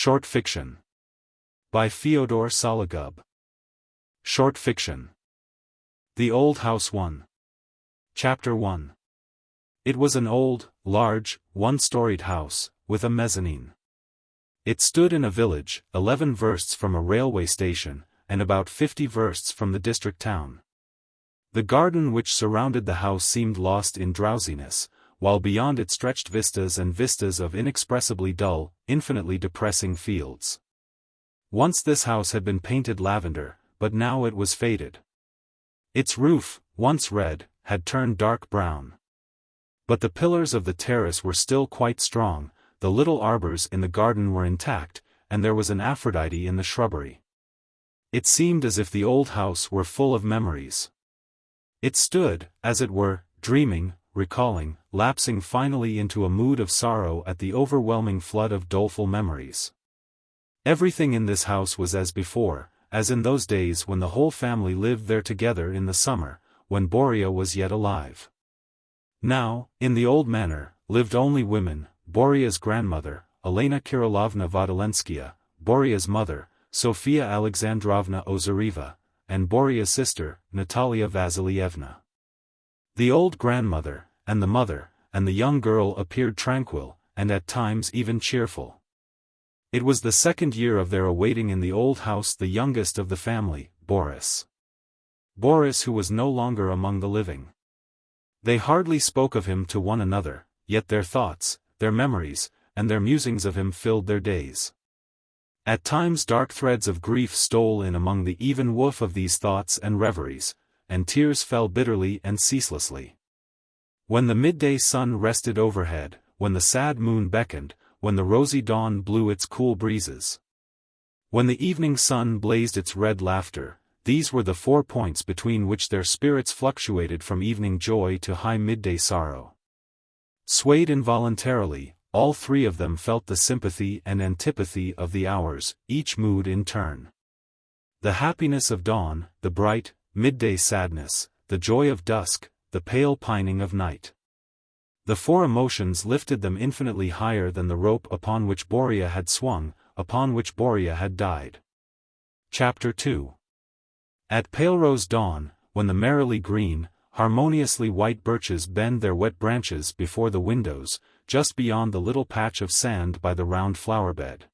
Short fiction. By Fyodor Sologub. Short fiction. The Old House 1. Chapter 1. It was an old, large, one-storied house, with a mezzanine. It stood in a village, 11 versts from a railway station, and about 50 versts from the district town. The garden which surrounded the house seemed lost in drowsiness, while beyond it stretched vistas and vistas of inexpressibly dull, infinitely depressing fields. Once this house had been painted lavender, but now it was faded. Its roof, once red, had turned dark brown. But the pillars of the terrace were still quite strong, the little arbors in the garden were intact, and there was an Aphrodite in the shrubbery. It seemed as if the old house were full of memories. It stood, as it were, dreaming, recalling, lapsing finally into a mood of sorrow at the overwhelming flood of doleful memories. Everything in this house was as before, as in those days when the whole family lived there together in the summer, when Boria was yet alive. Now, in the old manor, lived only women: Boria's grandmother, Elena Kirillovna Vodolenskaya, Boria's mother, Sofia Alexandrovna Ozareva, and Boria's sister, Natalia Vasilievna. The old grandmother, and the mother, and the young girl appeared tranquil, and at times even cheerful. It was the second year of their awaiting in the old house the youngest of the family, Boris. Boris, who was no longer among the living. They hardly spoke of him to one another, yet their thoughts, their memories, and their musings of him filled their days. At times dark threads of grief stole in among the even woof of these thoughts and reveries, and tears fell bitterly and ceaselessly. When the midday sun rested overhead, when the sad moon beckoned, when the rosy dawn blew its cool breezes, when the evening sun blazed its red laughter, these were the 4 points between which their spirits fluctuated from evening joy to high midday sorrow. Swayed involuntarily, all three of them felt the sympathy and antipathy of the hours, each mood in turn. The happiness of dawn, the bright, midday sadness, the joy of dusk, the pale pining of night. The four emotions lifted them infinitely higher than the rope upon which Boria had swung, upon which Boria had died. Chapter 2. At pale rose dawn, when the merrily green, harmoniously white birches bend their wet branches before the windows, just beyond the little patch of sand by the round flower-bed.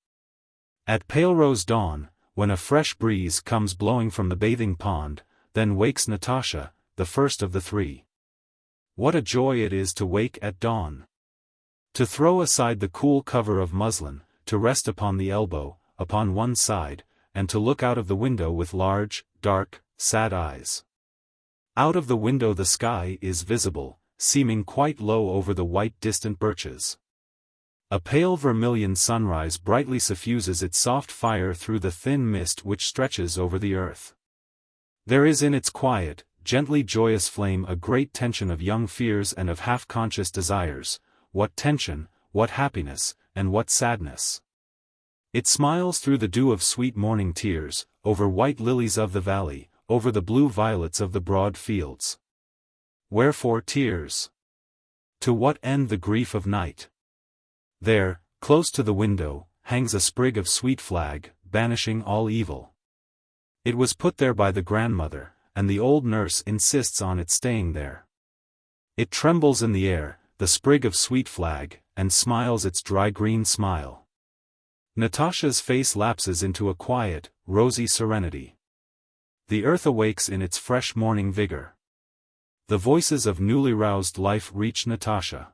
At pale rose dawn, when a fresh breeze comes blowing from the bathing pond, then wakes Natasha, the first of the three. What a joy it is to wake at dawn! To throw aside the cool cover of muslin, to rest upon the elbow, upon one side, and to look out of the window with large, dark, sad eyes. Out of the window the sky is visible, seeming quite low over the white distant birches. A pale vermilion sunrise brightly suffuses its soft fire through the thin mist which stretches over the earth. There is in its quiet, gently joyous flame a great tension of young fears and of half-conscious desires. What tension, what happiness, and what sadness! It smiles through the dew of sweet morning tears, over white lilies of the valley, over the blue violets of the broad fields. Wherefore tears? To what end the grief of night? There, close to the window, hangs a sprig of sweet flag, banishing all evil. It was put there by the grandmother, and the old nurse insists on its staying there. It trembles in the air, the sprig of sweet flag, and smiles its dry green smile. Natasha's face lapses into a quiet, rosy serenity. The earth awakes in its fresh morning vigor. The voices of newly roused life reach Natasha.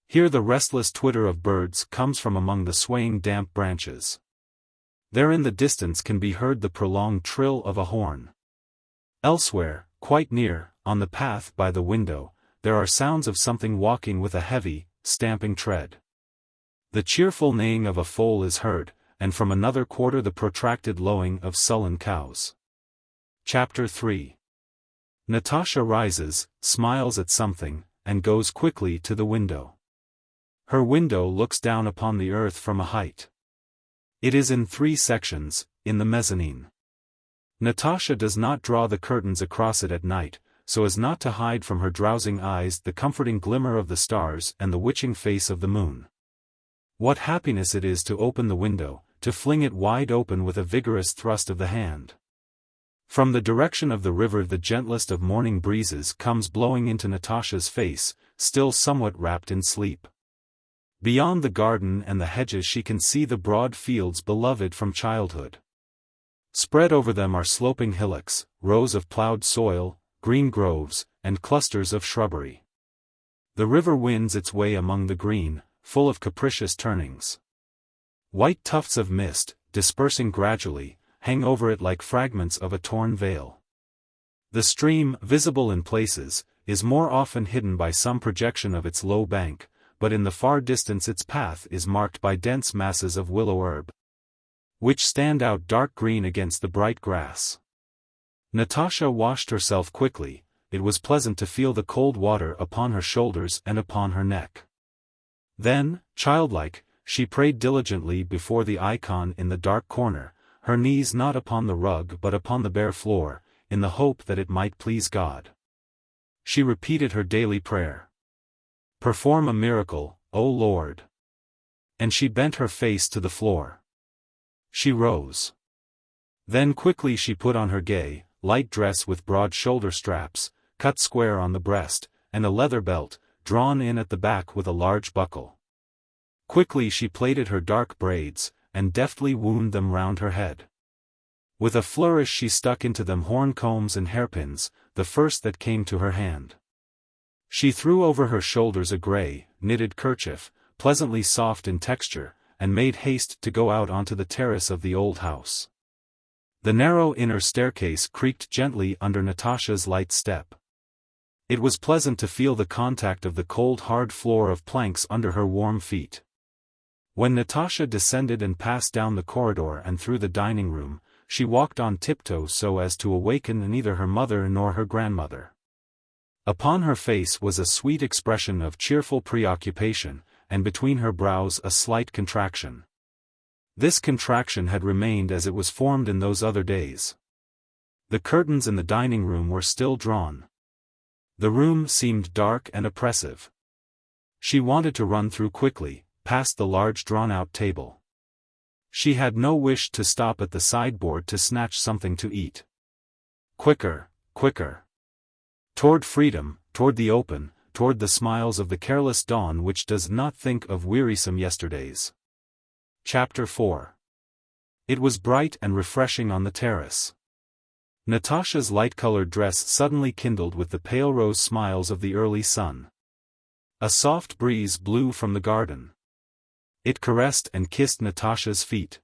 Here the restless twitter of birds comes from among the swaying damp branches. There in the distance can be heard the prolonged trill of a horn. Elsewhere, quite near, on the path by the window, there are sounds of something walking with a heavy, stamping tread. The cheerful neighing of a foal is heard, and from another quarter the protracted lowing of sullen cows. Chapter 3. Natasha rises, smiles at something, and goes quickly to the window. Her window looks down upon the earth from a height. It is in 3 sections, in the mezzanine. Natasha does not draw the curtains across it at night, so as not to hide from her drowsing eyes the comforting glimmer of the stars and the witching face of the moon. What happiness it is to open the window, to fling it wide open with a vigorous thrust of the hand. From the direction of the river the gentlest of morning breezes comes blowing into Natasha's face, still somewhat wrapped in sleep. Beyond the garden and the hedges she can see the broad fields beloved from childhood. Spread over them are sloping hillocks, rows of plowed soil, green groves, and clusters of shrubbery. The river winds its way among the green, full of capricious turnings. White tufts of mist, dispersing gradually, hang over it like fragments of a torn veil. The stream, visible in places, is more often hidden by some projection of its low bank, but in the far distance its path is marked by dense masses of willow herb, which stand out dark green against the bright grass. Natasha washed herself quickly. It was pleasant to feel the cold water upon her shoulders and upon her neck. Then, childlike, she prayed diligently before the icon in the dark corner, her knees not upon the rug but upon the bare floor, in the hope that it might please God. She repeated her daily prayer. "Perform a miracle, O Lord." And she bent her face to the floor. She rose. Then quickly she put on her gay, light dress with broad shoulder straps, cut square on the breast, and a leather belt, drawn in at the back with a large buckle. Quickly she plaited her dark braids, and deftly wound them round her head. With a flourish she stuck into them horn combs and hairpins, the first that came to her hand. She threw over her shoulders a grey, knitted kerchief, pleasantly soft in texture, and made haste to go out onto the terrace of the old house. The narrow inner staircase creaked gently under Natasha's light step. It was pleasant to feel the contact of the cold hard floor of planks under her warm feet. When Natasha descended and passed down the corridor and through the dining room, she walked on tiptoe so as to awaken neither her mother nor her grandmother. Upon her face was a sweet expression of cheerful preoccupation, and between her brows a slight contraction. This contraction had remained as it was formed in those other days. The curtains in the dining room were still drawn. The room seemed dark and oppressive. She wanted to run through quickly, past the large drawn-out table. She had no wish to stop at the sideboard to snatch something to eat. Quicker, quicker. Toward freedom, toward the open, toward the smiles of the careless dawn which does not think of wearisome yesterdays. Chapter 4. It was bright and refreshing on the terrace. Natasha's light-colored dress suddenly kindled with the pale rose smiles of the early sun. A soft breeze blew from the garden. It caressed and kissed Natasha's feet.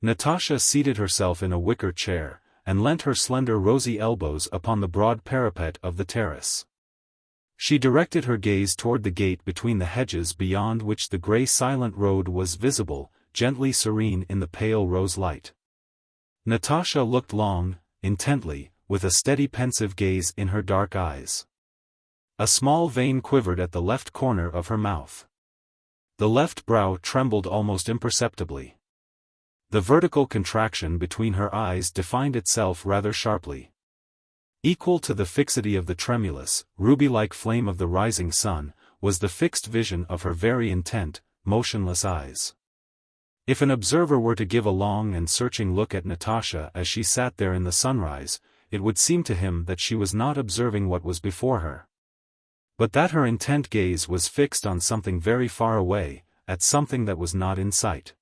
Natasha seated herself in a wicker chair, and leant her slender rosy elbows upon the broad parapet of the terrace. She directed her gaze toward the gate between the hedges beyond which the grey silent road was visible, gently serene in the pale rose light. Natasha looked long, intently, with a steady pensive gaze in her dark eyes. A small vein quivered at the left corner of her mouth. The left brow trembled almost imperceptibly. The vertical contraction between her eyes defined itself rather sharply. Equal to the fixity of the tremulous, ruby-like flame of the rising sun, was the fixed vision of her very intent, motionless eyes. If an observer were to give a long and searching look at Natasha as she sat there in the sunrise, it would seem to him that she was not observing what was before her, but that her intent gaze was fixed on something very far away, at something that was not in sight.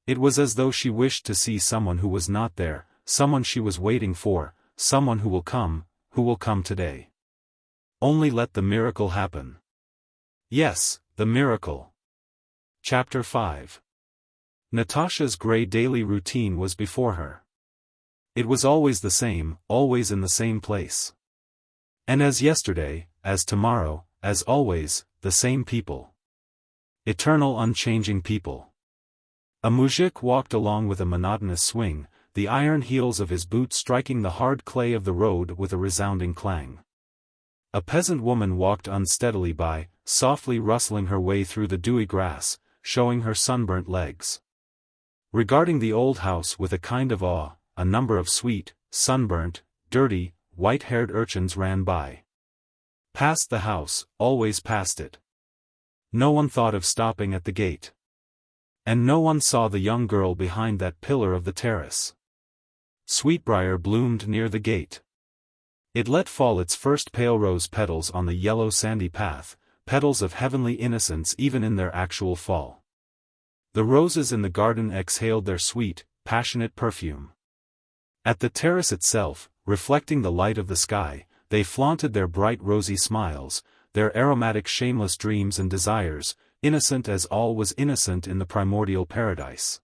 It was as though she wished to see someone who was not there, someone she was waiting for, someone who will come today. Only let the miracle happen. Yes, the miracle. Chapter 5. Natasha's grey daily routine was before her. It was always the same, always in the same place. And as yesterday, as tomorrow, as always, the same people. Eternal unchanging people. A mujik walked along with a monotonous swing, the iron heels of his boots striking the hard clay of the road with a resounding clang. A peasant woman walked unsteadily by, softly rustling her way through the dewy grass, showing her sunburnt legs. Regarding the old house with a kind of awe, a number of sweet, sunburnt, dirty, white-haired urchins ran by. Past the house, always past it. No one thought of stopping at the gate. And no one saw the young girl behind that pillar of the terrace. Sweetbriar bloomed near the gate. It let fall its first pale rose petals on the yellow sandy path, petals of heavenly innocence even in their actual fall. The roses in the garden exhaled their sweet, passionate perfume. At the terrace itself, reflecting the light of the sky, they flaunted their bright rosy smiles, their aromatic shameless dreams and desires, innocent as all was innocent in the primordial paradise.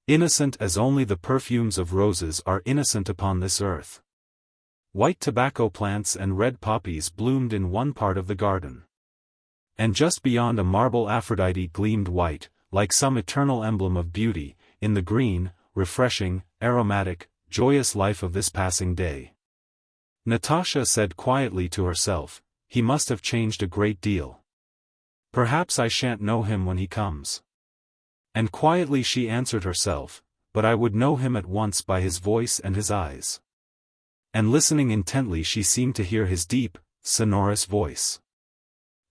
Innocent as only the perfumes of roses are innocent upon this earth. White tobacco plants and red poppies bloomed in one part of the garden. And just beyond a marble Aphrodite gleamed white, like some eternal emblem of beauty, in the green, refreshing, aromatic, joyous life of this passing day. Natasha said quietly to herself, "He must have changed a great deal. Perhaps I shan't know him when he comes." And quietly she answered herself, "But I would know him at once by his voice and his eyes." And listening intently she seemed to hear his deep, sonorous voice.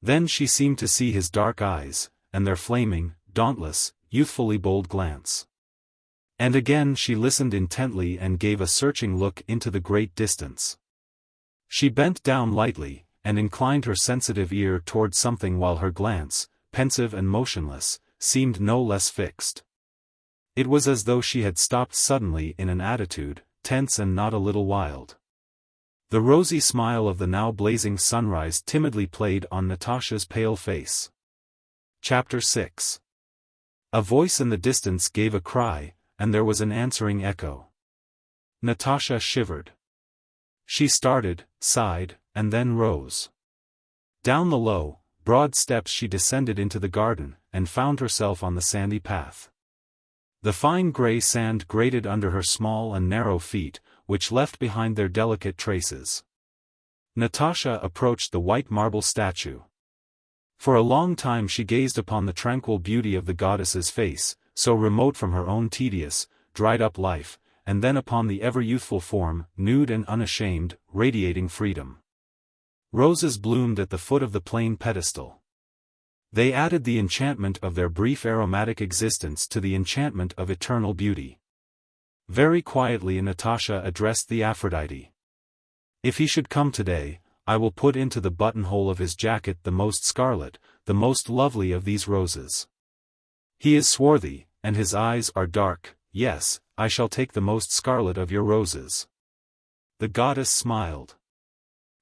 Then she seemed to see his dark eyes, and their flaming, dauntless, youthfully bold glance. And again she listened intently and gave a searching look into the great distance. She bent down lightly, and inclined her sensitive ear toward something while her glance, pensive and motionless, seemed no less fixed. It was as though she had stopped suddenly in an attitude, tense and not a little wild. The rosy smile of the now blazing sunrise timidly played on Natasha's pale face. Chapter 6. A voice in the distance gave a cry, and there was an answering echo. Natasha shivered. She started, sighed, and then rose. Down the low, broad steps she descended into the garden, and found herself on the sandy path. The fine grey sand grated under her small and narrow feet, which left behind their delicate traces. Natasha approached the white marble statue. For a long time she gazed upon the tranquil beauty of the goddess's face, so remote from her own tedious, dried-up life, and then upon the ever-youthful form, nude and unashamed, radiating freedom. Roses bloomed at the foot of the plain pedestal. They added the enchantment of their brief aromatic existence to the enchantment of eternal beauty. Very quietly Natasha addressed the Aphrodite. "If he should come today, I will put into the buttonhole of his jacket the most scarlet, the most lovely of these roses. He is swarthy, and his eyes are dark, yes, I shall take the most scarlet of your roses." The goddess smiled.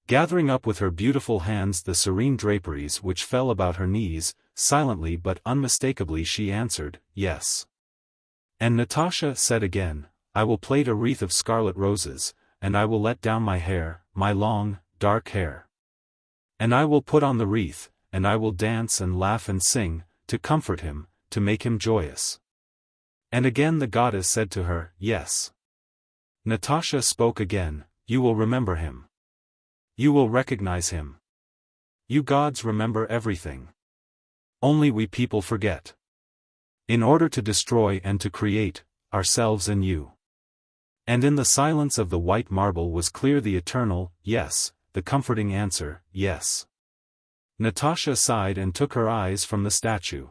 Gathering up with her beautiful hands the serene draperies which fell about her knees, silently but unmistakably she answered, "Yes." And Natasha said again, "I will plait a wreath of scarlet roses, and I will let down my hair, my long, dark hair. And I will put on the wreath, and I will dance and laugh and sing, to comfort him, to make him joyous." And again the goddess said to her, "Yes." Natasha spoke again, "You will remember him. You will recognize him. You gods remember everything. Only we people forget. In order to destroy and to create, ourselves and you." And in the silence of the white marble was clear the eternal, yes, the comforting answer, yes. Natasha sighed and took her eyes from the statue.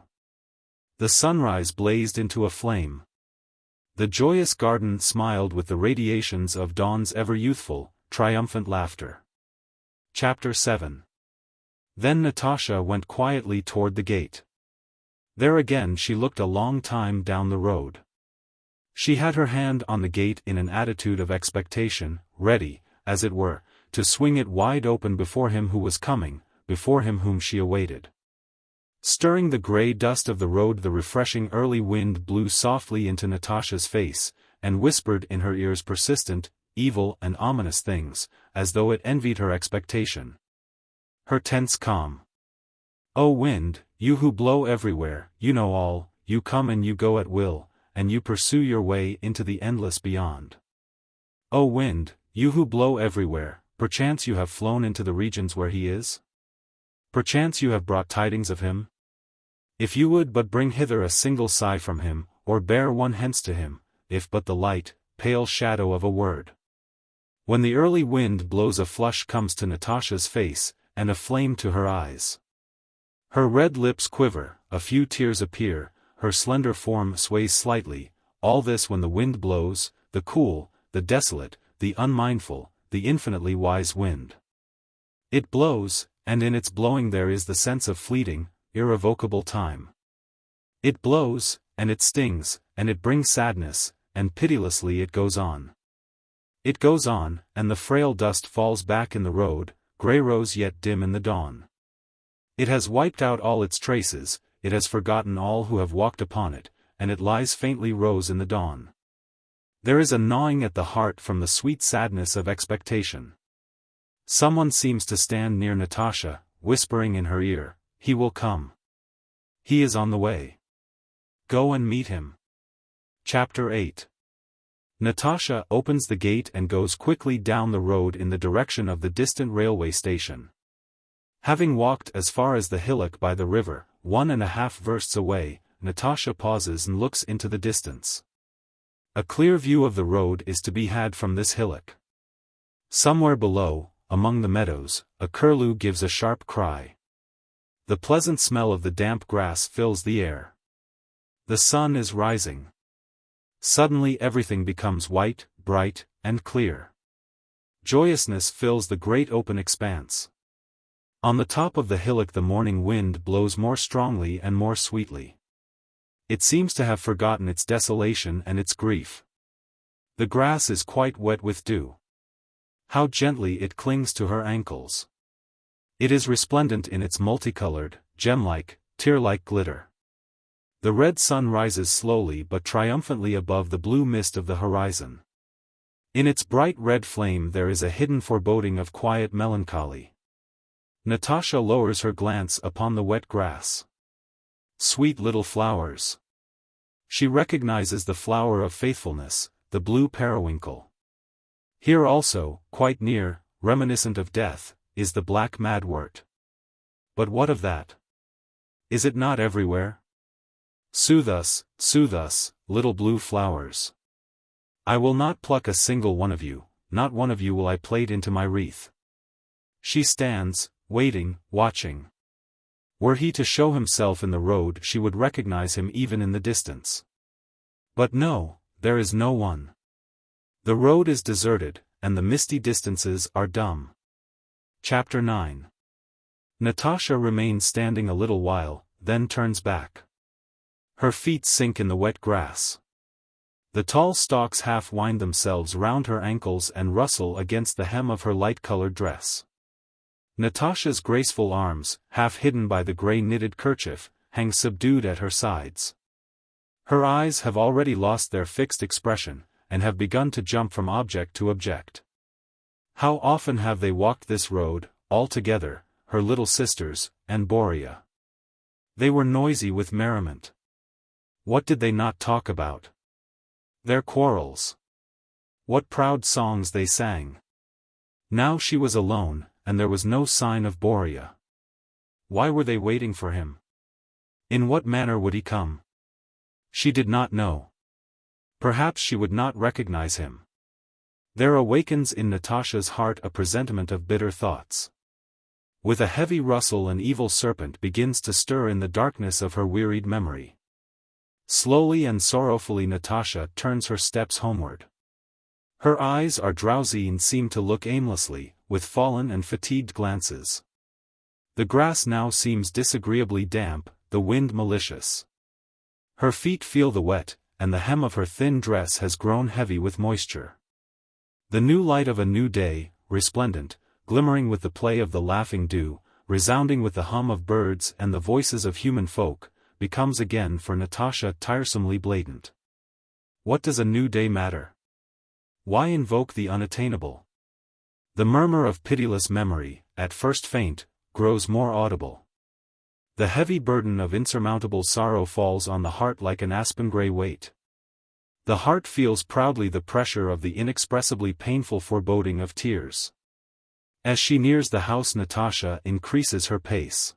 The sunrise blazed into a flame. The joyous garden smiled with the radiations of dawn's ever-youthful, triumphant laughter. Chapter 7. Then Natasha went quietly toward the gate. There again she looked a long time down the road. She had her hand on the gate in an attitude of expectation, ready, as it were, to swing it wide open before him who was coming, before him whom she awaited. Stirring the grey dust of the road, the refreshing early wind blew softly into Natasha's face, and whispered in her ears persistent, evil and ominous things, as though it envied her expectation. Her tense calm. "O wind, you who blow everywhere, you know all, you come and you go at will, and you pursue your way into the endless beyond. O wind, you who blow everywhere, perchance you have flown into the regions where he is? Perchance you have brought tidings of him? If you would but bring hither a single sigh from him, or bear one hence to him, if but the light, pale shadow of a word." When the early wind blows, a flush comes to Natasha's face, and a flame to her eyes. Her red lips quiver, a few tears appear, her slender form sways slightly, all this when the wind blows, the cool, the desolate, the unmindful, the infinitely wise wind. It blows, and in its blowing there is the sense of fleeting, irrevocable time. It blows, and it stings, and it brings sadness, and pitilessly it goes on. It goes on, and the frail dust falls back in the road, grey rose yet dim in the dawn. It has wiped out all its traces, it has forgotten all who have walked upon it, and it lies faintly rose in the dawn. There is a gnawing at the heart from the sweet sadness of expectation. Someone seems to stand near Natasha, whispering in her ear, "He will come. He is on the way. Go and meet him." Chapter 8. Natasha opens the gate and goes quickly down the road in the direction of the distant railway station. Having walked as far as the hillock by the river, 1.5 versts away, Natasha pauses and looks into the distance. A clear view of the road is to be had from this hillock. Somewhere below, among the meadows, a curlew gives a sharp cry. The pleasant smell of the damp grass fills the air. The sun is rising. Suddenly everything becomes white, bright, and clear. Joyousness fills the great open expanse. On the top of the hillock the morning wind blows more strongly and more sweetly. It seems to have forgotten its desolation and its grief. The grass is quite wet with dew. How gently it clings to her ankles. It is resplendent in its multicolored, gem-like, tear-like glitter. The red sun rises slowly but triumphantly above the blue mist of the horizon. In its bright red flame there is a hidden foreboding of quiet melancholy. Natasha lowers her glance upon the wet grass. Sweet little flowers. She recognizes the flower of faithfulness, the blue periwinkle. Here also, quite near, reminiscent of death, is the black madwort. But what of that? Is it not everywhere? Soothe us, little blue flowers. I will not pluck a single one of you, not one of you will I plait into my wreath. She stands, waiting, watching. Were he to show himself in the road she would recognize him even in the distance. But no, there is no one. The road is deserted, and the misty distances are dumb. Chapter 9. Natasha remains standing a little while, then turns back. Her feet sink in the wet grass. The tall stalks half wind themselves round her ankles and rustle against the hem of her light-colored dress. Natasha's graceful arms, half hidden by the grey knitted kerchief, hang subdued at her sides. Her eyes have already lost their fixed expression, and have begun to jump from object to object. How often have they walked this road, all together, her little sisters, and Borea. They were noisy with merriment. What did they not talk about? Their quarrels. What proud songs they sang. Now she was alone, and there was no sign of Borea. Why were they waiting for him? In what manner would he come? She did not know. Perhaps she would not recognize him. There awakens in Natasha's heart a presentiment of bitter thoughts. With a heavy rustle an evil serpent begins to stir in the darkness of her wearied memory. Slowly and sorrowfully Natasha turns her steps homeward. Her eyes are drowsy and seem to look aimlessly, with fallen and fatigued glances. The grass now seems disagreeably damp, the wind malicious. Her feet feel the wet, and the hem of her thin dress has grown heavy with moisture. The new light of a new day, resplendent, glimmering with the play of the laughing dew, resounding with the hum of birds and the voices of human folk, becomes again for Natasha tiresomely blatant. What does a new day matter? Why invoke the unattainable? The murmur of pitiless memory, at first faint, grows more audible. The heavy burden of insurmountable sorrow falls on the heart like an aspen-gray weight. The heart feels proudly the pressure of the inexpressibly painful foreboding of tears. As she nears the house Natasha increases her pace.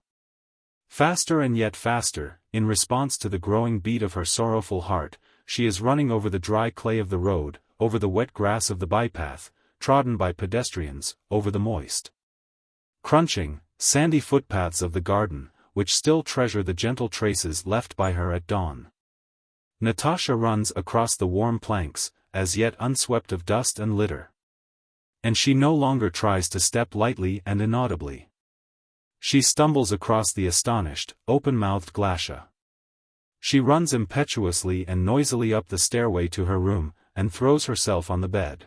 Faster and yet faster, in response to the growing beat of her sorrowful heart, she is running over the dry clay of the road, over the wet grass of the bypath, trodden by pedestrians, over the moist, crunching, sandy footpaths of the garden, which still treasure the gentle traces left by her at dawn. Natasha runs across the warm planks, as yet unswept of dust and litter. And she no longer tries to step lightly and inaudibly. She stumbles across the astonished, open-mouthed Glasha. She runs impetuously and noisily up the stairway to her room, and throws herself on the bed.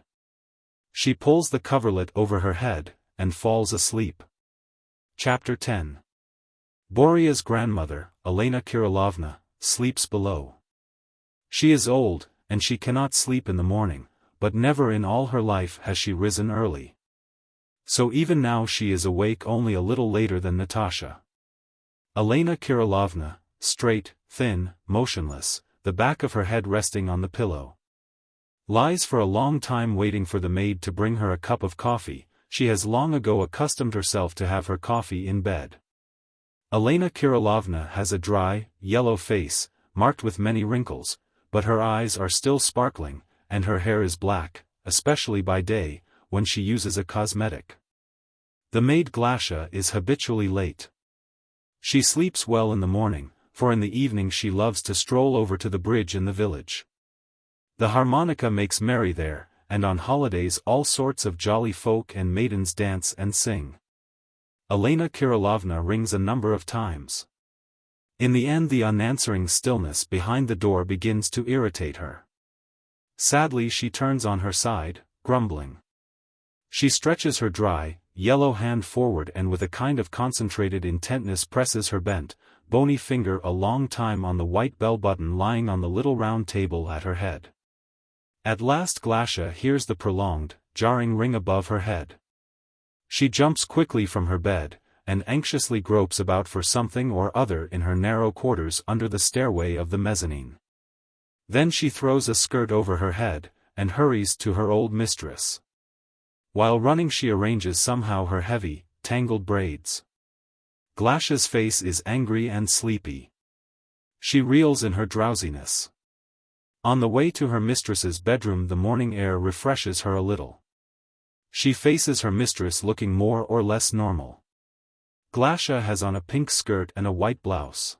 She pulls the coverlet over her head, and falls asleep. Chapter 10. Boria's grandmother, Elena Kirillovna, sleeps below. She is old, and she cannot sleep in the morning, but never in all her life has she risen early. So even now she is awake only a little later than Natasha. Elena Kirillovna, straight, thin, motionless, the back of her head resting on the pillow, lies for a long time waiting for the maid to bring her a cup of coffee. She has long ago accustomed herself to have her coffee in bed. Elena Kirillovna has a dry, yellow face, marked with many wrinkles, but her eyes are still sparkling, and her hair is black, especially by day, when she uses a cosmetic. The maid Glasha is habitually late. She sleeps well in the morning, for in the evening she loves to stroll over to the bridge in the village. The harmonica makes merry there, and on holidays all sorts of jolly folk and maidens dance and sing. Elena Kirillovna rings a number of times. In the end the unanswering stillness behind the door begins to irritate her. Sadly she turns on her side, grumbling. She stretches her dry, yellow hand forward and with a kind of concentrated intentness presses her bent, bony finger a long time on the white bell button lying on the little round table at her head. At last Glasha hears the prolonged, jarring ring above her head. She jumps quickly from her bed, and anxiously gropes about for something or other in her narrow quarters under the stairway of the mezzanine. Then she throws a skirt over her head, and hurries to her old mistress. While running she arranges somehow her heavy, tangled braids. Glasha's face is angry and sleepy. She reels in her drowsiness. On the way to her mistress's bedroom the morning air refreshes her a little. She faces her mistress looking more or less normal. Glasha has on a pink skirt and a white blouse.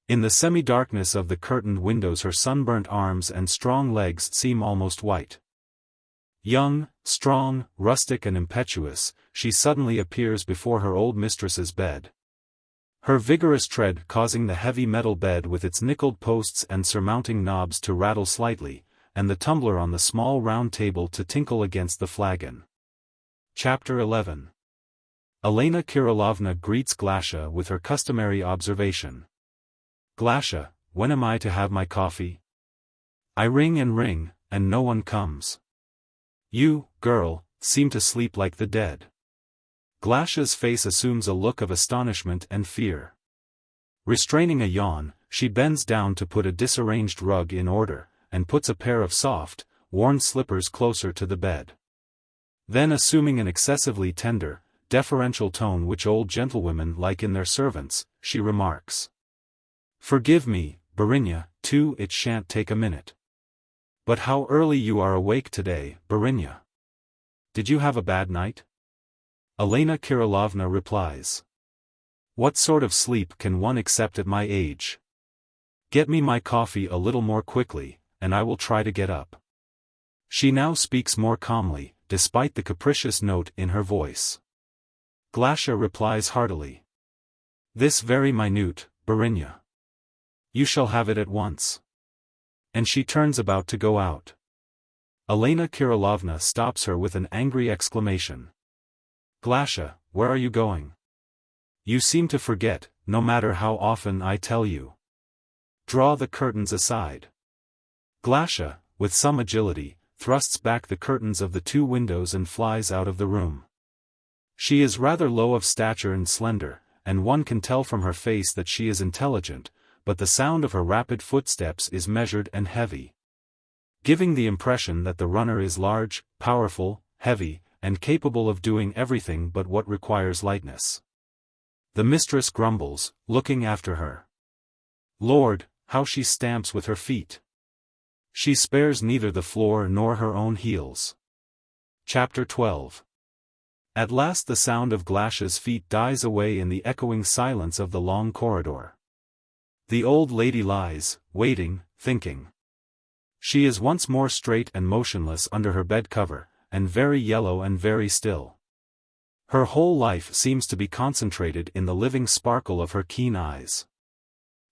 In the semi-darkness of the curtained windows her sunburnt arms and strong legs seem almost white. Young, strong, rustic and impetuous, she suddenly appears before her old mistress's bed. Her vigorous tread causing the heavy metal bed with its nickeled posts and surmounting knobs to rattle slightly, and the tumbler on the small round table to tinkle against the flagon. Chapter 11. Elena Kirillovna greets Glasha with her customary observation. Glasha, when am I to have my coffee? I ring, and no one comes. You, girl, seem to sleep like the dead. Glasha's face assumes a look of astonishment and fear. Restraining a yawn, she bends down to put a disarranged rug in order, and puts a pair of soft, worn slippers closer to the bed. Then assuming an excessively tender, deferential tone which old gentlewomen like in their servants, she remarks. Forgive me, Barinya, too, it shan't take a minute. But how early you are awake today, Barinya. Did you have a bad night? Elena Kirillovna replies. What sort of sleep can one accept at my age? Get me my coffee a little more quickly, and I will try to get up. She now speaks more calmly, despite the capricious note in her voice. Glasha replies heartily. This very minute, Barinya. You shall have it at once. And she turns about to go out. Elena Kirillovna stops her with an angry exclamation. Glasha, where are you going? You seem to forget, no matter how often I tell you. Draw the curtains aside. Glasha, with some agility, thrusts back the curtains of the two windows and flies out of the room. She is rather low of stature and slender, and one can tell from her face that she is intelligent, but the sound of her rapid footsteps is measured and heavy, giving the impression that the runner is large, powerful, heavy, and capable of doing everything but what requires lightness. The mistress grumbles, looking after her. Lord, how she stamps with her feet! She spares neither the floor nor her own heels. Chapter 12. At last the sound of Glasha's feet dies away in the echoing silence of the long corridor. The old lady lies, waiting, thinking. She is once more straight and motionless under her bed cover, and very yellow and very still. Her whole life seems to be concentrated in the living sparkle of her keen eyes.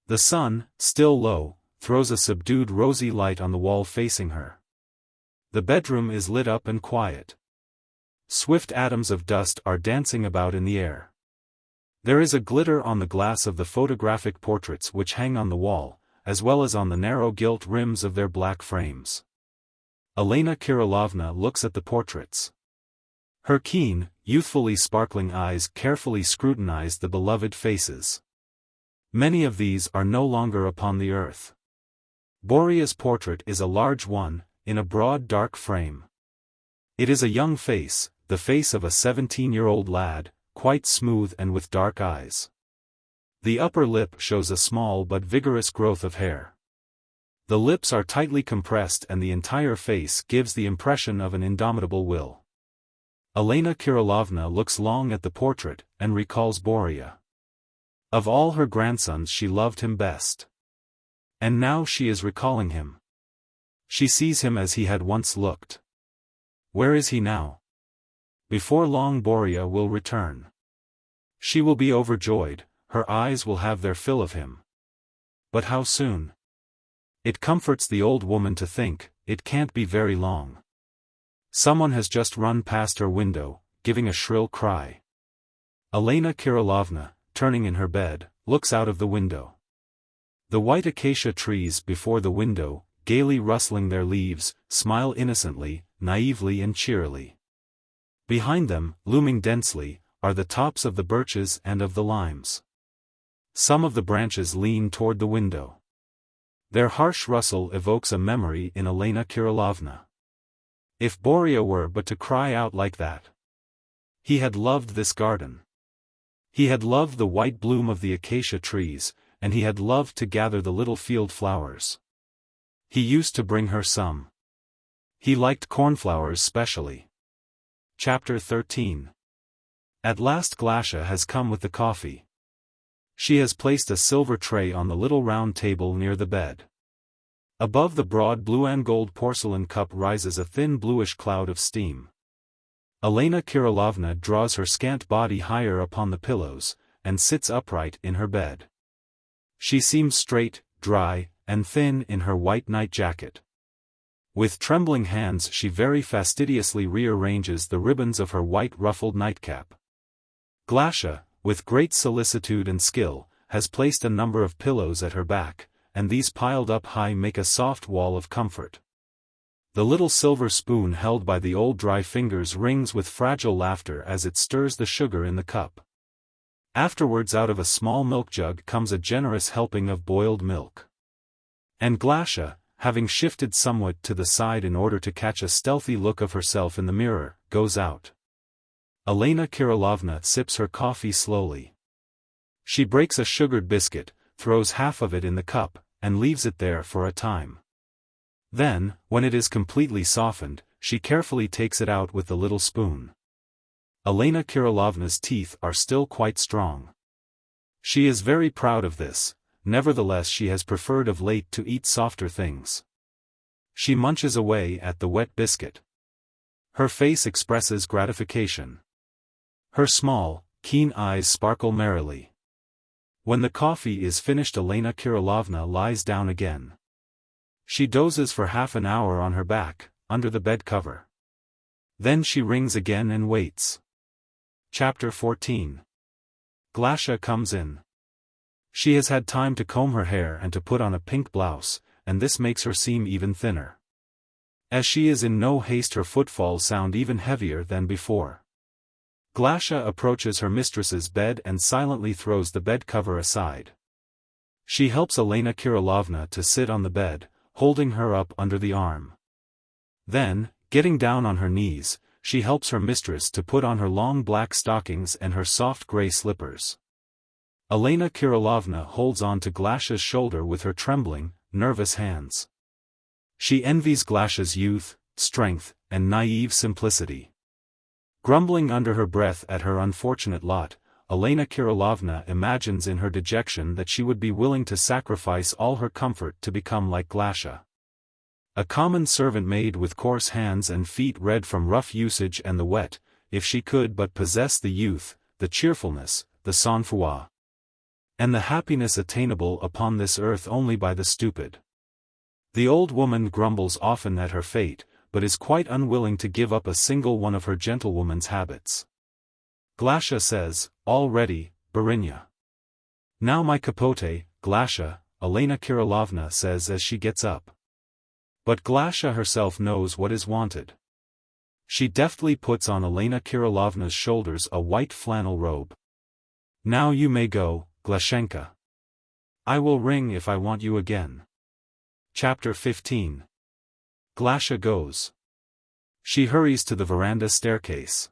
The sun, still low, throws a subdued rosy light on the wall facing her. The bedroom is lit up and quiet. Swift atoms of dust are dancing about in the air. There is a glitter on the glass of the photographic portraits which hang on the wall, as well as on the narrow gilt rims of their black frames. Elena Kirillovna looks at the portraits. Her keen, youthfully sparkling eyes carefully scrutinize the beloved faces. Many of these are no longer upon the earth. Boria's portrait is a large one, in a broad dark frame. It is a young face, the face of a 17-year-old lad, quite smooth and with dark eyes. The upper lip shows a small but vigorous growth of hair. The lips are tightly compressed and the entire face gives the impression of an indomitable will. Elena Kirillovna looks long at the portrait, and recalls Boria. Of all her grandsons she loved him best. And now she is recalling him. She sees him as he had once looked. Where is he now? Before long Boria will return. She will be overjoyed, her eyes will have their fill of him. But how soon? It comforts the old woman to think, it can't be very long. Someone has just run past her window, giving a shrill cry. Elena Kirillovna, turning in her bed, looks out of the window. The white acacia trees before the window, gaily rustling their leaves, smile innocently, naively and cheerily. Behind them, looming densely, are the tops of the birches and of the limes. Some of the branches lean toward the window. Their harsh rustle evokes a memory in Elena Kirillovna. If Boria were but to cry out like that. He had loved this garden. He had loved the white bloom of the acacia trees, and he had loved to gather the little field flowers. He used to bring her some. He liked cornflowers specially. Chapter 13. At last Glasha has come with the coffee. She has placed a silver tray on the little round table near the bed. Above the broad blue and gold porcelain cup rises a thin bluish cloud of steam. Elena Kirillovna draws her scant body higher upon the pillows, and sits upright in her bed. She seems straight, dry, and thin in her white night jacket. With trembling hands she very fastidiously rearranges the ribbons of her white ruffled nightcap. Glasha, with great solicitude and skill, has placed a number of pillows at her back, and these piled up high make a soft wall of comfort. The little silver spoon held by the old dry fingers rings with fragile laughter as it stirs the sugar in the cup. Afterwards out of a small milk jug comes a generous helping of boiled milk. And Glasha, having shifted somewhat to the side in order to catch a stealthy look of herself in the mirror, goes out. Elena Kirillovna sips her coffee slowly. She breaks a sugared biscuit, throws half of it in the cup, and leaves it there for a time. Then, when it is completely softened, she carefully takes it out with the little spoon. Elena Kirillovna's teeth are still quite strong. She is very proud of this, nevertheless she has preferred of late to eat softer things. She munches away at the wet biscuit. Her face expresses gratification. Her small, keen eyes sparkle merrily. When the coffee is finished Elena Kirillovna lies down again. She dozes for half an hour on her back, under the bed cover. Then she rings again and waits. Chapter 14. Glasha comes in. She has had time to comb her hair and to put on a pink blouse, and this makes her seem even thinner. As she is in no haste her footfalls sound even heavier than before. Glasha approaches her mistress's bed and silently throws the bed cover aside. She helps Elena Kirillovna to sit on the bed, holding her up under the arm. Then, getting down on her knees, she helps her mistress to put on her long black stockings and her soft grey slippers. Elena Kirillovna holds on to Glasha's shoulder with her trembling, nervous hands. She envies Glasha's youth, strength, and naive simplicity. Grumbling under her breath at her unfortunate lot, Elena Kirillovna imagines in her dejection that she would be willing to sacrifice all her comfort to become like Glasha. A common servant maid with coarse hands and feet red from rough usage and the wet, if she could but possess the youth, the cheerfulness, the sang-froid, and the happiness attainable upon this earth only by the stupid. The old woman grumbles often at her fate, but is quite unwilling to give up a single one of her gentlewoman's habits. Glasha says, "All ready, Barinya." "Now my capote, Glasha," Elena Kirillovna says as she gets up. But Glasha herself knows what is wanted. She deftly puts on Elena Kirillovna's shoulders a white flannel robe. "Now you may go, Glashenka. I will ring if I want you again." Chapter 15. Glasha goes. She hurries to the veranda staircase.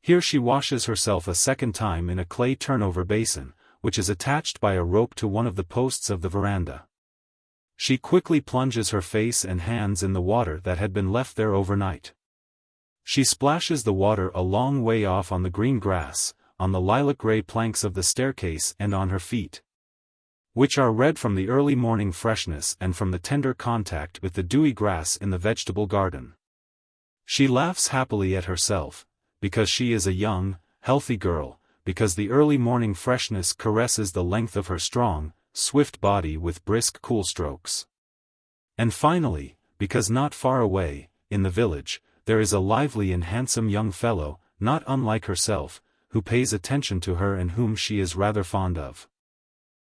Here she washes herself a second time in a clay turnover basin, which is attached by a rope to one of the posts of the veranda. She quickly plunges her face and hands in the water that had been left there overnight. She splashes the water a long way off on the green grass, on the lilac-gray planks of the staircase and on her feet, which are red from the early morning freshness and from the tender contact with the dewy grass in the vegetable garden. She laughs happily at herself, because she is a young, healthy girl, because the early morning freshness caresses the length of her strong, swift body with brisk cool strokes. And finally, because not far away, in the village, there is a lively and handsome young fellow, not unlike herself, who pays attention to her and whom she is rather fond of.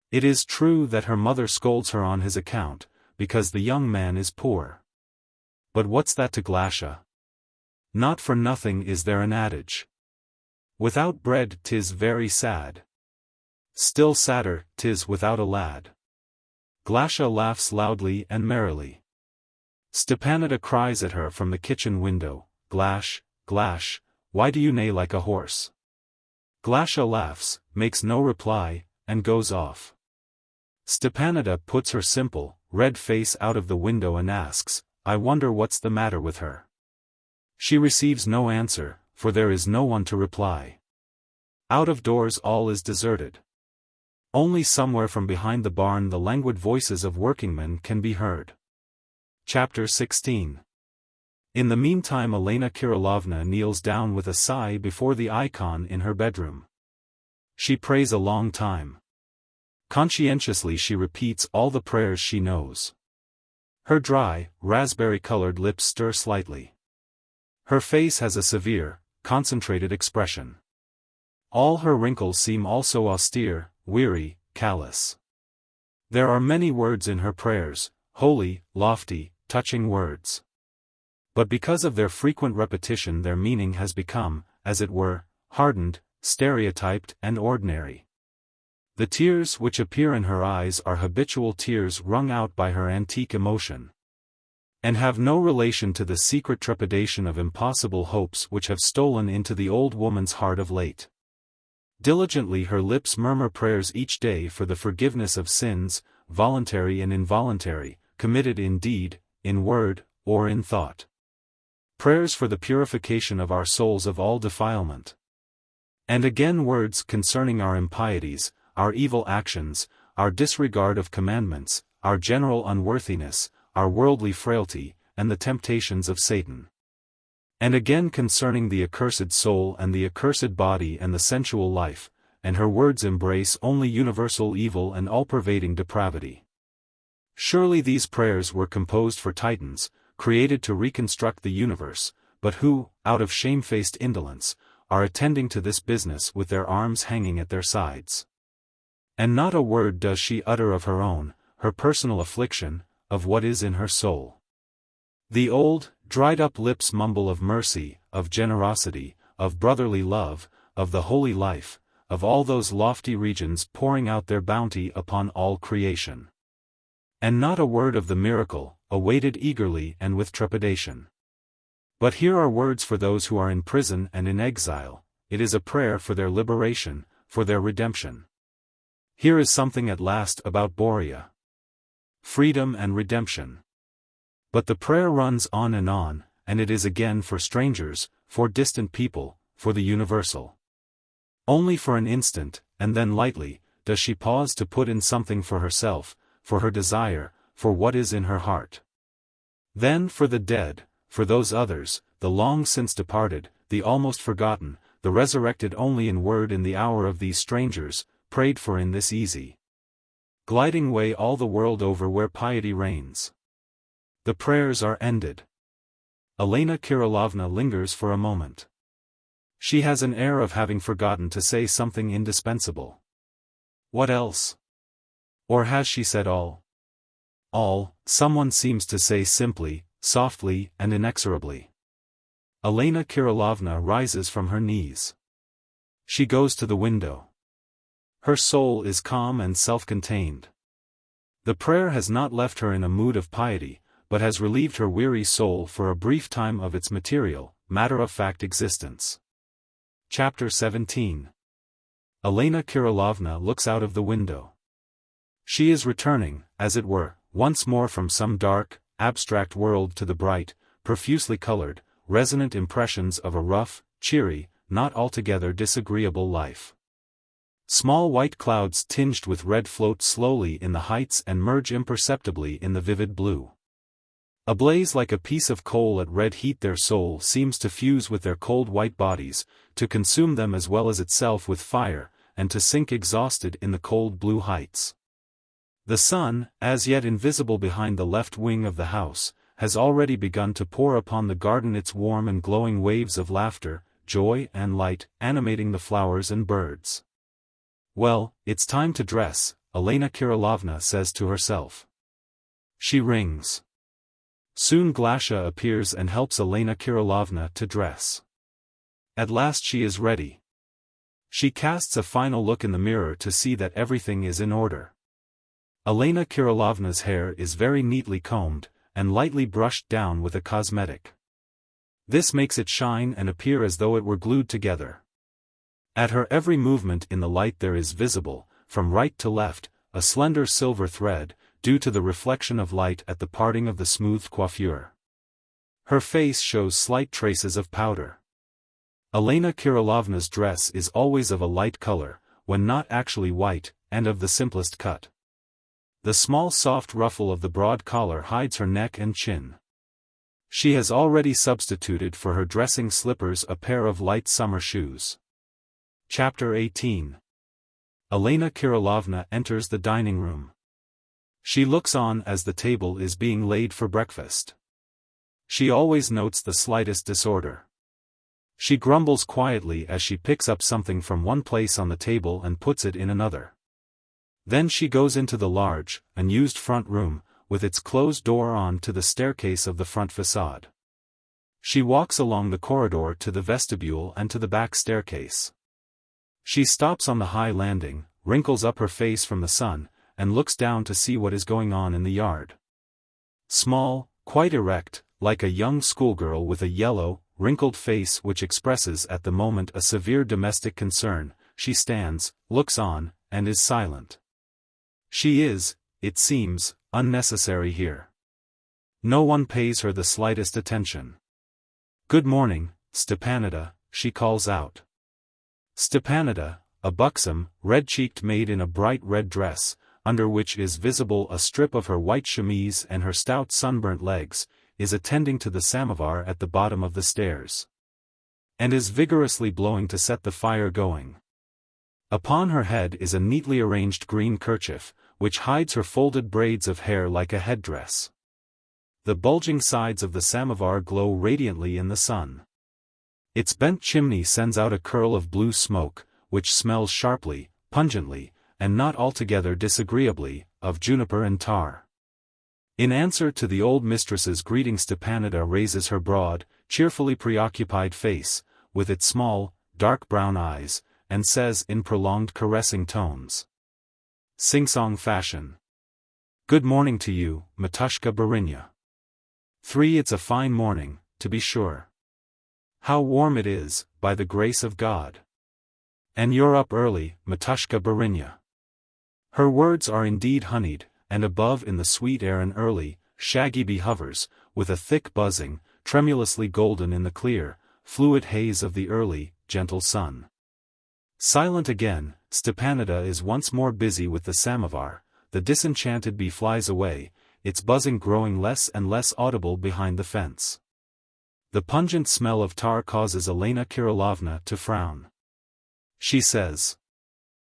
It is true that her mother scolds her on his account, because the young man is poor. But what's that to Glasha? Not for nothing is there an adage. Without bread 'tis very sad. Still sadder 'tis without a lad. Glasha laughs loudly and merrily. Stepanida cries at her from the kitchen window, "Glash, Glash, why do you neigh like a horse?" Glasha laughs, makes no reply, and goes off. Stepanida puts her simple, red face out of the window and asks, "I wonder what's the matter with her?" She receives no answer, for there is no one to reply. Out of doors all is deserted. Only somewhere from behind the barn the languid voices of workingmen can be heard. Chapter 16. In the meantime Elena Kirillovna kneels down with a sigh before the icon in her bedroom. She prays a long time. Conscientiously she repeats all the prayers she knows. Her dry, raspberry-colored lips stir slightly. Her face has a severe, concentrated expression. All her wrinkles seem also austere, weary, callous. There are many words in her prayers, holy, lofty, touching words. But because of their frequent repetition their meaning has become, as it were, hardened, stereotyped and ordinary. The tears which appear in her eyes are habitual tears wrung out by her antique emotion, and have no relation to the secret trepidation of impossible hopes which have stolen into the old woman's heart of late. Diligently her lips murmur prayers each day for the forgiveness of sins, voluntary and involuntary, committed in deed, in word, or in thought. Prayers for the purification of our souls of all defilement. And again words concerning our impieties, our evil actions, our disregard of commandments, our general unworthiness, our worldly frailty, and the temptations of Satan. And again concerning the accursed soul and the accursed body and the sensual life, and her words embrace only universal evil and all-pervading depravity. Surely these prayers were composed for Titans, created to reconstruct the universe, but who, out of shamefaced indolence, are attending to this business with their arms hanging at their sides. And not a word does she utter of her own, her personal affliction, of what is in her soul. The old, dried-up lips mumble of mercy, of generosity, of brotherly love, of the holy life, of all those lofty regions pouring out their bounty upon all creation. And not a word of the miracle, awaited eagerly and with trepidation. But here are words for those who are in prison and in exile, it is a prayer for their liberation, for their redemption. Here is something at last about Boria. Freedom and redemption. But the prayer runs on, and it is again for strangers, for distant people, for the universal. Only for an instant, and then lightly, does she pause to put in something for herself, for her desire, for what is in her heart. Then for the dead, for those others, the long since departed, the almost forgotten, the resurrected only in word in the hour of these strangers, prayed for in this easy, gliding way all the world over where piety reigns. The prayers are ended. Elena Kirillovna lingers for a moment. She has an air of having forgotten to say something indispensable. What else? Or has she said all? All, someone seems to say simply, softly and inexorably. Elena Kirillovna rises from her knees. She goes to the window. Her soul is calm and self-contained. The prayer has not left her in a mood of piety, but has relieved her weary soul for a brief time of its material, matter-of-fact existence. Chapter 17. Elena Kirillovna looks out of the window. She is returning, as it were, once more from some dark, abstract world to the bright, profusely colored, resonant impressions of a rough, cheery, not altogether disagreeable life. Small white clouds tinged with red float slowly in the heights and merge imperceptibly in the vivid blue. Ablaze like a piece of coal at red heat, their soul seems to fuse with their cold white bodies, to consume them as well as itself with fire, and to sink exhausted in the cold blue heights. The sun, as yet invisible behind the left wing of the house, has already begun to pour upon the garden its warm and glowing waves of laughter, joy and light, animating the flowers and birds. Well, it's time to dress, Elena Kirillovna says to herself. She rings. Soon Glasha appears and helps Elena Kirillovna to dress. At last she is ready. She casts a final look in the mirror to see that everything is in order. Elena Kirillovna's hair is very neatly combed, and lightly brushed down with a cosmetic. This makes it shine and appear as though it were glued together. At her every movement in the light there is visible, from right to left, a slender silver thread, due to the reflection of light at the parting of the smoothed coiffure. Her face shows slight traces of powder. Elena Kirillovna's dress is always of a light color, when not actually white, and of the simplest cut. The small soft ruffle of the broad collar hides her neck and chin. She has already substituted for her dressing slippers a pair of light summer shoes. Chapter 18. Elena Kirillovna enters the dining room. She looks on as the table is being laid for breakfast. She always notes the slightest disorder. She grumbles quietly as she picks up something from one place on the table and puts it in another. Then she goes into the large, unused front room, with its closed door on to the staircase of the front facade. She walks along the corridor to the vestibule and to the back staircase. She stops on the high landing, wrinkles up her face from the sun, and looks down to see what is going on in the yard. Small, quite erect, like a young schoolgirl with a yellow, wrinkled face which expresses at the moment a severe domestic concern, she stands, looks on, and is silent. She is, it seems, unnecessary here. No one pays her the slightest attention. "Good morning, Stepanida," she calls out. Stepanida, a buxom, red-cheeked maid in a bright red dress, under which is visible a strip of her white chemise and her stout sunburnt legs, is attending to the samovar at the bottom of the stairs. And is vigorously blowing to set the fire going. Upon her head is a neatly arranged green kerchief, which hides her folded braids of hair like a headdress. The bulging sides of the samovar glow radiantly in the sun. Its bent chimney sends out a curl of blue smoke, which smells sharply, pungently, and not altogether disagreeably, of juniper and tar. In answer to the old mistress's greeting, Stepanida raises her broad, cheerfully preoccupied face, with its small, dark brown eyes, and says in prolonged caressing tones, sing-song fashion, "Good morning to you, Matushka Barinya. 3 It's a fine morning, to be sure. How warm it is, by the grace of God. And you're up early, Matushka Barinya." Her words are indeed honeyed, and above in the sweet air an early, shaggy bee hovers, with a thick buzzing, tremulously golden in the clear, fluid haze of the early, gentle sun. Silent again, Stepanida is once more busy with the samovar. The disenchanted bee flies away, its buzzing growing less and less audible behind the fence. The pungent smell of tar causes Elena Kirillovna to frown. She says,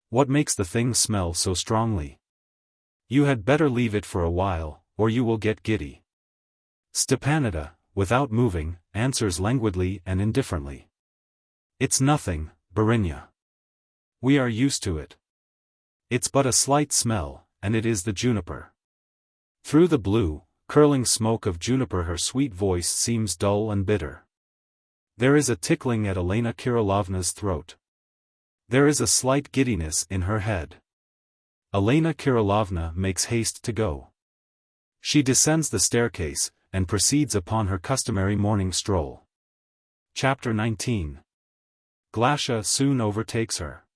"What makes the thing smell so strongly? You had better leave it for a while, or you will get giddy." Stepanida, without moving, answers languidly and indifferently. "It's nothing, Barinya. We are used to it. It's but a slight smell, and it is the juniper." Through the blue, curling smoke of juniper her sweet voice seems dull and bitter. There is a tickling at Elena Kirillovna's throat. There is a slight giddiness in her head. Elena Kirillovna makes haste to go. She descends the staircase, and proceeds upon her customary morning stroll. Chapter 19. Glasha soon overtakes her.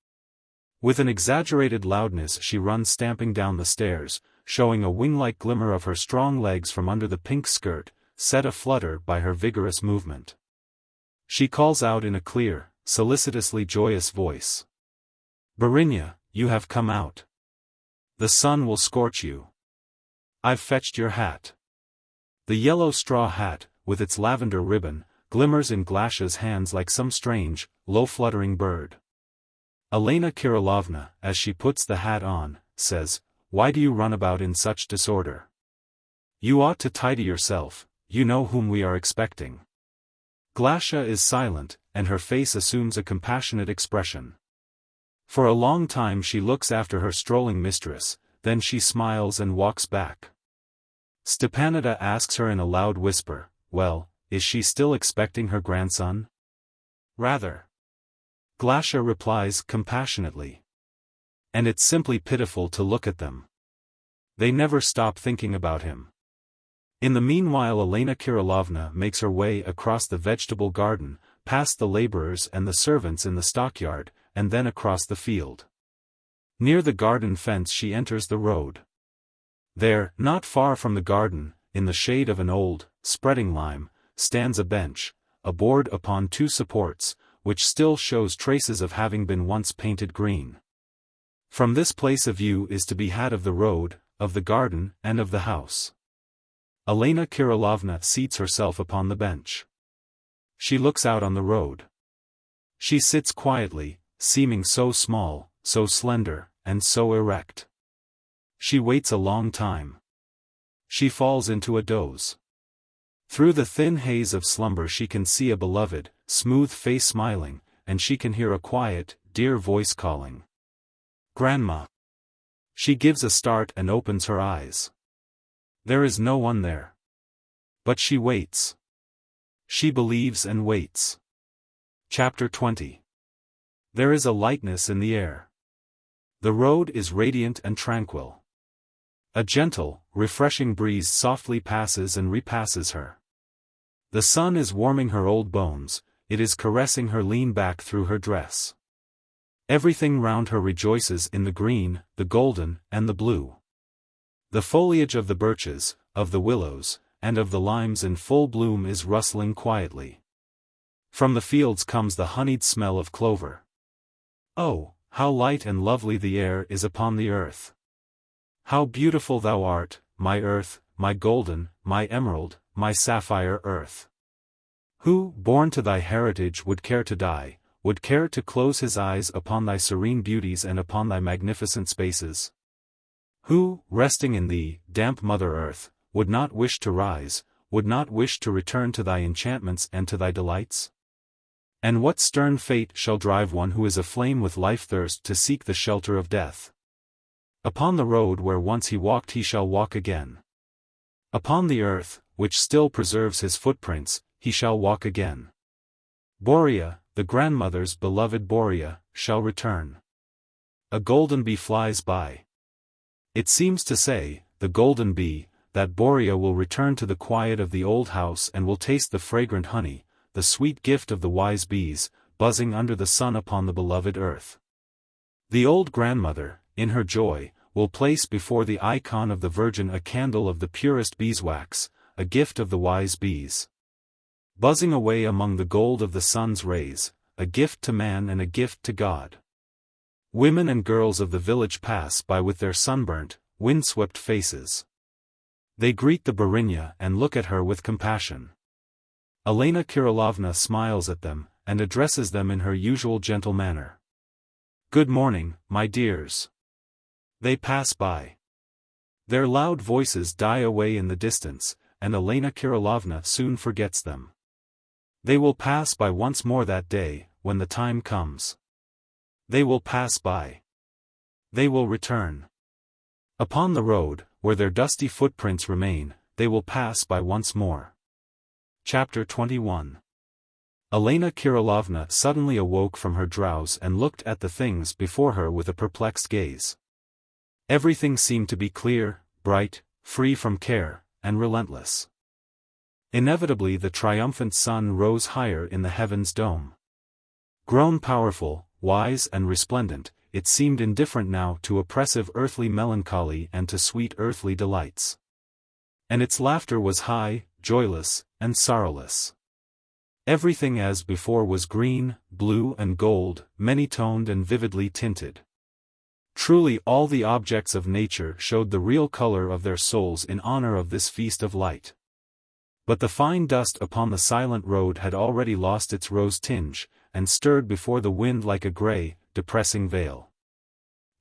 With an exaggerated loudness she runs stamping down the stairs, showing a wing-like glimmer of her strong legs from under the pink skirt, set aflutter by her vigorous movement. She calls out in a clear, solicitously joyous voice. "Barinya, you have come out. The sun will scorch you. I've fetched your hat." The yellow straw hat, with its lavender ribbon, glimmers in Glasha's hands like some strange, low-fluttering bird. Elena Kirillovna, as she puts the hat on, says, "Why do you run about in such disorder? You ought to tidy yourself, you know whom we are expecting." Glasha is silent, and her face assumes a compassionate expression. For a long time she looks after her strolling mistress, then she smiles and walks back. Stepanida asks her in a loud whisper, "Well, is she still expecting her grandson?" "Rather." Glasha replies compassionately. "And it's simply pitiful to look at them. They never stop thinking about him." In the meanwhile Elena Kirillovna makes her way across the vegetable garden, past the laborers and the servants in the stockyard, and then across the field. Near the garden fence she enters the road. There, not far from the garden, in the shade of an old, spreading lime, stands a bench, a board upon two supports, which still shows traces of having been once painted green. From this place a view is to be had of the road, of the garden, and of the house. Elena Kirillovna seats herself upon the bench. She looks out on the road. She sits quietly, seeming so small, so slender, and so erect. She waits a long time. She falls into a doze. Through the thin haze of slumber she can see a beloved, smooth face smiling, and she can hear a quiet, dear voice calling, "Grandma." She gives a start and opens her eyes. There is no one there. But she waits. She believes and waits. Chapter 20. There is a lightness in the air. The road is radiant and tranquil. A gentle, refreshing breeze softly passes and repasses her. The sun is warming her old bones, it is caressing her lean back through her dress. Everything round her rejoices in the green, the golden, and the blue. The foliage of the birches, of the willows, and of the limes in full bloom is rustling quietly. From the fields comes the honeyed smell of clover. Oh, how light and lovely the air is upon the earth! How beautiful thou art, my earth, my golden, my emerald, my sapphire earth! Who, born to thy heritage, would care to die, would care to close his eyes upon thy serene beauties and upon thy magnificent spaces? Who, resting in thee, damp Mother Earth, would not wish to rise, would not wish to return to thy enchantments and to thy delights? And what stern fate shall drive one who is aflame with life-thirst to seek the shelter of death? Upon the road where once he walked he shall walk again. Upon the earth, which still preserves his footprints, he shall walk again. Borea, the grandmother's beloved Borea, shall return. A golden bee flies by. It seems to say, the golden bee, that Borea will return to the quiet of the old house and will taste the fragrant honey, the sweet gift of the wise bees, buzzing under the sun upon the beloved earth. The old grandmother, in her joy, will place before the icon of the Virgin a candle of the purest beeswax, a gift of the wise bees. buzzing away among the gold of the sun's rays, a gift to man and a gift to God. Women and girls of the village pass by with their sunburnt, windswept faces. They greet the Barinya and look at her with compassion. Elena Kirillovna smiles at them, and addresses them in her usual gentle manner. "Good morning, my dears." They pass by. Their loud voices die away in the distance, and Elena Kirillovna soon forgets them. They will pass by once more that day, when the time comes. They will pass by. They will return. Upon the road, where their dusty footprints remain, they will pass by once more. Chapter 21. Elena Kirillovna suddenly awoke from her drowse and looked at the things before her with a perplexed gaze. Everything seemed to be clear, bright, free from care, and relentless. Inevitably the triumphant sun rose higher in the heaven's dome. Grown powerful, wise and resplendent, it seemed indifferent now to oppressive earthly melancholy and to sweet earthly delights. And its laughter was high, joyless, and sorrowless. Everything as before was green, blue and gold, many-toned and vividly tinted. Truly all the objects of nature showed the real color of their souls in honor of this feast of light. But the fine dust upon the silent road had already lost its rose tinge, and stirred before the wind like a gray, depressing veil.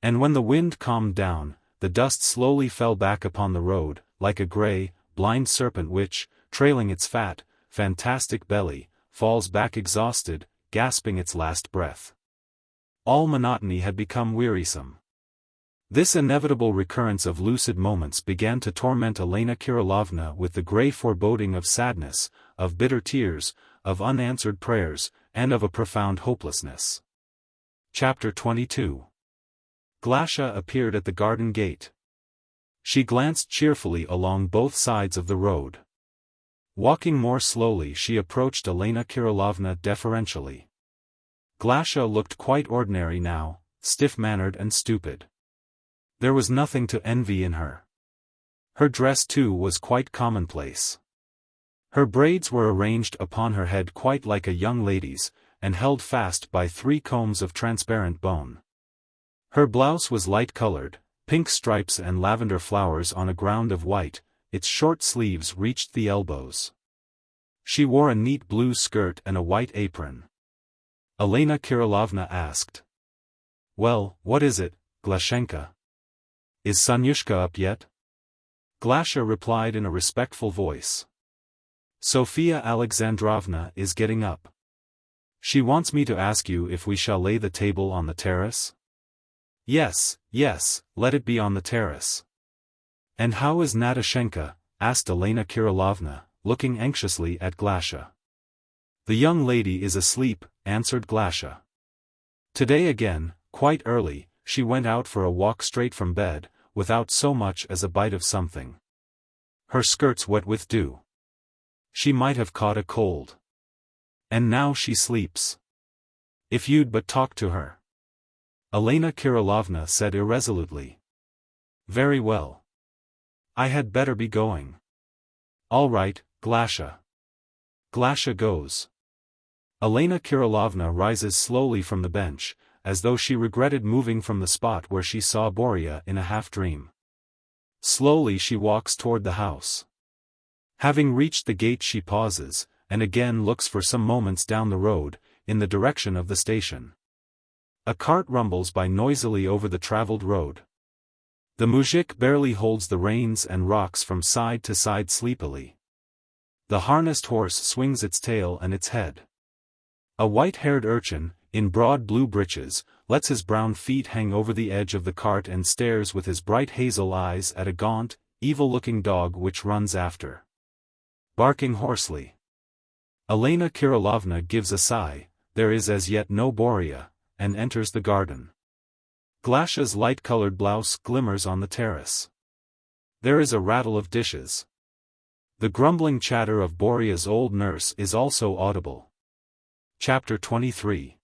And when the wind calmed down, the dust slowly fell back upon the road, like a gray, blind serpent which, trailing its fat, fantastic belly, falls back exhausted, gasping its last breath. All monotony had become wearisome. This inevitable recurrence of lucid moments began to torment Elena Kirillovna with the grey foreboding of sadness, of bitter tears, of unanswered prayers, and of a profound hopelessness. Chapter 22. Glasha appeared at the garden gate. She glanced cheerfully along both sides of the road. Walking more slowly she approached Elena Kirillovna deferentially. Glasha looked quite ordinary now, stiff-mannered and stupid. There was nothing to envy in her. Her dress too was quite commonplace. Her braids were arranged upon her head quite like a young lady's, and held fast by 3 combs of transparent bone. Her blouse was light-colored, pink stripes and lavender flowers on a ground of white, its short sleeves reached the elbows. She wore a neat blue skirt and a white apron. Elena Kirillovna asked. "Well, what is it, Glashenka? Is Sonyushka up yet?" Glasha replied in a respectful voice. "Sofia Alexandrovna is getting up. She wants me to ask you if we shall lay the table on the terrace?" "Yes, yes, let it be on the terrace." "And how is Natashenka?" asked Elena Kirillovna, looking anxiously at Glasha. "The young lady is asleep," answered Glasha. Today again, quite early, she went out for a walk straight from bed, without so much as a bite of something. Her skirts wet with dew. She might have caught a cold. And now she sleeps. If you'd but talk to her. Elena Kirillovna said irresolutely. "Very well. I had better be going." "All right, Glasha." Glasha goes. Elena Kirillovna rises slowly from the bench, as though she regretted moving from the spot where she saw Boria in a half-dream. Slowly she walks toward the house. Having reached the gate she pauses, and again looks for some moments down the road, in the direction of the station. A cart rumbles by noisily over the traveled road. The muzhik barely holds the reins and rocks from side to side sleepily. The harnessed horse swings its tail and its head. A white-haired urchin, in broad blue breeches, lets his brown feet hang over the edge of the cart and stares with his bright hazel eyes at a gaunt, evil-looking dog which runs after, barking hoarsely. Elena Kirillovna gives a sigh, there is as yet no Boria, and enters the garden. Glasha's light-colored blouse glimmers on the terrace. There is a rattle of dishes. The grumbling chatter of Boria's old nurse is also audible. Chapter 23.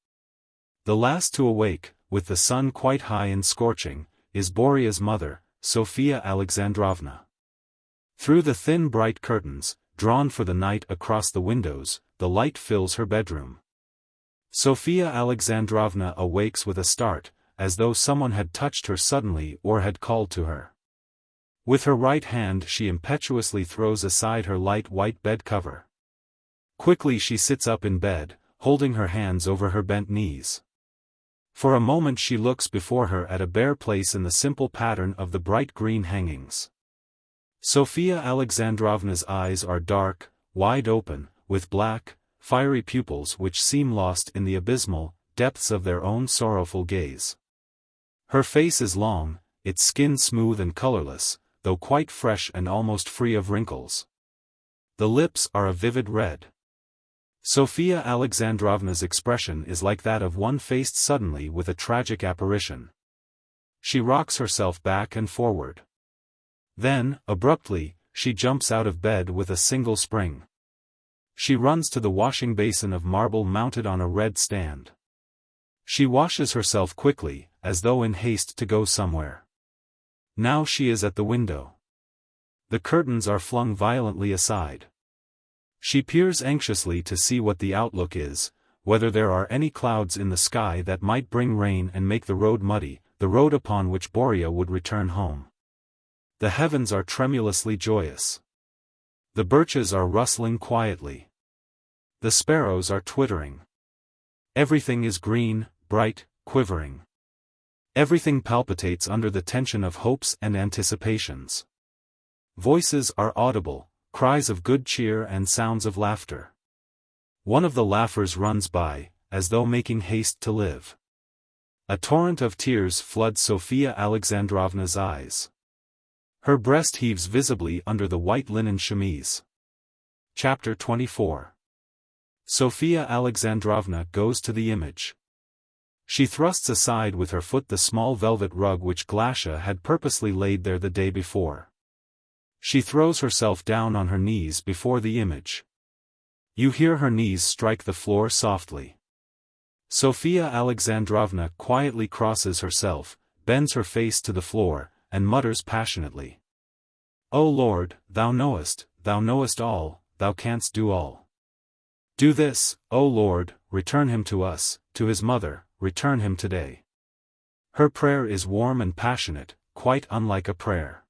The last to awake, with the sun quite high and scorching, is Boria's mother, Sofia Alexandrovna. Through the thin bright curtains, drawn for the night across the windows, the light fills her bedroom. Sophia Alexandrovna awakes with a start, as though someone had touched her suddenly or had called to her. With her right hand she impetuously throws aside her light white bed cover. Quickly she sits up in bed, holding her hands over her bent knees. For a moment she looks before her at a bare place in the simple pattern of the bright green hangings. Sophia Alexandrovna's eyes are dark, wide open, with black, fiery pupils which seem lost in the abysmal depths of their own sorrowful gaze. Her face is long, its skin smooth and colorless, though quite fresh and almost free of wrinkles. The lips are a vivid red. Sophia Alexandrovna's expression is like that of one faced suddenly with a tragic apparition. She rocks herself back and forward. Then, abruptly, she jumps out of bed with a single spring. She runs to the washing basin of marble mounted on a red stand. She washes herself quickly, as though in haste to go somewhere. Now she is at the window. The curtains are flung violently aside. She peers anxiously to see what the outlook is, whether there are any clouds in the sky that might bring rain and make the road muddy, the road upon which Boria would return home. The heavens are tremulously joyous. The birches are rustling quietly. The sparrows are twittering. Everything is green, bright, quivering. Everything palpitates under the tension of hopes and anticipations. Voices are audible, cries of good cheer and sounds of laughter. One of the laughers runs by, as though making haste to live. A torrent of tears floods Sophia Alexandrovna's eyes. Her breast heaves visibly under the white linen chemise. Chapter 24. Sophia Alexandrovna goes to the image. She thrusts aside with her foot the small velvet rug which Glasha had purposely laid there the day before. She throws herself down on her knees before the image. You hear her knees strike the floor softly. Sophia Alexandrovna quietly crosses herself, bends her face to the floor, and mutters passionately. O Lord, thou knowest all, thou canst do all. Do this, O Lord, return him to us, to his mother, return him today. Her prayer is warm and passionate, quite unlike a prayer.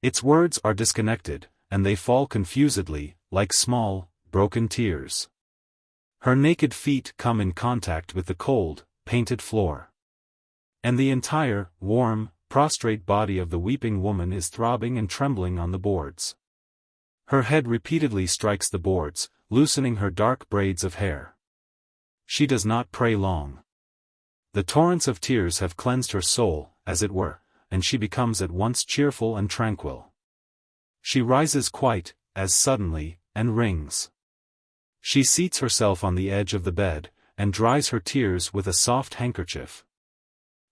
Its words are disconnected, and they fall confusedly, like small, broken tears. Her naked feet come in contact with the cold, painted floor. And the entire, warm, prostrate body of the weeping woman is throbbing and trembling on the boards. Her head repeatedly strikes the boards, loosening her dark braids of hair. She does not pray long. The torrents of tears have cleansed her soul, as it were, and she becomes at once cheerful and tranquil. She rises quite, as suddenly, and rings. She seats herself on the edge of the bed, and dries her tears with a soft handkerchief.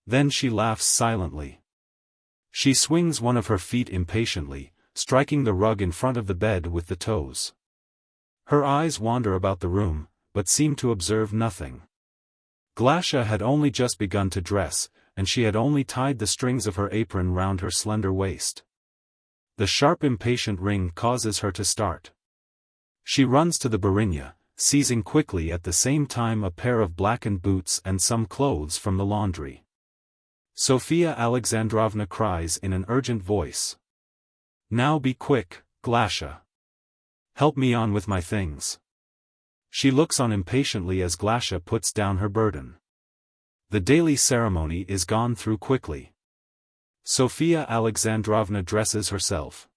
Then she laughs silently. She swings one of her feet impatiently, striking the rug in front of the bed with the toes. Her eyes wander about the room, but seem to observe nothing. Glasha had only just begun to dress, and she had only tied the strings of her apron round her slender waist. The sharp impatient ring causes her to start. She runs to the Barinya, seizing quickly at the same time a pair of blackened boots and some clothes from the laundry. Sophia Alexandrovna cries in an urgent voice. Now be quick, Glasha. Help me on with my things. She looks on impatiently as Glasha puts down her burden. The daily ceremony is gone through quickly. Sophia Alexandrovna dresses herself.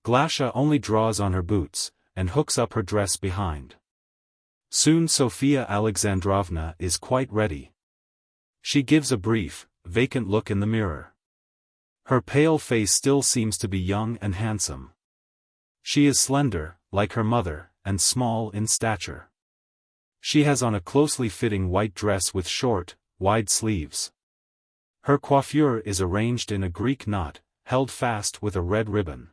Glasha only draws on her boots, and hooks up her dress behind. Soon Sophia Alexandrovna is quite ready. She gives a brief, vacant look in the mirror. Her pale face still seems to be young and handsome. She is slender, like her mother, and small in stature. She has on a closely fitting white dress with short, wide sleeves. Her coiffure is arranged in a Greek knot, held fast with a red ribbon.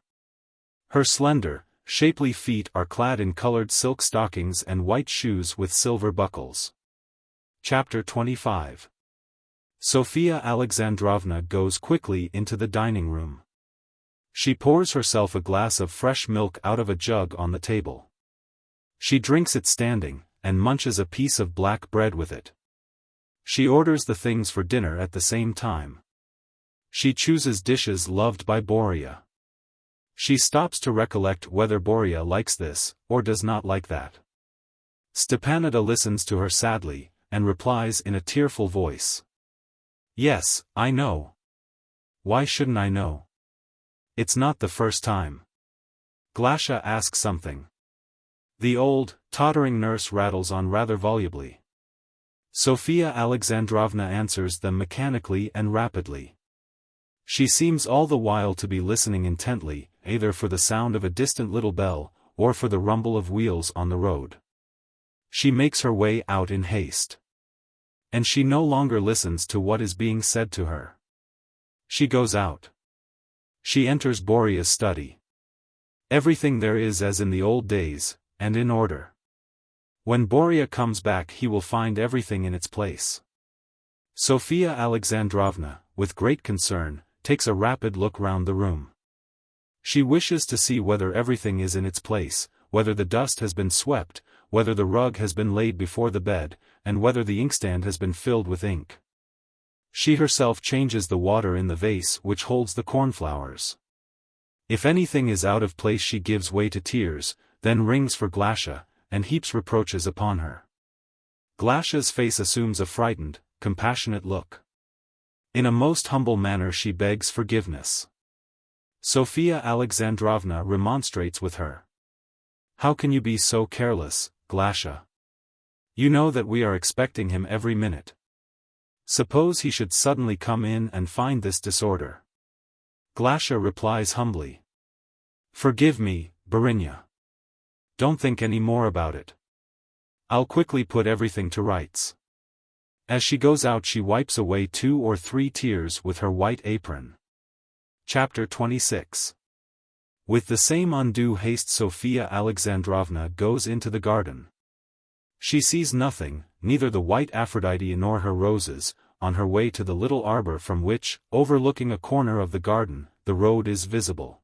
Her slender, shapely feet are clad in colored silk stockings and white shoes with silver buckles. Chapter 25. Sophia Alexandrovna goes quickly into the dining room. She pours herself a glass of fresh milk out of a jug on the table. She drinks it standing, and munches a piece of black bread with it. She orders the things for dinner at the same time. She chooses dishes loved by Boria. She stops to recollect whether Boria likes this, or does not like that. Stepanida listens to her sadly, and replies in a tearful voice. Yes, I know. Why shouldn't I know? It's not the first time. Glasha asks something. The old, tottering nurse rattles on rather volubly. Sofia Alexandrovna answers them mechanically and rapidly. She seems all the while to be listening intently, either for the sound of a distant little bell, or for the rumble of wheels on the road. She makes her way out in haste. And she no longer listens to what is being said to her. She goes out. She enters Boria's study. Everything there is as in the old days, and in order. When Boria comes back he will find everything in its place. Sofia Alexandrovna, with great concern, takes a rapid look round the room. She wishes to see whether everything is in its place, whether the dust has been swept, whether the rug has been laid before the bed, and whether the inkstand has been filled with ink. She herself changes the water in the vase which holds the cornflowers. If anything is out of place she gives way to tears, then rings for Glasha, and heaps reproaches upon her. Glasha's face assumes a frightened, compassionate look. In a most humble manner she begs forgiveness. Sofia Alexandrovna remonstrates with her. How can you be so careless, Glasha? You know that we are expecting him every minute. Suppose he should suddenly come in and find this disorder. Glasha replies humbly. Forgive me, Barinya. Don't think any more about it. I'll quickly put everything to rights. As she goes out she wipes away 2 or 3 tears with her white apron. Chapter 26. With the same undue haste Sofia Alexandrovna goes into the garden. She sees nothing, neither the white Aphrodite nor her roses, on her way to the little arbor from which, overlooking a corner of the garden, the road is visible.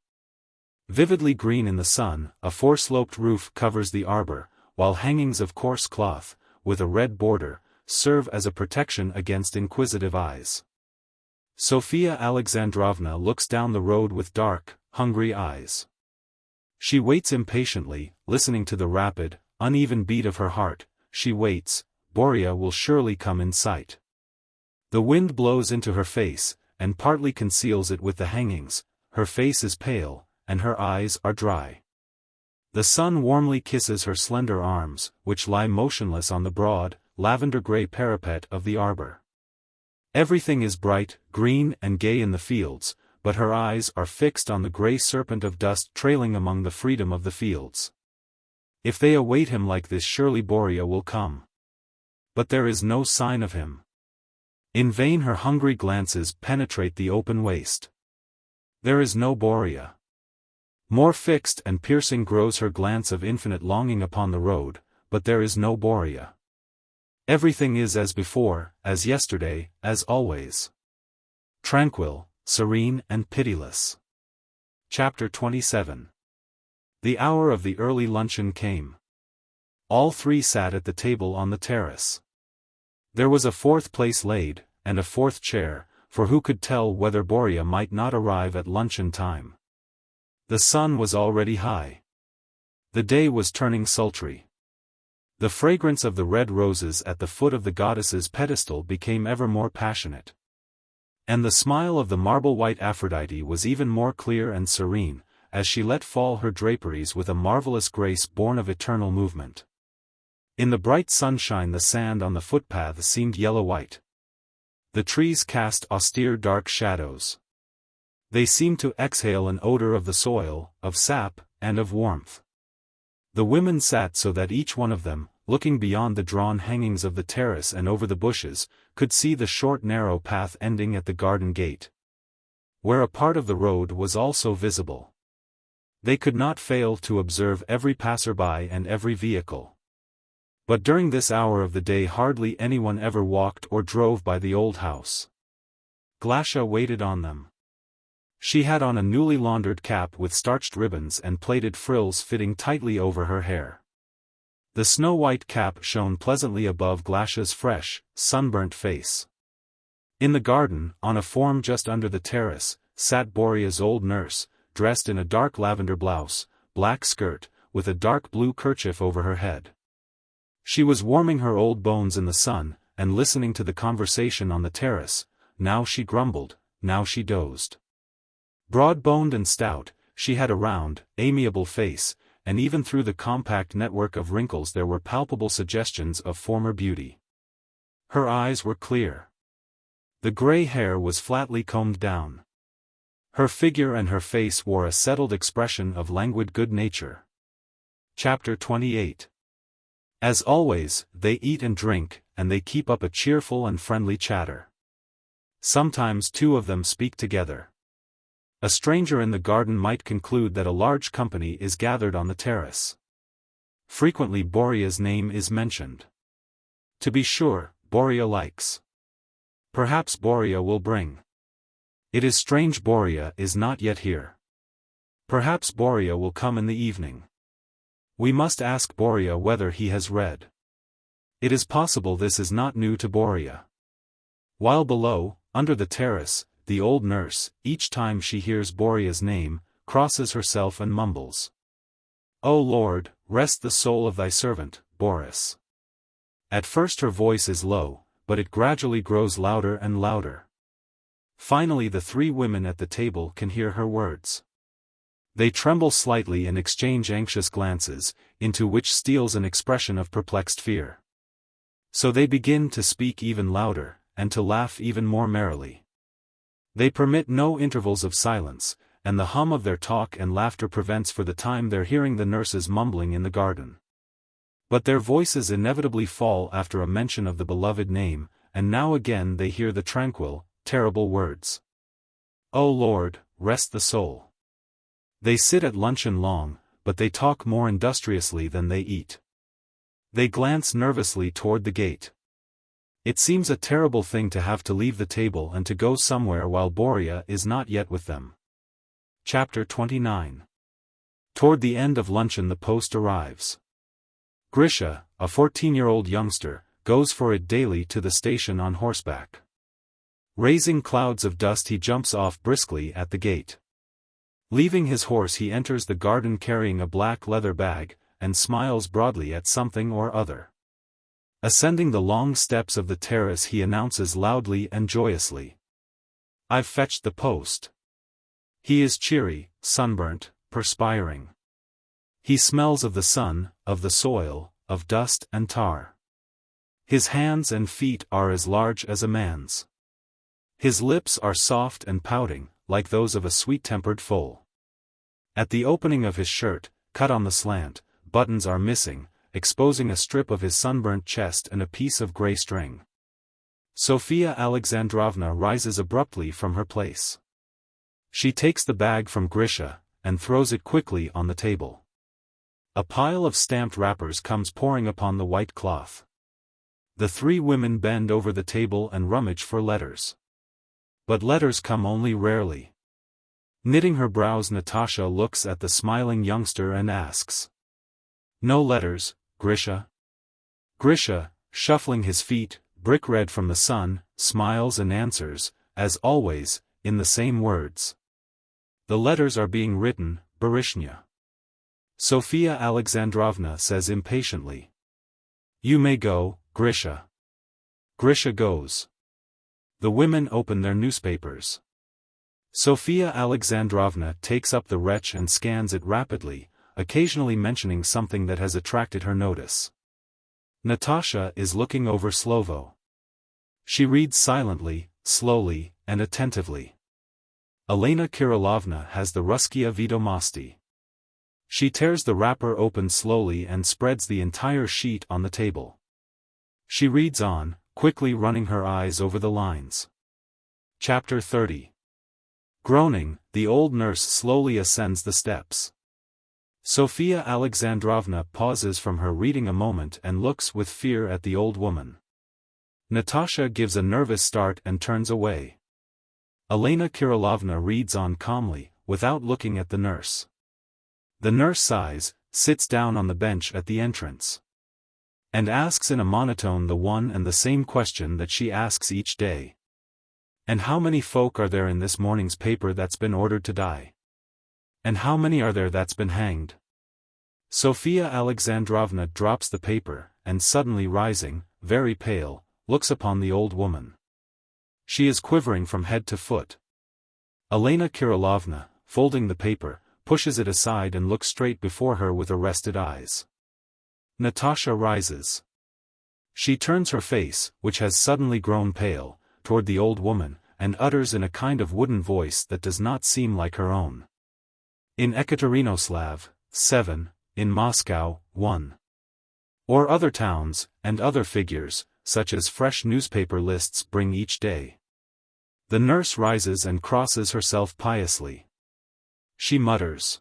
Vividly green in the sun, a 4-sloped roof covers the arbor, while hangings of coarse cloth, with a red border, serve as a protection against inquisitive eyes. Sofia Alexandrovna looks down the road with dark, hungry eyes. She waits impatiently, listening to the rapid, uneven beat of her heart. She waits. Boria will surely come in sight. The wind blows into her face, and partly conceals it with the hangings. Her face is pale, and her eyes are dry. The sun warmly kisses her slender arms, which lie motionless on the broad, lavender-gray parapet of the arbor. Everything is bright, green and gay in the fields, but her eyes are fixed on the gray serpent of dust trailing among the freedom of the fields. If they await him like this surely Boria will come. But there is no sign of him. In vain her hungry glances penetrate the open waste. There is no Boria. More fixed and piercing grows her glance of infinite longing upon the road, but there is no Boria. Everything is as before, as yesterday, as always. Tranquil, serene and pitiless. Chapter 27. The hour of the early luncheon came. All 3 sat at the table on the terrace. There was a 4th place laid, and a 4th chair, for who could tell whether Boria might not arrive at luncheon time. The sun was already high. The day was turning sultry. The fragrance of the red roses at the foot of the goddess's pedestal became ever more passionate. And the smile of the marble-white Aphrodite was even more clear and serene, as she let fall her draperies with a marvelous grace born of eternal movement. In the bright sunshine the sand on the footpath seemed yellow-white. The trees cast austere dark shadows. They seemed to exhale an odor of the soil, of sap, and of warmth. The women sat so that each one of them, looking beyond the drawn hangings of the terrace and over the bushes, could see the short narrow path ending at the garden gate, where a part of the road was also visible. They could not fail to observe every passer-by and every vehicle. But during this hour of the day hardly anyone ever walked or drove by the old house. Glasha waited on them. She had on a newly laundered cap with starched ribbons and plaited frills fitting tightly over her hair. The snow-white cap shone pleasantly above Glasha's fresh, sunburnt face. In the garden, on a form just under the terrace, sat Boria's old nurse, dressed in a dark lavender blouse, black skirt, with a dark blue kerchief over her head. She was warming her old bones in the sun, and listening to the conversation on the terrace. Now she grumbled, now she dozed. Broad-boned and stout, she had a round, amiable face, and even through the compact network of wrinkles there were palpable suggestions of former beauty. Her eyes were clear. The gray hair was flatly combed down. Her figure and her face wore a settled expression of languid good nature. Chapter 28. As always, they eat and drink, and they keep up a cheerful and friendly chatter. Sometimes two of them speak together. A stranger in the garden might conclude that a large company is gathered on the terrace. Frequently Boria's name is mentioned. To be sure, Boria likes. Perhaps Boria will bring. It is strange Boria is not yet here. Perhaps Boria will come in the evening. We must ask Boria whether he has read. It is possible this is not new to Boria. While below, under the terrace, the old nurse, each time she hears Boria's name, crosses herself and mumbles. "O Lord, rest the soul of thy servant, Boris." At first her voice is low, but it gradually grows louder and louder. Finally the three women at the table can hear her words. They tremble slightly and exchange anxious glances, into which steals an expression of perplexed fear. So they begin to speak even louder, and to laugh even more merrily. They permit no intervals of silence, and the hum of their talk and laughter prevents for the time their hearing the nurses mumbling in the garden. But their voices inevitably fall after a mention of the beloved name, and now again they hear the tranquil, terrible words. "O Lord, rest the soul." They sit at luncheon long, but they talk more industriously than they eat. They glance nervously toward the gate. It seems a terrible thing to have to leave the table and to go somewhere while Boria is not yet with them. Chapter 29. Toward the end of luncheon the post arrives. Grisha, a 14-year-old youngster, goes for it daily to the station on horseback. Raising clouds of dust he jumps off briskly at the gate. Leaving his horse he enters the garden carrying a black leather bag, and smiles broadly at something or other. Ascending the long steps of the terrace he announces loudly and joyously. "I've fetched the post." He is cheery, sunburnt, perspiring. He smells of the sun, of the soil, of dust and tar. His hands and feet are as large as a man's. His lips are soft and pouting, like those of a sweet-tempered foal. At the opening of his shirt, cut on the slant, buttons are missing, exposing a strip of his sunburnt chest and a piece of gray string. Sofia Alexandrovna rises abruptly from her place. She takes the bag from Grisha, and throws it quickly on the table. A pile of stamped wrappers comes pouring upon the white cloth. The three women bend over the table and rummage for letters. But letters come only rarely. Knitting her brows Natasha looks at the smiling youngster and asks. "No letters, Grisha?" Grisha, shuffling his feet, brick-red from the sun, smiles and answers, as always, in the same words. "The letters are being written, Barishnya." Sofia Alexandrovna says impatiently. "You may go, Grisha." Grisha goes. The women open their newspapers. Sofia Alexandrovna takes up the wretch and scans it rapidly, occasionally mentioning something that has attracted her notice. Natasha is looking over Slovo. She reads silently, slowly, and attentively. Elena Kirillovna has the Ruskia Vedomosti. She tears the wrapper open slowly and spreads the entire sheet on the table. She reads on, quickly running her eyes over the lines. Chapter 30. Groaning, the old nurse slowly ascends the steps. Sofia Alexandrovna pauses from her reading a moment and looks with fear at the old woman. Natasha gives a nervous start and turns away. Elena Kirillovna reads on calmly, without looking at the nurse. The nurse sighs, sits down on the bench at the entrance, and asks in a monotone the one and the same question that she asks each day. And how many folk are there in this morning's paper that's been ordered to die? And how many are there that's been hanged? Sofia Alexandrovna drops the paper, and suddenly rising, very pale, looks upon the old woman. She is quivering from head to foot. Elena Kirillovna, folding the paper, pushes it aside and looks straight before her with arrested eyes. Natasha rises. She turns her face, which has suddenly grown pale, toward the old woman, and utters in a kind of wooden voice that does not seem like her own. In Ekaterinoslav, 7, in Moscow, 1. Or other towns, and other figures, such as fresh newspaper lists bring each day. The nurse rises and crosses herself piously. She mutters,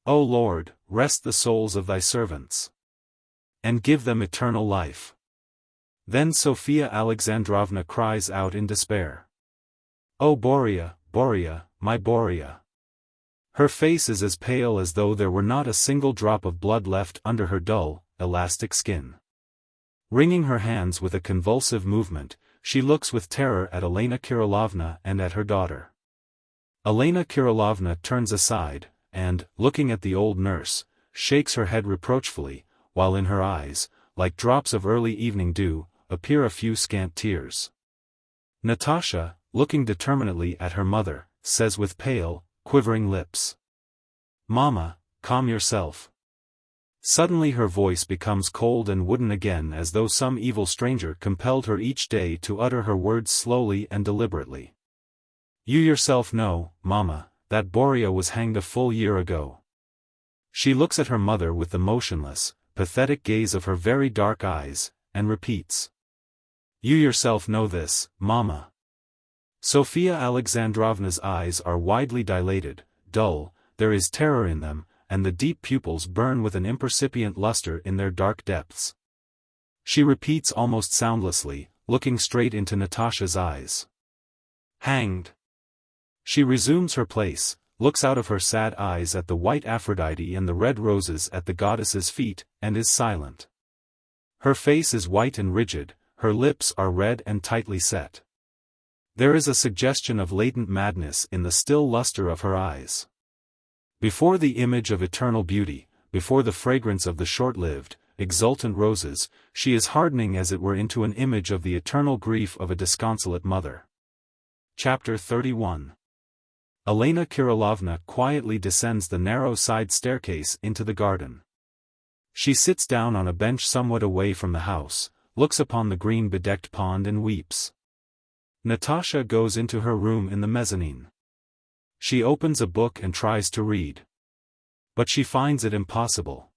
"O Lord, rest the souls of thy servants, and give them eternal life." Then Sofia Alexandrovna cries out in despair, "O Boria, Boria, my Boria." Her face is as pale as though there were not a single drop of blood left under her dull, elastic skin. Wringing her hands with a convulsive movement, she looks with terror at Elena Kirillovna and at her daughter. Elena Kirillovna turns aside, and, looking at the old nurse, shakes her head reproachfully, while in her eyes, like drops of early evening dew, appear a few scant tears. Natasha, looking determinedly at her mother, says with pale, quivering lips, "Mama, calm yourself." Suddenly her voice becomes cold and wooden again, as though some evil stranger compelled her each day to utter her words slowly and deliberately. "You yourself know, Mama, that Boria was hanged a full year ago." She looks at her mother with the motionless, pathetic gaze of her very dark eyes, and repeats, "You yourself know this, Mama." Sofia Alexandrovna's eyes are widely dilated, dull, there is terror in them, and the deep pupils burn with an impercipient luster in their dark depths. She repeats almost soundlessly, looking straight into Natasha's eyes, "Hanged." She resumes her place, looks out of her sad eyes at the white Aphrodite and the red roses at the goddess's feet, and is silent. Her face is white and rigid, her lips are red and tightly set. There is a suggestion of latent madness in the still luster of her eyes. Before the image of eternal beauty, before the fragrance of the short-lived, exultant roses, she is hardening as it were into an image of the eternal grief of a disconsolate mother. Chapter 31. Elena Kirillovna quietly descends the narrow side staircase into the garden. She sits down on a bench somewhat away from the house, looks upon the green-bedecked pond and weeps. Natasha goes into her room in the mezzanine. She opens a book and tries to read. But she finds it impossible.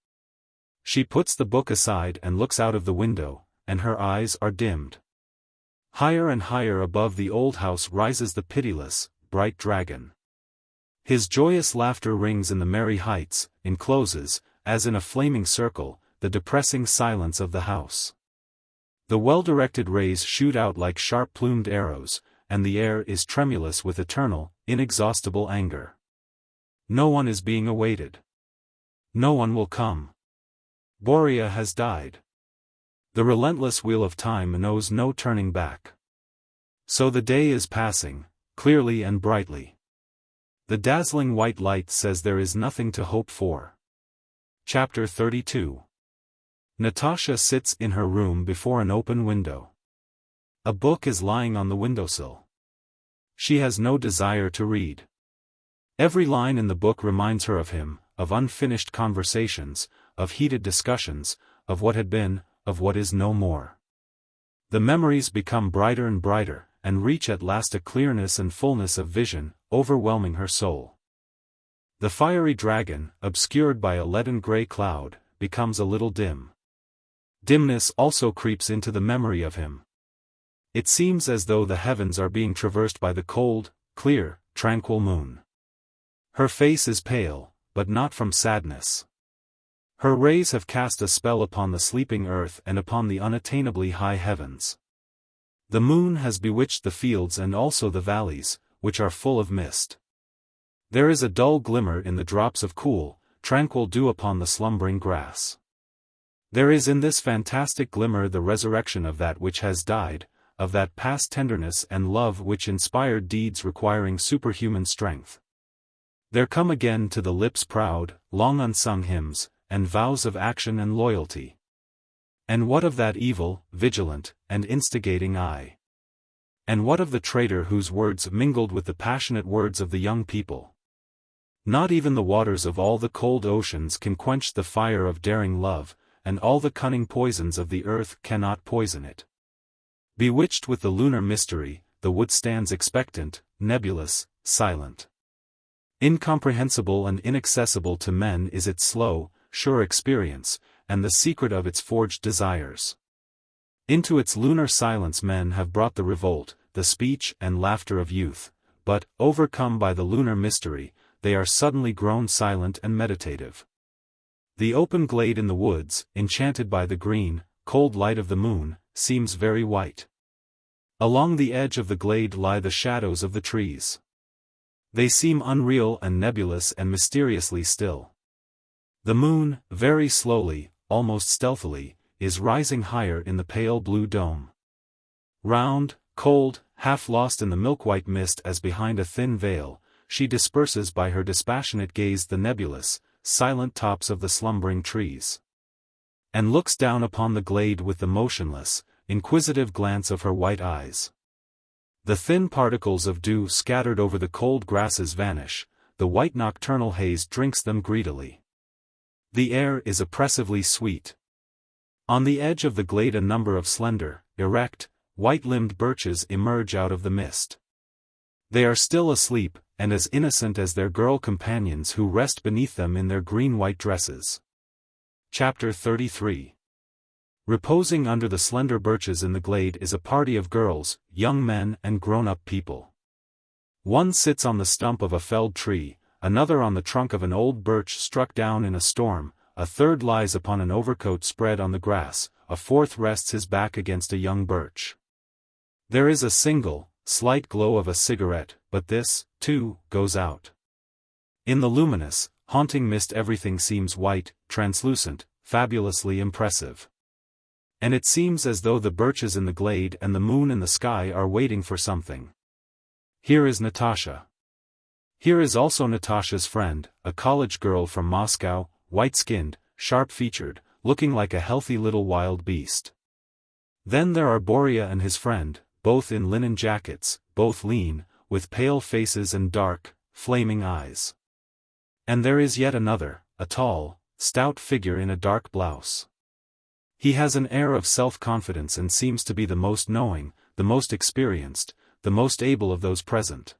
She puts the book aside and looks out of the window, and her eyes are dimmed. Higher and higher above the old house rises the pitiless, bright dragon. His joyous laughter rings in the merry heights, encloses, as in a flaming circle, the depressing silence of the house. The well-directed rays shoot out like sharp-plumed arrows, and the air is tremulous with eternal, inexhaustible anger. No one is being awaited. No one will come. Boria has died. The relentless wheel of time knows no turning back. So the day is passing, clearly and brightly. The dazzling white light says there is nothing to hope for. Chapter 32. Natasha sits in her room before an open window. A book is lying on the windowsill. She has no desire to read. Every line in the book reminds her of him, of unfinished conversations, of heated discussions, of what had been, of what is no more. The memories become brighter and brighter, and reach at last a clearness and fullness of vision, overwhelming her soul. The fiery dragon, obscured by a leaden-gray cloud, becomes a little dim. Dimness also creeps into the memory of him. It seems as though the heavens are being traversed by the cold, clear, tranquil moon. Her face is pale, but not from sadness. Her rays have cast a spell upon the sleeping earth and upon the unattainably high heavens. The moon has bewitched the fields and also the valleys, which are full of mist. There is a dull glimmer in the drops of cool, tranquil dew upon the slumbering grass. There is in this fantastic glimmer the resurrection of that which has died, of that past tenderness and love which inspired deeds requiring superhuman strength. There come again to the lips proud, long unsung hymns, and vows of action and loyalty. And what of that evil, vigilant, and instigating eye? And what of the traitor whose words mingled with the passionate words of the young people? Not even the waters of all the cold oceans can quench the fire of daring love, and all the cunning poisons of the earth cannot poison it. Bewitched with the lunar mystery, the wood stands expectant, nebulous, silent. Incomprehensible and inaccessible to men is its slow, sure experience, and the secret of its forged desires. Into its lunar silence men have brought the revolt, the speech and laughter of youth, but, overcome by the lunar mystery, they are suddenly grown silent and meditative. The open glade in the woods, enchanted by the green, cold light of the moon, seems very white. Along the edge of the glade lie the shadows of the trees. They seem unreal and nebulous and mysteriously still. The moon, very slowly, almost stealthily, is rising higher in the pale blue dome. Round, cold, half lost in the milk-white mist as behind a thin veil, she disperses by her dispassionate gaze the nebulous, silent tops of the slumbering trees. And looks down upon the glade with the motionless, inquisitive glance of her white eyes. The thin particles of dew scattered over the cold grasses vanish, the white nocturnal haze drinks them greedily. The air is oppressively sweet. On the edge of the glade a number of slender, erect, white-limbed birches emerge out of the mist. They are still asleep, and as innocent as their girl companions who rest beneath them in their green-white dresses. Chapter 33. Reposing under the slender birches in the glade is a party of girls, young men and grown-up people. One sits on the stump of a felled tree, another on the trunk of an old birch struck down in a storm, a third lies upon an overcoat spread on the grass, a fourth rests his back against a young birch. There is a single, slight glow of a cigarette, but this, too, goes out. In the luminous, haunting mist everything seems white, translucent, fabulously impressive. And it seems as though the birches in the glade and the moon in the sky are waiting for something. Here is Natasha. Here is also Natasha's friend, a college girl from Moscow, white-skinned, sharp-featured, looking like a healthy little wild beast. Then there are Boria and his friend, both in linen jackets, both lean, with pale faces and dark, flaming eyes. And there is yet another, a tall, stout figure in a dark blouse. He has an air of self-confidence and seems to be the most knowing, the most experienced, the most able of those present.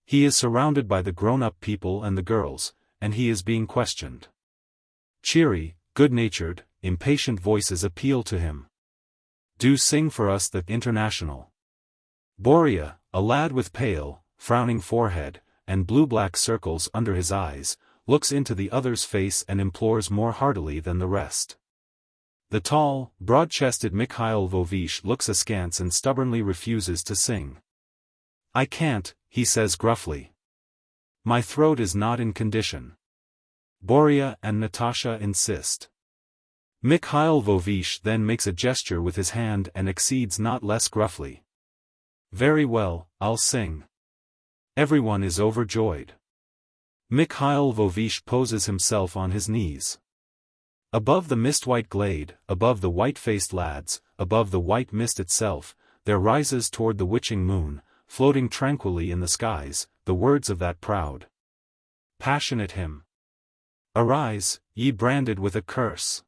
He is surrounded by the grown-up people and the girls, and he is being questioned. Cheery, good-natured, impatient voices appeal to him. Do sing for us the International. Boria, a lad with pale, frowning forehead, and blue-black circles under his eyes, looks into the other's face and implores more heartily than the rest. The tall, broad-chested Mikhail Lvovich looks askance and stubbornly refuses to sing. I can't, he says gruffly. My throat is not in condition. Boria and Natasha insist. Mikhail Lvovich then makes a gesture with his hand and accedes not less gruffly. Very well, I'll sing. Everyone is overjoyed. Mikhail Lvovich poses himself on his knees. Above the mist-white glade, above the white-faced lads, above the white mist itself, there rises toward the witching moon, floating tranquilly in the skies, the words of that proud, passionate hymn. Arise, ye branded with a curse.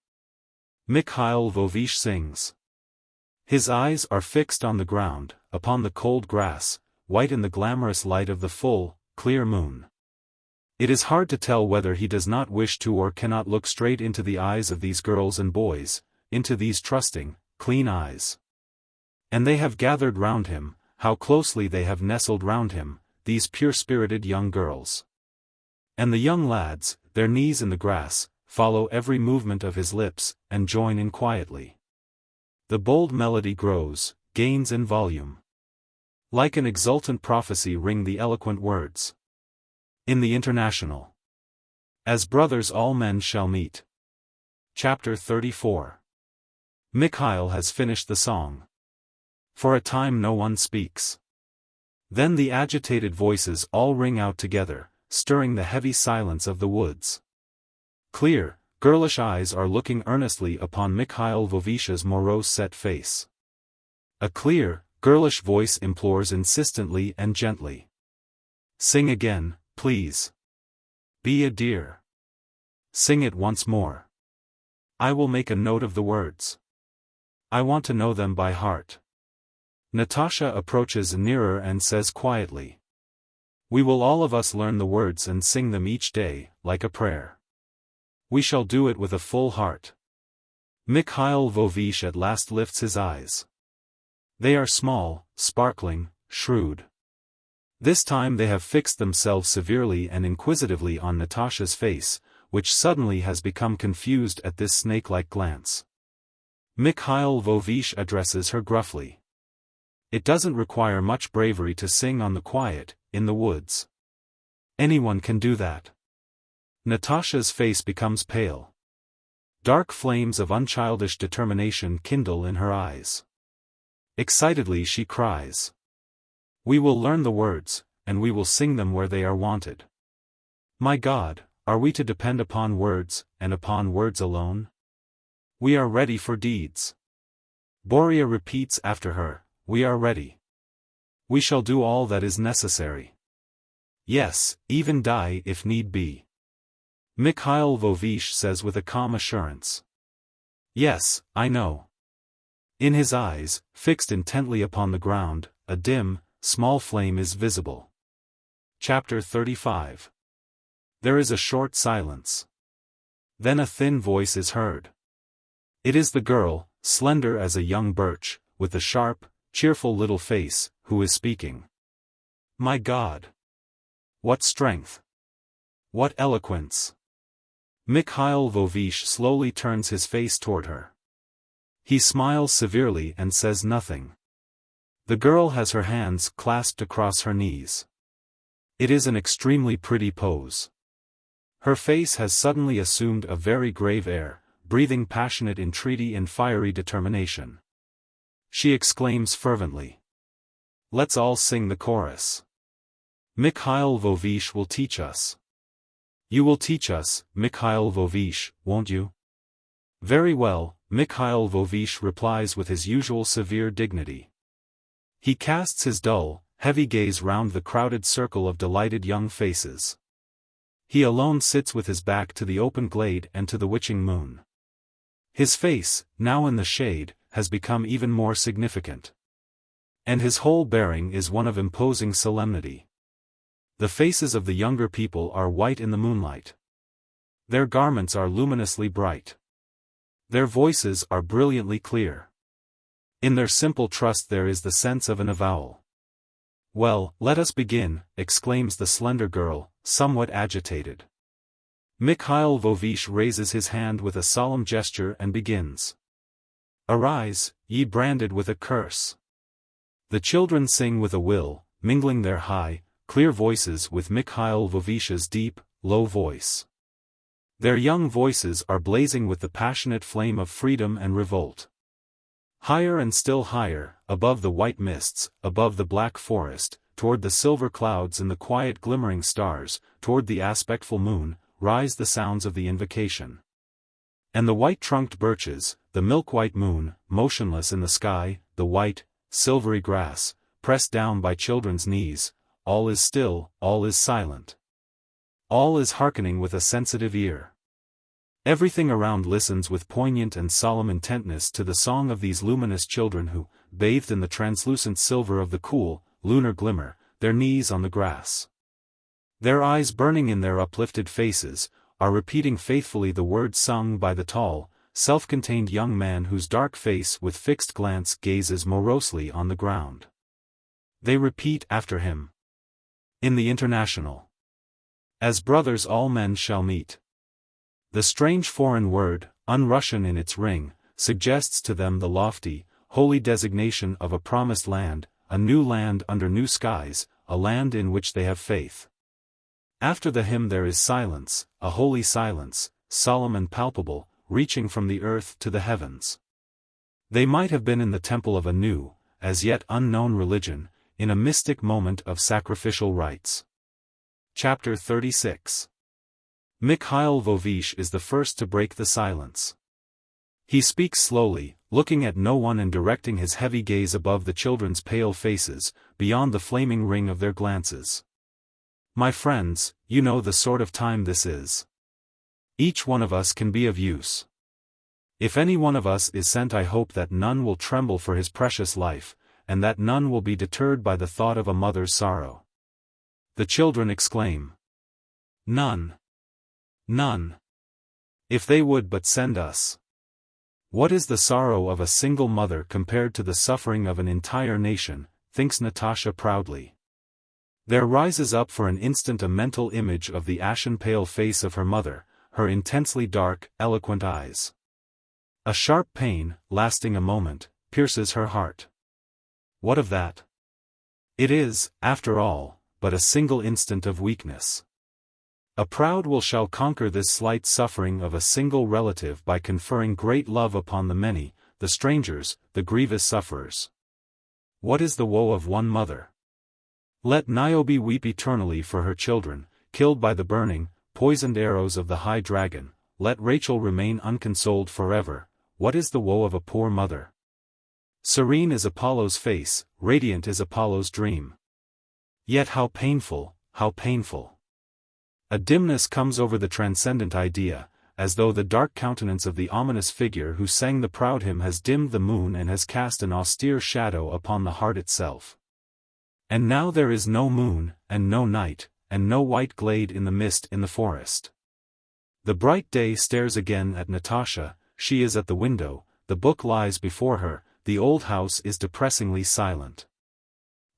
Mikhail Lvovich sings. His eyes are fixed on the ground, upon the cold grass, white in the glamorous light of the full, clear moon. It is hard to tell whether he does not wish to or cannot look straight into the eyes of these girls and boys, into these trusting, clean eyes. And they have gathered round him, how closely they have nestled round him, these pure-spirited young girls. And the young lads, their knees in the grass, follow every movement of his lips, and join in quietly. The bold melody grows, gains in volume. Like an exultant prophecy ring the eloquent words. In the International. As brothers all men shall meet. Chapter 34. Mikhail has finished the song. For a time no one speaks. Then the agitated voices all ring out together, stirring the heavy silence of the woods. Clear, girlish eyes are looking earnestly upon Mikhail Vovish's morose set face. A clear, girlish voice implores insistently and gently. Sing again, please. Be a dear. Sing it once more. I will make a note of the words. I want to know them by heart. Natasha approaches nearer and says quietly. We will all of us learn the words and sing them each day, like a prayer. We shall do it with a full heart. Mikhail Vovish at last lifts his eyes. They are small, sparkling, shrewd. This time they have fixed themselves severely and inquisitively on Natasha's face, which suddenly has become confused at this snake-like glance. Mikhail Vovish addresses her gruffly. It doesn't require much bravery to sing on the quiet, in the woods. Anyone can do that. Natasha's face becomes pale. Dark flames of unchildish determination kindle in her eyes. Excitedly she cries. We will learn the words, and we will sing them where they are wanted. My God, are we to depend upon words, and upon words alone? We are ready for deeds. Boria repeats after her, we are ready. We shall do all that is necessary. Yes, even die if need be. Mikhail Vovish says with a calm assurance. Yes, I know. In his eyes, fixed intently upon the ground, a dim, small flame is visible. Chapter 35. There is a short silence. Then a thin voice is heard. It is the girl, slender as a young birch, with a sharp, cheerful little face, who is speaking. My God! What strength! What eloquence! Mikhail Vovish slowly turns his face toward her. He smiles severely and says nothing. The girl has her hands clasped across her knees. It is an extremely pretty pose. Her face has suddenly assumed a very grave air, breathing passionate entreaty and fiery determination. She exclaims fervently. Let's all sing the chorus. Mikhail Vovish will teach us. You will teach us, Mikhail Vovish, won't you? Very well, Mikhail Vovish replies with his usual severe dignity. He casts his dull, heavy gaze round the crowded circle of delighted young faces. He alone sits with his back to the open glade and to the witching moon. His face, now in the shade, has become even more significant. And his whole bearing is one of imposing solemnity. The faces of the younger people are white in the moonlight. Their garments are luminously bright. Their voices are brilliantly clear. In their simple trust there is the sense of an avowal. Well, let us begin, exclaims the slender girl, somewhat agitated. Mikhail Vovish raises his hand with a solemn gesture and begins. Arise, ye branded with a curse. The children sing with a will, mingling their high, clear voices with Mikhail Vovish's deep, low voice. Their young voices are blazing with the passionate flame of freedom and revolt. Higher and still higher, above the white mists, above the black forest, toward the silver clouds and the quiet glimmering stars, toward the aspectful moon, rise the sounds of the invocation. And the white-trunked birches, the milk-white moon, motionless in the sky, the white, silvery grass, pressed down by children's knees, all is still, all is silent. All is hearkening with a sensitive ear. Everything around listens with poignant and solemn intentness to the song of these luminous children who, bathed in the translucent silver of the cool, lunar glimmer, their knees on the grass. Their eyes burning in their uplifted faces, are repeating faithfully the words sung by the tall, self-contained young man whose dark face with fixed glance gazes morosely on the ground. They repeat after him. In the International. As brothers all men shall meet. The strange foreign word, un-Russian in its ring, suggests to them the lofty, holy designation of a promised land, a new land under new skies, a land in which they have faith. After the hymn there is silence, a holy silence, solemn and palpable, reaching from the earth to the heavens. They might have been in the temple of a new, as yet unknown religion, in a mystic moment of sacrificial rites. Chapter 36. Mikhail Lvovich is the first to break the silence. He speaks slowly, looking at no one and directing his heavy gaze above the children's pale faces, beyond the flaming ring of their glances. My friends, you know the sort of time this is. Each one of us can be of use. If any one of us is sent, I hope that none will tremble for his precious life, and that none will be deterred by the thought of a mother's sorrow. The children exclaim. None. None. If they would but send us. What is the sorrow of a single mother compared to the suffering of an entire nation, thinks Natasha proudly. There rises up for an instant a mental image of the ashen-pale face of her mother, her intensely dark, eloquent eyes. A sharp pain, lasting a moment, pierces her heart. What of that? It is, after all, but a single instant of weakness. A proud will shall conquer this slight suffering of a single relative by conferring great love upon the many, the strangers, the grievous sufferers. What is the woe of one mother? Let Niobe weep eternally for her children, killed by the burning, poisoned arrows of the high dragon, let Rachel remain unconsoled forever. What is the woe of a poor mother? Serene is Apollo's face, radiant is Apollo's dream. Yet how painful, how painful. A dimness comes over the transcendent idea, as though the dark countenance of the ominous figure who sang the proud hymn has dimmed the moon and has cast an austere shadow upon the heart itself. And now there is no moon, and no night, and no white glade in the mist in the forest. The bright day stares again at Natasha, she is at the window, the book lies before her, the old house is depressingly silent.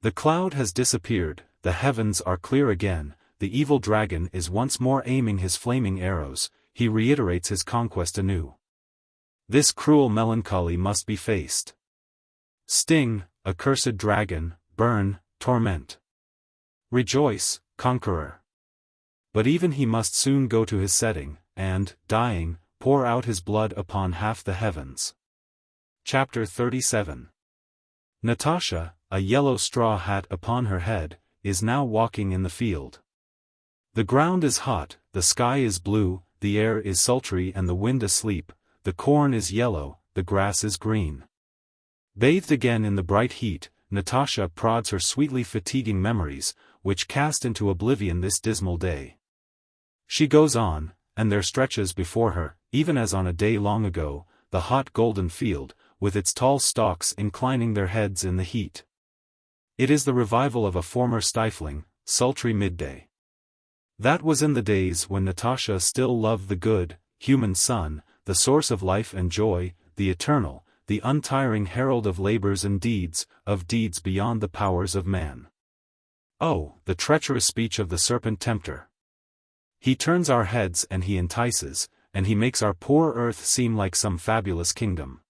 The cloud has disappeared, the heavens are clear again, the evil dragon is once more aiming his flaming arrows, he reiterates his conquest anew. This cruel melancholy must be faced. Sting, accursed dragon, burn, torment. Rejoice, conqueror. But even he must soon go to his setting, and, dying, pour out his blood upon half the heavens. Chapter 37. Natasha, a yellow straw hat upon her head, is now walking in the field. The ground is hot, the sky is blue, the air is sultry and the wind asleep, the corn is yellow, the grass is green. Bathed again in the bright heat, Natasha prods her sweetly fatiguing memories, which cast into oblivion this dismal day. She goes on, and there stretches before her, even as on a day long ago, the hot golden field, with its tall stalks inclining their heads in the heat. It is the revival of a former stifling, sultry midday. That was in the days when Natasha still loved the good, human sun, the source of life and joy, the eternal, the untiring herald of labors and deeds, of deeds beyond the powers of man. Oh, the treacherous speech of the serpent tempter! He turns our heads and he entices, and he makes our poor earth seem like some fabulous kingdom.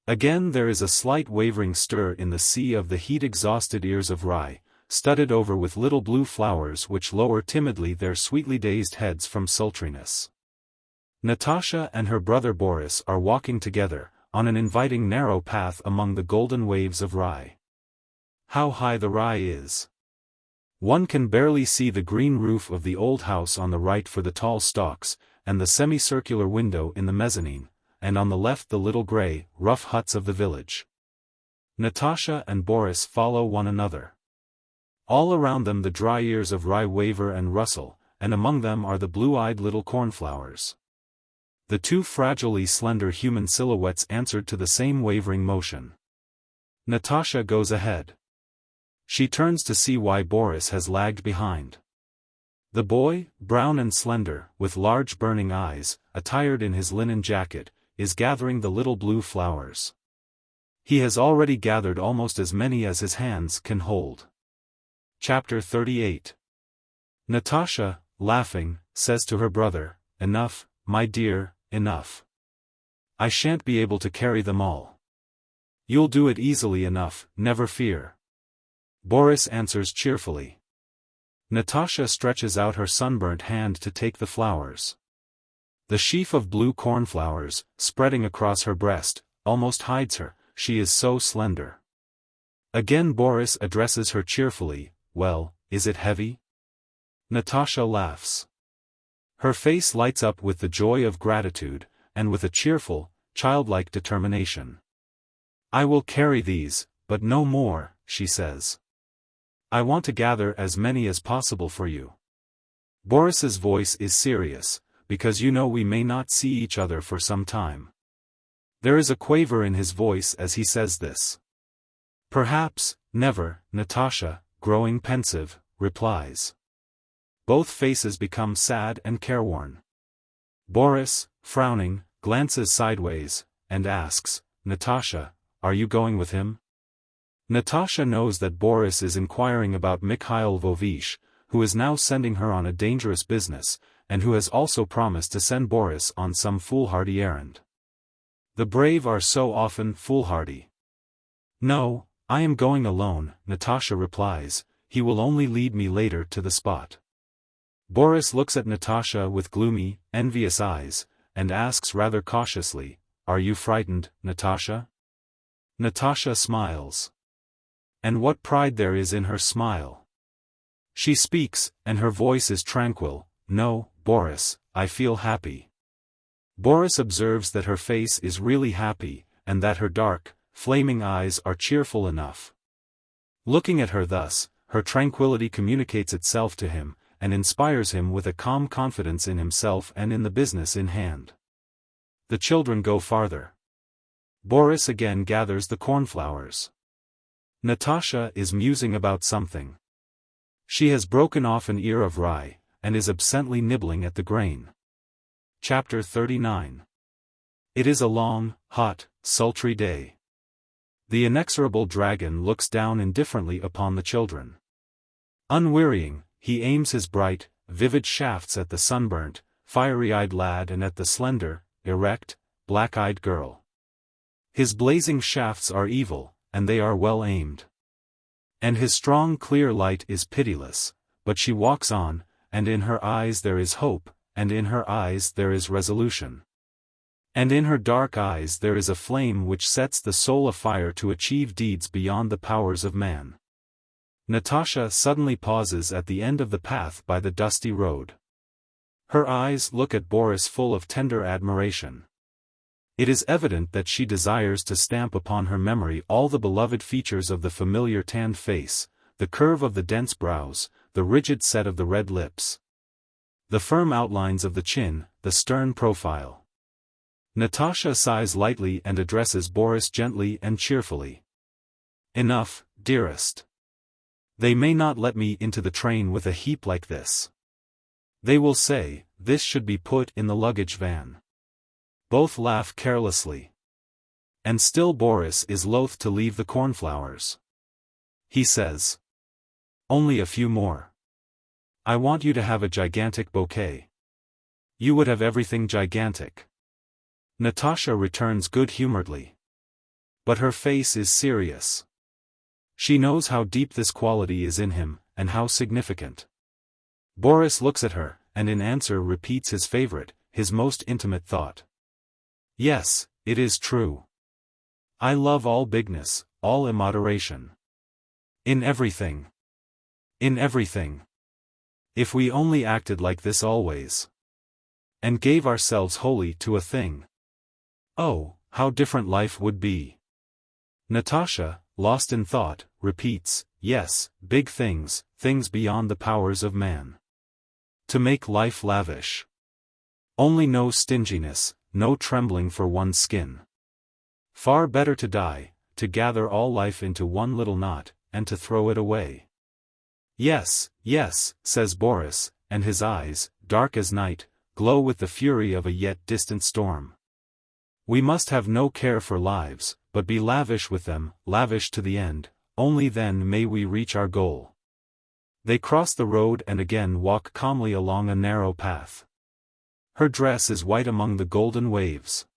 Again there is a slight wavering stir in the sea of the heat-exhausted ears of rye, studded over with little blue flowers which lower timidly their sweetly dazed heads from sultriness. Natasha and her brother Boris are walking together, on an inviting narrow path among the golden waves of rye. How high the rye is! One can barely see the green roof of the old house on the right for the tall stalks, and the semicircular window in the mezzanine, and on the left the little grey, rough huts of the village. Natasha and Boris follow one another. All around them the dry ears of rye waver and rustle, and among them are the blue-eyed little cornflowers. The two fragilely slender human silhouettes answered to the same wavering motion. Natasha goes ahead. She turns to see why Boris has lagged behind. The boy, brown and slender, with large burning eyes, attired in his linen jacket, is gathering the little blue flowers. He has already gathered almost as many as his hands can hold. Chapter 38. Natasha, laughing, says to her brother, "Enough, my dear, enough. I shan't be able to carry them all. You'll do it easily enough, never fear." Boris answers cheerfully. Natasha stretches out her sunburnt hand to take the flowers. The sheaf of blue cornflowers, spreading across her breast, almost hides her, she is so slender. Again Boris addresses her cheerfully, well, is it heavy? Natasha laughs. Her face lights up with the joy of gratitude, and with a cheerful, childlike determination. I will carry these, but no more, she says. I want to gather as many as possible for you. Boris's voice is serious, because you know we may not see each other for some time. There is a quaver in his voice as he says this. Perhaps, never, Natasha, growing pensive, replies. Both faces become sad and careworn. Boris, frowning, glances sideways, and asks, Natasha, are you going with him? Natasha knows that Boris is inquiring about Mikhail Lvovich, who is now sending her on a dangerous business, and who has also promised to send Boris on some foolhardy errand. The brave are so often foolhardy. No, I am going alone, Natasha replies, he will only lead me later to the spot. Boris looks at Natasha with gloomy, envious eyes, and asks rather cautiously, are you frightened, Natasha? Natasha smiles. And what pride there is in her smile. She speaks, and her voice is tranquil, no, Boris, I feel happy. Boris observes that her face is really happy, and that her dark, flaming eyes are cheerful enough. Looking at her thus, her tranquility communicates itself to him, and inspires him with a calm confidence in himself and in the business in hand. The children go farther. Boris again gathers the cornflowers. Natasha is musing about something. She has broken off an ear of rye, and is absently nibbling at the grain. Chapter 39. It is a long, hot, sultry day. The inexorable dragon looks down indifferently upon the children. Unwearying, he aims his bright, vivid shafts at the sunburnt, fiery-eyed lad and at the slender, erect, black-eyed girl. His blazing shafts are evil, and they are well aimed. And his strong clear light is pitiless, but she walks on, and in her eyes there is hope, and in her eyes there is resolution. And in her dark eyes there is a flame which sets the soul afire to achieve deeds beyond the powers of man. Natasha suddenly pauses at the end of the path by the dusty road. Her eyes look at Boris full of tender admiration. It is evident that she desires to stamp upon her memory all the beloved features of the familiar tanned face, the curve of the dense brows, the rigid set of the red lips, the firm outlines of the chin, the stern profile. Natasha sighs lightly and addresses Boris gently and cheerfully. Enough, dearest. They may not let me into the train with a heap like this. They will say, this should be put in the luggage van. Both laugh carelessly. And still Boris is loath to leave the cornflowers. He says, only a few more. I want you to have a gigantic bouquet. You would have everything gigantic. Natasha returns good-humoredly. But her face is serious. She knows how deep this quality is in him, and how significant. Boris looks at her, and in answer repeats his favorite, his most intimate thought. Yes, it is true. I love all bigness, all immoderation. In everything. In everything. If we only acted like this always. And gave ourselves wholly to a thing. Oh, how different life would be. Natasha, lost in thought, repeats, yes, big things, things beyond the powers of man. To make life lavish. Only no stinginess, no trembling for one's skin. Far better to die, to gather all life into one little knot, and to throw it away. Yes, yes, says Boris, and his eyes, dark as night, glow with the fury of a yet distant storm. We must have no care for lives, but be lavish with them, lavish to the end, only then may we reach our goal. They cross the road and again walk calmly along a narrow path. Her dress is white among the golden waves.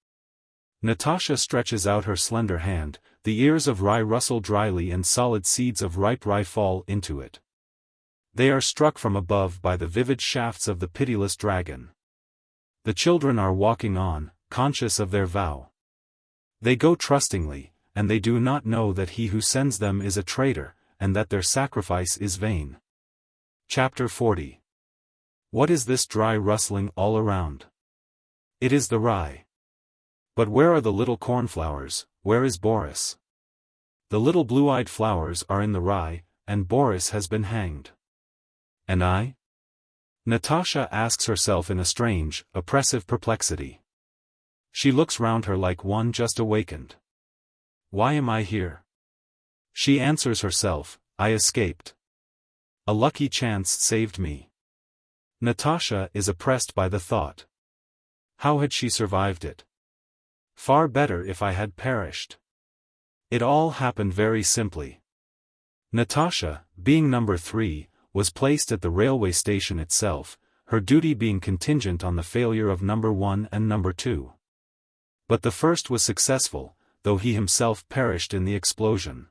Natasha stretches out her slender hand, The ears of rye rustle dryly and solid seeds of ripe rye fall into it. They are struck from above by the vivid shafts of the pitiless dragon. The children are walking on, conscious of their vow. They go trustingly, and they do not know that he who sends them is a traitor, and that their sacrifice is vain. Chapter 40. What is this dry rustling all around? It is the rye. But where are the little cornflowers, where is Boris? The little blue-eyed flowers are in the rye, and Boris has been hanged. And I? Natasha asks herself in a strange, oppressive perplexity. She looks round her like one just awakened. Why am I here? She answers herself, I escaped. A lucky chance saved me. Natasha is oppressed by the thought. How had she survived it? Far better if I had perished. It all happened very simply. Natasha, being number 3, was placed at the railway station itself, her duty being contingent on the failure of number 1 and number 2. But the first was successful, though he himself perished in the explosion.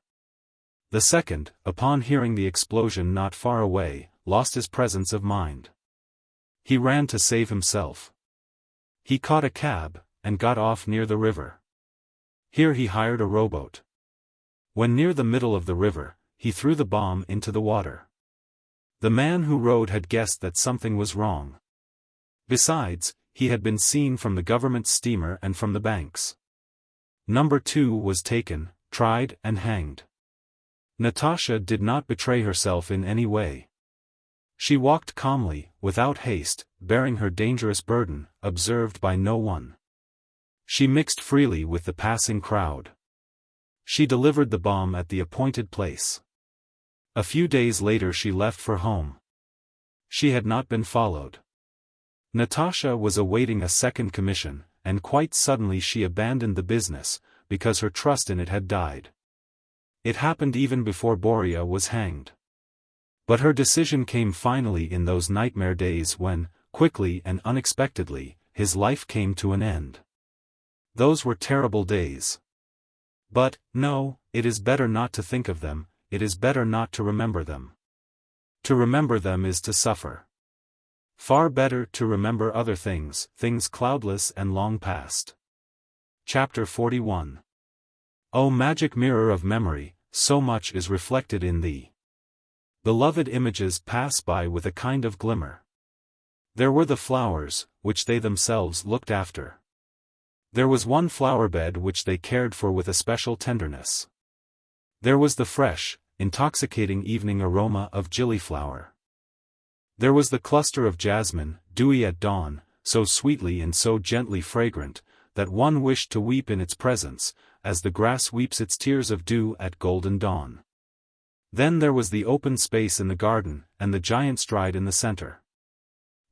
The second, upon hearing the explosion not far away, lost his presence of mind. He ran to save himself. He caught a cab, and got off near the river. Here he hired a rowboat. When near the middle of the river, he threw the bomb into the water. The man who rowed had guessed that something was wrong. Besides, he had been seen from the government steamer and from the banks. Number 2 was taken, tried and hanged. Natasha did not betray herself in any way. She walked calmly, without haste, bearing her dangerous burden, observed by no one. She mixed freely with the passing crowd. She delivered the bomb at the appointed place. A few days later she left for home. She had not been followed. Natasha was awaiting a second commission, and quite suddenly she abandoned the business, because her trust in it had died. It happened even before Boria was hanged. But her decision came finally in those nightmare days when, quickly and unexpectedly, his life came to an end. Those were terrible days. But, no, it is better not to think of them, it is better not to remember them. To remember them is to suffer. Far better to remember other things, things cloudless and long past. Chapter 41. O magic mirror of memory, so much is reflected in thee. Beloved images pass by with a kind of glimmer. There were the flowers, which they themselves looked after. There was one flower bed which they cared for with a special tenderness. There was the fresh, intoxicating evening aroma of gillyflower. There was the cluster of jasmine, dewy at dawn, so sweetly and so gently fragrant, that one wished to weep in its presence, as the grass weeps its tears of dew at golden dawn. Then there was the open space in the garden, and the giant stride in the center.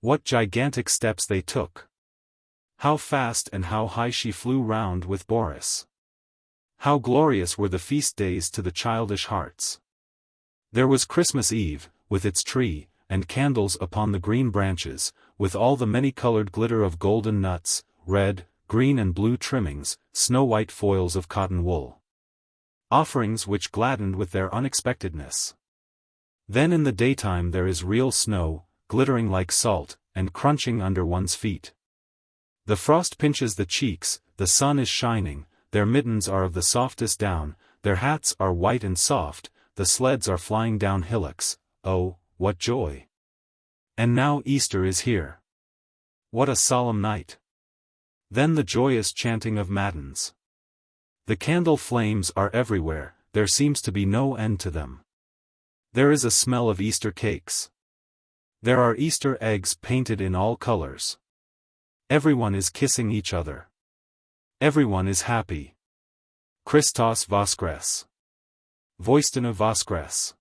What gigantic steps they took! How fast and how high she flew round with Boris! How glorious were the feast days to the childish hearts! There was Christmas Eve, with its tree, and candles upon the green branches, with all the many-colored glitter of golden nuts, red, green and blue trimmings, snow-white foils of cotton wool. Offerings which gladdened with their unexpectedness. Then in the daytime there is real snow, glittering like salt, and crunching under one's feet. The frost pinches the cheeks, the sun is shining, their mittens are of the softest down, their hats are white and soft, the sleds are flying down hillocks. Oh, what joy! And now Easter is here. What a solemn night! Then the joyous chanting of matins. The candle flames are everywhere, there seems to be no end to them. There is a smell of Easter cakes. There are Easter eggs painted in all colors. Everyone is kissing each other. Everyone is happy. Christos Voskres. Voistina Voskres.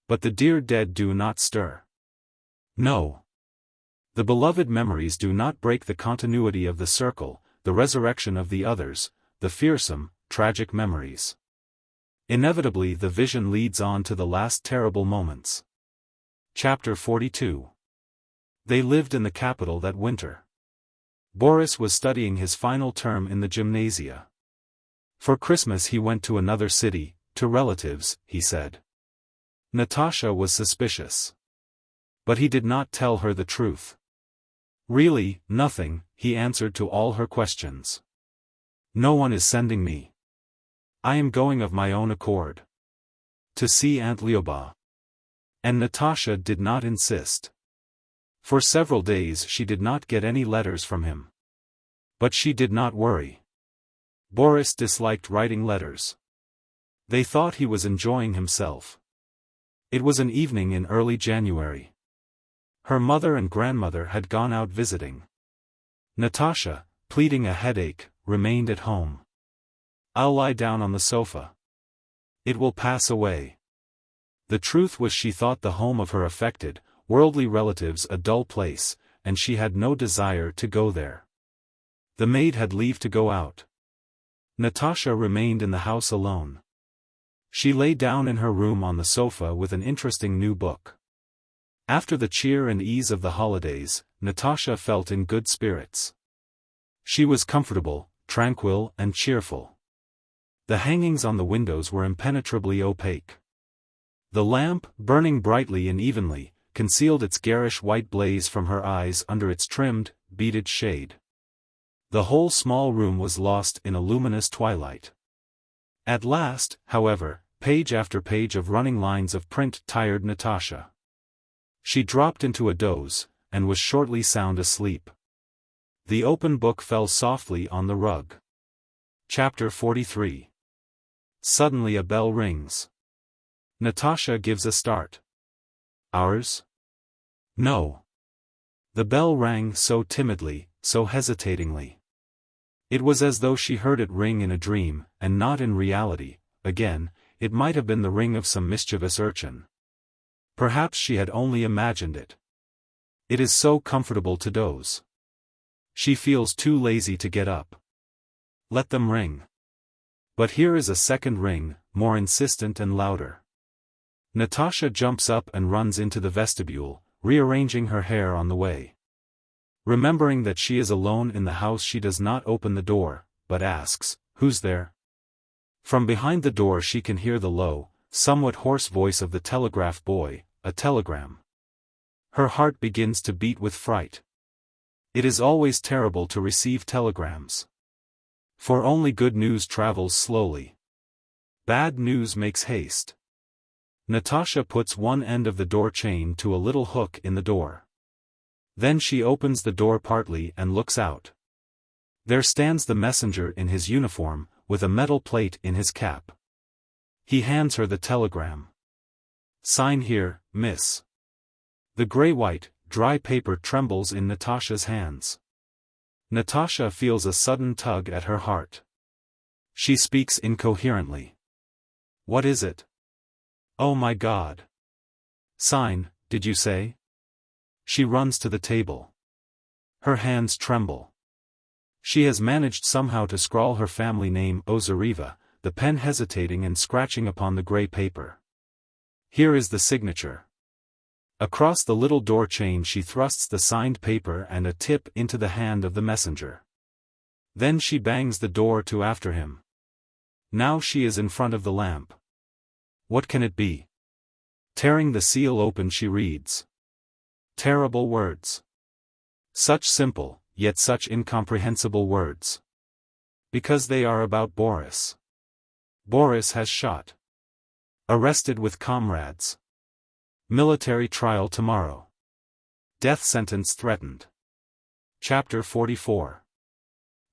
But the dear dead do not stir. No. The beloved memories do not break the continuity of the circle, the resurrection of the others, the fearsome, tragic memories. Inevitably the vision leads on to the last terrible moments. Chapter 42. They lived in the capital that winter. Boris was studying his final term in the gymnasia. For Christmas he went to another city, to relatives, he said. Natasha was suspicious. But he did not tell her the truth. Really, nothing, he answered to all her questions. No one is sending me. I am going of my own accord. To see Aunt Lyuba. And Natasha did not insist. For several days she did not get any letters from him. But she did not worry. Boris disliked writing letters. They thought he was enjoying himself. It was an evening in early January. Her mother and grandmother had gone out visiting. Natasha, pleading a headache, remained at home. I'll lie down on the sofa. It will pass away. The truth was she thought the home of her affected, worldly relatives a dull place, and she had no desire to go there. The maid had leave to go out. Natasha remained in the house alone. She lay down in her room on the sofa with an interesting new book. After the cheer and ease of the holidays, Natasha felt in good spirits. She was comfortable, tranquil and cheerful. The hangings on the windows were impenetrably opaque. The lamp, burning brightly and evenly, concealed its garish white blaze from her eyes under its trimmed, beaded shade. The whole small room was lost in a luminous twilight. At last, however, page after page of running lines of print tired Natasha. She dropped into a doze, and was shortly sound asleep. The open book fell softly on the rug. Chapter 43. Suddenly a bell rings. Natasha gives a start. Ours? No. The bell rang so timidly, so hesitatingly. It was as though she heard it ring in a dream, and not in reality. Again, it might have been the ring of some mischievous urchin. Perhaps she had only imagined it. It is so comfortable to doze. She feels too lazy to get up. Let them ring. But here is a second ring, more insistent and louder. Natasha jumps up and runs into the vestibule, rearranging her hair on the way. Remembering that she is alone in the house, she does not open the door, but asks, "Who's there?" From behind the door she can hear the low, somewhat hoarse voice of the telegraph boy, "A telegram." Her heart begins to beat with fright. It is always terrible to receive telegrams. For only good news travels slowly. Bad news makes haste. Natasha puts one end of the door chain to a little hook in the door. Then she opens the door partly and looks out. There stands the messenger in his uniform, with a metal plate in his cap. He hands her the telegram. "Sign here, miss." The gray-white, dry paper trembles in Natasha's hands. Natasha feels a sudden tug at her heart. She speaks incoherently. "What is it? Oh my God. Sign, did you say?" She runs to the table. Her hands tremble. She has managed somehow to scrawl her family name Ozareva, the pen hesitating and scratching upon the gray paper. Here is the signature. Across the little door chain she thrusts the signed paper and a tip into the hand of the messenger. Then she bangs the door to after him. Now she is in front of the lamp. What can it be? Tearing the seal open she reads. Terrible words. Such simple, yet such incomprehensible words. Because they are about Boris. Boris has shot. Arrested with comrades. Military trial tomorrow. Death sentence threatened. Chapter 44.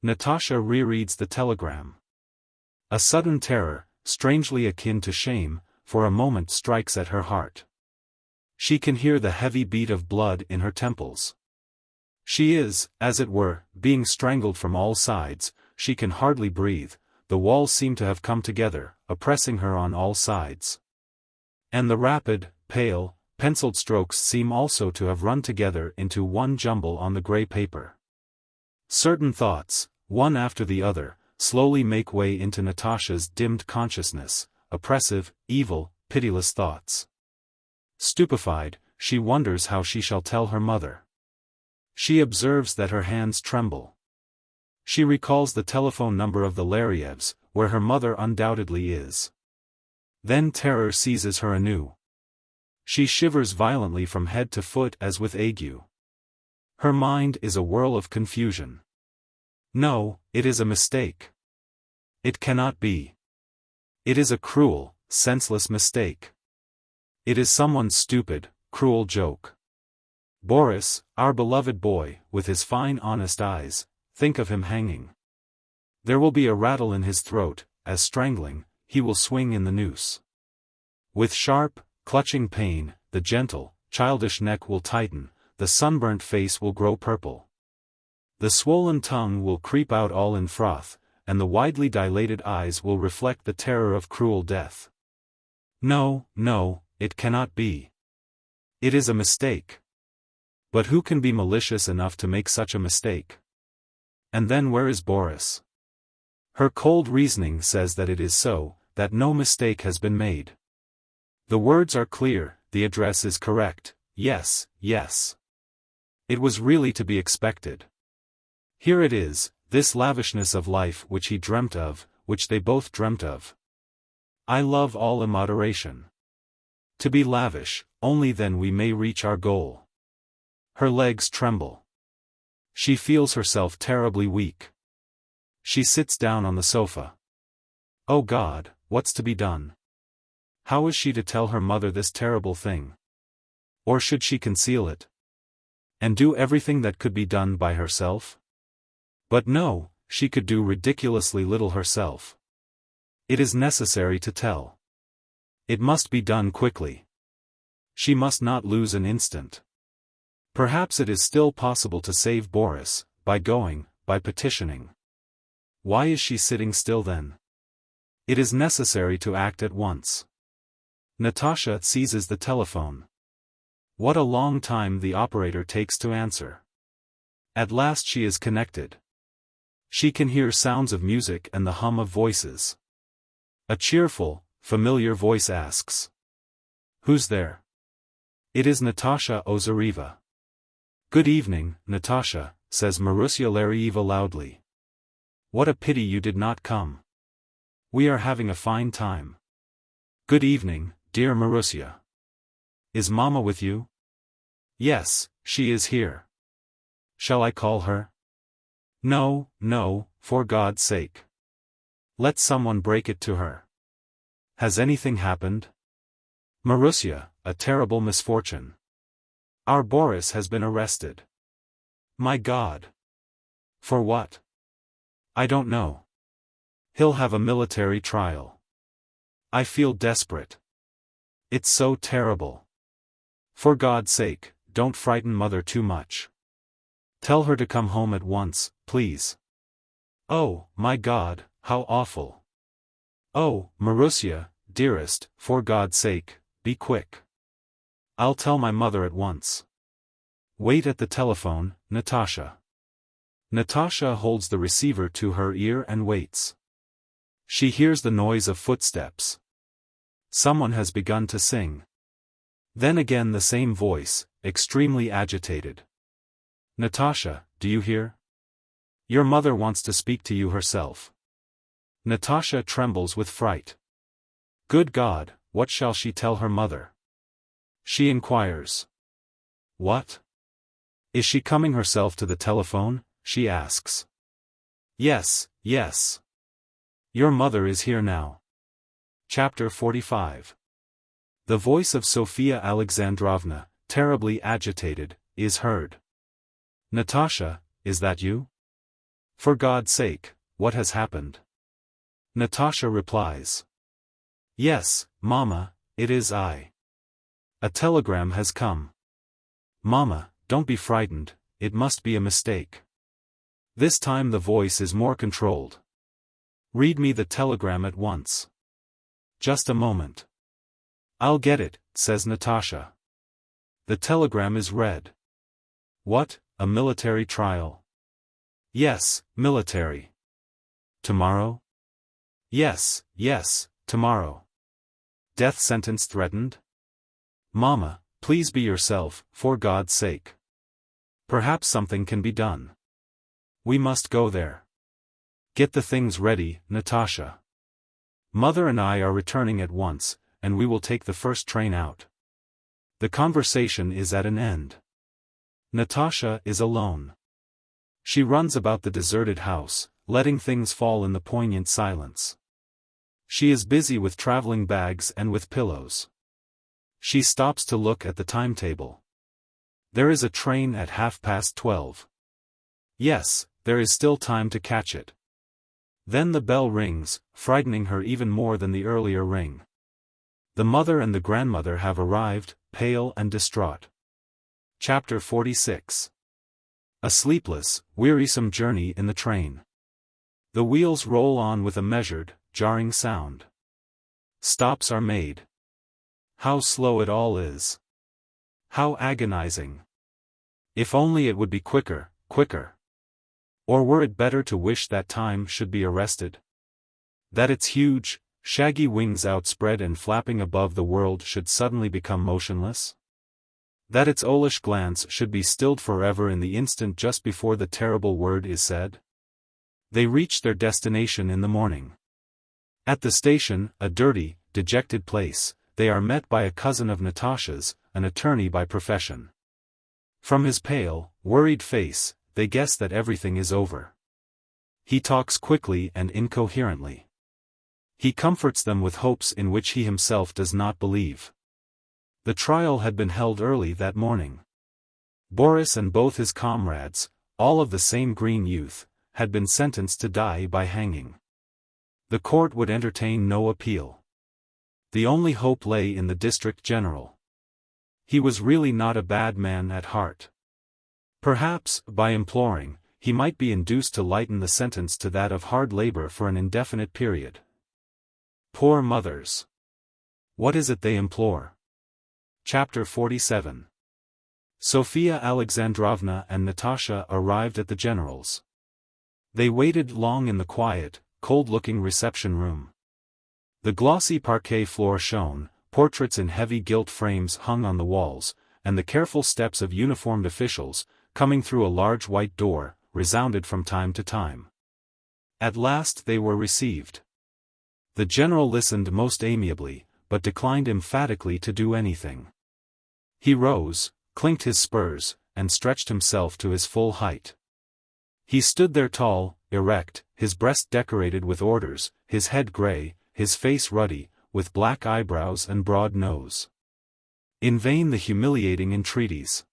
Natasha rereads the telegram. A sudden terror, strangely akin to shame, for a moment strikes at her heart. She can hear the heavy beat of blood in her temples. She is, as it were, being strangled from all sides. She can hardly breathe. The walls seem to have come together, oppressing her on all sides. And the rapid, pale, penciled strokes seem also to have run together into one jumble on the gray paper. Certain thoughts, one after the other, slowly make way into Natasha's dimmed consciousness, oppressive, evil, pitiless thoughts. Stupefied, she wonders how she shall tell her mother. She observes that her hands tremble. She recalls the telephone number of the Larievs, where her mother undoubtedly is. Then terror seizes her anew. She shivers violently from head to foot as with ague. Her mind is a whirl of confusion. No, it is a mistake. It cannot be. It is a cruel, senseless mistake. It is someone's stupid, cruel joke. Boris, our beloved boy, with his fine honest eyes, think of him hanging. There will be a rattle in his throat, as strangling, he will swing in the noose. With sharp, clutching pain, the gentle, childish neck will tighten, the sunburnt face will grow purple. The swollen tongue will creep out all in froth, and the widely dilated eyes will reflect the terror of cruel death. No, no, it cannot be. It is a mistake. But who can be malicious enough to make such a mistake? And then where is Boris? Her cold reasoning says that it is so, that no mistake has been made. The words are clear, the address is correct, yes, yes. It was really to be expected. Here it is, this lavishness of life which he dreamt of, which they both dreamt of. I love all in moderation. To be lavish, only then we may reach our goal. Her legs tremble. She feels herself terribly weak. She sits down on the sofa. Oh God, what's to be done? How is she to tell her mother this terrible thing? Or should she conceal it? And do everything that could be done by herself? But no, she could do ridiculously little herself. It is necessary to tell. It must be done quickly. She must not lose an instant. Perhaps it is still possible to save Boris, by petitioning. Why is she sitting still then? It is necessary to act at once. Natasha seizes the telephone. What a long time the operator takes to answer. At last she is connected. She can hear sounds of music and the hum of voices. A cheerful, familiar voice asks. Who's there? It is Natasha Ozareva. Good evening, Natasha, says Marusia Larieva loudly. What a pity you did not come. We are having a fine time. Good evening, dear Marusia. Is Mama with you? Yes, she is here. Shall I call her? No, no, for God's sake. Let someone break it to her. Has anything happened? Marusia, a terrible misfortune. Our Boris has been arrested. My God. For what? I don't know. He'll have a military trial. I feel desperate. It's so terrible. For God's sake, don't frighten Mother too much. Tell her to come home at once, please. Oh, my God, how awful. Oh, Marusia, dearest, for God's sake, be quick. I'll tell my mother at once. Wait at the telephone, Natasha. Natasha holds the receiver to her ear and waits. She hears the noise of footsteps. Someone has begun to sing. Then again the same voice, extremely agitated. Natasha, do you hear? Your mother wants to speak to you herself. Natasha trembles with fright. Good God, what shall she tell her mother? She inquires. What? Is she coming herself to the telephone? She asks. Yes, yes. Your mother is here now. Chapter 45. The voice of Sophia Alexandrovna, terribly agitated, is heard. Natasha, is that you? For God's sake, what has happened? Natasha replies. Yes, Mama, it is I. A telegram has come. Mama, don't be frightened, it must be a mistake. This time the voice is more controlled. Read me the telegram at once. Just a moment. I'll get it, says Natasha. The telegram is read. What, a military trial? Yes, military. Tomorrow? Yes, yes, tomorrow. Death sentence threatened? Mama, please be yourself, for God's sake. Perhaps something can be done. We must go there. Get the things ready, Natasha. Mother and I are returning at once, and we will take the first train out. The conversation is at an end. Natasha is alone. She runs about the deserted house, letting things fall in the poignant silence. She is busy with traveling bags and with pillows. She stops to look at the timetable. There is a train at 12:30. Yes, there is still time to catch it. Then the bell rings, frightening her even more than the earlier ring. The mother and the grandmother have arrived, pale and distraught. Chapter 46. A sleepless, wearisome journey in the train. The wheels roll on with a measured, jarring sound. Stops are made. How slow it all is. How agonizing. If only it would be quicker, quicker. Or were it better to wish that time should be arrested? That its huge, shaggy wings outspread and flapping above the world should suddenly become motionless? That its owlish glance should be stilled forever in the instant just before the terrible word is said? They reach their destination in the morning. At the station, a dirty, dejected place, they are met by a cousin of Natasha's, an attorney by profession. From his pale, worried face, they guess that everything is over. He talks quickly and incoherently. He comforts them with hopes in which he himself does not believe. The trial had been held early that morning. Boris and both his comrades, all of the same green youth, had been sentenced to die by hanging. The court would entertain no appeal. The only hope lay in the district general. He was really not a bad man at heart. Perhaps, by imploring, he might be induced to lighten the sentence to that of hard labor for an indefinite period. Poor mothers. What is it they implore? Chapter 47. Sophia Alexandrovna and Natasha arrived at the general's. They waited long in the quiet, cold-looking reception room. The glossy parquet floor shone, portraits in heavy gilt frames hung on the walls, and the careful steps of uniformed officials, coming through a large white door, resounded from time to time. At last they were received. The general listened most amiably, but declined emphatically to do anything. He rose, clinked his spurs, and stretched himself to his full height. He stood there tall, erect, his breast decorated with orders, his head gray, his face ruddy, with black eyebrows and broad nose. In vain the humiliating entreaties.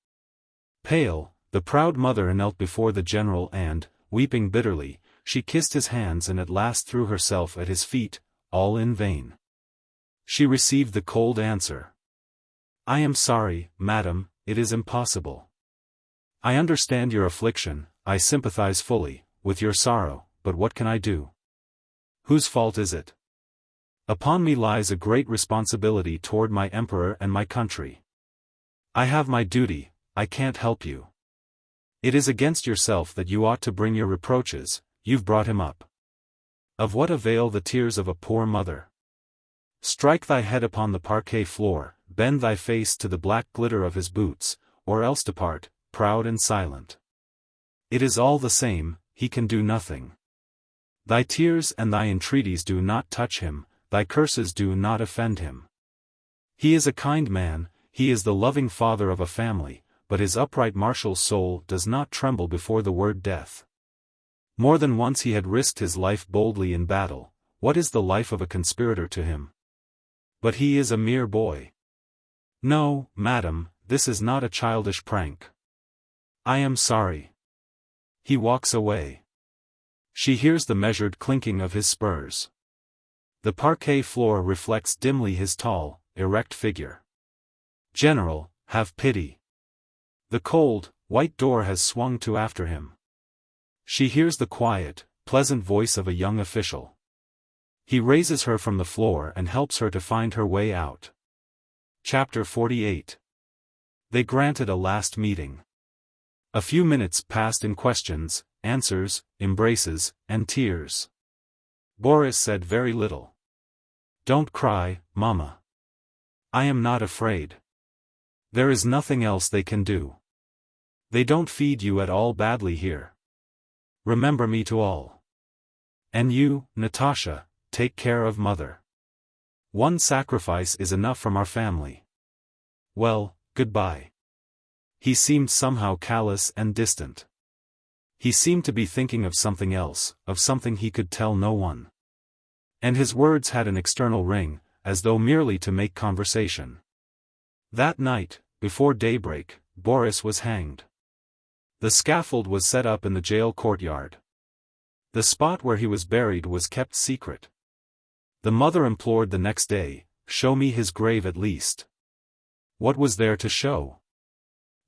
Pale, the proud mother knelt before the general and, weeping bitterly, she kissed his hands and at last threw herself at his feet, all in vain. She received the cold answer. I am sorry, madam, it is impossible. I understand your affliction, I sympathize fully, with your sorrow, but what can I do? Whose fault is it? Upon me lies a great responsibility toward my emperor and my country. I have my duty, I can't help you. It is against yourself that you ought to bring your reproaches, you've brought him up. Of what avail the tears of a poor mother? Strike thy head upon the parquet floor, bend thy face to the black glitter of his boots, or else depart, proud and silent. It is all the same, he can do nothing. Thy tears and thy entreaties do not touch him, thy curses do not offend him. He is a kind man, he is the loving father of a family, but his upright martial soul does not tremble before the word death. More than once he had risked his life boldly in battle. What is the life of a conspirator to him? But he is a mere boy. No, madam, this is not a childish prank. I am sorry. He walks away. She hears the measured clinking of his spurs. The parquet floor reflects dimly his tall, erect figure. General, have pity. The cold, white door has swung to after him. She hears the quiet, pleasant voice of a young official. He raises her from the floor and helps her to find her way out. Chapter 48. They granted a last meeting. A few minutes passed in questions, answers, embraces, and tears. Boris said very little. Don't cry, Mama. I am not afraid. There is nothing else they can do. They don't feed you at all badly here. Remember me to all. And you, Natasha, take care of mother. One sacrifice is enough from our family. Well, goodbye. He seemed somehow callous and distant. He seemed to be thinking of something else, of something he could tell no one. And his words had an external ring, as though merely to make conversation. That night, before daybreak, Boris was hanged. The scaffold was set up in the jail courtyard. The spot where he was buried was kept secret. The mother implored the next day, "Show me his grave at least." What was there to show?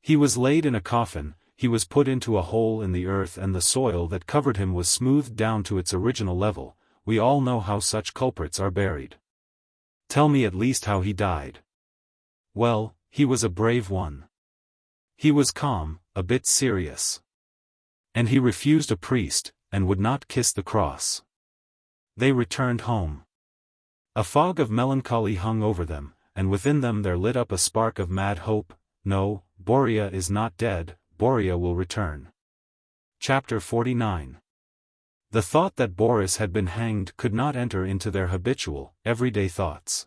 He was laid in a coffin, he was put into a hole in the earth and the soil that covered him was smoothed down to its original level. We all know how such culprits are buried. Tell me at least how he died. Well, he was a brave one. He was calm, a bit serious. And he refused a priest, and would not kiss the cross. They returned home. A fog of melancholy hung over them, and within them there lit up a spark of mad hope. No, Boria is not dead, Boria will return. Chapter 49. The thought that Boris had been hanged could not enter into their habitual, everyday thoughts.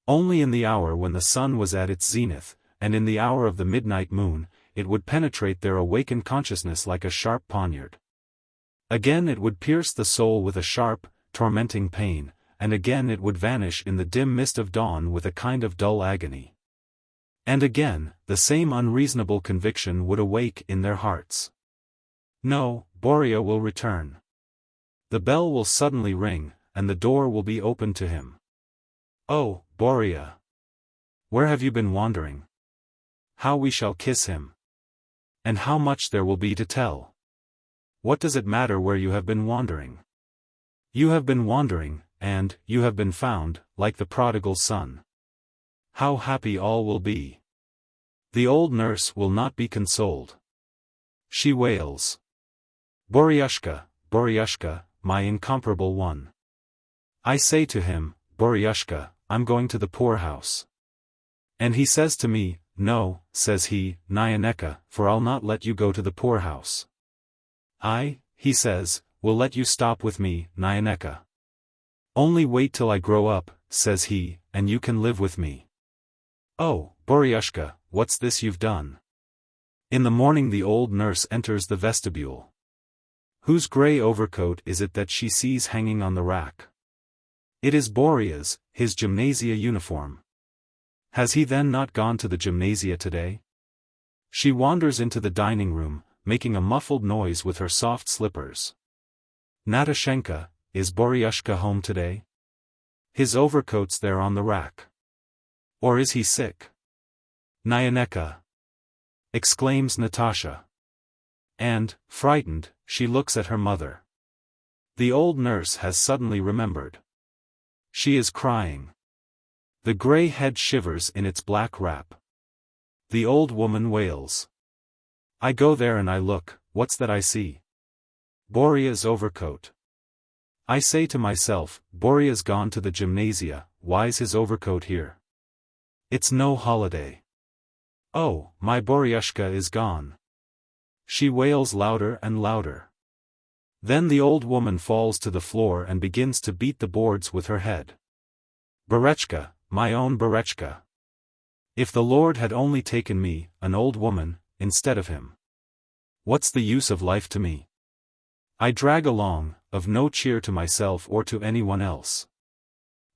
Only in the hour when the sun was at its zenith, and in the hour of the midnight moon, it would penetrate their awakened consciousness like a sharp poniard. Again it would pierce the soul with a sharp, tormenting pain, and again it would vanish in the dim mist of dawn with a kind of dull agony. And again, the same unreasonable conviction would awake in their hearts. No, Boria will return. The bell will suddenly ring, and the door will be opened to him. Oh, Boria! Where have you been wandering? How we shall kiss him! And how much there will be to tell! What does it matter where you have been wandering? You have been wandering, and you have been found, like the prodigal son. How happy all will be! The old nurse will not be consoled. She wails. Boryushka, Boryushka, my incomparable one. I say to him, Boryushka, I'm going to the poorhouse. And he says to me, no, says he, Nyaneka, for I'll not let you go to the poorhouse. He says, will let you stop with me, Nyaneka. Only wait till I grow up, says he, and you can live with me. Oh, Boryushka, what's this you've done? In the morning the old nurse enters the vestibule. Whose grey overcoat is it that she sees hanging on the rack? It is Boria's, his gymnasia uniform. Has he then not gone to the gymnasia today? She wanders into the dining room, making a muffled noise with her soft slippers. Natashenka, is Boryushka home today? His overcoat's there on the rack. Or is he sick? Nyaneka! Exclaims Natasha. And, frightened, she looks at her mother. The old nurse has suddenly remembered. She is crying. The grey head shivers in its black wrap. The old woman wails. I go there and I look, what's that I see? Boria's overcoat. I say to myself, Boria's gone to the gymnasia, why's his overcoat here? It's no holiday. Oh, my Boryushka is gone. She wails louder and louder. Then the old woman falls to the floor and begins to beat the boards with her head. Berechka, my own Berechka. If the Lord had only taken me, an old woman, instead of him. What's the use of life to me? I drag along, of no cheer to myself or to anyone else.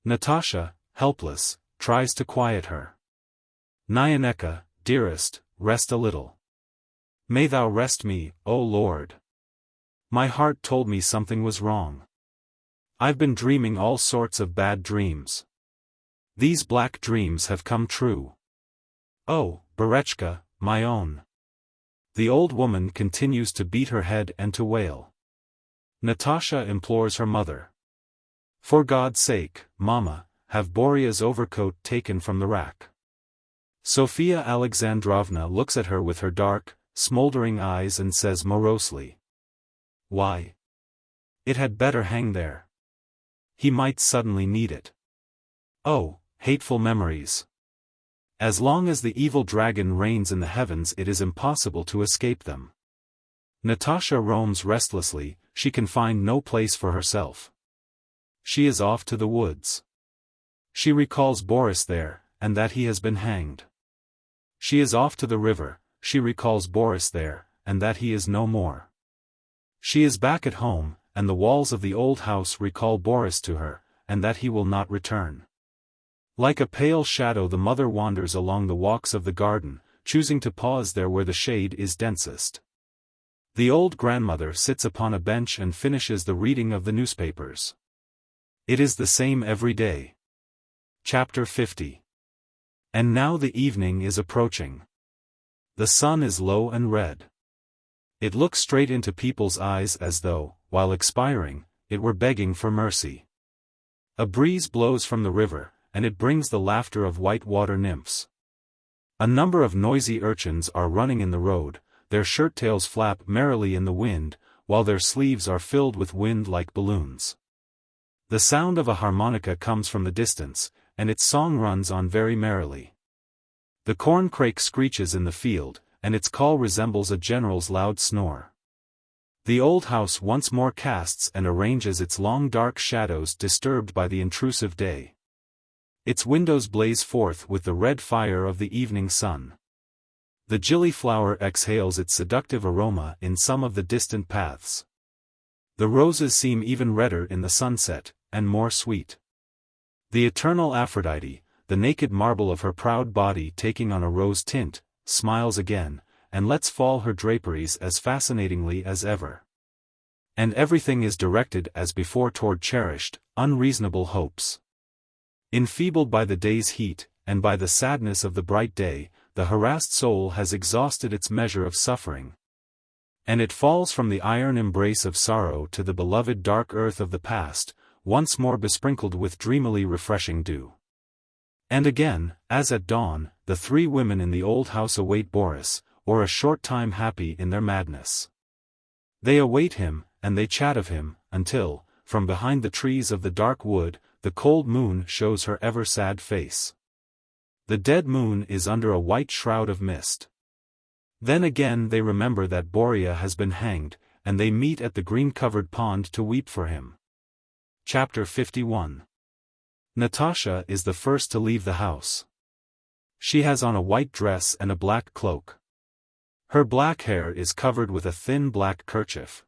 Natasha, helpless, tries to quiet her. Nyaneka, dearest, rest a little. May thou rest me, O Lord. My heart told me something was wrong. I've been dreaming all sorts of bad dreams. These black dreams have come true. Oh, Berechka, my own. The old woman continues to beat her head and to wail. Natasha implores her mother. For God's sake, Mama, have Boria's overcoat taken from the rack. Sophia Alexandrovna looks at her with her dark, smoldering eyes and says morosely. Why? It had better hang there. He might suddenly need it. Oh, hateful memories. As long as the evil dragon reigns in the heavens it is impossible to escape them. Natasha roams restlessly, she can find no place for herself. She is off to the woods. She recalls Boris there, and that he has been hanged. She is off to the river, she recalls Boris there, and that he is no more. She is back at home, and the walls of the old house recall Boris to her, and that he will not return. Like a pale shadow the mother wanders along the walks of the garden, choosing to pause there where the shade is densest. The old grandmother sits upon a bench and finishes the reading of the newspapers. It is the same every day. Chapter 50. And now the evening is approaching. The sun is low and red. It looks straight into people's eyes as though, while expiring, it were begging for mercy. A breeze blows from the river, and it brings the laughter of white water nymphs. A number of noisy urchins are running in the road, their shirt-tails flap merrily in the wind, while their sleeves are filled with wind like balloons. The sound of a harmonica comes from the distance, and its song runs on very merrily. The corncrake screeches in the field, and its call resembles a general's loud snore. The old house once more casts and arranges its long dark shadows disturbed by the intrusive day. Its windows blaze forth with the red fire of the evening sun. The gillyflower exhales its seductive aroma in some of the distant paths. The roses seem even redder in the sunset, and more sweet. The eternal Aphrodite, the naked marble of her proud body taking on a rose tint, smiles again, and lets fall her draperies as fascinatingly as ever. And everything is directed as before toward cherished, unreasonable hopes. Enfeebled by the day's heat, and by the sadness of the bright day, the harassed soul has exhausted its measure of suffering. And it falls from the iron embrace of sorrow to the beloved dark earth of the past, once more besprinkled with dreamily refreshing dew. And again, as at dawn, the three women in the old house await Boris, or a short time happy in their madness. They await him, and they chat of him, until, from behind the trees of the dark wood, the cold moon shows her ever sad face. The dead moon is under a white shroud of mist. Then again they remember that Boria has been hanged, and they meet at the green-covered pond to weep for him. Chapter 51. Natasha is the first to leave the house. She has on a white dress and a black cloak. Her black hair is covered with a thin black kerchief.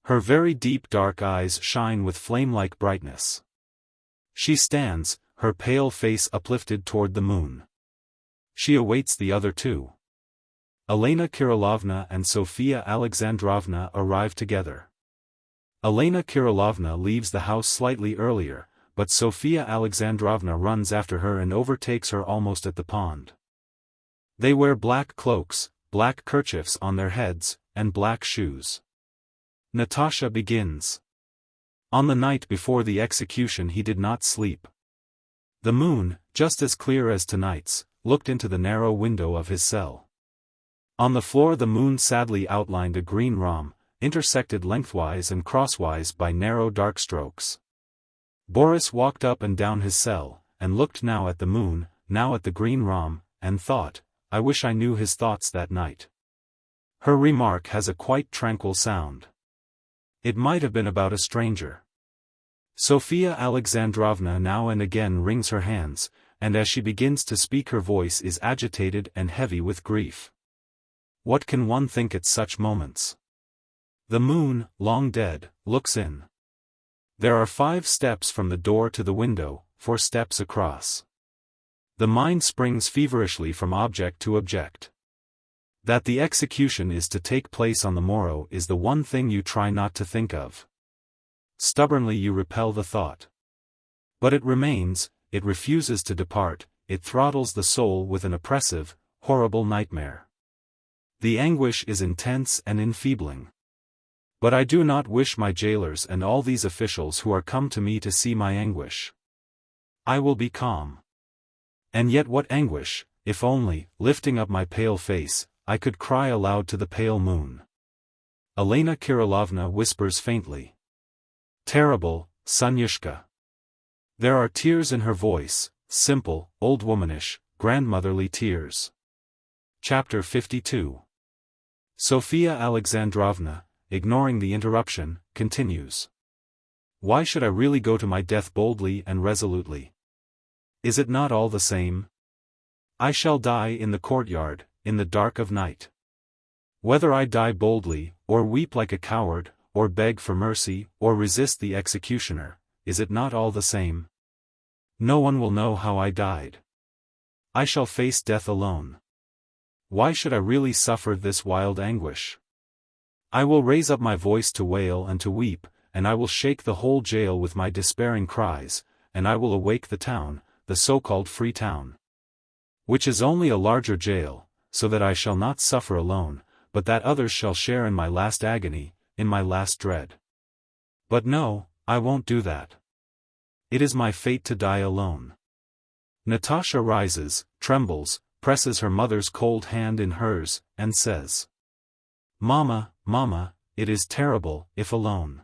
Her very deep dark eyes shine with flame-like brightness. She stands, her pale face uplifted toward the moon. She awaits the other two. Elena Kirillovna and Sofia Alexandrovna arrive together. Elena Kirillovna leaves the house slightly earlier, but Sofia Alexandrovna runs after her and overtakes her almost at the pond. They wear black cloaks, black kerchiefs on their heads, and black shoes. Natasha begins. On the night before the execution he did not sleep. The moon, just as clear as tonight's, looked into the narrow window of his cell. On the floor the moon sadly outlined a green rhomb, intersected lengthwise and crosswise by narrow dark strokes. Boris walked up and down his cell, and looked now at the moon, now at the green rhomb, and thought, I wish I knew his thoughts that night. Her remark has a quite tranquil sound. It might have been about a stranger. Sofia Alexandrovna now and again wrings her hands, and as she begins to speak her voice is agitated and heavy with grief. What can one think at such moments? The moon, long dead, looks in. There are 5 steps from the door to the window, 4 steps across. The mind springs feverishly from object to object. That the execution is to take place on the morrow is the one thing you try not to think of. Stubbornly you repel the thought. But it remains, it refuses to depart, it throttles the soul with an oppressive, horrible nightmare. The anguish is intense and enfeebling. But I do not wish my jailers and all these officials who are come to me to see my anguish. I will be calm. And yet what anguish, if only, lifting up my pale face, I could cry aloud to the pale moon. Elena Kirillovna whispers faintly. Terrible, Sonyushka. There are tears in her voice, simple, old womanish, grandmotherly tears. Chapter 52. Sophia Alexandrovna, ignoring the interruption, continues. Why should I really go to my death boldly and resolutely? Is it not all the same? I shall die in the courtyard, in the dark of night. Whether I die boldly, or weep like a coward, or beg for mercy, or resist the executioner, is it not all the same? No one will know how I died. I shall face death alone. Why should I really suffer this wild anguish? I will raise up my voice to wail and to weep, and I will shake the whole jail with my despairing cries, and I will awake the town, the so-called free town. Which is only a larger jail, so that I shall not suffer alone, but that others shall share in my last agony, in my last dread. But no, I won't do that. It is my fate to die alone. Natasha rises, trembles, presses her mother's cold hand in hers, and says, Mama, Mama, it is terrible, if alone.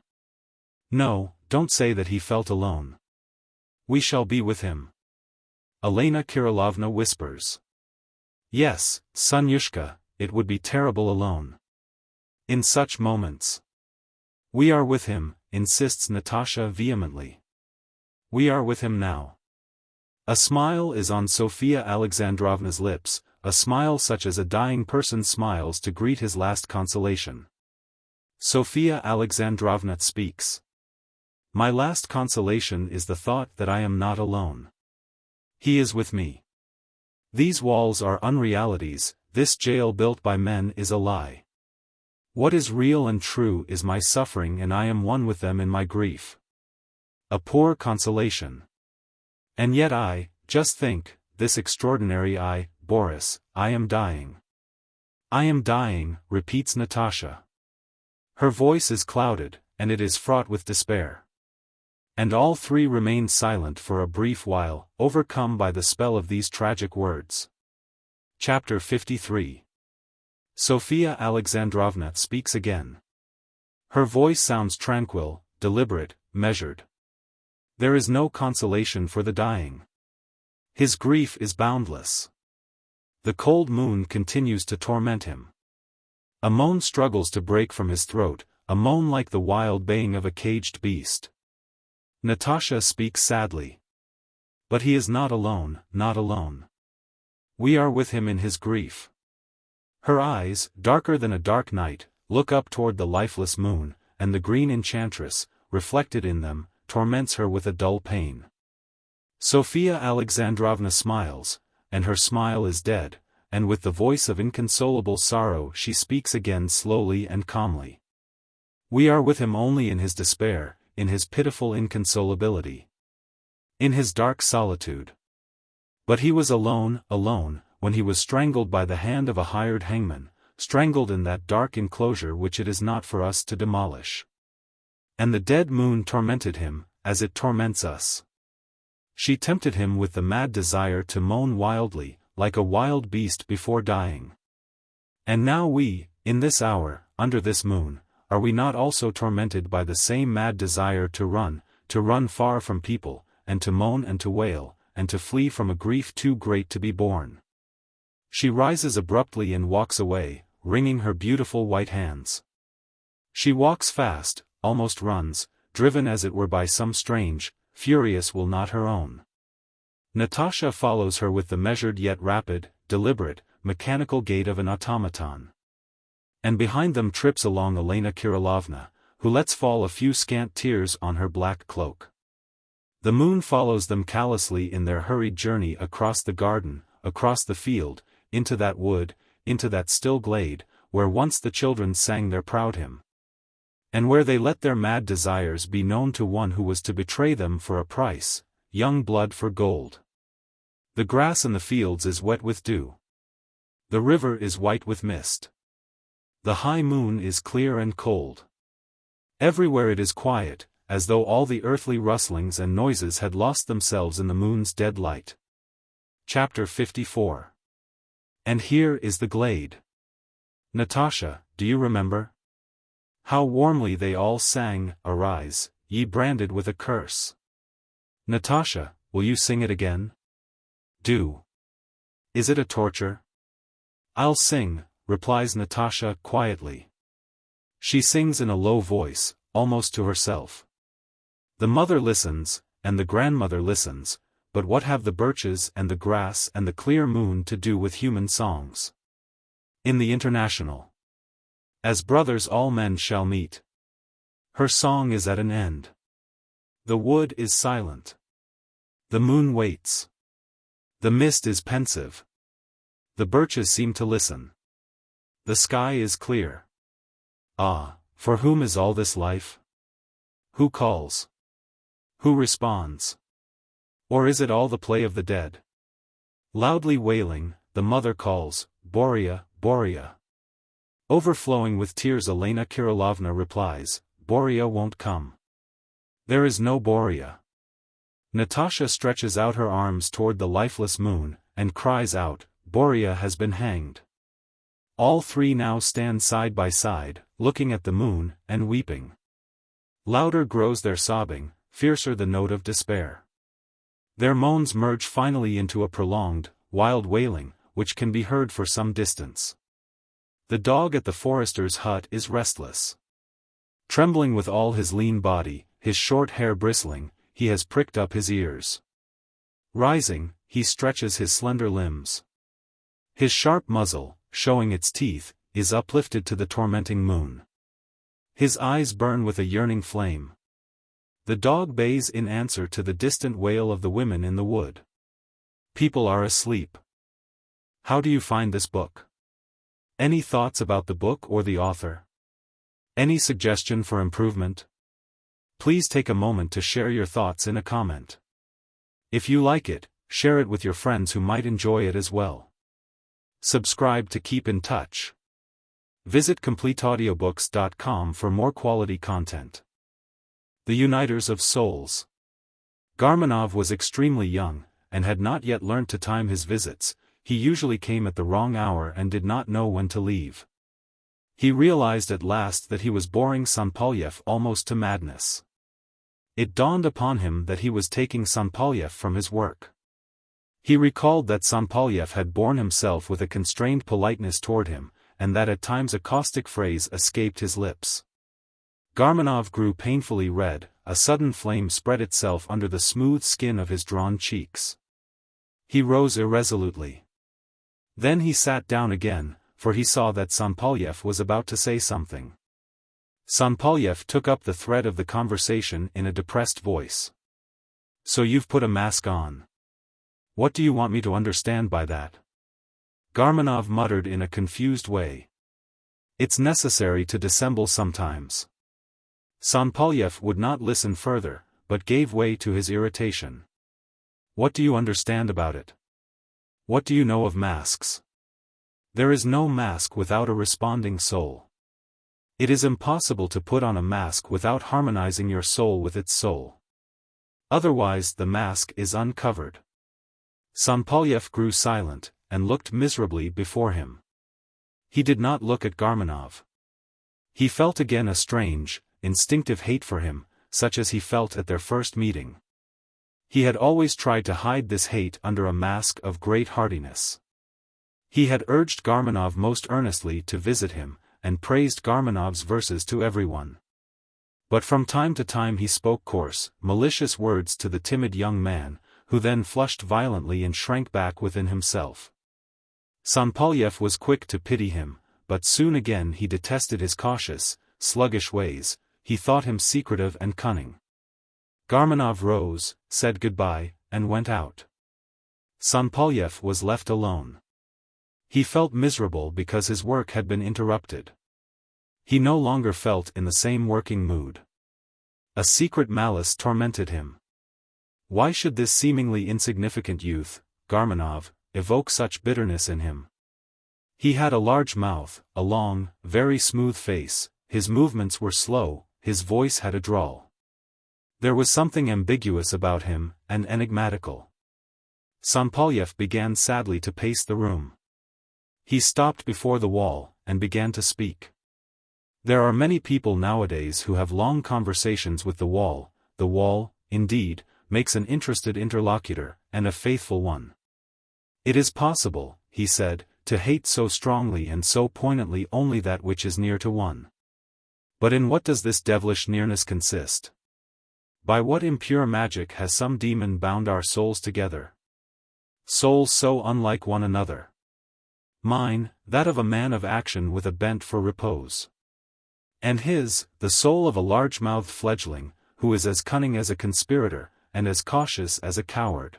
No, don't say that he felt alone. We shall be with him. Elena Kirillovna whispers. Yes, Sonyushka, it would be terrible alone. In such moments. We are with him, insists Natasha vehemently. We are with him now. A smile is on Sophia Alexandrovna's lips, a smile such as a dying person smiles to greet his last consolation. Sophia Alexandrovna speaks. My last consolation is the thought that I am not alone. He is with me. These walls are unrealities, this jail built by men is a lie. What is real and true is my suffering, and I am one with them in my grief. A poor consolation. And yet just think, this extraordinary Boris, I am dying. I am dying, repeats Natasha. Her voice is clouded, and it is fraught with despair. And all three remain silent for a brief while, overcome by the spell of these tragic words. Chapter 53. Sophia Alexandrovna speaks again. Her voice sounds tranquil, deliberate, measured. There is no consolation for the dying. His grief is boundless. The cold moon continues to torment him. A moan struggles to break from his throat, a moan like the wild baying of a caged beast. Natasha speaks sadly. But he is not alone, not alone. We are with him in his grief. Her eyes, darker than a dark night, look up toward the lifeless moon, and the green enchantress, reflected in them, torments her with a dull pain. Sophia Alexandrovna smiles, and her smile is dead, and with the voice of inconsolable sorrow she speaks again slowly and calmly. We are with him only in his despair, in his pitiful inconsolability. In his dark solitude. But he was alone, when he was strangled by the hand of a hired hangman, strangled in that dark enclosure which it is not for us to demolish. And the dead moon tormented him, as it torments us. She tempted him with the mad desire to moan wildly, like a wild beast before dying. And now we, in this hour, under this moon, are we not also tormented by the same mad desire to run far from people, and to moan and to wail, and to flee from a grief too great to be borne? She rises abruptly and walks away, wringing her beautiful white hands. She walks fast, almost runs, driven as it were by some strange, furious will not her own. Natasha follows her with the measured yet rapid, deliberate, mechanical gait of an automaton. And behind them trips along Elena Kirillovna, who lets fall a few scant tears on her black cloak. The moon follows them callously in their hurried journey across the garden, across the field, into that wood, into that still glade, where once the children sang their proud hymn. And where they let their mad desires be known to one who was to betray them for a price, young blood for gold. The grass in the fields is wet with dew. The river is white with mist. The high moon is clear and cold. Everywhere it is quiet, as though all the earthly rustlings and noises had lost themselves in the moon's dead light. Chapter 54. And here is the glade. Natasha, do you remember? How warmly they all sang, Arise, ye branded with a curse. Natasha, will you sing it again? Do. Is it a torture? I'll sing, replies Natasha quietly. She sings in a low voice, almost to herself. The mother listens, and the grandmother listens, but what have the birches and the grass and the clear moon to do with human songs? In the International. As brothers all men shall meet. Her song is at an end. The wood is silent. The moon waits. The mist is pensive. The birches seem to listen. The sky is clear. Ah, for whom is all this life? Who calls? Who responds? Or is it all the play of the dead? Loudly wailing, the mother calls, Boria, Boria. Overflowing with tears, Elena Kirillovna replies, Boria won't come. There is no Boria. Natasha stretches out her arms toward the lifeless moon, and cries out, Boria has been hanged. All three now stand side by side, looking at the moon, and weeping. Louder grows their sobbing, fiercer the note of despair. Their moans merge finally into a prolonged, wild wailing, which can be heard for some distance. The dog at the forester's hut is restless. Trembling with all his lean body, his short hair bristling, he has pricked up his ears. Rising, he stretches his slender limbs. His sharp muzzle, showing its teeth, is uplifted to the tormenting moon. His eyes burn with a yearning flame. The dog bays in answer to the distant wail of the women in the wood. People are asleep. How do you find this book? Any thoughts about the book or the author? Any suggestion for improvement? Please take a moment to share your thoughts in a comment. If you like it, share it with your friends who might enjoy it as well. Subscribe to keep in touch. Visit CompleteAudiobooks.com for more quality content. The Uniters of Souls. Garmanov was extremely young, and had not yet learnt to time his visits. He usually came at the wrong hour and did not know when to leave. He realized at last that he was boring Sanpolyev almost to madness. It dawned upon him that he was taking Sanpolyev from his work. He recalled that Sanpolyev had borne himself with a constrained politeness toward him, and that at times a caustic phrase escaped his lips. Garmanov grew painfully red, a sudden flame spread itself under the smooth skin of his drawn cheeks. He rose irresolutely. Then he sat down again, for he saw that Sanpolyev was about to say something. Sanpolyev took up the thread of the conversation in a depressed voice. So you've put a mask on. What do you want me to understand by that? Garmanov muttered in a confused way. It's necessary to dissemble sometimes. Sanpolyev would not listen further, but gave way to his irritation. What do you understand about it? What do you know of masks? There is no mask without a responding soul. It is impossible to put on a mask without harmonizing your soul with its soul. Otherwise the mask is uncovered. Sanpolyev grew silent, and looked miserably before him. He did not look at Garmanov. He felt again a strange, instinctive hate for him, such as he felt at their first meeting. He had always tried to hide this hate under a mask of great heartiness. He had urged Garmanov most earnestly to visit him, and praised Garmanov's verses to everyone. But from time to time he spoke coarse, malicious words to the timid young man, who then flushed violently and shrank back within himself. Sanpolyev was quick to pity him, but soon again he detested his cautious, sluggish ways. He thought him secretive and cunning. Garmanov rose, said goodbye, and went out. Sanpolyev was left alone. He felt miserable because his work had been interrupted. He no longer felt in the same working mood. A secret malice tormented him. Why should this seemingly insignificant youth, Garmanov, evoke such bitterness in him? He had a large mouth, a long, very smooth face, his movements were slow, his voice had a drawl. There was something ambiguous about him, and enigmatical. Sanpolyev began sadly to pace the room. He stopped before the wall, and began to speak. There are many people nowadays who have long conversations with the wall. The wall, indeed, makes an interested interlocutor, and a faithful one. It is possible, he said, to hate so strongly and so poignantly only that which is near to one. But in what does this devilish nearness consist? By what impure magic has some demon bound our souls together? Souls so unlike one another. Mine, that of a man of action with a bent for repose. And his, the soul of a large-mouthed fledgling, who is as cunning as a conspirator, and as cautious as a coward.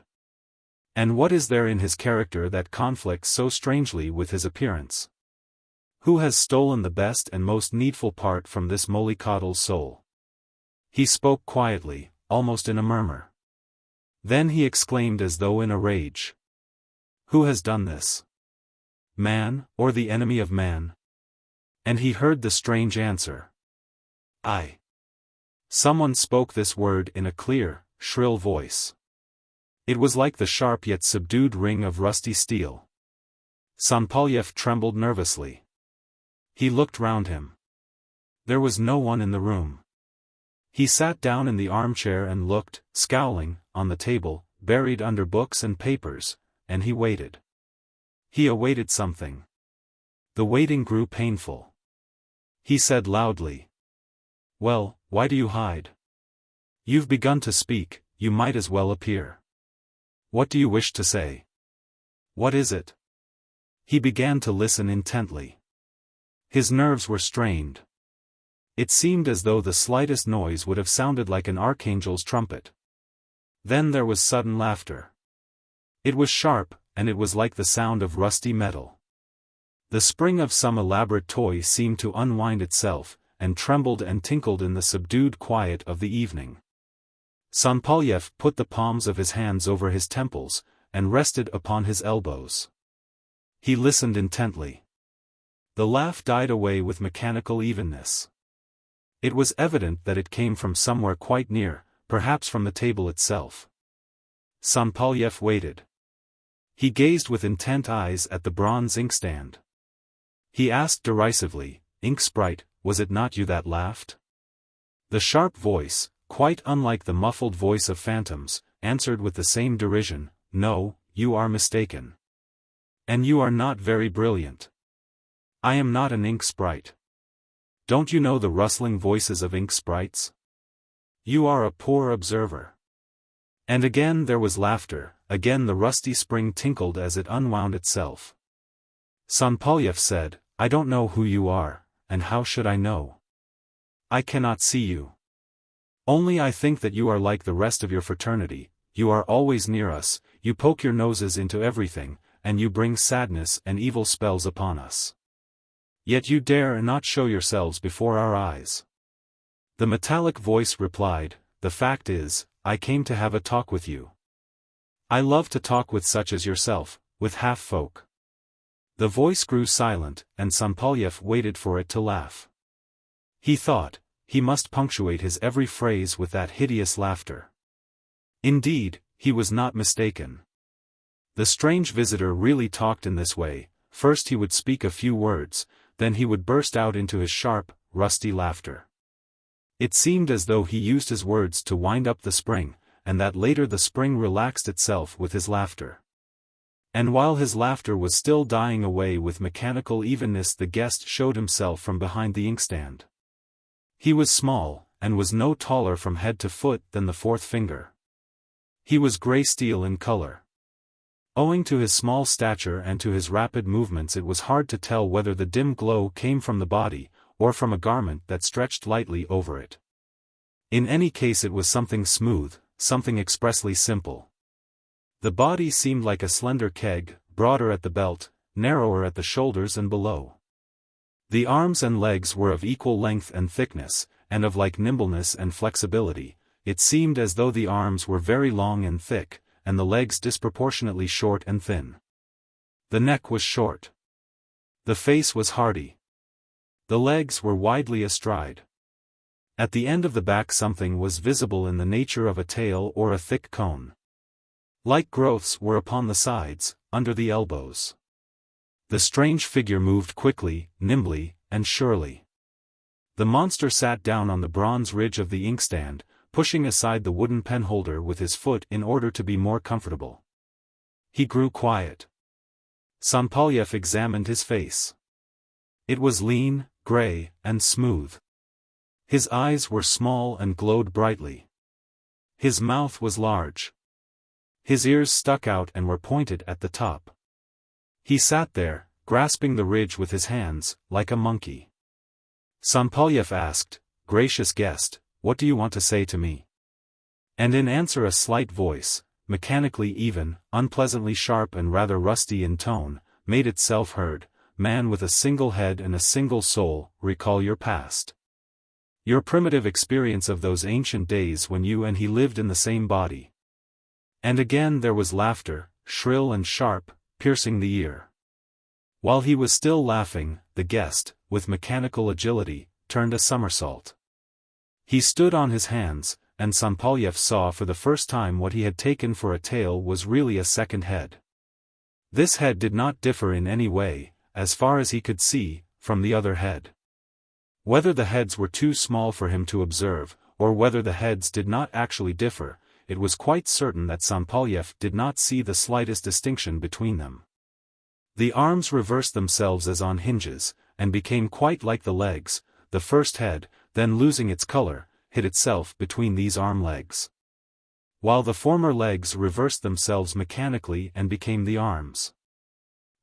And what is there in his character that conflicts so strangely with his appearance? Who has stolen the best and most needful part from this mollycoddle's soul? He spoke quietly, almost in a murmur. Then he exclaimed as though in a rage. Who has done this? Man, or the enemy of man? And he heard the strange answer. I. Someone spoke this word in a clear, shrill voice. It was like the sharp yet subdued ring of rusty steel. Sanpalyev trembled nervously. He looked round him. There was no one in the room. He sat down in the armchair and looked, scowling, on the table, buried under books and papers, and he waited. He awaited something. The waiting grew painful. He said loudly. Well, why do you hide? You've begun to speak, you might as well appear. What do you wish to say? What is it? He began to listen intently. His nerves were strained. It seemed as though the slightest noise would have sounded like an archangel's trumpet. Then there was sudden laughter. It was sharp, and it was like the sound of rusty metal. The spring of some elaborate toy seemed to unwind itself, and trembled and tinkled in the subdued quiet of the evening. Sanpalyev put the palms of his hands over his temples, and rested upon his elbows. He listened intently. The laugh died away with mechanical evenness. It was evident that it came from somewhere quite near, perhaps from the table itself. Sanpalyev waited. He gazed with intent eyes at the bronze inkstand. He asked derisively, Ink sprite, was it not you that laughed? The sharp voice, quite unlike the muffled voice of phantoms, answered with the same derision, No, you are mistaken. And you are not very brilliant. I am not an ink sprite. Don't you know the rustling voices of ink sprites? You are a poor observer. And again there was laughter, again the rusty spring tinkled as it unwound itself. Sanpalyev said, I don't know who you are, and how should I know? I cannot see you. Only I think that you are like the rest of your fraternity, you are always near us, you poke your noses into everything, and you bring sadness and evil spells upon us. Yet you dare not show yourselves before our eyes. The metallic voice replied, The fact is, I came to have a talk with you. I love to talk with such as yourself, with half-folk. The voice grew silent, and Sanpalyev waited for it to laugh. He thought, he must punctuate his every phrase with that hideous laughter. Indeed, he was not mistaken. The strange visitor really talked in this way. First he would speak a few words, then he would burst out into his sharp, rusty laughter. It seemed as though he used his words to wind up the spring, and that later the spring relaxed itself with his laughter. And while his laughter was still dying away with mechanical evenness, the guest showed himself from behind the inkstand. He was small, and was no taller from head to foot than the fourth finger. He was grey steel in color. Owing to his small stature and to his rapid movements, it was hard to tell whether the dim glow came from the body, or from a garment that stretched lightly over it. In any case it was something smooth, something expressly simple. The body seemed like a slender keg, broader at the belt, narrower at the shoulders and below. The arms and legs were of equal length and thickness, and of like nimbleness and flexibility. It seemed as though the arms were very long and thick, and the legs disproportionately short and thin. The neck was short. The face was hardy. The legs were widely astride. At the end of the back something was visible in the nature of a tail or a thick cone. Like growths were upon the sides, under the elbows. The strange figure moved quickly, nimbly, and surely. The monster sat down on the bronze ridge of the inkstand, pushing aside the wooden penholder with his foot in order to be more comfortable. He grew quiet. Sampalyev examined his face. It was lean, gray, and smooth. His eyes were small and glowed brightly. His mouth was large. His ears stuck out and were pointed at the top. He sat there, grasping the ridge with his hands, like a monkey. Sampalyev asked, "Gracious guest, what do you want to say to me?" And in answer a slight voice, mechanically even, unpleasantly sharp and rather rusty in tone, made itself heard, "Man with a single head and a single soul, recall your past. Your primitive experience of those ancient days when you and he lived in the same body." And again there was laughter, shrill and sharp, piercing the ear. While he was still laughing, the guest, with mechanical agility, turned a somersault. He stood on his hands, and Sampalyev saw for the first time what he had taken for a tail was really a second head. This head did not differ in any way, as far as he could see, from the other head. Whether the heads were too small for him to observe, or whether the heads did not actually differ, it was quite certain that Sampalyev did not see the slightest distinction between them. The arms reversed themselves as on hinges, and became quite like the legs. The first head, then losing its color, hid itself between these arm legs. While the former legs reversed themselves mechanically and became the arms.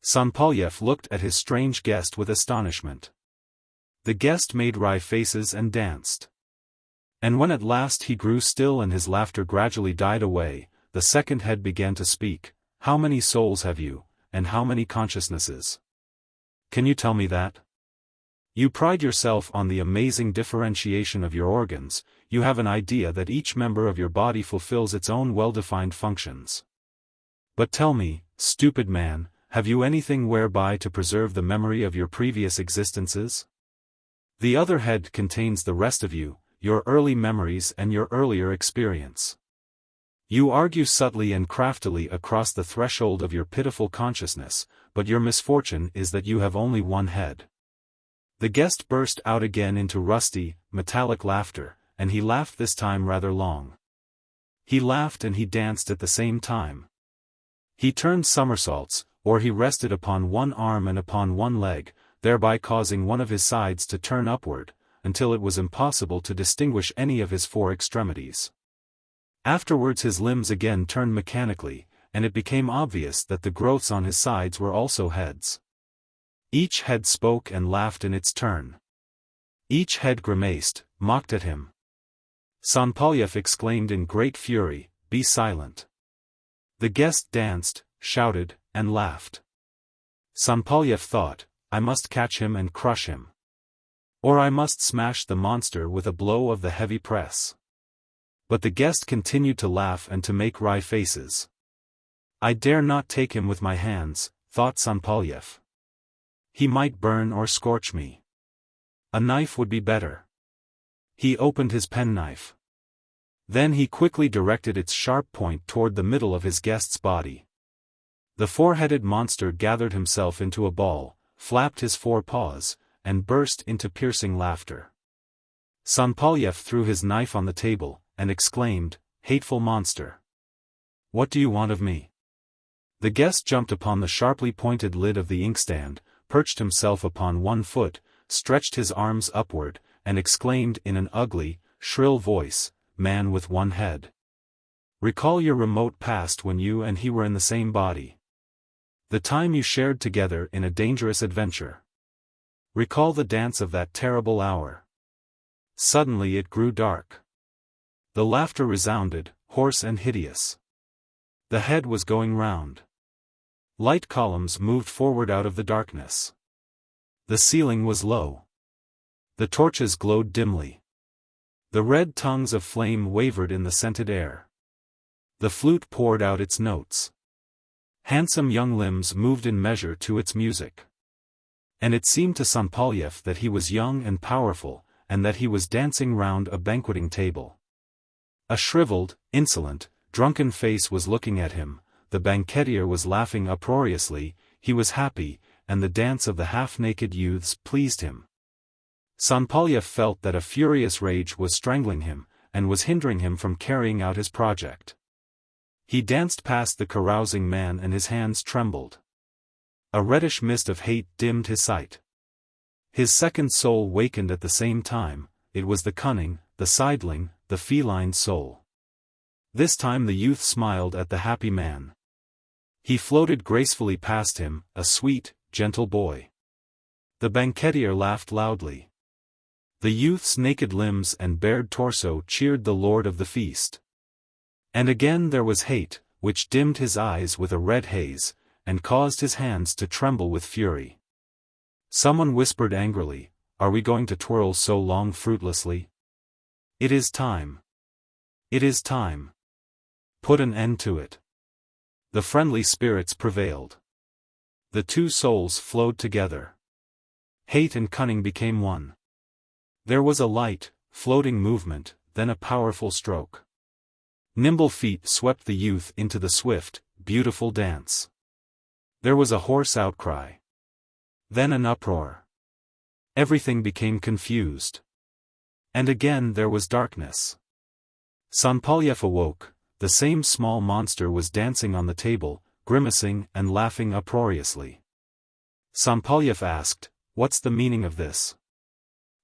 Sampalyev looked at his strange guest with astonishment. The guest made wry faces and danced. And when at last he grew still and his laughter gradually died away, the second head began to speak. "How many souls have you, and how many consciousnesses? Can you tell me that? You pride yourself on the amazing differentiation of your organs, you have an idea that each member of your body fulfills its own well-defined functions. But tell me, stupid man, have you anything whereby to preserve the memory of your previous existences? The other head contains the rest of you, your early memories and your earlier experience. You argue subtly and craftily across the threshold of your pitiful consciousness, but your misfortune is that you have only one head." The guest burst out again into rusty, metallic laughter, and he laughed this time rather long. He laughed and he danced at the same time. He turned somersaults, or he rested upon one arm and upon one leg, thereby causing one of his sides to turn upward, until it was impossible to distinguish any of his four extremities. Afterwards his limbs again turned mechanically, and it became obvious that the growths on his sides were also heads. Each head spoke and laughed in its turn. Each head grimaced, mocked at him. Sampalyev exclaimed in great fury, "Be silent!" The guest danced, shouted, and laughed. Sampalyev thought, "I must catch him and crush him. Or I must smash the monster with a blow of the heavy press." But the guest continued to laugh and to make wry faces. "I dare not take him with my hands," thought Sampalyev. "He might burn or scorch me. A knife would be better." He opened his penknife. Then he quickly directed its sharp point toward the middle of his guest's body. The four-headed monster gathered himself into a ball, flapped his four paws, and burst into piercing laughter. Sampalyev threw his knife on the table, and exclaimed, "Hateful monster! What do you want of me?" The guest jumped upon the sharply pointed lid of the inkstand, perched himself upon one foot, stretched his arms upward, and exclaimed in an ugly, shrill voice, "Man with one head! Recall your remote past when you and he were in the same body. The time you shared together in a dangerous adventure. Recall the dance of that terrible hour." Suddenly it grew dark. The laughter resounded, hoarse and hideous. The head was going round. Light columns moved forward out of the darkness. The ceiling was low. The torches glowed dimly. The red tongues of flame wavered in the scented air. The flute poured out its notes. Handsome young limbs moved in measure to its music. And it seemed to Sampalyev that he was young and powerful, and that he was dancing round a banqueting table. A shriveled, insolent, drunken face was looking at him, the banquetier was laughing uproariously, he was happy, and the dance of the half-naked youths pleased him. Sampalyev felt that a furious rage was strangling him, and was hindering him from carrying out his project. He danced past the carousing man and his hands trembled. A reddish mist of hate dimmed his sight. His second soul wakened at the same time. It was the cunning, the sidling, the feline soul. This time the youth smiled at the happy man. He floated gracefully past him, a sweet, gentle boy. The banquetier laughed loudly. The youth's naked limbs and bared torso cheered the lord of the feast. And again there was hate, which dimmed his eyes with a red haze, and caused his hands to tremble with fury. Someone whispered angrily, "Are we going to twirl so long fruitlessly? It is time. It is time. Put an end to it." The friendly spirits prevailed. The two souls flowed together. Hate and cunning became one. There was a light, floating movement, then a powerful stroke. Nimble feet swept the youth into the swift, beautiful dance. There was a hoarse outcry. Then an uproar. Everything became confused. And again there was darkness. Sanpolyev awoke. The same small monster was dancing on the table, grimacing and laughing uproariously. Sanpolyev asked, "What's the meaning of this?"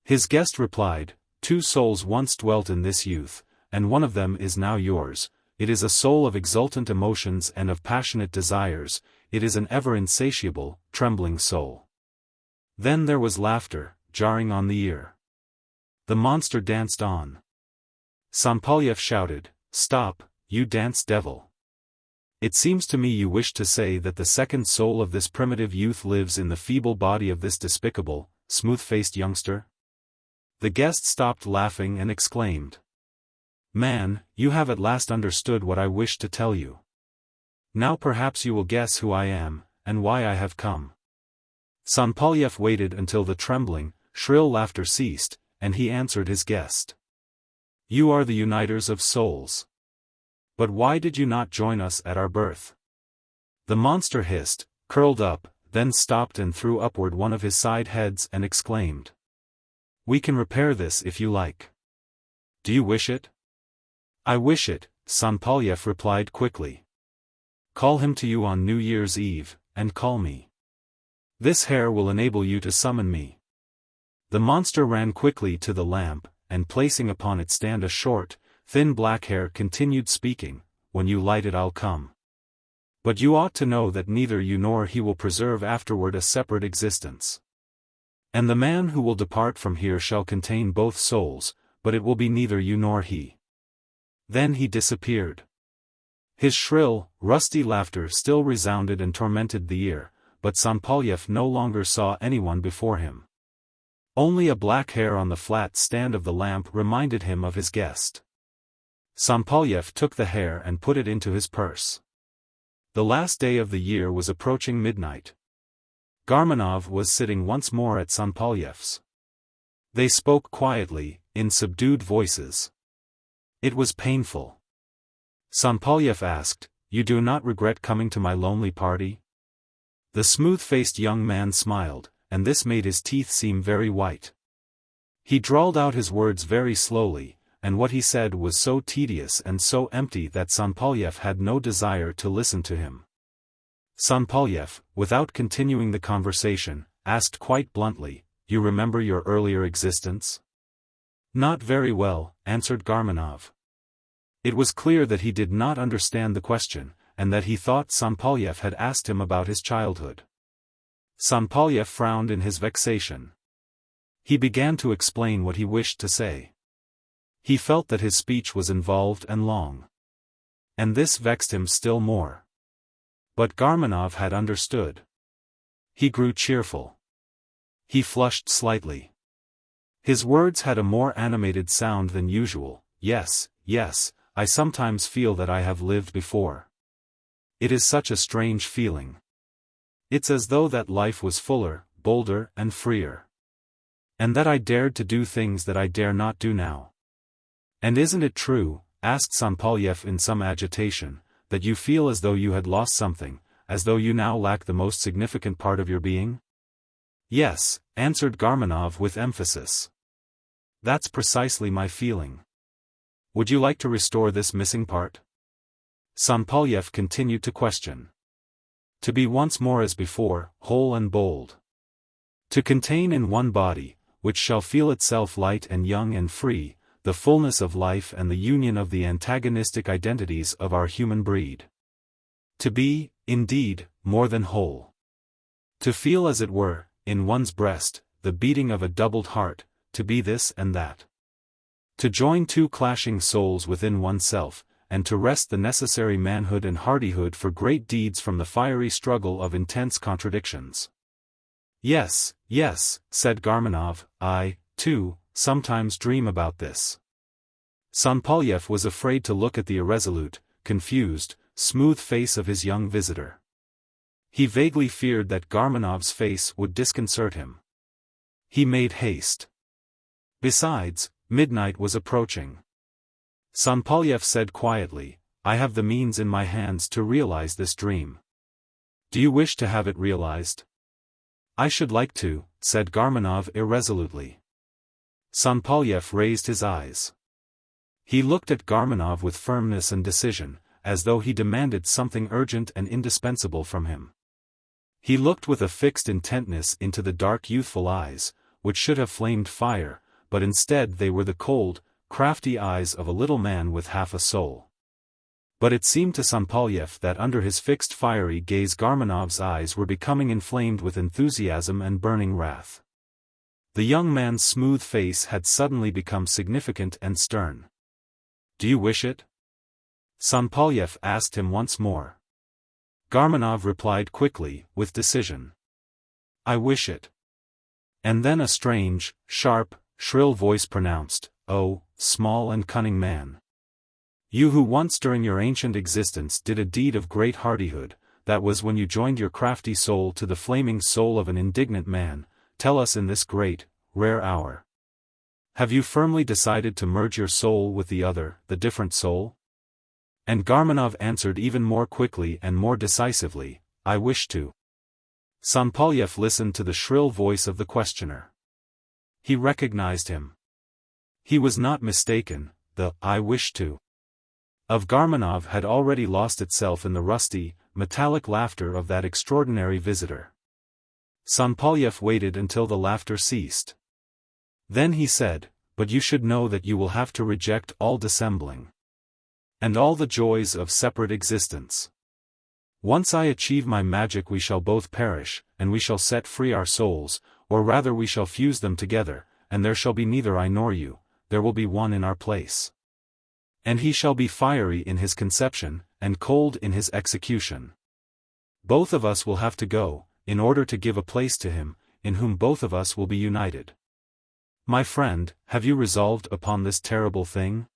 His guest replied, "Two souls once dwelt in this youth, and one of them is now yours. It is a soul of exultant emotions and of passionate desires. It is an ever insatiable, trembling soul." Then there was laughter, jarring on the ear. The monster danced on. Sanpolyev shouted, "Stop, you dance devil. It seems to me you wish to say that the second soul of this primitive youth lives in the feeble body of this despicable, smooth-faced youngster?" The guest stopped laughing and exclaimed, "Man, you have at last understood what I wished to tell you. Now perhaps you will guess who I am, and why I have come." Sanpolyev waited until the trembling, shrill laughter ceased, and he answered his guest. "You are the uniters of souls. But why did you not join us at our birth?" The monster hissed, curled up, then stopped and threw upward one of his side heads and exclaimed, "We can repair this if you like. Do you wish it?" "I wish it," Sanpolyev replied quickly. "Call him to you on New Year's Eve, and call me. This hair will enable you to summon me." The monster ran quickly to the lamp, and placing upon its stand a short, thin black hair continued speaking, "When you light it I'll come. But you ought to know that neither you nor he will preserve afterward a separate existence. And the man who will depart from here shall contain both souls, but it will be neither you nor he." Then he disappeared. His shrill, rusty laughter still resounded and tormented the ear, but Sanpolyev no longer saw anyone before him. Only a black hair on the flat stand of the lamp reminded him of his guest. Sanpolyev took the hair and put it into his purse. The last day of the year was approaching midnight. Garmanov was sitting once more at Sanpolyev's. They spoke quietly, in subdued voices. It was painful. Sanpolyev asked, "You do not regret coming to my lonely party?" The smooth-faced young man smiled, and this made his teeth seem very white. He drawled out his words very slowly, and what he said was so tedious and so empty that Sanpolyev had no desire to listen to him. Sanpolyev, without continuing the conversation, asked quite bluntly, "You remember your earlier existence?" "Not very well," answered Garmanov. It was clear that he did not understand the question, and that he thought Sanpolyev had asked him about his childhood. Sanpolyev frowned in his vexation. He began to explain what he wished to say. He felt that his speech was involved and long. And this vexed him still more. But Garmanov had understood. He grew cheerful. He flushed slightly. His words had a more animated sound than usual. "Yes, yes, I sometimes feel that I have lived before. It is such a strange feeling. It's as though that life was fuller, bolder and freer. And that I dared to do things that I dare not do now." "And isn't it true," asked Sanpolyev in some agitation, "that you feel as though you had lost something, as though you now lack the most significant part of your being?" "Yes," answered Garmanov with emphasis. "That's precisely my feeling. Would you like to restore this missing part?" Sanpolyev continued to question. to be once more as before, whole and bold. To contain in one body, which shall feel itself light and young and free, the fullness of life and the union of the antagonistic identities of our human breed. To be, indeed, more than whole. To feel as it were, in one's breast, the beating of a doubled heart, to be this and that. To join two clashing souls within oneself, and to wrest the necessary manhood and hardihood for great deeds from the fiery struggle of intense contradictions. Yes, yes, said Garmanov, I, too, sometimes dream about this. Sanpolyev was afraid to look at the irresolute, confused, smooth face of his young visitor. He vaguely feared that Garmanov's face would disconcert him. He made haste. Besides, midnight was approaching. Sanpolyev said quietly, I have the means in my hands to realize this dream. Do you wish to have it realized? I should like to, said Garmanov irresolutely. Sanpolyev raised his eyes. He looked at Garmanov with firmness and decision, as though he demanded something urgent and indispensable from him. He looked with a fixed intentness into the dark youthful eyes, which should have flamed fire, but instead they were the cold, crafty eyes of a little man with half a soul. But it seemed to Sanpolyev that under his fixed fiery gaze Garmanov's eyes were becoming inflamed with enthusiasm and burning wrath. The young man's smooth face had suddenly become significant and stern. Do you wish it? Sanpolyev asked him once more. Garmanov replied quickly, with decision. I wish it. And then a strange, sharp, shrill voice pronounced, Oh, small and cunning man. You who once during your ancient existence did a deed of great hardihood, that was when you joined your crafty soul to the flaming soul of an indignant man, tell us in this great, rare hour. Have you firmly decided to merge your soul with the other, the different soul? And Garmanov answered even more quickly and more decisively, I wish to. Sanpolyev listened to the shrill voice of the questioner. He recognized him. He was not mistaken, the I wish to of Garmanov had already lost itself in the rusty, metallic laughter of that extraordinary visitor. Sanpolyev waited until the laughter ceased. Then he said, But you should know that you will have to reject all dissembling. And all the joys of separate existence. Once I achieve my magic we shall both perish, and we shall set free our souls, or rather we shall fuse them together, and there shall be neither I nor you, there will be one in our place. And he shall be fiery in his conception, and cold in his execution. Both of us will have to go, in order to give a place to him, in whom both of us will be united. My friend, have you resolved upon this terrible thing?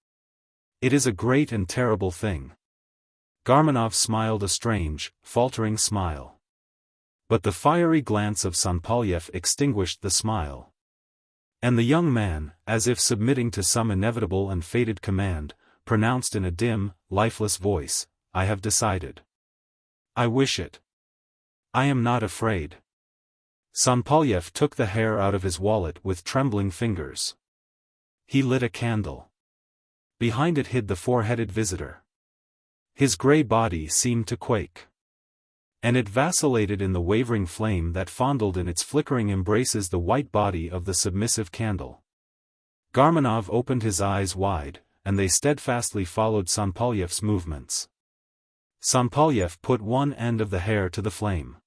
It is a great and terrible thing. Garmanov smiled a strange, faltering smile. But the fiery glance of Sanpolyev extinguished the smile. And the young man, as if submitting to some inevitable and fated command, pronounced in a dim, lifeless voice, I have decided. I wish it. I am not afraid. Sanpolyev took the hair out of his wallet with trembling fingers. He lit a candle. Behind it hid the four-headed visitor. His grey body seemed to quake. And it vacillated in the wavering flame that fondled in its flickering embraces the white body of the submissive candle. Garmanov opened his eyes wide, and they steadfastly followed Sanpolyev's movements. Sanpolyev put one end of the hair to the flame.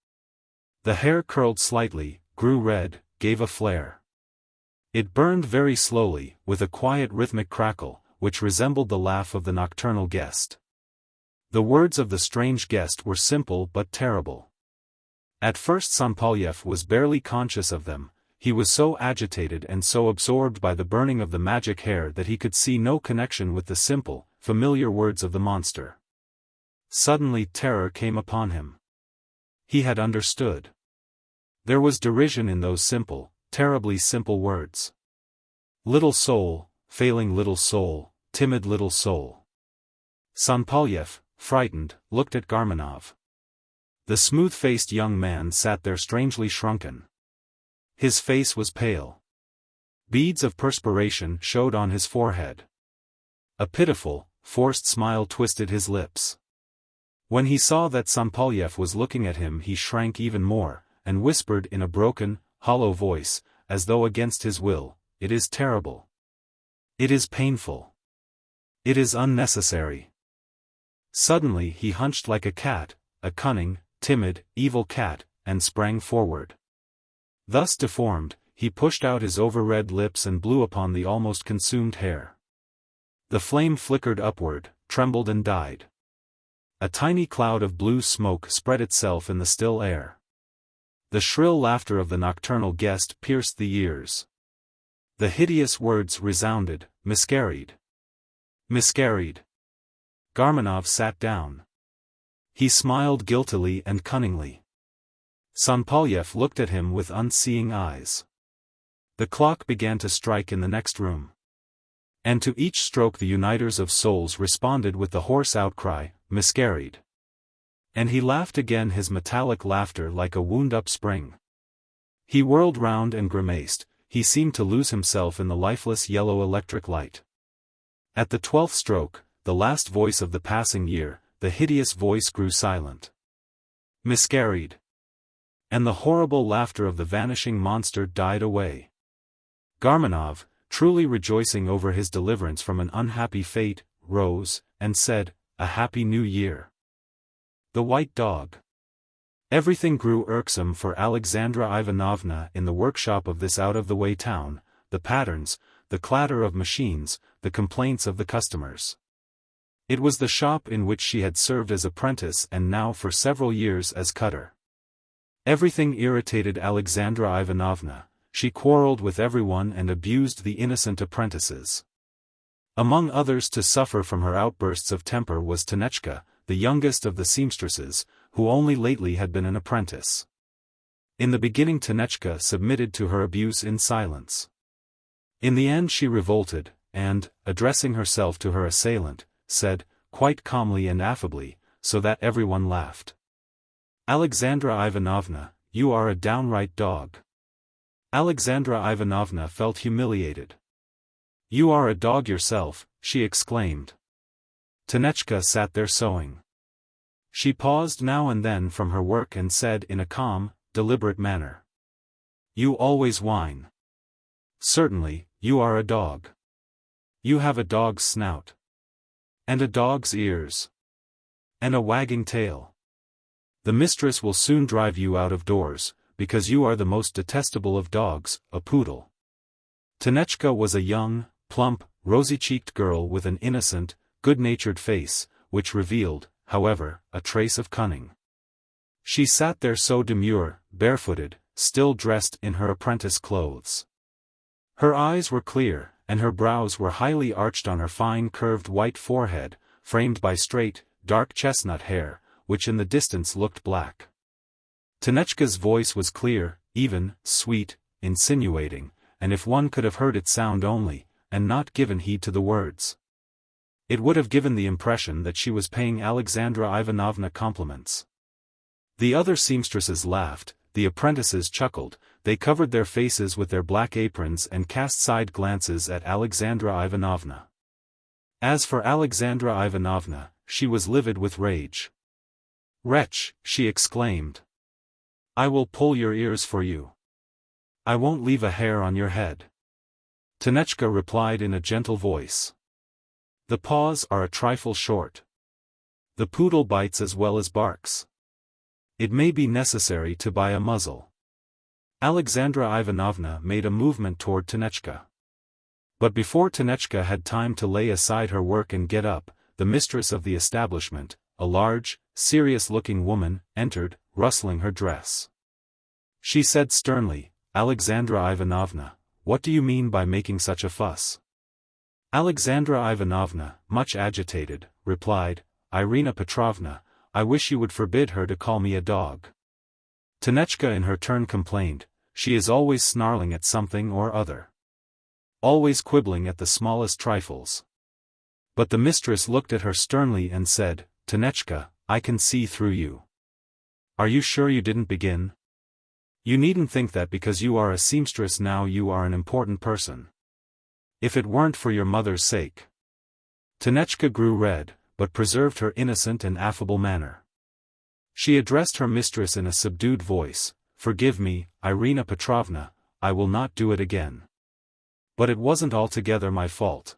The hair curled slightly, grew red, gave a flare. It burned very slowly, with a quiet rhythmic crackle, which resembled the laugh of the nocturnal guest. The words of the strange guest were simple but terrible. At first Sanpolyev was barely conscious of them, he was so agitated and so absorbed by the burning of the magic hair that he could see no connection with the simple, familiar words of the monster. Suddenly terror came upon him. He had understood. There was derision in those simple, terribly simple words. Little soul, failing little soul, timid little soul. Sanpolyev, frightened, looked at Garmanov. The smooth-faced young man sat there strangely shrunken. His face was pale. Beads of perspiration showed on his forehead. A pitiful, forced smile twisted his lips. When he saw that Sampolyev was looking at him, he shrank even more, and whispered in a broken, hollow voice, as though against his will, "It is terrible. It is painful. It is unnecessary." Suddenly he hunched like a cat, a cunning, timid, evil cat, and sprang forward. Thus deformed, he pushed out his over-red lips and blew upon the almost consumed hair. The flame flickered upward, trembled and died. A tiny cloud of blue smoke spread itself in the still air. The shrill laughter of the nocturnal guest pierced the ears. The hideous words resounded, "Miscarried. Miscarried." Garmanov sat down. He smiled guiltily and cunningly. Sampolyev looked at him with unseeing eyes. The clock began to strike in the next room. And to each stroke the uniters of souls responded with the hoarse outcry, "Miscarried." And he laughed again, his metallic laughter like a wound-up spring. He whirled round and grimaced, he seemed to lose himself in the lifeless yellow electric light. At the 12th stroke, the last voice of the passing year, the hideous voice grew silent. "Miscarried." And the horrible laughter of the vanishing monster died away. Garmanov, truly rejoicing over his deliverance from an unhappy fate, rose, and said, "A happy new year." The white dog. Everything grew irksome for Alexandra Ivanovna in the workshop of this out-of-the-way town, the patterns, the clatter of machines, the complaints of the customers. It was the shop in which she had served as apprentice and now for several years as cutter. Everything irritated Alexandra Ivanovna, she quarreled with everyone and abused the innocent apprentices. Among others to suffer from her outbursts of temper was Tanechka, the youngest of the seamstresses, who only lately had been an apprentice. In the beginning Tanechka submitted to her abuse in silence. In the end she revolted, and, addressing herself to her assailant, said, quite calmly and affably, so that everyone laughed, "Alexandra Ivanovna, you are a downright dog." Alexandra Ivanovna felt humiliated. "You are a dog yourself," she exclaimed. Tanechka sat there sewing. She paused now and then from her work and said in a calm, deliberate manner, "You always whine. Certainly, you are a dog. You have a dog's snout. And a dog's ears. And a wagging tail. The mistress will soon drive you out of doors, because you are the most detestable of dogs, a poodle." Tanechka was a young, plump, rosy-cheeked girl with an innocent, good-natured face, which revealed, however, a trace of cunning. She sat there so demure, barefooted, still dressed in her apprentice clothes. Her eyes were clear, and her brows were highly arched on her fine curved white forehead, framed by straight, dark chestnut hair, which in the distance looked black. Tanechka's voice was clear, even, sweet, insinuating, and if one could have heard it sound only, and not given heed to the words, it would have given the impression that she was paying Alexandra Ivanovna compliments. The other seamstresses laughed, the apprentices chuckled, they covered their faces with their black aprons and cast side glances at Alexandra Ivanovna. As for Alexandra Ivanovna, she was livid with rage. "Wretch," she exclaimed. "I will pull your ears for you. I won't leave a hair on your head." Tanechka replied in a gentle voice. "The paws are a trifle short. The poodle bites as well as barks. It may be necessary to buy a muzzle." Alexandra Ivanovna made a movement toward Tanechka. But before Tanechka had time to lay aside her work and get up, the mistress of the establishment, a large, serious-looking woman, entered, rustling her dress. She said sternly, "Alexandra Ivanovna, what do you mean by making such a fuss?" Alexandra Ivanovna, much agitated, replied, "Irina Petrovna, I wish you would forbid her to call me a dog." Tanechka in her turn complained, "She is always snarling at something or other. Always quibbling at the smallest trifles." But the mistress looked at her sternly and said, "Tanechka, I can see through you. Are you sure you didn't begin? You needn't think that because you are a seamstress now you are an important person. If it weren't for your mother's sake." Tanechka grew red, but preserved her innocent and affable manner. She addressed her mistress in a subdued voice, "Forgive me, Irina Petrovna, I will not do it again. But it wasn't altogether my fault."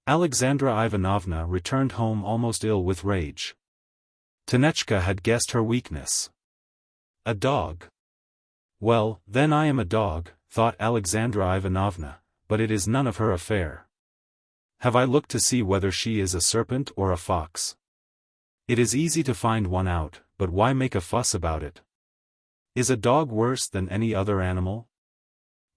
Alexandra Ivanovna returned home almost ill with rage. Tanechka had guessed her weakness. A dog. Well, then I am a dog, thought Alexandra Ivanovna, but it is none of her affair. Have I looked to see whether she is a serpent or a fox? It is easy to find one out, but why make a fuss about it? Is a dog worse than any other animal?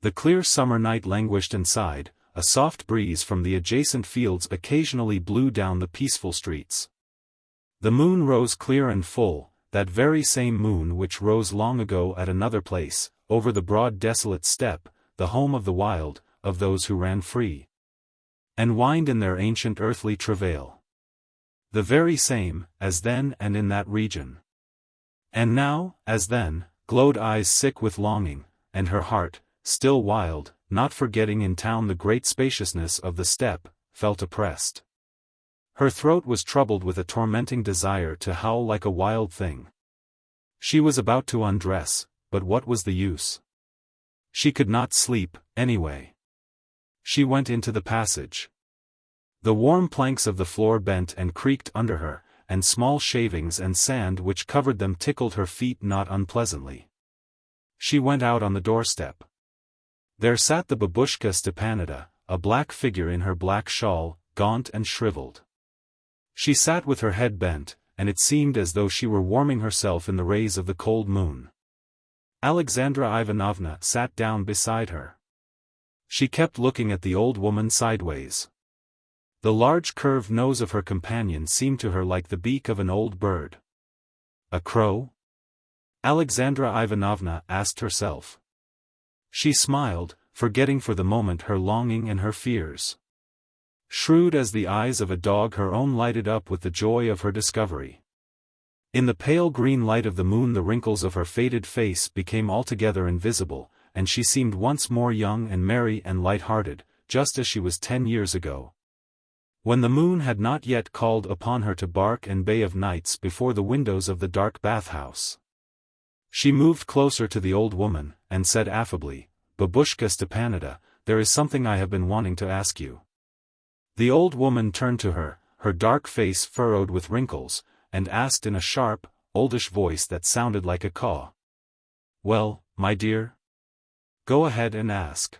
The clear summer night languished and sighed, a soft breeze from the adjacent fields occasionally blew down the peaceful streets. The moon rose clear and full, that very same moon which rose long ago at another place, over the broad desolate steppe, the home of the wild, of those who ran free and whined in their ancient earthly travail. The very same, as then and in that region. And now, as then, glowed eyes sick with longing, and her heart, still wild, not forgetting in town the great spaciousness of the steppe, felt oppressed. Her throat was troubled with a tormenting desire to howl like a wild thing. She was about to undress, but what was the use? She could not sleep, anyway. She went into the passage. The warm planks of the floor bent and creaked under her, and small shavings and sand which covered them tickled her feet not unpleasantly. She went out on the doorstep. There sat the babushka Stepanida, a black figure in her black shawl, gaunt and shriveled. She sat with her head bent, and it seemed as though she were warming herself in the rays of the cold moon. Alexandra Ivanovna sat down beside her. She kept looking at the old woman sideways. The large curved nose of her companion seemed to her like the beak of an old bird. A crow? Alexandra Ivanovna asked herself. She smiled, forgetting for the moment her longing and her fears. Shrewd as the eyes of a dog, her own lighted up with the joy of her discovery. In the pale green light of the moon the wrinkles of her faded face became altogether invisible, and she seemed once more young and merry and light-hearted, just as she was 10 years ago, when the moon had not yet called upon her to bark and bay of nights before the windows of the dark bathhouse. She moved closer to the old woman, and said affably, "Babushka Stepanida, there is something I have been wanting to ask you." The old woman turned to her, her dark face furrowed with wrinkles, and asked in a sharp, oldish voice that sounded like a caw. "Well, my dear? Go ahead and ask."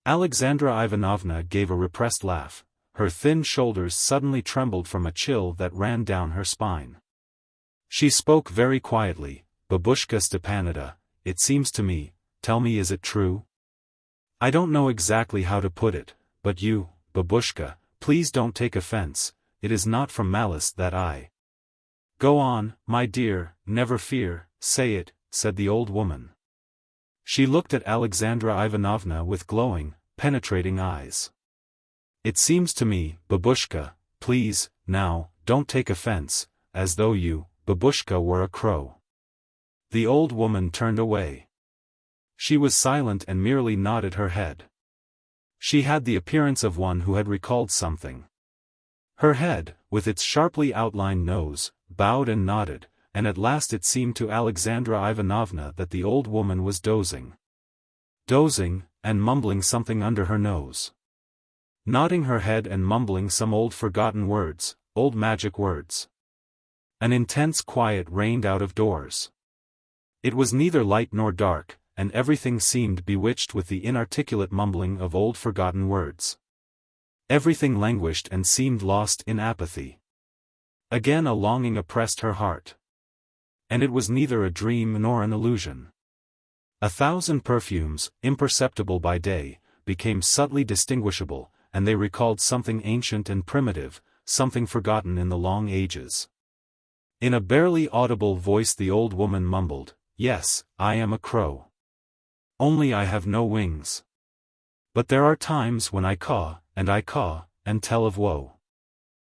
Alexandra Ivanovna gave a repressed laugh. Her thin shoulders suddenly trembled from a chill that ran down her spine. She spoke very quietly, "Babushka Stepanida, it seems to me, tell me, is it true? I don't know exactly how to put it, but you, Babushka, please don't take offense, it is not from malice that I—" "Go on, my dear, never fear, say it," said the old woman. She looked at Alexandra Ivanovna with glowing, penetrating eyes. "It seems to me, Babushka, please, now, don't take offense, as though you, Babushka, were a crow." The old woman turned away. She was silent and merely nodded her head. She had the appearance of one who had recalled something. Her head, with its sharply outlined nose, bowed and nodded, and at last it seemed to Alexandra Ivanovna that the old woman was dozing. Dozing, and mumbling something under her nose. Nodding her head and mumbling some old forgotten words, old magic words. An intense quiet reigned out of doors. It was neither light nor dark, and everything seemed bewitched with the inarticulate mumbling of old forgotten words. Everything languished and seemed lost in apathy. Again a longing oppressed her heart. And it was neither a dream nor an illusion. 1,000 perfumes, imperceptible by day, became subtly distinguishable, and they recalled something ancient and primitive, something forgotten in the long ages. In a barely audible voice the old woman mumbled, "Yes, I am a crow. Only I have no wings. But there are times when I caw, and tell of woe.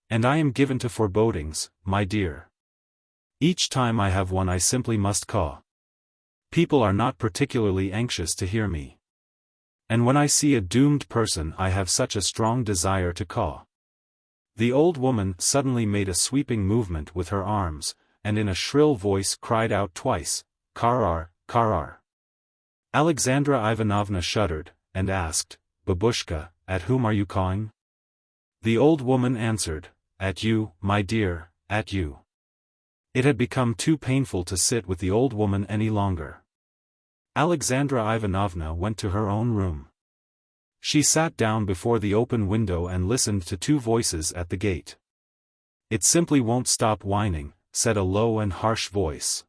And I am given to forebodings, my dear. Each time I have one I simply must caw. People are not particularly anxious to hear me. And when I see a doomed person I have such a strong desire to caw. The old woman suddenly made a sweeping movement with her arms, and in a shrill voice cried out twice, "Karar, Karar." Alexandra Ivanovna shuddered, and asked, "Babushka, at whom are you cawing?" The old woman answered, "At you, my dear, at you." It had become too painful to sit with the old woman any longer. Alexandra Ivanovna went to her own room. She sat down before the open window and listened to two voices at the gate. "It simply won't stop whining," said a low and harsh voice.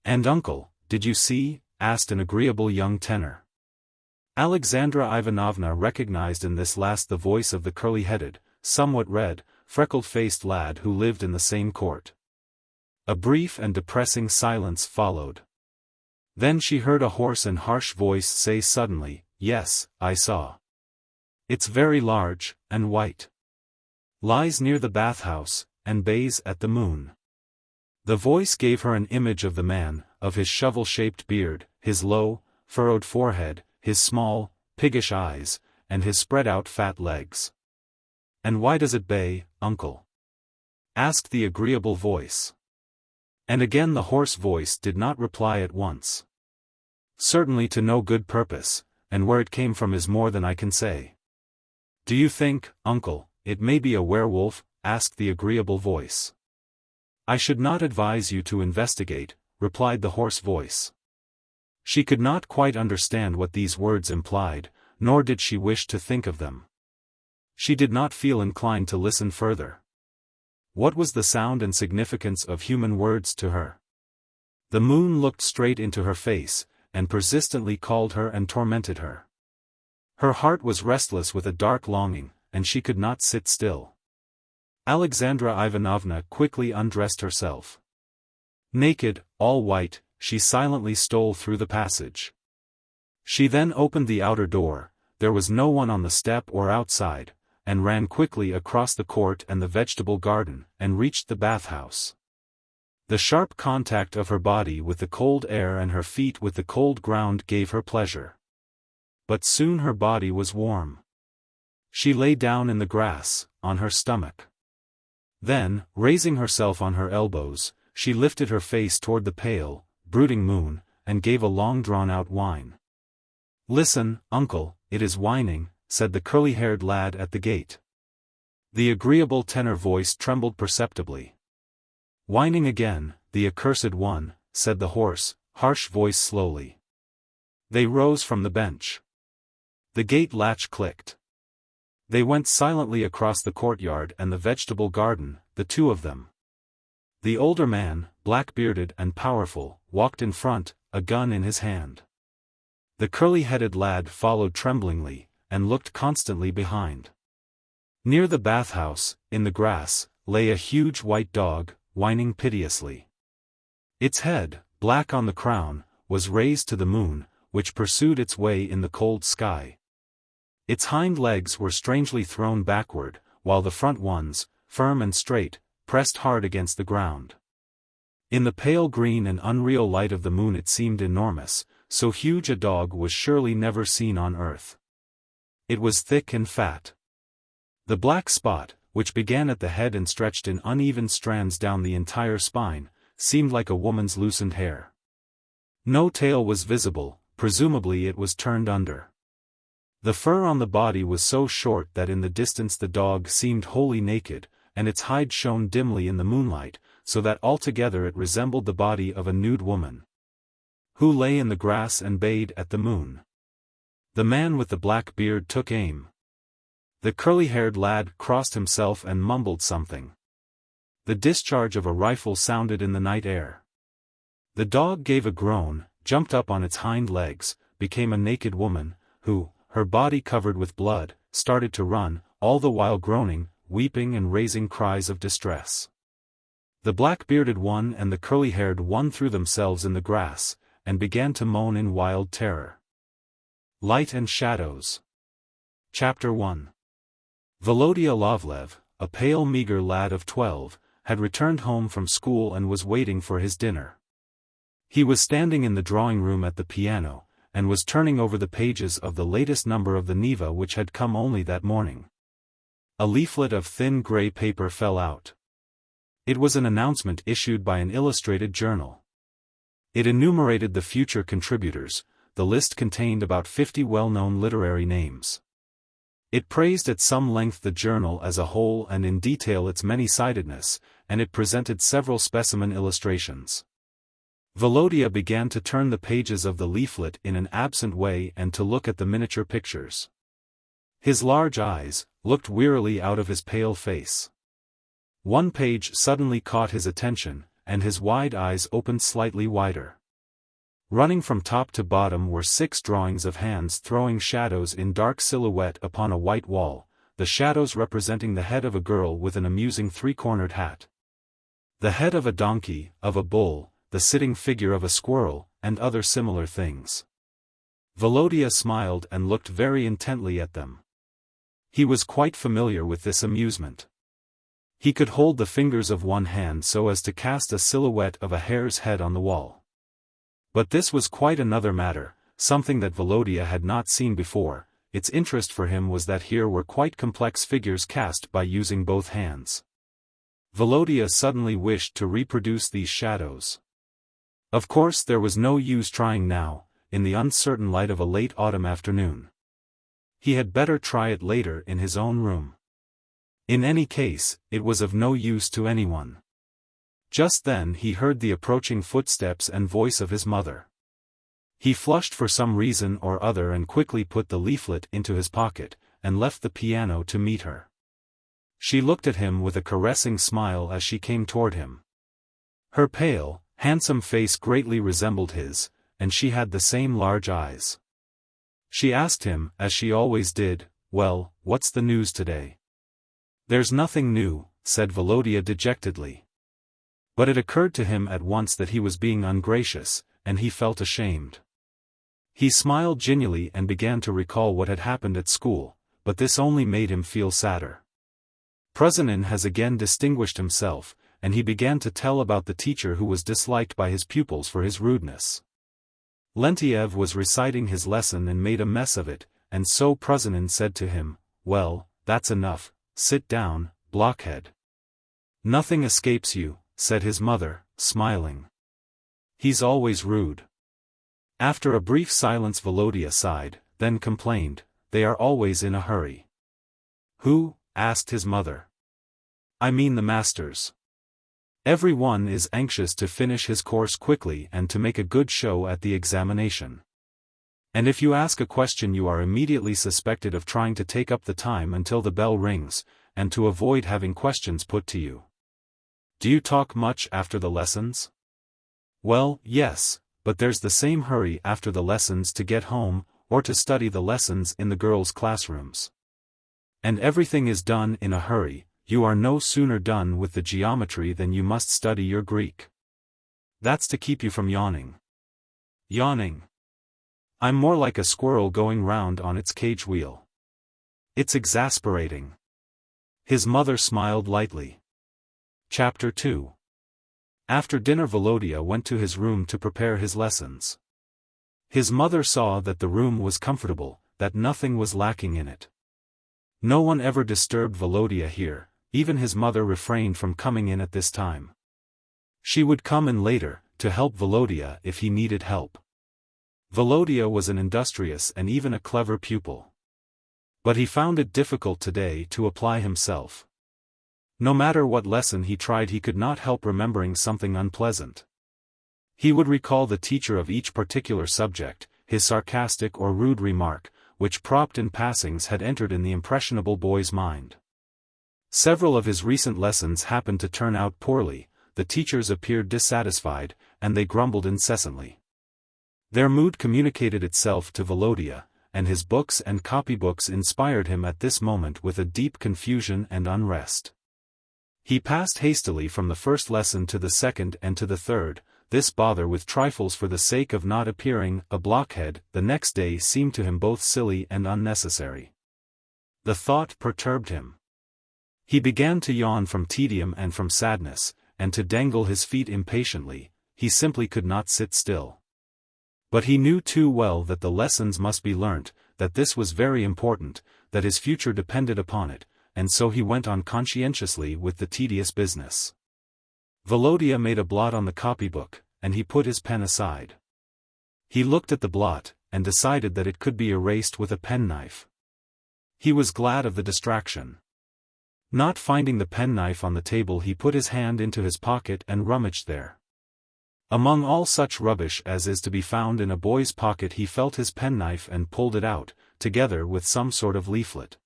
"And uncle, did you see?" asked an agreeable young tenor. Alexandra Ivanovna recognized in this last the voice of the curly-headed, somewhat red, freckled-faced lad who lived in the same court. A brief and depressing silence followed. Then she heard a hoarse and harsh voice say suddenly, "Yes, I saw. It's very large, and white. Lies near the bathhouse, and bathes at the moon." The voice gave her an image of the man, of his shovel-shaped beard, his low, furrowed forehead, his small, piggish eyes, and his spread-out fat legs. "And why does it bay, uncle?" asked the agreeable voice. And again the hoarse voice did not reply at once. "Certainly to no good purpose, and where it came from is more than I can say." "Do you think, uncle, it may be a werewolf?" asked the agreeable voice. "I should not advise you to investigate," replied the hoarse voice. She could not quite understand what these words implied, nor did she wish to think of them. She did not feel inclined to listen further. What was the sound and significance of human words to her? The moon looked straight into her face, and persistently called her and tormented her. Her heart was restless with a dark longing, and she could not sit still. Alexandra Ivanovna quickly undressed herself. Naked, all white, she silently stole through the passage. She then opened the outer door, there was no one on the step or outside, and ran quickly across the court and the vegetable garden, and reached the bathhouse. The sharp contact of her body with the cold air and her feet with the cold ground gave her pleasure. But soon her body was warm. She lay down in the grass, on her stomach. Then, raising herself on her elbows, she lifted her face toward the pale, brooding moon, and gave a long drawn-out whine. "Listen, uncle, it is whining," said the curly-haired lad at the gate. The agreeable tenor voice trembled perceptibly. "Whining again, the accursed one," said the hoarse, harsh voice slowly. They rose from the bench. The gate latch clicked. They went silently across the courtyard and the vegetable garden, the two of them. The older man, black-bearded and powerful, walked in front, a gun in his hand. The curly-headed lad followed tremblingly, and looked constantly behind. Near the bathhouse, in the grass, lay a huge white dog, whining piteously. Its head, black on the crown, was raised to the moon, which pursued its way in the cold sky. Its hind legs were strangely thrown backward, while the front ones, firm and straight, pressed hard against the ground. In the pale green and unreal light of the moon it seemed enormous, so huge a dog was surely never seen on earth. It was thick and fat. The black spot, which began at the head and stretched in uneven strands down the entire spine, seemed like a woman's loosened hair. No tail was visible, presumably it was turned under. The fur on the body was so short that in the distance the dog seemed wholly naked, and its hide shone dimly in the moonlight, so that altogether it resembled the body of a nude woman, who lay in the grass and bayed at the moon. The man with the black beard took aim. The curly-haired lad crossed himself and mumbled something. The discharge of a rifle sounded in the night air. The dog gave a groan, jumped up on its hind legs, became a naked woman, who, her body covered with blood, started to run, all the while groaning, weeping and raising cries of distress. The black-bearded one and the curly-haired one threw themselves in the grass, and began to moan in wild terror. Light and Shadows. Chapter 1. Volodya Lovlev, a pale meager lad of 12, had returned home from school and was waiting for his dinner. He was standing in the drawing-room at the piano, and was turning over the pages of the latest number of the Neva which had come only that morning. A leaflet of thin gray paper fell out. It was an announcement issued by an illustrated journal. It enumerated the future contributors. The list contained about 50 well-known literary names. It praised at some length the journal as a whole and in detail its many-sidedness, and it presented several specimen illustrations. Volodya began to turn the pages of the leaflet in an absent way and to look at the miniature pictures. His large eyes looked wearily out of his pale face. One page suddenly caught his attention, and his wide eyes opened slightly wider. Running from top to bottom were 6 drawings of hands throwing shadows in dark silhouette upon a white wall, the shadows representing the head of a girl with an amusing 3-cornered hat, the head of a donkey, of a bull, the sitting figure of a squirrel, and other similar things. Volodya smiled and looked very intently at them. He was quite familiar with this amusement. He could hold the fingers of one hand so as to cast a silhouette of a hare's head on the wall. But this was quite another matter, something that Volodya had not seen before. Its interest for him was that here were quite complex figures cast by using both hands. Volodya suddenly wished to reproduce these shadows. Of course there was no use trying now, in the uncertain light of a late autumn afternoon. He had better try it later in his own room. In any case, it was of no use to anyone. Just then he heard the approaching footsteps and voice of his mother. He flushed for some reason or other and quickly put the leaflet into his pocket, and left the piano to meet her. She looked at him with a caressing smile as she came toward him. Her pale, handsome face greatly resembled his, and she had the same large eyes. She asked him, as she always did, "Well, what's the news today?" "There's nothing new," said Volodya dejectedly. But it occurred to him at once that he was being ungracious, and he felt ashamed. He smiled genially and began to recall what had happened at school, but this only made him feel sadder. Prozhanin has again distinguished himself, and he began to tell about the teacher who was disliked by his pupils for his rudeness. Lentiev was reciting his lesson and made a mess of it, and so Prozhanin said to him, "Well, that's enough, sit down, blockhead." "Nothing escapes you," said his mother, smiling. "He's always rude." After a brief silence Volodya sighed, then complained, "They are always in a hurry." "Who?" asked his mother. "I mean the masters. Every one is anxious to finish his course quickly and to make a good show at the examination. And if you ask a question you are immediately suspected of trying to take up the time until the bell rings, and to avoid having questions put to you. Do you talk much after the lessons?" "Well, yes, but there's the same hurry after the lessons to get home, or to study the lessons in the girls' classrooms. And everything is done in a hurry. You are no sooner done with the geometry than you must study your Greek. That's to keep you from yawning." "Yawning? I'm more like a squirrel going round on its cage wheel. It's exasperating." His mother smiled lightly. Chapter 2. After dinner Volodya went to his room to prepare his lessons. His mother saw that the room was comfortable, that nothing was lacking in it. No one ever disturbed Volodya here, even his mother refrained from coming in at this time. She would come in later, to help Volodya if he needed help. Volodya was an industrious and even a clever pupil. But he found it difficult today to apply himself. No matter what lesson he tried he could not help remembering something unpleasant. He would recall the teacher of each particular subject, his sarcastic or rude remark, which propped in passings had entered in the impressionable boy's mind. Several of his recent lessons happened to turn out poorly, the teachers appeared dissatisfied, and they grumbled incessantly. Their mood communicated itself to Volodya, and his books and copybooks inspired him at this moment with a deep confusion and unrest. He passed hastily from the first lesson to the second and to the third. This bother with trifles for the sake of not appearing a blockhead the next day seemed to him both silly and unnecessary. The thought perturbed him. He began to yawn from tedium and from sadness, and to dangle his feet impatiently. He simply could not sit still. But he knew too well that the lessons must be learnt, that this was very important, that his future depended upon it, and so he went on conscientiously with the tedious business. Volodya made a blot on the copybook, and he put his pen aside. He looked at the blot, and decided that it could be erased with a penknife. He was glad of the distraction. Not finding the penknife on the table, he put his hand into his pocket and rummaged there. Among all such rubbish as is to be found in a boy's pocket, he felt his penknife and pulled it out, together with some sort of leaflet.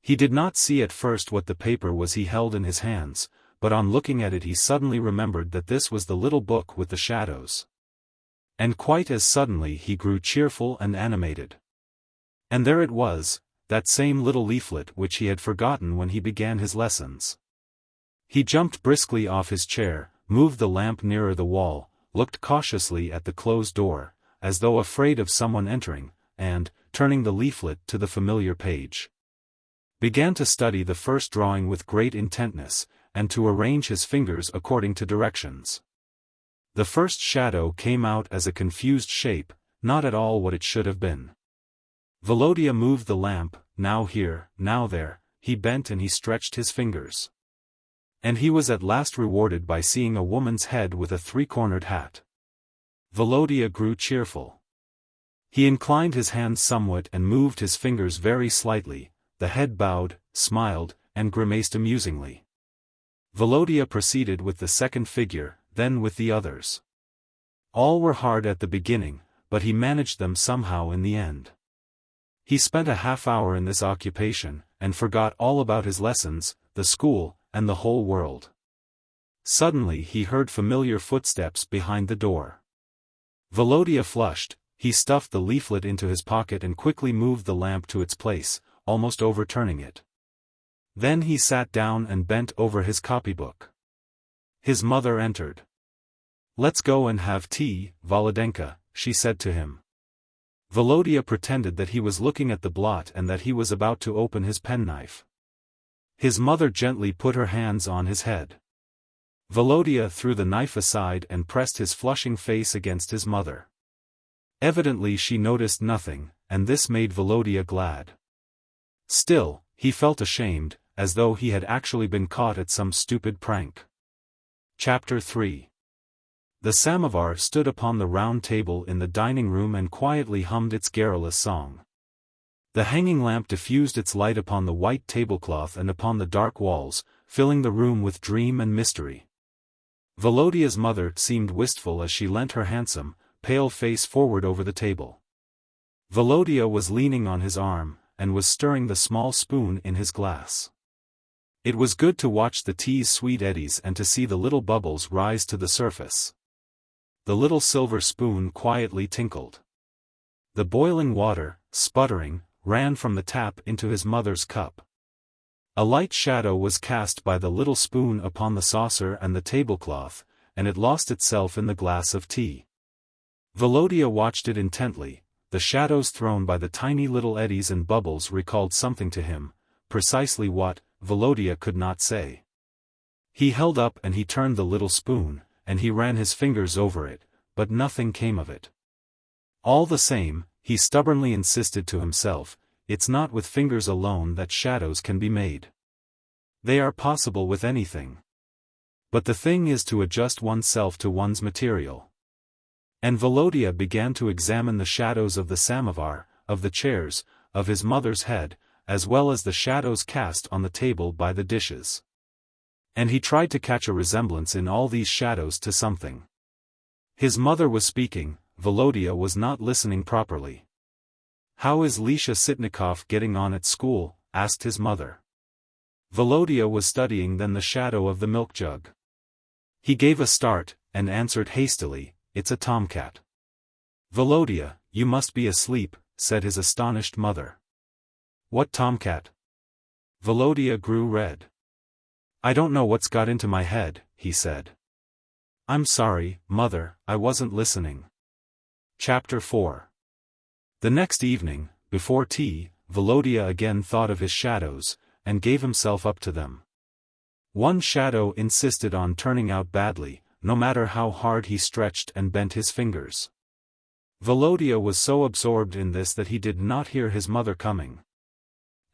He did not see at first what the paper was he held in his hands, but on looking at it he suddenly remembered that this was the little book with the shadows. And quite as suddenly he grew cheerful and animated. And there it was, that same little leaflet which he had forgotten when he began his lessons. He jumped briskly off his chair, moved the lamp nearer the wall, looked cautiously at the closed door, as though afraid of someone entering, and, turning the leaflet to the familiar page, began to study the first drawing with great intentness, and to arrange his fingers according to directions. The first shadow came out as a confused shape, not at all what it should have been. Volodya moved the lamp, now here, now there, he bent and he stretched his fingers. And he was at last rewarded by seeing a woman's head with a three-cornered hat. Volodya grew cheerful. He inclined his hands somewhat and moved his fingers very slightly, the head bowed, smiled, and grimaced amusingly. Volodya proceeded with the second figure, then with the others. All were hard at the beginning, but he managed them somehow in the end. He spent a half-hour in this occupation, and forgot all about his lessons, the school, and the whole world. Suddenly he heard familiar footsteps behind the door. Volodya flushed, he stuffed the leaflet into his pocket and quickly moved the lamp to its place, almost overturning it. Then he sat down and bent over his copybook. His mother entered. "Let's go and have tea, Volodenka," she said to him. Volodya pretended that he was looking at the blot and that he was about to open his penknife. His mother gently put her hands on his head. Volodya threw the knife aside and pressed his flushing face against his mother. Evidently she noticed nothing, and this made Volodya glad. Still, he felt ashamed, as though he had actually been caught at some stupid prank. Chapter 3. The samovar stood upon the round table in the dining room and quietly hummed its garrulous song. The hanging lamp diffused its light upon the white tablecloth and upon the dark walls, filling the room with dream and mystery. Volodya's mother seemed wistful as she leant her handsome, pale face forward over the table. Volodya was leaning on his arm, and was stirring the small spoon in his glass. It was good to watch the tea's sweet eddies and to see the little bubbles rise to the surface. The little silver spoon quietly tinkled. The boiling water, sputtering, ran from the tap into his mother's cup. A light shadow was cast by the little spoon upon the saucer and the tablecloth, and it lost itself in the glass of tea. Volodya watched it intently. The shadows thrown by the tiny little eddies and bubbles recalled something to him, precisely what, Volodya could not say. He held up and he turned the little spoon, and he ran his fingers over it, but nothing came of it. All the same, he stubbornly insisted to himself, it's not with fingers alone that shadows can be made. They are possible with anything. But the thing is to adjust oneself to one's material. And Volodya began to examine the shadows of the samovar, of the chairs, of his mother's head, as well as the shadows cast on the table by the dishes. And he tried to catch a resemblance in all these shadows to something. His mother was speaking, Volodya was not listening properly. "How is Lisha Sitnikov getting on at school?" asked his mother. Volodya was studying then the shadow of the milk jug. He gave a start, and answered hastily, "It's a tomcat." "Volodya, you must be asleep," said his astonished mother. "What tomcat?" Volodya grew red. "I don't know what's got into my head," he said. "I'm sorry, mother, I wasn't listening." Chapter 4. The next evening, before tea, Volodya again thought of his shadows, and gave himself up to them. One shadow insisted on turning out badly, no matter how hard he stretched and bent his fingers. Volodya was so absorbed in this that he did not hear his mother coming.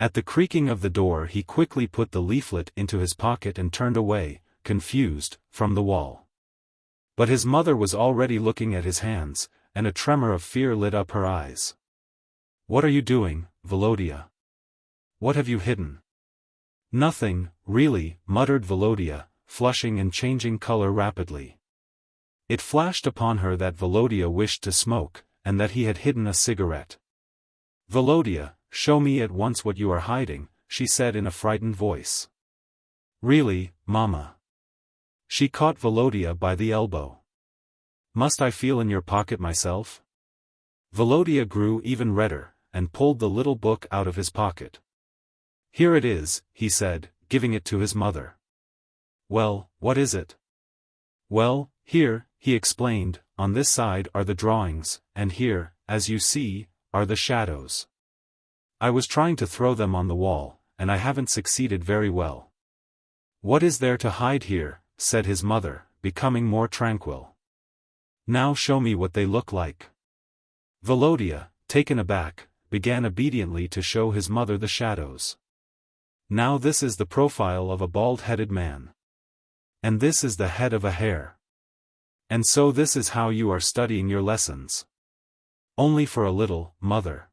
At the creaking of the door he quickly put the leaflet into his pocket and turned away, confused, from the wall. But his mother was already looking at his hands, and a tremor of fear lit up her eyes. "What are you doing, Volodya? What have you hidden?" "Nothing, really," muttered Volodya, flushing and changing color rapidly. It flashed upon her that Volodya wished to smoke, and that he had hidden a cigarette. "Volodya, show me at once what you are hiding," she said in a frightened voice. "Really, Mama?" She caught Volodya by the elbow. "Must I feel in your pocket myself?" Volodya grew even redder, and pulled the little book out of his pocket. "Here it is," he said, giving it to his mother. "Well, what is it?" "Well, here," he explained, "on this side are the drawings, and here, as you see, are the shadows. I was trying to throw them on the wall, and I haven't succeeded very well." "What is there to hide here?" said his mother, becoming more tranquil. "Now show me what they look like." Volodya, taken aback, began obediently to show his mother the shadows. "Now this is the profile of a bald-headed man. And this is the head of a hare. And so this is how you are studying your lessons. Only for a little, mother.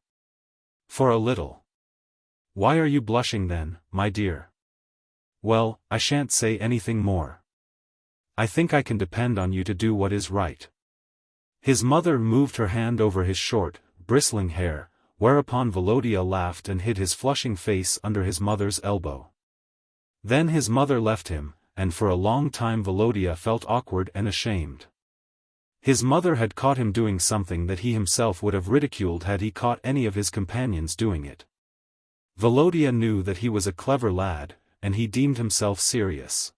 For a little. Why are you blushing then, my dear?" "Well, I shan't say anything more. I think I can depend on you to do what is right." His mother moved her hand over his short, bristling hair, whereupon Volodya laughed and hid his flushing face under his mother's elbow. Then his mother left him, and for a long time Volodya felt awkward and ashamed. His mother had caught him doing something that he himself would have ridiculed had he caught any of his companions doing it. Volodya knew that he was a clever lad, and he deemed himself serious.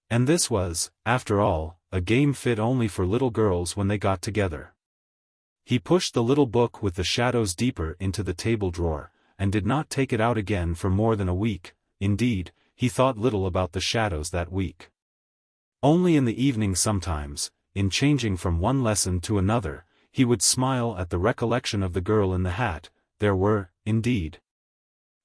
And this was, after all, a game fit only for little girls when they got together. He pushed the little book with the shadows deeper into the table drawer, and did not take it out again for more than a week. Indeed, he thought little about the shadows that week. Only in the evening sometimes, in changing from one lesson to another, he would smile at the recollection of the girl in the hat. There were, indeed,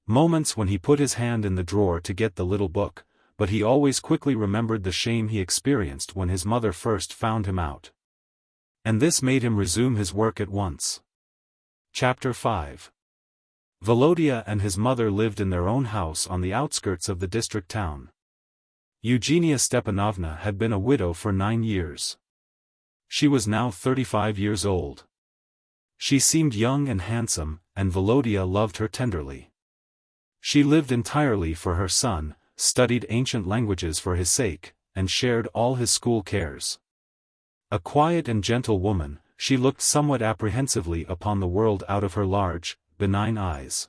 moments when he put his hand in the drawer to get the little book, but he always quickly remembered the shame he experienced when his mother first found him out. And this made him resume his work at once. Chapter 5. Volodya and his mother lived in their own house on the outskirts of the district town. Eugenia Stepanovna had been a widow for 9 years. She was now 35 years old. She seemed young and handsome, and Volodya loved her tenderly. She lived entirely for her son, studied ancient languages for his sake, and shared all his school cares. A quiet and gentle woman, she looked somewhat apprehensively upon the world out of her large, benign eyes.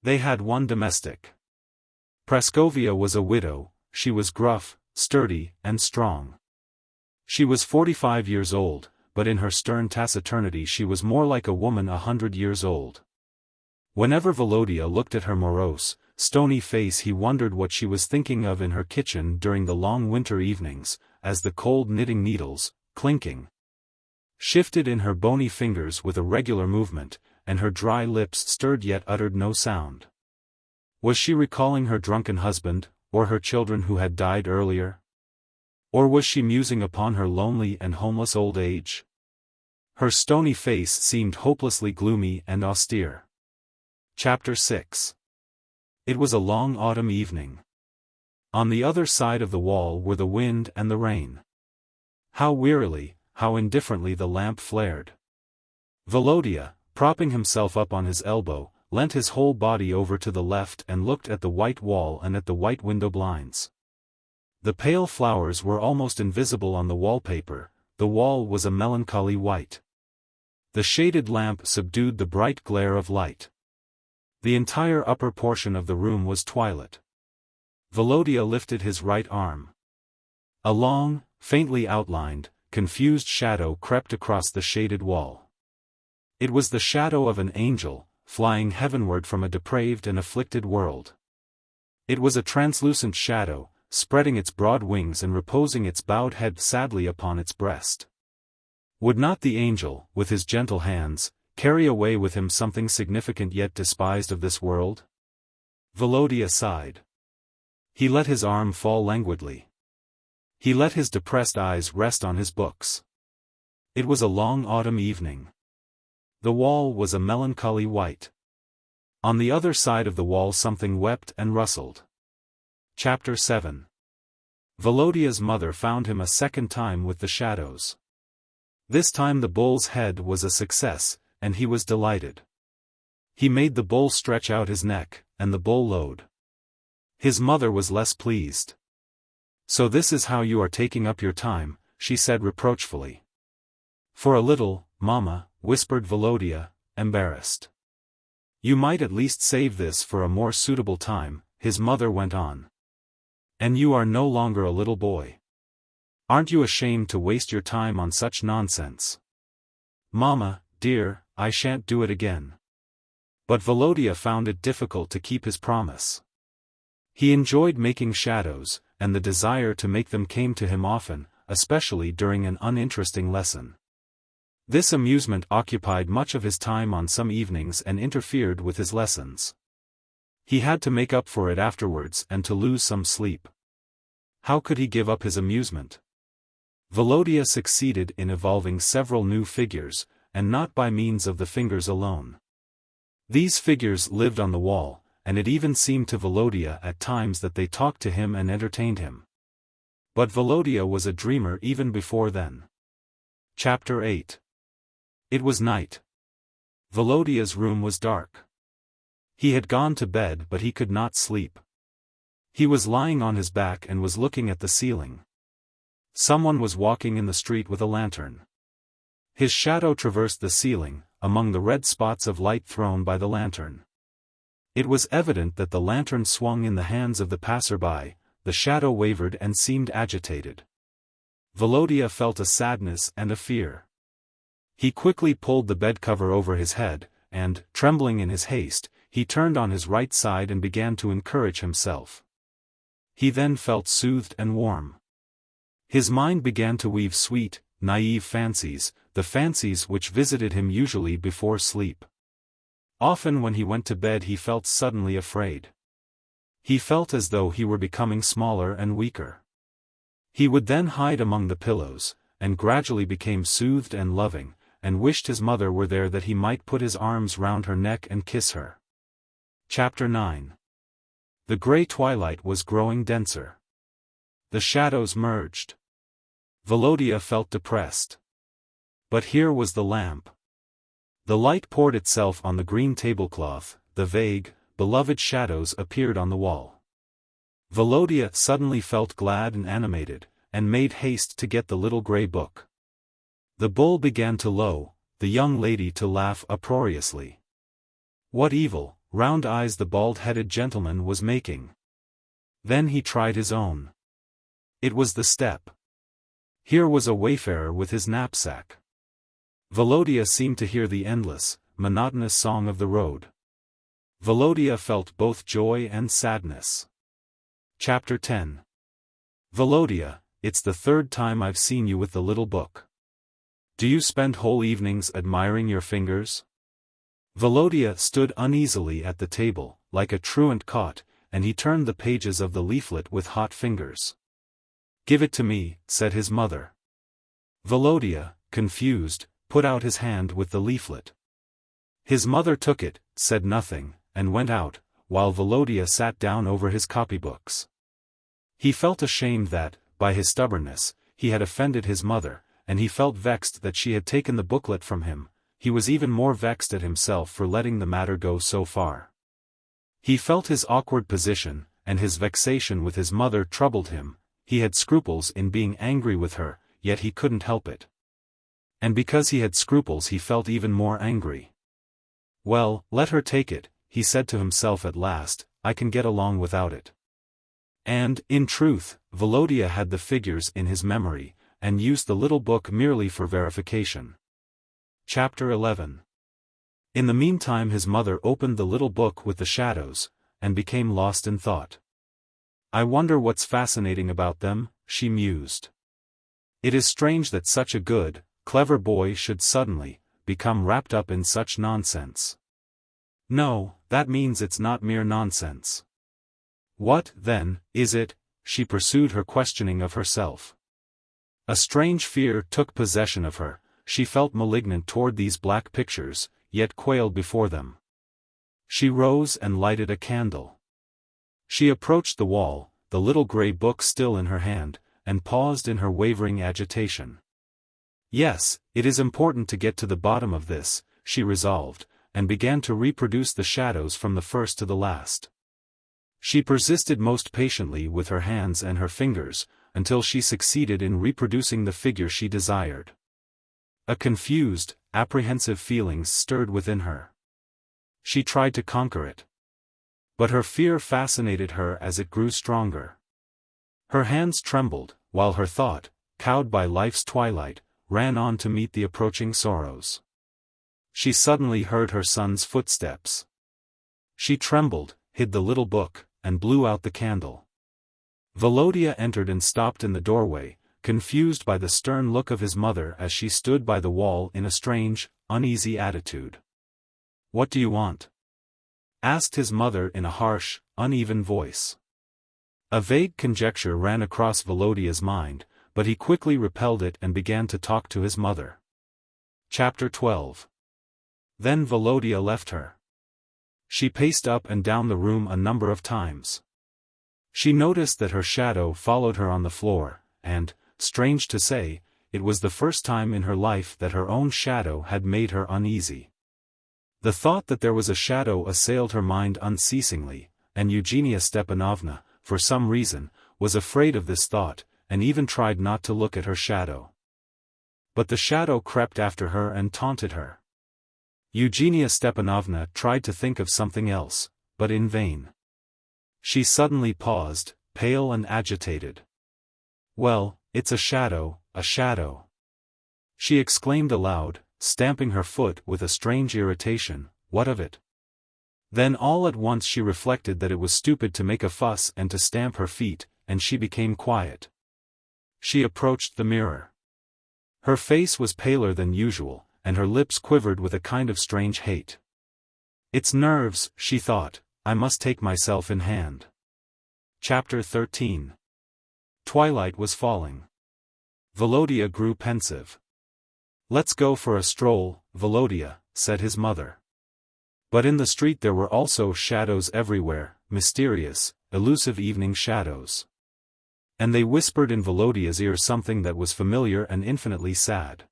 They had one domestic. Praskovia was a widow. She was gruff, sturdy, and strong. She was 45 years old, but in her stern taciturnity she was more like a woman 100 years old. Whenever Volodya looked at her morose, stony face he wondered what she was thinking of in her kitchen during the long winter evenings, as the cold knitting needles, clinking, shifted in her bony fingers with a regular movement, and her dry lips stirred yet uttered no sound. Was she recalling her drunken husband, or her children who had died earlier? Or was she musing upon her lonely and homeless old age? Her stony face seemed hopelessly gloomy and austere. Chapter 6. It was a long autumn evening. On the other side of the wall were the wind and the rain. How wearily, how indifferently the lamp flared. Volodya, propping himself up on his elbow, leant his whole body over to the left and looked at the white wall and at the white window blinds. The pale flowers were almost invisible on the wallpaper. The wall was a melancholy white. The shaded lamp subdued the bright glare of light. The entire upper portion of the room was twilight. Volodya lifted his right arm. A long, faintly outlined, confused shadow crept across the shaded wall. It was the shadow of an angel, flying heavenward from a depraved and afflicted world. It was a translucent shadow, spreading its broad wings and reposing its bowed head sadly upon its breast. Would not the angel, with his gentle hands, carry away with him something significant yet despised of this world? Volodya sighed. He let his arm fall languidly. He let his depressed eyes rest on his books. It was a long autumn evening. The wall was a melancholy white. On the other side of the wall something wept and rustled. Chapter 7. Volodya's mother found him a second time with the shadows. This time the bull's head was a success, and he was delighted. He made the bull stretch out his neck, and the bull lowed. His mother was less pleased. "So this is how you are taking up your time," she said reproachfully. "For a little, Mama," whispered Volodya, embarrassed. "You might at least save this for a more suitable time," his mother went on. "And you are no longer a little boy. Aren't you ashamed to waste your time on such nonsense?" "Mama, dear, I shan't do it again." But Volodya found it difficult to keep his promise. He enjoyed making shadows, and the desire to make them came to him often, especially during an uninteresting lesson. This amusement occupied much of his time on some evenings and interfered with his lessons. He had to make up for it afterwards and to lose some sleep. How could he give up his amusement? Volodya succeeded in evolving several new figures, and not by means of the fingers alone. These figures lived on the wall, and it even seemed to Volodya at times that they talked to him and entertained him. But Volodya was a dreamer even before then. Chapter 8. It was night. Volodya's room was dark. He had gone to bed but he could not sleep. He was lying on his back and was looking at the ceiling. Someone was walking in the street with a lantern. His shadow traversed the ceiling, among the red spots of light thrown by the lantern. It was evident that the lantern swung in the hands of the passer-by. The shadow wavered and seemed agitated. Volodya felt a sadness and a fear. He quickly pulled the bed cover over his head, and, trembling in his haste, he turned on his right side and began to encourage himself. He then felt soothed and warm. His mind began to weave sweet, naive fancies, the fancies which visited him usually before sleep. Often when he went to bed he felt suddenly afraid. He felt as though he were becoming smaller and weaker. He would then hide among the pillows, and gradually became soothed and loving, and wished his mother were there that he might put his arms round her neck and kiss her. Chapter 9. The grey twilight was growing denser. The shadows merged. Volodya felt depressed. But here was the lamp. The light poured itself on the green tablecloth, the vague, beloved shadows appeared on the wall. Volodya suddenly felt glad and animated, and made haste to get the little grey book. The bull began to low, the young lady to laugh uproariously. What evil, round eyes the bald-headed gentleman was making. Then he tried his own. It was the step. Here was a wayfarer with his knapsack. Volodya seemed to hear the endless, monotonous song of the road. Volodya felt both joy and sadness. Chapter 10. Volodya, it's the third time I've seen you with the little book. Do you spend whole evenings admiring your fingers? Volodya stood uneasily at the table, like a truant caught, and he turned the pages of the leaflet with hot fingers. Give it to me, said his mother. Volodya, confused, put out his hand with the leaflet. His mother took it, said nothing, and went out, while Volodya sat down over his copybooks. He felt ashamed that, by his stubbornness, he had offended his mother, and he felt vexed that she had taken the booklet from him. He was even more vexed at himself for letting the matter go so far. He felt his awkward position, and his vexation with his mother troubled him. He had scruples in being angry with her, yet he couldn't help it. And because he had scruples he felt even more angry. Well, let her take it, he said to himself at last, I can get along without it. And, in truth, Volodya had the figures in his memory, and used the little book merely for verification. Chapter 11. In the meantime his mother opened the little book with the shadows, and became lost in thought. I wonder what's fascinating about them, she mused. It is strange that such a good, clever boy should suddenly become wrapped up in such nonsense. No, that means it's not mere nonsense. What, then, is it? She pursued her questioning of herself. A strange fear took possession of her. She felt malignant toward these black pictures, yet quailed before them. She rose and lighted a candle. She approached the wall, the little gray book still in her hand, and paused in her wavering agitation. Yes, it is important to get to the bottom of this, she resolved, and began to reproduce the shadows from the first to the last. She persisted most patiently with her hands and her fingers, until she succeeded in reproducing the figure she desired. A confused, apprehensive feeling stirred within her. She tried to conquer it. But her fear fascinated her as it grew stronger. Her hands trembled, while her thought, cowed by life's twilight, ran on to meet the approaching sorrows. She suddenly heard her son's footsteps. She trembled, hid the little book, and blew out the candle. Volodya entered and stopped in the doorway, confused by the stern look of his mother as she stood by the wall in a strange, uneasy attitude. "What do you want?" asked his mother in a harsh, uneven voice. A vague conjecture ran across Volodya's mind, but he quickly repelled it and began to talk to his mother. Chapter 12. Then Volodya left her. She paced up and down the room a number of times. She noticed that her shadow followed her on the floor, and, strange to say, it was the first time in her life that her own shadow had made her uneasy. The thought that there was a shadow assailed her mind unceasingly, and Eugenia Stepanovna, for some reason, was afraid of this thought, and even tried not to look at her shadow. But the shadow crept after her and taunted her. Eugenia Stepanovna tried to think of something else, but in vain. She suddenly paused, pale and agitated. "Well, it's a shadow, a shadow," she exclaimed aloud, stamping her foot with a strange irritation. "What of it?" Then all at once she reflected that it was stupid to make a fuss and to stamp her feet, and she became quiet. She approached the mirror. Her face was paler than usual, and her lips quivered with a kind of strange hate. "It's nerves," she thought, "I must take myself in hand." Chapter 13. Twilight was falling. Volodya grew pensive. "Let's go for a stroll, Volodya," said his mother. But in the street there were also shadows everywhere, mysterious, elusive evening shadows. And they whispered in Volodya's ear something that was familiar and infinitely sad.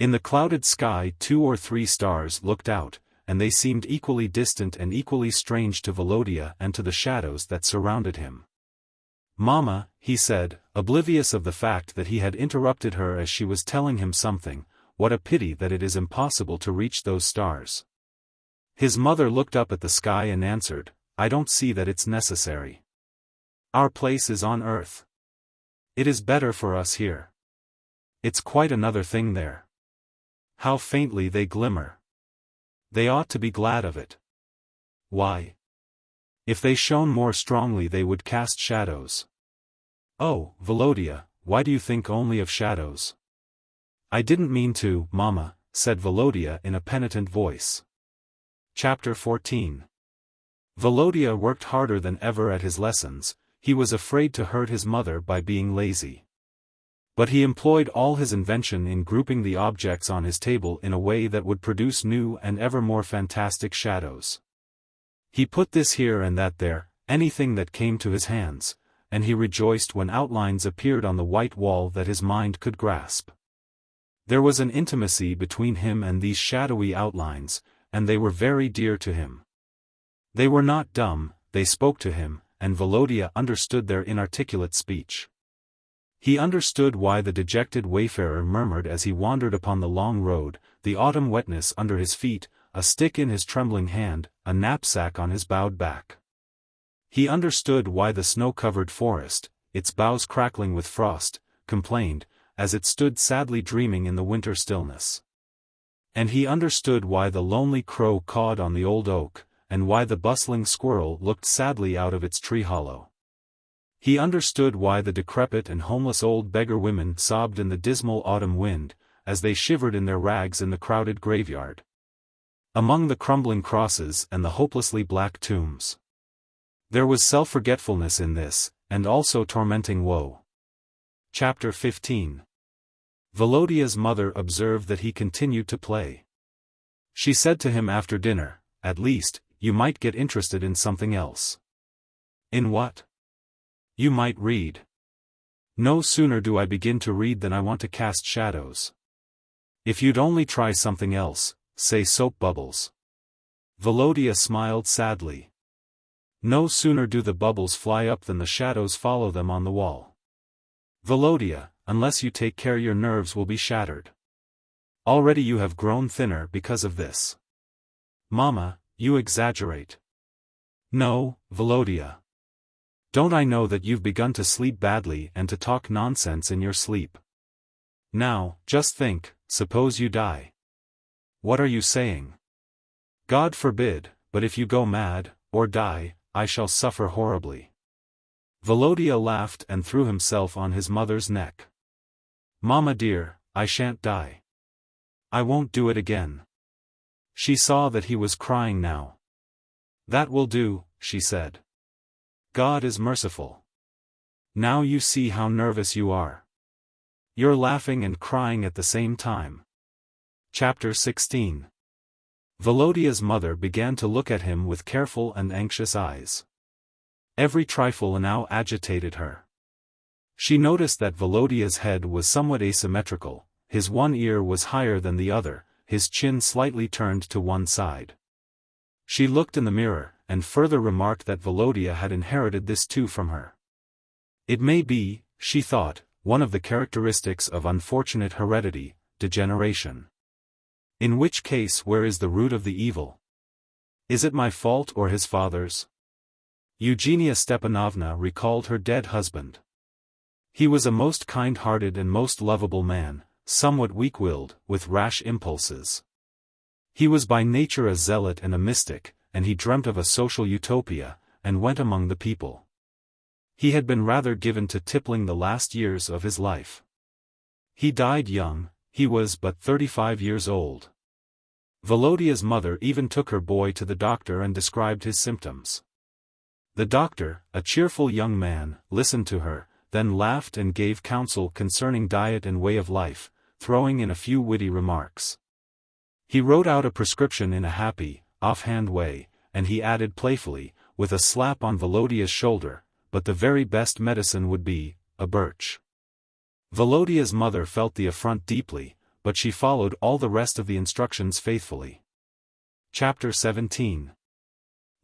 In the clouded sky 2 or 3 stars looked out, and they seemed equally distant and equally strange to Volodya and to the shadows that surrounded him. "Mama," he said, oblivious of the fact that he had interrupted her as she was telling him something, "what a pity that it is impossible to reach those stars." His mother looked up at the sky and answered, "I don't see that it's necessary. Our place is on earth. It is better for us here. It's quite another thing there. How faintly they glimmer. They ought to be glad of it. Why? If they shone more strongly they would cast shadows." "Oh, Volodya, why do you think only of shadows?" "I didn't mean to, Mama," said Volodya in a penitent voice. Chapter 14. Volodya worked harder than ever at his lessons. He was afraid to hurt his mother by being lazy. But he employed all his invention in grouping the objects on his table in a way that would produce new and ever more fantastic shadows. He put this here and that there, anything that came to his hands, and he rejoiced when outlines appeared on the white wall that his mind could grasp. There was an intimacy between him and these shadowy outlines, and they were very dear to him. They were not dumb, they spoke to him, and Volodya understood their inarticulate speech. He understood why the dejected wayfarer murmured as he wandered upon the long road, the autumn wetness under his feet, a stick in his trembling hand, a knapsack on his bowed back. He understood why the snow-covered forest, its boughs crackling with frost, complained, as it stood sadly dreaming in the winter stillness. And he understood why the lonely crow cawed on the old oak, and why the bustling squirrel looked sadly out of its tree hollow. He understood why the decrepit and homeless old beggar women sobbed in the dismal autumn wind, as they shivered in their rags in the crowded graveyard. Among the crumbling crosses and the hopelessly black tombs. There was self-forgetfulness in this, and also tormenting woe. Chapter 15. Volodya's mother observed that he continued to play. She said to him after dinner, "At least, you might get interested in something else." "In what?" "You might read." "No sooner do I begin to read than I want to cast shadows." "If you'd only try something else, say soap bubbles." Volodya smiled sadly. "No sooner do the bubbles fly up than the shadows follow them on the wall." "Volodya, unless you take care your nerves will be shattered. Already you have grown thinner because of this." "Mama, you exaggerate." "No, Volodya. Don't I know that you've begun to sleep badly and to talk nonsense in your sleep? Now, just think, suppose you die." "What are you saying?" "God forbid, but if you go mad, or die, I shall suffer horribly." Volodya laughed and threw himself on his mother's neck. "Mama dear, I shan't die. I won't do it again." She saw that he was crying now. "That will do," she said. "God is merciful. Now you see how nervous you are. You're laughing and crying at the same time." Chapter 16. Volodya's mother began to look at him with careful and anxious eyes. Every trifle now agitated her. She noticed that Volodya's head was somewhat asymmetrical, his one ear was higher than the other, his chin slightly turned to one side. She looked in the mirror, and further remarked that Volodya had inherited this too from her. It may be, she thought, one of the characteristics of unfortunate heredity, degeneration. In which case where is the root of the evil? Is it my fault or his father's? Eugenia Stepanovna recalled her dead husband. He was a most kind-hearted and most lovable man, somewhat weak-willed, with rash impulses. He was by nature a zealot and a mystic, and he dreamt of a social utopia, and went among the people. He had been rather given to tippling the last years of his life. He died young, he was but 35 years old. Volodya's mother even took her boy to the doctor and described his symptoms. The doctor, a cheerful young man, listened to her, then laughed and gave counsel concerning diet and way of life, throwing in a few witty remarks. He wrote out a prescription in a happy, off-hand way, and he added playfully, with a slap on Volodya's shoulder, "But the very best medicine would be a birch." Volodya's mother felt the affront deeply, but she followed all the rest of the instructions faithfully. Chapter 17.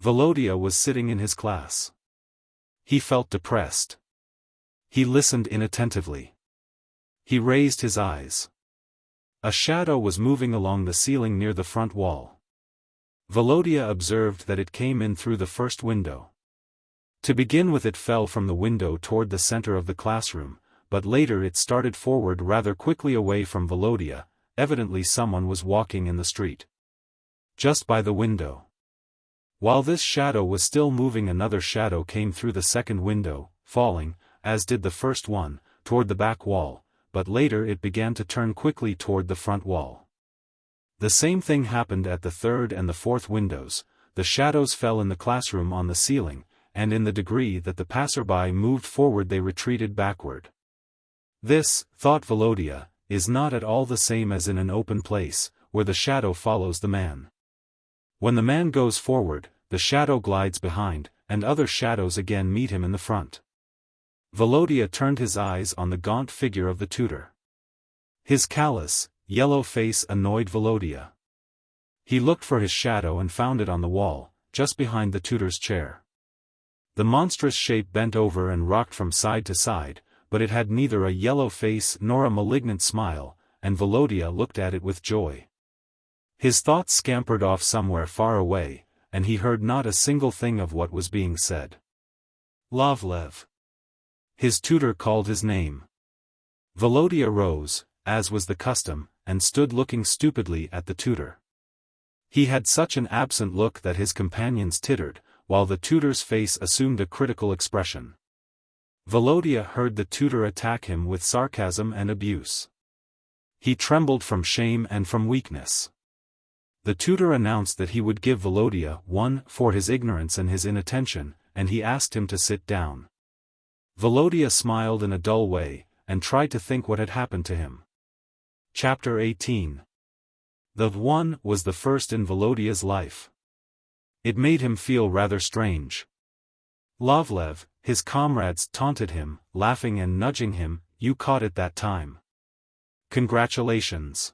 Volodya was sitting in his class. He felt depressed. He listened inattentively. He raised his eyes. A shadow was moving along the ceiling near the front wall. Volodya observed that it came in through the first window. To begin with, it fell from the window toward the center of the classroom, but later it started forward rather quickly away from Volodya. Evidently someone was walking in the street. Just by the window. While this shadow was still moving, another shadow came through the second window, falling, as did the first one, toward the back wall, but later it began to turn quickly toward the front wall. The same thing happened at the third and the fourth windows. The shadows fell in the classroom on the ceiling, and in the degree that the passerby moved forward they retreated backward. This, thought Volodya, is not at all the same as in an open place, where the shadow follows the man. When the man goes forward, the shadow glides behind, and other shadows again meet him in the front. Volodya turned his eyes on the gaunt figure of the tutor. His callous, yellow face annoyed Volodya. He looked for his shadow and found it on the wall, just behind the tutor's chair. The monstrous shape bent over and rocked from side to side, but it had neither a yellow face nor a malignant smile, and Volodya looked at it with joy. His thoughts scampered off somewhere far away, and he heard not a single thing of what was being said. Lavlev. His tutor called his name. Volodya rose, as was the custom, and stood looking stupidly at the tutor. He had such an absent look that his companions tittered, while the tutor's face assumed a critical expression. Volodya heard the tutor attack him with sarcasm and abuse. He trembled from shame and from weakness. The tutor announced that he would give Volodya 1 for his ignorance and his inattention, and he asked him to sit down. Volodya smiled in a dull way, and tried to think what had happened to him. Chapter 18. The 1 was the first in Volodya's life. It made him feel rather strange. Lovlev, his comrades taunted him, laughing and nudging him, "You caught it that time. Congratulations."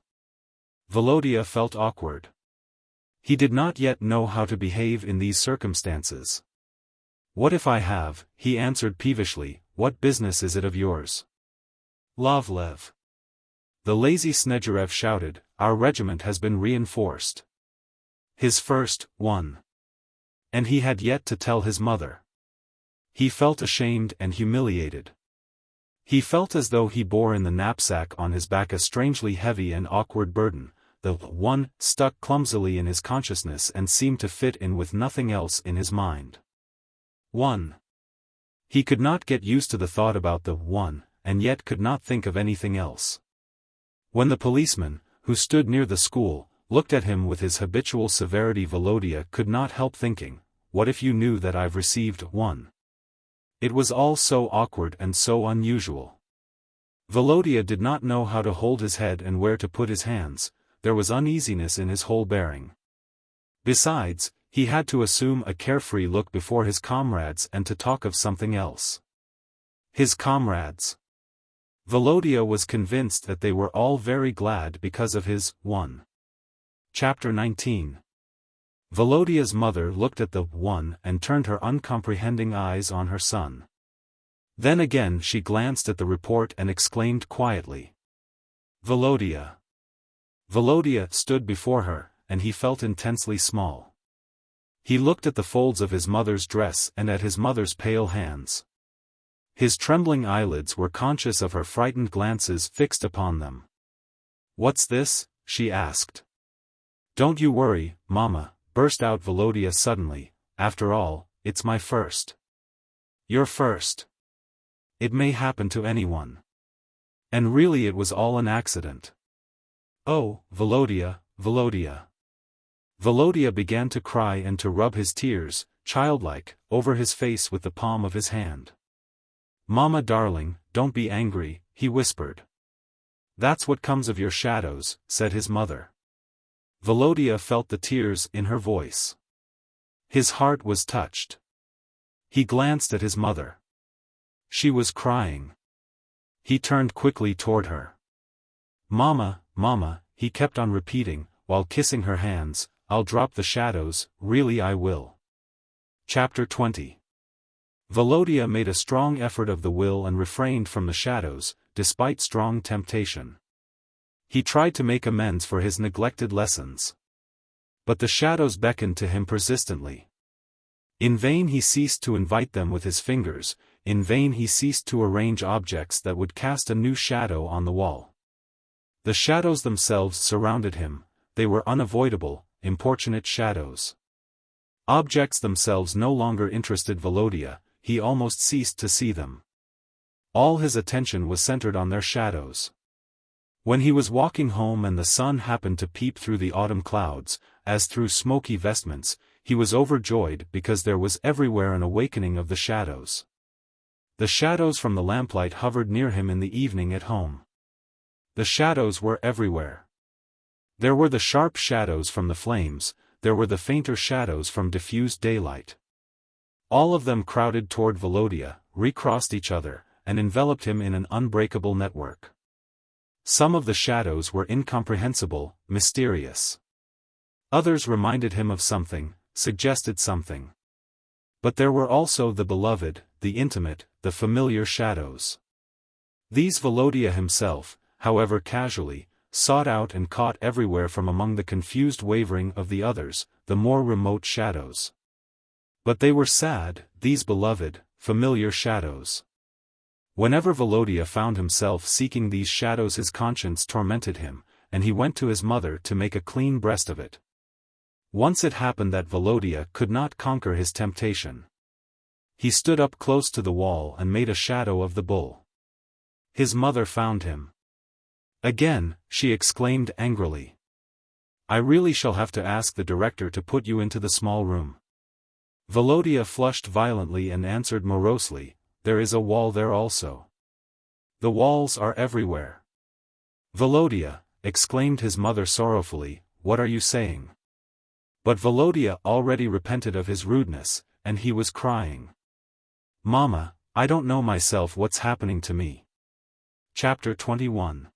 Volodya felt awkward. He did not yet know how to behave in these circumstances. "What if I have?" he answered peevishly. "What business is it of yours?" Lovlev. The lazy Snegirev shouted, "Our regiment has been reinforced." His first 1. And he had yet to tell his mother. He felt ashamed and humiliated. He felt as though he bore in the knapsack on his back a strangely heavy and awkward burden. The 1 stuck clumsily in his consciousness and seemed to fit in with nothing else in his mind. 1. He could not get used to the thought about the 1, and yet could not think of anything else. When the policeman, who stood near the school, looked at him with his habitual severity, Volodya could not help thinking, "What if you knew that I've received 1?" It was all so awkward and so unusual. Volodya did not know how to hold his head and where to put his hands. There was uneasiness in his whole bearing. Besides, he had to assume a carefree look before his comrades and to talk of something else. His comrades. Volodya was convinced that they were all very glad because of his 1. Chapter 19. Volodya's mother looked at the 1 and turned her uncomprehending eyes on her son. Then again she glanced at the report and exclaimed quietly, "Volodya." Volodya stood before her, and he felt intensely small. He looked at the folds of his mother's dress and at his mother's pale hands. His trembling eyelids were conscious of her frightened glances fixed upon them. "What's this?" she asked. "Don't you worry, Mama," burst out Volodya suddenly. "After all, it's my first." "Your first. It may happen to anyone. And really it was all an accident." "Oh, Volodya, Volodya." Volodya began to cry and to rub his tears, childlike, over his face with the palm of his hand. "Mama darling, don't be angry," he whispered. "That's what comes of your shadows," said his mother. Volodya felt the tears in her voice. His heart was touched. He glanced at his mother. She was crying. He turned quickly toward her. "Mama, Mama," he kept on repeating, while kissing her hands, "I'll drop the shadows, really I will." Chapter 20. Volodya made a strong effort of the will and refrained from the shadows, despite strong temptation. He tried to make amends for his neglected lessons. But the shadows beckoned to him persistently. In vain he ceased to invite them with his fingers, in vain he ceased to arrange objects that would cast a new shadow on the wall. The shadows themselves surrounded him, they were unavoidable, importunate shadows. Objects themselves no longer interested Volodya, he almost ceased to see them. All his attention was centered on their shadows. When he was walking home and the sun happened to peep through the autumn clouds, as through smoky vestments, he was overjoyed because there was everywhere an awakening of the shadows. The shadows from the lamplight hovered near him in the evening at home. The shadows were everywhere. There were the sharp shadows from the flames, there were the fainter shadows from diffused daylight. All of them crowded toward Volodya, recrossed each other, and enveloped him in an unbreakable network. Some of the shadows were incomprehensible, mysterious. Others reminded him of something, suggested something. But there were also the beloved, the intimate, the familiar shadows. These Volodya himself, however casually, sought out and caught everywhere from among the confused wavering of the others, the more remote shadows. But they were sad, these beloved, familiar shadows. Whenever Volodya found himself seeking these shadows his conscience tormented him, and he went to his mother to make a clean breast of it. Once it happened that Volodya could not conquer his temptation. He stood up close to the wall and made a shadow of the bull. His mother found him. Again, she exclaimed angrily. I really shall have to ask the director to put you into the small room. Volodya flushed violently and answered morosely, there is a wall there also. The walls are everywhere. Volodya, exclaimed his mother sorrowfully, what are you saying? But Volodya already repented of his rudeness, and he was crying. Mama, I don't know myself what's happening to me. Chapter 21.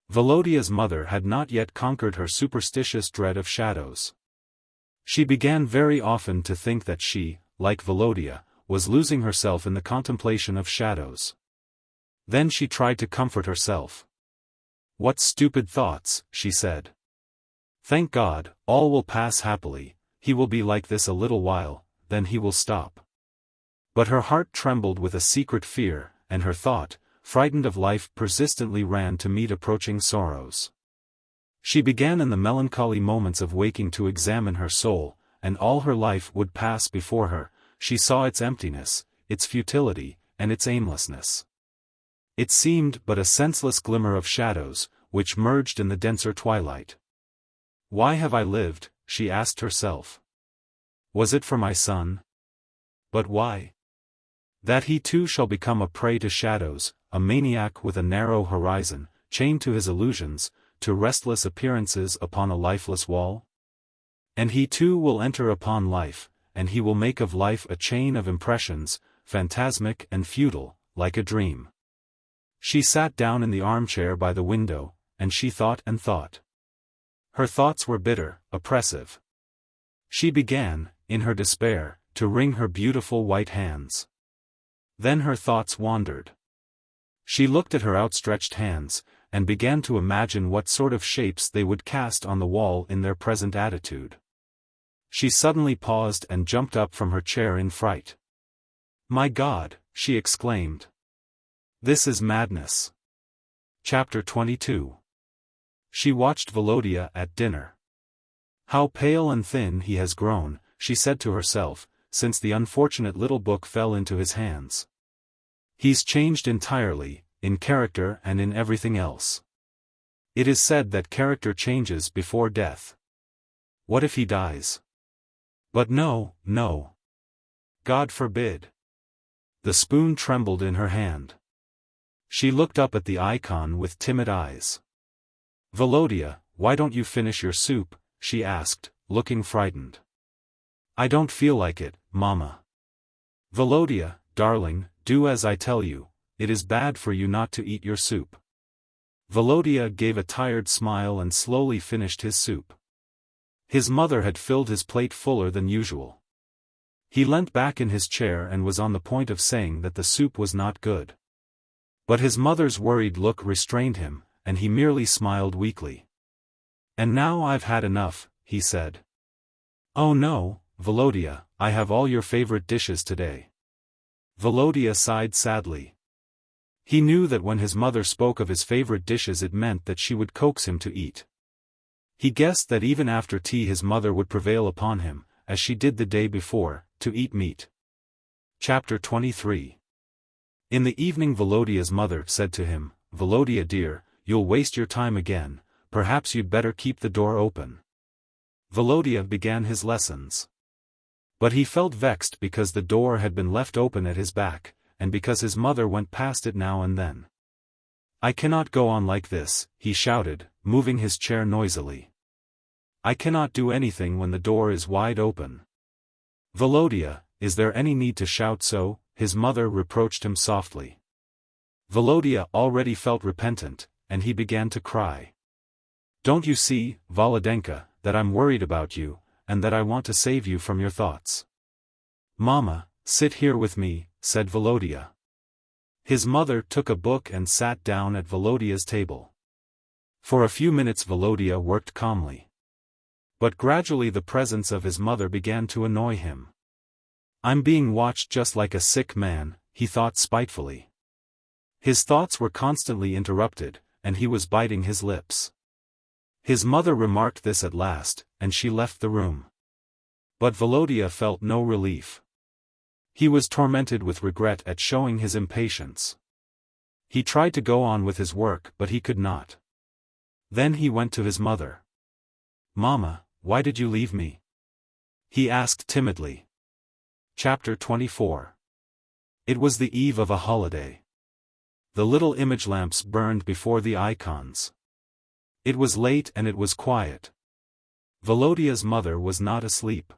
Volodya's mother had not yet conquered her superstitious dread of shadows. She began very often to think that she, like Volodya, was losing herself in the contemplation of shadows. Then she tried to comfort herself. What stupid thoughts, she said. Thank God, all will pass happily, he will be like this a little while, then he will stop. But her heart trembled with a secret fear, and her thought, frightened of life, persistently ran to meet approaching sorrows. She began in the melancholy moments of waking to examine her soul, and all her life would pass before her. She saw its emptiness, its futility, and its aimlessness. It seemed but a senseless glimmer of shadows, which merged in the denser twilight. Why have I lived? She asked herself. Was it for my son? But why? That he too shall become a prey to shadows, a maniac with a narrow horizon, chained to his illusions, to restless appearances upon a lifeless wall? And he too will enter upon life, and he will make of life a chain of impressions, phantasmic and futile, like a dream. She sat down in the armchair by the window, and she thought and thought. Her thoughts were bitter, oppressive. She began, in her despair, to wring her beautiful white hands. Then her thoughts wandered. She looked at her outstretched hands, and began to imagine what sort of shapes they would cast on the wall in their present attitude. She suddenly paused and jumped up from her chair in fright. My God, she exclaimed. This is madness. Chapter 22. She watched Volodya at dinner. How pale and thin he has grown, she said to herself, since the unfortunate little book fell into his hands. He's changed entirely, in character and in everything else. It is said that character changes before death. What if he dies? But no, no. God forbid. The spoon trembled in her hand. She looked up at the icon with timid eyes. Volodya, why don't you finish your soup? She asked, looking frightened. I don't feel like it, Mama. Volodya, darling, do as I tell you, it is bad for you not to eat your soup. Volodya gave a tired smile and slowly finished his soup. His mother had filled his plate fuller than usual. He leant back in his chair and was on the point of saying that the soup was not good. But his mother's worried look restrained him, and he merely smiled weakly. And now I've had enough, he said. Oh no, Volodya, I have all your favorite dishes today. Volodya sighed sadly. He knew that when his mother spoke of his favorite dishes it meant that she would coax him to eat. He guessed that even after tea his mother would prevail upon him, as she did the day before, to eat meat. Chapter 23. In the evening Volodya's mother said to him, Volodya dear, you'll waste your time again, perhaps you'd better keep the door open. Volodya began his lessons. But he felt vexed because the door had been left open at his back, and because his mother went past it now and then. I cannot go on like this, he shouted, moving his chair noisily. I cannot do anything when the door is wide open. Volodya, is there any need to shout so? His mother reproached him softly. Volodya already felt repentant, and he began to cry. Don't you see, Volodenka, that I'm worried about you, and that I want to save you from your thoughts? Mama, sit here with me, said Volodya. His mother took a book and sat down at Volodya's table. For a few minutes Volodya worked calmly. But gradually the presence of his mother began to annoy him. I'm being watched just like a sick man, he thought spitefully. His thoughts were constantly interrupted, and he was biting his lips. His mother remarked this at last, and she left the room. But Volodya felt no relief. He was tormented with regret at showing his impatience. He tried to go on with his work but he could not. Then he went to his mother. "Mama, why did you leave me?" he asked timidly. Chapter 24. It was the eve of a holiday. The little image lamps burned before the icons. It was late and it was quiet. Volodia's mother was not asleep.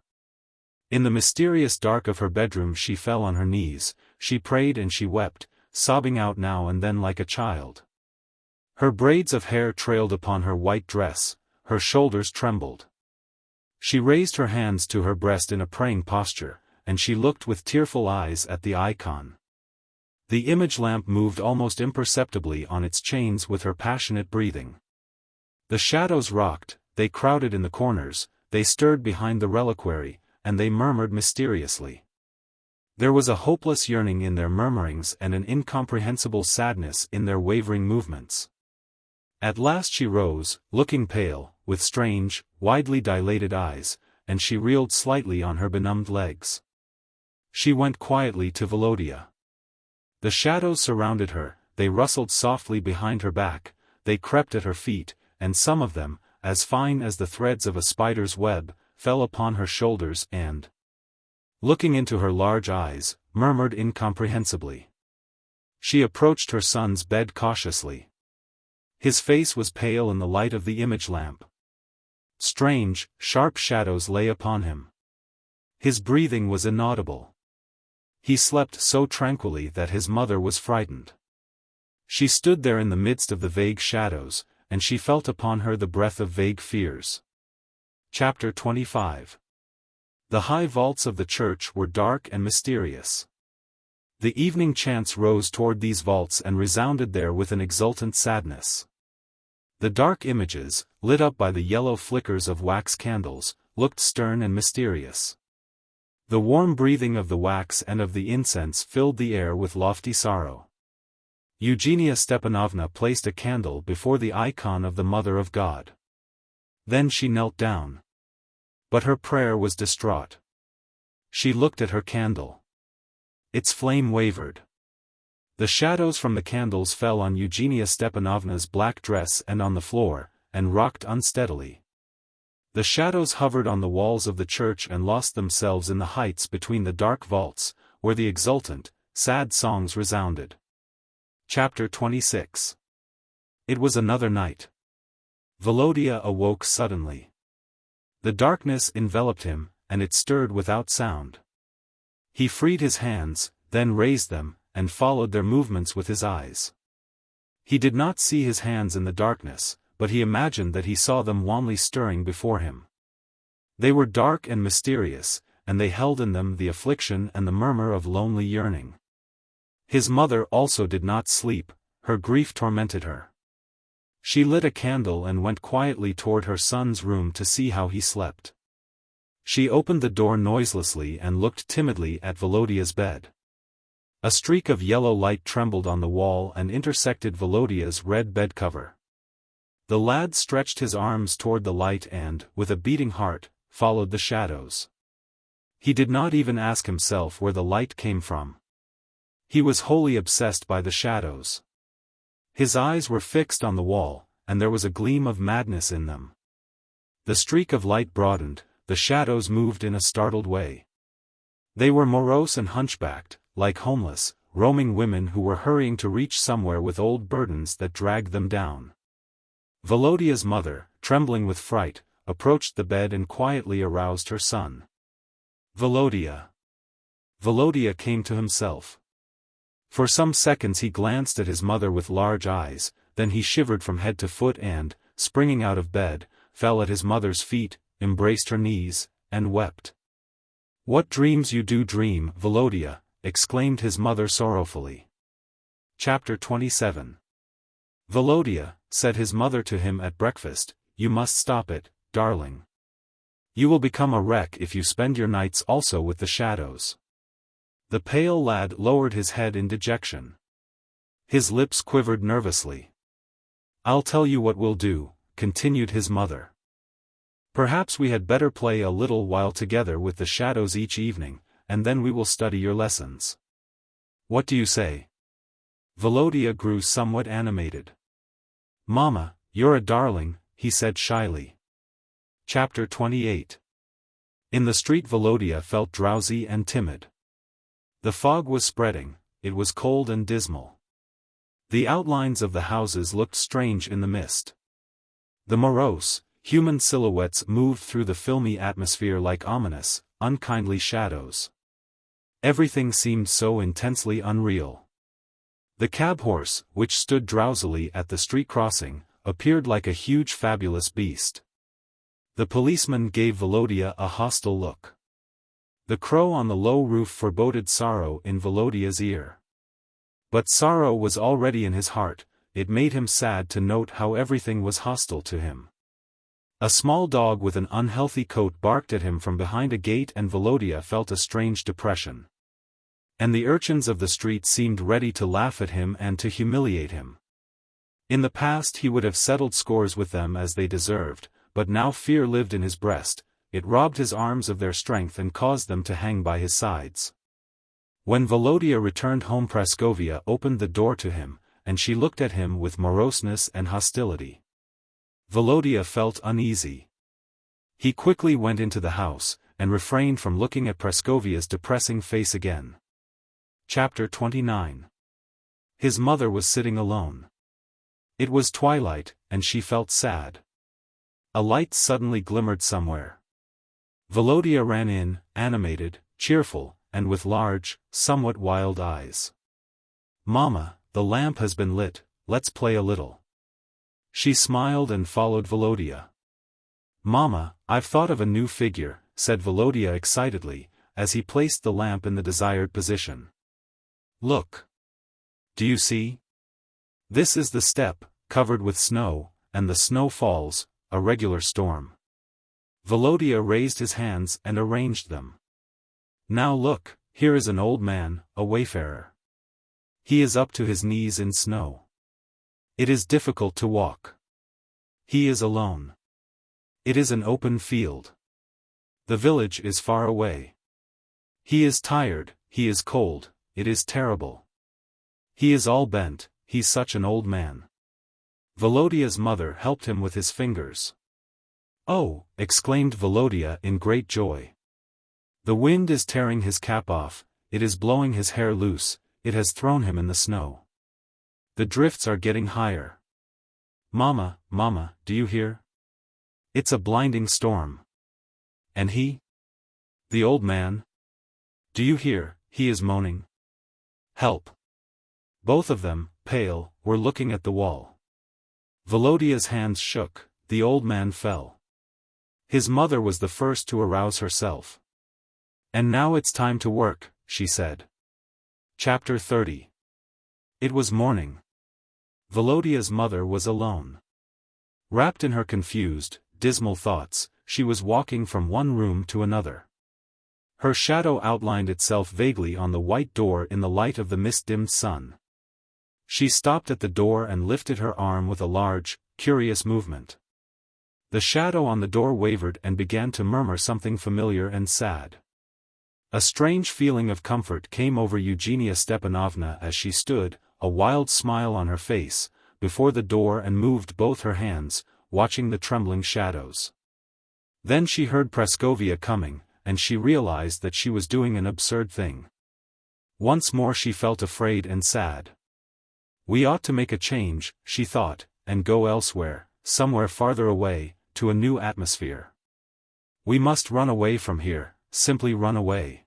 In the mysterious dark of her bedroom she fell on her knees, she prayed and she wept, sobbing out now and then like a child. Her braids of hair trailed upon her white dress, her shoulders trembled. She raised her hands to her breast in a praying posture, and she looked with tearful eyes at the icon. The image lamp moved almost imperceptibly on its chains with her passionate breathing. The shadows rocked, they crowded in the corners, they stirred behind the reliquary, and they murmured mysteriously. There was a hopeless yearning in their murmurings and an incomprehensible sadness in their wavering movements. At last she rose, looking pale, with strange, widely dilated eyes, and she reeled slightly on her benumbed legs. She went quietly to Volodia. The shadows surrounded her, they rustled softly behind her back, they crept at her feet, and some of them, as fine as the threads of a spider's web, fell upon her shoulders and, looking into her large eyes, murmured incomprehensibly. She approached her son's bed cautiously. His face was pale in the light of the image lamp. Strange, sharp shadows lay upon him. His breathing was inaudible. He slept so tranquilly that his mother was frightened. She stood there in the midst of the vague shadows, and she felt upon her the breath of vague fears. Chapter 25. The high vaults of the church were dark and mysterious. The evening chants rose toward these vaults and resounded there with an exultant sadness. The dark images, lit up by the yellow flickers of wax candles, looked stern and mysterious. The warm breathing of the wax and of the incense filled the air with lofty sorrow. Eugenia Stepanovna placed a candle before the icon of the Mother of God. Then she knelt down. But her prayer was distraught. She looked at her candle. Its flame wavered. The shadows from the candles fell on Eugenia Stepanovna's black dress and on the floor, and rocked unsteadily. The shadows hovered on the walls of the church and lost themselves in the heights between the dark vaults, where the exultant, sad songs resounded. Chapter 26. It was another night. Volodia awoke suddenly. The darkness enveloped him, and it stirred without sound. He freed his hands, then raised them, and followed their movements with his eyes. He did not see his hands in the darkness, but he imagined that he saw them wanly stirring before him. They were dark and mysterious, and they held in them the affliction and the murmur of lonely yearning. His mother also did not sleep, her grief tormented her. She lit a candle and went quietly toward her son's room to see how he slept. She opened the door noiselessly and looked timidly at Volodia's bed. A streak of yellow light trembled on the wall and intersected Volodia's red bedcover. The lad stretched his arms toward the light and, with a beating heart, followed the shadows. He did not even ask himself where the light came from. He was wholly obsessed by the shadows. His eyes were fixed on the wall, and there was a gleam of madness in them. The streak of light broadened, the shadows moved in a startled way. They were morose and hunchbacked, like homeless, roaming women who were hurrying to reach somewhere with old burdens that dragged them down. Volodia's mother, trembling with fright, approached the bed and quietly aroused her son. Volodia. Volodia came to himself. For some seconds he glanced at his mother with large eyes, then he shivered from head to foot and, springing out of bed, fell at his mother's feet, embraced her knees, and wept. "What dreams you do dream, Volodia," exclaimed his mother sorrowfully. Chapter 27. "Volodia," said his mother to him at breakfast, "you must stop it, darling. You will become a wreck if you spend your nights also with the shadows." The pale lad lowered his head in dejection. His lips quivered nervously. "I'll tell you what we'll do," continued his mother. "Perhaps we had better play a little while together with the shadows each evening, and then we will study your lessons. What do you say?" Volodia grew somewhat animated. "Mama, you're a darling," he said shyly. Chapter 28. In the street Volodya felt drowsy and timid. The fog was spreading, it was cold and dismal. The outlines of the houses looked strange in the mist. The morose, human silhouettes moved through the filmy atmosphere like ominous, unkindly shadows. Everything seemed so intensely unreal. The cab horse, which stood drowsily at the street crossing, appeared like a huge fabulous beast. The policeman gave Volodya a hostile look. The crow on the low roof foreboded sorrow in Volodya's ear. But sorrow was already in his heart, it made him sad to note how everything was hostile to him. A small dog with an unhealthy coat barked at him from behind a gate and Volodya felt a strange depression. And the urchins of the street seemed ready to laugh at him and to humiliate him. In the past he would have settled scores with them as they deserved, but now fear lived in his breast, it robbed his arms of their strength and caused them to hang by his sides. When Volodya returned home Praskovia opened the door to him, and she looked at him with moroseness and hostility. Volodya felt uneasy. He quickly went into the house, and refrained from looking at Praskovia's depressing face again. Chapter 29. His mother was sitting alone. It was twilight, and she felt sad. A light suddenly glimmered somewhere. Volodya ran in, animated, cheerful, and with large, somewhat wild eyes. "Mama, the lamp has been lit, let's play a little." She smiled and followed Volodya. "Mama, I've thought of a new figure," said Volodya excitedly, as he placed the lamp in the desired position. "Look. Do you see? This is the steppe, covered with snow, and the snow falls, a regular storm." Volodya raised his hands and arranged them. "Now look, here is an old man, a wayfarer. He is up to his knees in snow. It is difficult to walk. He is alone. It is an open field. The village is far away. He is tired, he is cold, it is terrible. He is all bent, he's such an old man." Volodya's mother helped him with his fingers. "Oh," exclaimed Volodya in great joy. "The wind is tearing his cap off, it is blowing his hair loose, it has thrown him in the snow. The drifts are getting higher. Mama, Mama, do you hear? It's a blinding storm. And he? The old man? Do you hear, he is moaning? Help." Both of them, pale, were looking at the wall. Volodya's hands shook, the old man fell. His mother was the first to arouse herself. "And now it's time to work," she said. Chapter 30. It was morning. Volodya's mother was alone. Wrapped in her confused, dismal thoughts, she was walking from one room to another. Her shadow outlined itself vaguely on the white door in the light of the mist-dimmed sun. She stopped at the door and lifted her arm with a large, curious movement. The shadow on the door wavered and began to murmur something familiar and sad. A strange feeling of comfort came over Eugenia Stepanovna as she stood, a wild smile on her face, before the door and moved both her hands, watching the trembling shadows. Then she heard Praskovia coming, and she realized that she was doing an absurd thing. Once more she felt afraid and sad. "We ought to make a change," she thought, "and go elsewhere, somewhere farther away, to a new atmosphere. We must run away from here, simply run away."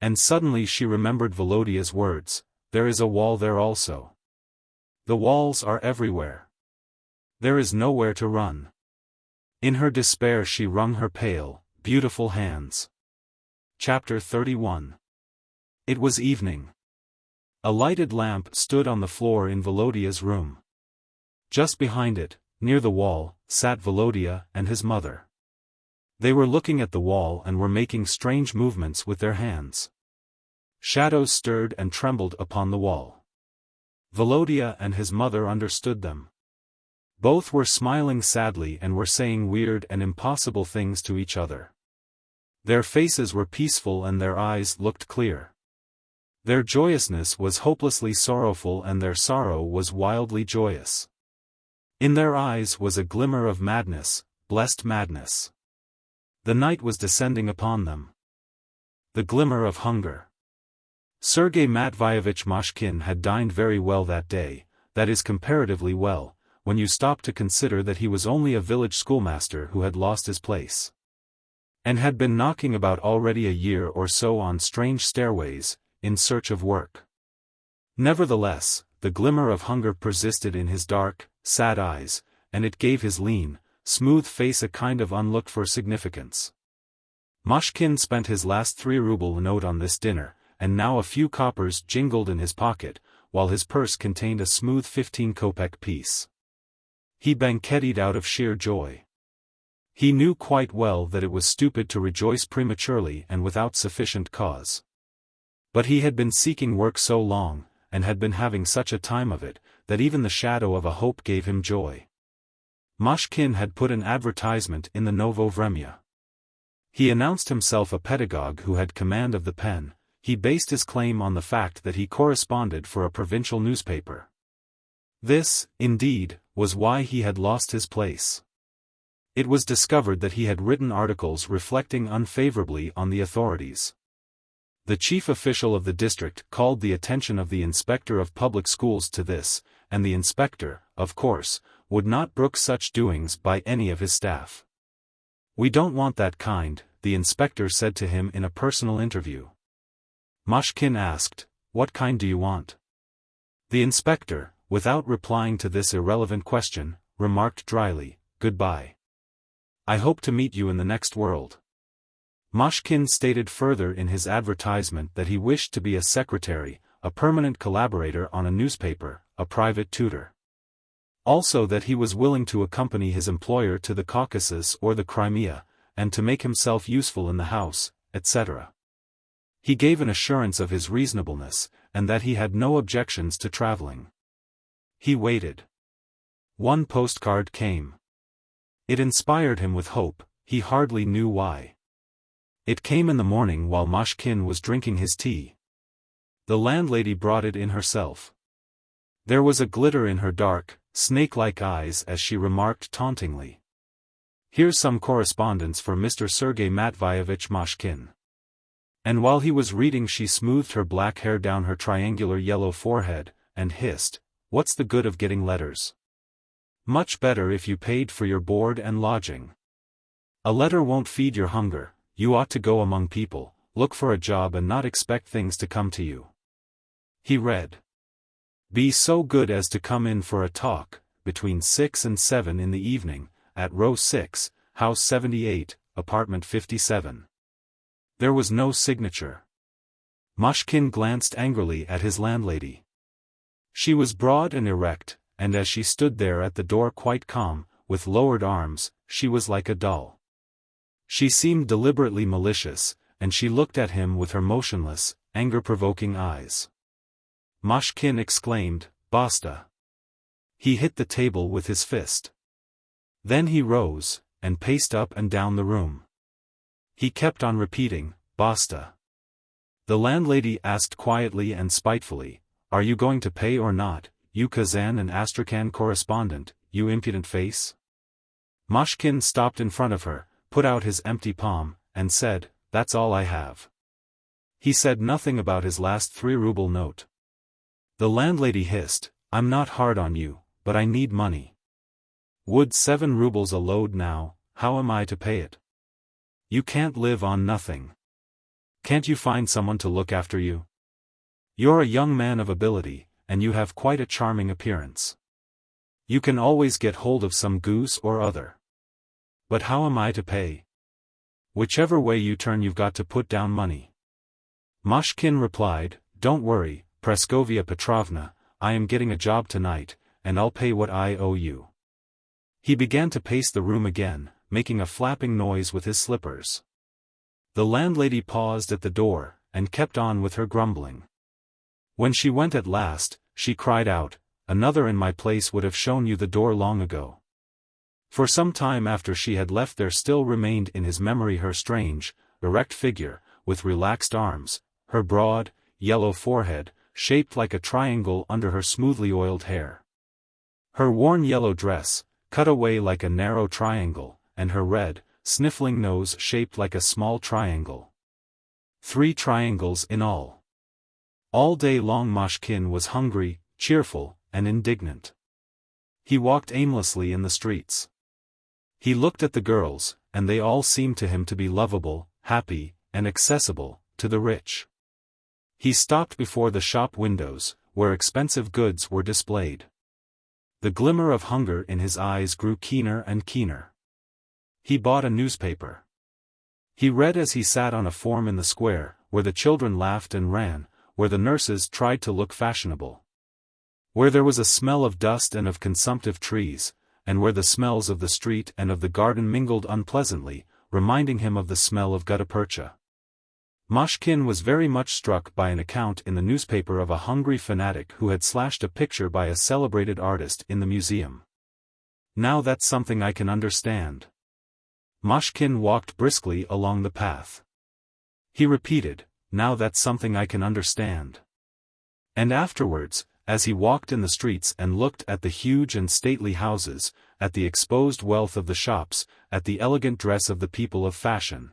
And suddenly she remembered Volodya's words, "There is a wall there also. The walls are everywhere. There is nowhere to run." In her despair she wrung her pale, beautiful hands. Chapter 31. It was evening. A lighted lamp stood on the floor in Volodya's room. Just behind it, near the wall, sat Volodya and his mother. They were looking at the wall and were making strange movements with their hands. Shadows stirred and trembled upon the wall. Volodya and his mother understood them. Both were smiling sadly and were saying weird and impossible things to each other. Their faces were peaceful and their eyes looked clear. Their joyousness was hopelessly sorrowful and their sorrow was wildly joyous. In their eyes was a glimmer of madness, blessed madness. The night was descending upon them. The Glimmer of Hunger. Sergei Matveyevich Mushkin had dined very well that day, that is comparatively well, when you stop to consider that he was only a village schoolmaster who had lost his place, and had been knocking about already a year or so on strange stairways, in search of work. Nevertheless, the glimmer of hunger persisted in his dark, sad eyes, and it gave his lean, smooth face a kind of unlooked-for significance. Mushkin spent his last 3-ruble note on this dinner, and now a few coppers jingled in his pocket, while his purse contained a smooth 15-kopeck piece. He banqueted out of sheer joy. He knew quite well that it was stupid to rejoice prematurely and without sufficient cause. But he had been seeking work so long, and had been having such a time of it, that even the shadow of a hope gave him joy. Mushkin had put an advertisement in the Novo Vremya. He announced himself a pedagogue who had command of the pen. He based his claim on the fact that he corresponded for a provincial newspaper. This, indeed, was why he had lost his place. It was discovered that he had written articles reflecting unfavorably on the authorities. The chief official of the district called the attention of the inspector of public schools to this, and the inspector, of course, would not brook such doings by any of his staff. "We don't want that kind," the inspector said to him in a personal interview. Mushkin asked, "What kind do you want?" The inspector, without replying to this irrelevant question, remarked dryly, "Goodbye. I hope to meet you in the next world." Mushkin stated further in his advertisement that he wished to be a secretary, a permanent collaborator on a newspaper, a private tutor. Also that he was willing to accompany his employer to the Caucasus or the Crimea, and to make himself useful in the house, etc. He gave an assurance of his reasonableness, and that he had no objections to traveling. He waited. One postcard came. It inspired him with hope, he hardly knew why. It came in the morning while Mushkin was drinking his tea. The landlady brought it in herself. There was a glitter in her dark, snake-like eyes as she remarked tauntingly, "Here's some correspondence for Mr. Sergei Matveyevich Mushkin." And while he was reading she smoothed her black hair down her triangular yellow forehead, and hissed, "What's the good of getting letters? Much better if you paid for your board and lodging. A letter won't feed your hunger, you ought to go among people, look for a job and not expect things to come to you." He read, "Be so good as to come in for a talk, between 6 and 7 in the evening, at row 6, house 78, apartment 57. There was no signature. Mushkin glanced angrily at his landlady. She was broad and erect, and as she stood there at the door quite calm, with lowered arms, she was like a doll. She seemed deliberately malicious, and she looked at him with her motionless, anger-provoking eyes. Mushkin exclaimed, "Basta!" He hit the table with his fist. Then he rose, and paced up and down the room. He kept on repeating, "Basta." The landlady asked quietly and spitefully, "Are you going to pay or not, you Kazan and Astrakhan correspondent, you impudent face?" Mushkin stopped in front of her, put out his empty palm, and said, "That's all I have." He said nothing about his last 3-ruble note. The landlady hissed, "I'm not hard on you, but I need money. Would 7 rubles a load now, how am I to pay it? You can't live on nothing. Can't you find someone to look after you? You're a young man of ability, and you have quite a charming appearance. You can always get hold of some goose or other. But how am I to pay? Whichever way you turn you've got to put down money." Mushkin replied, "Don't worry, Praskovia Petrovna, I am getting a job tonight, and I'll pay what I owe you." He began to pace the room again, making a flapping noise with his slippers. The landlady paused at the door, and kept on with her grumbling. When she went at last, she cried out, "Another in my place would have shown you the door long ago." For some time after she had left there still remained in his memory her strange, erect figure, with relaxed arms, her broad, yellow forehead, shaped like a triangle under her smoothly oiled hair. Her worn yellow dress, cut away like a narrow triangle, and her red, sniffling nose shaped like a small triangle. 3 triangles in all. All day long Mashkin was hungry, cheerful, and indignant. He walked aimlessly in the streets. He looked at the girls, and they all seemed to him to be lovable, happy, and accessible to the rich. He stopped before the shop windows, where expensive goods were displayed. The glimmer of hunger in his eyes grew keener and keener. He bought a newspaper. He read as he sat on a form in the square, where the children laughed and ran, where the nurses tried to look fashionable. Where there was a smell of dust and of consumptive trees, and where the smells of the street and of the garden mingled unpleasantly, reminding him of the smell of gutta percha. Mashkin was very much struck by an account in the newspaper of a hungry fanatic who had slashed a picture by a celebrated artist in the museum. Now that's something I can understand. Mashkin walked briskly along the path. He repeated, now that's something I can understand. And afterwards, as he walked in the streets and looked at the huge and stately houses, at the exposed wealth of the shops, at the elegant dress of the people of fashion,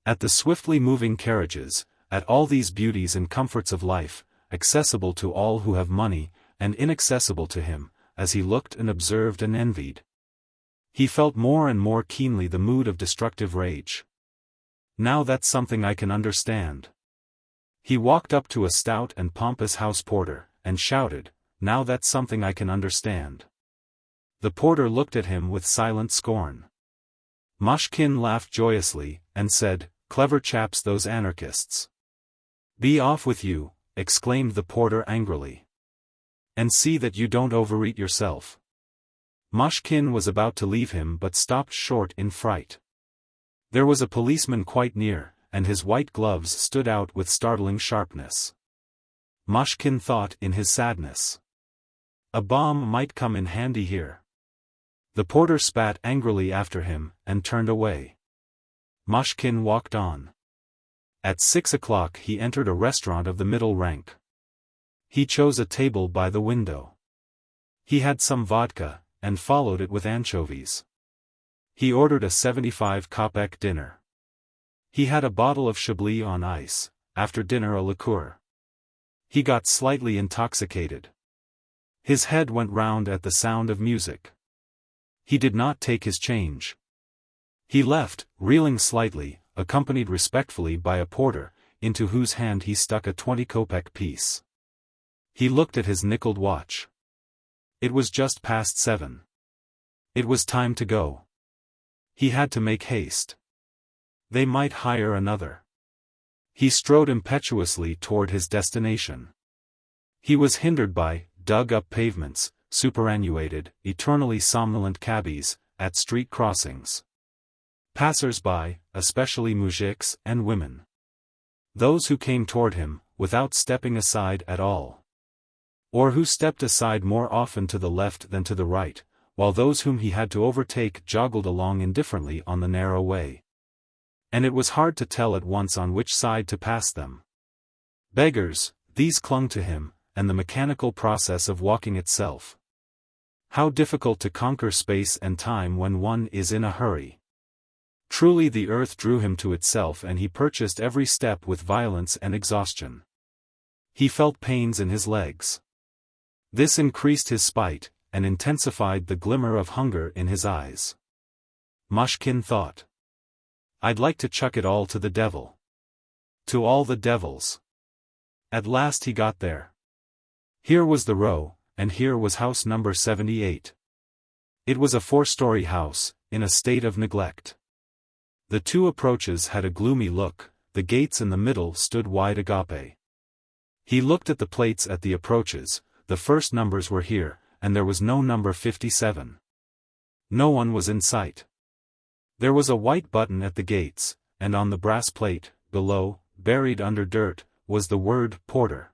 at the swiftly moving carriages, at all these beauties and comforts of life, accessible to all who have money, and inaccessible to him, as he looked and observed and envied, he felt more and more keenly the mood of destructive rage. Now that's something I can understand. He walked up to a stout and pompous house porter, and shouted, now that's something I can understand. The porter looked at him with silent scorn. Mashkin laughed joyously, and said, clever chaps those anarchists. Be off with you, exclaimed the porter angrily. And see that you don't overeat yourself. Mashkin was about to leave him but stopped short in fright. There was a policeman quite near, and his white gloves stood out with startling sharpness. Mashkin thought in his sadness, a bomb might come in handy here. The porter spat angrily after him, and turned away. Mashkin walked on. At 6 o'clock he entered a restaurant of the middle rank. He chose a table by the window. He had some vodka, and followed it with anchovies. He ordered a 75-kopeck dinner. He had a bottle of Chablis on ice, after dinner a liqueur. He got slightly intoxicated. His head went round at the sound of music. He did not take his change. He left, reeling slightly, accompanied respectfully by a porter, into whose hand he stuck a 20-kopeck piece. He looked at his nickeled watch. It was just past 7. It was time to go. He had to make haste. They might hire another. He strode impetuously toward his destination. He was hindered by dug-up pavements, superannuated, eternally somnolent cabbies, at street crossings. Passers-by, especially moujiks and women. Those who came toward him, without stepping aside at all. Or who stepped aside more often to the left than to the right, while those whom he had to overtake joggled along indifferently on the narrow way. And it was hard to tell at once on which side to pass them. Beggars, these clung to him, and the mechanical process of walking itself. How difficult to conquer space and time when one is in a hurry. Truly the earth drew him to itself and he purchased every step with violence and exhaustion. He felt pains in his legs. This increased his spite, and intensified the glimmer of hunger in his eyes. Mashkin thought, I'd like to chuck it all to the devil. To all the devils. At last he got there. Here was the row, and here was house number 78. It was a 4-story house, in a state of neglect. The 2 approaches had a gloomy look, the gates in the middle stood wide agape. He looked at the plates at the approaches, the first numbers were here, and there was no number 57. No one was in sight. There was a white button at the gates, and on the brass plate, below, buried under dirt, was the word porter.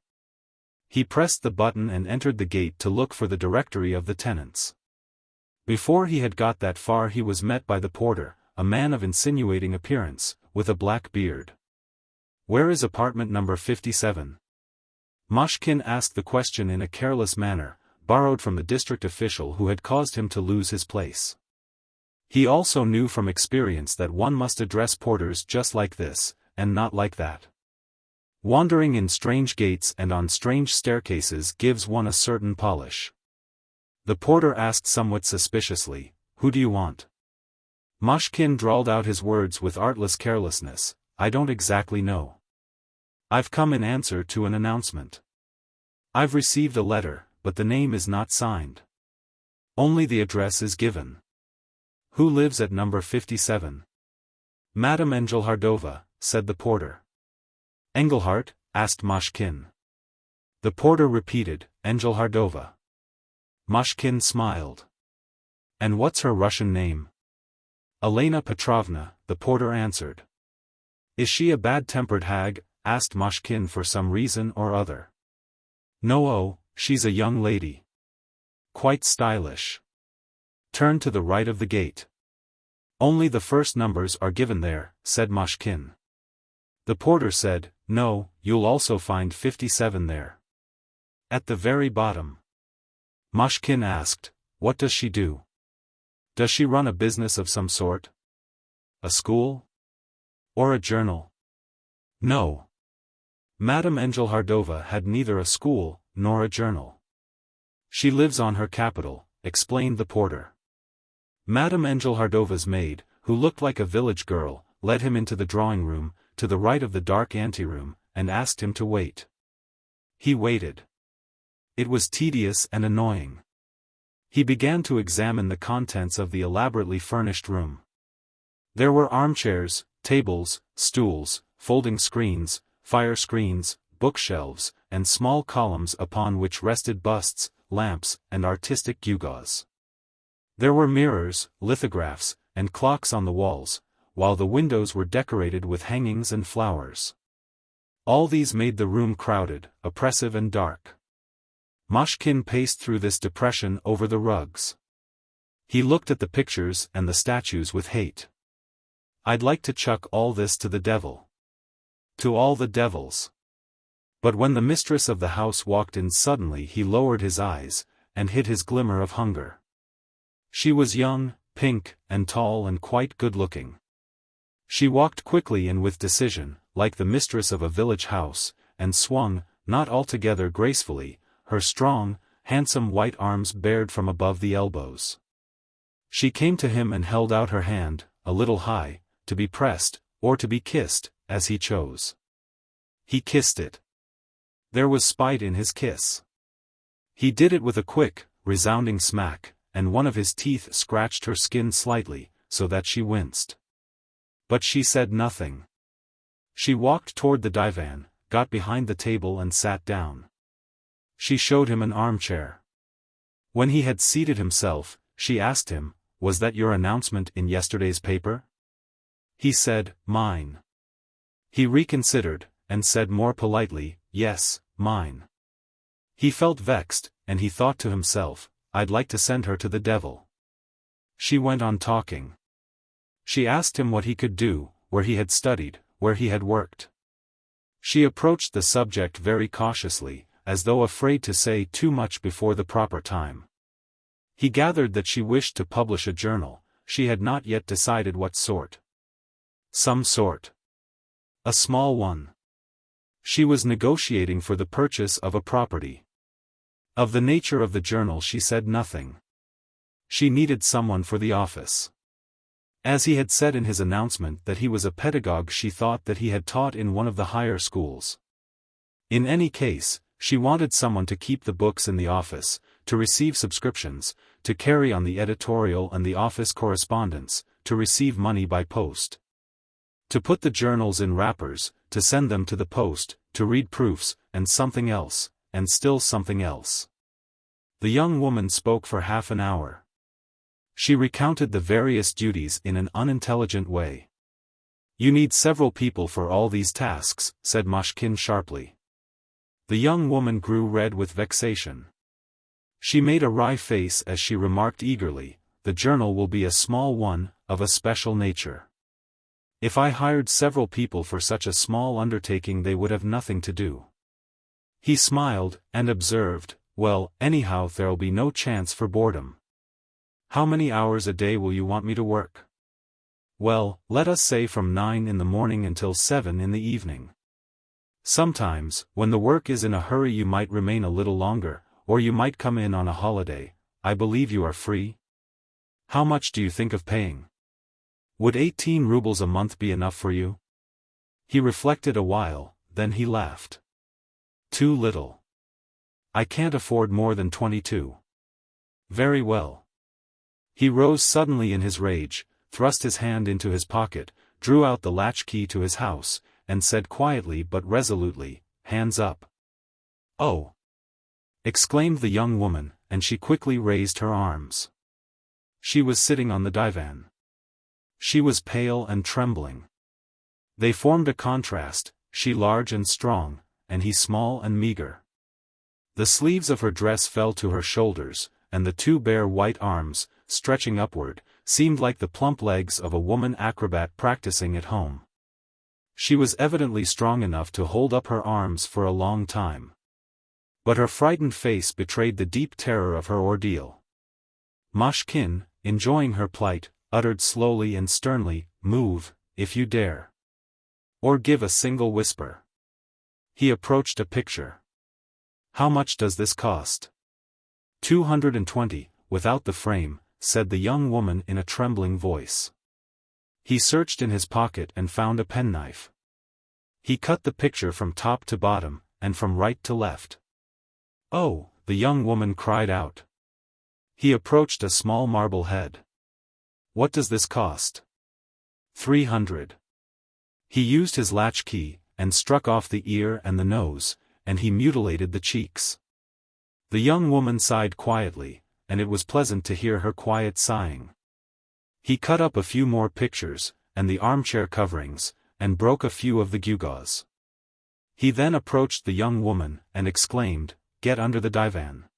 He pressed the button and entered the gate to look for the directory of the tenants. Before he had got that far he was met by the porter, a man of insinuating appearance, with a black beard. Where is apartment number 57? Mashkin asked the question in a careless manner, borrowed from the district official who had caused him to lose his place. He also knew from experience that one must address porters just like this, and not like that. Wandering in strange gates and on strange staircases gives one a certain polish. The porter asked somewhat suspiciously, "Who do you want?" Mushkin drawled out his words with artless carelessness, "I don't exactly know. I've come in answer to an announcement. I've received a letter, but the name is not signed. Only the address is given." "Who lives at number 57? "Madame Engelhardova," said the porter. "Engelhart?" asked Mushkin. The porter repeated, "Engelhardova." Mushkin smiled. "And what's her Russian name?" "Elena Petrovna," the porter answered. "Is she a bad-tempered hag?" asked Mushkin for some reason or other. "No, she's a young lady. Quite stylish. Turn to the right of the gate. Only the first numbers are given there," said Mushkin. The porter said, "No, you'll also find 57 there. At the very bottom." Mushkin asked, "What does she do? Does she run a business of some sort? A school? Or a journal?" "No. Madame Engelhardova had neither a school, nor a journal. She lives on her capital," explained the porter. Madame Engelhardova's maid, who looked like a village girl, led him into the drawing-room, to the right of the dark anteroom, and asked him to wait. He waited. It was tedious and annoying. He began to examine the contents of the elaborately furnished room. There were armchairs, tables, stools, folding screens, fire screens, bookshelves, and small columns upon which rested busts, lamps, and artistic gewgaws. There were mirrors, lithographs, and clocks on the walls, while the windows were decorated with hangings and flowers. All these made the room crowded, oppressive and dark. Mushkin paced through this depression over the rugs. He looked at the pictures and the statues with hate. "I'd like to chuck all this to the devil. To all the devils." But when the mistress of the house walked in suddenly he lowered his eyes, and hid his glimmer of hunger. She was young, pink, and tall and quite good-looking. She walked quickly and with decision, like the mistress of a village house, and swung, not altogether gracefully, her strong, handsome white arms bared from above the elbows. She came to him and held out her hand, a little high, to be pressed, or to be kissed, as he chose. He kissed it. There was spite in his kiss. He did it with a quick, resounding smack, and one of his teeth scratched her skin slightly, so that she winced. But she said nothing. She walked toward the divan, got behind the table and sat down. She showed him an armchair. When he had seated himself, she asked him, "Was that your announcement in yesterday's paper?" He said, "Mine." He reconsidered, and said more politely, "Yes, mine." He felt vexed, and he thought to himself, "I'd like to send her to the devil." She went on talking. She asked him what he could do, where he had studied, where he had worked. She approached the subject very cautiously, as though afraid to say too much before the proper time. He gathered that she wished to publish a journal, she had not yet decided what sort. Some sort. A small one. She was negotiating for the purchase of a property. Of the nature of the journal she said nothing. She needed someone for the office. As he had said in his announcement that he was a pedagogue, she thought that he had taught in one of the higher schools. In any case, she wanted someone to keep the books in the office, to receive subscriptions, to carry on the editorial and the office correspondence, to receive money by post. To put the journals in wrappers, to send them to the post, to read proofs, and something else, and still something else. The young woman spoke for half an hour. She recounted the various duties in an unintelligent way. "You need several people for all these tasks," said Mushkin sharply. The young woman grew red with vexation. She made a wry face as she remarked eagerly, "The journal will be a small one, of a special nature. If I hired several people for such a small undertaking they would have nothing to do." He smiled, and observed, "Well, anyhow there'll be no chance for boredom." How many hours a day will you want me to work? Well, let us say from 9 in the morning until 7 in the evening. Sometimes, when the work is in a hurry, you might remain a little longer, or you might come in on a holiday. I believe you are free? How much do you think of paying? Would 18 rubles a month be enough for you? He reflected a while, then he laughed. Too little. I can't afford more than 22. Very well. He rose suddenly in his rage, thrust his hand into his pocket, drew out the latchkey to his house, and said quietly but resolutely, "Hands up." "Oh!" exclaimed the young woman, and she quickly raised her arms. She was sitting on the divan. She was pale and trembling. They formed a contrast, she large and strong, and he small and meager. The sleeves of her dress fell to her shoulders, and the two bare white arms, stretching upward, seemed like the plump legs of a woman acrobat practicing at home. She was evidently strong enough to hold up her arms for a long time. But her frightened face betrayed the deep terror of her ordeal. Mashkin, enjoying her plight, uttered slowly and sternly, "Move, if you dare. Or give a single whisper." He approached a picture. "How much does this cost?" 220, without the frame," said the young woman in a trembling voice. He searched in his pocket and found a penknife. He cut the picture from top to bottom, and from right to left. "Oh!" the young woman cried out. He approached a small marble head. "What does this cost?" 300. He used his latchkey, and struck off the ear and the nose, and he mutilated the cheeks. The young woman sighed quietly, and it was pleasant to hear her quiet sighing. He cut up a few more pictures, and the armchair coverings, and broke a few of the gewgaws. He then approached the young woman, and exclaimed, "Get under the divan."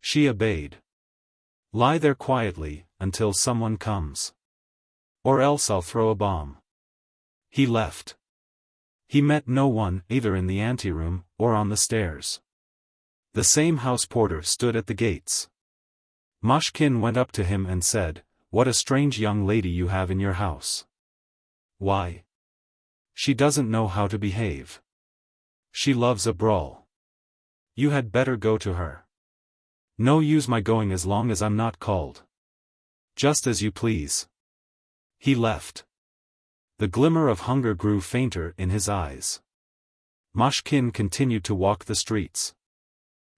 She obeyed. "Lie there quietly, until someone comes. Or else I'll throw a bomb." He left. He met no one, either in the anteroom, or on the stairs. The same house porter stood at the gates. Mashkin went up to him and said, "What a strange young lady you have in your house." "Why?" "She doesn't know how to behave. She loves a brawl. You had better go to her." "No use my going as long as I'm not called." "Just as you please." He left. The glimmer of hunger grew fainter in his eyes. Mashkin continued to walk the streets.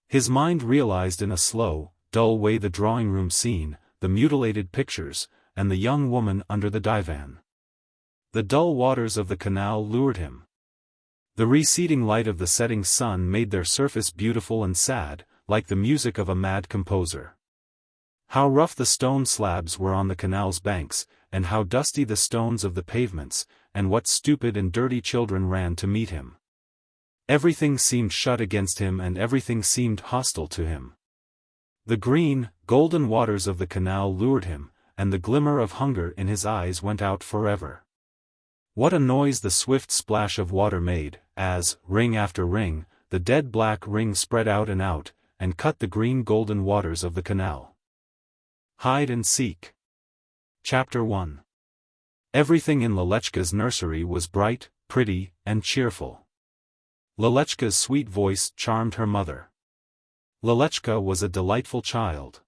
His mind realized in a slow, dull way the drawing-room scene, the mutilated pictures, and the young woman under the divan. The dull waters of the canal lured him. The receding light of the setting sun made their surface beautiful and sad, like the music of a mad composer. How rough the stone slabs were on the canal's banks, and how dusty the stones of the pavements, and what stupid and dirty children ran to meet him. Everything seemed shut against him and everything seemed hostile to him. The green, golden waters of the canal lured him, and the glimmer of hunger in his eyes went out forever. What a noise the swift splash of water made, as, ring after ring, the dead black ring spread out, and cut the green golden waters of the canal. Hide and seek. Chapter 1. Everything in Lalechka's nursery was bright, pretty, and cheerful. Lalechka's sweet voice charmed her mother. Lalechka was a delightful child.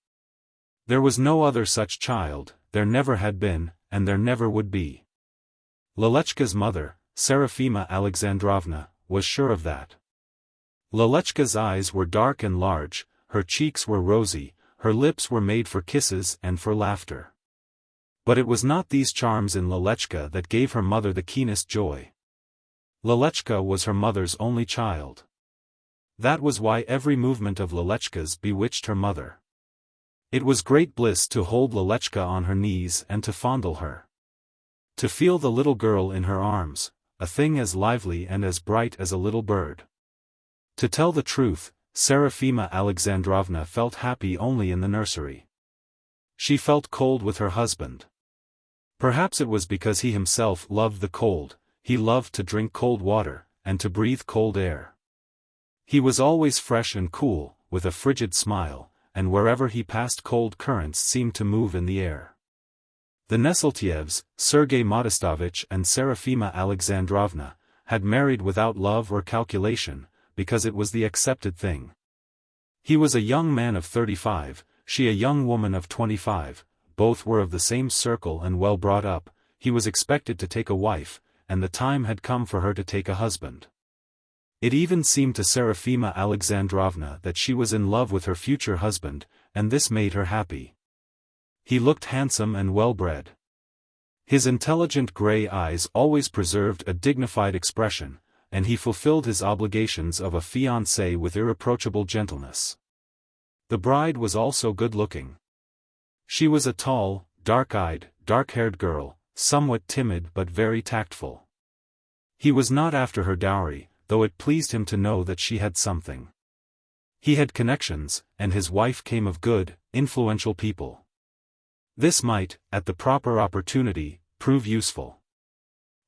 There was no other such child, there never had been, and there never would be. Lalechka's mother, Serafima Alexandrovna, was sure of that. Lalechka's eyes were dark and large, her cheeks were rosy, her lips were made for kisses and for laughter. But it was not these charms in Lalechka that gave her mother the keenest joy. Lalechka was her mother's only child. That was why every movement of Lalechka's bewitched her mother. It was great bliss to hold Lalechka on her knees and to fondle her. To feel the little girl in her arms, a thing as lively and as bright as a little bird. To tell the truth, Serafima Alexandrovna felt happy only in the nursery. She felt cold with her husband. Perhaps it was because he himself loved the cold. He loved to drink cold water, and to breathe cold air. He was always fresh and cool, with a frigid smile, and wherever he passed cold currents seemed to move in the air. The Neseltievs, Sergei Modestovich and Serafima Alexandrovna, had married without love or calculation, because it was the accepted thing. He was a young man of 35, she a young woman of 25, both were of the same circle and well brought up. He was expected to take a wife, and the time had come for her to take a husband. It even seemed to Serafima Alexandrovna that she was in love with her future husband, and this made her happy. He looked handsome and well-bred. His intelligent grey eyes always preserved a dignified expression, and he fulfilled his obligations of a fiancé with irreproachable gentleness. The bride was also good-looking. She was a tall, dark-eyed, dark-haired girl, somewhat timid but very tactful. He was not after her dowry, though it pleased him to know that she had something. He had connections, and his wife came of good, influential people. This might, at the proper opportunity, prove useful.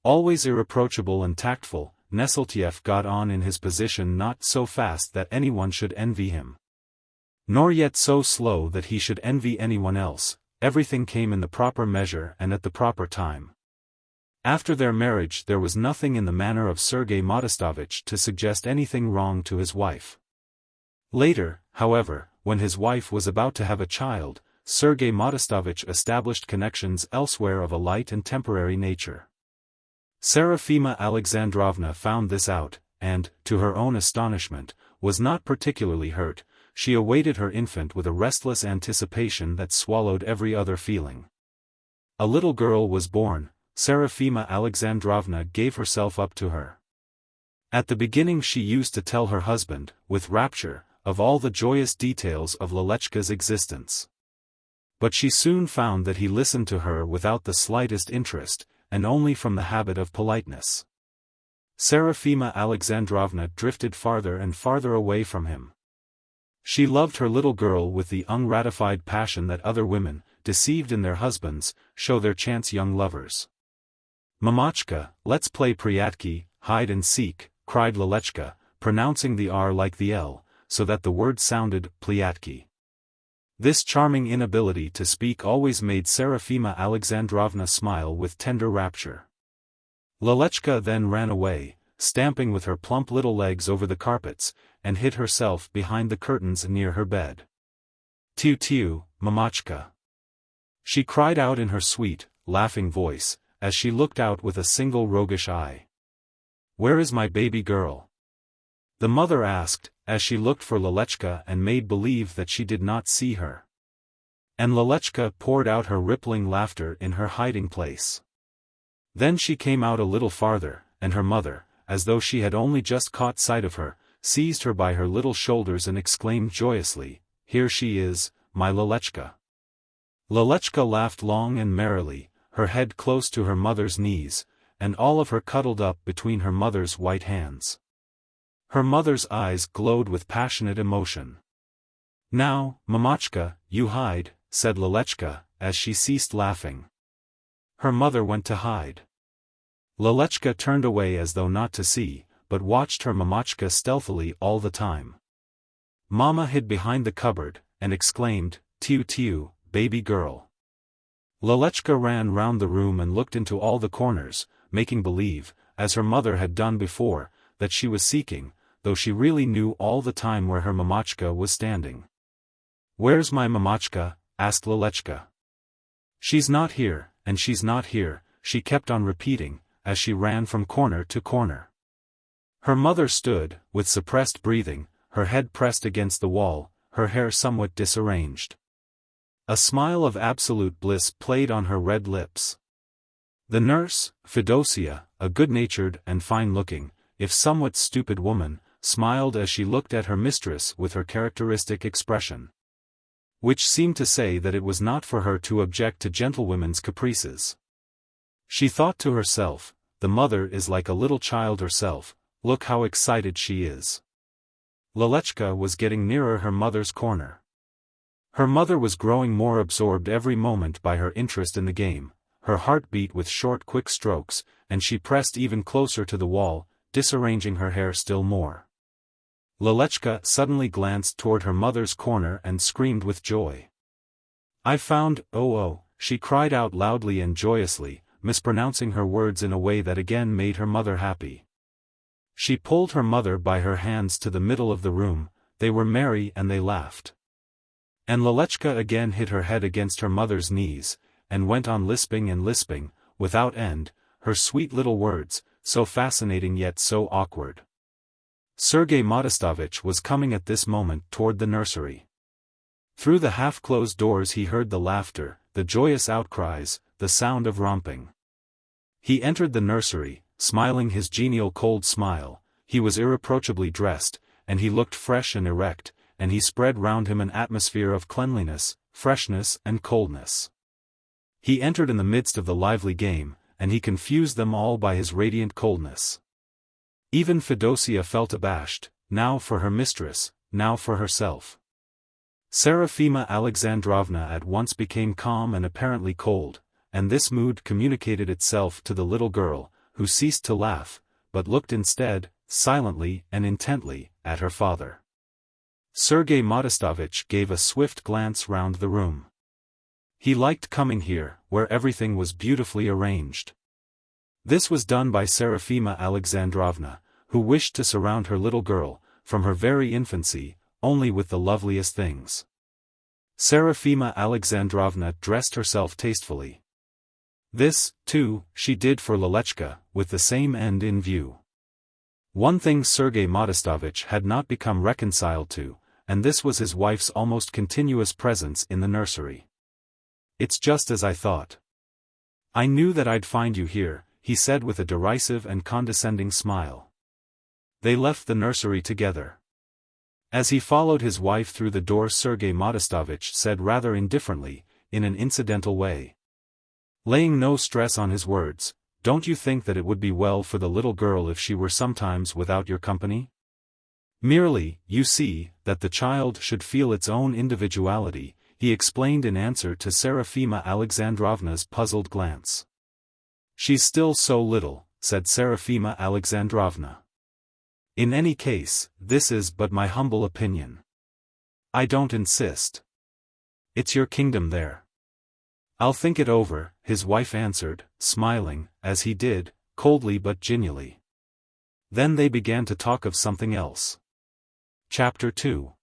Always irreproachable and tactful, Neseltiev got on in his position not so fast that anyone should envy him. Nor yet so slow that he should envy anyone else. Everything came in the proper measure and at the proper time. After their marriage there was nothing in the manner of Sergei Modestovich to suggest anything wrong to his wife. Later, however, when his wife was about to have a child, Sergei Modestovich established connections elsewhere of a light and temporary nature. Serafima Alexandrovna found this out, and, to her own astonishment, was not particularly hurt. She awaited her infant with a restless anticipation that swallowed every other feeling. A little girl was born. Serafima Alexandrovna gave herself up to her. At the beginning she used to tell her husband, with rapture, of all the joyous details of Lelechka's existence. But she soon found that he listened to her without the slightest interest, and only from the habit of politeness. Serafima Alexandrovna drifted farther and farther away from him. She loved her little girl with the ungratified passion that other women, deceived in their husbands, show their chance young lovers. "Mamachka, let's play Pryatki, hide and seek," cried Lelechka, pronouncing the R like the L, so that the word sounded Plyatki. This charming inability to speak always made Serafima Alexandrovna smile with tender rapture. Lelechka then ran away, stamping with her plump little legs over the carpets, and hid herself behind the curtains near her bed. "Tiu-tiu, mamachka!" she cried out in her sweet, laughing voice, as she looked out with a single roguish eye. "Where is my baby girl?" the mother asked, as she looked for Lelechka and made believe that she did not see her. And Lelechka poured out her rippling laughter in her hiding place. Then she came out a little farther, and her mother, as though she had only just caught sight of her, seized her by her little shoulders and exclaimed joyously, "Here she is, my Lelechka." Lelechka laughed long and merrily, her head close to her mother's knees, and all of her cuddled up between her mother's white hands. Her mother's eyes glowed with passionate emotion. "Now, mamachka, you hide," said Lelechka, as she ceased laughing. Her mother went to hide. Lelechka turned away as though not to see, but watched her mamachka stealthily all the time. Mama hid behind the cupboard, and exclaimed, "Tiu-tiu, baby girl." Lelechka ran round the room and looked into all the corners, making believe, as her mother had done before, that she was seeking, though she really knew all the time where her mamachka was standing. "Where's my mamachka?" asked Lelechka. "She's not here, and she's not here," she kept on repeating, as she ran from corner to corner. Her mother stood, with suppressed breathing, her head pressed against the wall, her hair somewhat disarranged. A smile of absolute bliss played on her red lips. The nurse, Fedosia, a good-natured and fine-looking, if somewhat stupid woman, smiled as she looked at her mistress with her characteristic expression, which seemed to say that it was not for her to object to gentlewomen's caprices. She thought to herself, "The mother is like a little child herself, look how excited she is." Lelechka was getting nearer her mother's corner. Her mother was growing more absorbed every moment by her interest in the game, her heart beat with short quick strokes, and she pressed even closer to the wall, disarranging her hair still more. Lelechka suddenly glanced toward her mother's corner and screamed with joy. "I've found, oh," she cried out loudly and joyously, mispronouncing her words in a way that again made her mother happy. She pulled her mother by her hands to the middle of the room. They were merry and they laughed. And Lelechka again hit her head against her mother's knees, and went on lisping and lisping, without end, her sweet little words, so fascinating yet so awkward. Sergei Modestovich was coming at this moment toward the nursery. Through the half-closed doors he heard the laughter, the joyous outcries, the sound of romping. He entered the nursery, smiling his genial cold smile. He was irreproachably dressed, and he looked fresh and erect, and he spread round him an atmosphere of cleanliness, freshness and coldness. He entered in the midst of the lively game, and he confused them all by his radiant coldness. Even Fedosia felt abashed, now for her mistress, now for herself. Serafima Alexandrovna at once became calm and apparently cold, and this mood communicated itself to the little girl, who ceased to laugh, but looked instead, silently and intently, at her father. Sergei Modestovich gave a swift glance round the room. He liked coming here, where everything was beautifully arranged. This was done by Serafima Alexandrovna, who wished to surround her little girl, from her very infancy, only with the loveliest things. Serafima Alexandrovna dressed herself tastefully. This, too, she did for Lelechka, with the same end in view. One thing Sergei Modestovich had not become reconciled to, and this was his wife's almost continuous presence in the nursery. "It's just as I thought. I knew that I'd find you here," he said with a derisive and condescending smile. They left the nursery together. As he followed his wife through the door, Sergei Modestovich said rather indifferently, in an incidental way, laying no stress on his words, "Don't you think that it would be well for the little girl if she were sometimes without your company? Merely, you see, that the child should feel its own individuality," he explained in answer to Serafima Alexandrovna's puzzled glance. "She's still so little," said Serafima Alexandrovna. "In any case, this is but my humble opinion. I don't insist. It's your kingdom there." "I'll think it over," his wife answered, smiling, as he did, coldly but genially. Then they began to talk of something else. Chapter 2.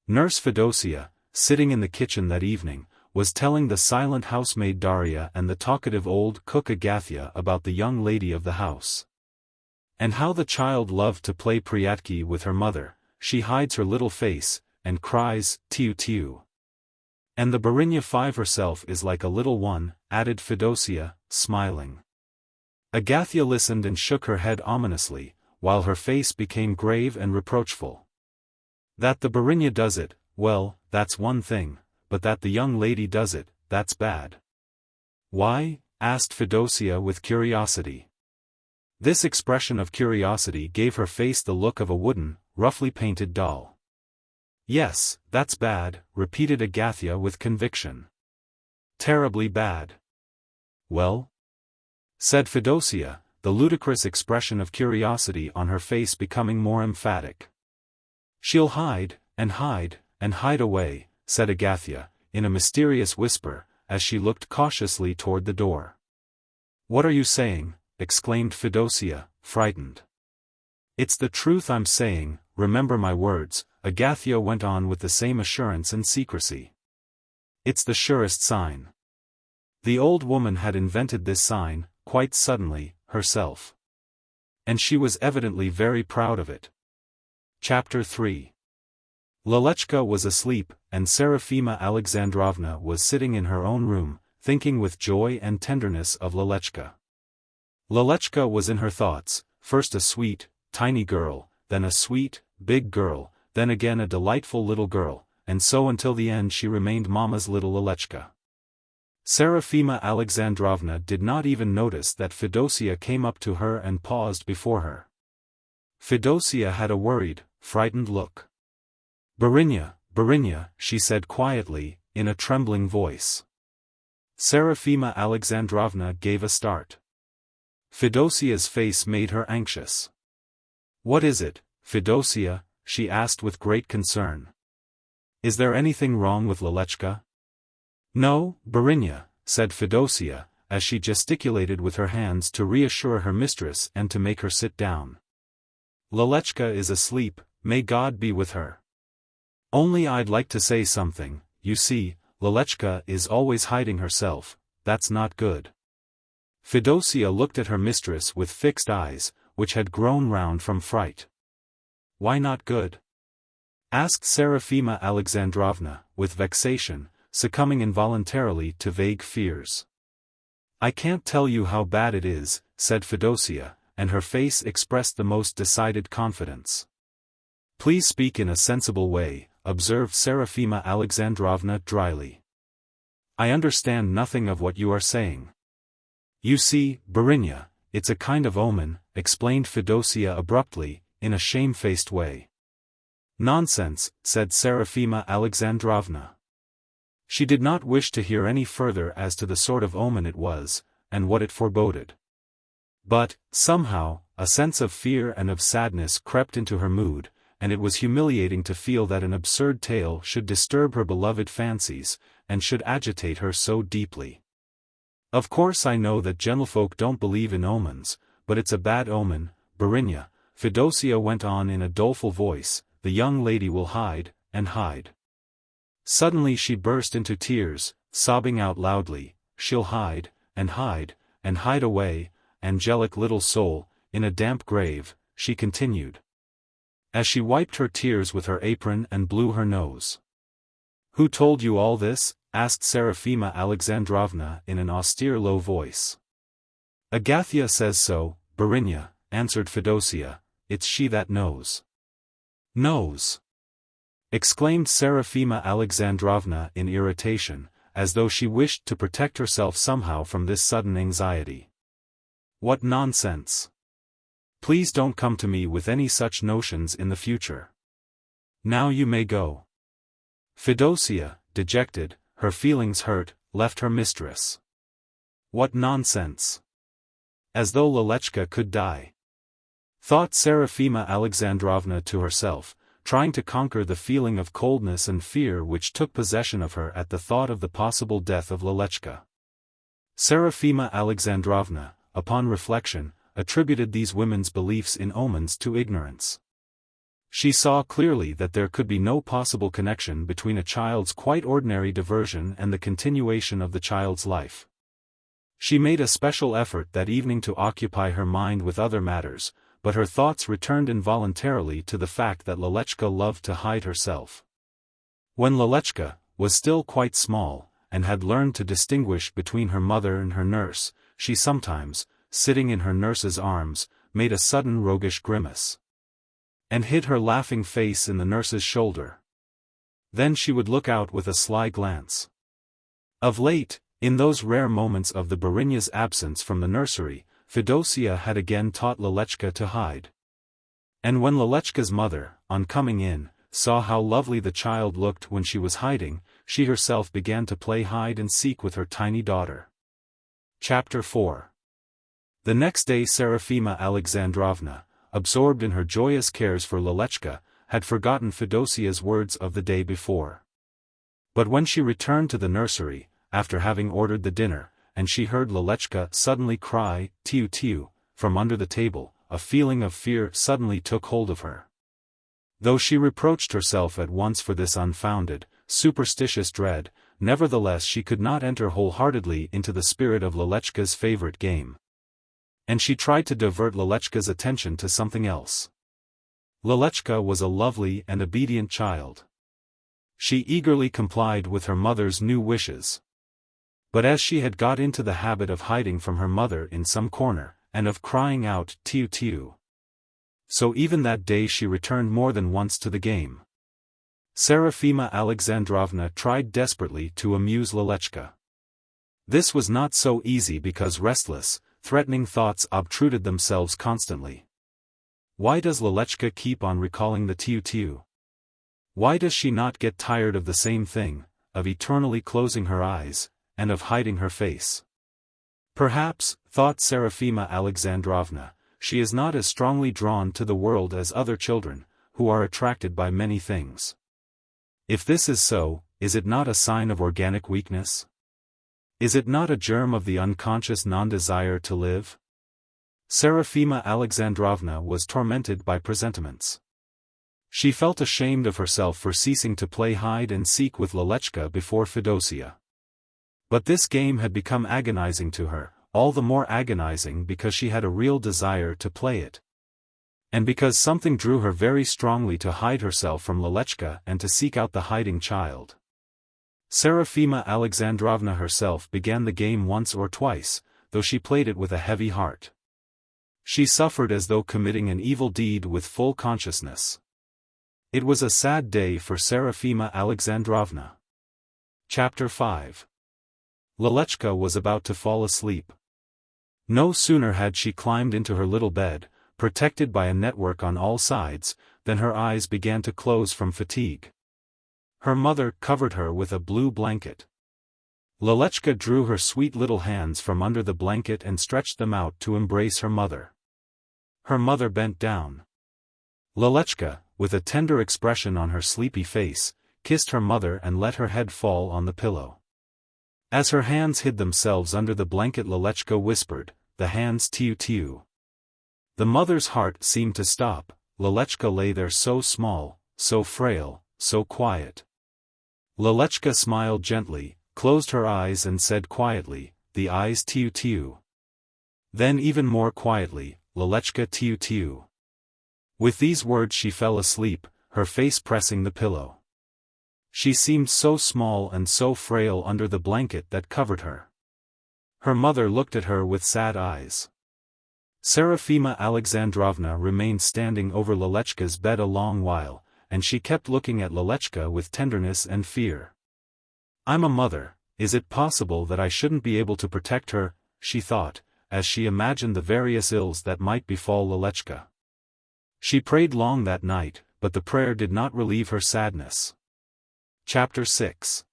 Nurse Fedosia, sitting in the kitchen that evening, was telling the silent housemaid Daria and the talkative old cook Agathia about the young lady of the house. And how the child loved to play priatki with her mother. She hides her little face, and cries, "Tiu tiu." And the Barinya 5 herself is like a little one, added Fedosia, smiling. Agathia listened and shook her head ominously, while her face became grave and reproachful. That the Barinya does it, well, that's one thing, but that the young lady does it, that's bad. "Why?" asked Fedosia with curiosity. This expression of curiosity gave her face the look of a wooden, roughly painted doll. "Yes, that's bad," repeated Agathia with conviction. "Terribly bad." "Well?" said Fedosia, the ludicrous expression of curiosity on her face becoming more emphatic. "She'll hide, and hide, and hide away," said Agathia, in a mysterious whisper, as she looked cautiously toward the door. "What are you saying?" exclaimed Fedosia, frightened. "It's the truth I'm saying, remember my words," Agathia went on with the same assurance and secrecy. "It's the surest sign." The old woman had invented this sign, quite suddenly, herself. And she was evidently very proud of it. Chapter 3. Lelechka was asleep, and Serafima Alexandrovna was sitting in her own room, thinking with joy and tenderness of Lelechka. Lelechka was in her thoughts, first a sweet, tiny girl, then a sweet, big girl, then again a delightful little girl, and so until the end she remained Mama's little Lelechka. Serafima Alexandrovna did not even notice that Fedosia came up to her and paused before her. Fedosia had a worried, frightened look. "Barinya, Barinya," she said quietly, in a trembling voice. Serafima Alexandrovna gave a start. Fedosia's face made her anxious. "What is it, Fedosia?" she asked with great concern. Is there anything wrong with Lelechka? No, Barinya, said Fedosia, as she gesticulated with her hands to reassure her mistress and to make her sit down. Lelechka is asleep, may God be with her. Only I'd like to say something, you see, Lelechka is always hiding herself, that's not good. Fedosia looked at her mistress with fixed eyes, which had grown round from fright. Why not good? Asked Serafima Alexandrovna, with vexation, succumbing involuntarily to vague fears. I can't tell you how bad it is, said Fedosia, and her face expressed the most decided confidence. Please speak in a sensible way, observed Serafima Alexandrovna dryly. I understand nothing of what you are saying. You see, Barinya, it's a kind of omen, explained Fedosia abruptly, in a shamefaced way. Nonsense, said Serafima Alexandrovna. She did not wish to hear any further as to the sort of omen it was, and what it foreboded. But, somehow, a sense of fear and of sadness crept into her mood, and it was humiliating to feel that an absurd tale should disturb her beloved fancies, and should agitate her so deeply. Of course I know that gentlefolk don't believe in omens, but it's a bad omen, Barinya, Fedosia went on in a doleful voice, the young lady will hide, and hide. Suddenly she burst into tears, sobbing out loudly, she'll hide, and hide, and hide away, angelic little soul, in a damp grave, she continued. As she wiped her tears with her apron and blew her nose. Who told you all this? Asked Serafima Alexandrovna in an austere low voice. Agathia says so, Barinya, answered Fedosia, it's she that knows. Knows? Exclaimed Serafima Alexandrovna in irritation, as though she wished to protect herself somehow from this sudden anxiety. What nonsense! Please don't come to me with any such notions in the future. Now you may go. Fedosia, dejected, her feelings hurt, left her mistress. What nonsense! As though Lelechka could die. Thought Serafima Alexandrovna to herself, trying to conquer the feeling of coldness and fear which took possession of her at the thought of the possible death of Lelechka. Serafima Alexandrovna, upon reflection, attributed these women's beliefs in omens to ignorance. She saw clearly that there could be no possible connection between a child's quite ordinary diversion and the continuation of the child's life. She made a special effort that evening to occupy her mind with other matters, but her thoughts returned involuntarily to the fact that Lelechka loved to hide herself. When Lelechka was still quite small, and had learned to distinguish between her mother and her nurse, she sometimes, sitting in her nurse's arms, made a sudden roguish grimace, and hid her laughing face in the nurse's shoulder. Then she would look out with a sly glance. Of late, in those rare moments of the Barinya's absence from the nursery, Fedosia had again taught Lelechka to hide. And when Lelechka's mother, on coming in, saw how lovely the child looked when she was hiding, she herself began to play hide and seek with her tiny daughter. Chapter 4. The next day Serafima Alexandrovna, absorbed in her joyous cares for Lelechka, had forgotten Fedosia's words of the day before. But when she returned to the nursery, after having ordered the dinner, and she heard Lelechka suddenly cry, "Tiu tiu," from under the table, a feeling of fear suddenly took hold of her. Though she reproached herself at once for this unfounded, superstitious dread, nevertheless she could not enter wholeheartedly into the spirit of Lelechka's favorite game. And she tried to divert Lelechka's attention to something else. Lelechka was a lovely and obedient child. She eagerly complied with her mother's new wishes. But as she had got into the habit of hiding from her mother in some corner, and of crying out "Tiu tiu," so even that day she returned more than once to the game. Serafima Alexandrovna tried desperately to amuse Lelechka. This was not so easy because restless, threatening thoughts obtruded themselves constantly. Why does Lelechka keep on recalling the "Tiu tiu"? Why does she not get tired of the same thing, of eternally closing her eyes, and of hiding her face? Perhaps, thought Serafima Alexandrovna, she is not as strongly drawn to the world as other children, who are attracted by many things. If this is so, is it not a sign of organic weakness? Is it not a germ of the unconscious non-desire to live? Serafima Alexandrovna was tormented by presentiments. She felt ashamed of herself for ceasing to play hide-and-seek with Lelechka before Fedosia. But this game had become agonizing to her, all the more agonizing because she had a real desire to play it. And because something drew her very strongly to hide herself from Lelechka and to seek out the hiding child. Serafima Alexandrovna herself began the game once or twice, though she played it with a heavy heart. She suffered as though committing an evil deed with full consciousness. It was a sad day for Serafima Alexandrovna. Chapter 5. Lelechka was about to fall asleep. No sooner had she climbed into her little bed, protected by a network on all sides, than her eyes began to close from fatigue. Her mother covered her with a blue blanket. Lelechka drew her sweet little hands from under the blanket and stretched them out to embrace her mother. Her mother bent down. Lelechka, with a tender expression on her sleepy face, kissed her mother and let her head fall on the pillow. As her hands hid themselves under the blanket, Lelechka whispered, "The hands tiu-tiu." The mother's heart seemed to stop. Lelechka lay there so small, so frail, so quiet. Lelechka smiled gently, closed her eyes and said quietly, "The eyes tiu-tiu." Then even more quietly, "Lelechka tiu-tiu." With these words she fell asleep, her face pressing the pillow. She seemed so small and so frail under the blanket that covered her. Her mother looked at her with sad eyes. Serafima Alexandrovna remained standing over Lelechka's bed a long while, and she kept looking at Lelechka with tenderness and fear. "I'm a mother, is it possible that I shouldn't be able to protect her?" she thought, as she imagined the various ills that might befall Lelechka. She prayed long that night, but the prayer did not relieve her sadness. Chapter 6.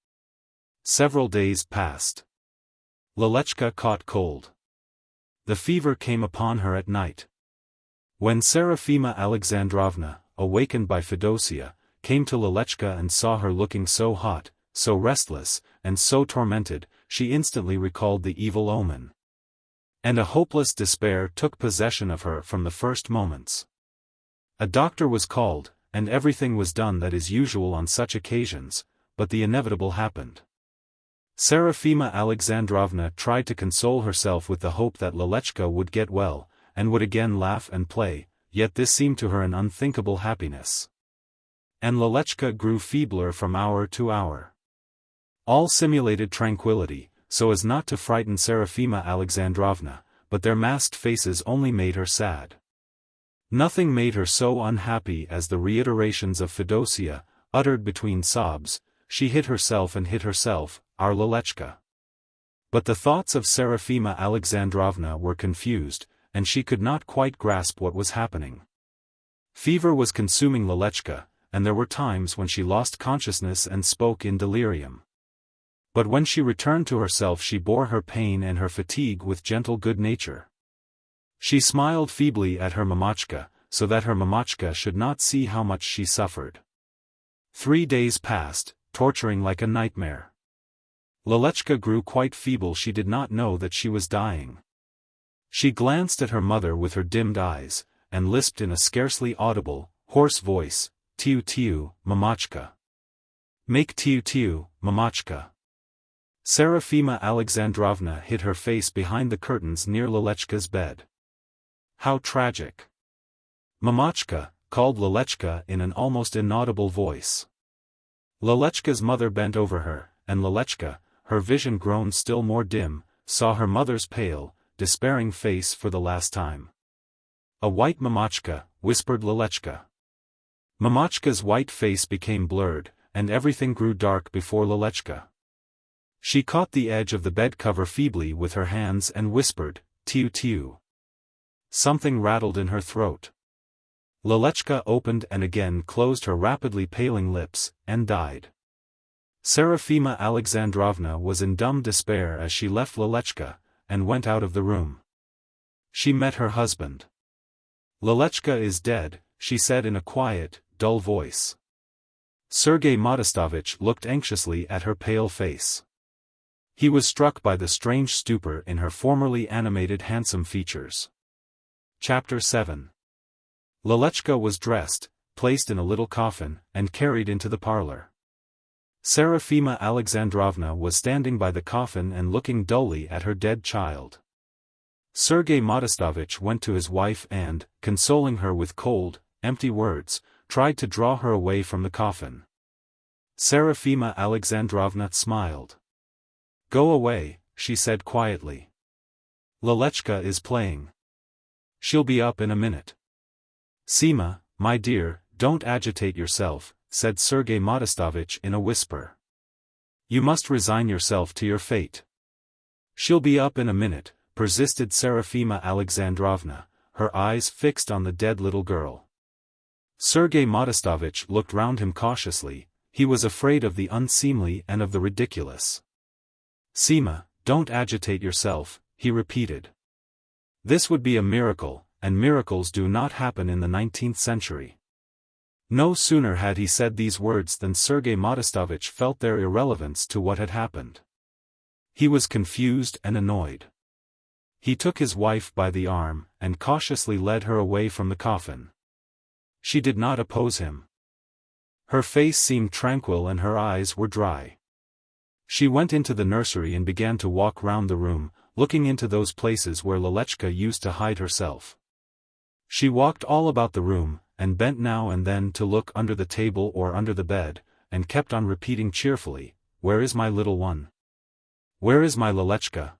Several days passed. Lelechka caught cold. The fever came upon her at night. When Serafima Alexandrovna, awakened by Fedosia, came to Lelechka and saw her looking so hot, so restless, and so tormented, she instantly recalled the evil omen. And a hopeless despair took possession of her from the first moments. A doctor was called, and everything was done that is usual on such occasions, but the inevitable happened. Serafima Alexandrovna tried to console herself with the hope that Lelechka would get well, and would again laugh and play, yet this seemed to her an unthinkable happiness. And Lelechka grew feebler from hour to hour. All simulated tranquility, so as not to frighten Serafima Alexandrovna, but their masked faces only made her sad. Nothing made her so unhappy as the reiterations of Fedosia, uttered between sobs, "She hit herself and hit herself, our Lelechka." But the thoughts of Serafima Alexandrovna were confused, and she could not quite grasp what was happening. Fever was consuming Lelechka, and there were times when she lost consciousness and spoke in delirium. But when she returned to herself she bore her pain and her fatigue with gentle good nature. She smiled feebly at her mamachka, so that her mamachka should not see how much she suffered. 3 days passed, torturing like a nightmare. Lelechka grew quite feeble. She did not know that she was dying. She glanced at her mother with her dimmed eyes, and lisped in a scarcely audible, hoarse voice, "Tiu-tiu, mamachka. Make tiu-tiu, mamachka." Serafima Alexandrovna hid her face behind the curtains near Lelechka's bed. How tragic! "Mamachka," called Lelechka in an almost inaudible voice. Lelechka's mother bent over her, and Lelechka, her vision grown still more dim, saw her mother's pale, despairing face for the last time. "A white mamachka," whispered Lelechka. Mamachka's white face became blurred, and everything grew dark before Lelechka. She caught the edge of the bed cover feebly with her hands and whispered, "Tiu-tiu." Something rattled in her throat. Lelechka opened and again closed her rapidly paling lips, and died. Serafima Alexandrovna was in dumb despair as she left Lelechka, and went out of the room. She met her husband. "Lelechka is dead," she said in a quiet, dull voice. Sergei Modestovich looked anxiously at her pale face. He was struck by the strange stupor in her formerly animated handsome features. Chapter 7. Lelechka was dressed, placed in a little coffin, and carried into the parlor. Serafima Alexandrovna was standing by the coffin and looking dully at her dead child. Sergei Modestovich went to his wife and, consoling her with cold, empty words, tried to draw her away from the coffin. Serafima Alexandrovna smiled. "Go away," she said quietly. "Lelechka is playing. She'll be up in a minute." "Sima, my dear, don't agitate yourself," said Sergei Modestovich in a whisper. "You must resign yourself to your fate." "She'll be up in a minute," persisted Serafima Alexandrovna, her eyes fixed on the dead little girl. Sergei Modestovich looked round him cautiously. He was afraid of the unseemly and of the ridiculous. "Sima, don't agitate yourself," he repeated. This would be a miracle, and miracles do not happen in the 19th century. No sooner had he said these words than Sergei Modestovich felt their irrelevance to what had happened. He was confused and annoyed. He took his wife by the arm, and cautiously led her away from the coffin. She did not oppose him. Her face seemed tranquil and her eyes were dry. She went into the nursery and began to walk round the room, looking into those places where Lelechka used to hide herself. She walked all about the room, and bent now and then to look under the table or under the bed, and kept on repeating cheerfully, "Where is my little one? Where is my Lelechka?"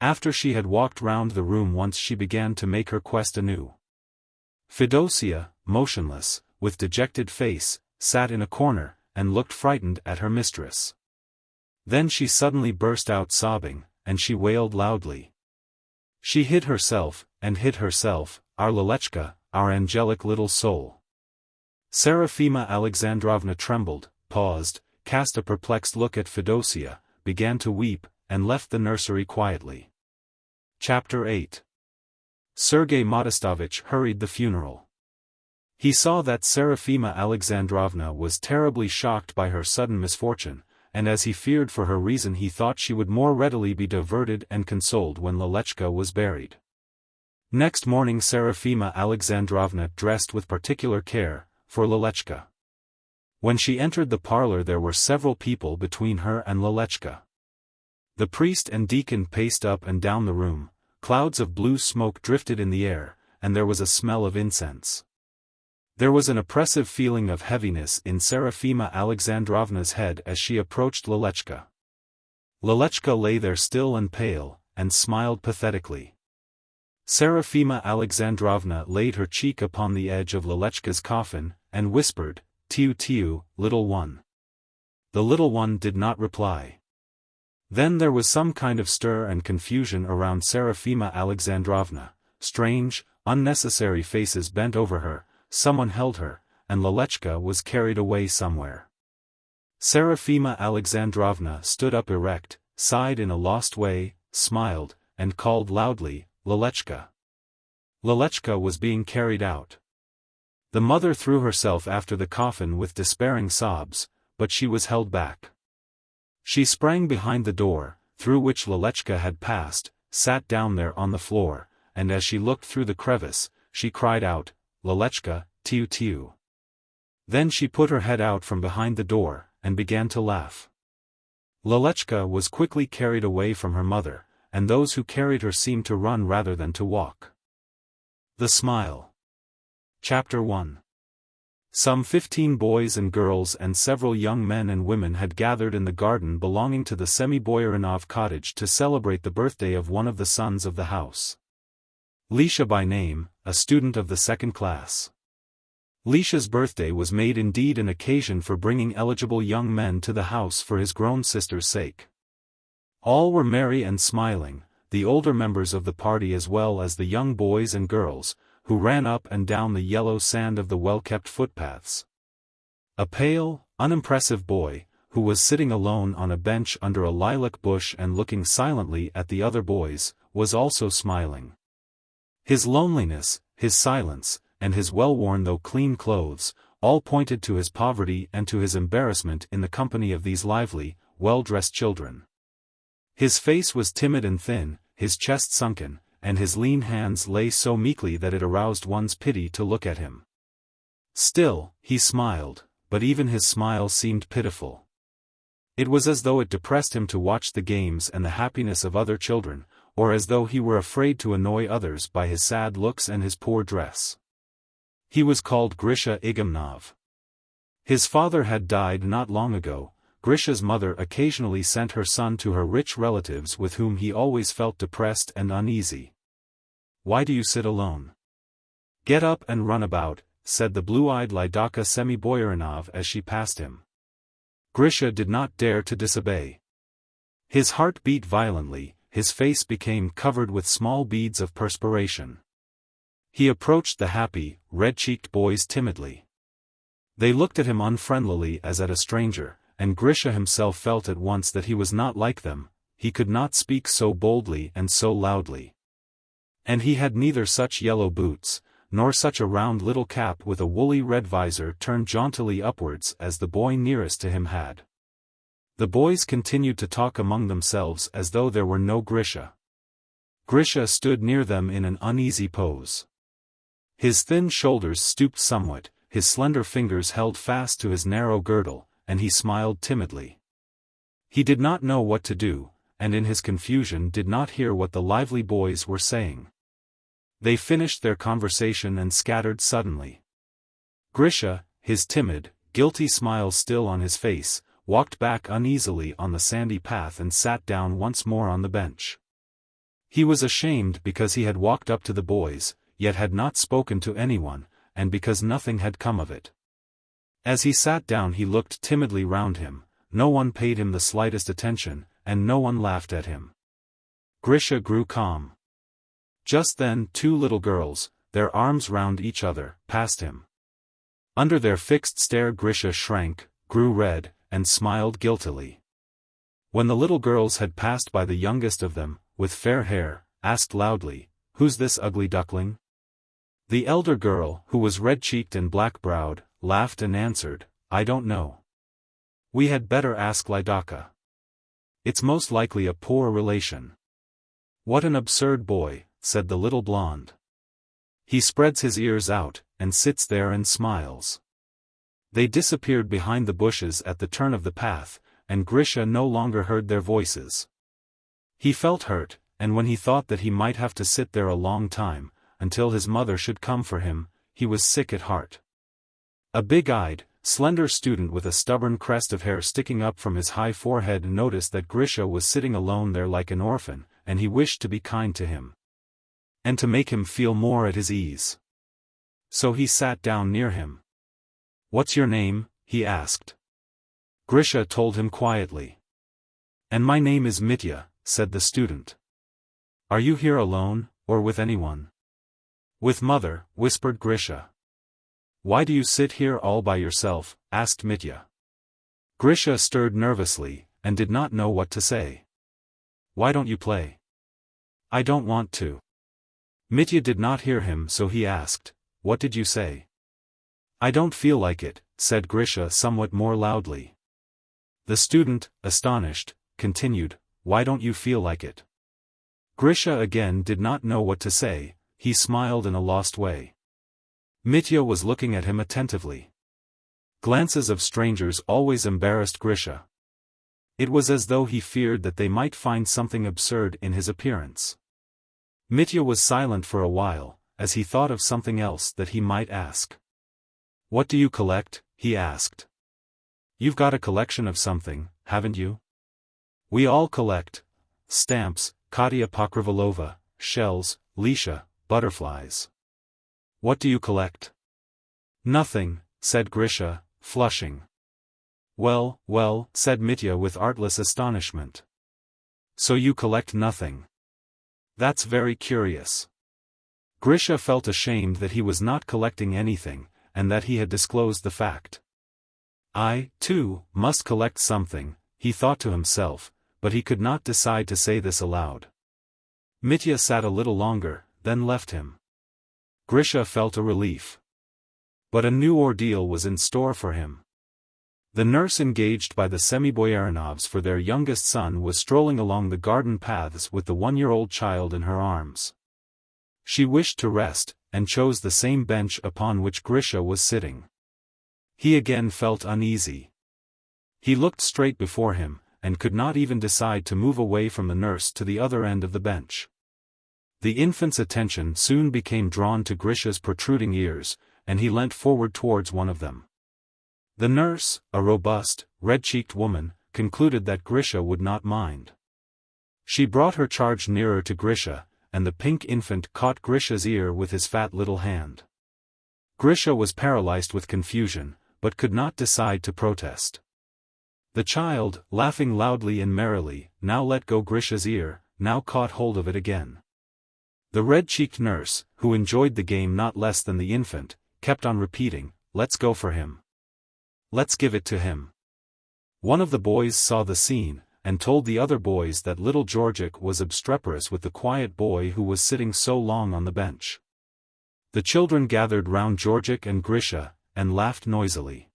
After she had walked round the room once she began to make her quest anew. Fedosia, motionless, with dejected face, sat in a corner, and looked frightened at her mistress. Then she suddenly burst out sobbing, and she wailed loudly. She hid herself, and hid herself, our Lelechka, our angelic little soul. Serafima Alexandrovna trembled, paused, cast a perplexed look at Fedosia, began to weep, and left the nursery quietly. Chapter 8. Sergei Modestovich hurried the funeral. He saw that Serafima Alexandrovna was terribly shocked by her sudden misfortune, and as he feared for her reason he thought she would more readily be diverted and consoled when Lelechka was buried. Next morning Serafima Alexandrovna dressed with particular care, for Lelechka. When she entered the parlor there were several people between her and Lelechka. The priest and deacon paced up and down the room, clouds of blue smoke drifted in the air, and there was a smell of incense. There was an oppressive feeling of heaviness in Serafima Alexandrovna's head as she approached Lelechka. Lelechka lay there still and pale, and smiled pathetically. Serafima Alexandrovna laid her cheek upon the edge of Lelechka's coffin, and whispered, "Tiu tiu, little one." The little one did not reply. Then there was some kind of stir and confusion around Serafima Alexandrovna. Strange, unnecessary faces bent over her, someone held her, and Lelechka was carried away somewhere. Serafima Alexandrovna stood up erect, sighed in a lost way, smiled, and called loudly, "Lelechka." Lelechka was being carried out. The mother threw herself after the coffin with despairing sobs, but she was held back. She sprang behind the door, through which Lelechka had passed, sat down there on the floor, and as she looked through the crevice, she cried out, "Lelechka, tiu tiu." Then she put her head out from behind the door, and began to laugh. Lelechka was quickly carried away from her mother, and those who carried her seemed to run rather than to walk. The Smile. Chapter 1. Some 15 boys and girls and several young men and women had gathered in the garden belonging to the Semi-Boyarinov cottage to celebrate the birthday of one of the sons of the house. Lisha by name, a student of the 2nd class. Lisha's birthday was made indeed an occasion for bringing eligible young men to the house for his grown sister's sake. All were merry and smiling, the older members of the party as well as the young boys and girls, who ran up and down the yellow sand of the well-kept footpaths. A pale, unimpressive boy, who was sitting alone on a bench under a lilac bush and looking silently at the other boys, was also smiling. His loneliness, his silence, and his well-worn though clean clothes, all pointed to his poverty and to his embarrassment in the company of these lively, well-dressed children. His face was timid and thin, his chest sunken, and his lean hands lay so meekly that it aroused one's pity to look at him. Still, he smiled, but even his smile seemed pitiful. It was as though it depressed him to watch the games and the happiness of other children, or as though he were afraid to annoy others by his sad looks and his poor dress. He was called Grisha Igamnov. His father had died not long ago. Grisha's mother occasionally sent her son to her rich relatives with whom he always felt depressed and uneasy. "Why do you sit alone? Get up and run about," said the blue-eyed Lydoka Semi-Boyarinov as she passed him. Grisha did not dare to disobey. His heart beat violently, his face became covered with small beads of perspiration. He approached the happy, red-cheeked boys timidly. They looked at him unfriendlily as at a stranger, and Grisha himself felt at once that he was not like them. He could not speak so boldly and so loudly. And he had neither such yellow boots, nor such a round little cap with a woolly red visor turned jauntily upwards as the boy nearest to him had. The boys continued to talk among themselves as though there were no Grisha. Grisha stood near them in an uneasy pose. His thin shoulders stooped somewhat, his slender fingers held fast to his narrow girdle, and he smiled timidly. He did not know what to do, and in his confusion did not hear what the lively boys were saying. They finished their conversation and scattered suddenly. Grisha, his timid, guilty smile still on his face, walked back uneasily on the sandy path and sat down once more on the bench. He was ashamed because he had walked up to the boys, yet had not spoken to anyone, and because nothing had come of it. As he sat down he looked timidly round him. No one paid him the slightest attention, and no one laughed at him. Grisha grew calm. Just then 2 little girls, their arms round each other, passed him. Under their fixed stare Grisha shrank, grew red, and smiled guiltily. When the little girls had passed by, the youngest of them, with fair hair, asked loudly, "Who's this ugly duckling?" The elder girl, who was red-cheeked and black-browed, laughed and answered, "I don't know. We had better ask Lydoka. It's most likely a poor relation." "What an absurd boy," said the little blonde. "He spreads his ears out, and sits there and smiles." They disappeared behind the bushes at the turn of the path, and Grisha no longer heard their voices. He felt hurt, and when he thought that he might have to sit there a long time, until his mother should come for him, he was sick at heart. A big-eyed, slender student with a stubborn crest of hair sticking up from his high forehead noticed that Grisha was sitting alone there like an orphan, and he wished to be kind to him, and to make him feel more at his ease. So he sat down near him. "What's your name?" he asked. Grisha told him quietly. "And my name is Mitya," said the student. "Are you here alone, or with anyone?" "With mother," whispered Grisha. "Why do you sit here all by yourself?" asked Mitya. Grisha stirred nervously, and did not know what to say. "Why don't you play?" "I don't want to." Mitya did not hear him, so he asked, "What did you say?" "I don't feel like it," said Grisha somewhat more loudly. The student, astonished, continued, "Why don't you feel like it?" Grisha again did not know what to say. He smiled in a lost way. Mitya was looking at him attentively. Glances of strangers always embarrassed Grisha. It was as though he feared that they might find something absurd in his appearance. Mitya was silent for a while, as he thought of something else that he might ask. "What do you collect?" he asked. "You've got a collection of something, haven't you?" "We all collect stamps, Katya Pokrivalova, shells, Lisha, butterflies." "What do you collect?" "Nothing," said Grisha, flushing. Well, said Mitya with artless astonishment. "So you collect nothing? That's very curious." Grisha felt ashamed that he was not collecting anything, and that he had disclosed the fact. "I, too, must collect something," he thought to himself, but he could not decide to say this aloud. Mitya sat a little longer, then left him. Grisha felt a relief. But a new ordeal was in store for him. The nurse engaged by the Semi-Boyarinovs for their youngest son was strolling along the garden paths with the 1-year-old child in her arms. She wished to rest, and chose the same bench upon which Grisha was sitting. He again felt uneasy. He looked straight before him, and could not even decide to move away from the nurse to the other end of the bench. The infant's attention soon became drawn to Grisha's protruding ears, and he leant forward towards one of them. The nurse, a robust, red-cheeked woman, concluded that Grisha would not mind. She brought her charge nearer to Grisha, and the pink infant caught Grisha's ear with his fat little hand. Grisha was paralyzed with confusion, but could not decide to protest. The child, laughing loudly and merrily, now let go Grisha's ear, now caught hold of it again. The red-cheeked nurse, who enjoyed the game not less than the infant, kept on repeating, "Let's go for him. Let's give it to him." One of the boys saw the scene, and told the other boys that little Georgic was obstreperous with the quiet boy who was sitting so long on the bench. The children gathered round Georgic and Grisha, and laughed noisily.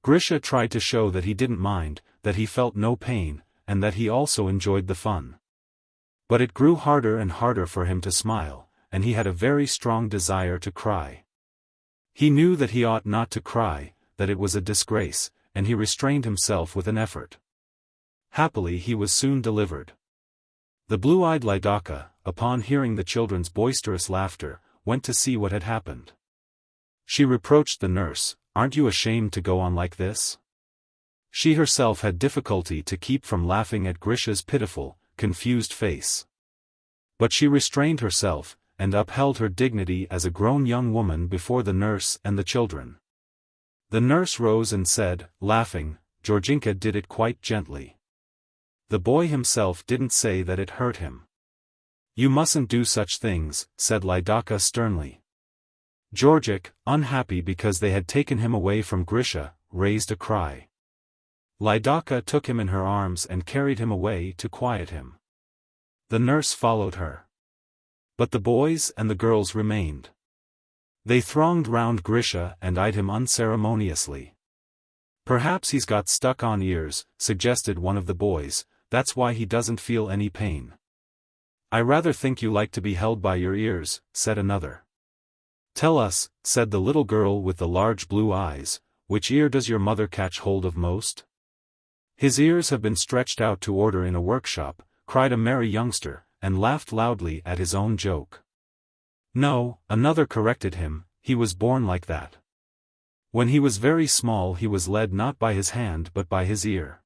Grisha tried to show that he didn't mind, that he felt no pain, and that he also enjoyed the fun. But it grew harder and harder for him to smile, and he had a very strong desire to cry. He knew that he ought not to cry, that it was a disgrace, and he restrained himself with an effort. Happily he was soon delivered. The blue-eyed Lidaka, upon hearing the children's boisterous laughter, went to see what had happened. She reproached the nurse, "Aren't you ashamed to go on like this?" She herself had difficulty to keep from laughing at Grisha's pitiful, confused face. But she restrained herself, and upheld her dignity as a grown young woman before the nurse and the children. The nurse rose and said, laughing, "Georginka did it quite gently. The boy himself didn't say that it hurt him." "You mustn't do such things," said Lidaka sternly. Georgic, unhappy because they had taken him away from Grisha, raised a cry. Lidaka took him in her arms and carried him away to quiet him. The nurse followed her. But the boys and the girls remained. They thronged round Grisha and eyed him unceremoniously. "Perhaps he's got stuck-on ears," suggested one of the boys, "that's why he doesn't feel any pain." "I rather think you like to be held by your ears," said another. "Tell us," said the little girl with the large blue eyes, "which ear does your mother catch hold of most?" "His ears have been stretched out to order in a workshop," cried a merry youngster, and laughed loudly at his own joke. "No," another corrected him, "he was born like that. When he was very small he was led not by his hand but by his ear."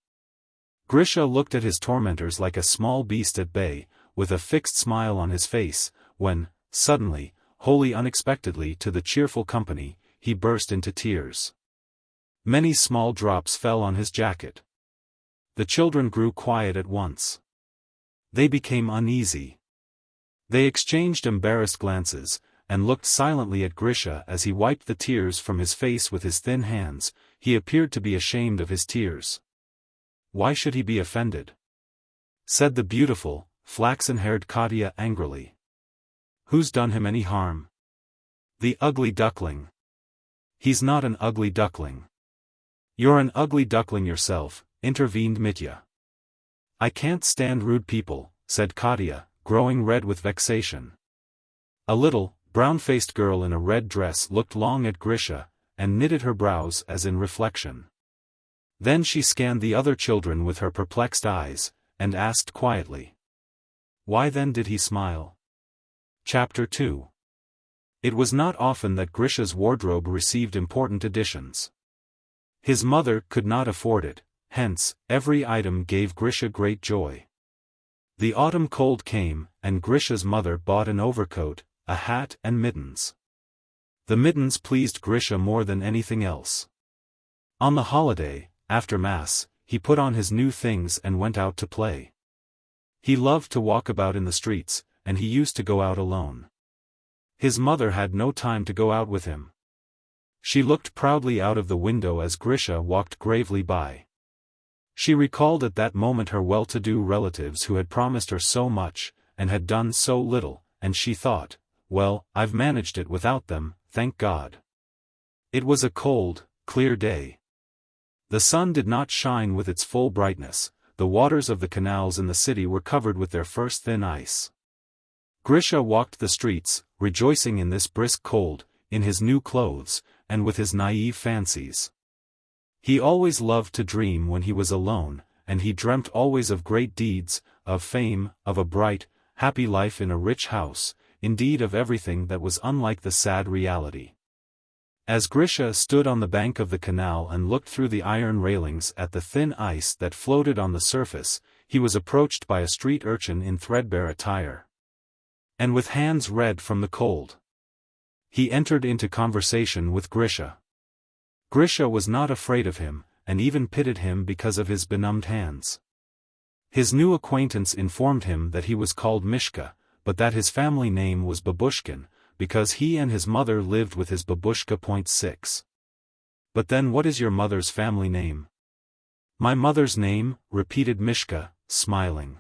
Grisha looked at his tormentors like a small beast at bay, with a fixed smile on his face, when, suddenly, wholly unexpectedly to the cheerful company, he burst into tears. Many small drops fell on his jacket. The children grew quiet at once. They became uneasy. They exchanged embarrassed glances, and looked silently at Grisha as he wiped the tears from his face with his thin hands. He appeared to be ashamed of his tears. "Why should he be offended?" said the beautiful, flaxen-haired Katya angrily. "Who's done him any harm?" "The ugly duckling." "He's not an ugly duckling." "You're an ugly duckling yourself," intervened Mitya. "I can't stand rude people," said Katya, growing red with vexation. A little, brown-faced girl in a red dress looked long at Grisha, and knitted her brows as in reflection. Then she scanned the other children with her perplexed eyes, and asked quietly, "Why then did he smile?" Chapter 2. It was not often that Grisha's wardrobe received important additions. His mother could not afford it, hence, every item gave Grisha great joy. The autumn cold came, and Grisha's mother bought an overcoat, a hat and mittens. The mittens pleased Grisha more than anything else. On the holiday, after Mass, he put on his new things and went out to play. He loved to walk about in the streets, and he used to go out alone. His mother had no time to go out with him. She looked proudly out of the window as Grisha walked gravely by. She recalled at that moment her well-to-do relatives who had promised her so much, and had done so little, and she thought, "Well, I've managed it without them, thank God." It was a cold, clear day. The sun did not shine with its full brightness, the waters of the canals in the city were covered with their first thin ice. Grisha walked the streets, rejoicing in this brisk cold, in his new clothes, and with his naive fancies. He always loved to dream when he was alone, and he dreamt always of great deeds, of fame, of a bright, happy life in a rich house, indeed of everything that was unlike the sad reality. As Grisha stood on the bank of the canal and looked through the iron railings at the thin ice that floated on the surface, he was approached by a street urchin in threadbare attire, and with hands red from the cold. He entered into conversation with Grisha. Grisha was not afraid of him, and even pitied him because of his benumbed hands. His new acquaintance informed him that he was called Mishka, but that his family name was Babushkin, because he and his mother lived with his babushka. 6. But then what is your mother's family name? My mother's name, repeated Mishka, smiling.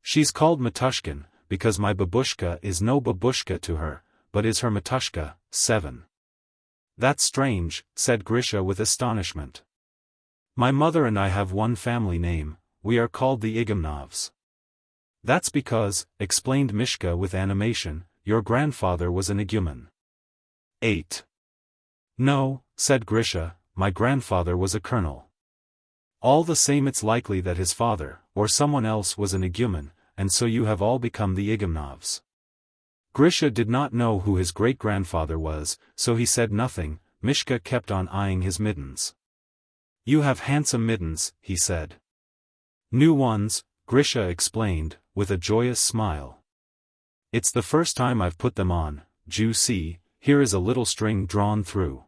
She's called Matushkin, because my babushka is no babushka to her, but is her Matushka. 7. That's strange, said Grisha with astonishment. My mother and I have one family name, we are called the Igumnovs. That's because, explained Mishka with animation, your grandfather was an igumen. 8. No, said Grisha, my grandfather was a colonel. All the same it's likely that his father, or someone else was an igumen, and so you have all become the Igumnovs. Grisha did not know who his great-grandfather was, so he said nothing. Mishka kept on eyeing his mittens. You have handsome mittens, he said. New ones, Grisha explained, with a joyous smile. It's the first time I've put them on, Jew. See, here is a little string drawn through.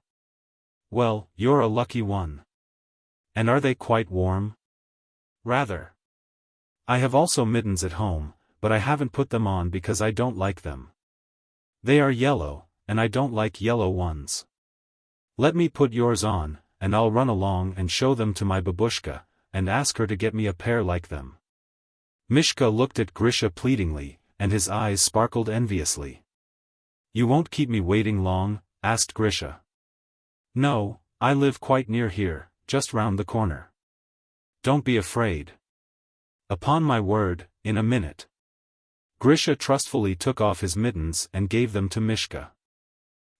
Well, you're a lucky one. And are they quite warm? Rather. I have also mittens at home, but I haven't put them on because I don't like them. They are yellow, and I don't like yellow ones. Let me put yours on, and I'll run along and show them to my babushka, and ask her to get me a pair like them. Mishka looked at Grisha pleadingly, and his eyes sparkled enviously. You won't keep me waiting long? Asked Grisha. No, I live quite near here, just round the corner. Don't be afraid. Upon my word, in a minute. Grisha trustfully took off his mittens and gave them to Mishka.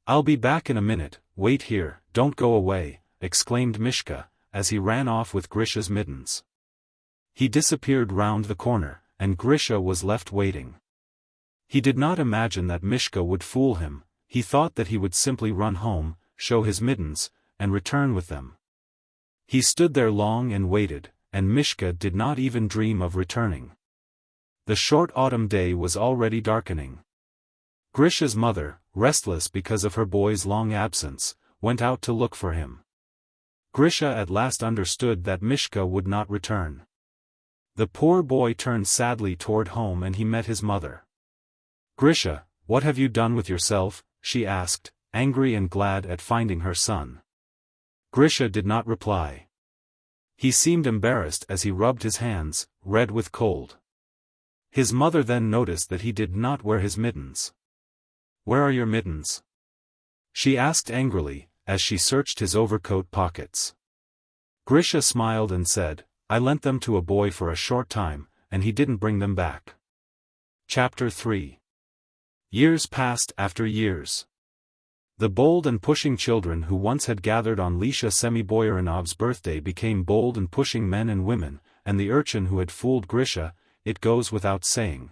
I'll be back in a minute, wait here, don't go away, exclaimed Mishka, as he ran off with Grisha's mittens. He disappeared round the corner, and Grisha was left waiting. He did not imagine that Mishka would fool him, he thought that he would simply run home, show his mittens, and return with them. He stood there long and waited, and Mishka did not even dream of returning. The short autumn day was already darkening. Grisha's mother, restless because of her boy's long absence, went out to look for him. Grisha at last understood that Mishka would not return. The poor boy turned sadly toward home and he met his mother. Grisha, what have you done with yourself? She asked, angry and glad at finding her son. Grisha did not reply. He seemed embarrassed as he rubbed his hands, red with cold. His mother then noticed that he did not wear his mittens. Where are your mittens? She asked angrily, as she searched his overcoat pockets. Grisha smiled and said, I lent them to a boy for a short time, and he didn't bring them back. Chapter 3. Years passed after years. The bold and pushing children who once had gathered on Lisha Semi-Boyarinov's birthday became bold and pushing men and women, and the urchin who had fooled Grisha, it goes without saying,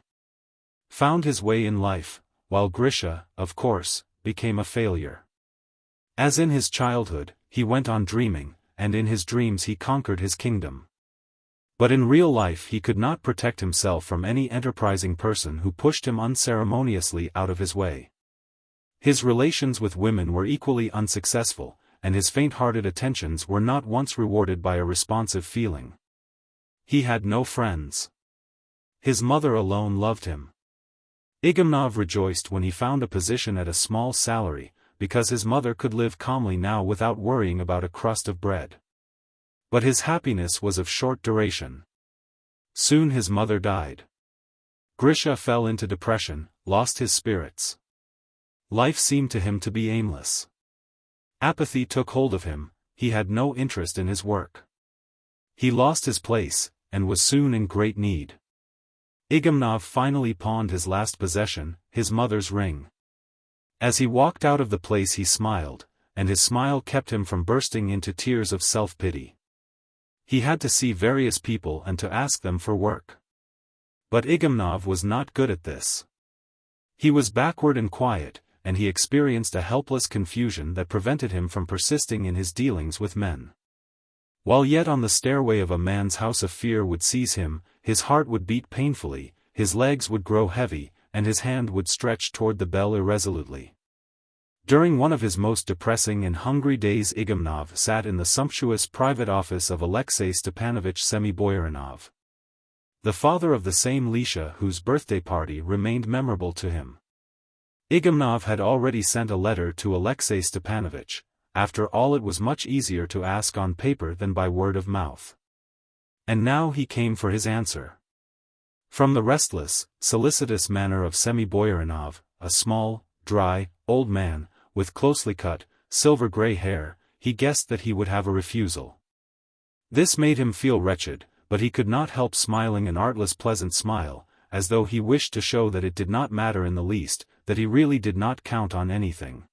found his way in life, while Grisha, of course, became a failure. As in his childhood, he went on dreaming, and in his dreams he conquered his kingdom. But in real life he could not protect himself from any enterprising person who pushed him unceremoniously out of his way. His relations with women were equally unsuccessful, and his faint-hearted attentions were not once rewarded by a responsive feeling. He had no friends. His mother alone loved him. Igumnov rejoiced when he found a position at a small salary, because his mother could live calmly now without worrying about a crust of bread. But his happiness was of short duration. Soon his mother died. Grisha fell into depression, lost his spirits. Life seemed to him to be aimless. Apathy took hold of him, he had no interest in his work. He lost his place, and was soon in great need. Igamnov finally pawned his last possession, his mother's ring. As he walked out of the place he smiled, and his smile kept him from bursting into tears of self-pity. He had to see various people and to ask them for work. But Igamnov was not good at this. He was backward and quiet, and he experienced a helpless confusion that prevented him from persisting in his dealings with men. While yet on the stairway of a man's house a fear would seize him, his heart would beat painfully, his legs would grow heavy, and his hand would stretch toward the bell irresolutely. During one of his most depressing and hungry days Igamnov sat in the sumptuous private office of Alexei Stepanovich Semiboyarinov, the father of the same Lisha whose birthday party remained memorable to him. Igamnov had already sent a letter to Alexei Stepanovich. After all, it was much easier to ask on paper than by word of mouth. And now he came for his answer. From the restless, solicitous manner of Semiboyarinov, a small, dry, old man, with closely cut, silver-gray hair, he guessed that he would have a refusal. This made him feel wretched, but he could not help smiling an artless pleasant smile, as though he wished to show that it did not matter in the least, that he really did not count on anything.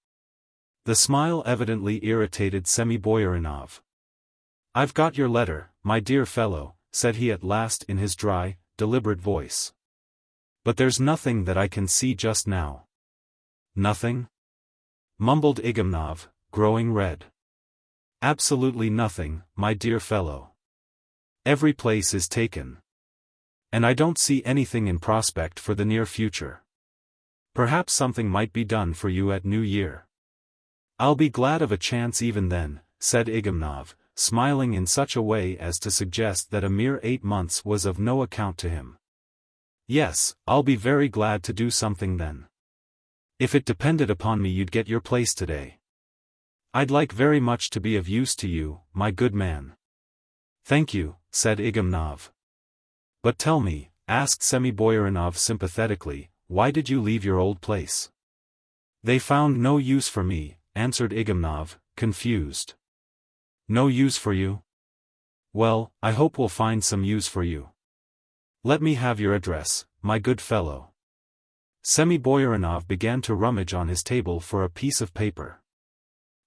The smile evidently irritated Semiboyarinov. "I've got your letter, my dear fellow," said he at last in his dry, deliberate voice. "But there's nothing that I can see just now." "Nothing?" mumbled Igamnov, growing red. "Absolutely nothing, my dear fellow. Every place is taken. And I don't see anything in prospect for the near future. Perhaps something might be done for you at New Year." "I'll be glad of a chance even then," said Igamnov, smiling in such a way as to suggest that a mere 8 months was of no account to him. "Yes, I'll be very glad to do something then. If it depended upon me you'd get your place today. I'd like very much to be of use to you, my good man." "Thank you," said Igamnov. "But tell me," asked Semiboyarinov sympathetically, "why did you leave your old place?" "They found no use for me," answered Igamnov, confused. "No use for you? Well, I hope we'll find some use for you. Let me have your address, my good fellow." Semiboyarinov began to rummage on his table for a piece of paper.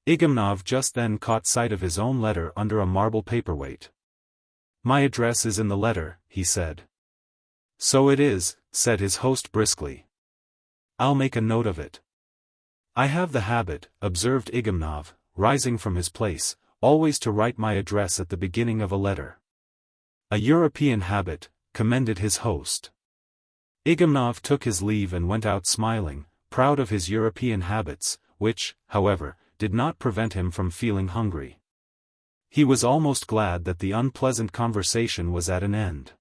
Igamnov just then caught sight of his own letter under a marble paperweight. "My address is in the letter," he said. "So it is," said his host briskly. "I'll make a note of it." "I have the habit," observed Igamnov, rising from his place, "always to write my address at the beginning of a letter." "A European habit," commended his host. Igamnov took his leave and went out smiling, proud of his European habits, which, however, did not prevent him from feeling hungry. He was almost glad that the unpleasant conversation was at an end.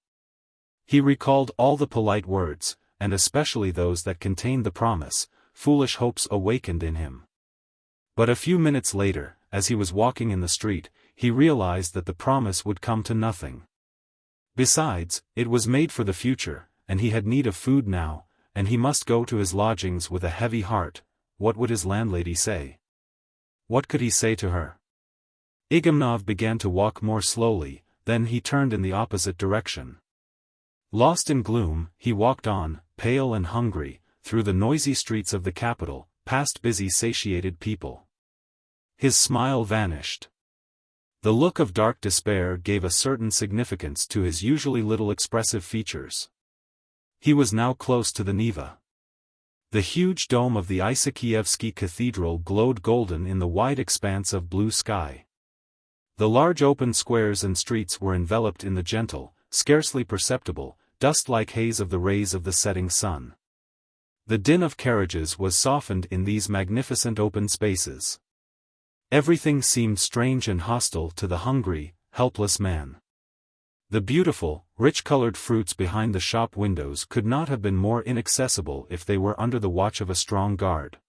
He recalled all the polite words, and especially those that contained the promise. Foolish hopes awakened in him. But a few minutes later, as he was walking in the street, he realized that the promise would come to nothing. Besides, it was made for the future, and he had need of food now, and he must go to his lodgings with a heavy heart. What would his landlady say? What could he say to her? Igamnov began to walk more slowly, then he turned in the opposite direction. Lost in gloom, he walked on, pale and hungry, through the noisy streets of the capital, past busy satiated people. His smile vanished. The look of dark despair gave a certain significance to his usually little expressive features. He was now close to the Neva. The huge dome of the Isakievsky Cathedral glowed golden in the wide expanse of blue sky. The large open squares and streets were enveloped in the gentle, scarcely perceptible, dust-like haze of the rays of the setting sun. The din of carriages was softened in these magnificent open spaces. Everything seemed strange and hostile to the hungry, helpless man. The beautiful, rich-colored fruits behind the shop windows could not have been more inaccessible if they were under the watch of a strong guard.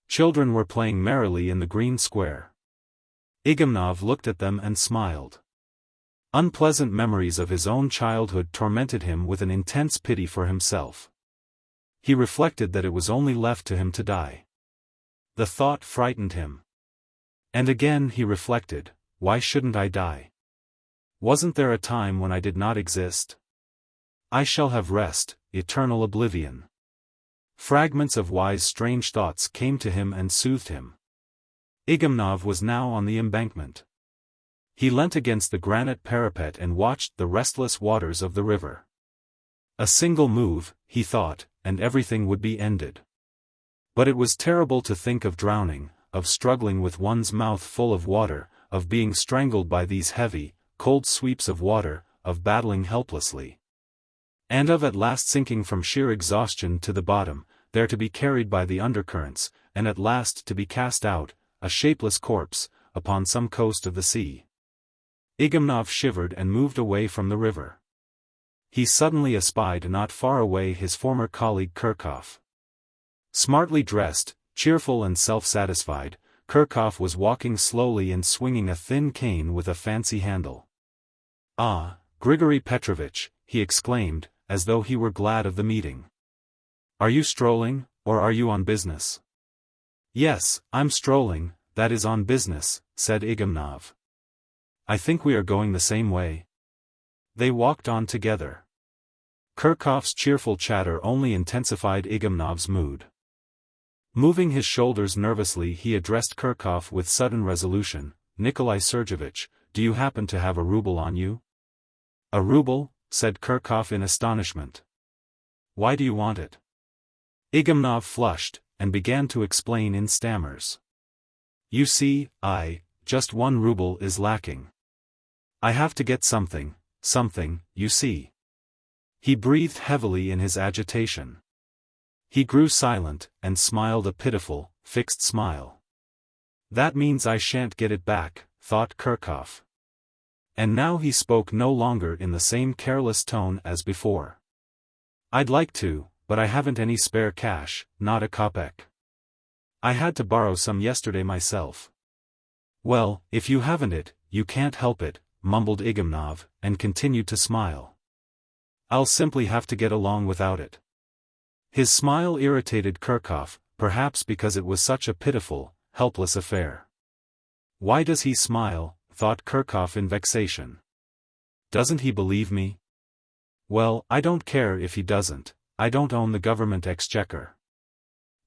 Children were playing merrily in the green square. Igamnov looked at them and smiled. Unpleasant memories of his own childhood tormented him with an intense pity for himself. He reflected that it was only left to him to die. The thought frightened him. And again he reflected, why shouldn't I die? Wasn't there a time when I did not exist? I shall have rest, eternal oblivion. Fragments of wise strange thoughts came to him and soothed him. Igamnov was now on the embankment. He leant against the granite parapet and watched the restless waters of the river. A single move, he thought, and everything would be ended. But it was terrible to think of drowning, of struggling with one's mouth full of water, of being strangled by these heavy, cold sweeps of water, of battling helplessly. And of at last sinking from sheer exhaustion to the bottom, there to be carried by the undercurrents, and at last to be cast out, a shapeless corpse, upon some coast of the sea. Igamnov shivered and moved away from the river. He suddenly espied not far away his former colleague Kirchhoff. Smartly dressed, cheerful and self-satisfied, Kirchhoff was walking slowly and swinging a thin cane with a fancy handle. "Ah, Grigory Petrovitch," he exclaimed, as though he were glad of the meeting. "Are you strolling, or are you on business?" "Yes, I'm strolling, that is on business," said Igamnov. "I think we are going the same way." They walked on together. Kirchhoff's cheerful chatter only intensified Igamnov's mood. Moving his shoulders nervously, he addressed Kirchhoff with sudden resolution, "Nikolai Sergeyevich, do you happen to have a ruble on you?" "A ruble?" said Kirchhoff in astonishment. "Why do you want it?" Igamnov flushed, and began to explain in stammers. "You see, just 1 ruble is lacking. I have to get something, you see." He breathed heavily in his agitation. He grew silent, and smiled a pitiful, fixed smile. "That means I shan't get it back," thought Kirchhoff. And now he spoke no longer in the same careless tone as before. "I'd like to, but I haven't any spare cash, not a kopeck. I had to borrow some yesterday myself." "Well, if you haven't it, you can't help it," mumbled Igamnov, and continued to smile. "I'll simply have to get along without it." His smile irritated Kirchhoff, perhaps because it was such a pitiful, helpless affair. "Why does he smile?" thought Kirchhoff in vexation. "Doesn't he believe me? Well, I don't care if he doesn't, I don't own the government exchequer.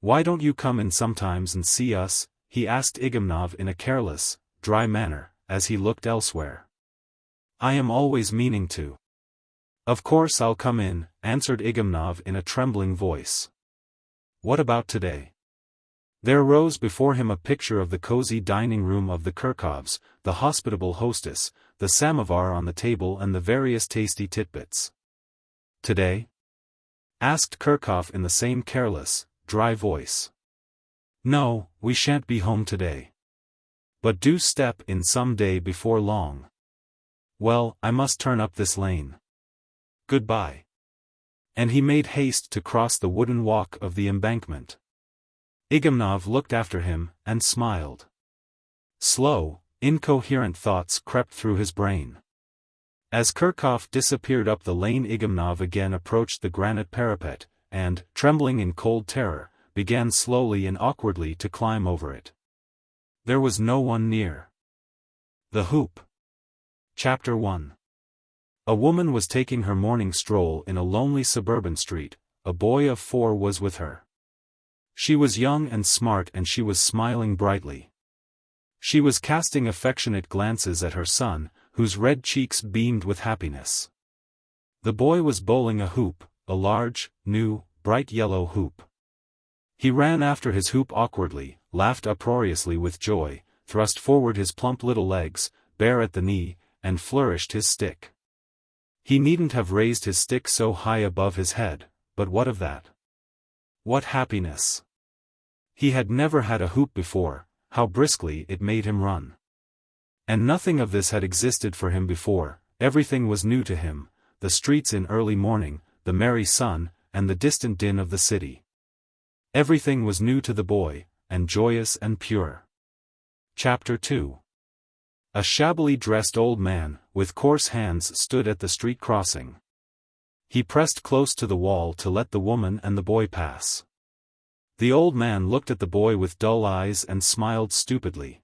Why don't you come in sometimes and see us?" he asked Igamnov in a careless, dry manner, as he looked elsewhere. "I am always meaning to." "Of course I'll come in," answered Igamnov in a trembling voice. "What about today?" There rose before him a picture of the cozy dining room of the Kirchhoffs, the hospitable hostess, the samovar on the table and the various tasty titbits. "Today?" asked Kirchhoff in the same careless, dry voice. "No, we shan't be home today. But do step in some day before long." "Well, I must turn up this lane. Goodbye." And he made haste to cross the wooden walk of the embankment. Igamnov looked after him, and smiled. Slow, incoherent thoughts crept through his brain. As Kirchhoff disappeared up the lane, Igamnov again approached the granite parapet, and, trembling in cold terror, began slowly and awkwardly to climb over it. There was no one near. The Hoop. Chapter 1. A woman was taking her morning stroll in a lonely suburban street. A boy of 4 was with her. She was young and smart, and she was smiling brightly. She was casting affectionate glances at her son, whose red cheeks beamed with happiness. The boy was bowling a hoop, a large, new, bright yellow hoop. He ran after his hoop awkwardly, laughed uproariously with joy, thrust forward his plump little legs, bare at the knee, and flourished his stick. He needn't have raised his stick so high above his head, but what of that? What happiness! He had never had a hoop before. How briskly it made him run. And nothing of this had existed for him before. Everything was new to him, the streets in early morning, the merry sun, and the distant din of the city. Everything was new to the boy, and joyous and pure. Chapter 2. A shabbily dressed old man, with coarse hands, stood at the street crossing. He pressed close to the wall to let the woman and the boy pass. The old man looked at the boy with dull eyes and smiled stupidly.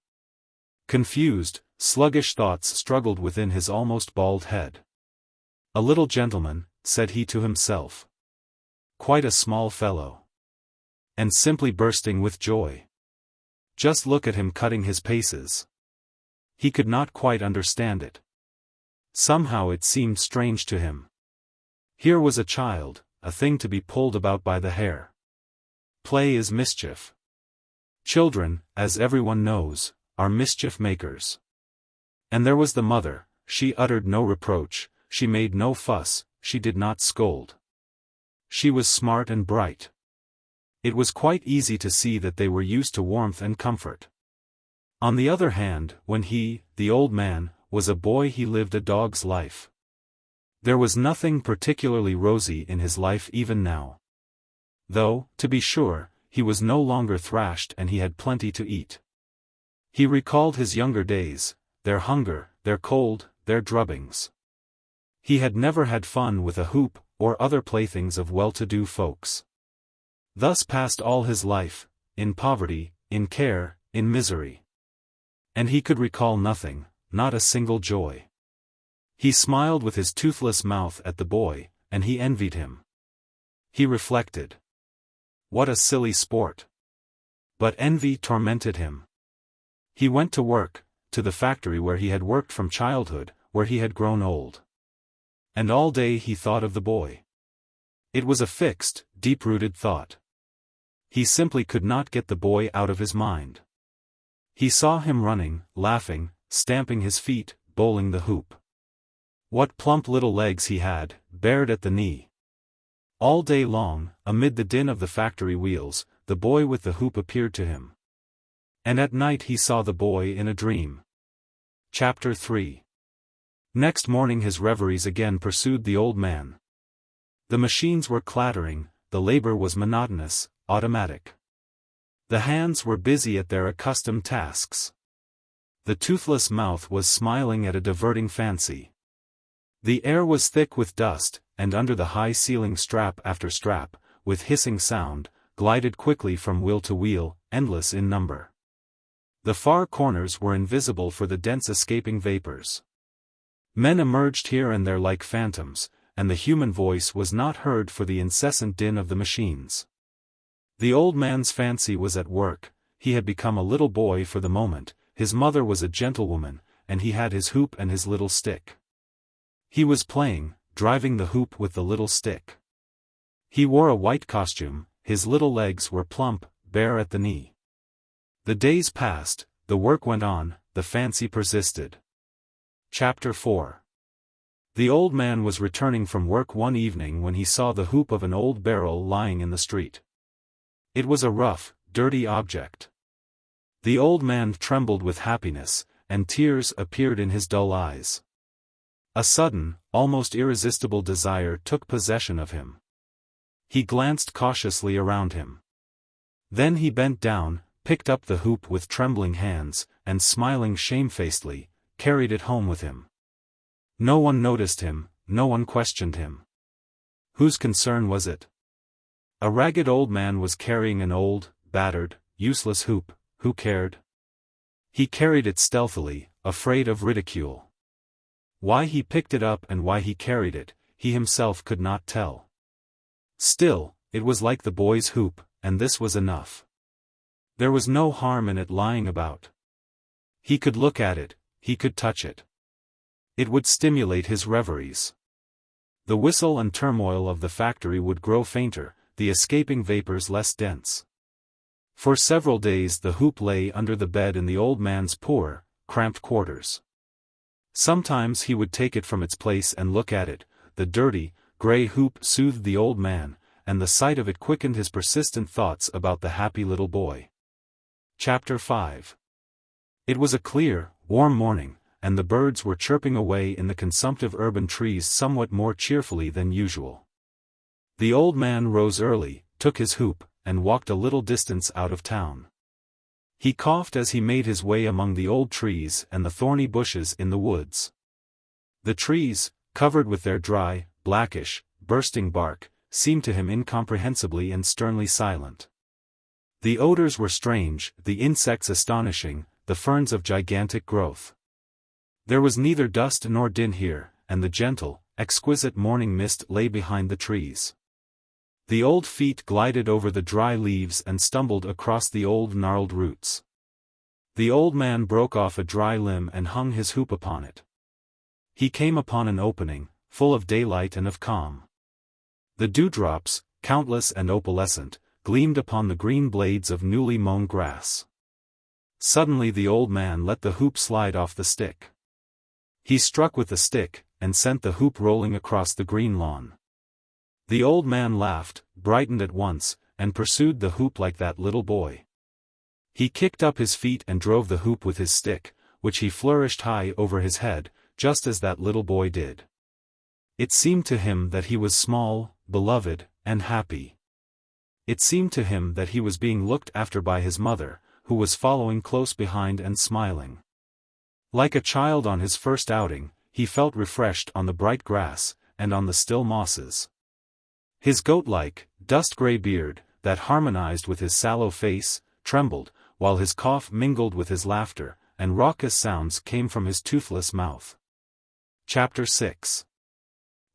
Confused, sluggish thoughts struggled within his almost bald head. A little gentleman, said he to himself. Quite a small fellow. And simply bursting with joy. Just look at him cutting his paces. He could not quite understand it. Somehow it seemed strange to him. Here was a child, a thing to be pulled about by the hair. Play is mischief. Children, as everyone knows, are mischief makers. And there was the mother, she uttered no reproach, she made no fuss, she did not scold. She was smart and bright. It was quite easy to see that they were used to warmth and comfort. On the other hand, when he, the old man, was a boy, he lived a dog's life. There was nothing particularly rosy in his life even now. Though, to be sure, he was no longer thrashed and he had plenty to eat. He recalled his younger days, their hunger, their cold, their drubbings. He had never had fun with a hoop, or other playthings of well-to-do folks. Thus passed all his life, in poverty, in care, in misery. And he could recall nothing, not a single joy. He smiled with his toothless mouth at the boy, and he envied him. He reflected. What a silly sport. But envy tormented him. He went to work, to the factory where he had worked from childhood, where he had grown old. And all day he thought of the boy. It was a fixed, deep-rooted thought. He simply could not get the boy out of his mind. He saw him running, laughing, stamping his feet, bowling the hoop. What plump little legs he had, bared at the knee. All day long, amid the din of the factory wheels, the boy with the hoop appeared to him. And at night he saw the boy in a dream. Chapter 3. Next morning his reveries again pursued the old man. The machines were clattering, the labor was monotonous, automatic. The hands were busy at their accustomed tasks. The toothless mouth was smiling at a diverting fancy. The air was thick with dust, and under the high ceiling strap after strap, with hissing sound, glided quickly from wheel to wheel, endless in number. The far corners were invisible for the dense escaping vapors. Men emerged here and there like phantoms, and the human voice was not heard for the incessant din of the machines. The old man's fancy was at work, he had become a little boy for the moment, his mother was a gentlewoman, and he had his hoop and his little stick. He was playing, driving the hoop with the little stick. He wore a white costume, his little legs were plump, bare at the knee. The days passed, the work went on, the fancy persisted. Chapter 4. The old man was returning from work one evening when he saw the hoop of an old barrel lying in the street. It was a rough, dirty object. The old man trembled with happiness, and tears appeared in his dull eyes. A sudden, almost irresistible desire took possession of him. He glanced cautiously around him. Then he bent down, picked up the hoop with trembling hands, and smiling shamefacedly, carried it home with him. No one noticed him, no one questioned him. Whose concern was it? A ragged old man was carrying an old, battered, useless hoop, who cared? He carried it stealthily, afraid of ridicule. Why he picked it up and why he carried it, he himself could not tell. Still, it was like the boy's hoop, and this was enough. There was no harm in it lying about. He could look at it, he could touch it. It would stimulate his reveries. The whistle and turmoil of the factory would grow fainter, the escaping vapors less dense. For several days the hoop lay under the bed in the old man's poor, cramped quarters. Sometimes he would take it from its place and look at it. The dirty, gray hoop soothed the old man, and the sight of it quickened his persistent thoughts about the happy little boy. Chapter 5. It was a clear, warm morning, and the birds were chirping away in the consumptive urban trees somewhat more cheerfully than usual. The old man rose early, took his hoop, and walked a little distance out of town. He coughed as he made his way among the old trees and the thorny bushes in the woods. The trees, covered with their dry, blackish, bursting bark, seemed to him incomprehensibly and sternly silent. The odors were strange, the insects astonishing, the ferns of gigantic growth. There was neither dust nor din here, and the gentle, exquisite morning mist lay behind the trees. The old feet glided over the dry leaves and stumbled across the old gnarled roots. The old man broke off a dry limb and hung his hoop upon it. He came upon an opening, full of daylight and of calm. The dewdrops, countless and opalescent, gleamed upon the green blades of newly mown grass. Suddenly the old man let the hoop slide off the stick. He struck with the stick, and sent the hoop rolling across the green lawn. The old man laughed, brightened at once, and pursued the hoop like that little boy. He kicked up his feet and drove the hoop with his stick, which he flourished high over his head, just as that little boy did. It seemed to him that he was small, beloved, and happy. It seemed to him that he was being looked after by his mother, who was following close behind and smiling. Like a child on his first outing, he felt refreshed on the bright grass, and on the still mosses. His goat-like, dust-gray beard, that harmonized with his sallow face, trembled, while his cough mingled with his laughter, and raucous sounds came from his toothless mouth. Chapter 6.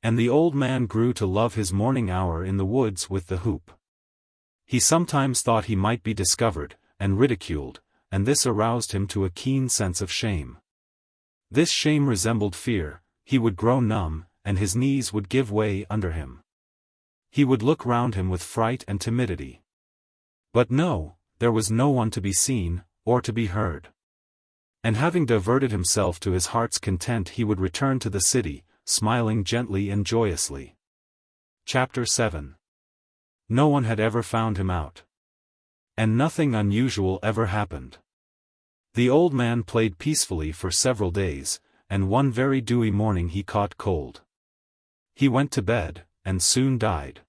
And the old man grew to love his morning hour in the woods with the hoop. He sometimes thought he might be discovered, and ridiculed, and this aroused him to a keen sense of shame. This shame resembled fear. He would grow numb, and his knees would give way under him. He would look round him with fright and timidity. But no, there was no one to be seen, or to be heard. And having diverted himself to his heart's content, he would return to the city, smiling gently and joyously. Chapter 7. No one had ever found him out. And nothing unusual ever happened. The old man played peacefully for several days, and one very dewy morning he caught cold. He went to bed, and soon died.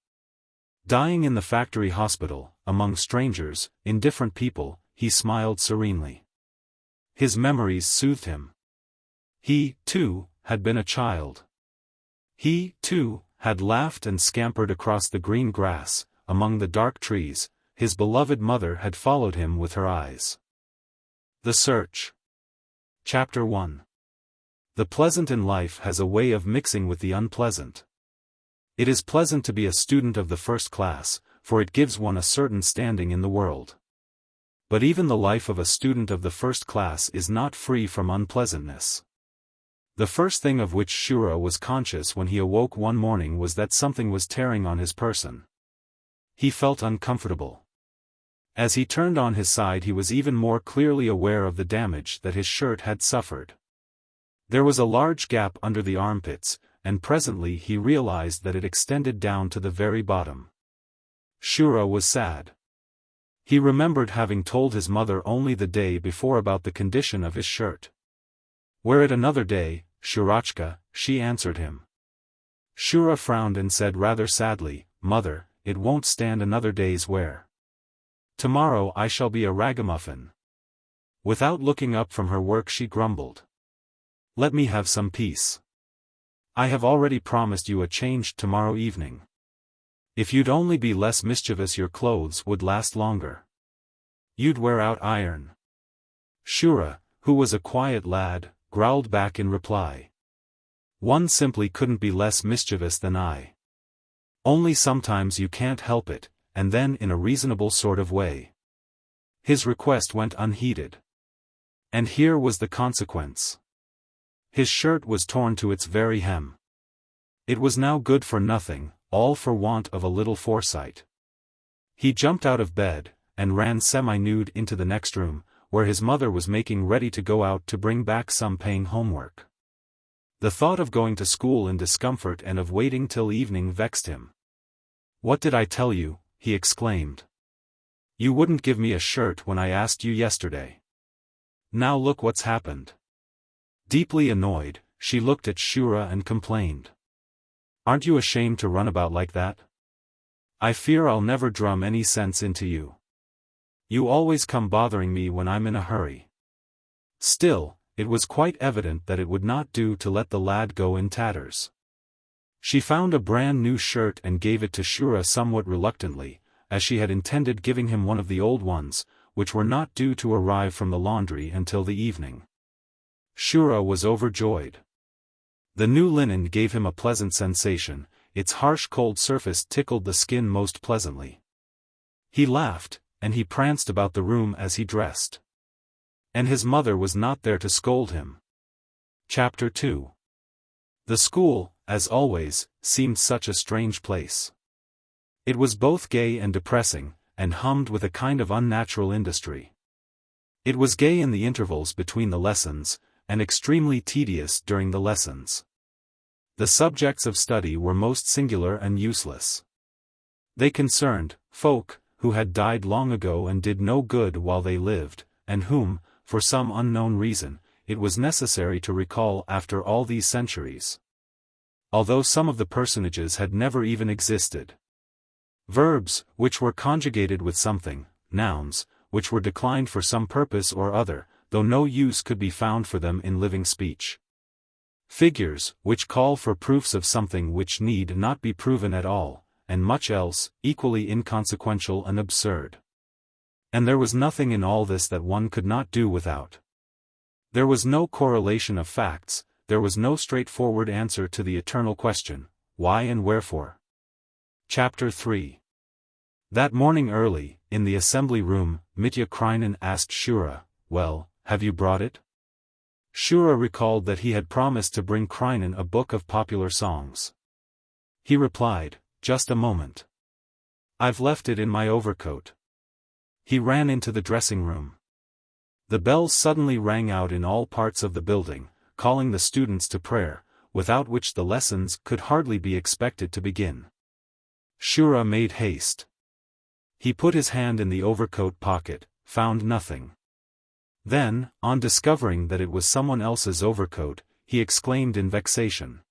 Dying in the factory hospital, among strangers, indifferent people, he smiled serenely. His memories soothed him. He, too, had been a child. He, too, had laughed and scampered across the green grass, among the dark trees. His beloved mother had followed him with her eyes. The Search. Chapter 1. The pleasant in life has a way of mixing with the unpleasant. It is pleasant to be a student of the first class, for it gives one a certain standing in the world. But even the life of a student of the first class is not free from unpleasantness. The first thing of which Shura was conscious when he awoke one morning was that something was tearing on his person. He felt uncomfortable. As he turned on his side, he was even more clearly aware of the damage that his shirt had suffered. There was a large gap under the armpits, and presently he realized that it extended down to the very bottom. Shura was sad. He remembered having told his mother only the day before about the condition of his shirt. "Wear it another day, Shurachka," she answered him. Shura frowned and said rather sadly, "Mother, it won't stand another day's wear. Tomorrow I shall be a ragamuffin." Without looking up from her work she grumbled. "Let me have some peace. I have already promised you a change tomorrow evening. If you'd only be less mischievous, your clothes would last longer. You'd wear out iron." Shura, who was a quiet lad, growled back in reply. "One simply couldn't be less mischievous than I. Only sometimes you can't help it, and then in a reasonable sort of way." His request went unheeded. And here was the consequence. His shirt was torn to its very hem. It was now good for nothing, all for want of a little foresight. He jumped out of bed, and ran semi-nude into the next room, where his mother was making ready to go out to bring back some paying homework. The thought of going to school in discomfort and of waiting till evening vexed him. "What did I tell you?" he exclaimed. "You wouldn't give me a shirt when I asked you yesterday. Now look what's happened." Deeply annoyed, she looked at Shura and complained. "Aren't you ashamed to run about like that? I fear I'll never drum any sense into you. You always come bothering me when I'm in a hurry." Still, it was quite evident that it would not do to let the lad go in tatters. She found a brand new shirt and gave it to Shura somewhat reluctantly, as she had intended giving him one of the old ones, which were not due to arrive from the laundry until the evening. Shura was overjoyed. The new linen gave him a pleasant sensation, its harsh cold surface tickled the skin most pleasantly. He laughed, and he pranced about the room as he dressed. And his mother was not there to scold him. Chapter 2. The school, as always, seemed such a strange place. It was both gay and depressing, and hummed with a kind of unnatural industry. It was gay in the intervals between the lessons, and extremely tedious during the lessons. The subjects of study were most singular and useless. They concerned folk who had died long ago and did no good while they lived, and whom, for some unknown reason, it was necessary to recall after all these centuries. Although some of the personages had never even existed. Verbs, which were conjugated with something, nouns, which were declined for some purpose or other, though no use could be found for them in living speech. Figures, which call for proofs of something which need not be proven at all, and much else, equally inconsequential and absurd. And there was nothing in all this that one could not do without. There was no correlation of facts, there was no straightforward answer to the eternal question, why and wherefore. Chapter 3. That morning early, in the assembly room, Mitya Krynin asked Shura, "Well, have you brought it?" Shura recalled that he had promised to bring Krynin a book of popular songs. He replied, "Just a moment. I've left it in my overcoat." He ran into the dressing room. The bells suddenly rang out in all parts of the building, calling the students to prayer, without which the lessons could hardly be expected to begin. Shura made haste. He put his hand in the overcoat pocket, found nothing. Then, on discovering that it was someone else's overcoat, he exclaimed in vexation.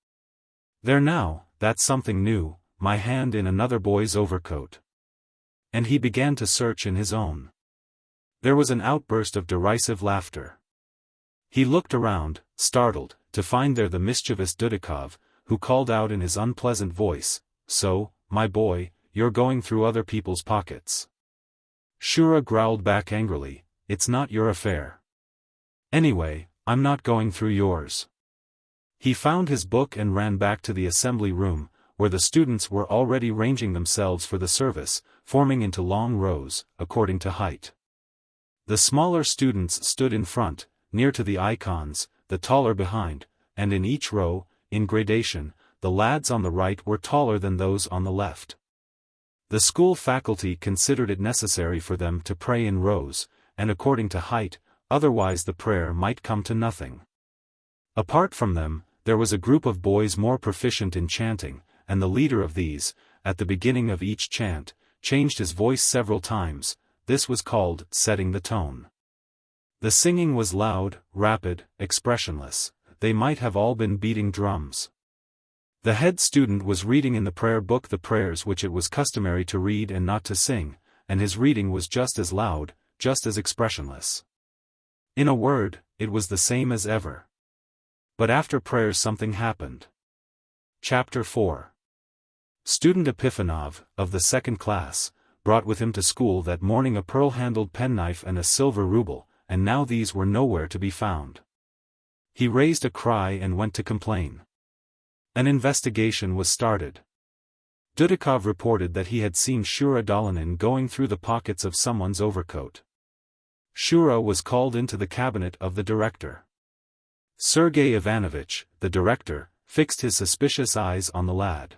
"There now, that's something new, my hand in another boy's overcoat." And he began to search in his own. There was an outburst of derisive laughter. He looked around, startled, to find there the mischievous Dudikov, who called out in his unpleasant voice, "So, my boy, you're going through other people's pockets." Shura growled back angrily, "It's not your affair. Anyway, I'm not going through yours." He found his book and ran back to the assembly room, where the students were already ranging themselves for the service, forming into long rows, according to height. The smaller students stood in front, near to the icons, the taller behind, and in each row, in gradation, the lads on the right were taller than those on the left. The school faculty considered it necessary for them to pray in rows, and according to height, otherwise the prayer might come to nothing. Apart from them, there was a group of boys more proficient in chanting, and the leader of these, at the beginning of each chant, changed his voice several times. This was called setting the tone. The singing was loud, rapid, expressionless. They might have all been beating drums. The head student was reading in the prayer book the prayers which it was customary to read and not to sing, and his reading was just as loud, just as expressionless. In a word, it was the same as ever. But after prayers something happened. Chapter 4. Student Epifanov, of the second class, brought with him to school that morning a pearl-handled penknife and a silver ruble, and now these were nowhere to be found. He raised a cry and went to complain. An investigation was started. Dudikov reported that he had seen Shura Dolanin going through the pockets of someone's overcoat. Shura was called into the cabinet of the director. Sergei Ivanovich, the director, fixed his suspicious eyes on the lad.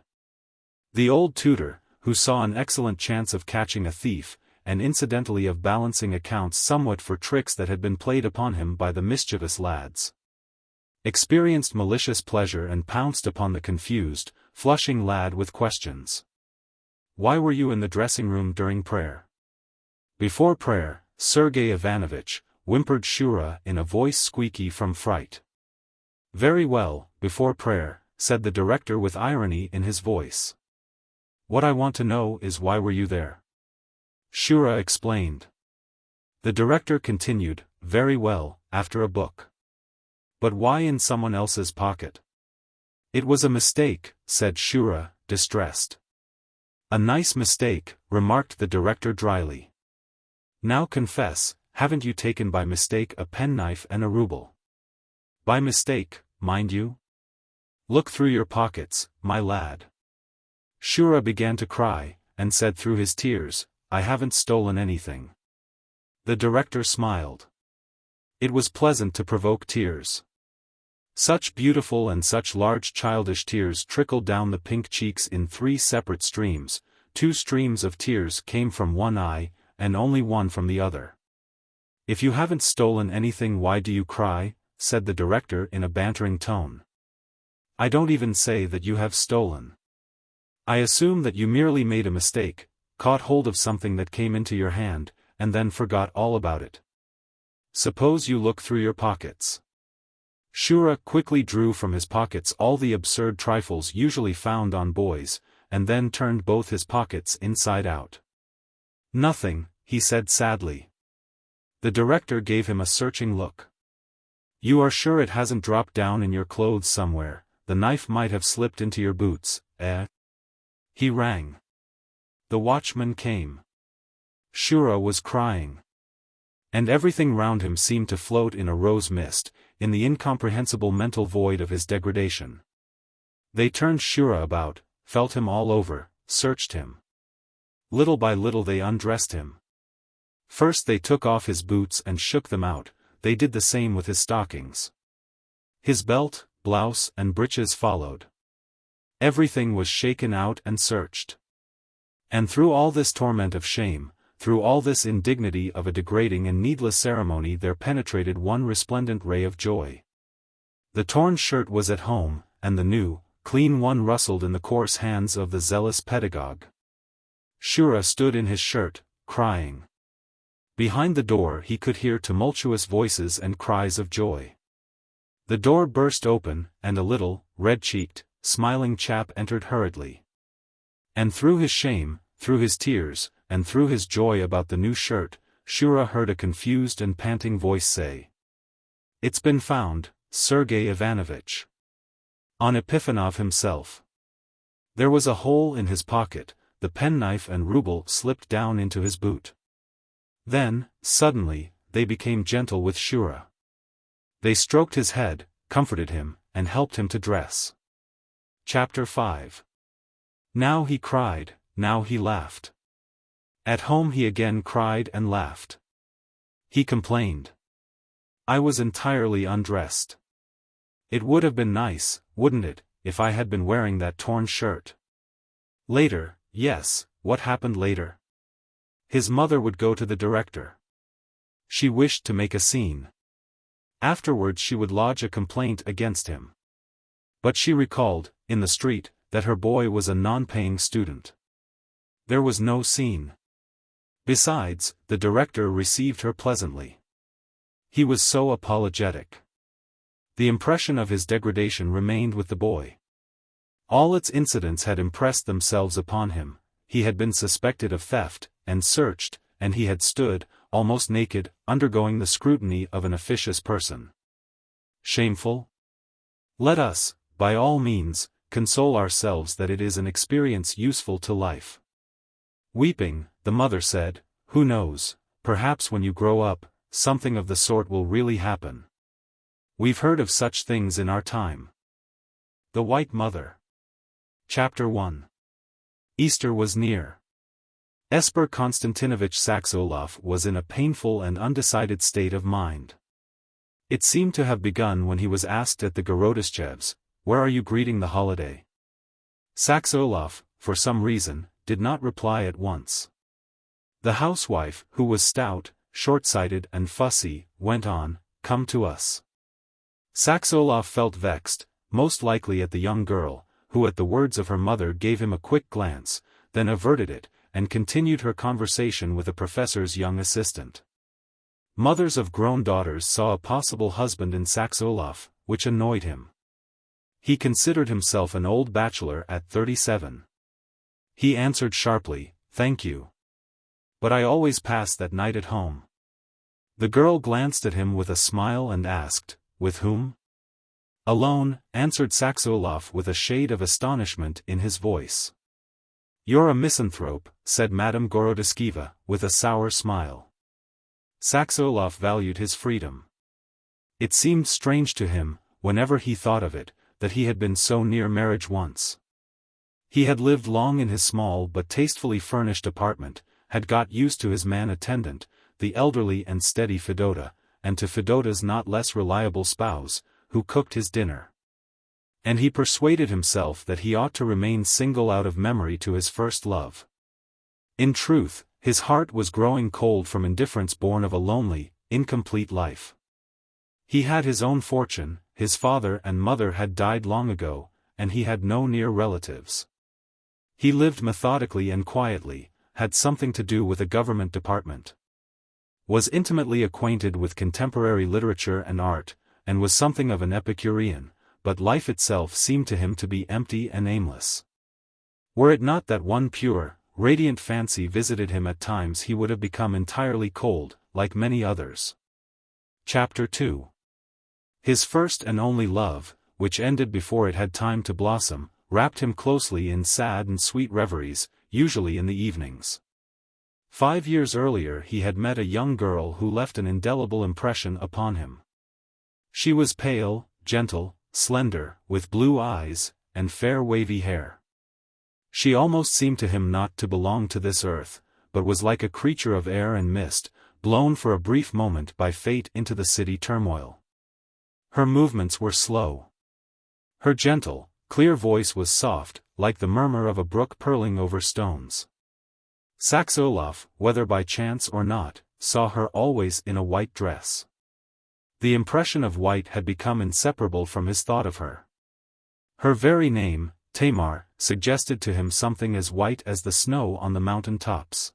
The old tutor, who saw an excellent chance of catching a thief, and incidentally of balancing accounts somewhat for tricks that had been played upon him by the mischievous lads, experienced malicious pleasure and pounced upon the confused, flushing lad with questions. "Why were you in the dressing room during prayer?" "Before prayer, Sergei Ivanovich," whimpered Shura in a voice squeaky from fright. "Very well, before prayer," said the director with irony in his voice. "What I want to know is why were you there?" Shura explained. The director continued, "Very well, after a book." "But why in someone else's pocket?" "It was a mistake," said Shura, distressed. "A nice mistake," remarked the director dryly. Now confess, haven't you taken by mistake a penknife and a ruble? By mistake, mind you? Look through your pockets, my lad. Shura began to cry, and said through his tears, I haven't stolen anything. The director smiled. It was pleasant to provoke tears. Such beautiful and such large childish tears trickled down the pink cheeks in 3 separate streams. 2 streams of tears came from one eye, and only one from the other. If you haven't stolen anything, why do you cry? Said the director in a bantering tone. I don't even say that you have stolen. I assume that you merely made a mistake, caught hold of something that came into your hand, and then forgot all about it. Suppose you look through your pockets. Shura quickly drew from his pockets all the absurd trifles usually found on boys, and then turned both his pockets inside out. Nothing, he said sadly. The director gave him a searching look. You are sure it hasn't dropped down in your clothes somewhere? The knife might have slipped into your boots, eh? He rang. The watchman came. Shura was crying. And everything round him seemed to float in a rose mist, in the incomprehensible mental void of his degradation. They turned Shura about, felt him all over, searched him. Little by little they undressed him. First they took off his boots and shook them out, they did the same with his stockings. His belt, blouse and breeches followed. Everything was shaken out and searched. And through all this torment of shame, through all this indignity of a degrading and needless ceremony, there penetrated one resplendent ray of joy. The torn shirt was at home, and the new, clean one rustled in the coarse hands of the zealous pedagogue. Shura stood in his shirt, crying. Behind the door he could hear tumultuous voices and cries of joy. The door burst open, and a little, red-cheeked, smiling chap entered hurriedly. And through his shame, through his tears, and through his joy about the new shirt, Shura heard a confused and panting voice say, It's been found, Sergei Ivanovitch. On Epifanov himself. There was a hole in his pocket, the penknife and ruble slipped down into his boot. Then, suddenly, they became gentle with Shura. They stroked his head, comforted him, and helped him to dress. Chapter 5. Now he cried, now he laughed. At home he again cried and laughed. He complained. I was entirely undressed. It would have been nice, wouldn't it, if I had been wearing that torn shirt? Later, yes, what happened later? His mother would go to the director. She wished to make a scene. Afterwards she would lodge a complaint against him. But she recalled, in the street, that her boy was a non-paying student. There was no scene. Besides, the director received her pleasantly. He was so apologetic. The impression of his degradation remained with the boy. All its incidents had impressed themselves upon him. He had been suspected of theft, and searched, and he had stood, almost naked, undergoing the scrutiny of an officious person. Shameful? Let us, by all means, console ourselves that it is an experience useful to life. Weeping, the mother said, Who knows, perhaps when you grow up, something of the sort will really happen. We've heard of such things in our time. The White Mother. Chapter 1. Easter was near. Esper Constantinovich Saksaoolov was in a painful and undecided state of mind. It seemed to have begun when he was asked at the Gorodischevs, Where are you greeting the holiday? Saksaoolov, for some reason, did not reply at once. The housewife, who was stout, short-sighted and fussy, went on, Come to us. Saksaoolov felt vexed, most likely at the young girl, who at the words of her mother gave him a quick glance, then averted it, and continued her conversation with the professor's young assistant. Mothers of grown daughters saw a possible husband in Saksaoolov, which annoyed him. He considered himself an old bachelor at 37. He answered sharply, Thank you. But I always pass that night at home. The girl glanced at him with a smile and asked, With whom? Alone, answered Saksaoolov with a shade of astonishment in his voice. You're a misanthrope, said Madame Gorodischeva, with a sour smile. Saksaoolov valued his freedom. It seemed strange to him, whenever he thought of it, that he had been so near marriage once. He had lived long in his small but tastefully furnished apartment, had got used to his man-attendant, the elderly and steady Fedota, and to Fedota's not less reliable spouse, who cooked his dinner. And he persuaded himself that he ought to remain single out of memory to his first love. In truth, his heart was growing cold from indifference born of a lonely, incomplete life. He had his own fortune, his father and mother had died long ago, and he had no near relatives. He lived methodically and quietly, had something to do with a government department, was intimately acquainted with contemporary literature and art, and was something of an Epicurean, but life itself seemed to him to be empty and aimless. Were it not that one pure, radiant fancy visited him at times, he would have become entirely cold, like many others. Chapter 2. His first and only love, which ended before it had time to blossom, wrapped him closely in sad and sweet reveries, usually in the evenings. 5 years earlier he had met a young girl who left an indelible impression upon him. She was pale, gentle, slender, with blue eyes, and fair wavy hair. She almost seemed to him not to belong to this earth, but was like a creature of air and mist, blown for a brief moment by fate into the city turmoil. Her movements were slow. Her gentle, clear voice was soft, like the murmur of a brook purling over stones. Saksaoolov, whether by chance or not, saw her always in a white dress. The impression of white had become inseparable from his thought of her. Her very name, Tamar, suggested to him something as white as the snow on the mountain tops.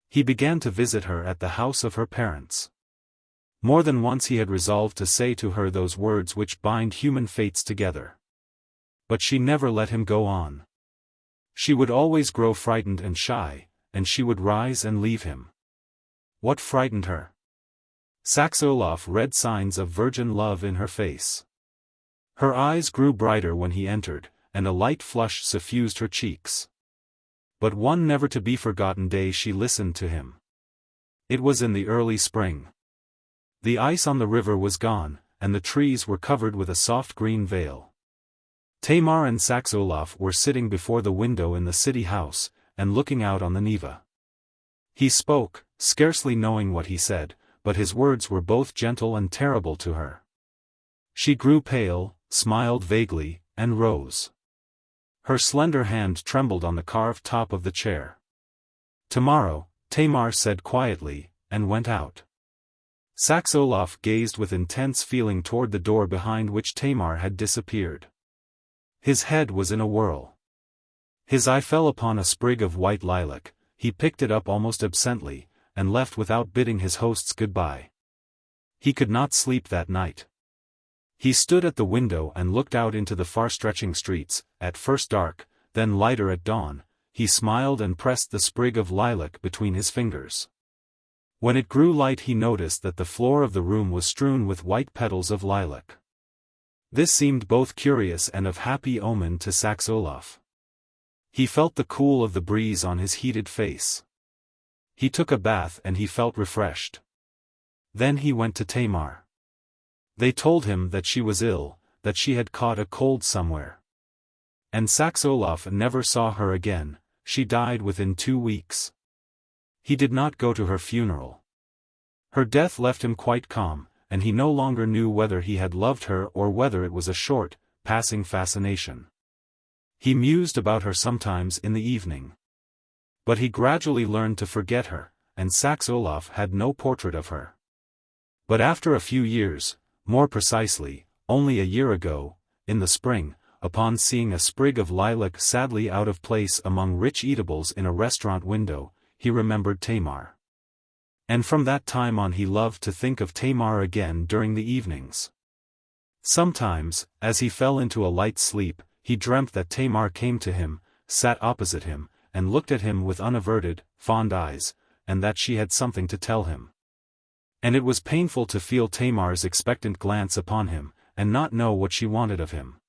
He began to visit her at the house of her parents. More than once he had resolved to say to her those words which bind human fates together. But she never let him go on. She would always grow frightened and shy, and she would rise and leave him. What frightened her? Saksaoolov read signs of virgin love in her face. Her eyes grew brighter when he entered, and a light flush suffused her cheeks. But one never-to-be-forgotten day she listened to him. It was in the early spring. The ice on the river was gone, and the trees were covered with a soft green veil. Tamar and Saksaoolov were sitting before the window in the city house, and looking out on the Neva. He spoke, scarcely knowing what he said, but his words were both gentle and terrible to her. She grew pale, smiled vaguely, and rose. Her slender hand trembled on the carved top of the chair. "Tomorrow," Tamar said quietly, and went out. Saksaoolov gazed with intense feeling toward the door behind which Tamar had disappeared. His head was in a whirl. His eye fell upon a sprig of white lilac, he picked it up almost absently, and left without bidding his hosts goodbye. He could not sleep that night. He stood at the window and looked out into the far-stretching streets, at first dark, then lighter at dawn. He smiled and pressed the sprig of lilac between his fingers. When it grew light he noticed that the floor of the room was strewn with white petals of lilac. This seemed both curious and of happy omen to Saksaoolov. He felt the cool of the breeze on his heated face. He took a bath and he felt refreshed. Then he went to Tamar. They told him that she was ill, that she had caught a cold somewhere. And Saksaoolov never saw her again. She died within 2 weeks. He did not go to her funeral. Her death left him quite calm, and he no longer knew whether he had loved her or whether it was a short, passing fascination. He mused about her sometimes in the evening. But he gradually learned to forget her, and Saksaoolov had no portrait of her. But after a few years, more precisely, only a year ago, in the spring, upon seeing a sprig of lilac sadly out of place among rich eatables in a restaurant window, he remembered Tamar. And from that time on he loved to think of Tamar again during the evenings. Sometimes, as he fell into a light sleep, he dreamt that Tamar came to him, sat opposite him, and looked at him with unaverted, fond eyes, and that she had something to tell him. And it was painful to feel Tamar's expectant glance upon him, and not know what she wanted of him.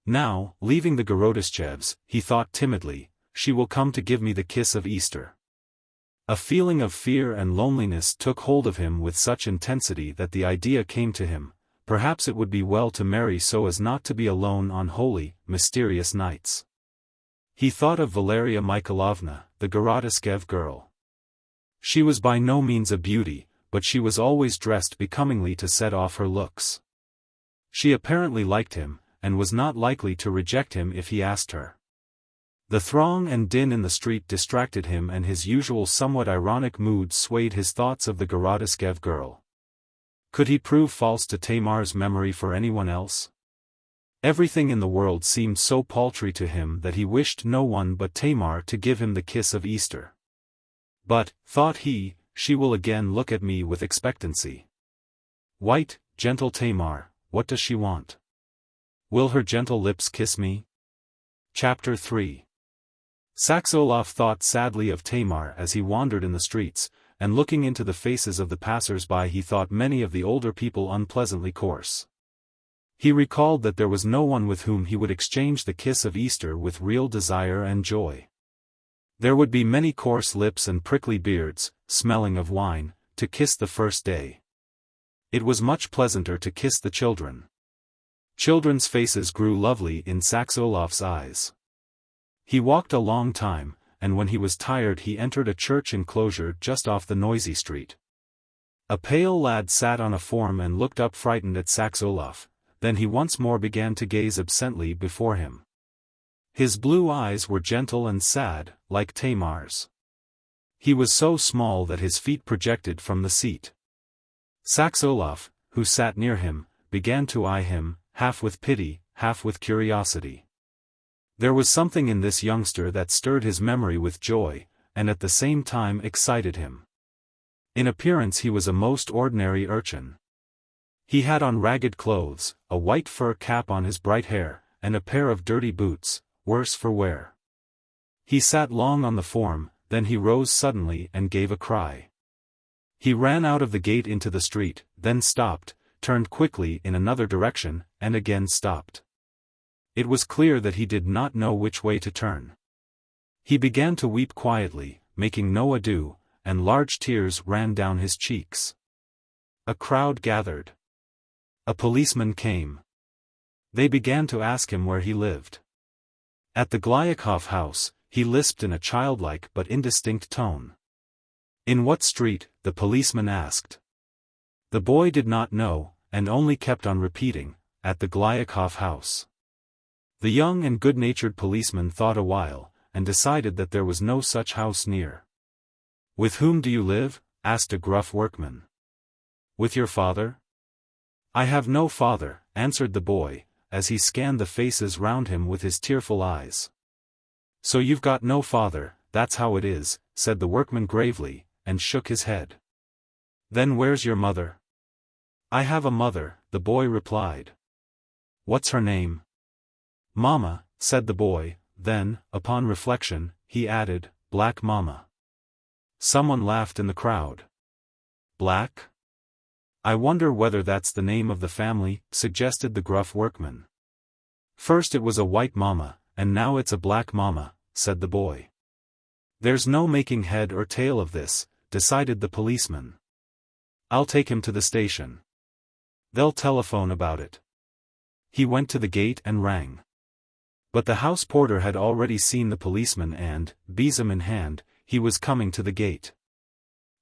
Now, leaving the Gorodischevs, he thought timidly, she will come to give me the kiss of Easter. A feeling of fear and loneliness took hold of him with such intensity that the idea came to him, perhaps it would be well to marry so as not to be alone on holy, mysterious nights. He thought of Valeria Mikhailovna, the Gorodischevs girl. She was by no means a beauty, but she was always dressed becomingly to set off her looks. She apparently liked him, and was not likely to reject him if he asked her. The throng and din in the street distracted him, and his usual somewhat ironic mood swayed his thoughts of the Gorodischevs girl. Could he prove false to Tamar's memory for anyone else? Everything in the world seemed so paltry to him that he wished no one but Tamar to give him the kiss of Easter. But, thought he, she will again look at me with expectancy. White, gentle Tamar, what does she want? Will her gentle lips kiss me? Chapter 3. Saksaoolov thought sadly of Tamar as he wandered in the streets, and looking into the faces of the passers-by he thought many of the older people unpleasantly coarse. He recalled that there was no one with whom he would exchange the kiss of Easter with real desire and joy. There would be many coarse lips and prickly beards, smelling of wine, to kiss the first day. It was much pleasanter to kiss the children. Children's faces grew lovely in Saksaulov's eyes. He walked a long time, and when he was tired he entered a church enclosure just off the noisy street. A pale lad sat on a form and looked up frightened at Saksaoolov, then he once more began to gaze absently before him. His blue eyes were gentle and sad, like Tamar's. He was so small that his feet projected from the seat. Saksaoolov, who sat near him, began to eye him, half with pity, half with curiosity. There was something in this youngster that stirred his memory with joy, and at the same time excited him. In appearance he was a most ordinary urchin. He had on ragged clothes, a white fur cap on his bright hair, and a pair of dirty boots, worse for wear. He sat long on the form, then he rose suddenly and gave a cry. He ran out of the gate into the street, then stopped, turned quickly in another direction, and again stopped. It was clear that he did not know which way to turn. He began to weep quietly, making no ado, and large tears ran down his cheeks. A crowd gathered. A policeman came. They began to ask him where he lived. At the Glyakov house, he lisped in a childlike but indistinct tone. In what street, the policeman asked. The boy did not know, and only kept on repeating, at the Glyakov house. The young and good-natured policeman thought a while, and decided that there was no such house near. "With whom do you live?" asked a gruff workman. "With your father?" "I have no father," answered the boy, as he scanned the faces round him with his tearful eyes. "So you've got no father, that's how it is," said the workman gravely, and shook his head. "Then where's your mother?" "I have a mother," the boy replied. "What's her name?" "Mama," said the boy, then, upon reflection, he added, "Black Mama." Someone laughed in the crowd. "Black? I wonder whether that's the name of the family," suggested the gruff workman. "First it was a white mama, and now it's a black mama," said the boy. "There's no making head or tail of this," decided the policeman. "I'll take him to the station. They'll telephone about it." He went to the gate and rang. But the house porter had already seen the policeman and, besom in hand, he was coming to the gate.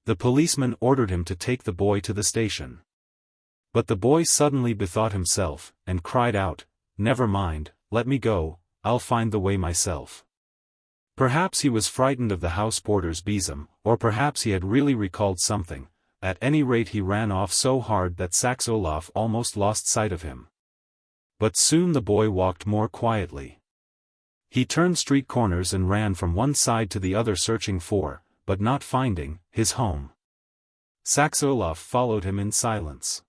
The policeman ordered him to take the boy to the station. But the boy suddenly bethought himself, and cried out, "Never mind, let me go, I'll find the way myself." Perhaps he was frightened of the house porter's besom, or perhaps he had really recalled something. At any rate he ran off so hard that Saksaoolov almost lost sight of him. But soon the boy walked more quietly. He turned street corners and ran from one side to the other searching for, but not finding, his home. Saksaoolov followed him in silence.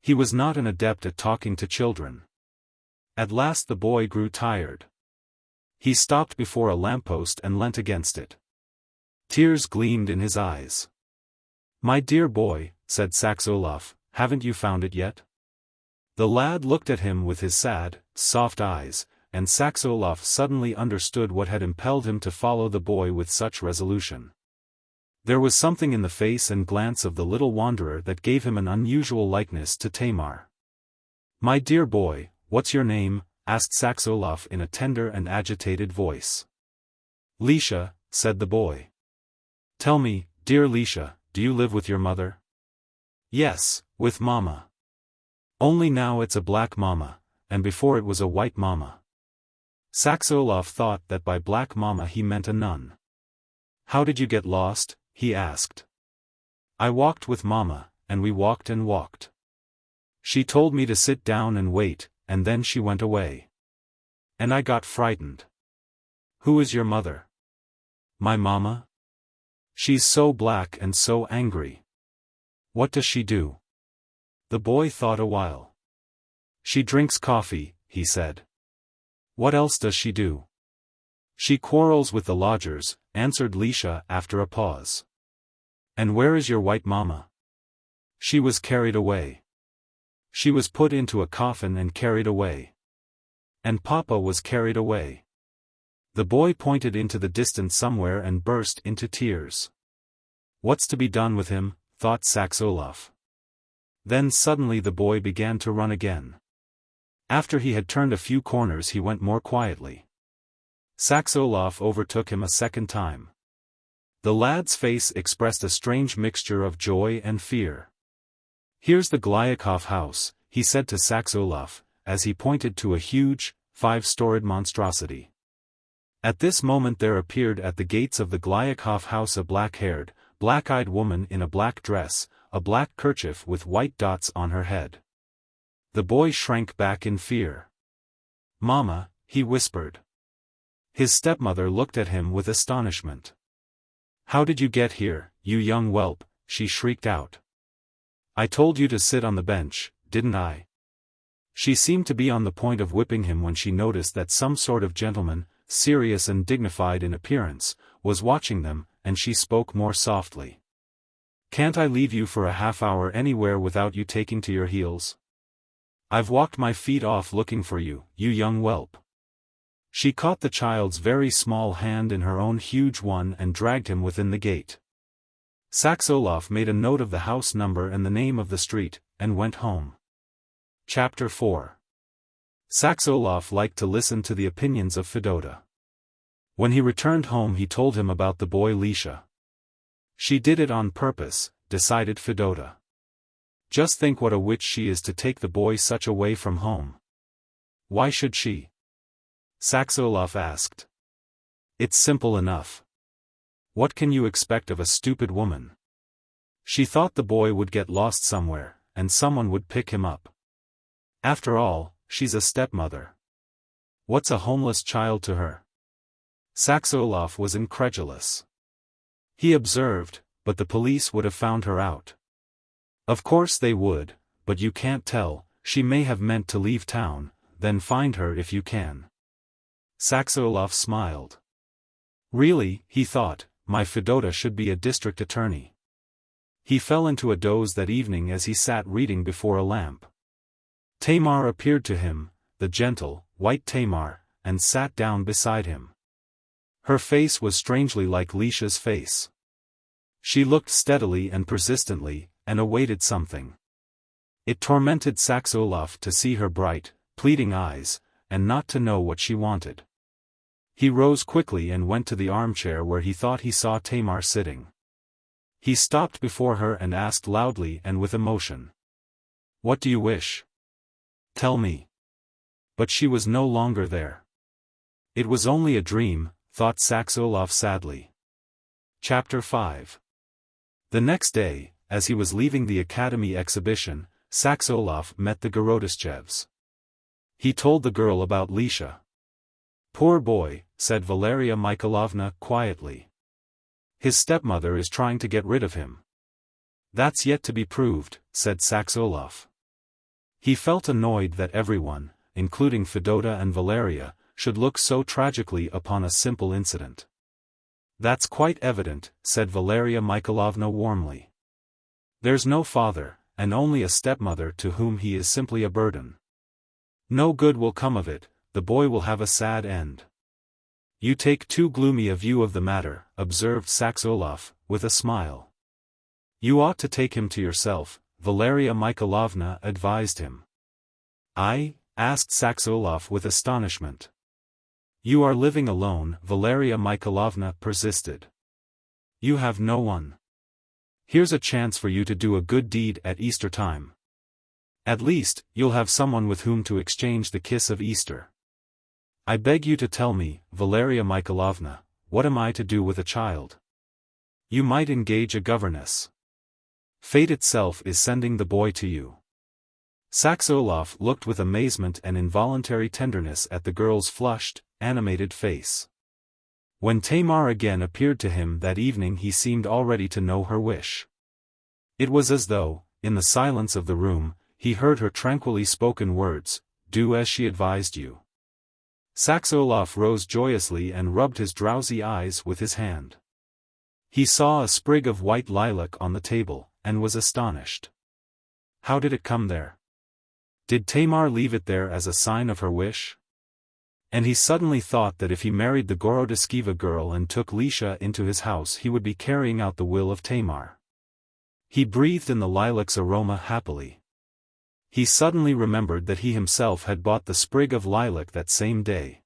He was not an adept at talking to children. At last the boy grew tired. He stopped before a lamppost and leant against it. Tears gleamed in his eyes. "My dear boy," said Saksaoolov, "haven't you found it yet?" The lad looked at him with his sad, soft eyes, and Saksaoolov suddenly understood what had impelled him to follow the boy with such resolution. There was something in the face and glance of the little wanderer that gave him an unusual likeness to Tamar. "My dear boy, what's your name?" asked Saksaoolov in a tender and agitated voice. "Lisha," said the boy. "Tell me, dear Lisha, do you live with your mother?" "Yes, with Mama. Only now it's a black Mama, and before it was a white Mama." Saksaoolov thought that by black Mama he meant a nun. "How did you get lost?" he asked. "I walked with Mama, and we walked and walked. She told me to sit down and wait, and then she went away. And I got frightened." "Who is your mother?" "My Mama. She's so black and so angry." "What does she do?" The boy thought a while. "She drinks coffee," he said. "What else does she do?" "She quarrels with the lodgers," answered Lisha after a pause. "And where is your white Mama?" "She was carried away. She was put into a coffin and carried away. And Papa was carried away." The boy pointed into the distance somewhere and burst into tears. "What's to be done with him?" thought Saksaoolov. Then suddenly the boy began to run again. After he had turned a few corners he went more quietly. Saksaoolov overtook him a second time. The lad's face expressed a strange mixture of joy and fear. "Here's the Glyakov house," he said to Saksaoolov, as he pointed to a huge, 5-storied monstrosity. At this moment there appeared at the gates of the Glyakov house a black-haired, black-eyed woman in a black dress, a black kerchief with white dots on her head. The boy shrank back in fear. "Mama," he whispered. His stepmother looked at him with astonishment. "How did you get here, you young whelp?" she shrieked out. "I told you to sit on the bench, didn't I?" She seemed to be on the point of whipping him when she noticed that some sort of gentleman, serious and dignified in appearance, was watching them, and she spoke more softly. "Can't I leave you for a half-hour anywhere without you taking to your heels? I've walked my feet off looking for you, you young whelp." She caught the child's very small hand in her own huge one and dragged him within the gate. Saksaoolov made a note of the house number and the name of the street, and went home. Chapter 4. Saksaoolov liked to listen to the opinions of Fyodor. When he returned home he told him about the boy Lisha. "She did it on purpose," decided Fyodor. "Just think what a witch she is to take the boy such a way from home." "Why should she?" Saksaoolov asked. "It's simple enough. What can you expect of a stupid woman? She thought the boy would get lost somewhere, and someone would pick him up. After all, she's a stepmother. What's a homeless child to her?" Saksaoolov was incredulous. He observed, "But the police would have found her out." "Of course they would, but you can't tell, she may have meant to leave town, then find her if you can." Saksaoolov smiled. Really, he thought, my Fyodor should be a district attorney. He fell into a doze that evening as he sat reading before a lamp. Tamar appeared to him, the gentle, white Tamar, and sat down beside him. Her face was strangely like Lisha's face. She looked steadily and persistently, and awaited something. It tormented Saksaoolov to see her bright, pleading eyes, and not to know what she wanted. He rose quickly and went to the armchair where he thought he saw Tamar sitting. He stopped before her and asked loudly and with emotion. "What do you wish? Tell me." But she was no longer there. It was only a dream, thought Saksaoolov sadly. Chapter 5. The next day, as he was leaving the Academy exhibition, Saksaoolov met the Gorodischevs. He told the girl about Lisha. "Poor boy," said Valeria Mikhailovna quietly. "His stepmother is trying to get rid of him." "That's yet to be proved," said Saksaoolov. He felt annoyed that everyone, including Fyodor and Valeria, should look so tragically upon a simple incident. "That's quite evident," said Valeria Mikhailovna warmly. "There's no father, and only a stepmother to whom he is simply a burden. No good will come of it, the boy will have a sad end." "You take too gloomy a view of the matter," observed Saksaoolov, with a smile. You ought to take him to yourself, Valeria Mikhailovna advised him. I? Asked Saksaoolov with astonishment. You are living alone, Valeria Mikhailovna persisted. You have no one. Here's a chance for you to do a good deed at Easter time. At least, you'll have someone with whom to exchange the kiss of Easter. I beg you to tell me, Valeria Mikhailovna, what am I to do with a child? You might engage a governess. Fate itself is sending the boy to you. Saksaoolov looked with amazement and involuntary tenderness at the girl's flushed, animated face. When Tamar again appeared to him that evening he seemed already to know her wish. It was as though, in the silence of the room, he heard her tranquilly spoken words, "Do as she advised you." Saksaoolov rose joyously and rubbed his drowsy eyes with his hand. He saw a sprig of white lilac on the table, and was astonished. How did it come there? Did Tamar leave it there as a sign of her wish? And he suddenly thought that if he married the Gorodischeva girl and took Lisha into his house he would be carrying out the will of Tamar. He breathed in the lilac's aroma happily. He suddenly remembered that he himself had bought the sprig of lilac that same day.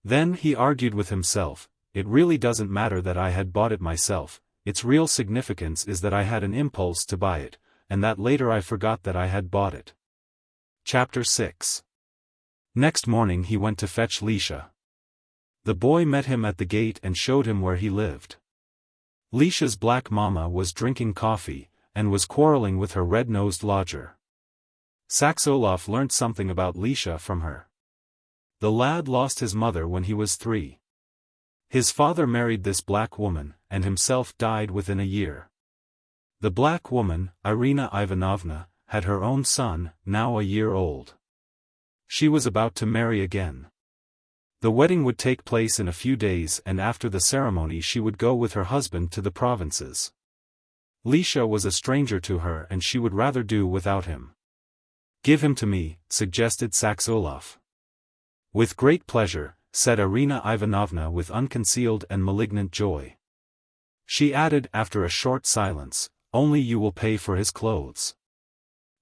Then he argued with himself, it really doesn't matter that I had bought it myself, its real significance is that I had an impulse to buy it, and that later I forgot that I had bought it. Chapter 6. Next morning he went to fetch Lisha. The boy met him at the gate and showed him where he lived. Lisha's black mama was drinking coffee, and was quarreling with her red-nosed lodger. Saksaoolov learnt something about Lisha from her. The lad lost his mother when he was 3. His father married this black woman, and himself died within a year. The black woman, Irina Ivanovna, had her own son, now a year old. She was about to marry again. The wedding would take place in a few days and after the ceremony she would go with her husband to the provinces. Lisha was a stranger to her and she would rather do without him. Give him to me, suggested Saksaoolov. With great pleasure, said Irina Ivanovna with unconcealed and malignant joy. She added after a short silence, only you will pay for his clothes.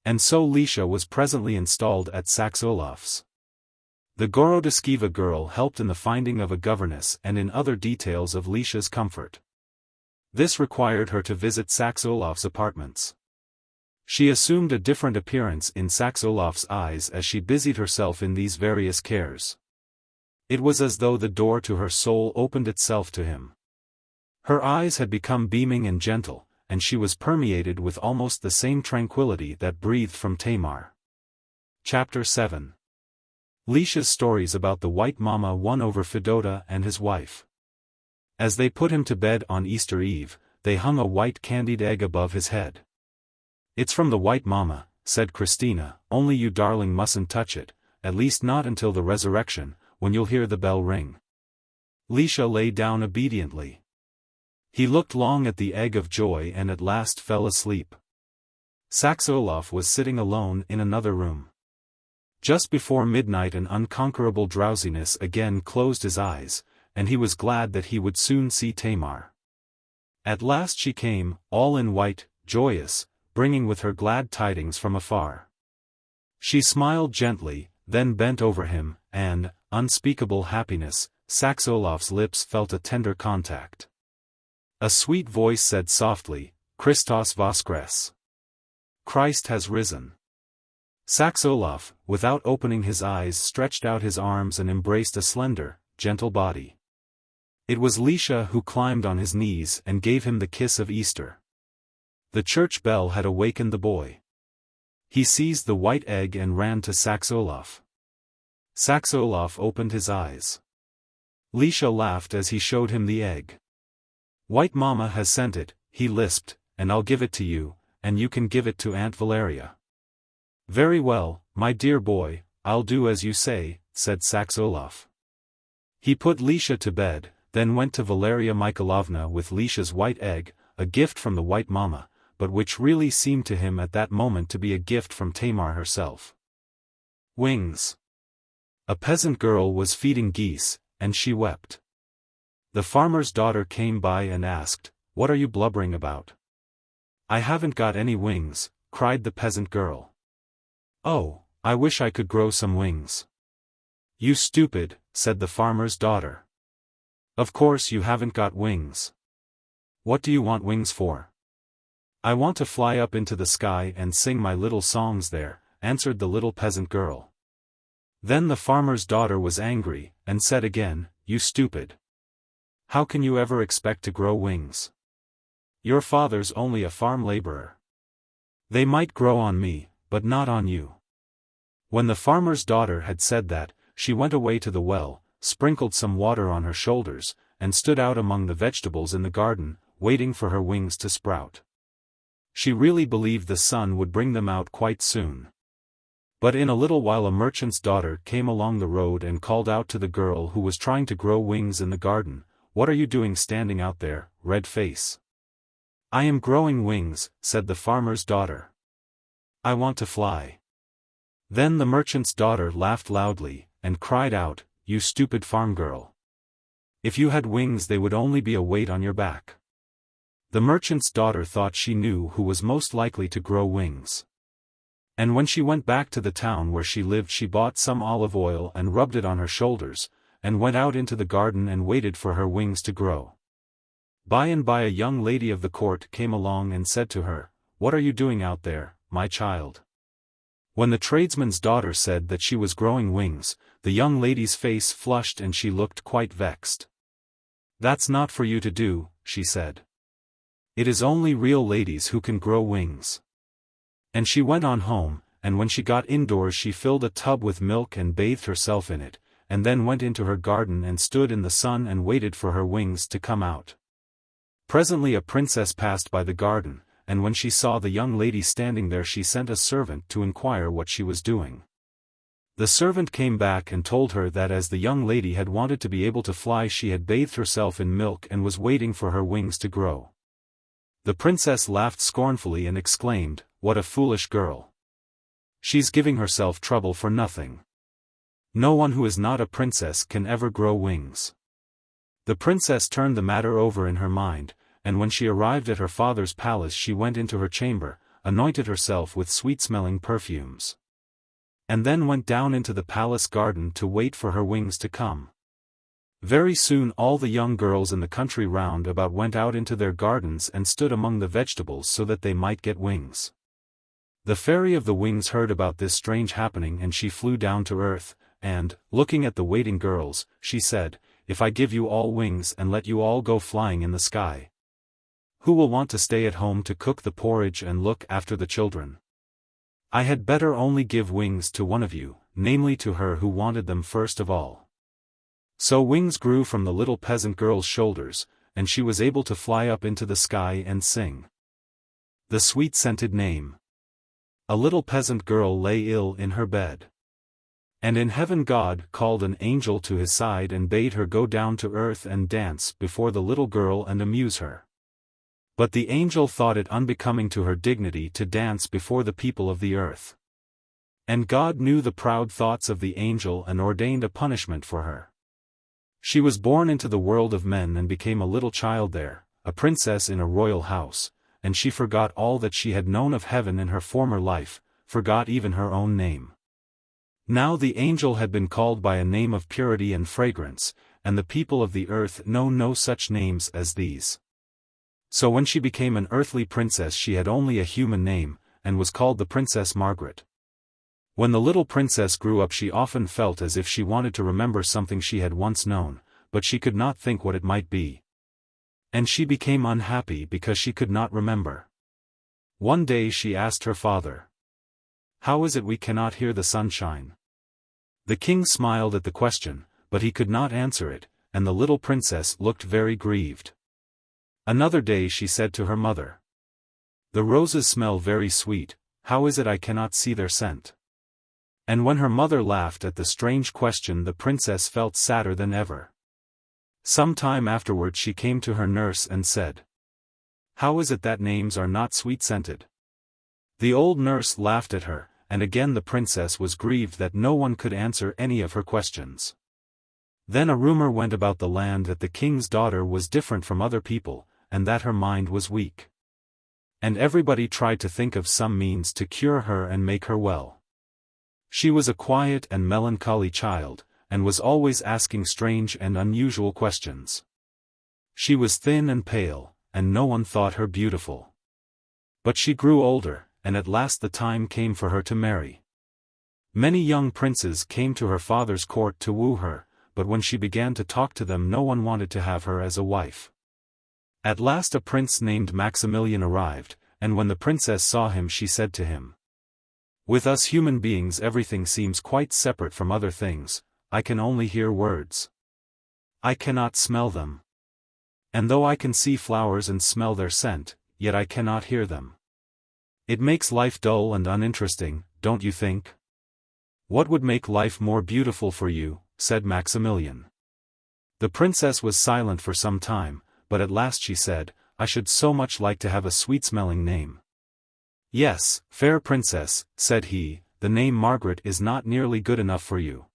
And so Lisha was presently installed at Saksaulov's. The Gorodischeva girl helped in the finding of a governess and in other details of Lisha's comfort. This required her to visit Saksaulov's apartments. She assumed a different appearance in Saksaulov's eyes as she busied herself in these various cares. It was as though the door to her soul opened itself to him. Her eyes had become beaming and gentle, and she was permeated with almost the same tranquility that breathed from Tamar. Chapter 7. Lisha's stories about the White Mama won over Fyodor and his wife. As they put him to bed on Easter Eve, they hung a white candied egg above his head. "It's from the White Mama," said Christina, "only you darling mustn't touch it, at least not until the resurrection, when you'll hear the bell ring." Lisha lay down obediently. He looked long at the egg of joy and at last fell asleep. Saksaoolov was sitting alone in another room. Just before midnight an unconquerable drowsiness again closed his eyes, and he was glad that he would soon see Tamar. At last she came, all in white, joyous, bringing with her glad tidings from afar. She smiled gently, then bent over him, and, unspeakable happiness, Saksaulov's lips felt a tender contact. A sweet voice said softly, "Christos Voskres." Christ has risen. Saksaoolov, without opening his eyes, stretched out his arms and embraced a slender, gentle body. It was Lisha who climbed on his knees and gave him the kiss of Easter. The church bell had awakened the boy. He seized the white egg and ran to Saksaoolov. Saksaoolov opened his eyes. Lisha laughed as he showed him the egg. "White Mama has sent it," he lisped, "and I'll give it to you, and you can give it to Aunt Valeria." "Very well, my dear boy, I'll do as you say," said Saksaoolov. He put Lisha to bed, then went to Valeria Mikhailovna with Lisha's white egg, a gift from the White Mama, but which really seemed to him at that moment to be a gift from Tamar herself. Wings. A peasant girl was feeding geese, and she wept. The farmer's daughter came by and asked, what are you blubbering about? I haven't got any wings, cried the peasant girl. Oh, I wish I could grow some wings. You stupid, said the farmer's daughter. Of course you haven't got wings. What do you want wings for? I want to fly up into the sky and sing my little songs there, answered the little peasant girl. Then the farmer's daughter was angry, and said again, You stupid. How can you ever expect to grow wings? Your father's only a farm laborer. They might grow on me, but not on you. When the farmer's daughter had said that, she went away to the well, sprinkled some water on her shoulders, and stood out among the vegetables in the garden, waiting for her wings to sprout. She really believed the sun would bring them out quite soon. But in a little while a merchant's daughter came along the road and called out to the girl who was trying to grow wings in the garden, What are you doing standing out there, red face? I am growing wings, said the farmer's daughter. I want to fly. Then the merchant's daughter laughed loudly, and cried out, You stupid farm girl. If you had wings they would only be a weight on your back. The merchant's daughter thought she knew who was most likely to grow wings. And when she went back to the town where she lived she bought some olive oil and rubbed it on her shoulders, and went out into the garden and waited for her wings to grow. By and by a young lady of the court came along and said to her, What are you doing out there, my child? When the tradesman's daughter said that she was growing wings, the young lady's face flushed and she looked quite vexed. That's not for you to do, she said. It is only real ladies who can grow wings. And she went on home, and when she got indoors she filled a tub with milk and bathed herself in it, and then went into her garden and stood in the sun and waited for her wings to come out. Presently a princess passed by the garden, and when she saw the young lady standing there she sent a servant to inquire what she was doing. The servant came back and told her that as the young lady had wanted to be able to fly she had bathed herself in milk and was waiting for her wings to grow. The princess laughed scornfully and exclaimed, What a foolish girl. She's giving herself trouble for nothing. No one who is not a princess can ever grow wings. The princess turned the matter over in her mind, and when she arrived at her father's palace she went into her chamber, anointed herself with sweet-smelling perfumes. And then went down into the palace garden to wait for her wings to come. Very soon all the young girls in the country round about went out into their gardens and stood among the vegetables so that they might get wings. The fairy of the wings heard about this strange happening and she flew down to earth, and, looking at the waiting girls, she said, If I give you all wings and let you all go flying in the sky, who will want to stay at home to cook the porridge and look after the children? I had better only give wings to one of you, namely to her who wanted them first of all. So wings grew from the little peasant girl's shoulders, and she was able to fly up into the sky and sing. The sweet-scented name. A little peasant girl lay ill in her bed. And in heaven God called an angel to his side and bade her go down to earth and dance before the little girl and amuse her. But the angel thought it unbecoming to her dignity to dance before the people of the earth. And God knew the proud thoughts of the angel and ordained a punishment for her. She was born into the world of men and became a little child there, a princess in a royal house, and she forgot all that she had known of heaven in her former life, forgot even her own name. Now the angel had been called by a name of purity and fragrance, and the people of the earth know no such names as these. So when she became an earthly princess she had only a human name, and was called the Princess Margaret. When the little princess grew up she often felt as if she wanted to remember something she had once known, but she could not think what it might be. And she became unhappy because she could not remember. One day she asked her father, How is it we cannot hear the sunshine? The king smiled at the question, but he could not answer it, and the little princess looked very grieved. Another day she said to her mother, The roses smell very sweet, how is it I cannot see their scent? And when her mother laughed at the strange question the princess felt sadder than ever. Some time afterward she came to her nurse and said, How is it that names are not sweet-scented? The old nurse laughed at her, and again the princess was grieved that no one could answer any of her questions. Then a rumor went about the land that the king's daughter was different from other people, and that her mind was weak. And everybody tried to think of some means to cure her and make her well. She was a quiet and melancholy child, and was always asking strange and unusual questions. She was thin and pale, and no one thought her beautiful. But she grew older, and at last the time came for her to marry. Many young princes came to her father's court to woo her, but when she began to talk to them no one wanted to have her as a wife. At last a prince named Maximilian arrived, and when the princess saw him she said to him, "With us human beings everything seems quite separate from other things. I can only hear words. I cannot smell them. And though I can see flowers and smell their scent, yet I cannot hear them. It makes life dull and uninteresting, don't you think?" "What would make life more beautiful for you?" said Maximilian. The princess was silent for some time, but at last she said, "I should so much like to have a sweet-smelling name." "Yes, fair princess," said he, "the name Margaret is not nearly good enough for you.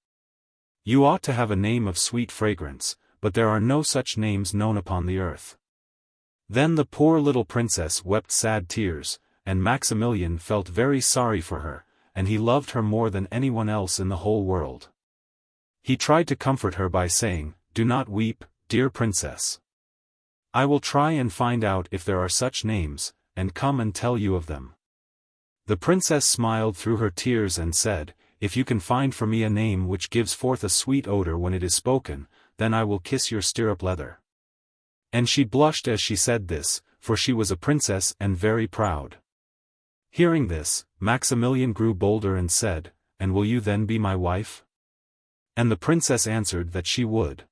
You ought to have a name of sweet fragrance, but there are no such names known upon the earth." Then the poor little princess wept sad tears, and Maximilian felt very sorry for her, and he loved her more than anyone else in the whole world. He tried to comfort her by saying, "Do not weep, dear princess. I will try and find out if there are such names, and come and tell you of them." The princess smiled through her tears and said, "If you can find for me a name which gives forth a sweet odor when it is spoken, then I will kiss your stirrup leather." And she blushed as she said this, for she was a princess and very proud. Hearing this, Maximilian grew bolder and said, "And will you then be my wife?" And the princess answered that she would.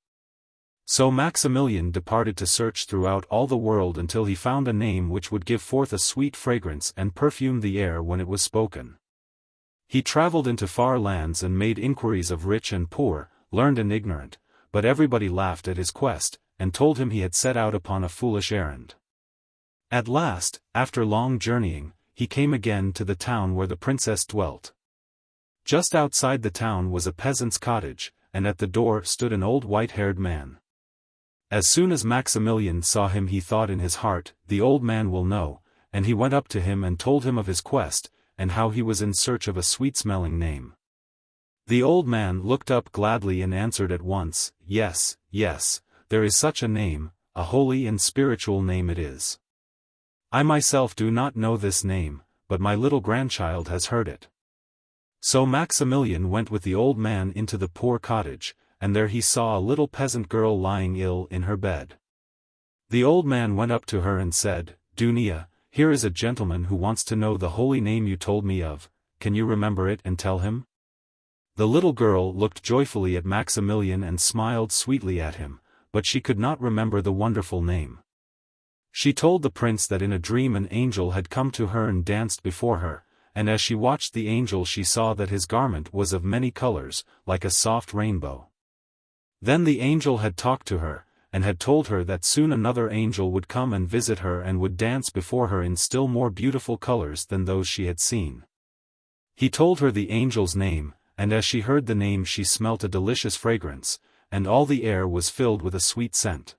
So Maximilian departed to search throughout all the world until he found a name which would give forth a sweet fragrance and perfume the air when it was spoken. He traveled into far lands and made inquiries of rich and poor, learned and ignorant, but everybody laughed at his quest, and told him he had set out upon a foolish errand. At last, after long journeying, he came again to the town where the princess dwelt. Just outside the town was a peasant's cottage, and at the door stood an old white-haired man. As soon as Maximilian saw him he thought in his heart, "The old man will know," and he went up to him and told him of his quest, and how he was in search of a sweet-smelling name. The old man looked up gladly and answered at once, "Yes, yes, there is such a name, a holy and spiritual name it is. I myself do not know this name, but my little grandchild has heard it." So Maximilian went with the old man into the poor cottage, and there he saw a little peasant girl lying ill in her bed. The old man went up to her and said, "Dunia, here is a gentleman who wants to know the holy name you told me of. Can you remember it and tell him?" The little girl looked joyfully at Maximilian and smiled sweetly at him, but she could not remember the wonderful name. She told the prince that in a dream an angel had come to her and danced before her, and as she watched the angel she saw that his garment was of many colors, like a soft rainbow. Then the angel had talked to her, and had told her that soon another angel would come and visit her and would dance before her in still more beautiful colors than those she had seen. He told her the angel's name, and as she heard the name she smelt a delicious fragrance, and all the air was filled with a sweet scent.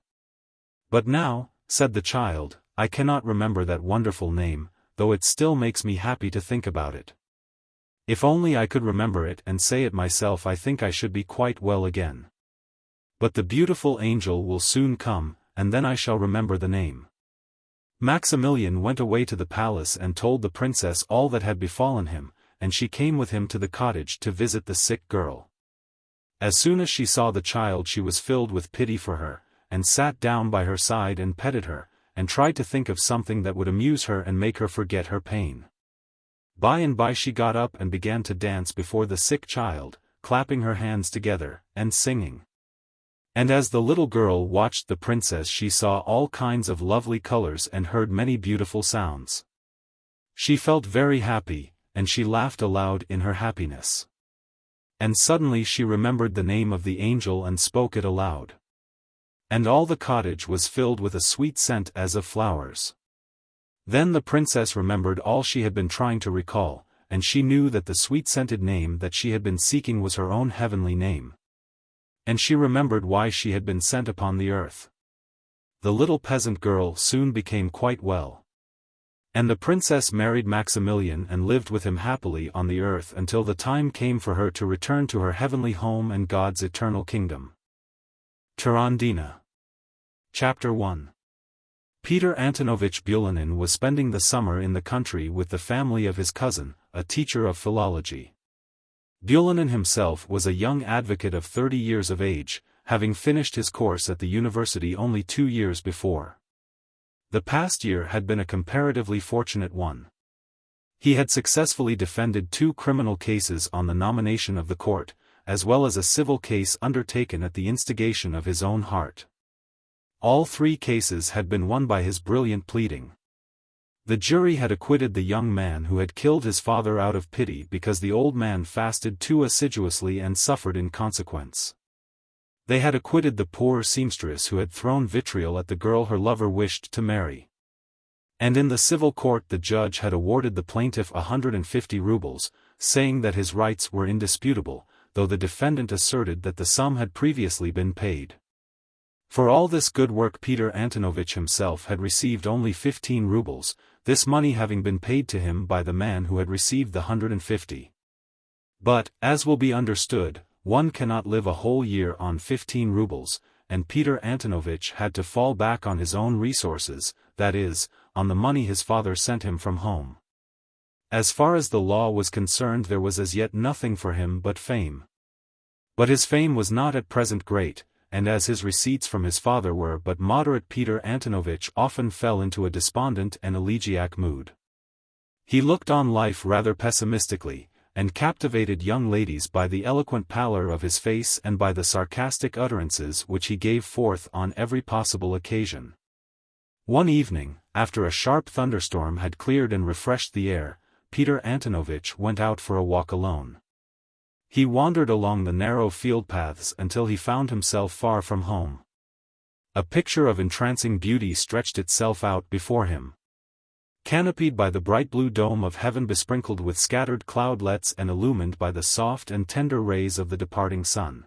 "But now," said the child, "I cannot remember that wonderful name, though it still makes me happy to think about it. If only I could remember it and say it myself I think I should be quite well again. But the beautiful angel will soon come, and then I shall remember the name." Maximilian went away to the palace and told the princess all that had befallen him, and she came with him to the cottage to visit the sick girl. As soon as she saw the child she was filled with pity for her, and sat down by her side and petted her, and tried to think of something that would amuse her and make her forget her pain. By and by she got up and began to dance before the sick child, clapping her hands together, and singing. And as the little girl watched the princess she saw all kinds of lovely colors and heard many beautiful sounds. She felt very happy, and she laughed aloud in her happiness. And suddenly she remembered the name of the angel and spoke it aloud. And all the cottage was filled with a sweet scent as of flowers. Then the princess remembered all she had been trying to recall, and she knew that the sweet-scented name that she had been seeking was her own heavenly name. And she remembered why she had been sent upon the earth. the little peasant girl soon became quite well. And the princess married Maximilian and lived with him happily on the earth until the time came for her to return to her heavenly home and God's eternal kingdom. Turandina. Chapter 1. Peter Antonovich Bulinin was spending the summer in the country with the family of his cousin, a teacher of philology. Bulinin himself was a young advocate of 30 years of age, having finished his course at the university only 2 years before. The past year had been a comparatively fortunate one. He had successfully defended 2 criminal cases on the nomination of the court, as well as a civil case undertaken at the instigation of his own heart. All 3 cases had been won by his brilliant pleading. The jury had acquitted the young man who had killed his father out of pity because the old man fasted too assiduously and suffered in consequence. They had acquitted the poor seamstress who had thrown vitriol at the girl her lover wished to marry. And in the civil court the judge had awarded the plaintiff 150 rubles, saying that his rights were indisputable, though the defendant asserted that the sum had previously been paid. For all this good work Peter Antonovich himself had received only 15 rubles, this money having been paid to him by the man who had received the 150. But, as will be understood, one cannot live a whole year on 15 rubles, and Peter Antonovich had to fall back on his own resources, that is, on the money his father sent him from home. As far as the law was concerned there was as yet nothing for him but fame. But his fame was not at present great, and as his receipts from his father were but moderate Peter Antonovich often fell into a despondent and elegiac mood. He looked on life rather pessimistically, and captivated young ladies by the eloquent pallor of his face and by the sarcastic utterances which he gave forth on every possible occasion. One evening, after a sharp thunderstorm had cleared and refreshed the air, Peter Antonovich went out for a walk alone. He wandered along the narrow field paths until he found himself far from home. A picture of entrancing beauty stretched itself out before him. Canopied by the bright blue dome of heaven, besprinkled with scattered cloudlets and illumined by the soft and tender rays of the departing sun.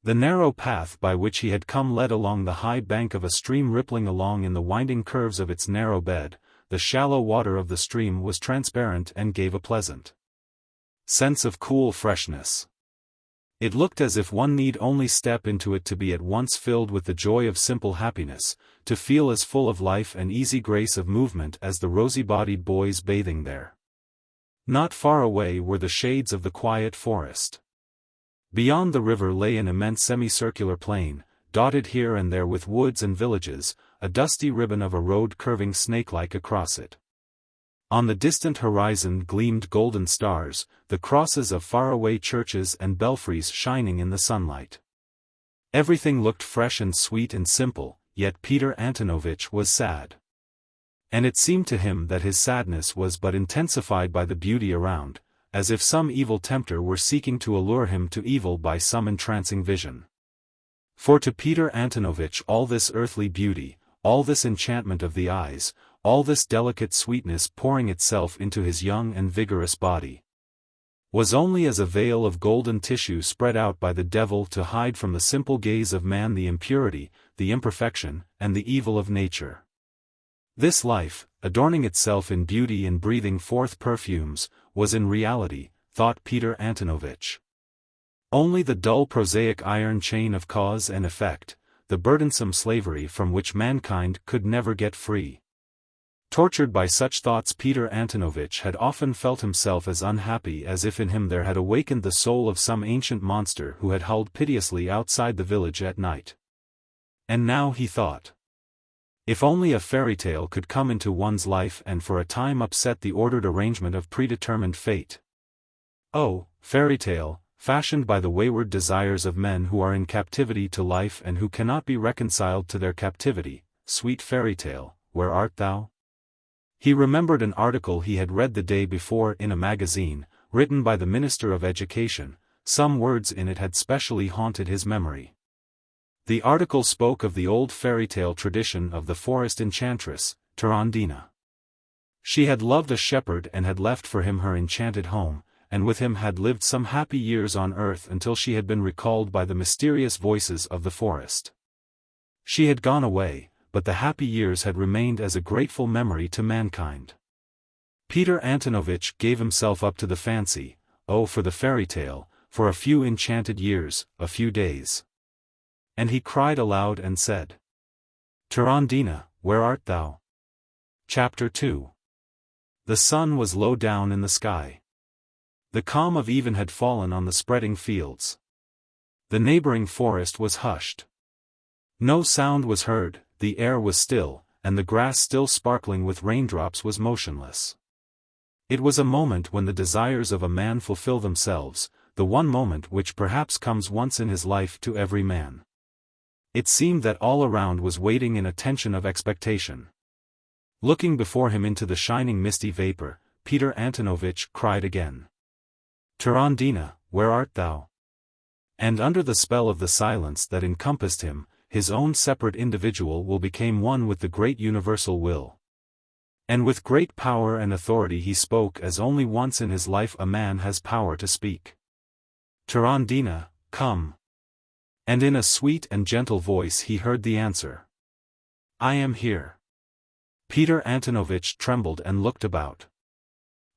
The narrow path by which he had come led along the high bank of a stream rippling along in the winding curves of its narrow bed. The shallow water of the stream was transparent and gave a pleasant sense of cool freshness. It looked as if one need only step into it to be at once filled with the joy of simple happiness, to feel as full of life and easy grace of movement as the rosy-bodied boys bathing there. Not far away were the shades of the quiet forest. Beyond the river lay an immense semicircular plain, dotted here and there with woods and villages, a dusty ribbon of a road curving snake-like across it. On the distant horizon gleamed golden stars, the crosses of faraway churches and belfries shining in the sunlight. Everything looked fresh and sweet and simple, yet Peter Antonovich was sad. And it seemed to him that his sadness was but intensified by the beauty around, as if some evil tempter were seeking to allure him to evil by some entrancing vision. For to Peter Antonovich all this earthly beauty, all this enchantment of the eyes, all this delicate sweetness pouring itself into his young and vigorous body, was only as a veil of golden tissue spread out by the devil to hide from the simple gaze of man the impurity, the imperfection, and the evil of nature. This life, adorning itself in beauty and breathing forth perfumes, was in reality, thought Peter Antonovich, only the dull prosaic iron chain of cause and effect, the burdensome slavery from which mankind could never get free. Tortured by such thoughts, Peter Antonovich had often felt himself as unhappy as if in him there had awakened the soul of some ancient monster who had howled piteously outside the village at night. And now he thought, if only a fairy tale could come into one's life and for a time upset the ordered arrangement of predetermined fate. Oh, fairy tale, fashioned by the wayward desires of men who are in captivity to life and who cannot be reconciled to their captivity, sweet fairy tale, where art thou? He remembered an article he had read the day before in a magazine, written by the Minister of Education. Some words in it had specially haunted his memory. The article spoke of the old fairy tale tradition of the forest enchantress, Turandina. She had loved a shepherd and had left for him her enchanted home, and with him had lived some happy years on earth until she had been recalled by the mysterious voices of the forest. She had gone away, but the happy years had remained as a grateful memory to mankind. Peter Antonovich gave himself up to the fancy, oh for the fairy tale, for a few enchanted years, a few days. And he cried aloud and said, "Turandina, where art thou?" Chapter 2. The sun was low down in the sky. The calm of even had fallen on the spreading fields. The neighboring forest was hushed. No sound was heard, the air was still, and the grass still sparkling with raindrops was motionless. It was a moment when the desires of a man fulfill themselves, the one moment which perhaps comes once in his life to every man. It seemed that all around was waiting in a tension of expectation. Looking before him into the shining misty vapor, Peter Antonovich cried again, "Turandina, where art thou?" And under the spell of the silence that encompassed him, his own separate individual will became one with the great universal will. And with great power and authority he spoke as only once in his life a man has power to speak. "Turandina, come." And in a sweet and gentle voice he heard the answer. "I am here." Peter Antonovich trembled and looked about.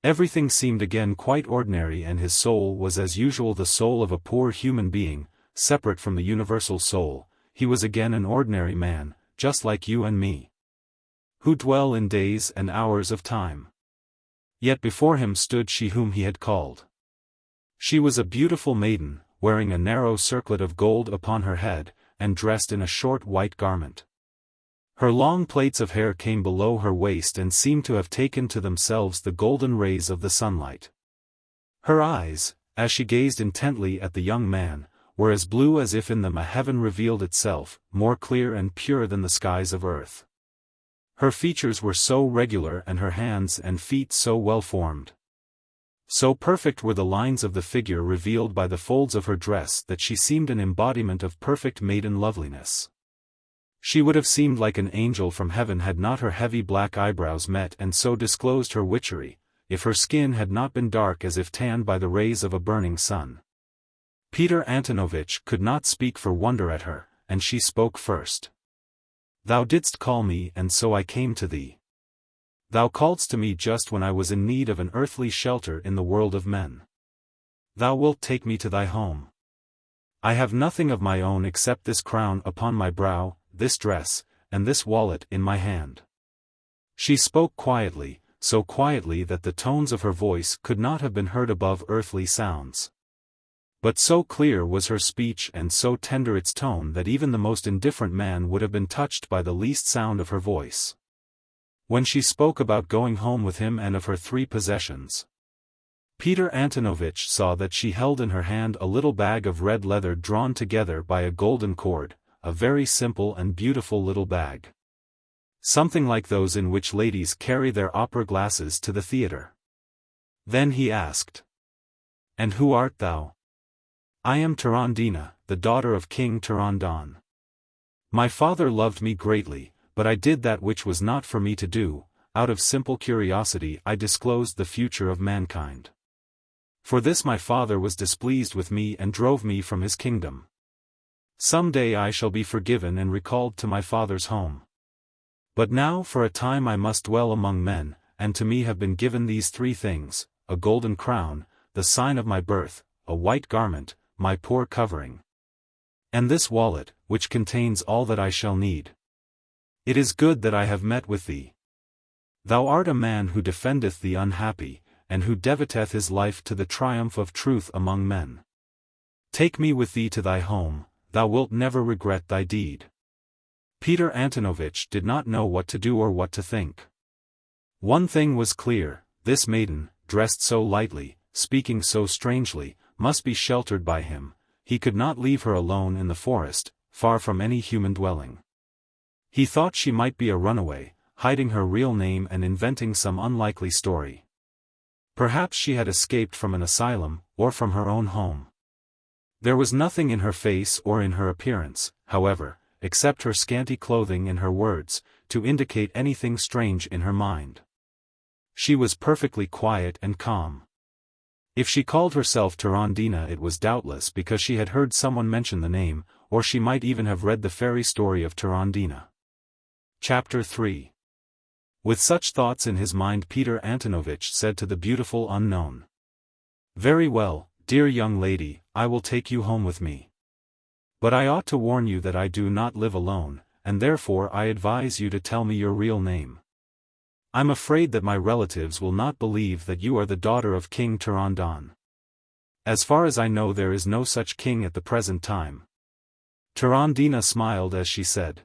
Everything seemed again quite ordinary, and his soul was as usual the soul of a poor human being, separate from the universal soul. He was again an ordinary man, just like you and me, who dwell in days and hours of time. Yet before him stood she whom he had called. She was a beautiful maiden, wearing a narrow circlet of gold upon her head, and dressed in a short white garment. Her long plaits of hair came below her waist and seemed to have taken to themselves the golden rays of the sunlight. Her eyes, as she gazed intently at the young man, were as blue as if in them a heaven revealed itself, more clear and pure than the skies of earth. Her features were so regular and her hands and feet so well formed. So perfect were the lines of the figure revealed by the folds of her dress that she seemed an embodiment of perfect maiden loveliness. She would have seemed like an angel from heaven had not her heavy black eyebrows met and so disclosed her witchery, if her skin had not been dark as if tanned by the rays of a burning sun. Peter Antonovich could not speak for wonder at her, and she spoke first. "Thou didst call me, and so I came to thee. Thou calledst to me just when I was in need of an earthly shelter in the world of men. Thou wilt take me to thy home. I have nothing of my own except this crown upon my brow, this dress, and this wallet in my hand." She spoke quietly, so quietly that the tones of her voice could not have been heard above earthly sounds. But so clear was her speech and so tender its tone that even the most indifferent man would have been touched by the least sound of her voice. When she spoke about going home with him and of her 3 possessions, Peter Antonovich saw that she held in her hand a little bag of red leather drawn together by a golden cord, a very simple and beautiful little bag. Something like those in which ladies carry their opera glasses to the theatre. Then he asked, "And who art thou?" "I am Turandina, the daughter of King Turandon. My father loved me greatly, but I did that which was not for me to do. Out of simple curiosity I disclosed the future of mankind. For this my father was displeased with me and drove me from his kingdom. Some day I shall be forgiven and recalled to my father's home. But now for a time I must dwell among men, and to me have been given these 3 things, a golden crown, the sign of my birth, a white garment, my poor covering, and this wallet, which contains all that I shall need. It is good that I have met with thee. Thou art a man who defendeth the unhappy, and who devoteth his life to the triumph of truth among men. Take me with thee to thy home, thou wilt never regret thy deed." Peter Antonovich did not know what to do or what to think. One thing was clear, this maiden, dressed so lightly, speaking so strangely, must be sheltered by him. He could not leave her alone in the forest, far from any human dwelling. He thought she might be a runaway, hiding her real name and inventing some unlikely story. Perhaps she had escaped from an asylum, or from her own home. There was nothing in her face or in her appearance, however, except her scanty clothing and her words, to indicate anything strange in her mind. She was perfectly quiet and calm. If she called herself Turandina it was doubtless because she had heard someone mention the name, or she might even have read the fairy story of Turandina. Chapter 3. With such thoughts in his mind, Peter Antonovich said to the beautiful unknown. "Very well, dear young lady, I will take you home with me. But I ought to warn you that I do not live alone, and therefore I advise you to tell me your real name. I'm afraid that my relatives will not believe that you are the daughter of King Turandina. As far as I know, there is no such king at the present time." Turandina smiled as she said,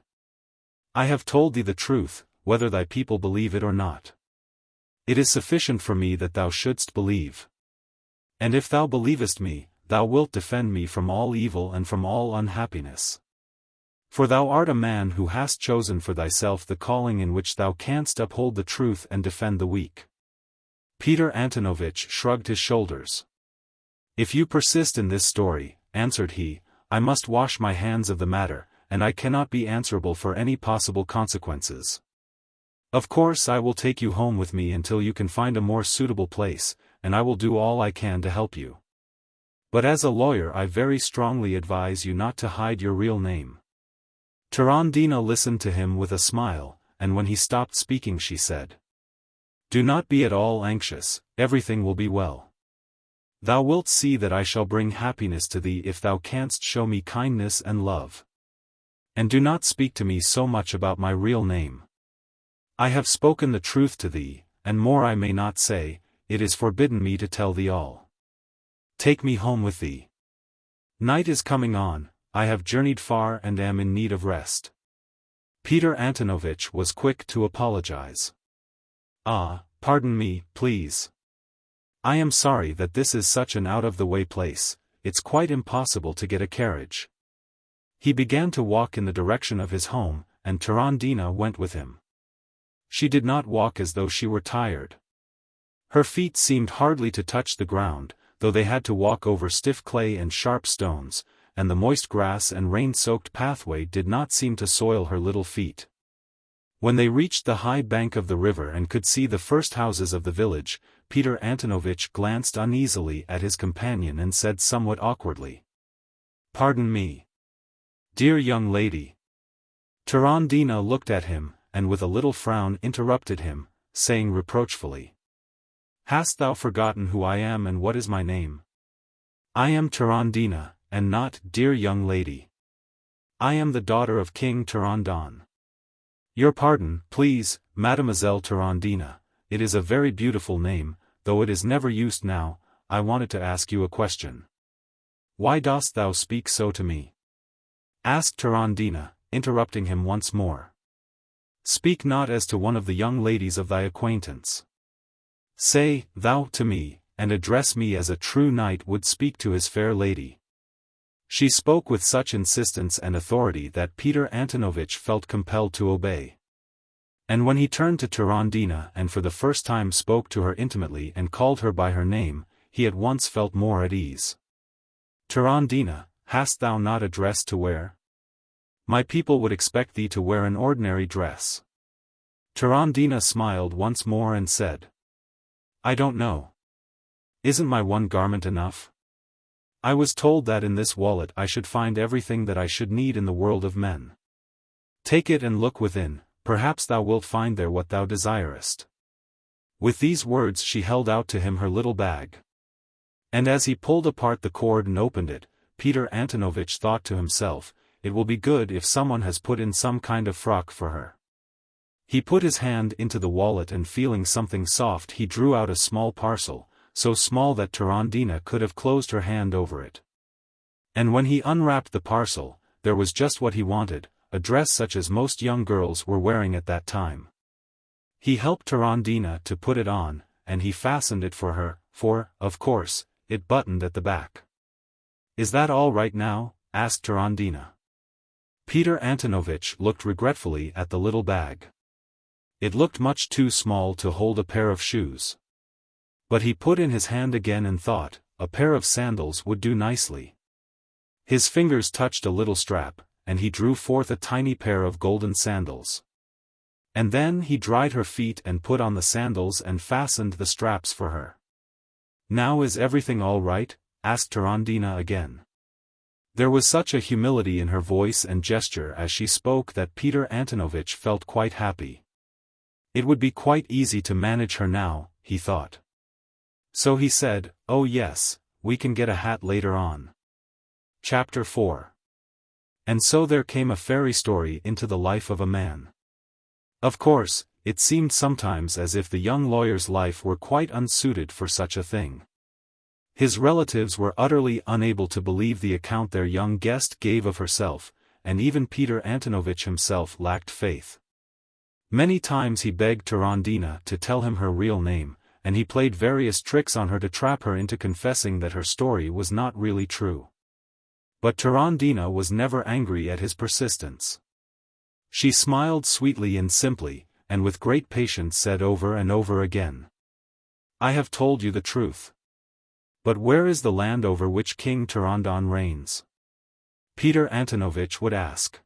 "I have told thee the truth, whether thy people believe it or not. It is sufficient for me that thou shouldst believe. And if thou believest me, thou wilt defend me from all evil and from all unhappiness. For thou art a man who hast chosen for thyself the calling in which thou canst uphold the truth and defend the weak." Peter Antonovich shrugged his shoulders. "If you persist in this story," answered he, "I must wash my hands of the matter, and I cannot be answerable for any possible consequences. Of course I will take you home with me until you can find a more suitable place, and I will do all I can to help you. But as a lawyer I very strongly advise you not to hide your real name." Turandina listened to him with a smile, and when he stopped speaking she said, "Do not be at all anxious, everything will be well. Thou wilt see that I shall bring happiness to thee if thou canst show me kindness and love. And do not speak to me so much about my real name. I have spoken the truth to thee, and more I may not say, it is forbidden me to tell thee all. Take me home with thee. Night is coming on, I have journeyed far and am in need of rest." Peter Antonovich was quick to apologize. "Ah, pardon me, please. I am sorry that this is such an out-of-the-way place, it's quite impossible to get a carriage." He began to walk in the direction of his home, and Turandina went with him. She did not walk as though she were tired. Her feet seemed hardly to touch the ground, though they had to walk over stiff clay and sharp stones, and the moist grass and rain-soaked pathway did not seem to soil her little feet. When they reached the high bank of the river and could see the first houses of the village, Peter Antonovich glanced uneasily at his companion and said somewhat awkwardly, "Pardon me, dear young lady." Turandina looked at him, and with a little frown interrupted him, saying reproachfully, "Hast thou forgotten who I am and what is my name? I am Turandina, and not dear young lady. I am the daughter of King Turandina. Your pardon, please, Mademoiselle Turandina, it is a very beautiful name, though it is never used now. I wanted to ask you a question." "Why dost thou speak so to me?" asked Turandina, interrupting him once more. "Speak not as to one of the young ladies of thy acquaintance. Say, thou to me, and address me as a true knight would speak to his fair lady." She spoke with such insistence and authority that Peter Antonovich felt compelled to obey. And when he turned to Turandina and for the first time spoke to her intimately and called her by her name, he at once felt more at ease. "Turandina, hast thou not a dress to wear? My people would expect thee to wear an ordinary dress." Turandina smiled once more and said, "I don't know. Isn't my one garment enough? I was told that in this wallet I should find everything that I should need in the world of men. Take it and look within, perhaps thou wilt find there what thou desirest." With these words she held out to him her little bag. And as he pulled apart the cord and opened it, Peter Antonovich thought to himself, "It will be good if someone has put in some kind of frock for her." He put his hand into the wallet and feeling something soft he drew out a small parcel, so small that Turandina could have closed her hand over it. And when he unwrapped the parcel, there was just what he wanted, a dress such as most young girls were wearing at that time. He helped Turandina to put it on, and he fastened it for her, for, of course, it buttoned at the back. "Is that all right now?" asked Turandina. Peter Antonovich looked regretfully at the little bag. It looked much too small to hold a pair of shoes. But he put in his hand again and thought, a pair of sandals would do nicely. His fingers touched a little strap, and he drew forth a tiny pair of golden sandals. And then he dried her feet and put on the sandals and fastened the straps for her. "Now is everything all right?" asked Turandina again. There was such a humility in her voice and gesture as she spoke that Peter Antonovich felt quite happy. It would be quite easy to manage her now, he thought. So he said, "Oh yes, we can get a hat later on." Chapter 4. And so there came a fairy story into the life of a man. Of course, it seemed sometimes as if the young lawyer's life were quite unsuited for such a thing. His relatives were utterly unable to believe the account their young guest gave of herself, and even Peter Antonovich himself lacked faith. Many times he begged Turandina to tell him her real name, and he played various tricks on her to trap her into confessing that her story was not really true. But Turandina was never angry at his persistence. She smiled sweetly and simply, and with great patience said over and over again, "I have told you the truth. But where is the land over which King Turandon reigns?" Peter Antonovich would ask.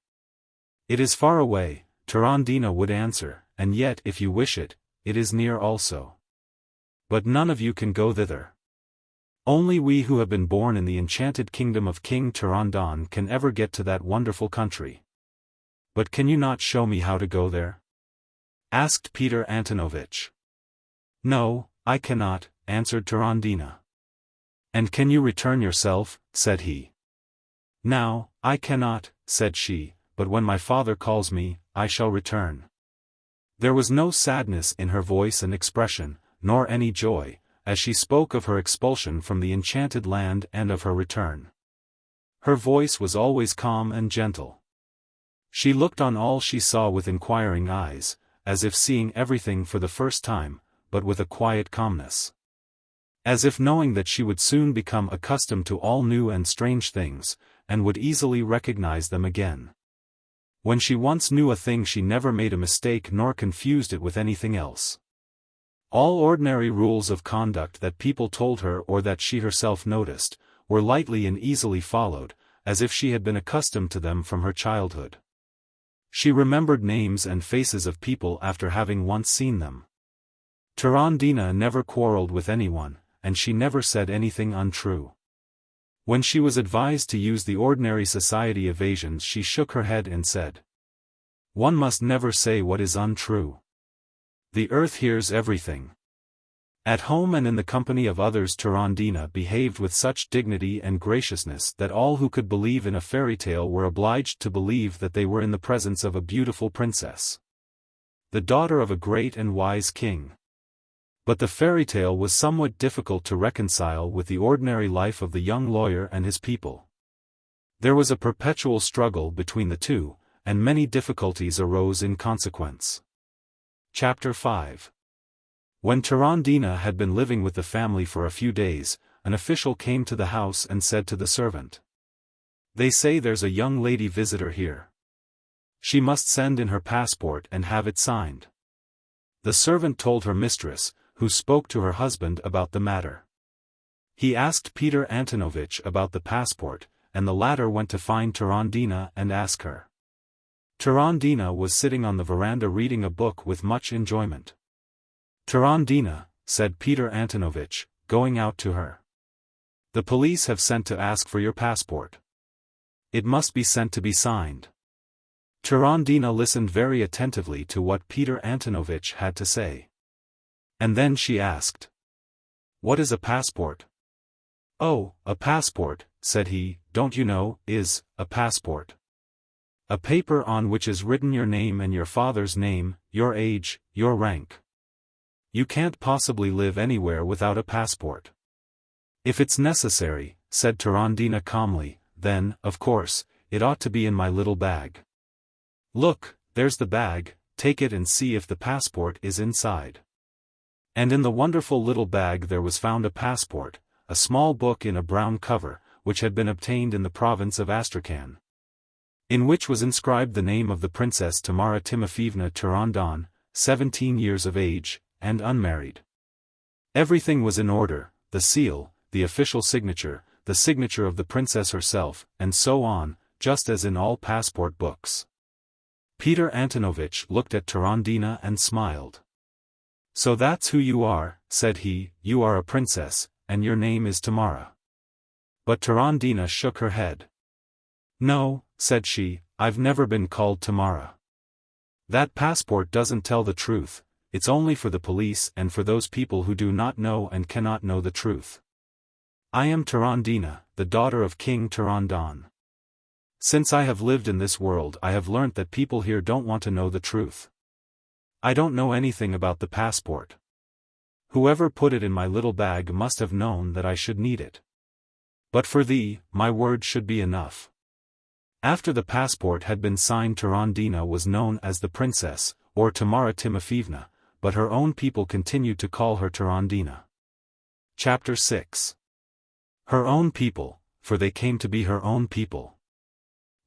"It is far away," Turandina would answer, "and yet if you wish it, it is near also. But none of you can go thither. Only we who have been born in the enchanted kingdom of King Turandon can ever get to that wonderful country. But can you not show me how to go there?" asked Peter Antonovich. "No, I cannot," answered Turandina. "And can you return yourself?" said he. "Now, I cannot," said she, "but when my father calls me, I shall return." There was no sadness in her voice and expression, nor any joy, as she spoke of her expulsion from the enchanted land and of her return. Her voice was always calm and gentle. She looked on all she saw with inquiring eyes, as if seeing everything for the first time, but with a quiet calmness. As if knowing that she would soon become accustomed to all new and strange things, and would easily recognize them again. When she once knew a thing she never made a mistake nor confused it with anything else. All ordinary rules of conduct that people told her or that she herself noticed, were lightly and easily followed, as if she had been accustomed to them from her childhood. She remembered names and faces of people after having once seen them. Turandina never quarreled with anyone, and she never said anything untrue. When she was advised to use the ordinary society evasions she shook her head and said, "One must never say what is untrue. The earth hears everything." At home and in the company of others Turandina behaved with such dignity and graciousness that all who could believe in a fairy tale were obliged to believe that they were in the presence of a beautiful princess, the daughter of a great and wise king. But the fairy tale was somewhat difficult to reconcile with the ordinary life of the young lawyer and his people. There was a perpetual struggle between the two, and many difficulties arose in consequence. Chapter 5. When Turandina had been living with the family for a few days, an official came to the house and said to the servant, "They say there's a young lady visitor here. She must send in her passport and have it signed." The servant told her mistress, who spoke to her husband about the matter. He asked Peter Antonovich about the passport, and the latter went to find Turandina and asked her. Turandina was sitting on the veranda reading a book with much enjoyment. "Turandina," said Peter Antonovich, going out to her. "The police have sent to ask for your passport. It must be sent to be signed." Turandina listened very attentively to what Peter Antonovich had to say. And then she asked, "What is a passport?" "Oh, a passport," said he, "don't you know, is a passport. A paper on which is written your name and your father's name, your age, your rank. You can't possibly live anywhere without a passport." "If it's necessary," said Turandina calmly, "then, of course, it ought to be in my little bag. Look, there's the bag, take it and see if the passport is inside." And in the wonderful little bag there was found a passport, a small book in a brown cover, which had been obtained in the province of Astrakhan, in which was inscribed the name of the Princess Tamar Timofeevna Turandon, 17 years of age, and unmarried. Everything was in order, the seal, the official signature, the signature of the princess herself, and so on, just as in all passport books. Peter Antonovich looked at Turandina and smiled. "So that's who you are," said he, "you are a princess, and your name is Tamara." But Turandina shook her head. No, said she, I've never been called Tamara. That passport doesn't tell the truth, it's only for the police and for those people who do not know and cannot know the truth. I am Turandina, the daughter of King Turandon. Since I have lived in this world I have learnt that people here don't want to know the truth. I don't know anything about the passport. Whoever put it in my little bag must have known that I should need it. But for thee, my word should be enough. After the passport had been signed, Turandina was known as the princess, or Tamara Timofeevna, but her own people continued to call her Turandina. Chapter 6. Her own people, for they came to be her own people.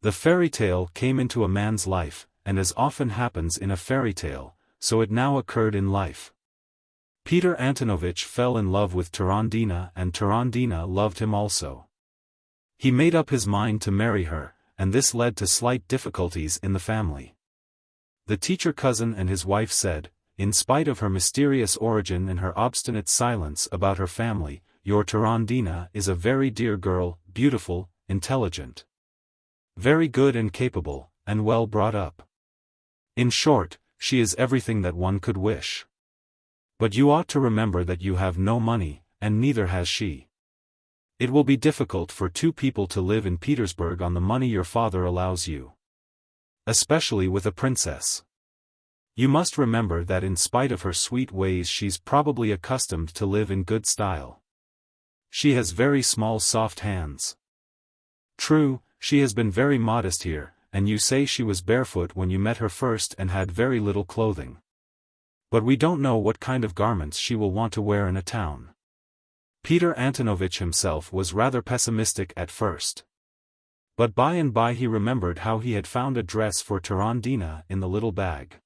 The fairy tale came into a man's life, and as often happens in a fairy tale, so it now occurred in life. Peter Antonovich fell in love with Turandina and Turandina loved him also. He made up his mind to marry her, and this led to slight difficulties in the family. The teacher cousin and his wife said, in spite of her mysterious origin and her obstinate silence about her family, your Turandina is a very dear girl, beautiful, intelligent, very good and capable, and well brought up. In short, she is everything that one could wish. But you ought to remember that you have no money, and neither has she. It will be difficult for two people to live in Petersburg on the money your father allows you. Especially with a princess. You must remember that in spite of her sweet ways she's probably accustomed to live in good style. She has very small soft hands. True, she has been very modest here, and you say she was barefoot when you met her first and had very little clothing. But we don't know what kind of garments she will want to wear in a town. Peter Antonovich himself was rather pessimistic at first. But by and by he remembered how he had found a dress for Turandina in the little bag.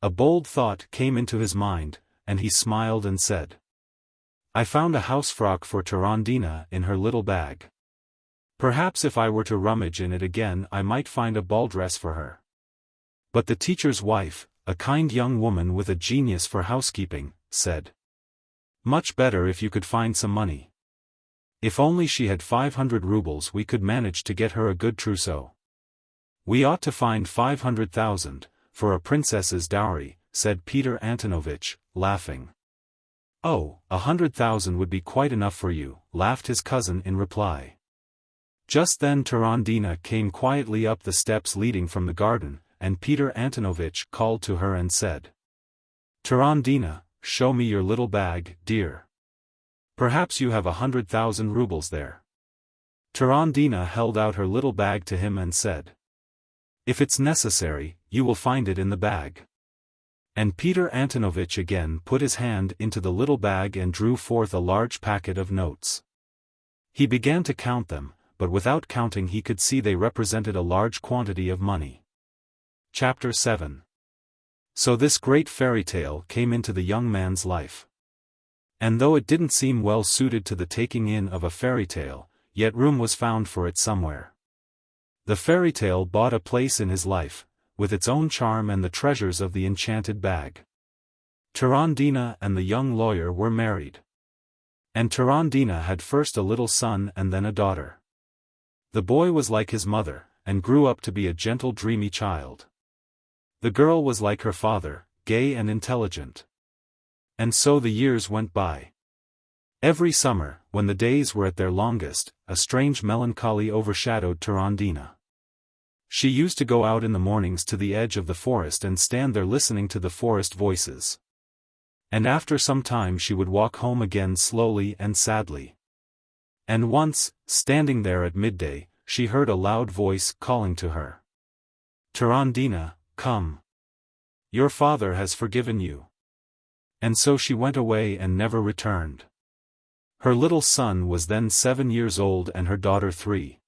A bold thought came into his mind, and he smiled and said, I found a house frock for Turandina in her little bag. Perhaps if I were to rummage in it again I might find a ball dress for her. But the teacher's wife, a kind young woman with a genius for housekeeping, said, much better if you could find some money. If only she had 500 rubles we could manage to get her a good trousseau. We ought to find 500,000, for a princess's dowry, said Peter Antonovich, laughing. Oh, 100,000 would be quite enough for you, laughed his cousin in reply. Just then Turandina came quietly up the steps leading from the garden, and Peter Antonovich called to her and said, Turandina, show me your little bag, dear. Perhaps you have 100,000 rubles there. Turandina held out her little bag to him and said, if it's necessary, you will find it in the bag. And Peter Antonovich again put his hand into the little bag and drew forth a large packet of notes. He began to count them, but without counting he could see they represented a large quantity of money. Chapter 7. So this great fairy tale came into the young man's life. And though it didn't seem well suited to the taking in of a fairy tale, yet room was found for it somewhere. The fairy tale bought a place in his life, with its own charm and the treasures of the enchanted bag. Turandina and the young lawyer were married. And Turandina had first a little son and then a daughter. The boy was like his mother, and grew up to be a gentle dreamy child. The girl was like her father, gay and intelligent. And so the years went by. Every summer, when the days were at their longest, a strange melancholy overshadowed Turandina. She used to go out in the mornings to the edge of the forest and stand there listening to the forest voices. And after some time she would walk home again slowly and sadly. And once, standing there at midday, she heard a loud voice calling to her. Turandina, come. Your father has forgiven you. And so she went away and never returned. Her little son was then 7 years old and her daughter 3.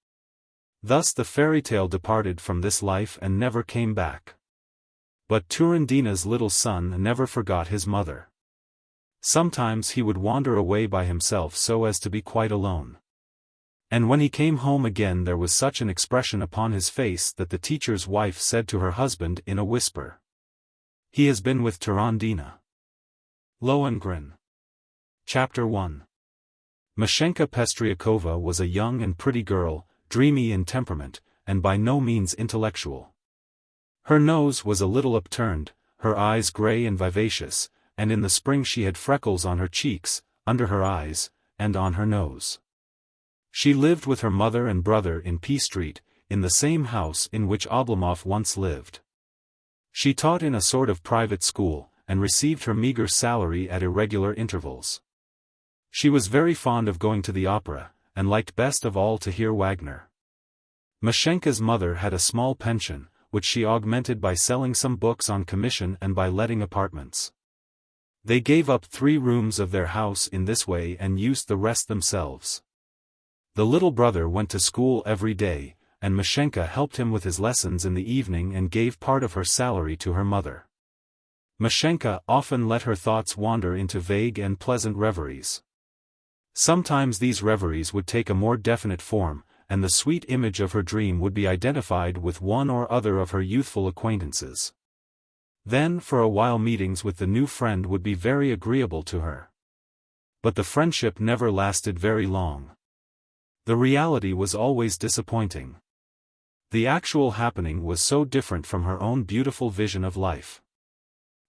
Thus the fairy tale departed from this life and never came back. But Turandina's little son never forgot his mother. Sometimes he would wander away by himself so as to be quite alone. And when he came home again there was such an expression upon his face that the teacher's wife said to her husband in a whisper, he has been with Turandina. Lohengrin. Chapter 1. Mashenka Pestriakova was a young and pretty girl, dreamy in temperament, and by no means intellectual. Her nose was a little upturned, her eyes gray and vivacious, and in the spring she had freckles on her cheeks, under her eyes, and on her nose. She lived with her mother and brother in P Street, in the same house in which Oblomov once lived. She taught in a sort of private school, and received her meager salary at irregular intervals. She was very fond of going to the opera, and liked best of all to hear Wagner. Mashenka's mother had a small pension, which she augmented by selling some books on commission and by letting apartments. They gave up 3 rooms of their house in this way and used the rest themselves. The little brother went to school every day, and Mashenka helped him with his lessons in the evening and gave part of her salary to her mother. Mashenka often let her thoughts wander into vague and pleasant reveries. Sometimes these reveries would take a more definite form, and the sweet image of her dream would be identified with one or other of her youthful acquaintances. Then for a while meetings with the new friend would be very agreeable to her. But the friendship never lasted very long. The reality was always disappointing. The actual happening was so different from her own beautiful vision of life.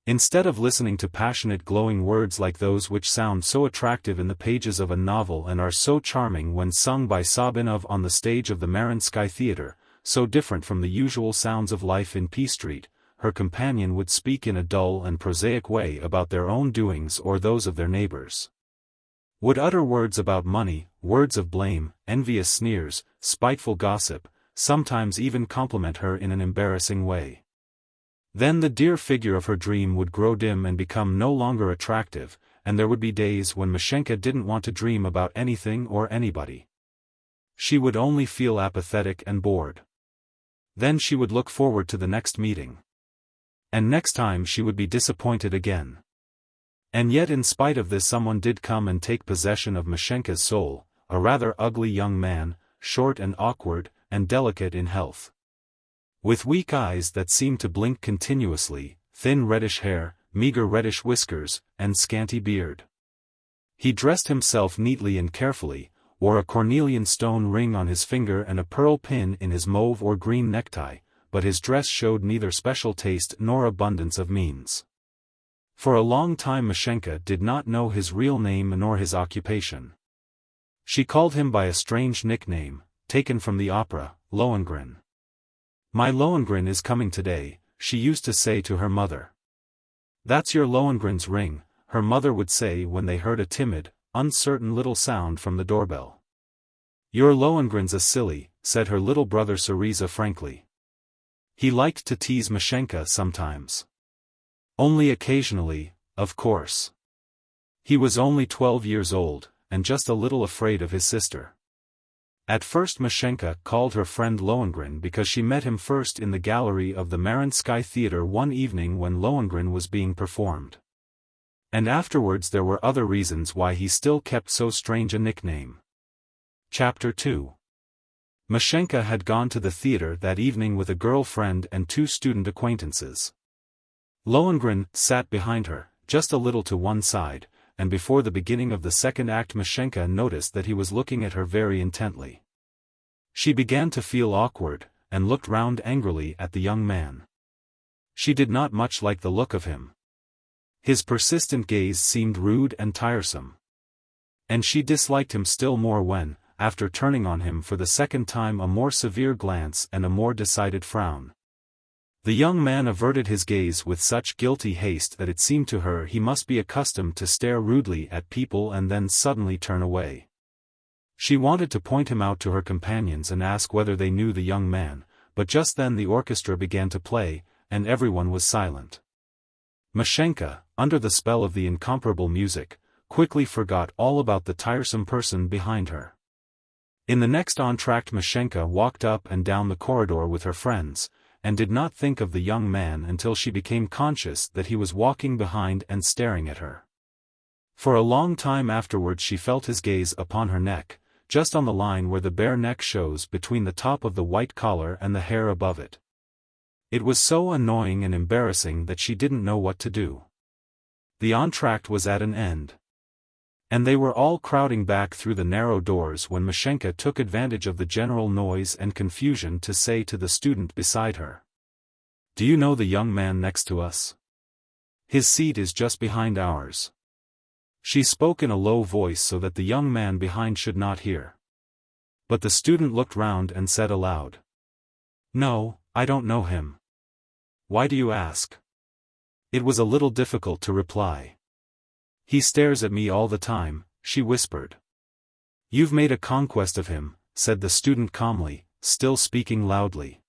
Instead of listening to passionate glowing words like those which sound so attractive in the pages of a novel and are so charming when sung by Sabinov on the stage of the Mariinsky Theatre, so different from the usual sounds of life in P Street, her companion would speak in a dull and prosaic way about their own doings or those of their neighbors. Would utter words about money, words of blame, envious sneers, spiteful gossip, sometimes even compliment her in an embarrassing way. Then the dear figure of her dream would grow dim and become no longer attractive, and there would be days when Mashenka didn't want to dream about anything or anybody. She would only feel apathetic and bored. Then she would look forward to the next meeting. And next time she would be disappointed again. And yet in spite of this someone did come and take possession of Mashenka's soul, a rather ugly young man, short and awkward, and delicate in health. With weak eyes that seemed to blink continuously, thin reddish hair, meager reddish whiskers, and scanty beard. He dressed himself neatly and carefully, wore a cornelian stone ring on his finger and a pearl pin in his mauve or green necktie, but his dress showed neither special taste nor abundance of means. For a long time Mashenka did not know his real name nor his occupation. She called him by a strange nickname, taken from the opera, Lohengrin. "My Lohengrin is coming today," she used to say to her mother. "That's your Lohengrin's ring," her mother would say when they heard a timid, uncertain little sound from the doorbell. "Your Lohengrin's a silly," said her little brother Syriza frankly. He liked to tease Mashenka sometimes. Only occasionally, of course. He was only 12 years old, and just a little afraid of his sister. At first Mashenka called her friend Lohengrin because she met him first in the gallery of the Mariinsky Theatre one evening when Lohengrin was being performed. And afterwards there were other reasons why he still kept so strange a nickname. Chapter 2. Mashenka had gone to the theatre that evening with a girl-friend and 2 student acquaintances. Lohengrin sat behind her, just a little to one side, and before the beginning of the second act Mashenka noticed that he was looking at her very intently. She began to feel awkward, and looked round angrily at the young man. She did not much like the look of him. His persistent gaze seemed rude and tiresome. And she disliked him still more when, after turning on him for the second time a more severe glance and a more decided frown, the young man averted his gaze with such guilty haste that it seemed to her he must be accustomed to stare rudely at people and then suddenly turn away. She wanted to point him out to her companions and ask whether they knew the young man, but just then the orchestra began to play, and everyone was silent. Mashenka, under the spell of the incomparable music, quickly forgot all about the tiresome person behind her. In the next entr'acte Mashenka walked up and down the corridor with her friends, and did not think of the young man until she became conscious that he was walking behind and staring at her. For a long time afterwards she felt his gaze upon her neck, just on the line where the bare neck shows between the top of the white collar and the hair above it. It was so annoying and embarrassing that she didn't know what to do. The entr'acte was at an end. And they were all crowding back through the narrow doors when Mashenka took advantage of the general noise and confusion to say to the student beside her. "Do you know the young man next to us? His seat is just behind ours." She spoke in a low voice so that the young man behind should not hear. But the student looked round and said aloud, "No, I don't know him." "Why do you ask?" It was a little difficult to reply. "He stares at me all the time," she whispered. "You've made a conquest of him," said the student calmly, still speaking loudly.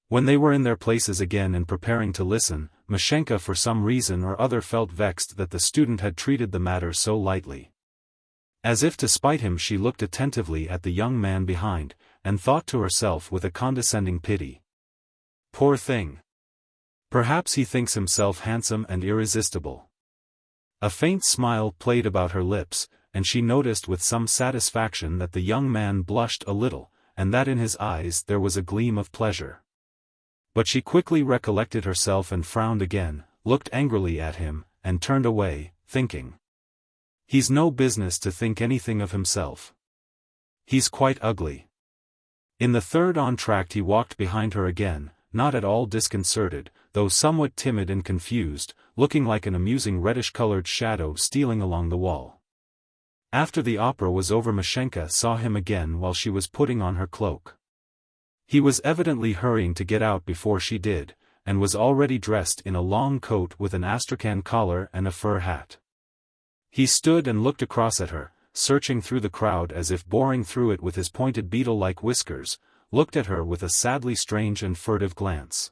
When they were in their places again and preparing to listen, Mashenka for some reason or other felt vexed that the student had treated the matter so lightly. As if to spite him, she looked attentively at the young man behind, and thought to herself with a condescending pity, "Poor thing! Perhaps he thinks himself handsome and irresistible." A faint smile played about her lips, and she noticed with some satisfaction that the young man blushed a little, and that in his eyes there was a gleam of pleasure. But she quickly recollected herself and frowned again, looked angrily at him, and turned away, thinking, "He's no business to think anything of himself. He's quite ugly." In the third entr'acte he walked behind her again, not at all disconcerted, though somewhat timid and confused, looking like an amusing reddish-colored shadow stealing along the wall. After the opera was over, Mashenka saw him again while she was putting on her cloak. He was evidently hurrying to get out before she did, and was already dressed in a long coat with an astrakhan collar and a fur hat. He stood and looked across at her, searching through the crowd as if boring through it with his pointed beetle-like whiskers, looked at her with a sadly strange and furtive glance.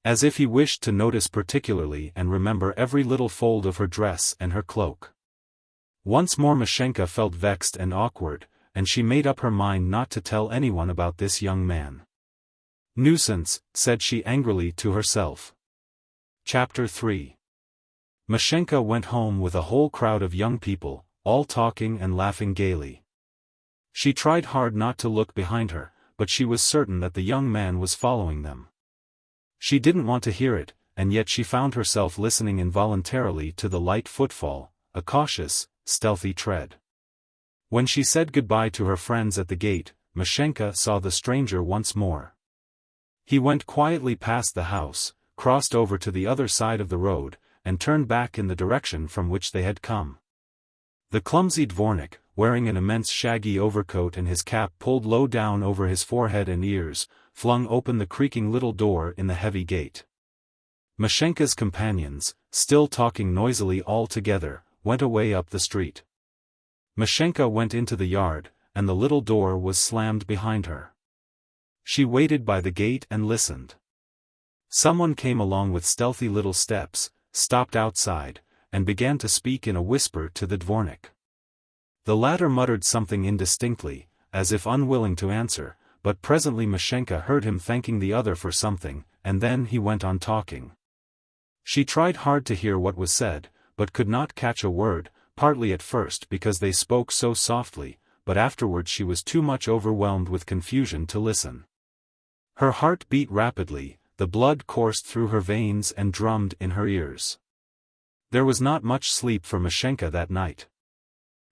As if he wished to notice particularly and remember every little fold of her dress and her cloak. Once more Mashenka felt vexed and awkward, and she made up her mind not to tell anyone about this young man. "Nuisance," said she angrily to herself. Chapter 3. Mashenka went home with a whole crowd of young people, all talking and laughing gaily. She tried hard not to look behind her, but she was certain that the young man was following them. She didn't want to hear it, and yet she found herself listening involuntarily to the light footfall, a cautious, stealthy tread. When she said goodbye to her friends at the gate, Mashenka saw the stranger once more. He went quietly past the house, crossed over to the other side of the road, and turned back in the direction from which they had come. The clumsy dvornik, wearing an immense shaggy overcoat and his cap pulled low down over his forehead and ears, flung open the creaking little door in the heavy gate. Mashenka's companions, still talking noisily all together, went away up the street. Mashenka went into the yard, and the little door was slammed behind her. She waited by the gate and listened. Someone came along with stealthy little steps, stopped outside, and began to speak in a whisper to the dvornik. The latter muttered something indistinctly, as if unwilling to answer, but presently Mashenka heard him thanking the other for something, and then he went on talking. She tried hard to hear what was said, but could not catch a word, partly at first because they spoke so softly, but afterwards she was too much overwhelmed with confusion to listen. Her heart beat rapidly, the blood coursed through her veins and drummed in her ears. There was not much sleep for Mashenka that night.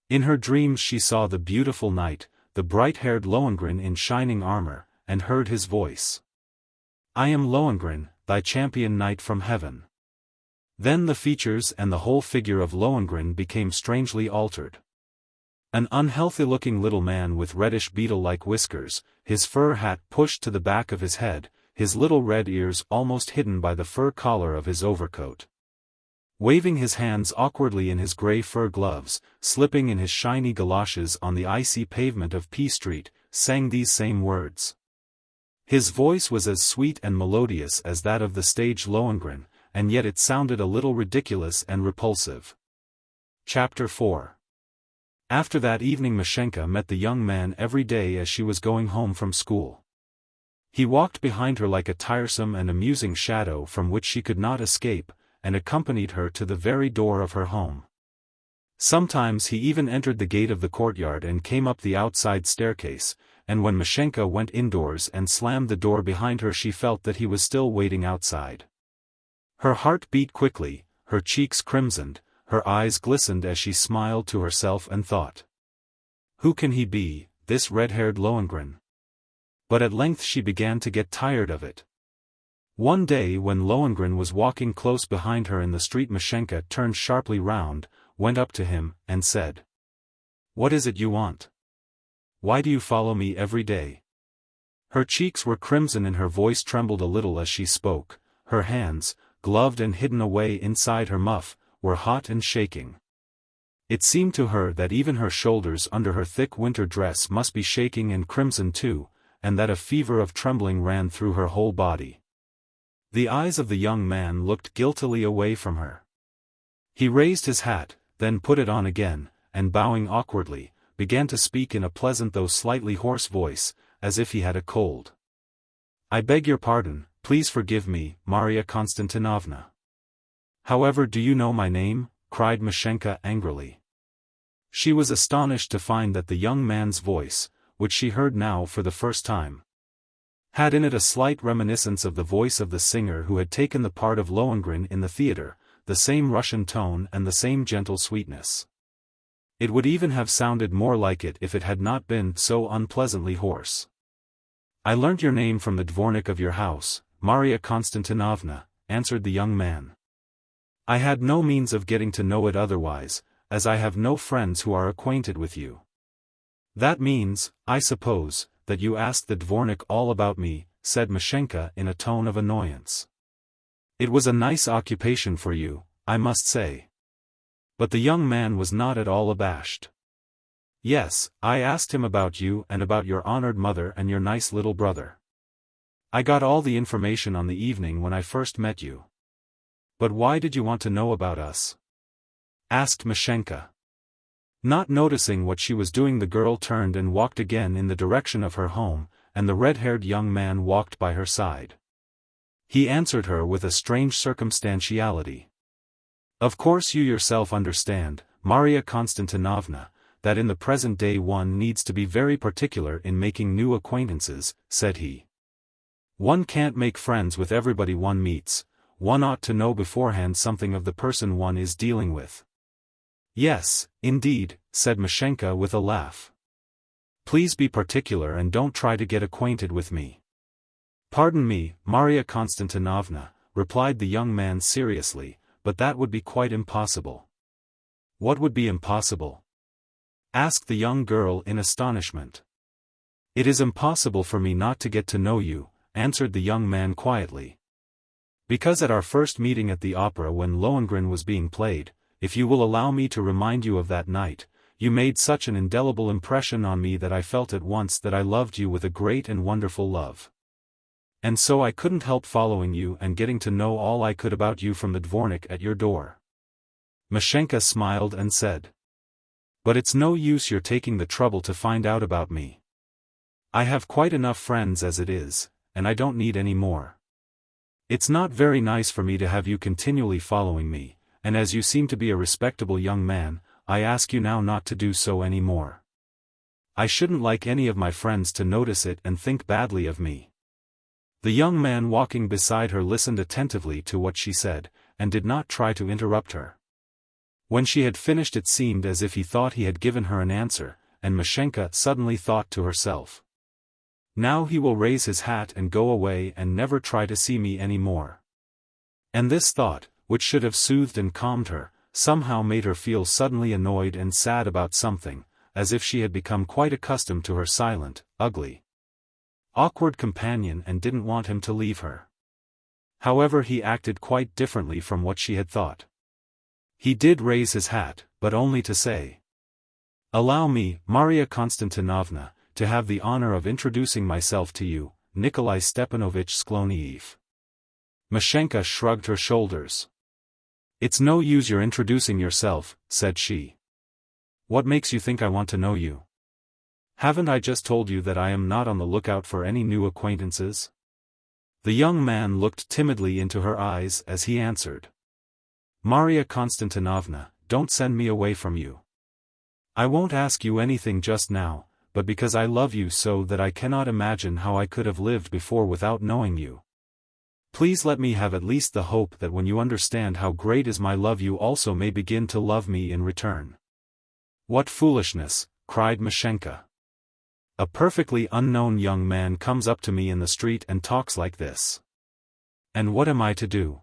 In her dreams she saw the beautiful knight, the bright-haired Lohengrin in shining armor, and heard his voice. "I am Lohengrin, thy champion knight from heaven." Then the features and the whole figure of Lohengrin became strangely altered. An unhealthy-looking little man with reddish beetle-like whiskers, his fur hat pushed to the back of his head, his little red ears almost hidden by the fur collar of his overcoat. Waving his hands awkwardly in his grey fur gloves, slipping in his shiny galoshes on the icy pavement of P Street, sang these same words. His voice was as sweet and melodious as that of the stage Lohengrin, and yet it sounded a little ridiculous and repulsive. Chapter 4. After that evening Mashenka met the young man every day as she was going home from school. He walked behind her like a tiresome and amusing shadow from which she could not escape, and accompanied her to the very door of her home. Sometimes he even entered the gate of the courtyard and came up the outside staircase, and when Mashenka went indoors and slammed the door behind her she felt that he was still waiting outside. Her heart beat quickly, her cheeks crimsoned, her eyes glistened as she smiled to herself and thought, "Who can he be, this red-haired Lohengrin?" But at length she began to get tired of it. One day when Lohengrin was walking close behind her in the street, Mashenka turned sharply round, went up to him, and said, "What is it you want? Why do you follow me every day?" Her cheeks were crimson and her voice trembled a little as she spoke. Her hands, gloved and hidden away inside her muff, were hot and shaking. It seemed to her that even her shoulders under her thick winter dress must be shaking and crimson too, and that a fever of trembling ran through her whole body. The eyes of the young man looked guiltily away from her. He raised his hat, then put it on again, and bowing awkwardly, began to speak in a pleasant though slightly hoarse voice, as if he had a cold. "I beg your pardon, please forgive me, Maria Konstantinovna." "However, do you know my name?" cried Mashenka angrily. She was astonished to find that the young man's voice, which she heard now for the first time, had in it a slight reminiscence of the voice of the singer who had taken the part of Lohengrin in the theatre, the same Russian tone and the same gentle sweetness. It would even have sounded more like it if it had not been so unpleasantly hoarse. "I learnt your name from the dvornik of your house, Maria Konstantinovna," answered the young man. "I had no means of getting to know it otherwise, as I have no friends who are acquainted with you." "That means, I suppose, that you asked the dvornik all about me," said Mashenka in a tone of annoyance. "It was a nice occupation for you, I must say." But the young man was not at all abashed. "Yes, I asked him about you and about your honored mother and your nice little brother. I got all the information on the evening when I first met you." "But why did you want to know about us?" asked Mashenka. Not noticing what she was doing, the girl turned and walked again in the direction of her home, and the red-haired young man walked by her side. He answered her with a strange circumstantiality. "Of course you yourself understand, Maria Konstantinovna, that in the present day one needs to be very particular in making new acquaintances," said he. "One can't make friends with everybody one meets, one ought to know beforehand something of the person one is dealing with." "Yes, indeed," said Mashenka with a laugh. "Please be particular and don't try to get acquainted with me." "Pardon me, Maria Konstantinovna," replied the young man seriously, "but that would be quite impossible." "What would be impossible?" asked the young girl in astonishment. "It is impossible for me not to get to know you," answered the young man quietly. "Because at our first meeting at the opera when Lohengrin was being played, if you will allow me to remind you of that night, you made such an indelible impression on me that I felt at once that I loved you with a great and wonderful love. And so I couldn't help following you and getting to know all I could about you from the dvornik at your door." Mashenka smiled and said, "But it's no use your taking the trouble to find out about me. I have quite enough friends as it is, and I don't need any more. It's not very nice for me to have you continually following me, and as you seem to be a respectable young man, I ask you now not to do so any more. I shouldn't like any of my friends to notice it and think badly of me." The young man walking beside her listened attentively to what she said, and did not try to interrupt her. When she had finished it seemed as if he thought he had given her an answer, and Mashenka suddenly thought to herself, "Now he will raise his hat and go away and never try to see me any more." And this thought, which should have soothed and calmed her, somehow made her feel suddenly annoyed and sad about something, as if she had become quite accustomed to her silent, ugly, awkward companion and didn't want him to leave her. However, he acted quite differently from what she had thought. He did raise his hat, but only to say, "Allow me, Maria Konstantinovna, to have the honor of introducing myself to you, Nikolai Stepanovich Skloniev." Mashenka shrugged her shoulders. "It's no use your introducing yourself," said she. "What makes you think I want to know you? Haven't I just told you that I am not on the lookout for any new acquaintances?" The young man looked timidly into her eyes as he answered, "Maria Konstantinovna, don't send me away from you. I won't ask you anything just now, but because I love you so that I cannot imagine how I could have lived before without knowing you. Please let me have at least the hope that when you understand how great is my love you also may begin to love me in return." "What foolishness," cried Mashenka. "A perfectly unknown young man comes up to me in the street and talks like this. And what am I to do?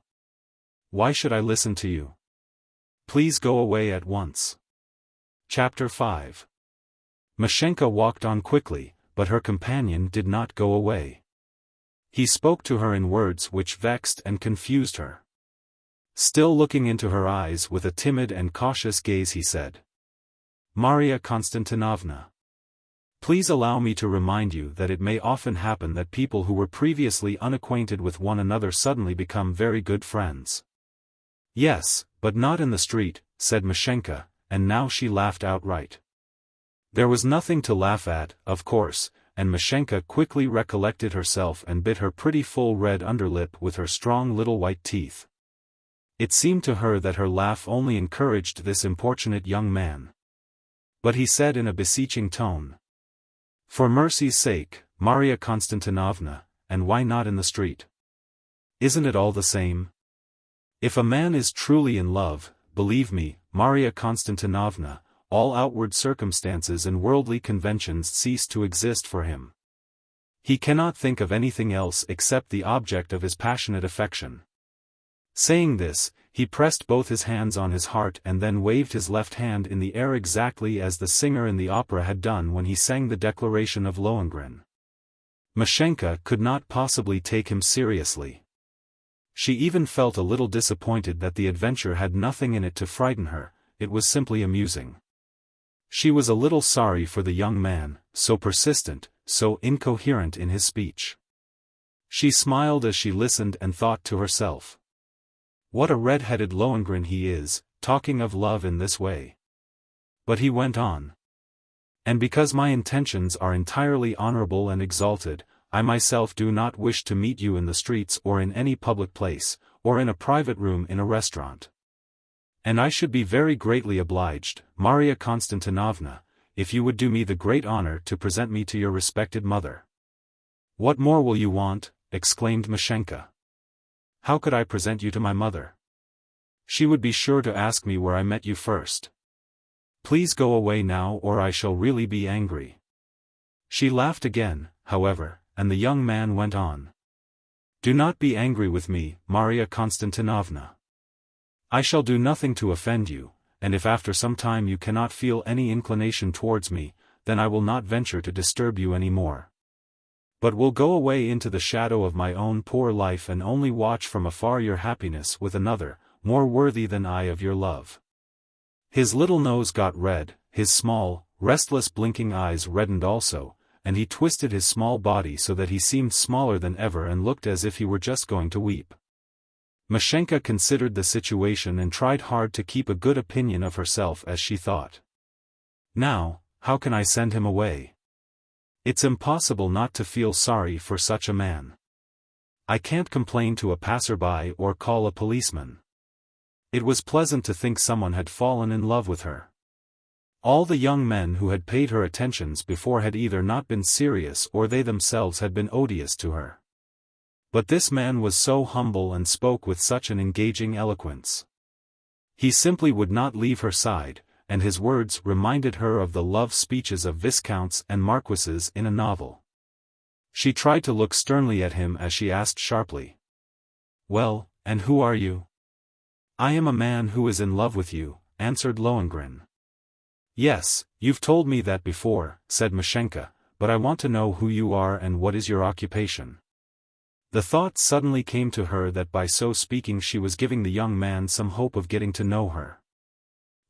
Why should I listen to you? Please go away at once." Chapter 5. Mashenka walked on quickly, but her companion did not go away. He spoke to her in words which vexed and confused her. Still looking into her eyes with a timid and cautious gaze he said, "Maria Konstantinovna, please allow me to remind you that it may often happen that people who were previously unacquainted with one another suddenly become very good friends." "Yes, but not in the street," said Mashenka, and now she laughed outright. There was nothing to laugh at, of course, and Mashenka quickly recollected herself and bit her pretty full red underlip with her strong little white teeth. It seemed to her that her laugh only encouraged this importunate young man. But he said in a beseeching tone, "For mercy's sake, Maria Konstantinovna, and why not in the street? Isn't it all the same? If a man is truly in love, believe me, Maria Konstantinovna, all outward circumstances and worldly conventions cease to exist for him. He cannot think of anything else except the object of his passionate affection." Saying this, he pressed both his hands on his heart and then waved his left hand in the air exactly as the singer in the opera had done when he sang the declaration of Lohengrin. Mashenka could not possibly take him seriously. She even felt a little disappointed that the adventure had nothing in it to frighten her, it was simply amusing. She was a little sorry for the young man, so persistent, so incoherent in his speech. She smiled as she listened and thought to herself, "What a red-headed Lohengrin he is, talking of love in this way." But he went on. "And because my intentions are entirely honorable and exalted, I myself do not wish to meet you in the streets or in any public place, or in a private room in a restaurant. And I should be very greatly obliged, Maria Konstantinovna, if you would do me the great honor to present me to your respected mother." "What more will you want?" exclaimed Mashenka. "How could I present you to my mother? She would be sure to ask me where I met you first. Please go away now or I shall really be angry." She laughed again, however, and the young man went on. "Do not be angry with me, Maria Konstantinovna. I shall do nothing to offend you, and if after some time you cannot feel any inclination towards me, then I will not venture to disturb you any more. But will go away into the shadow of my own poor life and only watch from afar your happiness with another, more worthy than I of your love." His little nose got red, his small, restless blinking eyes reddened also, and he twisted his small body so that he seemed smaller than ever and looked as if he were just going to weep. Mashenka considered the situation and tried hard to keep a good opinion of herself as she thought, "Now, how can I send him away? It's impossible not to feel sorry for such a man. I can't complain to a passerby or call a policeman." It was pleasant to think someone had fallen in love with her. All the young men who had paid her attentions before had either not been serious or they themselves had been odious to her. But this man was so humble and spoke with such an engaging eloquence. He simply would not leave her side, and his words reminded her of the love speeches of viscounts and marquises in a novel. She tried to look sternly at him as she asked sharply, "Well, and who are you?" "I am a man who is in love with you," answered Lohengrin. "Yes, you've told me that before," said Mashenka, "but I want to know who you are and what is your occupation." The thought suddenly came to her that by so speaking she was giving the young man some hope of getting to know her.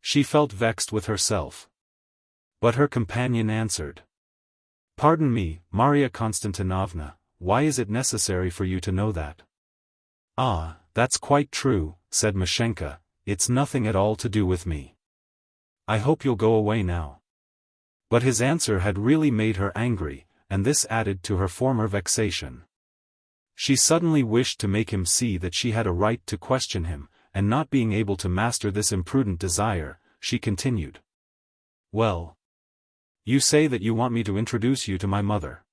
She felt vexed with herself. But her companion answered, "Pardon me, Maria Konstantinovna, why is it necessary for you to know that?" "Ah, that's quite true," said Mashenka, "it's nothing at all to do with me. I hope you'll go away now." But his answer had really made her angry, and this added to her former vexation. She suddenly wished to make him see that she had a right to question him, and not being able to master this imprudent desire, she continued, "Well, you say that you want me to introduce you to my mother.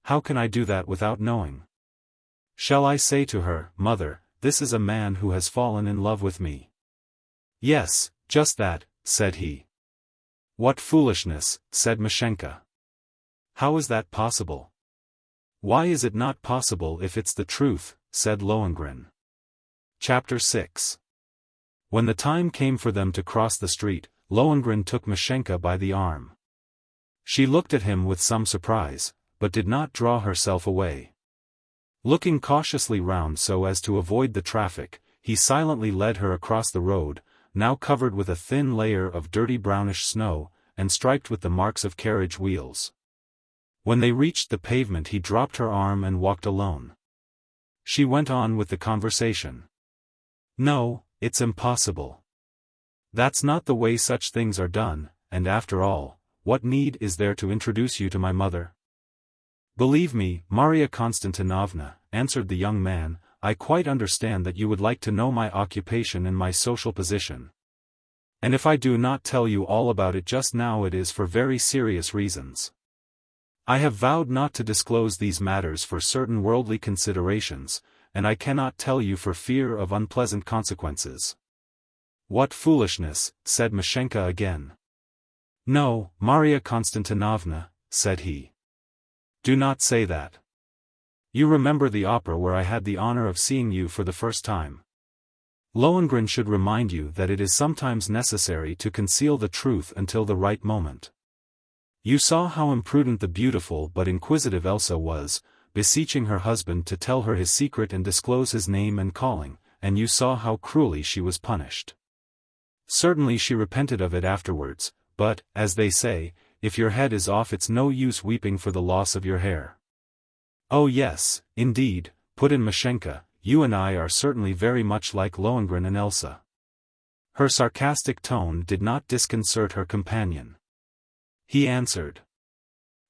How can I do that without knowing? Shall I say to her, Mother, this is a man who has fallen in love with me? Yes, just that, said he. What foolishness, said Mashenka. How is that possible? Why is it not possible if it's the truth, said Lohengrin. Chapter 6. When the time came for them to cross the street, Lohengrin took Mashenka by the arm. She looked at him with some surprise, but did not draw herself away. Looking cautiously round so as to avoid the traffic, he silently led her across the road, now covered with a thin layer of dirty brownish snow, and striped with the marks of carriage wheels. When they reached the pavement he dropped her arm and walked alone. She went on with the conversation. No, it's impossible. That's not the way such things are done, and after all, what need is there to introduce you to my mother? Believe me, Maria Konstantinovna, answered the young man, I quite understand that you would like to know my occupation and my social position. And if I do not tell you all about it just now it is for very serious reasons. I have vowed not to disclose these matters for certain worldly considerations, and I cannot tell you for fear of unpleasant consequences. What foolishness, said Mashenka again. No, Maria Konstantinovna, said he. Do not say that. You remember the opera where I had the honor of seeing you for the first time. Lohengrin should remind you that it is sometimes necessary to conceal the truth until the right moment. You saw how imprudent the beautiful but inquisitive Elsa was, beseeching her husband to tell her his secret and disclose his name and calling, and you saw how cruelly she was punished. Certainly she repented of it afterwards, but, as they say, if your head is off it's no use weeping for the loss of your hair. Oh yes, indeed, put in Mashenka, you and I are certainly very much like Lohengrin and Elsa. Her sarcastic tone did not disconcert her companion. He answered.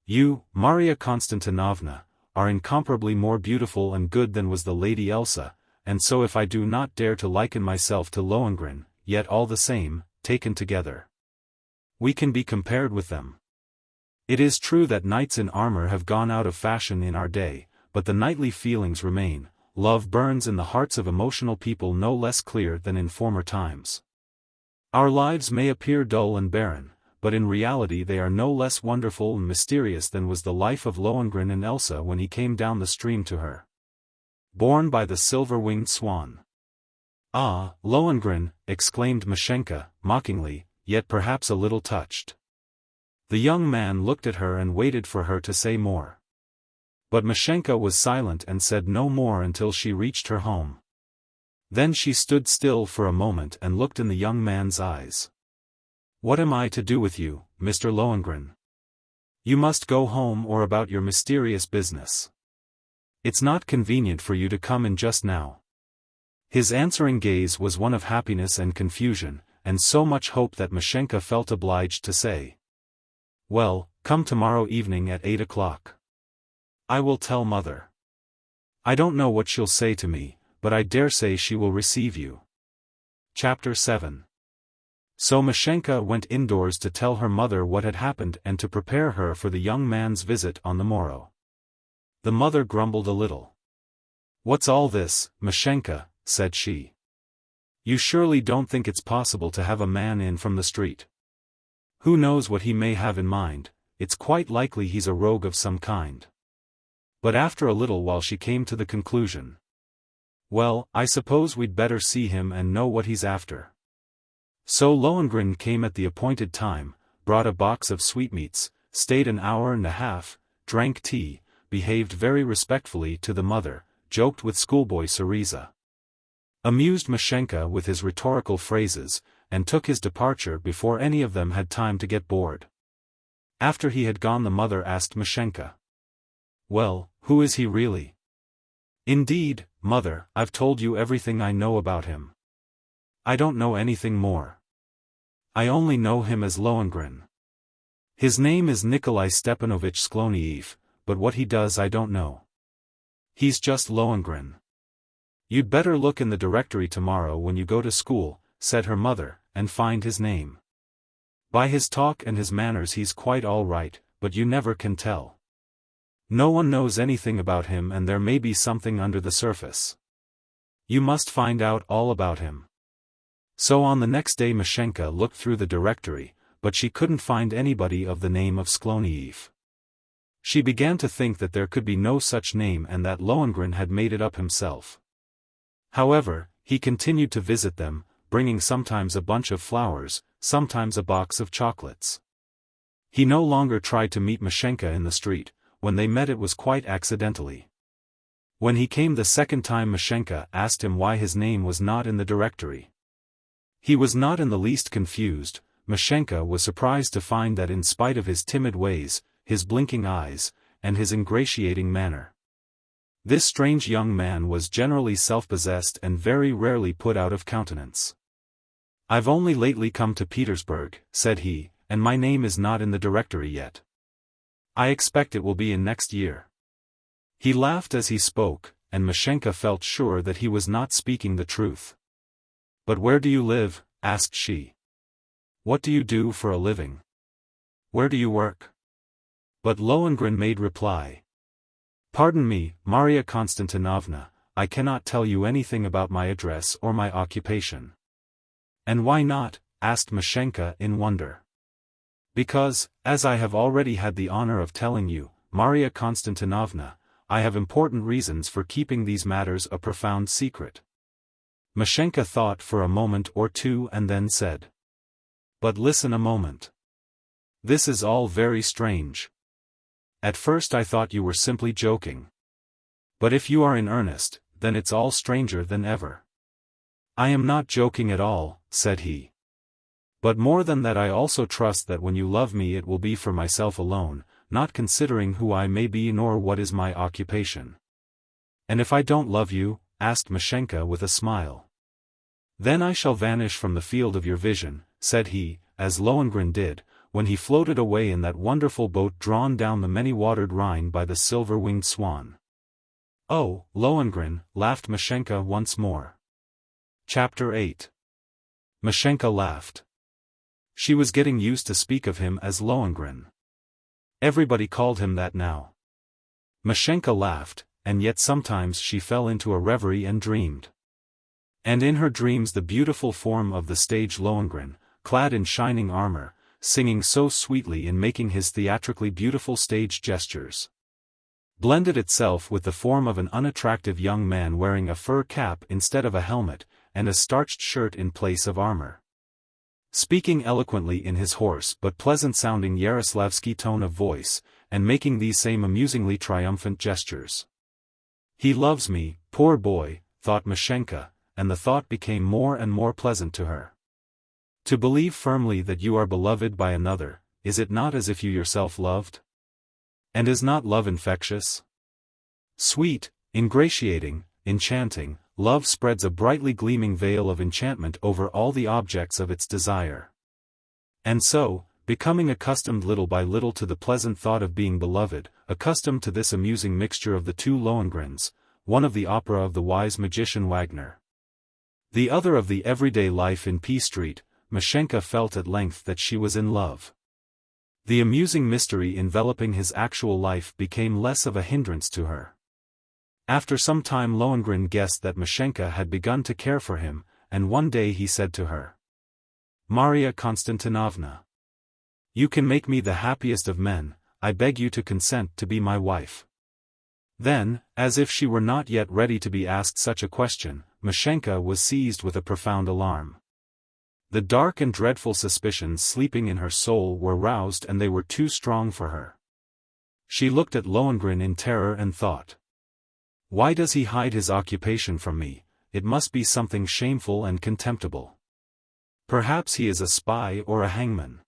You, Maria Konstantinovna, are incomparably more beautiful and good than was the Lady Elsa, and so if I do not dare to liken myself to Lohengrin, yet all the same, taken together, we can be compared with them. It is true that knights in armor have gone out of fashion in our day, but the knightly feelings remain, love burns in the hearts of emotional people no less clear than in former times. Our lives may appear dull and barren, but in reality they are no less wonderful and mysterious than was the life of Lohengrin and Elsa when he came down the stream to her, borne by the silver-winged swan. Ah, Lohengrin, exclaimed Mashenka, mockingly, yet perhaps a little touched. The young man looked at her and waited for her to say more. But Mashenka was silent and said no more until she reached her home. Then she stood still for a moment and looked in the young man's eyes. What am I to do with you, Mr. Lohengrin? You must go home or about your mysterious business. It's not convenient for you to come in just now. His answering gaze was one of happiness and confusion, and so much hope that Mashenka felt obliged to say. Well, come tomorrow evening at 8 o'clock. I will tell Mother. I don't know what she'll say to me, but I dare say she will receive you. Chapter 7. So Mashenka went indoors to tell her mother what had happened and to prepare her for the young man's visit on the morrow. The mother grumbled a little. What's all this, Mashenka, said she. You surely don't think it's possible to have a man in from the street. Who knows what he may have in mind, it's quite likely he's a rogue of some kind. But after a little while she came to the conclusion. Well, I suppose we'd better see him and know what he's after. So Lohengrin came at the appointed time, brought a box of sweetmeats, stayed an hour and a half, drank tea, behaved very respectfully to the mother, joked with schoolboy Syriza, amused Mashenka with his rhetorical phrases, and took his departure before any of them had time to get bored. After he had gone the mother asked Mashenka. Well, who is he really? Indeed, mother, I've told you everything I know about him. I don't know anything more. I only know him as Lohengrin. His name is Nikolai Stepanovich Skloniev, but what he does I don't know. He's just Lohengrin. You'd better look in the directory tomorrow when you go to school, said her mother, and find his name. By his talk and his manners he's quite all right, but you never can tell. No one knows anything about him and there may be something under the surface. You must find out all about him. So on the next day Mashenka looked through the directory, but she couldn't find anybody of the name of Skloniev. She began to think that there could be no such name and that Lohengrin had made it up himself. However, he continued to visit them, bringing sometimes a bunch of flowers, sometimes a box of chocolates. He no longer tried to meet Mashenka in the street. When they met it was quite accidentally. When he came the second time Mashenka asked him why his name was not in the directory. He was not in the least confused. Mashenka was surprised to find that in spite of his timid ways, his blinking eyes, and his ingratiating manner, this strange young man was generally self-possessed and very rarely put out of countenance. "I've only lately come to Petersburg," said he, "and my name is not in the directory yet. I expect it will be in next year." He laughed as he spoke, and Mashenka felt sure that he was not speaking the truth. "But where do you live?" asked she. "What do you do for a living? Where do you work?" But Lohengrin made reply. "Pardon me, Maria Konstantinovna, I cannot tell you anything about my address or my occupation." "And why not?" asked Mashenka in wonder. "Because, as I have already had the honor of telling you, Maria Konstantinovna, I have important reasons for keeping these matters a profound secret." Mashenka thought for a moment or two and then said, "But listen a moment. This is all very strange. At first I thought you were simply joking. But if you are in earnest, then it's all stranger than ever." "I am not joking at all," said he. "But more than that I also trust that when you love me it will be for myself alone, not considering who I may be nor what is my occupation." "And if I don't love you?" asked Mashenka with a smile. "Then I shall vanish from the field of your vision," said he, as Lohengrin did, when he floated away in that wonderful boat drawn down the many-watered Rhine by the silver-winged swan. "Oh, Lohengrin," laughed Mashenka once more. Chapter 8. Mashenka laughed. She was getting used to speak of him as Lohengrin. Everybody called him that now. Mashenka laughed, and yet sometimes she fell into a reverie and dreamed. And in her dreams the beautiful form of the stage Lohengrin, clad in shining armor, singing so sweetly and making his theatrically beautiful stage gestures, blended itself with the form of an unattractive young man wearing a fur cap instead of a helmet, and a starched shirt in place of armor, speaking eloquently in his hoarse but pleasant-sounding Yaroslavsky tone of voice, and making these same amusingly triumphant gestures. "He loves me, poor boy," thought Mashenka, and the thought became more and more pleasant to her. To believe firmly that you are beloved by another, is it not as if you yourself loved? And is not love infectious? Sweet, ingratiating, enchanting, love spreads a brightly gleaming veil of enchantment over all the objects of its desire. And so, becoming accustomed little by little to the pleasant thought of being beloved, accustomed to this amusing mixture of the two Lohengrins, one of the opera of the wise magician Wagner, the other of the everyday life in P Street, Mashenka felt at length that she was in love. The amusing mystery enveloping his actual life became less of a hindrance to her. After some time Lohengrin guessed that Mashenka had begun to care for him, and one day he said to her, "Maria Konstantinovna, you can make me the happiest of men, I beg you to consent to be my wife." Then, as if she were not yet ready to be asked such a question, Mashenka was seized with a profound alarm. The dark and dreadful suspicions sleeping in her soul were roused and they were too strong for her. She looked at Lohengrin in terror and thought, "Why does he hide his occupation from me? It must be something shameful and contemptible. Perhaps he is a spy or a hangman."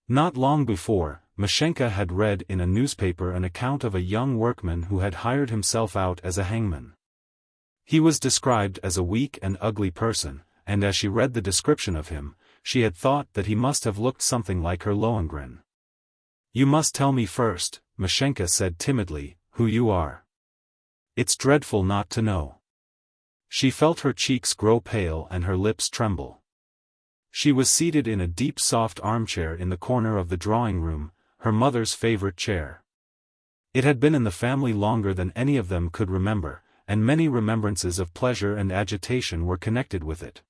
Not long before, Mashenka had read in a newspaper an account of a young workman who had hired himself out as a hangman. He was described as a weak and ugly person, and as she read the description of him, she had thought that he must have looked something like her Lohengrin. "You must tell me first," Mashenka said timidly, "who you are. It's dreadful not to know." She felt her cheeks grow pale and her lips tremble. She was seated in a deep soft armchair in the corner of the drawing-room, her mother's favorite chair. It had been in the family longer than any of them could remember, and many remembrances of pleasure and agitation were connected with it.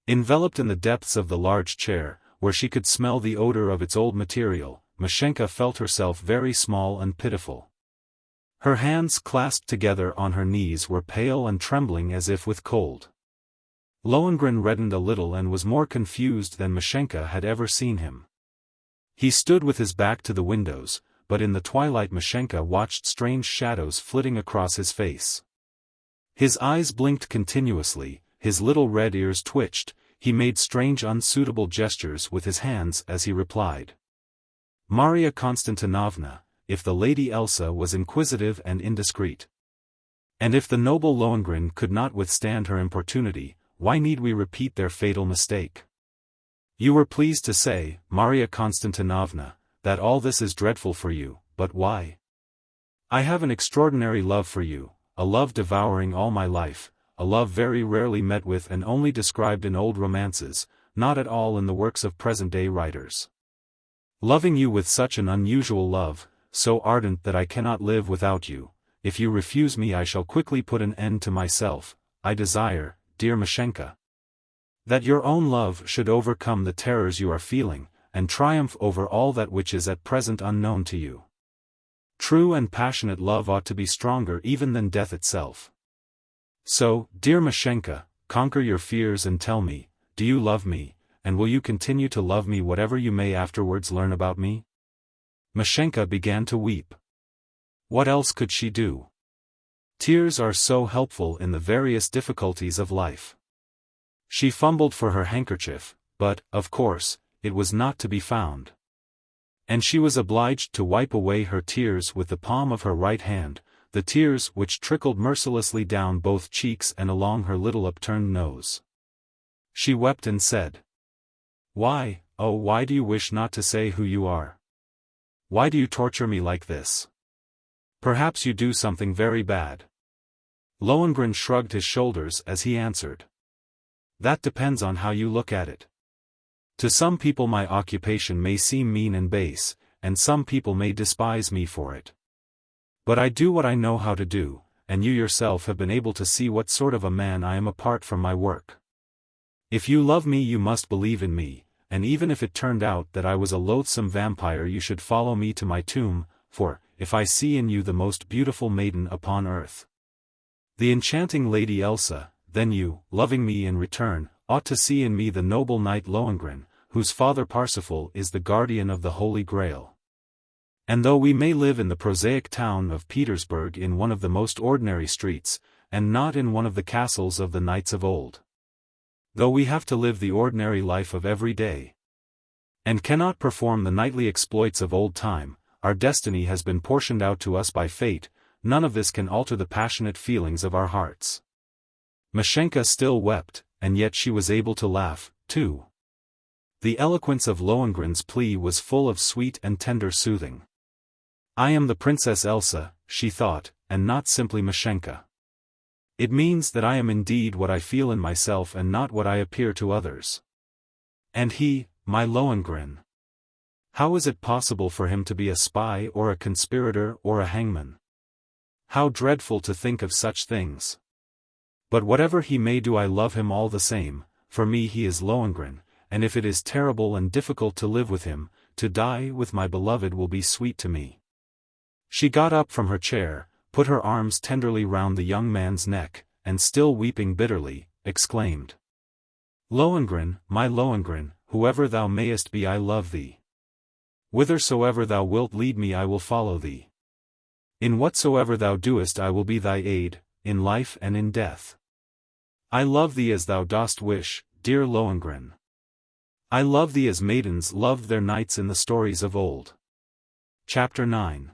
Enveloped in the depths of the large chair, where she could smell the odor of its old material, Mashenka felt herself very small and pitiful. Her hands clasped together on her knees were pale and trembling as if with cold. Lohengrin reddened a little and was more confused than Mashenka had ever seen him. He stood with his back to the windows, but in the twilight Mashenka watched strange shadows flitting across his face. His eyes blinked continuously, his little red ears twitched, he made strange unsuitable gestures with his hands as he replied. Maria Konstantinovna, if the Lady Elsa was inquisitive and indiscreet, and if the noble Lohengrin could not withstand her importunity, why need we repeat their fatal mistake? You were pleased to say, Maria Konstantinovna, that all this is dreadful for you, but why? I have an extraordinary love for you, a love devouring all my life, a love very rarely met with and only described in old romances, not at all in the works of present-day writers. Loving you with such an unusual love, so ardent that I cannot live without you, if you refuse me I shall quickly put an end to myself, I desire, dear Mashenka, that your own love should overcome the terrors you are feeling, and triumph over all that which is at present unknown to you. True and passionate love ought to be stronger even than death itself. So, dear Mashenka, conquer your fears and tell me, do you love me, and will you continue to love me whatever you may afterwards learn about me? Mashenka began to weep. What else could she do? Tears are so helpful in the various difficulties of life. She fumbled for her handkerchief, but, of course, it was not to be found. And she was obliged to wipe away her tears with the palm of her right hand, the tears which trickled mercilessly down both cheeks and along her little upturned nose. She wept and said, Why, oh why do you wish not to say who you are? Why do you torture me like this? Perhaps you do something very bad. Lohengrin shrugged his shoulders as he answered. That depends on how you look at it. To some people my occupation may seem mean and base, and some people may despise me for it. But I do what I know how to do, and you yourself have been able to see what sort of a man I am apart from my work. If you love me you must believe in me, and even if it turned out that I was a loathsome vampire you should follow me to my tomb, for, if I see in you the most beautiful maiden upon earth, the enchanting Lady Elsa, then you, loving me in return, ought to see in me the noble knight Lohengrin, whose father Parsifal is the guardian of the Holy Grail. And though we may live in the prosaic town of Petersburg in one of the most ordinary streets, and not in one of the castles of the knights of old, though we have to live the ordinary life of every day, and cannot perform the knightly exploits of old time, our destiny has been portioned out to us by fate, none of this can alter the passionate feelings of our hearts. Mashenka still wept, and yet she was able to laugh, too. The eloquence of Lohengrin's plea was full of sweet and tender soothing. I am the Princess Elsa, she thought, and not simply Mashenka. It means that I am indeed what I feel in myself and not what I appear to others. And he, my Lohengrin. How is it possible for him to be a spy or a conspirator or a hangman? How dreadful to think of such things. But whatever he may do I love him all the same, for me he is Lohengrin, and if it is terrible and difficult to live with him, to die with my beloved will be sweet to me. She got up from her chair, put her arms tenderly round the young man's neck, and still weeping bitterly, exclaimed. Lohengrin, my Lohengrin, whoever thou mayest be I love thee. Whithersoever thou wilt lead me I will follow thee. In whatsoever thou doest I will be thy aid, in life and in death. I love thee as thou dost wish, dear Lohengrin. I love thee as maidens loved their knights in the stories of old. Chapter 9.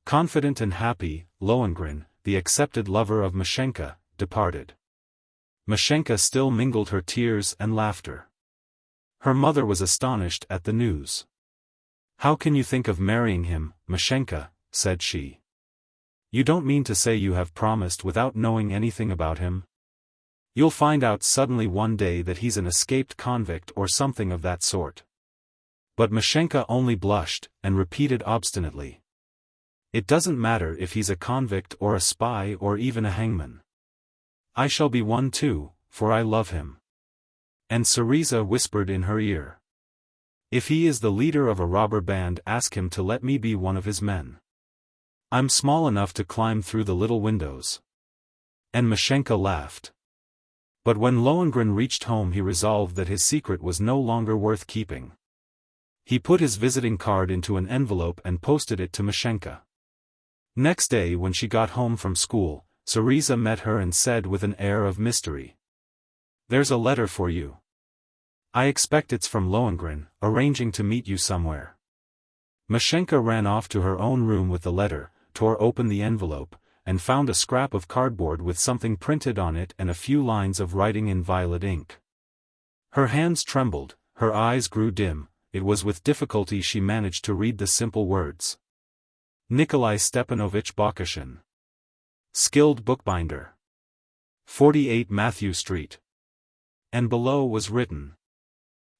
Confident and happy, Lohengrin, the accepted lover of Mashenka, departed. Mashenka still mingled her tears and laughter. Her mother was astonished at the news. How can you think of marrying him, Mashenka, said she. You don't mean to say you have promised without knowing anything about him? You'll find out suddenly one day that he's an escaped convict or something of that sort. But Mashenka only blushed, and repeated obstinately. It doesn't matter if he's a convict or a spy or even a hangman. I shall be one too, for I love him. And Syriza whispered in her ear. If he is the leader of a robber band, ask him to let me be one of his men. I'm small enough to climb through the little windows. And Mashenka laughed. But when Lohengrin reached home, he resolved that his secret was no longer worth keeping. He put his visiting card into an envelope and posted it to Mashenka. Next day when she got home from school, Syriza met her and said with an air of mystery. There's a letter for you. I expect it's from Lohengrin, arranging to meet you somewhere. Mashenka ran off to her own room with the letter, tore open the envelope, and found a scrap of cardboard with something printed on it and a few lines of writing in violet ink. Her hands trembled, her eyes grew dim. It was with difficulty she managed to read the simple words. Nikolai Stepanovich Bakashin. Skilled bookbinder. 48 Matthew Street. And below was written.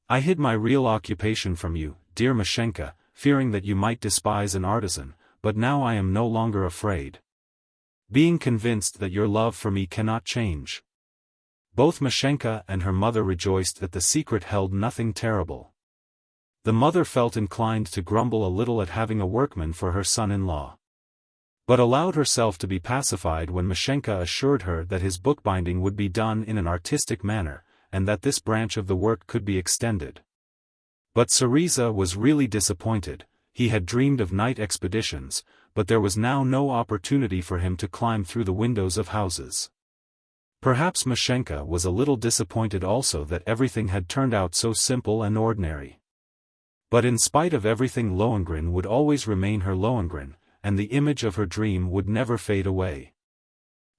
I hid my real occupation from you, dear Mashenka, fearing that you might despise an artisan, but now I am no longer afraid. Being convinced that your love for me cannot change. Both Mashenka and her mother rejoiced that the secret held nothing terrible. The mother felt inclined to grumble a little at having a workman for her son-in-law, but allowed herself to be pacified when Mashenka assured her that his bookbinding would be done in an artistic manner, and that this branch of the work could be extended. But Syriza was really disappointed. He had dreamed of night expeditions, but there was now no opportunity for him to climb through the windows of houses. Perhaps Mashenka was a little disappointed also that everything had turned out so simple and ordinary. But in spite of everything, Lohengrin would always remain her Lohengrin, and the image of her dream would never fade away.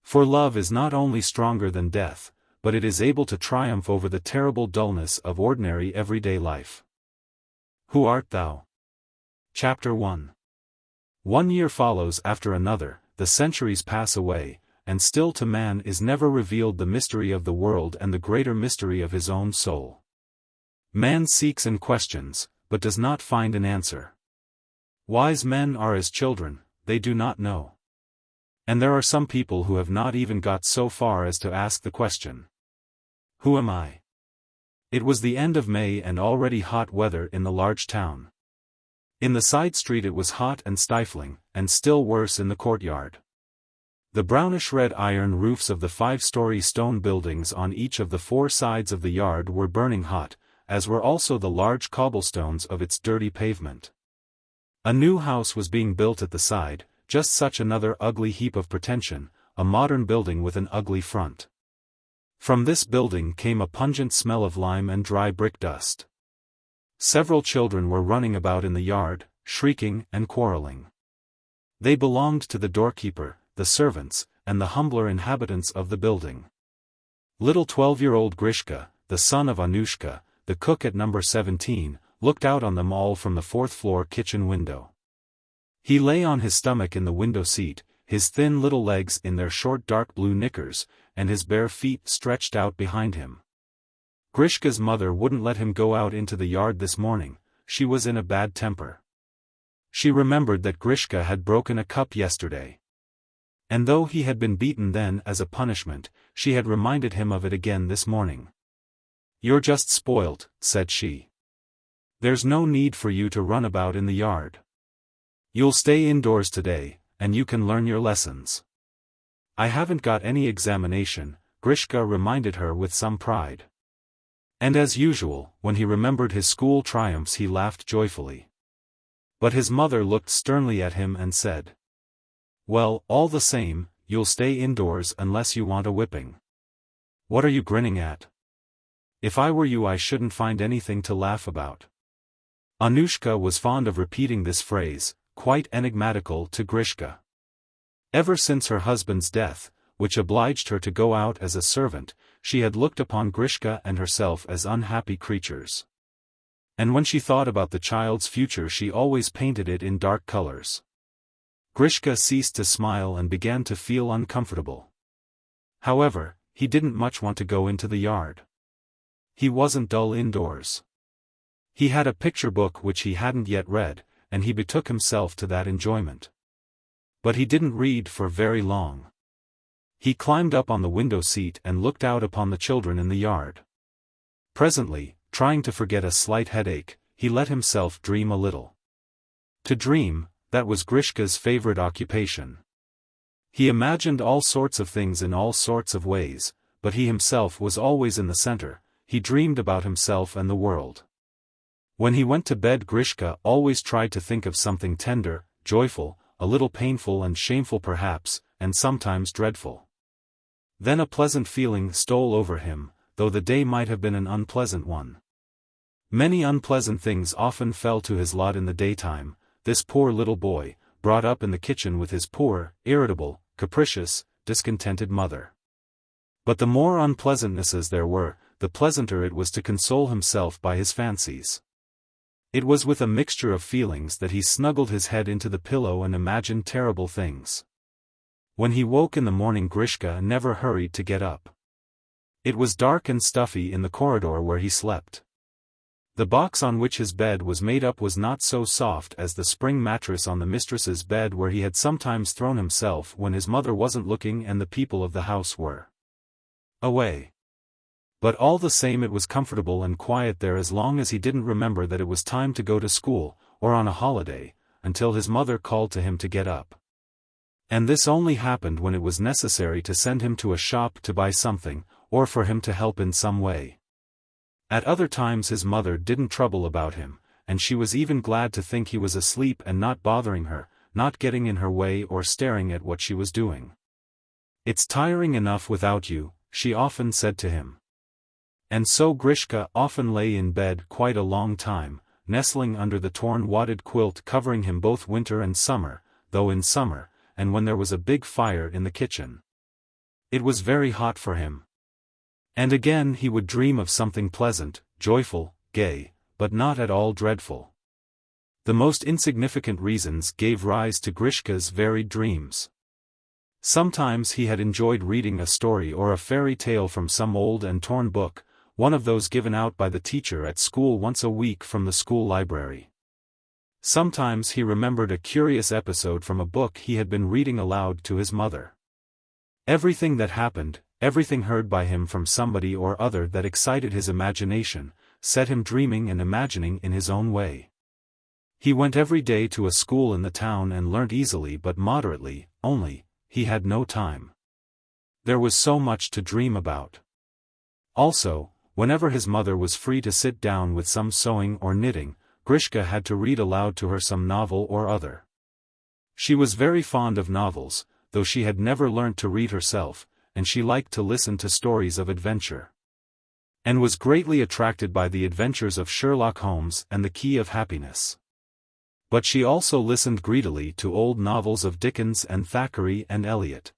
For love is not only stronger than death, but it is able to triumph over the terrible dullness of ordinary everyday life. Who art thou? Chapter 1. 1 year follows after another, the centuries pass away, and still to man is never revealed the mystery of the world and the greater mystery of his own soul. Man seeks and questions, but does not find an answer. Wise men are as children, they do not know. And there are some people who have not even got so far as to ask the question. Who am I? It was the end of May and already hot weather in the large town. In the side street it was hot and stifling, and still worse in the courtyard. The brownish-red iron roofs of the 5-story stone buildings on each of the 4 sides of the yard were burning hot, as were also the large cobblestones of its dirty pavement. A new house was being built at the side, just such another ugly heap of pretension, a modern building with an ugly front. From this building came a pungent smell of lime and dry brick dust. Several children were running about in the yard, shrieking and quarreling. They belonged to the doorkeeper, the servants, and the humbler inhabitants of the building. Little 12-year-old Grishka, the son of Anushka, the cook at number 17, looked out on them all from the 4th-floor kitchen window. He lay on his stomach in the window seat, his thin little legs in their short dark blue knickers, and his bare feet stretched out behind him. Grishka's mother wouldn't let him go out into the yard this morning. She was in a bad temper. She remembered that Grishka had broken a cup yesterday. And though he had been beaten then as a punishment, she had reminded him of it again this morning. "You're just spoilt," said she. "There's no need for you to run about in the yard. You'll stay indoors today, and you can learn your lessons." "I haven't got any examination," Grishka reminded her with some pride. And as usual, when he remembered his school triumphs he laughed joyfully. But his mother looked sternly at him and said, "Well, all the same, you'll stay indoors unless you want a whipping. What are you grinning at? If I were you I shouldn't find anything to laugh about." Anushka was fond of repeating this phrase, quite enigmatical to Grishka. Ever since her husband's death, which obliged her to go out as a servant, she had looked upon Grishka and herself as unhappy creatures. And when she thought about the child's future she always painted it in dark colors. Grishka ceased to smile and began to feel uncomfortable. However, he didn't much want to go into the yard. He wasn't dull indoors. He had a picture book which he hadn't yet read, and he betook himself to that enjoyment. But he didn't read for very long. He climbed up on the window seat and looked out upon the children in the yard. Presently, trying to forget a slight headache, he let himself dream a little. To dream, that was Grishka's favorite occupation. He imagined all sorts of things in all sorts of ways, but he himself was always in the center. He dreamed about himself and the world. When he went to bed, Grishka always tried to think of something tender, joyful, a little painful and shameful perhaps, and sometimes dreadful. Then a pleasant feeling stole over him, though the day might have been an unpleasant one. Many unpleasant things often fell to his lot in the daytime, this poor little boy, brought up in the kitchen with his poor, irritable, capricious, discontented mother. But the more unpleasantnesses there were, the pleasanter it was to console himself by his fancies. It was with a mixture of feelings that he snuggled his head into the pillow and imagined terrible things. When he woke in the morning, Grishka never hurried to get up. It was dark and stuffy in the corridor where he slept. The box on which his bed was made up was not so soft as the spring mattress on the mistress's bed where he had sometimes thrown himself when his mother wasn't looking and the people of the house were away. But all the same it was comfortable and quiet there as long as he didn't remember that it was time to go to school, or on a holiday, until his mother called to him to get up. And this only happened when it was necessary to send him to a shop to buy something, or for him to help in some way. At other times his mother didn't trouble about him, and she was even glad to think he was asleep and not bothering her, not getting in her way or staring at what she was doing. "It's tiring enough without you," she often said to him. And so Grishka often lay in bed quite a long time, nestling under the torn wadded quilt covering him both winter and summer, though in summer, and when there was a big fire in the kitchen, it was very hot for him. And again he would dream of something pleasant, joyful, gay, but not at all dreadful. The most insignificant reasons gave rise to Grishka's varied dreams. Sometimes he had enjoyed reading a story or a fairy tale from some old and torn book, one of those given out by the teacher at school once a week from the school library. Sometimes he remembered a curious episode from a book he had been reading aloud to his mother. Everything that happened, everything heard by him from somebody or other that excited his imagination, set him dreaming and imagining in his own way. He went every day to a school in the town and learnt easily but moderately, only, he had no time. There was so much to dream about. Also, whenever his mother was free to sit down with some sewing or knitting, Grishka had to read aloud to her some novel or other. She was very fond of novels, though she had never learnt to read herself, and she liked to listen to stories of adventure, and was greatly attracted by the adventures of Sherlock Holmes and the Key of Happiness. But she also listened greedily to old novels of Dickens and Thackeray and Eliot.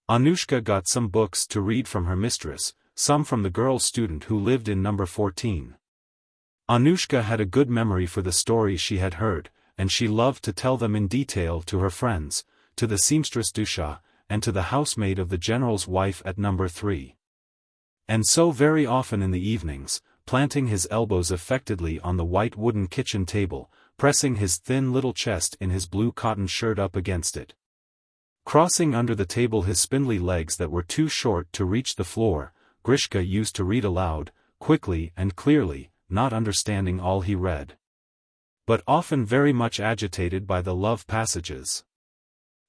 Anushka got some books to read from her mistress, some from the girl student who lived in number 14. Anushka had a good memory for the stories she had heard, and she loved to tell them in detail to her friends, to the seamstress Dusha, and to the housemaid of the general's wife at number 3. And so very often in the evenings, planting his elbows affectedly on the white wooden kitchen table, pressing his thin little chest in his blue cotton shirt up against it, crossing under the table his spindly legs that were too short to reach the floor, Grishka used to read aloud, quickly and clearly, not understanding all he read, but often very much agitated by the love passages.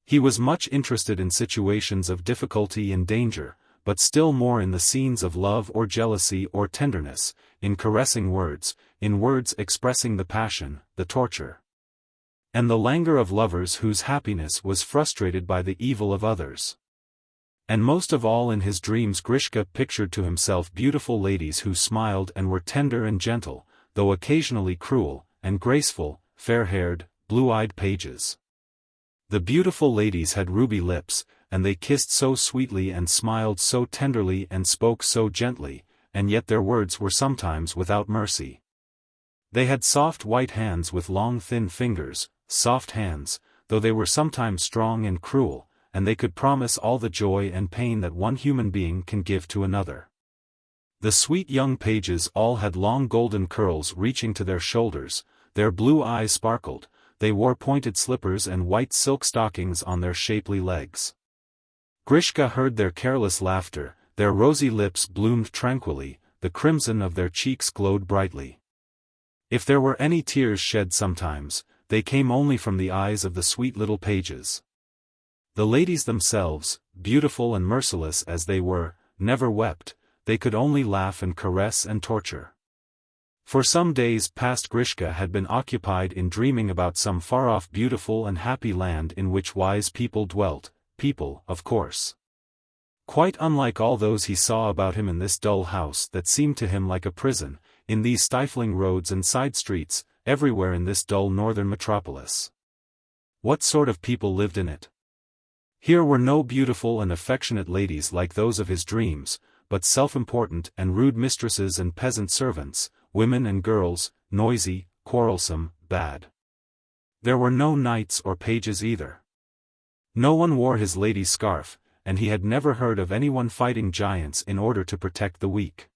He was much interested in situations of difficulty and danger, but still more in the scenes of love or jealousy or tenderness, in caressing words, in words expressing the passion, the torture, and the languor of lovers whose happiness was frustrated by the evil of others. And most of all in his dreams Grishka pictured to himself beautiful ladies who smiled and were tender and gentle, though occasionally cruel, and graceful, fair-haired, blue-eyed pages. The beautiful ladies had ruby lips, and they kissed so sweetly and smiled so tenderly and spoke so gently, and yet their words were sometimes without mercy. They had soft white hands with long thin fingers, soft hands, though they were sometimes strong and cruel, and they could promise all the joy and pain that one human being can give to another. The sweet young pages all had long golden curls reaching to their shoulders, their blue eyes sparkled, they wore pointed slippers and white silk stockings on their shapely legs. Grishka heard their careless laughter, their rosy lips bloomed tranquilly, the crimson of their cheeks glowed brightly. If there were any tears shed sometimes, they came only from the eyes of the sweet little pages. The ladies themselves, beautiful and merciless as they were, never wept, they could only laugh and caress and torture. For some days past Grishka had been occupied in dreaming about some far-off beautiful and happy land in which wise people dwelt, people, of course. Quite unlike all those he saw about him in this dull house that seemed to him like a prison, in these stifling roads and side streets, everywhere in this dull northern metropolis. What sort of people lived in it? Here were no beautiful and affectionate ladies like those of his dreams, but self-important and rude mistresses and peasant servants, women and girls, noisy, quarrelsome, bad. There were no knights or pages either. No one wore his lady's scarf, and he had never heard of anyone fighting giants in order to protect the weak.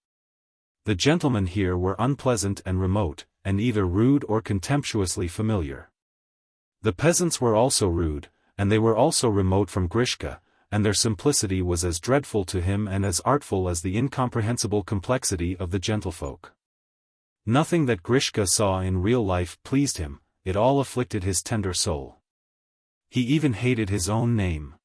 The gentlemen here were unpleasant and remote, and either rude or contemptuously familiar. The peasants were also rude, and they were also remote from Grishka, and their simplicity was as dreadful to him and as artful as the incomprehensible complexity of the gentlefolk. Nothing that Grishka saw in real life pleased him, it all afflicted his tender soul. He even hated his own name.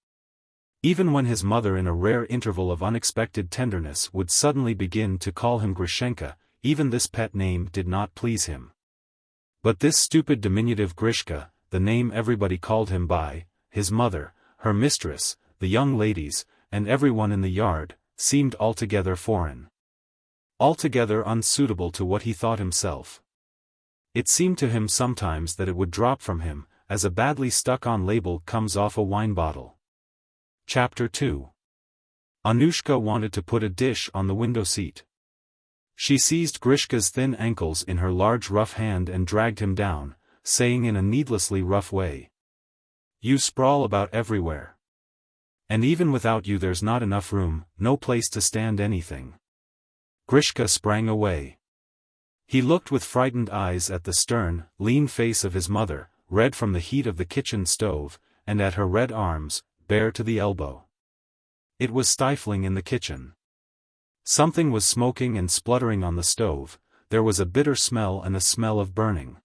Even when his mother in a rare interval of unexpected tenderness would suddenly begin to call him Grishenka, even this pet name did not please him. But this stupid diminutive Grishka, the name everybody called him by, his mother, her mistress, the young ladies, and everyone in the yard, seemed altogether foreign. Altogether unsuitable to what he thought himself. It seemed to him sometimes that it would drop from him, as a badly stuck-on label comes off a wine bottle. Chapter 2. Anushka wanted to put a dish on the window seat. She seized Grishka's thin ankles in her large rough hand and dragged him down, saying in a needlessly rough way, "You sprawl about everywhere. And even without you there's not enough room, no place to stand anything." Grishka sprang away. He looked with frightened eyes at the stern, lean face of his mother, red from the heat of the kitchen stove, and at her red arms, bare to the elbow. It was stifling in the kitchen. Something was smoking and spluttering on the stove, there was a bitter smell and a smell of burning.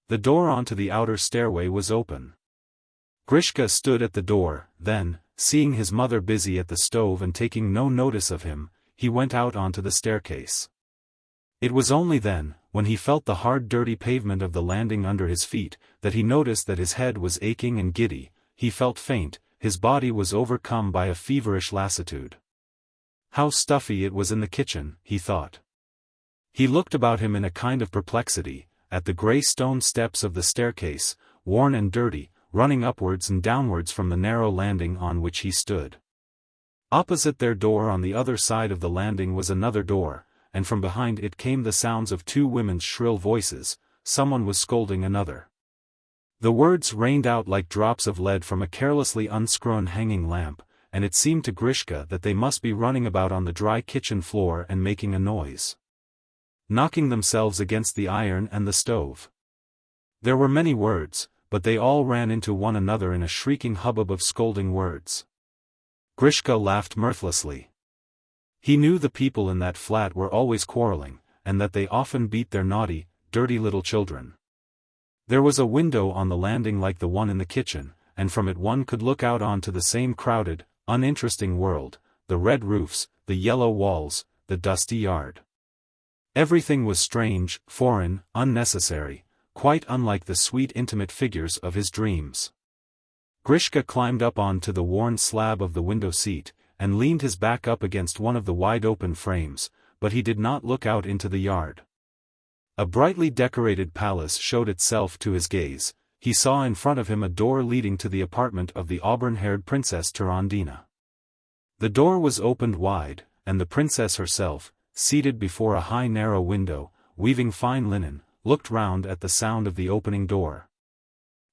The door onto the outer stairway was open. Grishka stood at the door, then, seeing his mother busy at the stove and taking no notice of him, he went out onto the staircase. It was only then, when he felt the hard dirty pavement of the landing under his feet, that he noticed that his head was aching and giddy, he felt faint, his body was overcome by a feverish lassitude. How stuffy it was in the kitchen, he thought. He looked about him in a kind of perplexity, at the grey stone steps of the staircase, worn and dirty, running upwards and downwards from the narrow landing on which he stood. Opposite their door on the other side of the landing was another door, and from behind it came the sounds of two women's shrill voices, someone was scolding another. The words rained out like drops of lead from a carelessly unscrewn hanging lamp, and it seemed to Grishka that they must be running about on the dry kitchen floor and making a noise. Knocking themselves against the iron and the stove. There were many words, but they all ran into one another in a shrieking hubbub of scolding words. Grishka laughed mirthlessly. He knew the people in that flat were always quarreling, and that they often beat their naughty, dirty little children. There was a window on the landing like the one in the kitchen, and from it one could look out onto the same crowded, uninteresting world, the red roofs, the yellow walls, the dusty yard. Everything was strange, foreign, unnecessary, quite unlike the sweet intimate figures of his dreams. Grishka climbed up onto the worn slab of the window seat, and leaned his back up against one of the wide-open frames, but he did not look out into the yard. A brightly decorated palace showed itself to his gaze. He saw in front of him a door leading to the apartment of the auburn-haired Princess Turandina. The door was opened wide, and the princess herself, seated before a high narrow window, weaving fine linen, looked round at the sound of the opening door.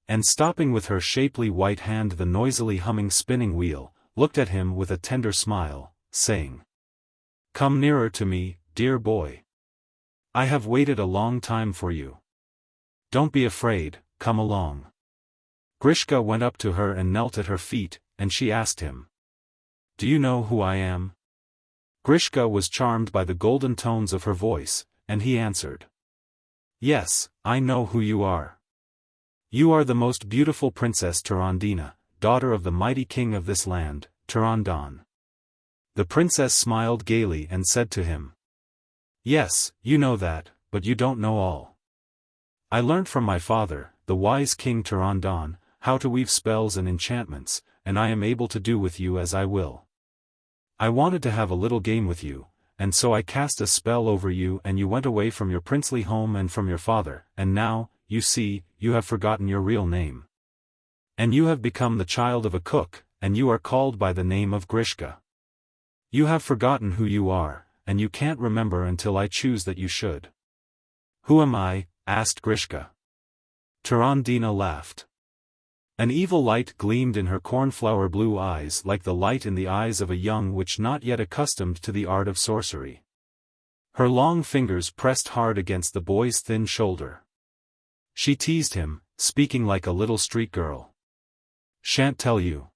And stopping with her shapely white hand the noisily humming spinning wheel, looked at him with a tender smile, saying, "Come nearer to me, dear boy. I have waited a long time for you. Don't be afraid, come along." Grishka went up to her and knelt at her feet, and she asked him, "Do you know who I am?" Grishka was charmed by the golden tones of her voice, and he answered, "Yes, I know who you are. You are the most beautiful Princess Turandina, daughter of the mighty king of this land, Turandon." The princess smiled gaily and said to him, "Yes, you know that, but you don't know all. I learnt from my father, the wise King Turandon, how to weave spells and enchantments, and I am able to do with you as I will. I wanted to have a little game with you, and so I cast a spell over you and you went away from your princely home and from your father, and now, you see, you have forgotten your real name. And you have become the child of a cook, and you are called by the name of Grishka. You have forgotten who you are, and you can't remember until I choose that you should." "Who am I?" asked Grishka. Turandina laughed. An evil light gleamed in her cornflower blue eyes like the light in the eyes of a young witch not yet accustomed to the art of sorcery. Her long fingers pressed hard against the boy's thin shoulder. She teased him, speaking like a little street girl. "Shan't tell you.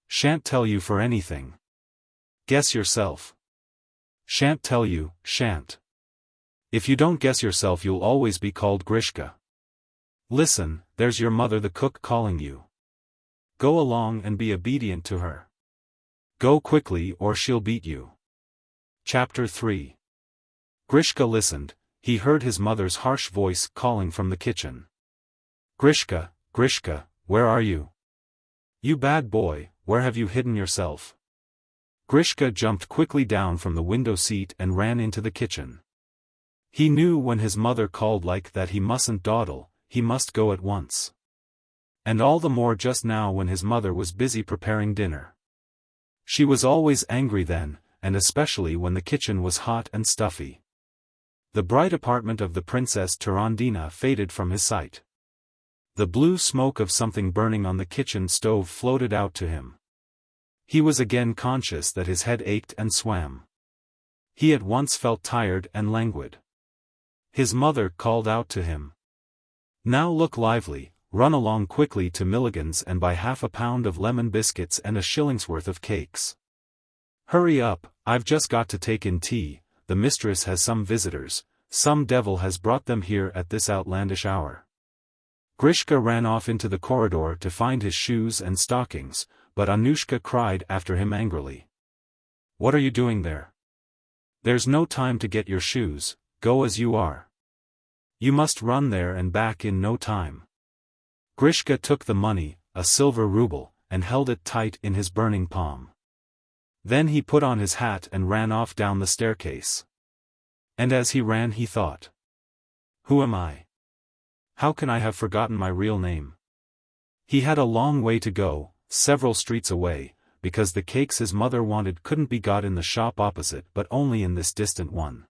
Shan't tell you for anything. Guess yourself. Shan't tell you, shan't. If you don't guess yourself you'll always be called Grishka. Listen, there's your mother the cook calling you. Go along and be obedient to her. Go quickly or she'll beat you." Chapter 3. Grishka listened. He heard his mother's harsh voice calling from the kitchen. "Grishka, Grishka, where are you? You bad boy, where have you hidden yourself?" Grishka jumped quickly down from the window seat and ran into the kitchen. He knew when his mother called like that he mustn't dawdle, he must go at once. And all the more just now when his mother was busy preparing dinner. She was always angry then, and especially when the kitchen was hot and stuffy. The bright apartment of the Princess Turandina faded from his sight. The blue smoke of something burning on the kitchen stove floated out to him. He was again conscious that his head ached and swam. He at once felt tired and languid. His mother called out to him, "Now look lively, run along quickly to Milligan's and buy half a pound of lemon biscuits and a shilling's worth of cakes. Hurry up, I've just got to take in tea, the mistress has some visitors, some devil has brought them here at this outlandish hour." Grishka ran off into the corridor to find his shoes and stockings, but Anushka cried after him angrily. "What are you doing there? There's no time to get your shoes, go as you are. You must run there and back in no time." Grishka took the money, a silver ruble, and held it tight in his burning palm. Then he put on his hat and ran off down the staircase. And as he ran he thought, "Who am I? How can I have forgotten my real name?" He had a long way to go, several streets away, because the cakes his mother wanted couldn't be got in the shop opposite but only in this distant one.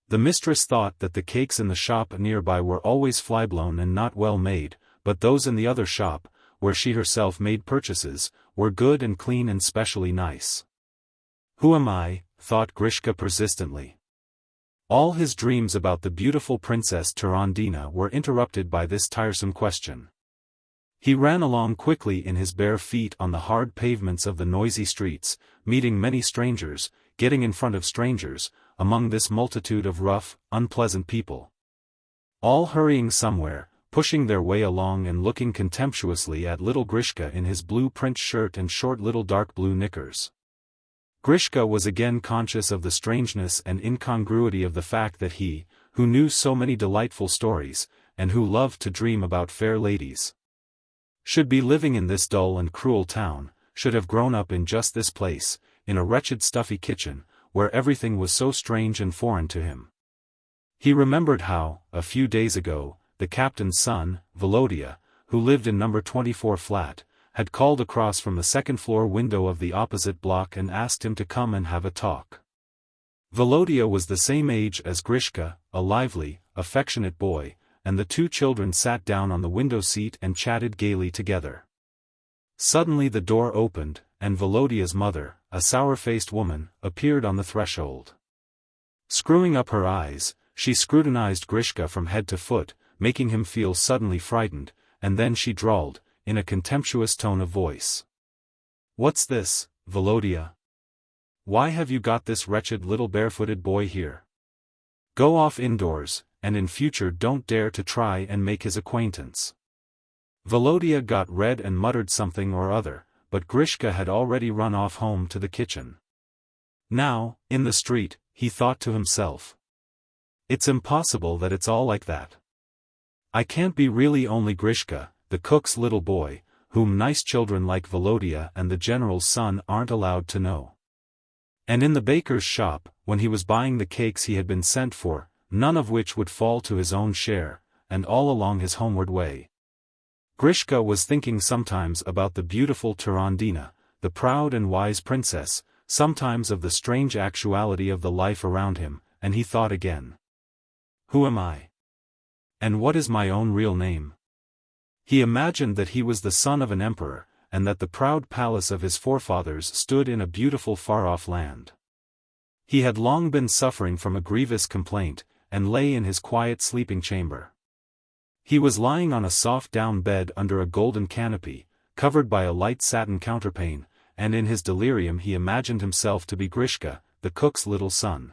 The mistress thought that the cakes in the shop nearby were always flyblown and not well made, but those in the other shop, where she herself made purchases, were good and clean and specially nice. "Who am I?" thought Grishka persistently. All his dreams about the beautiful Princess Turandina were interrupted by this tiresome question. He ran along quickly in his bare feet on the hard pavements of the noisy streets, meeting many strangers, getting in front of strangers, among this multitude of rough, unpleasant people. All hurrying somewhere, pushing their way along and looking contemptuously at little Grishka in his blue print shirt and short little dark blue knickers. Grishka was again conscious of the strangeness and incongruity of the fact that he, who knew so many delightful stories, and who loved to dream about fair ladies, should be living in this dull and cruel town, should have grown up in just this place, in a wretched stuffy kitchen, where everything was so strange and foreign to him. He remembered how, a few days ago, the captain's son, Volodya, who lived in number 24 flat, had called across from the second-floor window of the opposite block and asked him to come and have a talk. Volodya was the same age as Grishka, a lively, affectionate boy, and the two children sat down on the window seat and chatted gaily together. Suddenly the door opened, and Volodya's mother, a sour-faced woman, appeared on the threshold. Screwing up her eyes, she scrutinized Grishka from head to foot, making him feel suddenly frightened, and then she drawled, in a contemptuous tone of voice. "What's this, Volodya? Why have you got this wretched little barefooted boy here? Go off indoors, and in future don't dare to try and make his acquaintance." Volodya got red and muttered something or other, but Grishka had already run off home to the kitchen. Now, in the street, he thought to himself. It's impossible that it's all like that. I can't be really only Grishka, the cook's little boy, whom nice children like Volodya and the general's son aren't allowed to know. And in the baker's shop, when he was buying the cakes he had been sent for, none of which would fall to his own share, and all along his homeward way. Grishka was thinking sometimes about the beautiful Turandina, the proud and wise princess, sometimes of the strange actuality of the life around him, and he thought again. Who am I? And what is my own real name? He imagined that he was the son of an emperor, and that the proud palace of his forefathers stood in a beautiful far-off land. He had long been suffering from a grievous complaint, and lay in his quiet sleeping chamber. He was lying on a soft down bed under a golden canopy, covered by a light satin counterpane, and in his delirium he imagined himself to be Grishka, the cook's little son.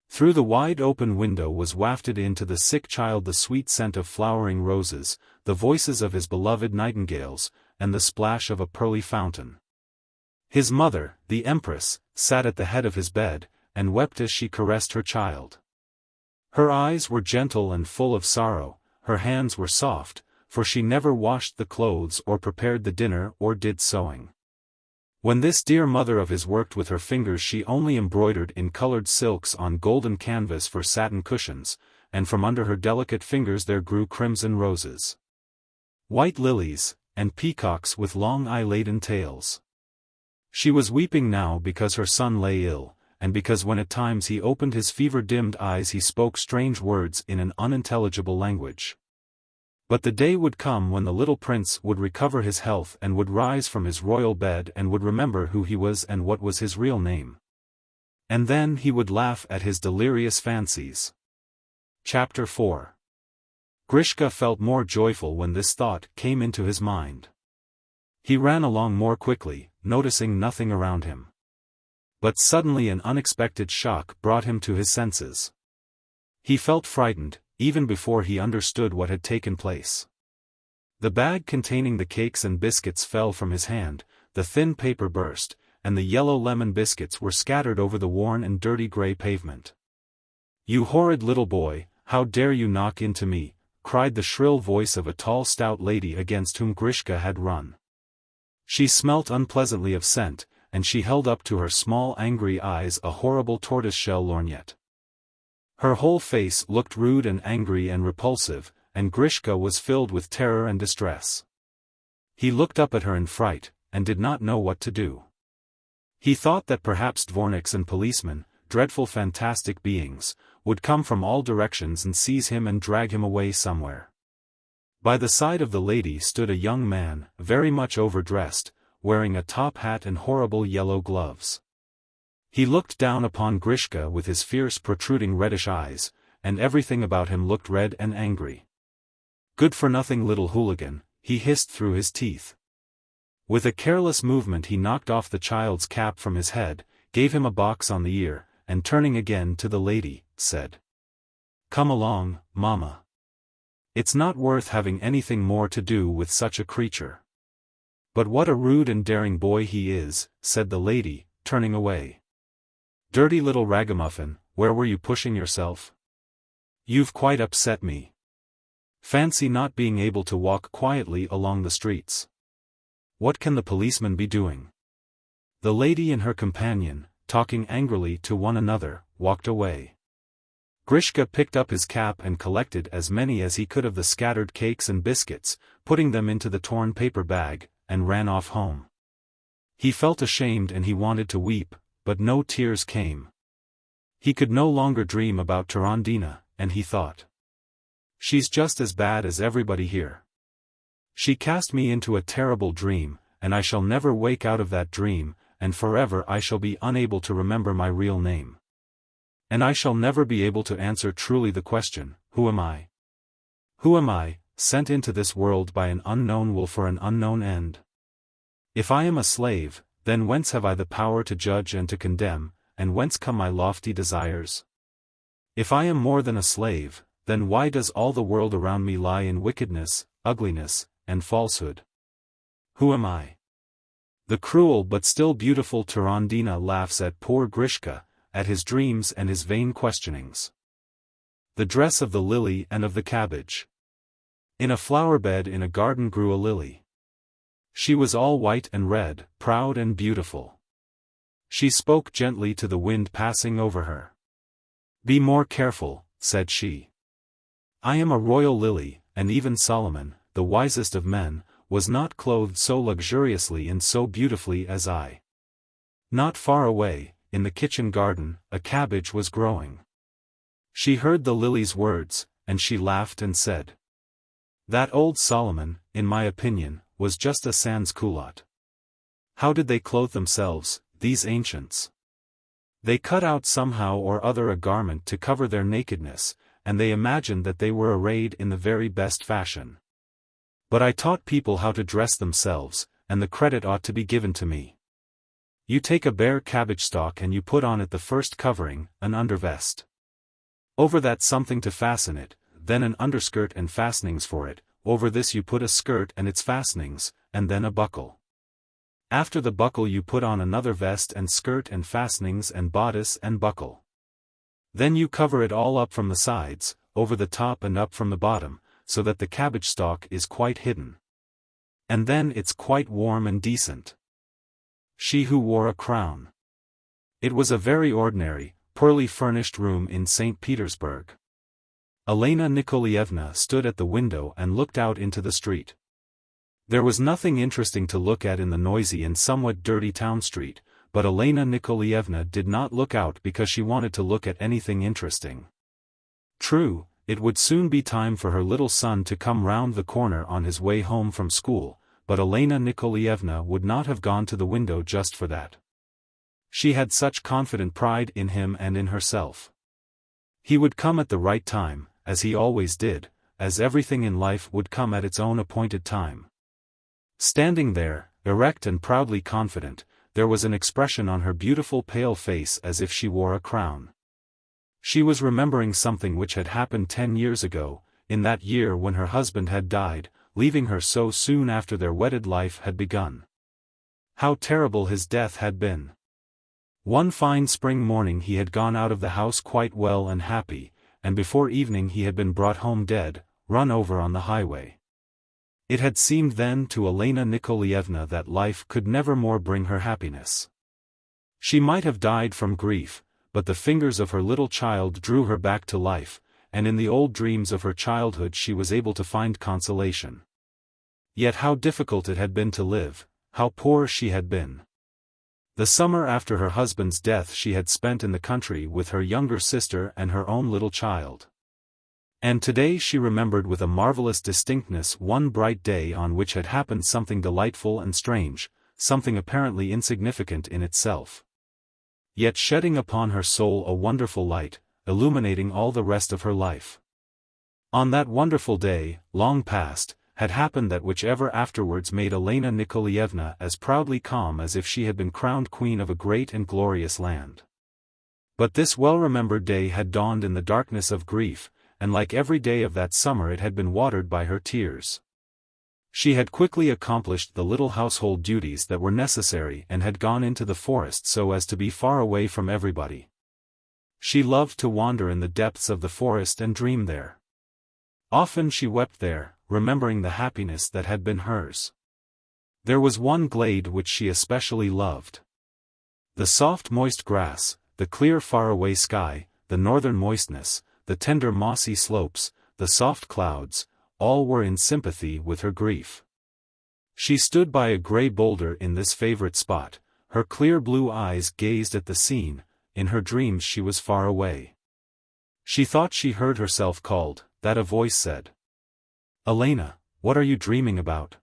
Through the wide open window was wafted in to the sick child the sweet scent of flowering roses, the voices of his beloved nightingales, and the splash of a pearly fountain. His mother, the empress, sat at the head of his bed, and wept as she caressed her child. Her eyes were gentle and full of sorrow, her hands were soft, for she never washed the clothes or prepared the dinner or did sewing. When this dear mother of his worked with her fingers, she only embroidered in colored silks on golden canvas for satin cushions, and from under her delicate fingers there grew crimson roses, white lilies, and peacocks with long eye-laden tails. She was weeping now because her son lay ill, and because when at times he opened his fever-dimmed eyes he spoke strange words in an unintelligible language. But the day would come when the little prince would recover his health and would rise from his royal bed and would remember who he was and what was his real name. And then he would laugh at his delirious fancies. Chapter 4. Grishka felt more joyful when this thought came into his mind. He ran along more quickly, noticing nothing around him. But suddenly an unexpected shock brought him to his senses. He felt frightened, even before he understood what had taken place. The bag containing the cakes and biscuits fell from his hand, the thin paper burst, and the yellow lemon biscuits were scattered over the worn and dirty gray pavement. "You horrid little boy, how dare you knock into me?" cried the shrill voice of a tall stout lady against whom Grishka had run. She smelt unpleasantly of scent, and she held up to her small angry eyes a horrible tortoise-shell lorgnette. Her whole face looked rude and angry and repulsive, and Grishka was filled with terror and distress. He looked up at her in fright, and did not know what to do. He thought that perhaps dvorniks and policemen, dreadful fantastic beings, would come from all directions and seize him and drag him away somewhere. By the side of the lady stood a young man, very much overdressed, wearing a top hat and horrible yellow gloves. He looked down upon Grishka with his fierce protruding reddish eyes, and everything about him looked red and angry. "Good-for-nothing little hooligan," he hissed through his teeth. With a careless movement he knocked off the child's cap from his head, gave him a box on the ear, and turning again to the lady, said, "Come along, Mama. It's not worth having anything more to do with such a creature." "But what a rude and daring boy he is," said the lady, turning away. "Dirty little ragamuffin, where were you pushing yourself? You've quite upset me. Fancy not being able to walk quietly along the streets. What can the policeman be doing?" The lady and her companion, talking angrily to one another, walked away. Grishka picked up his cap and collected as many as he could of the scattered cakes and biscuits, putting them into the torn paper bag, and ran off home. He felt ashamed and he wanted to weep, but no tears came. He could no longer dream about Turandina, and he thought, "She's just as bad as everybody here. She cast me into a terrible dream, and I shall never wake out of that dream, and forever I shall be unable to remember my real name. And I shall never be able to answer truly the question, who am I? Who am I, sent into this world by an unknown will for an unknown end? If I am a slave, then whence have I the power to judge and to condemn, and whence come my lofty desires? If I am more than a slave, then why does all the world around me lie in wickedness, ugliness, and falsehood? Who am I? The cruel but still beautiful Turandina laughs at poor Grishka, at his dreams and his vain questionings. The dress of the lily and of the cabbage. In a flower bed in a garden grew a lily. She was all white and red, proud and beautiful. She spoke gently to the wind passing over her. "Be more careful," said she. "I am a royal lily, and even Solomon, the wisest of men, was not clothed so luxuriously and so beautifully as I." Not far away, in the kitchen garden, a cabbage was growing. She heard the lily's words, and she laughed and said, "That old Solomon, in my opinion, was just a sans-culotte. How did they clothe themselves, these ancients? They cut out somehow or other a garment to cover their nakedness, and they imagined that they were arrayed in the very best fashion. But I taught people how to dress themselves, and the credit ought to be given to me. You take a bare cabbage stalk and you put on it the first covering, an undervest. Over that something to fasten it, then an underskirt and fastenings for it, over this you put a skirt and its fastenings, and then a buckle. After the buckle you put on another vest and skirt and fastenings and bodice and buckle. Then you cover it all up from the sides, over the top and up from the bottom, so that the cabbage stalk is quite hidden. And then it's quite warm and decent." She who wore a crown. It was a very ordinary, poorly furnished room in St. Petersburg. Elena Nikolaevna stood at the window and looked out into the street. There was nothing interesting to look at in the noisy and somewhat dirty town street, but Elena Nikolaevna did not look out because she wanted to look at anything interesting. True, it would soon be time for her little son to come round the corner on his way home from school, but Elena Nikolaevna would not have gone to the window just for that. She had such confident pride in him and in herself. He would come at the right time, as he always did, as everything in life would come at its own appointed time. Standing there, erect and proudly confident, there was an expression on her beautiful pale face as if she wore a crown. She was remembering something which had happened 10 years ago, in that year when her husband had died, leaving her so soon after their wedded life had begun. How terrible his death had been! One fine spring morning he had gone out of the house quite well and happy, and before evening he had been brought home dead, run over on the highway. It had seemed then to Elena Nikolaevna that life could never more bring her happiness. She might have died from grief, but the fingers of her little child drew her back to life, and in the old dreams of her childhood she was able to find consolation. Yet how difficult it had been to live, how poor she had been. The summer after her husband's death she had spent in the country with her younger sister and her own little child. And today she remembered with a marvelous distinctness one bright day on which had happened something delightful and strange, something apparently insignificant in itself, yet shedding upon her soul a wonderful light, illuminating all the rest of her life. On that wonderful day, long past, had happened that which ever afterwards made Elena Nikolaevna as proudly calm as if she had been crowned queen of a great and glorious land. But this well-remembered day had dawned in the darkness of grief, and like every day of that summer it had been watered by her tears. She had quickly accomplished the little household duties that were necessary and had gone into the forest so as to be far away from everybody. She loved to wander in the depths of the forest and dream there. Often she wept there, remembering the happiness that had been hers. There was one glade which she especially loved. The soft moist grass, the clear faraway sky, the northern moistness, the tender mossy slopes, the soft clouds, all were in sympathy with her grief. She stood by a grey boulder in this favorite spot, her clear blue eyes gazed at the scene, in her dreams she was far away. She thought she heard herself called, that a voice said, "Elena, what are you dreaming about?"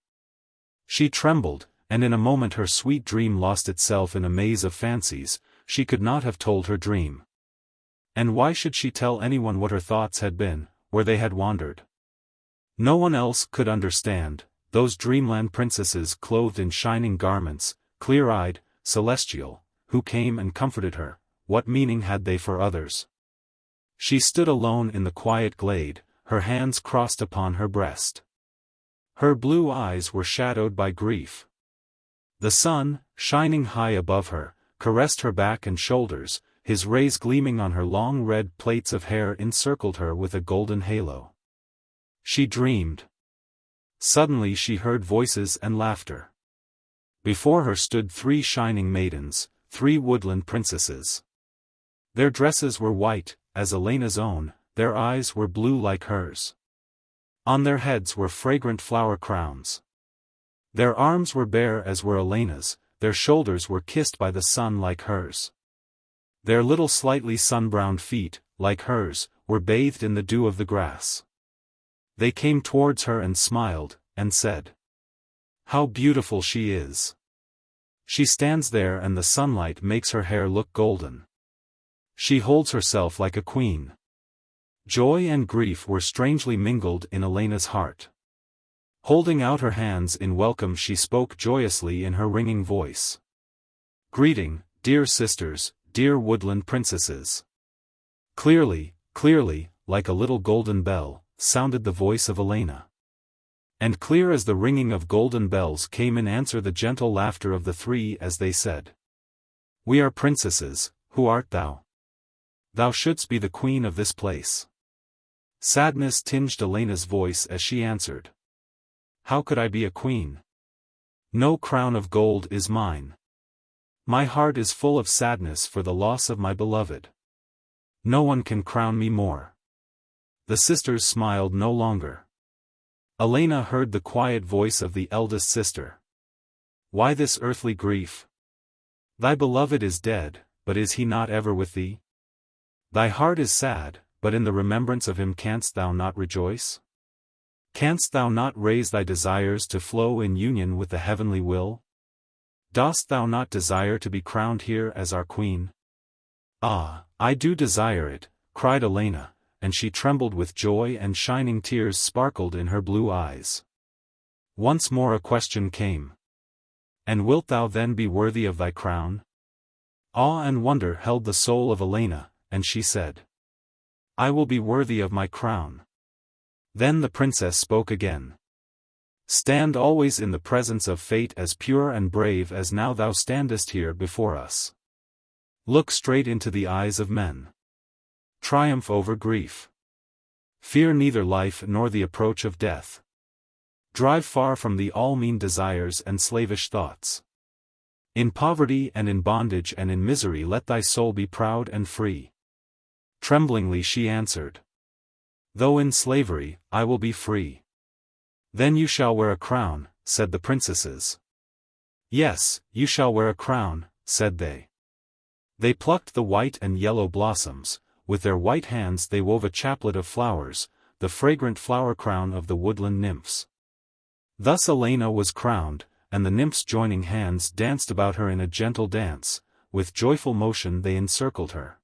She trembled, and in a moment her sweet dream lost itself in a maze of fancies. She could not have told her dream. And why should she tell anyone what her thoughts had been, where they had wandered? No one else could understand, those dreamland princesses clothed in shining garments, clear-eyed, celestial, who came and comforted her, what meaning had they for others? She stood alone in the quiet glade, her hands crossed upon her breast. Her blue eyes were shadowed by grief. The sun, shining high above her, caressed her back and shoulders, his rays gleaming on her long red plaits of hair encircled her with a golden halo. She dreamed. Suddenly she heard voices and laughter. Before her stood 3 shining maidens, 3 woodland princesses. Their dresses were white, as Elena's own, their eyes were blue like hers. On their heads were fragrant flower crowns. Their arms were bare as were Elena's, their shoulders were kissed by the sun like hers. Their little slightly sun-browned feet, like hers, were bathed in the dew of the grass. They came towards her and smiled, and said, "How beautiful she is! She stands there and the sunlight makes her hair look golden. She holds herself like a queen." Joy and grief were strangely mingled in Elena's heart. Holding out her hands in welcome, she spoke joyously in her ringing voice. "Greeting, dear sisters, dear woodland princesses." Clearly, clearly, like a little golden bell, sounded the voice of Elena. And clear as the ringing of golden bells came in answer the gentle laughter of the 3 as they said, "We are princesses, who art thou? Thou shouldst be the queen of this place." Sadness tinged Elena's voice as she answered, "How could I be a queen? No crown of gold is mine. My heart is full of sadness for the loss of my beloved. No one can crown me more." The sisters smiled no longer. Elena heard the quiet voice of the eldest sister. "Why this earthly grief? Thy beloved is dead, but is he not ever with thee? Thy heart is sad, but in the remembrance of him canst thou not rejoice? Canst thou not raise thy desires to flow in union with the heavenly will? Dost thou not desire to be crowned here as our queen?" "Ah, I do desire it," cried Elena, and she trembled with joy and shining tears sparkled in her blue eyes. Once more a question came. "And wilt thou then be worthy of thy crown?" Awe and wonder held the soul of Elena, and she said, "I will be worthy of my crown." Then the princess spoke again. "Stand always in the presence of fate as pure and brave as now thou standest here before us. Look straight into the eyes of men. Triumph over grief. Fear neither life nor the approach of death. Drive far from thee all mean desires and slavish thoughts. In poverty and in bondage and in misery let thy soul be proud and free." Tremblingly she answered, "Though in slavery, I will be free." "Then you shall wear a crown," said the princesses. "Yes, you shall wear a crown," said they. They plucked the white and yellow blossoms, with their white hands they wove a chaplet of flowers, the fragrant flower crown of the woodland nymphs. Thus Elena was crowned, and the nymphs joining hands danced about her in a gentle dance, with joyful motion they encircled her.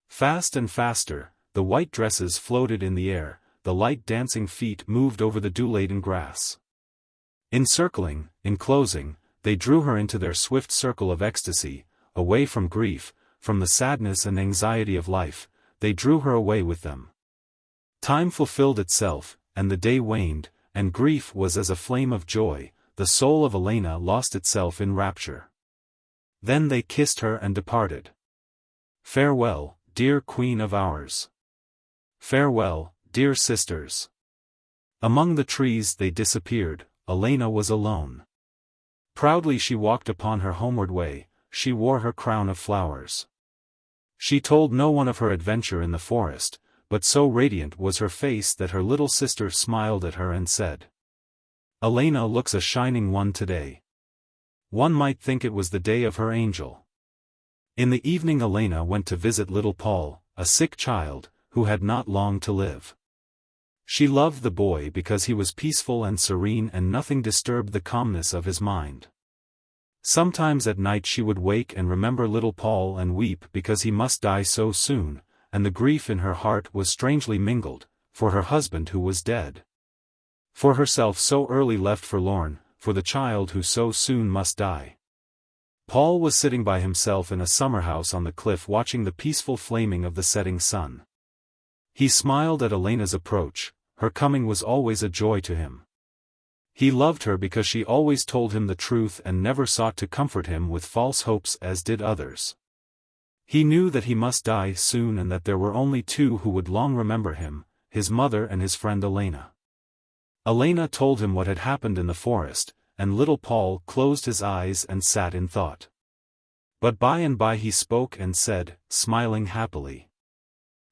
Fast and faster, the white dresses floated in the air, the light dancing feet moved over the dew-laden grass. Encircling, enclosing, they drew her into their swift circle of ecstasy, away from grief, from the sadness and anxiety of life, they drew her away with them. Time fulfilled itself, and the day waned, and grief was as a flame of joy, the soul of Elena lost itself in rapture. Then they kissed her and departed. "Farewell, dear queen of ours. Farewell, dear sisters." Among the trees they disappeared, Elena was alone. Proudly she walked upon her homeward way, she wore her crown of flowers. She told no one of her adventure in the forest, but so radiant was her face that her little sister smiled at her and said, "Elena looks a shining one today. One might think it was the day of her angel." In the evening Elena went to visit little Paul, a sick child, who had not long to live. She loved the boy because he was peaceful and serene and nothing disturbed the calmness of his mind. Sometimes at night she would wake and remember little Paul and weep because he must die so soon, and the grief in her heart was strangely mingled, for her husband who was dead. For herself so early left forlorn, for the child who so soon must die. Paul was sitting by himself in a summer-house on the cliff watching the peaceful flaming of the setting sun. He smiled at Elena's approach, her coming was always a joy to him. He loved her because she always told him the truth and never sought to comfort him with false hopes as did others. He knew that he must die soon and that there were only two who would long remember him, his mother and his friend Elena. Elena told him what had happened in the forest, and little Paul closed his eyes and sat in thought. But by and by he spoke and said, smiling happily,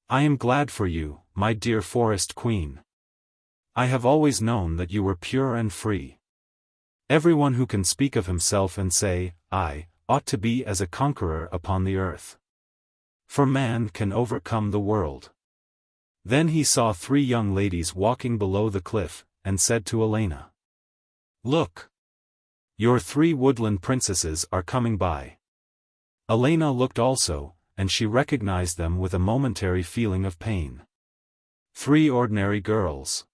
"I am glad for you, my dear forest queen. I have always known that you were pure and free. Everyone who can speak of himself and say, I, ought to be as a conqueror upon the earth. For man can overcome the world." Then he saw three young ladies walking below the cliff, and said to Elena, "Look! Your three woodland princesses are coming by." Elena looked also, and she recognized them with a momentary feeling of pain. Three ordinary girls.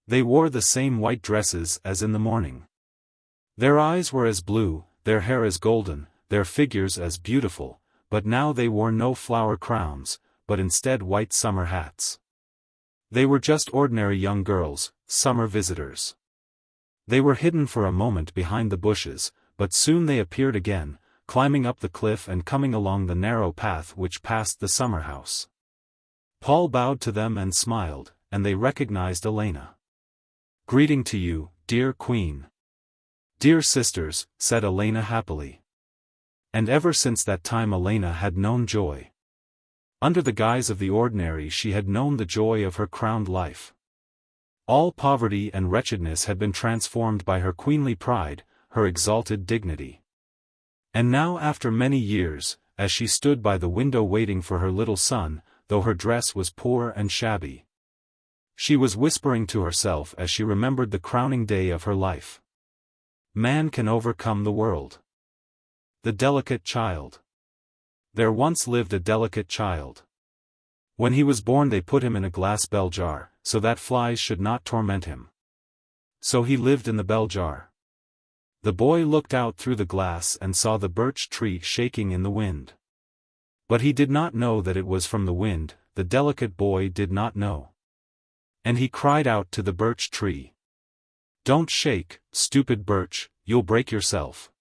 They wore the same white dresses as in the morning. Their eyes were as blue, their hair as golden, their figures as beautiful, but now they wore no flower crowns, but instead white summer hats. They were just ordinary young girls, summer visitors. They were hidden for a moment behind the bushes, but soon they appeared again, climbing up the cliff and coming along the narrow path which passed the summer house. Paul bowed to them and smiled, and they recognized Elena. "Greeting to you, dear queen." "Dear sisters," said Elena happily. And ever since that time Elena had known joy. Under the guise of the ordinary she had known the joy of her crowned life. All poverty and wretchedness had been transformed by her queenly pride, her exalted dignity. And now after many years, as she stood by the window waiting for her little son, though her dress was poor and shabby, she was whispering to herself as she remembered the crowning day of her life. Man can overcome the world. The delicate child. There once lived a delicate child. When he was born they put him in a glass bell jar, so that flies should not torment him. So he lived in the bell jar. The boy looked out through the glass and saw the birch tree shaking in the wind. But he did not know that it was from the wind, the delicate boy did not know. And he cried out to the birch tree, "Don't shake, stupid birch, you'll break yourself."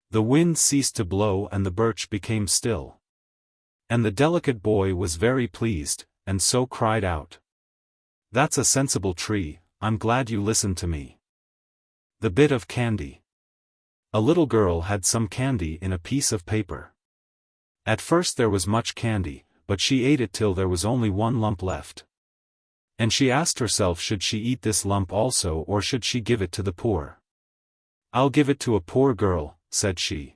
The wind ceased to blow and the birch became still. And the delicate boy was very pleased, and so cried out, "That's a sensible tree, I'm glad you listened to me." The bit of candy. A little girl had some candy in a piece of paper. At first there was much candy, but she ate it till there was only one lump left. And she asked herself should she eat this lump also or should she give it to the poor. "I'll give it to a poor girl," said she.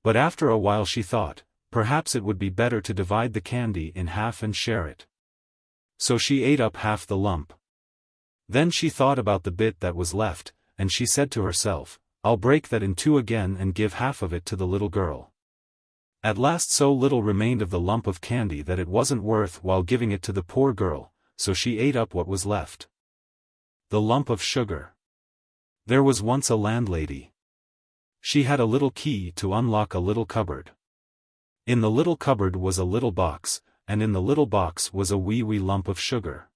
But after a while she thought, perhaps it would be better to divide the candy in half and share it. So she ate up half the lump. Then she thought about the bit that was left, and she said to herself, "I'll break that in two again and give half of it to the little girl." At last so little remained of the lump of candy that it wasn't worth while giving it to the poor girl, so she ate up what was left. The lump of sugar. There was once a landlady. She had a little key to unlock a little cupboard. In the little cupboard was a little box, and in the little box was a wee lump of sugar.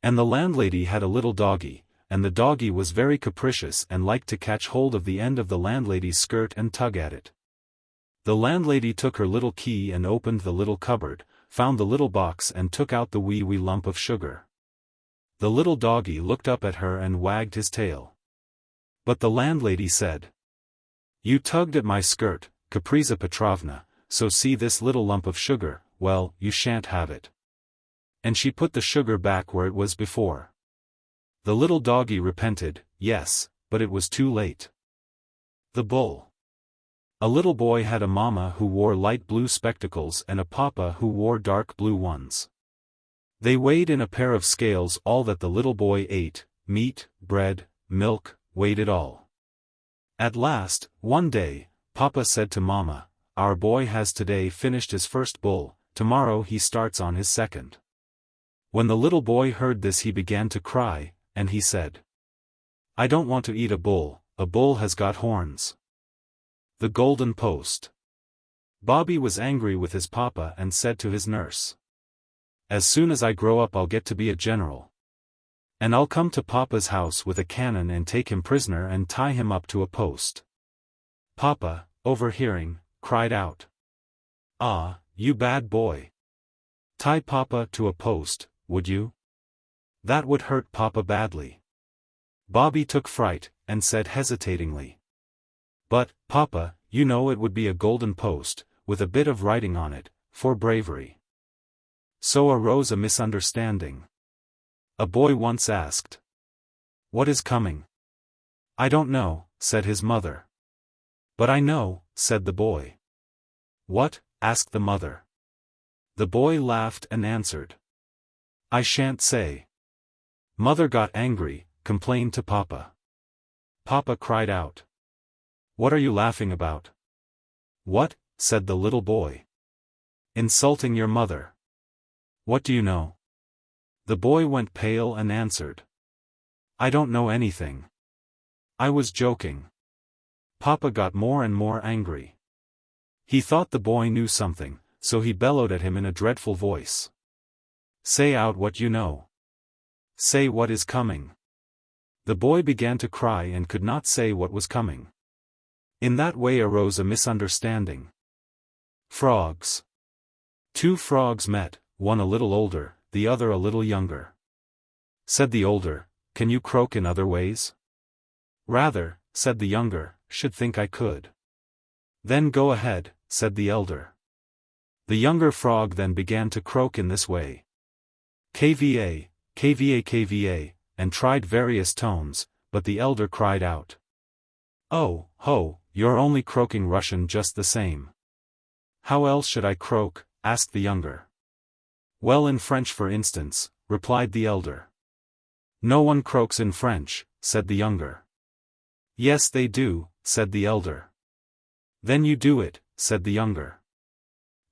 And the landlady had a little doggy, and the doggy was very capricious and liked to catch hold of the end of the landlady's skirt and tug at it. The landlady took her little key and opened the little cupboard, found the little box and took out the wee lump of sugar. The little doggy looked up at her and wagged his tail. But the landlady said, "You tugged at my skirt, Capriza Petrovna, so see this little lump of sugar, well, you shan't have it." And she put the sugar back where it was before. The little doggy repented, yes, but it was too late. The bull. A little boy had a mama who wore light blue spectacles and a papa who wore dark blue ones. They weighed in a pair of scales all that the little boy ate, meat, bread, milk, weighed it all. At last, one day, Papa said to Mama, "Our boy has today finished his first bull, tomorrow he starts on his second." When the little boy heard this he began to cry, and he said, "I don't want to eat a bull has got horns." The Golden Post. Bobby was angry with his papa and said to his nurse, "As soon as I grow up I'll get to be a general. And I'll come to Papa's house with a cannon and take him prisoner and tie him up to a post." Papa, overhearing, cried out, "Ah, you bad boy. Tie Papa to a post, would you? That would hurt Papa badly." Bobby took fright, and said hesitatingly, "But, Papa, you know it would be a golden post, with a bit of writing on it, for bravery." So arose a misunderstanding. A boy once asked, "What is coming?" "I don't know," said his mother. "But I know," said the boy. "What?" asked the mother. The boy laughed and answered, "I shan't say." Mother got angry, complained to Papa. Papa cried out, "What are you laughing about?" "What?" said the little boy. "Insulting your mother." "What do you know?" The boy went pale and answered, "I don't know anything. I was joking." Papa got more and more angry. He thought the boy knew something, so he bellowed at him in a dreadful voice, "Say out what you know. Say what is coming." The boy began to cry and could not say what was coming. In that way arose a misunderstanding. Frogs. Two frogs met, one a little older, the other a little younger. Said the older, "Can you croak in other ways?" "Rather," said the younger, "should think I could." "Then go ahead," said the elder. The younger frog then began to croak in this way. "Kva, kva, kva," and tried various tones, but the elder cried out, "Oh, ho, you're only croaking Russian just the same." "How else should I croak?" asked the younger. "Well, in French for instance," replied the elder. "No one croaks in French," said the younger. "Yes they do," said the elder. "Then you do it," said the younger.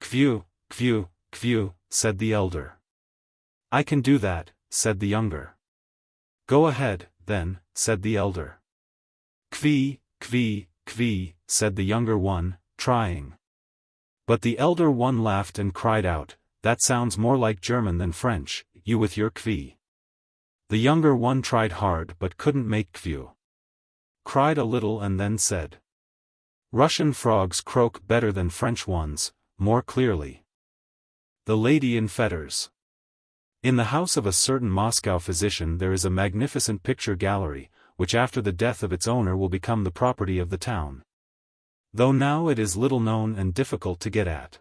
"Kvu, kvu, kvu," said the elder. "I can do that," said the younger. "Go ahead, then," said the elder. "Kvi, kvi, kvi," said the younger one, trying. But the elder one laughed and cried out, "That sounds more like German than French, you with your kvi." The younger one tried hard but couldn't make kvu. Cried a little and then said, "Russian frogs croak better than French ones, more clearly." The Lady in Fetters. In the house of a certain Moscow physician there is a magnificent picture gallery, which after the death of its owner will become the property of the town. Though now it is little known and difficult to get at.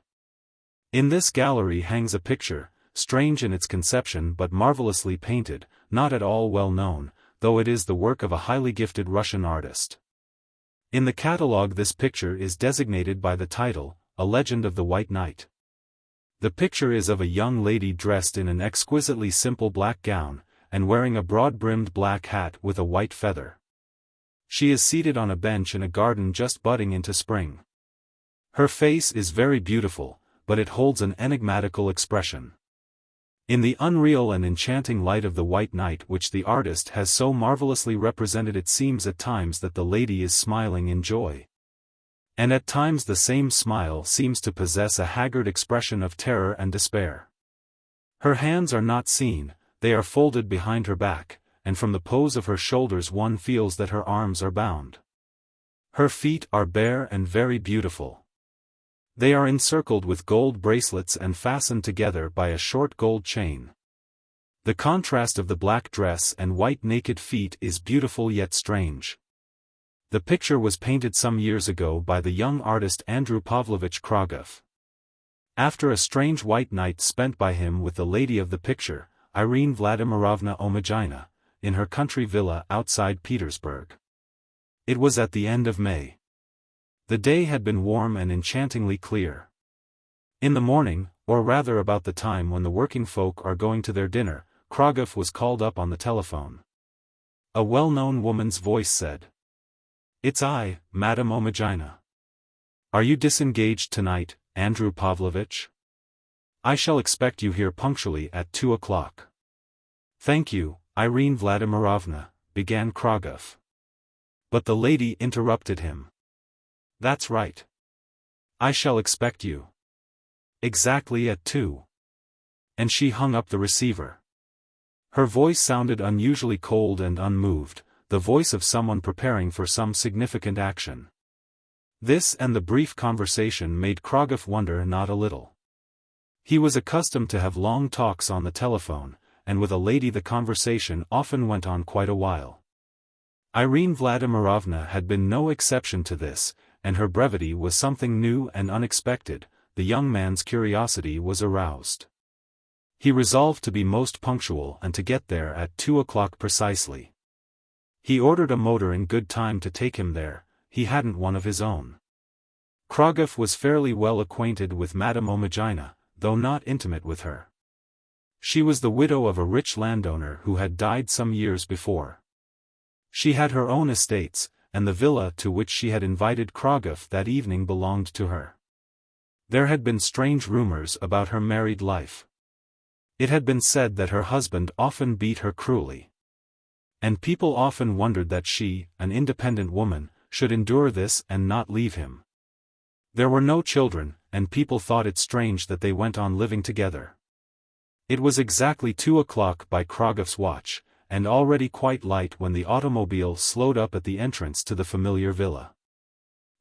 In this gallery hangs a picture, strange in its conception but marvelously painted, not at all well known, though it is the work of a highly gifted Russian artist. In the catalogue this picture is designated by the title, A Legend of the White Knight. The picture is of a young lady dressed in an exquisitely simple black gown, and wearing a broad-brimmed black hat with a white feather. She is seated on a bench in a garden just budding into spring. Her face is very beautiful, but it holds an enigmatical expression. In the unreal and enchanting light of the White Knight which the artist has so marvelously represented, it seems at times that the lady is smiling in joy. And at times the same smile seems to possess a haggard expression of terror and despair. Her hands are not seen, they are folded behind her back, and from the pose of her shoulders one feels that her arms are bound. Her feet are bare and very beautiful. They are encircled with gold bracelets and fastened together by a short gold chain. The contrast of the black dress and white naked feet is beautiful yet strange. The picture was painted some years ago by the young artist Andrew Pavlovich Krogov. After a strange white night spent by him with the lady of the picture, Irene Vladimirovna Omagina, in her country villa outside Petersburg. It was at the end of May. The day had been warm and enchantingly clear. In the morning, or rather about the time when the working folk are going to their dinner, Krogov was called up on the telephone. A well-known woman's voice said, "It's I, Madame Omagina. Are you disengaged tonight, Andrew Pavlovich? I shall expect you here punctually at 2 o'clock. Thank you, Irene Vladimirovna, began Krogov. But the lady interrupted him. That's right. I shall expect you. Exactly at 2. And she hung up the receiver. Her voice sounded unusually cold and unmoved, the voice of someone preparing for some significant action. This and the brief conversation made Krogov wonder not a little. He was accustomed to have long talks on the telephone, and with a lady the conversation often went on quite a while. Irene Vladimirovna had been no exception to this, and her brevity was something new and unexpected. The young man's curiosity was aroused. He resolved to be most punctual and to get there at 2 o'clock precisely. He ordered a motor in good time to take him there. He hadn't one of his own. Krogov was fairly well acquainted with Madame Omagina, though not intimate with her. She was the widow of a rich landowner who had died some years before. She had her own estates, and the villa to which she had invited Krogov that evening belonged to her. There had been strange rumors about her married life. It had been said that her husband often beat her cruelly. And people often wondered that she, an independent woman, should endure this and not leave him. There were no children, and people thought it strange that they went on living together. It was exactly 2 o'clock by Krogov's watch, and already quite light when the automobile slowed up at the entrance to the familiar villa.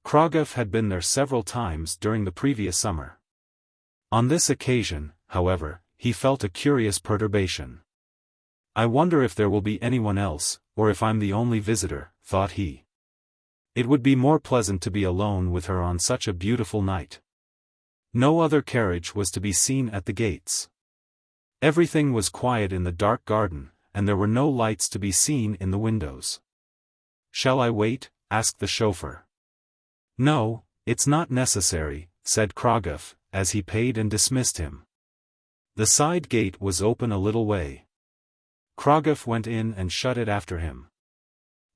Krogov had been there several times during the previous summer. On this occasion, however, he felt a curious perturbation. I wonder if there will be anyone else, or if I'm the only visitor, thought he. It would be more pleasant to be alone with her on such a beautiful night. No other carriage was to be seen at the gates. Everything was quiet in the dark garden, and there were no lights to be seen in the windows. Shall I wait? Asked the chauffeur. No, it's not necessary, said Krogov, as he paid and dismissed him. The side gate was open a little way. Krogov went in and shut it after him.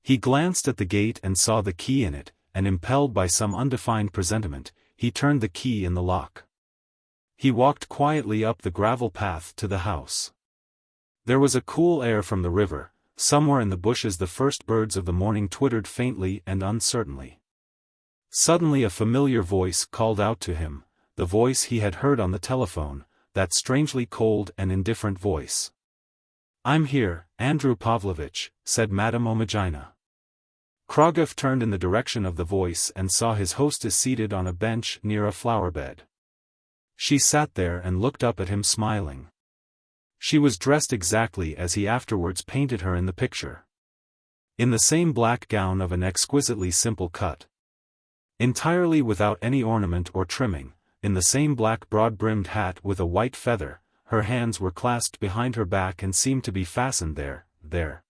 He glanced at the gate and saw the key in it, and impelled by some undefined presentiment, he turned the key in the lock. He walked quietly up the gravel path to the house. There was a cool air from the river. Somewhere in the bushes the first birds of the morning twittered faintly and uncertainly. Suddenly a familiar voice called out to him, the voice he had heard on the telephone, that strangely cold and indifferent voice. I'm here, Andrew Pavlovich, said Madame Omagina. Krogov turned in the direction of the voice and saw his hostess seated on a bench near a flower bed. She sat there and looked up at him smiling. She was dressed exactly as he afterwards painted her in the picture. In the same black gown of an exquisitely simple cut. Entirely without any ornament or trimming, in the same black broad-brimmed hat with a white feather, her hands were clasped behind her back and seemed to be fastened there.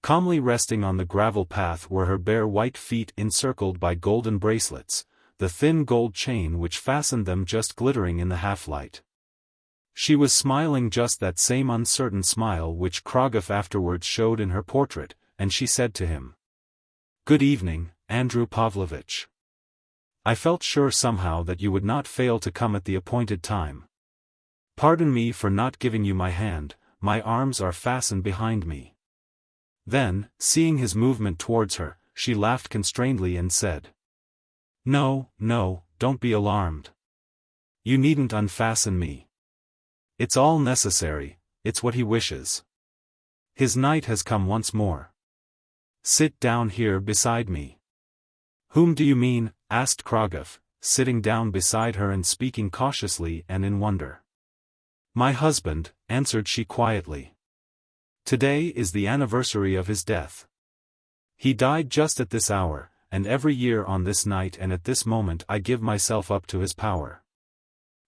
Calmly resting on the gravel path were her bare white feet encircled by golden bracelets, the thin gold chain which fastened them just glittering in the half-light. She was smiling just that same uncertain smile which Krogov afterwards showed in her portrait, and she said to him, "Good evening, Andrew Pavlovich. I felt sure somehow that you would not fail to come at the appointed time. Pardon me for not giving you my hand, my arms are fastened behind me." Then, seeing his movement towards her, she laughed constrainedly and said, No, don't be alarmed. You needn't unfasten me. It's all necessary, it's what he wishes. His night has come once more. Sit down here beside me. Whom do you mean? Asked Krogov, sitting down beside her and speaking cautiously and in wonder. My husband, answered she quietly. Today is the anniversary of his death. He died just at this hour, and every year on this night and at this moment I give myself up to his power.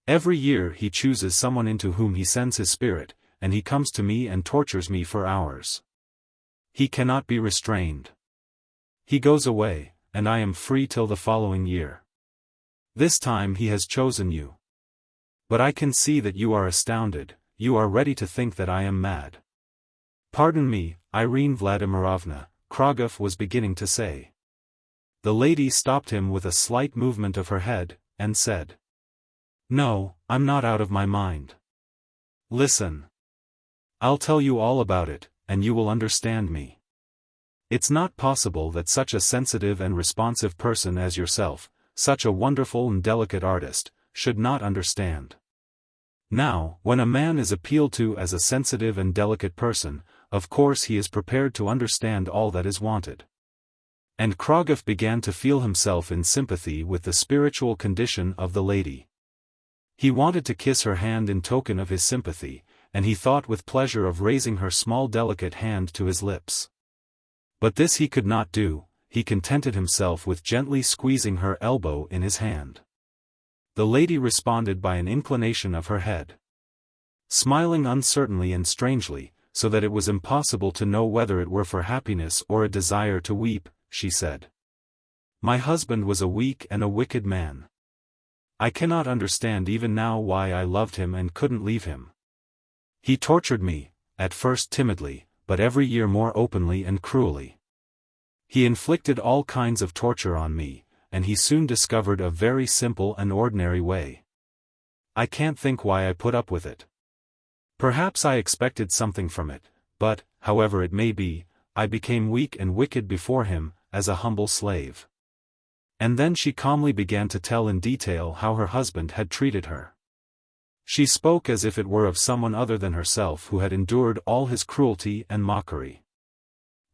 Every year he chooses someone into whom he sends his spirit, and he comes to me and tortures me for hours. He cannot be restrained. He goes away, and I am free till the following year. This time he has chosen you. But I can see that you are astounded, you are ready to think that I am mad. Pardon me, Irene Vladimirovna, Krogov was beginning to say. The lady stopped him with a slight movement of her head, and said, No, I'm not out of my mind. Listen. I'll tell you all about it, and you will understand me. It's not possible that such a sensitive and responsive person as yourself, such a wonderful and delicate artist, should not understand. Now, when a man is appealed to as a sensitive and delicate person, of course he is prepared to understand all that is wanted. And Krogov began to feel himself in sympathy with the spiritual condition of the lady. He wanted to kiss her hand in token of his sympathy, and he thought with pleasure of raising her small delicate hand to his lips. But this he could not do, he contented himself with gently squeezing her elbow in his hand. The lady responded by an inclination of her head. Smiling uncertainly and strangely, so that it was impossible to know whether it were for happiness or a desire to weep, she said, "My husband was a weak and a wicked man. I cannot understand even now why I loved him and couldn't leave him. He tortured me, at first timidly, but every year more openly and cruelly. He inflicted all kinds of torture on me, and he soon discovered a very simple and ordinary way. I can't think why I put up with it. Perhaps I expected something from it, but, however it may be, I became weak and wicked before him, as a humble slave." And then she calmly began to tell in detail how her husband had treated her. She spoke as if it were of someone other than herself who had endured all his cruelty and mockery.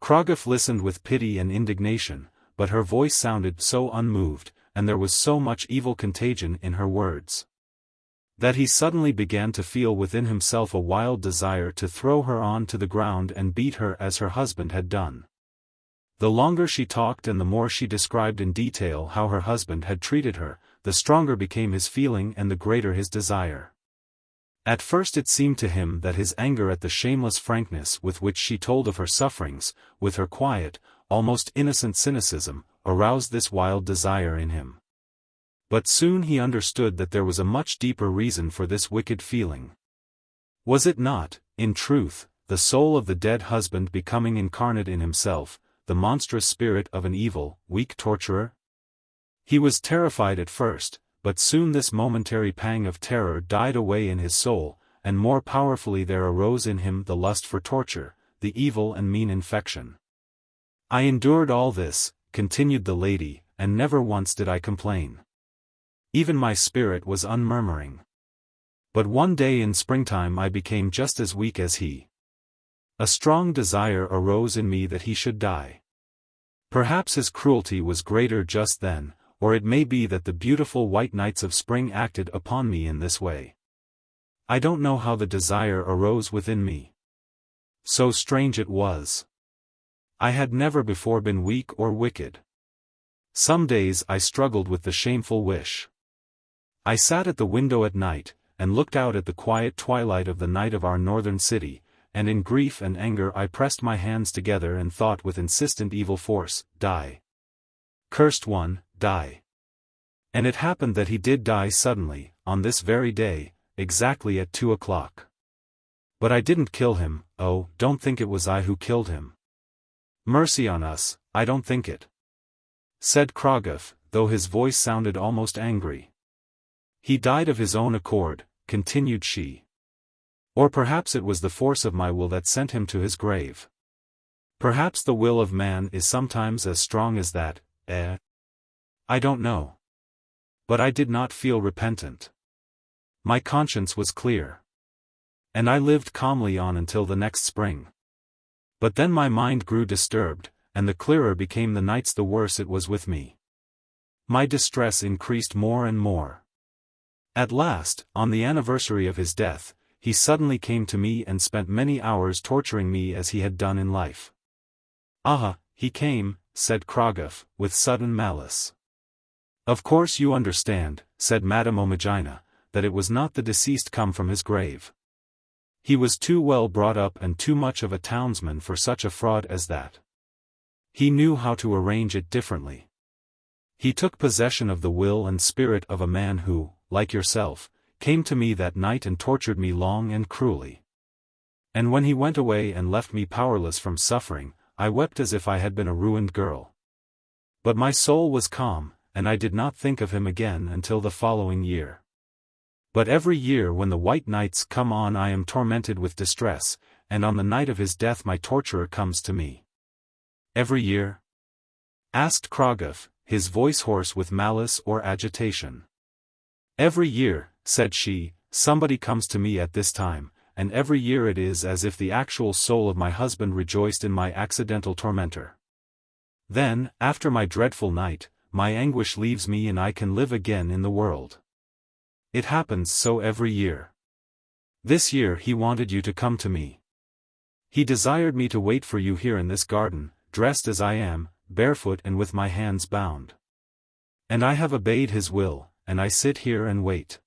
Krogov listened with pity and indignation, but her voice sounded so unmoved, and there was so much evil contagion in her words, that he suddenly began to feel within himself a wild desire to throw her on to the ground and beat her as her husband had done. The longer she talked and the more she described in detail how her husband had treated her, the stronger became his feeling and the greater his desire. At first it seemed to him that his anger at the shameless frankness with which she told of her sufferings, with her quiet, almost innocent cynicism, aroused this wild desire in him. But soon he understood that there was a much deeper reason for this wicked feeling. Was it not, in truth, the soul of the dead husband becoming incarnate in himself, the monstrous spirit of an evil, weak torturer? He was terrified at first, but soon this momentary pang of terror died away in his soul, and more powerfully there arose in him the lust for torture, the evil and mean infection. "I endured all this," continued the lady, "and never once did I complain. Even my spirit was unmurmuring. But one day in springtime I became just as weak as he. A strong desire arose in me that he should die. Perhaps his cruelty was greater just then, or it may be that the beautiful white nights of spring acted upon me in this way. I don't know how the desire arose within me. So strange it was. I had never before been weak or wicked. Some days I struggled with the shameful wish. I sat at the window at night, and looked out at the quiet twilight of the night of our northern city, and in grief and anger I pressed my hands together and thought with insistent evil force, 'Die. Cursed one, die.' And it happened that he did die suddenly, on this very day, exactly at 2 o'clock. But I didn't kill him. Oh, don't think it was I who killed him. Mercy on us, I don't think it," said Krogov, though his voice sounded almost angry. "He died of his own accord," continued she. "Or perhaps it was the force of my will that sent him to his grave. Perhaps the will of man is sometimes as strong as that, eh? I don't know. But I did not feel repentant. My conscience was clear. And I lived calmly on until the next spring. But then my mind grew disturbed, and the clearer became the nights the worse it was with me. My distress increased more and more. At last, on the anniversary of his death, he suddenly came to me and spent many hours torturing me as he had done in life." "Ah, he came," said Krogov, with sudden malice. "Of course you understand," said Madame Omagina, "that it was not the deceased come from his grave. He was too well brought up and too much of a townsman for such a fraud as that. He knew how to arrange it differently. He took possession of the will and spirit of a man who, like yourself, came to me that night and tortured me long and cruelly. And when he went away and left me powerless from suffering, I wept as if I had been a ruined girl. But my soul was calm, and I did not think of him again until the following year. But every year when the white nights come on I am tormented with distress, and on the night of his death my torturer comes to me. Every year? Asked Krogov, his voice hoarse with malice or agitation. Every year, said she, somebody comes to me at this time, and every year it is as if the actual soul of my husband rejoiced in my accidental tormentor. Then, after my dreadful night, my anguish leaves me and I can live again in the world. It happens so every year. This year he wanted you to come to me. He desired me to wait for you here in this garden, dressed as I am, barefoot and with my hands bound. And I have obeyed his will, and I sit here and wait.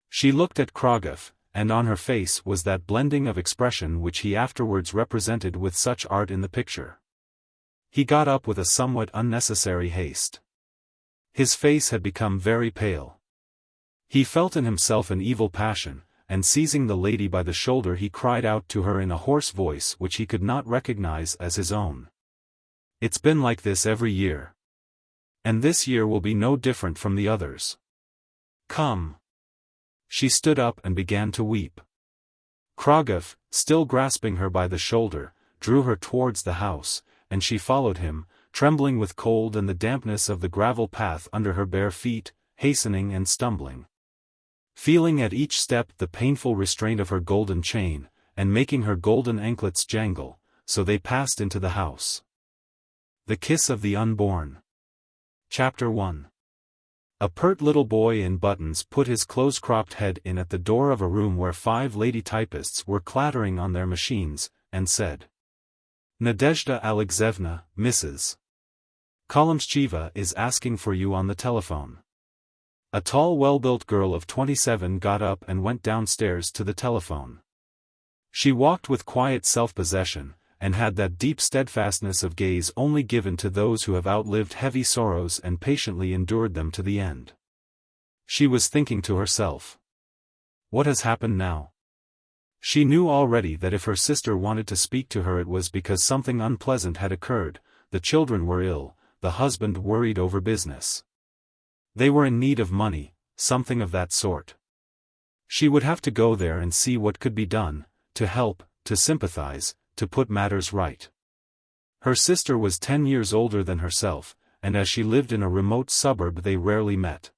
She looked at Krogov, and on her face was that blending of expression which he afterwards represented with such art in the picture. He got up with a somewhat unnecessary haste. His face had become very pale. He felt in himself an evil passion, and seizing the lady by the shoulder he cried out to her in a hoarse voice which he could not recognize as his own. It's been like this every year. And this year will be no different from the others. Come. She stood up and began to weep. Krogov, still grasping her by the shoulder, drew her towards the house, and she followed him, trembling with cold and the dampness of the gravel path under her bare feet, hastening and stumbling. Feeling at each step the painful restraint of her golden chain, and making her golden anklets jangle, so they passed into the house. The Kiss of the Unborn. Chapter 1. A pert little boy in buttons put his close-cropped head in at the door of a room where 5 lady typists were clattering on their machines, and said, Nadezhda Alexeyevna, Mrs. Kolomscheva is asking for you on the telephone. A tall well-built girl of 27 got up and went downstairs to the telephone. She walked with quiet self-possession, and had that deep steadfastness of gaze only given to those who have outlived heavy sorrows and patiently endured them to the end. She was thinking to herself, what has happened now? She knew already that if her sister wanted to speak to her it was because something unpleasant had occurred, the children were ill, the husband worried over business. They were in need of money, something of that sort. She would have to go there and see what could be done, to help, to sympathize, to put matters right. Her sister was 10 years older than herself, and as she lived in a remote suburb they rarely met.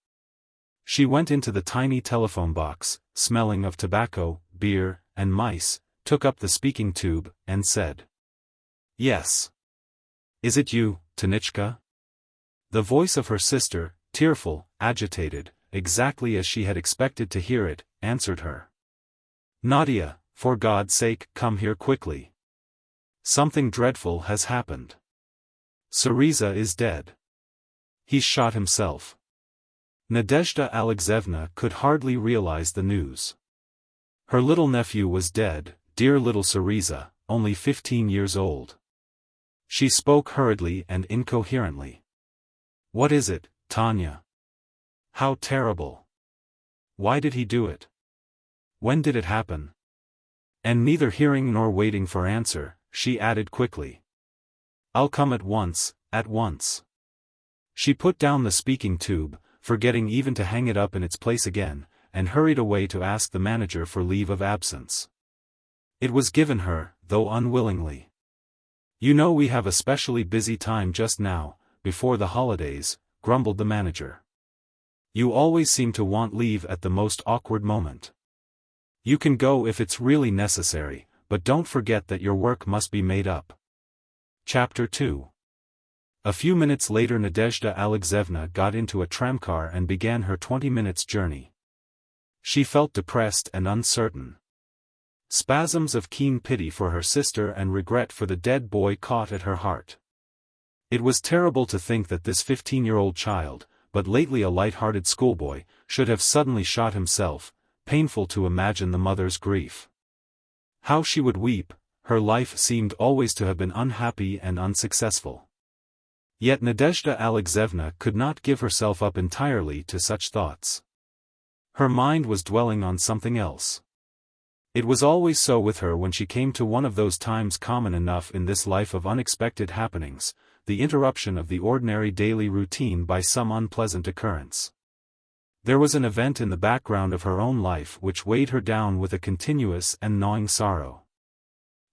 She went into the tiny telephone box, smelling of tobacco, beer, and mice, took up the speaking tube, and said, Yes. Is it you, Tanichka? The voice of her sister, tearful, agitated, exactly as she had expected to hear it, answered her. Nadia, for God's sake, come here quickly. Something dreadful has happened. Syriza is dead. He's shot himself. Nadezhda Alexeyevna could hardly realize the news. Her little nephew was dead, dear little Syriza, only 15 years old. She spoke hurriedly and incoherently. What is it, Tanya? How terrible. Why did he do it? When did it happen? And neither hearing nor waiting for answer, she added quickly. I'll come at once, at once. She put down the speaking tube, forgetting even to hang it up in its place again, and hurried away to ask the manager for leave of absence. It was given her, though unwillingly. You know we have a specially busy time just now, before the holidays, grumbled the manager. You always seem to want leave at the most awkward moment. You can go if it's really necessary, but don't forget that your work must be made up. Chapter 2. A few minutes later Nadezhda Alexeyevna got into a tramcar and began her 20 minutes journey. She felt depressed and uncertain. Spasms of keen pity for her sister and regret for the dead boy caught at her heart. It was terrible to think that this 15-year-old child, but lately a light-hearted schoolboy, should have suddenly shot himself, painful to imagine the mother's grief. How she would weep, her life seemed always to have been unhappy and unsuccessful. Yet Nadezhda Alexeyevna could not give herself up entirely to such thoughts. Her mind was dwelling on something else. It was always so with her when she came to one of those times common enough in this life of unexpected happenings, the interruption of the ordinary daily routine by some unpleasant occurrence. There was an event in the background of her own life which weighed her down with a continuous and gnawing sorrow.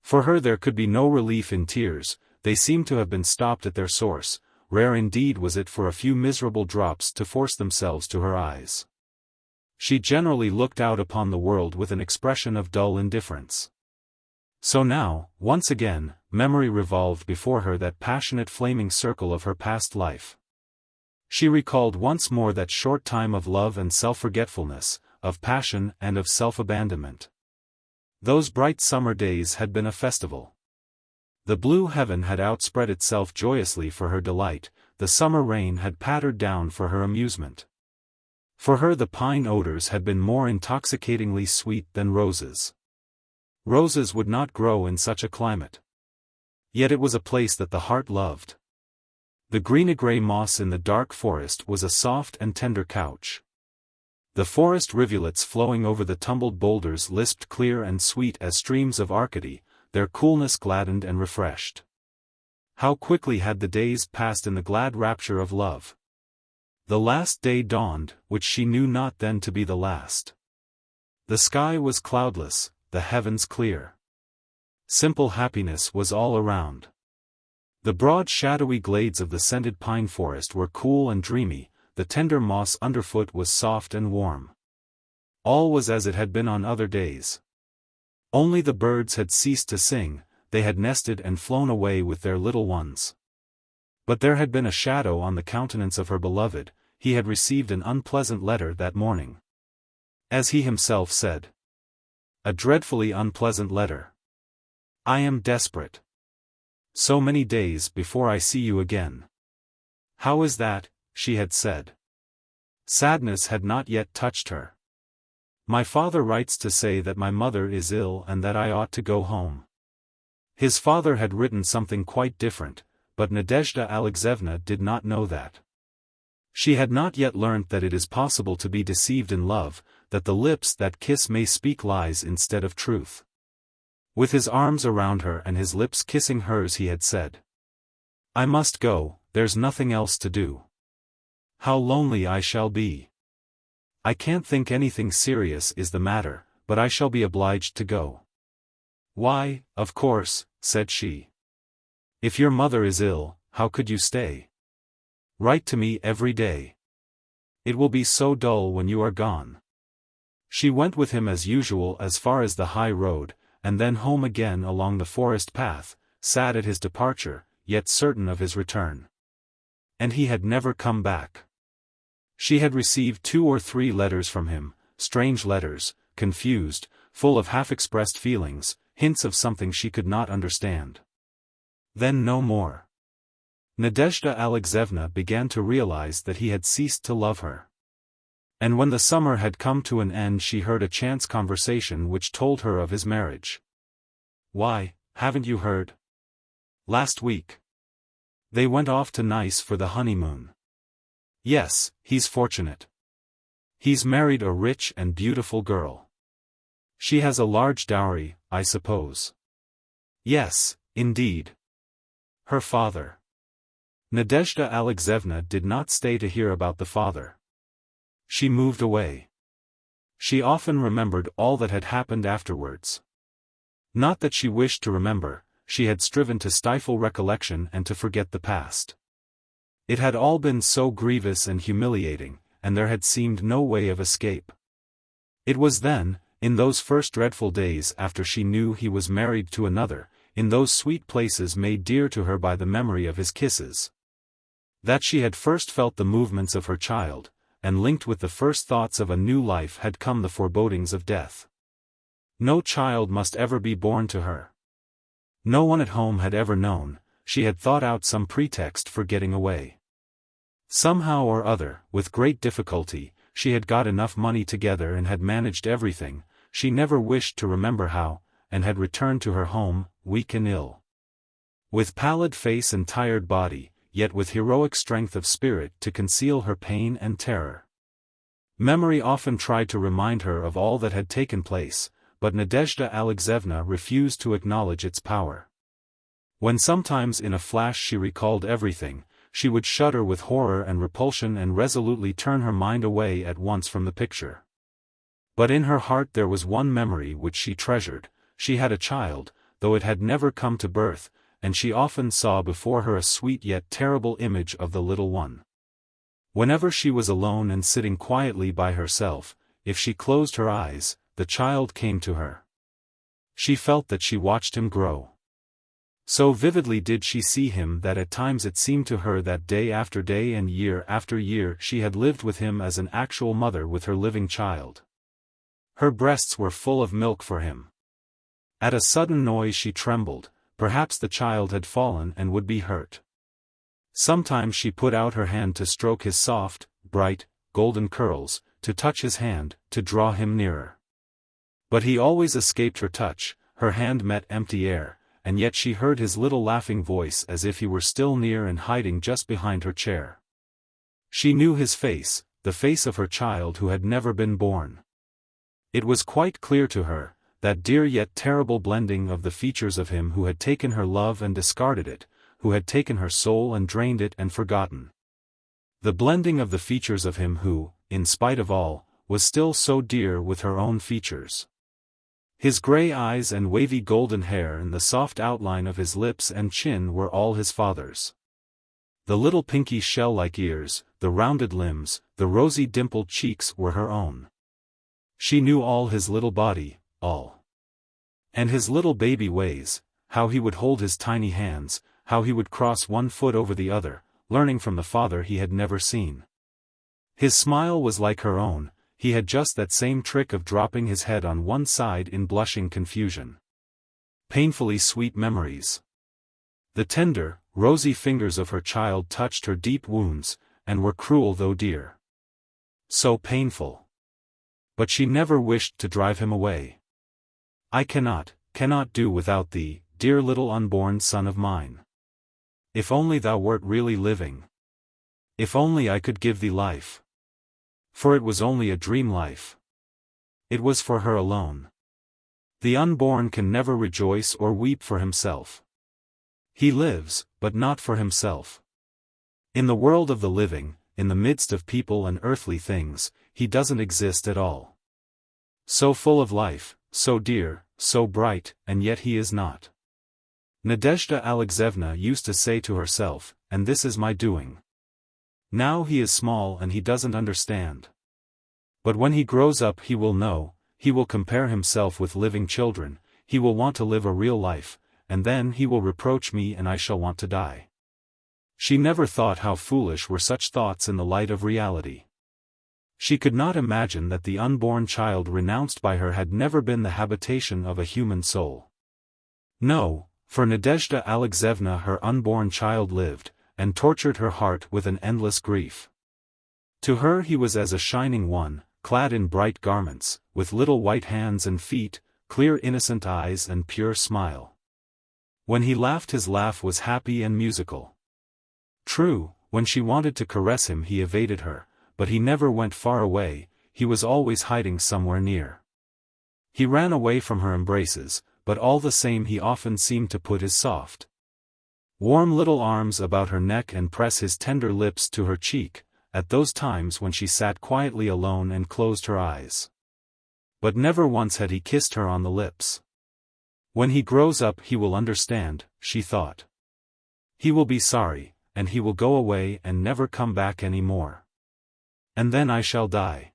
For her there could be no relief in tears, they seemed to have been stopped at their source, rare indeed was it for a few miserable drops to force themselves to her eyes. She generally looked out upon the world with an expression of dull indifference. So now, once again, memory revolved before her that passionate flaming circle of her past life. She recalled once more that short time of love and self-forgetfulness, of passion and of self-abandonment. Those bright summer days had been a festival. The blue heaven had outspread itself joyously for her delight, the summer rain had pattered down for her amusement. For her the pine odors had been more intoxicatingly sweet than roses. Roses would not grow in such a climate. Yet it was a place that the heart loved. The green-grey moss in the dark forest was a soft and tender couch. The forest rivulets flowing over the tumbled boulders lisped clear and sweet as streams of Arcady, their coolness gladdened and refreshed. How quickly had the days passed in the glad rapture of love. The last day dawned, which she knew not then to be the last. The sky was cloudless, the heavens clear. Simple happiness was all around. The broad shadowy glades of the scented pine forest were cool and dreamy, the tender moss underfoot was soft and warm. All was as it had been on other days. Only the birds had ceased to sing, they had nested and flown away with their little ones. But there had been a shadow on the countenance of her beloved, he had received an unpleasant letter that morning. As he himself said. A dreadfully unpleasant letter. I am desperate. So many days before I see you again. How is that? She had said. Sadness had not yet touched her. My father writes to say that my mother is ill and that I ought to go home. His father had written something quite different, but Nadezhda Alexeyevna did not know that. She had not yet learnt that it is possible to be deceived in love, that the lips that kiss may speak lies instead of truth. With his arms around her and his lips kissing hers he had said. I must go, there's nothing else to do. How lonely I shall be. I can't think anything serious is the matter, but I shall be obliged to go. Why, of course, said she. If your mother is ill, how could you stay? Write to me every day. It will be so dull when you are gone. She went with him as usual as far as the high road, and then home again along the forest path, sad at his departure, yet certain of his return. And he had never come back. She had received 2 or 3 letters from him, strange letters, confused, full of half-expressed feelings, hints of something she could not understand. Then no more. Nadezhda Alexeyevna began to realize that he had ceased to love her. And when the summer had come to an end she heard a chance conversation which told her of his marriage. Why, haven't you heard? Last week. They went off to Nice for the honeymoon. Yes, he's fortunate. He's married a rich and beautiful girl. She has a large dowry, I suppose. Yes, indeed. Her father. Nadezhda Alexeyevna did not stay to hear about the father. She moved away. She often remembered all that had happened afterwards. Not that she wished to remember, she had striven to stifle recollection and to forget the past. It had all been so grievous and humiliating, and there had seemed no way of escape. It was then, in those first dreadful days after she knew he was married to another, in those sweet places made dear to her by the memory of his kisses, that she had first felt the movements of her child, and linked with the first thoughts of a new life had come the forebodings of death. No child must ever be born to her. No one at home had ever known, she had thought out some pretext for getting away. Somehow or other, with great difficulty, she had got enough money together and had managed everything, she never wished to remember how, and had returned to her home, weak and ill. With pallid face and tired body, yet with heroic strength of spirit to conceal her pain and terror. Memory often tried to remind her of all that had taken place, but Nadezhda Alexeyevna refused to acknowledge its power. When sometimes in a flash she recalled everything, she would shudder with horror and repulsion and resolutely turn her mind away at once from the picture. But in her heart there was one memory which she treasured, she had a child, though it had never come to birth, and she often saw before her a sweet yet terrible image of the little one. Whenever she was alone and sitting quietly by herself, if she closed her eyes, the child came to her. She felt that she watched him grow. So vividly did she see him that at times it seemed to her that day after day and year after year she had lived with him as an actual mother with her living child. Her breasts were full of milk for him. At a sudden noise she trembled, perhaps the child had fallen and would be hurt. Sometimes she put out her hand to stroke his soft, bright, golden curls, to touch his hand, to draw him nearer. But he always escaped her touch, her hand met empty air, and yet she heard his little laughing voice as if he were still near and hiding just behind her chair. She knew his face, the face of her child who had never been born. It was quite clear to her, that dear yet terrible blending of the features of him who had taken her love and discarded it, who had taken her soul and drained it and forgotten. The blending of the features of him who, in spite of all, was still so dear with her own features. His gray eyes and wavy golden hair and the soft outline of his lips and chin were all his father's. The little pinky shell-like ears, the rounded limbs, the rosy dimpled cheeks were her own. She knew all his little body, all. And his little baby ways, how he would hold his tiny hands, how he would cross one foot over the other, learning from the father he had never seen. His smile was like her own, he had just that same trick of dropping his head on one side in blushing confusion. Painfully sweet memories. The tender, rosy fingers of her child touched her deep wounds, and were cruel though dear. So painful. But she never wished to drive him away. I cannot do without thee, dear little unborn son of mine. If only thou wert really living. If only I could give thee life. For it was only a dream life. It was for her alone. The unborn can never rejoice or weep for himself. He lives, but not for himself. In the world of the living, in the midst of people and earthly things, he doesn't exist at all. So full of life, so dear, so bright, and yet he is not. Nadezhda Alexeyevna used to say to herself, and this is my doing. Now he is small and he doesn't understand. But when he grows up he will know, he will compare himself with living children, he will want to live a real life, and then he will reproach me and I shall want to die. She never thought how foolish were such thoughts in the light of reality. She could not imagine that the unborn child renounced by her had never been the habitation of a human soul. No, for Nadezhda Alexeyevna her unborn child lived, and tortured her heart with an endless grief. To her he was as a shining one, clad in bright garments, with little white hands and feet, clear innocent eyes and pure smile. When he laughed his laugh was happy and musical. True, when she wanted to caress him he evaded her, but he never went far away, he was always hiding somewhere near. He ran away from her embraces, but all the same he often seemed to put his soft, warm little arms about her neck and press his tender lips to her cheek, at those times when she sat quietly alone and closed her eyes. But never once had he kissed her on the lips. When he grows up he will understand, she thought. He will be sorry, and he will go away and never come back any more. And then I shall die.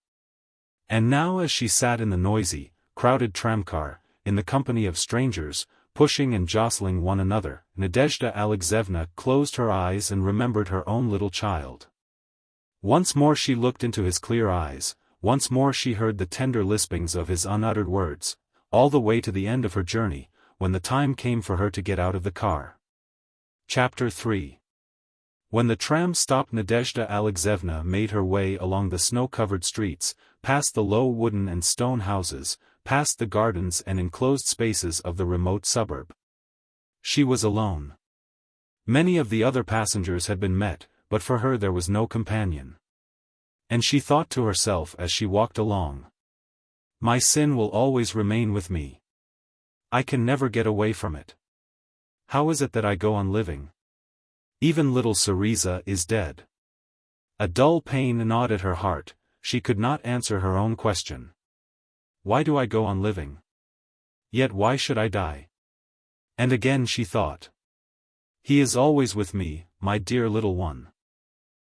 And now as she sat in the noisy, crowded tramcar, in the company of strangers, pushing and jostling one another, Nadezhda Alexeyevna closed her eyes and remembered her own little child. Once more she looked into his clear eyes, once more she heard the tender lispings of his unuttered words, all the way to the end of her journey, when the time came for her to get out of the car. Chapter 3. When the tram stopped Nadezhda Alexeyevna made her way along the snow-covered streets, past the low wooden and stone houses, past the gardens and enclosed spaces of the remote suburb. She was alone. Many of the other passengers had been met, but for her there was no companion. And she thought to herself as she walked along. My sin will always remain with me. I can never get away from it. How is it that I go on living? Even little Syriza is dead. A dull pain gnawed at her heart, she could not answer her own question. Why do I go on living? Yet why should I die? And again she thought. He is always with me, my dear little one.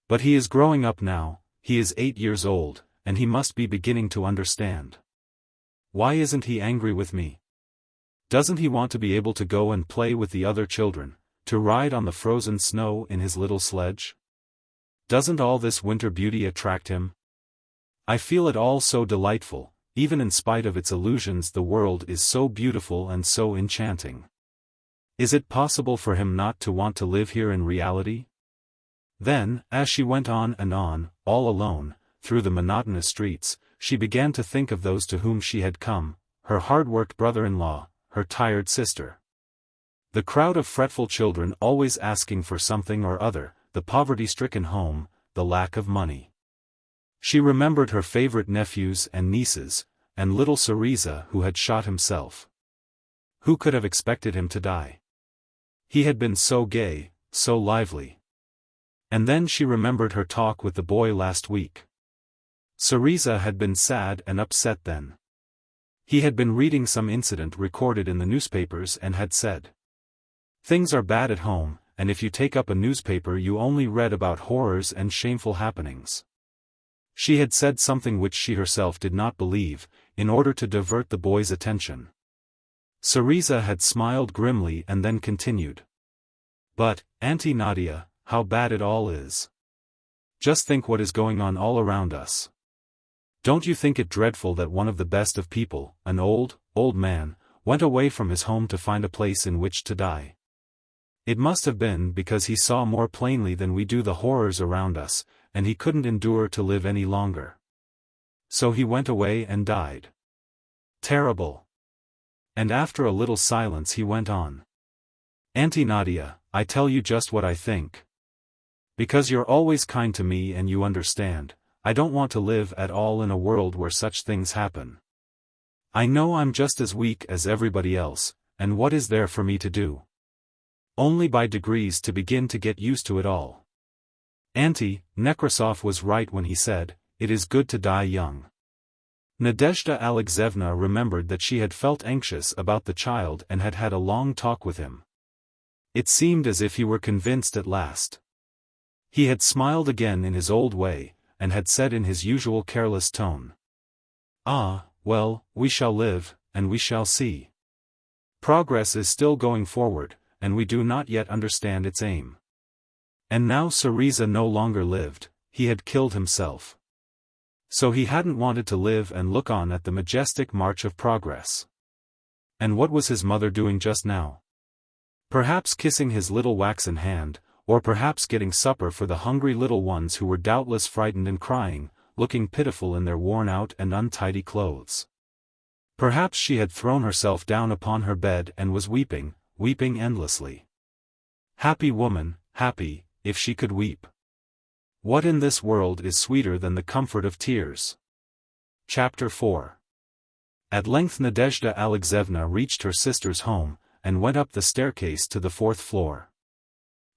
But he is growing up now, he is 8 years old, and he must be beginning to understand. Why isn't he angry with me? Doesn't he want to be able to go and play with the other children, to ride on the frozen snow in his little sledge? Doesn't all this winter beauty attract him? I feel it all so delightful, even in spite of its illusions. The world is so beautiful and so enchanting. Is it possible for him not to want to live here in reality? Then, as she went on and on, all alone, through the monotonous streets, she began to think of those to whom she had come, her hard-worked brother-in-law, her tired sister. The crowd of fretful children always asking for something or other, the poverty-stricken home, the lack of money. She remembered her favorite nephews and nieces, and little Syriza who had shot himself. Who could have expected him to die? He had been so gay, so lively. And then she remembered her talk with the boy last week. Syriza had been sad and upset then. He had been reading some incident recorded in the newspapers and had said, "Things are bad at home, and if you take up a newspaper you only read about horrors and shameful happenings." She had said something which she herself did not believe, in order to divert the boy's attention. Syriza had smiled grimly and then continued. "But, Auntie Nadia, how bad it all is. Just think what is going on all around us. Don't you think it dreadful that one of the best of people, an old man, went away from his home to find a place in which to die? It must have been because he saw more plainly than we do the horrors around us, and he couldn't endure to live any longer. So he went away and died. Terrible." And after a little silence he went on. "Auntie Nadia, I tell you just what I think. Because you're always kind to me and you understand, I don't want to live at all in a world where such things happen. I know I'm just as weak as everybody else, and what is there for me to do? Only by degrees to begin to get used to it all. Auntie, Nekrasov was right when he said, it is good to die young." Nadezhda Alexeyevna remembered that she had felt anxious about the child and had had a long talk with him. It seemed as if he were convinced at last. He had smiled again in his old way, and had said in his usual careless tone, "Ah, well, we shall live, and we shall see. Progress is still going forward, and we do not yet understand its aim." And now Syriza no longer lived, he had killed himself. So he hadn't wanted to live and look on at the majestic march of progress. And what was his mother doing just now? Perhaps kissing his little waxen hand, or perhaps getting supper for the hungry little ones who were doubtless frightened and crying, looking pitiful in their worn-out and untidy clothes. Perhaps she had thrown herself down upon her bed and was weeping endlessly. Happy woman, happy, if she could weep. What in this world is sweeter than the comfort of tears? Chapter 4. At length Nadezhda Alexeyevna reached her sister's home, and went up the staircase to the 4th floor.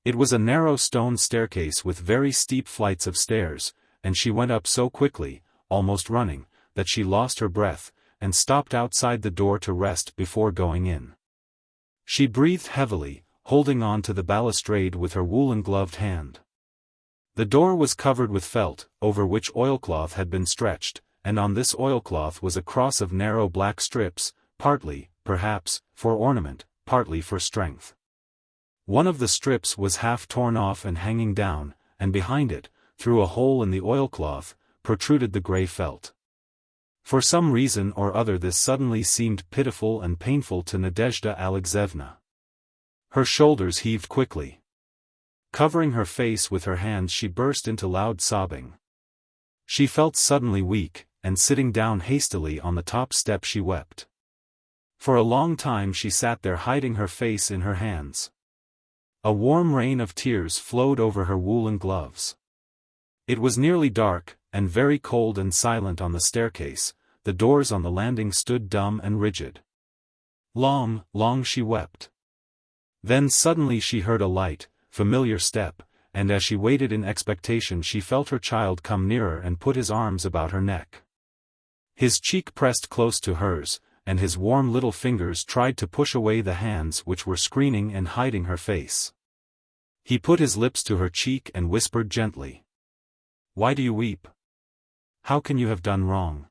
It was a narrow stone staircase with very steep flights of stairs, and she went up so quickly, almost running, that she lost her breath, and stopped outside the door to rest before going in. She breathed heavily, holding on to the balustrade with her woolen-gloved hand. The door was covered with felt, over which oilcloth had been stretched, and on this oilcloth was a cross of narrow black strips, partly, perhaps, for ornament, partly for strength. One of the strips was half torn off and hanging down, and behind it, through a hole in the oilcloth, protruded the grey felt. For some reason or other this suddenly seemed pitiful and painful to Nadezhda Alexeyevna. Her shoulders heaved quickly. Covering her face with her hands she burst into loud sobbing. She felt suddenly weak, and sitting down hastily on the top step she wept. For a long time she sat there hiding her face in her hands. A warm rain of tears flowed over her woolen gloves. It was nearly dark, and very cold and silent on the staircase. The doors on the landing stood dumb and rigid. Long she wept. Then suddenly she heard a light, familiar step, and as she waited in expectation she felt her child come nearer and put his arms about her neck. His cheek pressed close to hers, and his warm little fingers tried to push away the hands which were screening and hiding her face. He put his lips to her cheek and whispered gently. "Why do you weep? How can you have done wrong?"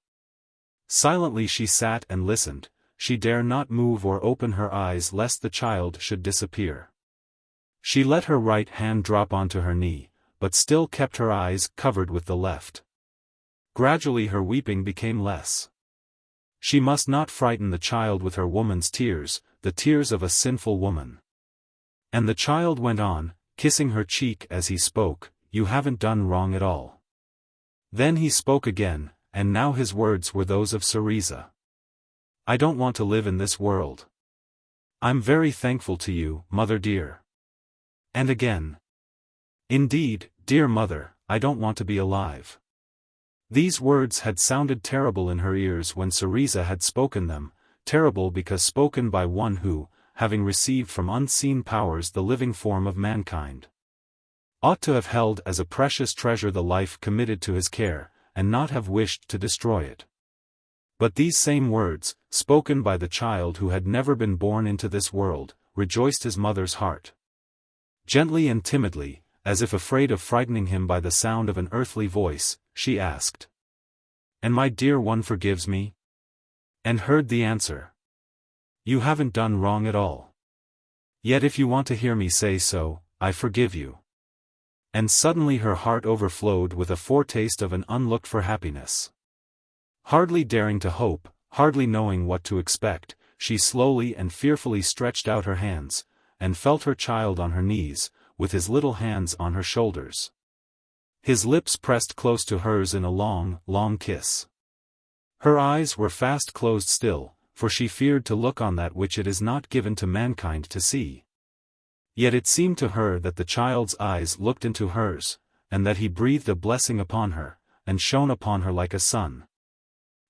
Silently she sat and listened. She dare not move or open her eyes lest the child should disappear. She let her right hand drop onto her knee, but still kept her eyes covered with the left. Gradually her weeping became less. She must not frighten the child with her woman's tears, the tears of a sinful woman. And the child went on, kissing her cheek as he spoke, "You haven't done wrong at all." Then he spoke again, and now his words were those of Cereza. "I don't want to live in this world. I'm very thankful to you, mother dear." And again. "Indeed, dear mother, I don't want to be alive." These words had sounded terrible in her ears when Cereza had spoken them, terrible because spoken by one who, having received from unseen powers the living form of mankind, ought to have held as a precious treasure the life committed to his care, and not have wished to destroy it. But these same words, spoken by the child who had never been born into this world, rejoiced his mother's heart. Gently and timidly, as if afraid of frightening him by the sound of an earthly voice, she asked, "And my dear one forgives me?" And heard the answer. "You haven't done wrong at all. Yet if you want to hear me say so, I forgive you." And suddenly her heart overflowed with a foretaste of an unlooked-for happiness. Hardly daring to hope, hardly knowing what to expect, she slowly and fearfully stretched out her hands, and felt her child on her knees, with his little hands on her shoulders. His lips pressed close to hers in a long, long kiss. Her eyes were fast closed still, for she feared to look on that which it is not given to mankind to see. Yet it seemed to her that the child's eyes looked into hers, and that he breathed a blessing upon her, and shone upon her like a sun.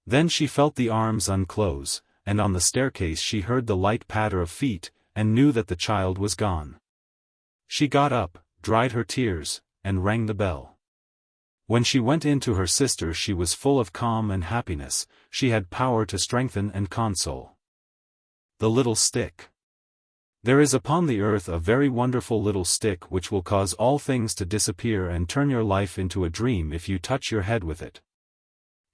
Then she felt the arms unclose, and on the staircase she heard the light patter of feet, and knew that the child was gone. She got up, dried her tears, and rang the bell. When she went in to her sister she was full of calm and happiness, she had power to strengthen and console. The little stick. There is upon the earth a very wonderful little stick which will cause all things to disappear and turn your life into a dream if you touch your head with it.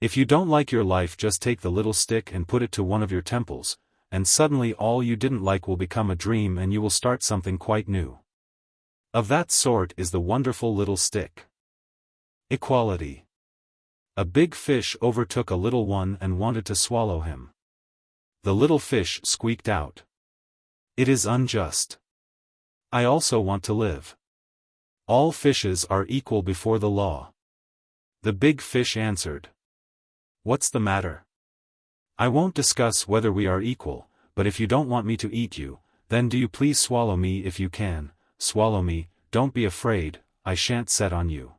If you don't like your life, just take the little stick and put it to one of your temples, and suddenly all you didn't like will become a dream and you will start something quite new. Of that sort is the wonderful little stick. Equality. A big fish overtook a little one and wanted to swallow him. The little fish squeaked out, "It is unjust. I also want to live. All fishes are equal before the law." The big fish answered, "What's the matter? I won't discuss whether we are equal, but if you don't want me to eat you, then do you please swallow me if you can. Swallow me, don't be afraid, I shan't set on you."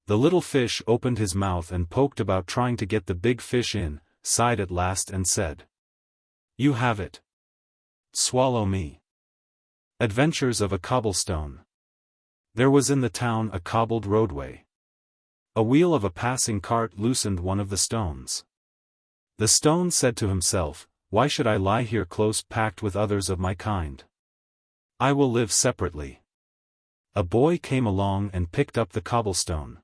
The little fish opened his mouth and poked about trying to get the big fish in, sighed at last and said, "You have it. Swallow me." Adventures of a Cobblestone. There was in the town a cobbled roadway. A wheel of a passing cart loosened one of the stones. The stone said to himself, "Why should I lie here close packed with others of my kind? I will live separately." A boy came along and picked up the cobblestone.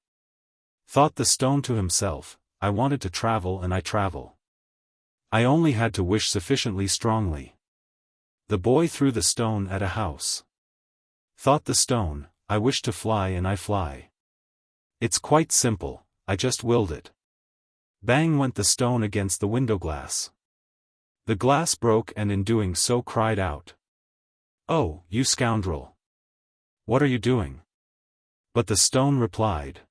Thought the stone to himself, "I wanted to travel and I travel. I only had to wish sufficiently strongly." The boy threw the stone at a house. Thought the stone, "I wish to fly and I fly. It's quite simple, I just willed it." Bang went the stone against the window glass. The glass broke and in doing so cried out, "Oh, you scoundrel! What are you doing?" But the stone replied,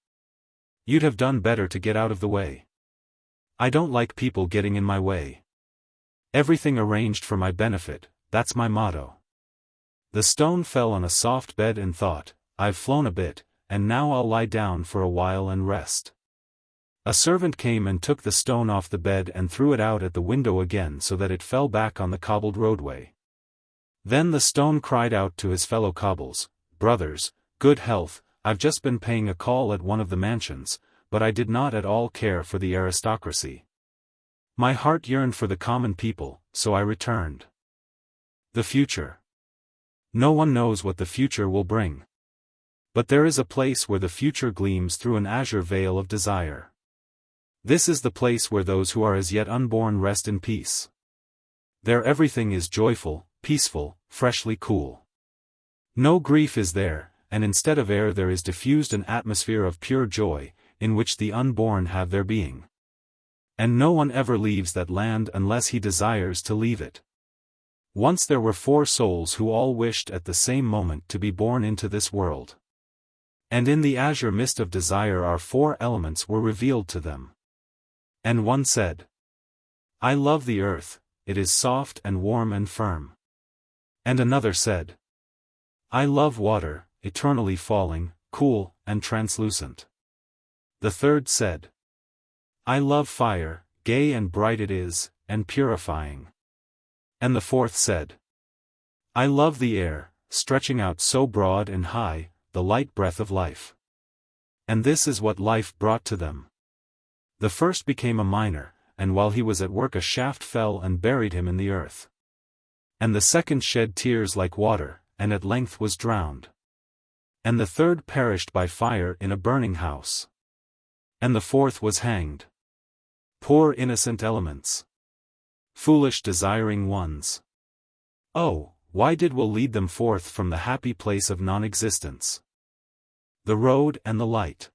"You'd have done better to get out of the way. I don't like people getting in my way. Everything arranged for my benefit, that's my motto." The stone fell on a soft bed and thought, "I've flown a bit, and now I'll lie down for a while and rest." A servant came and took the stone off the bed and threw it out at the window again so that it fell back on the cobbled roadway. Then the stone cried out to his fellow cobbles, "Brothers, good health, I've just been paying a call at one of the mansions, but I did not at all care for the aristocracy. My heart yearned for the common people, so I returned. The future. No one knows what the future will bring. But there is a place where the future gleams through an azure veil of desire. This is the place where those who are as yet unborn rest in peace. There everything is joyful, peaceful, freshly cool. No grief is there, and instead of air there is diffused an atmosphere of pure joy, in which the unborn have their being. And no one ever leaves that land unless he desires to leave it. Once there were 4 souls who all wished at the same moment to be born into this world. And in the azure mist of desire our 4 elements were revealed to them. And one said, I love the earth, it is soft and warm and firm. And another said, I love water, eternally falling, cool, and translucent. The third said, I love fire, gay and bright it is, and purifying. And the fourth said, I love the air, stretching out so broad and high, the light breath of life. And this is what life brought to them. The first became a miner, and while he was at work a shaft fell and buried him in the earth. And the second shed tears like water, and at length was drowned. And the third perished by fire in a burning house. And the fourth was hanged. Poor innocent elements. Foolish desiring ones. Oh, why did will lead them forth from the happy place of non-existence? The road and the light.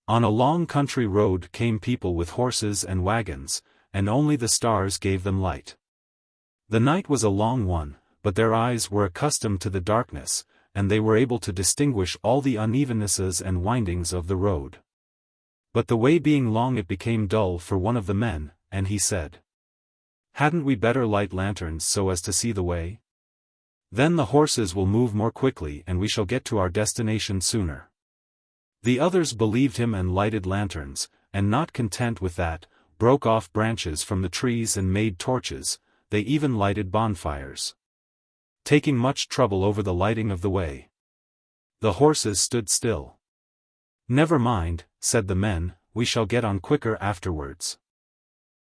On a long country road came people with horses and wagons, and only the stars gave them light. The night was a long one, but their eyes were accustomed to the darkness, and they were able to distinguish all the unevennesses and windings of the road. But the way being long it became dull for one of the men, and he said, Hadn't we better light lanterns so as to see the way? Then the horses will move more quickly and we shall get to our destination sooner. The others believed him and lighted lanterns, and not content with that, broke off branches from the trees and made torches, they even lighted bonfires. Taking much trouble over the lighting of the way. The horses stood still. Never mind, said the men, we shall get on quicker afterwards.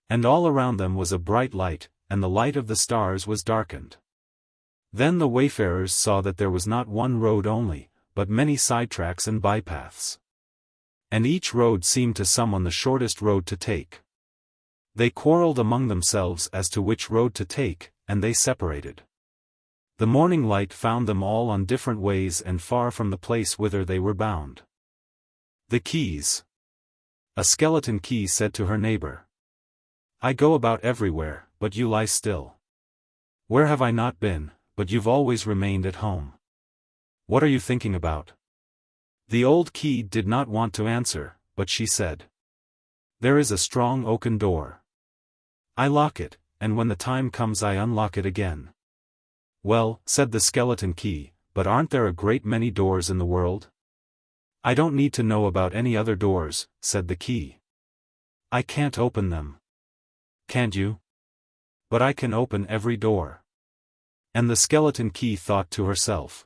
And all around them was a bright light, and the light of the stars was darkened. Then the wayfarers saw that there was not one road only, but many sidetracks and bypaths. And each road seemed to someone the shortest road to take. They quarreled among themselves as to which road to take, and they separated. The morning light found them all on different ways and far from the place whither they were bound. The keys. A skeleton key said to her neighbor. I go about everywhere, but you lie still. Where have I not been, but you've always remained at home? What are you thinking about? The old key did not want to answer, but she said. There is a strong oaken door. I lock it, and when the time comes I unlock it again. Well, said the skeleton key, but aren't there a great many doors in the world? I don't need to know about any other doors, said the key. I can't open them. Can't you? But I can open every door. And the skeleton key thought to herself.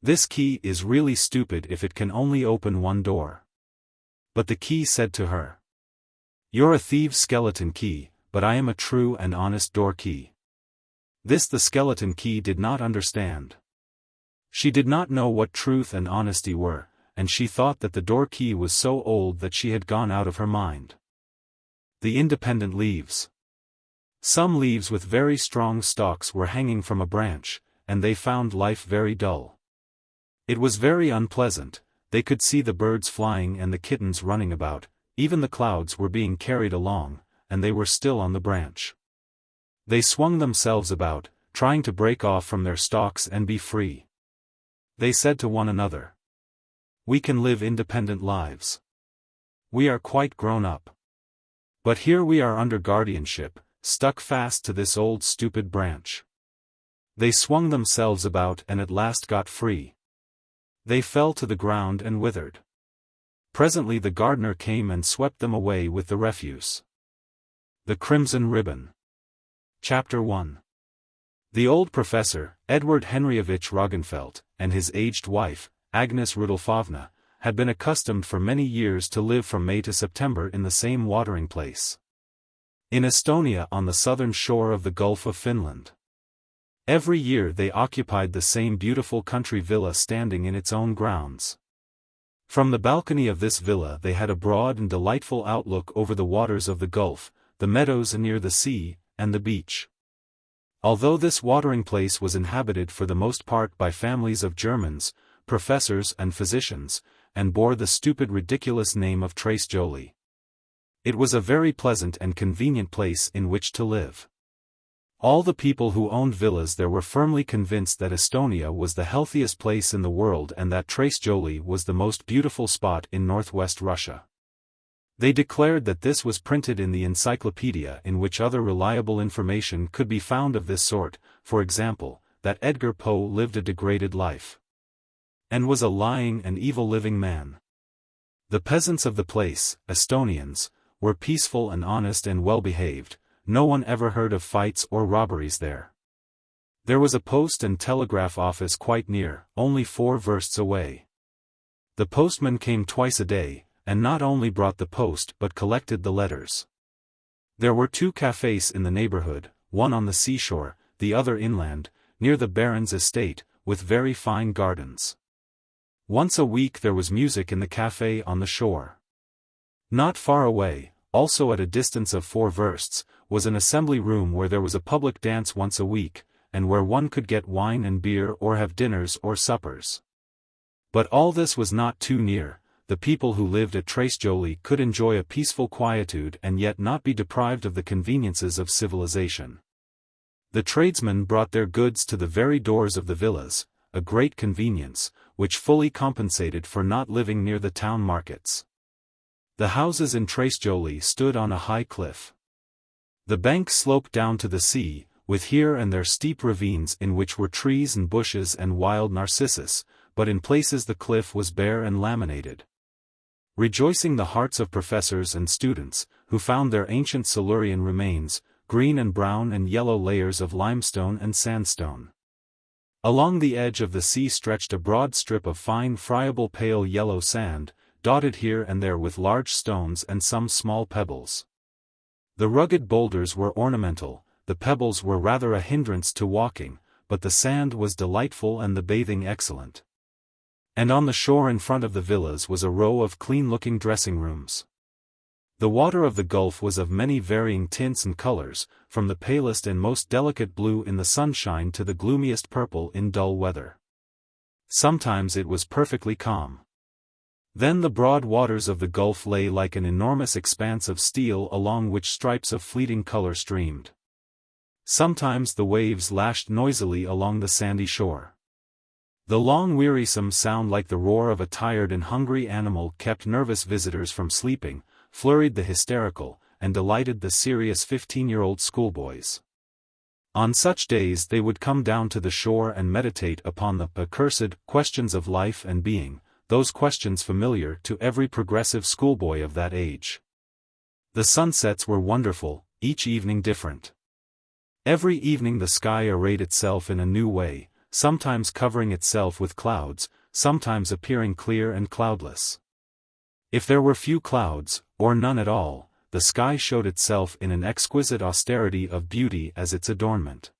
This key is really stupid if it can only open one door. But the key said to her. You're a thieves' skeleton key, but I am a true and honest door key. This the skeleton key did not understand. She did not know what truth and honesty were, and she thought that the door key was so old that she had gone out of her mind. The independent leaves. Some leaves with very strong stalks were hanging from a branch, and they found life very dull. It was very unpleasant, they could see the birds flying and the kittens running about, even the clouds were being carried along, and they were still on the branch. They swung themselves about, trying to break off from their stalks and be free. They said to one another. We can live independent lives. We are quite grown up. But here we are under guardianship, stuck fast to this old stupid branch. They swung themselves about and at last got free. They fell to the ground and withered. Presently the gardener came and swept them away with the refuse. The Crimson Ribbon. Chapter 1. The old professor, Edward Henryovich Roggenfeld, and his aged wife, Agnes Rudolfovna, had been accustomed for many years to live from May to September in the same watering place. in Estonia on the southern shore of the Gulf of Finland. Every year they occupied the same beautiful country villa standing in its own grounds. From the balcony of this villa they had a broad and delightful outlook over the waters of the Gulf, the meadows near the sea, and the beach. Although this watering place was inhabited for the most part by families of Germans, professors and physicians, and bore the stupid ridiculous name of Tres Joly, it was a very pleasant and convenient place in which to live. All the people who owned villas there were firmly convinced that Estonia was the healthiest place in the world and that Tres Joly was the most beautiful spot in northwest Russia. They declared that this was printed in the encyclopedia in which other reliable information could be found of this sort, for example, that Edgar Poe lived a degraded life and was a lying and evil-living man. The peasants of the place, Estonians, were peaceful and honest and well-behaved. No one ever heard of fights or robberies there. There was a post and telegraph office quite near, only 4 versts away. The postman came twice a day, and not only brought the post but collected the letters. There were 2 cafés in the neighborhood, one on the seashore, the other inland, near the baron's estate, with very fine gardens. Once a week there was music in the café on the shore. Not far away, also at a distance of 4 versts, was an assembly room where there was a public dance once a week, and where one could get wine and beer or have dinners or suppers. But all this was not too near. The people who lived at Tres Joly could enjoy a peaceful quietude and yet not be deprived of the conveniences of civilization. The tradesmen brought their goods to the very doors of the villas, a great convenience, which fully compensated for not living near the town markets. The houses in Tres Joly stood on a high cliff. The banks sloped down to the sea, with here and there steep ravines in which were trees and bushes and wild narcissus, but in places the cliff was bare and laminated. Rejoicing the hearts of professors and students, who found their ancient Silurian remains, green and brown and yellow layers of limestone and sandstone. Along the edge of the sea stretched a broad strip of fine friable pale yellow sand, dotted here and there with large stones and some small pebbles. The rugged boulders were ornamental, the pebbles were rather a hindrance to walking, but the sand was delightful and the bathing excellent. And on the shore in front of the villas was a row of clean-looking dressing rooms. The water of the Gulf was of many varying tints and colors, from the palest and most delicate blue in the sunshine to the gloomiest purple in dull weather. Sometimes it was perfectly calm. Then the broad waters of the Gulf lay like an enormous expanse of steel along which stripes of fleeting color streamed. Sometimes the waves lashed noisily along the sandy shore. The long wearisome sound like the roar of a tired and hungry animal kept nervous visitors from sleeping, flurried the hysterical, and delighted the serious 15-year-old schoolboys. On such days they would come down to the shore and meditate upon the accursed questions of life and being, those questions familiar to every progressive schoolboy of that age. The sunsets were wonderful, each evening different. Every evening the sky arrayed itself in a new way, sometimes covering itself with clouds, sometimes appearing clear and cloudless. If there were few clouds, or none at all, the sky showed itself in an exquisite austerity of beauty as its adornment.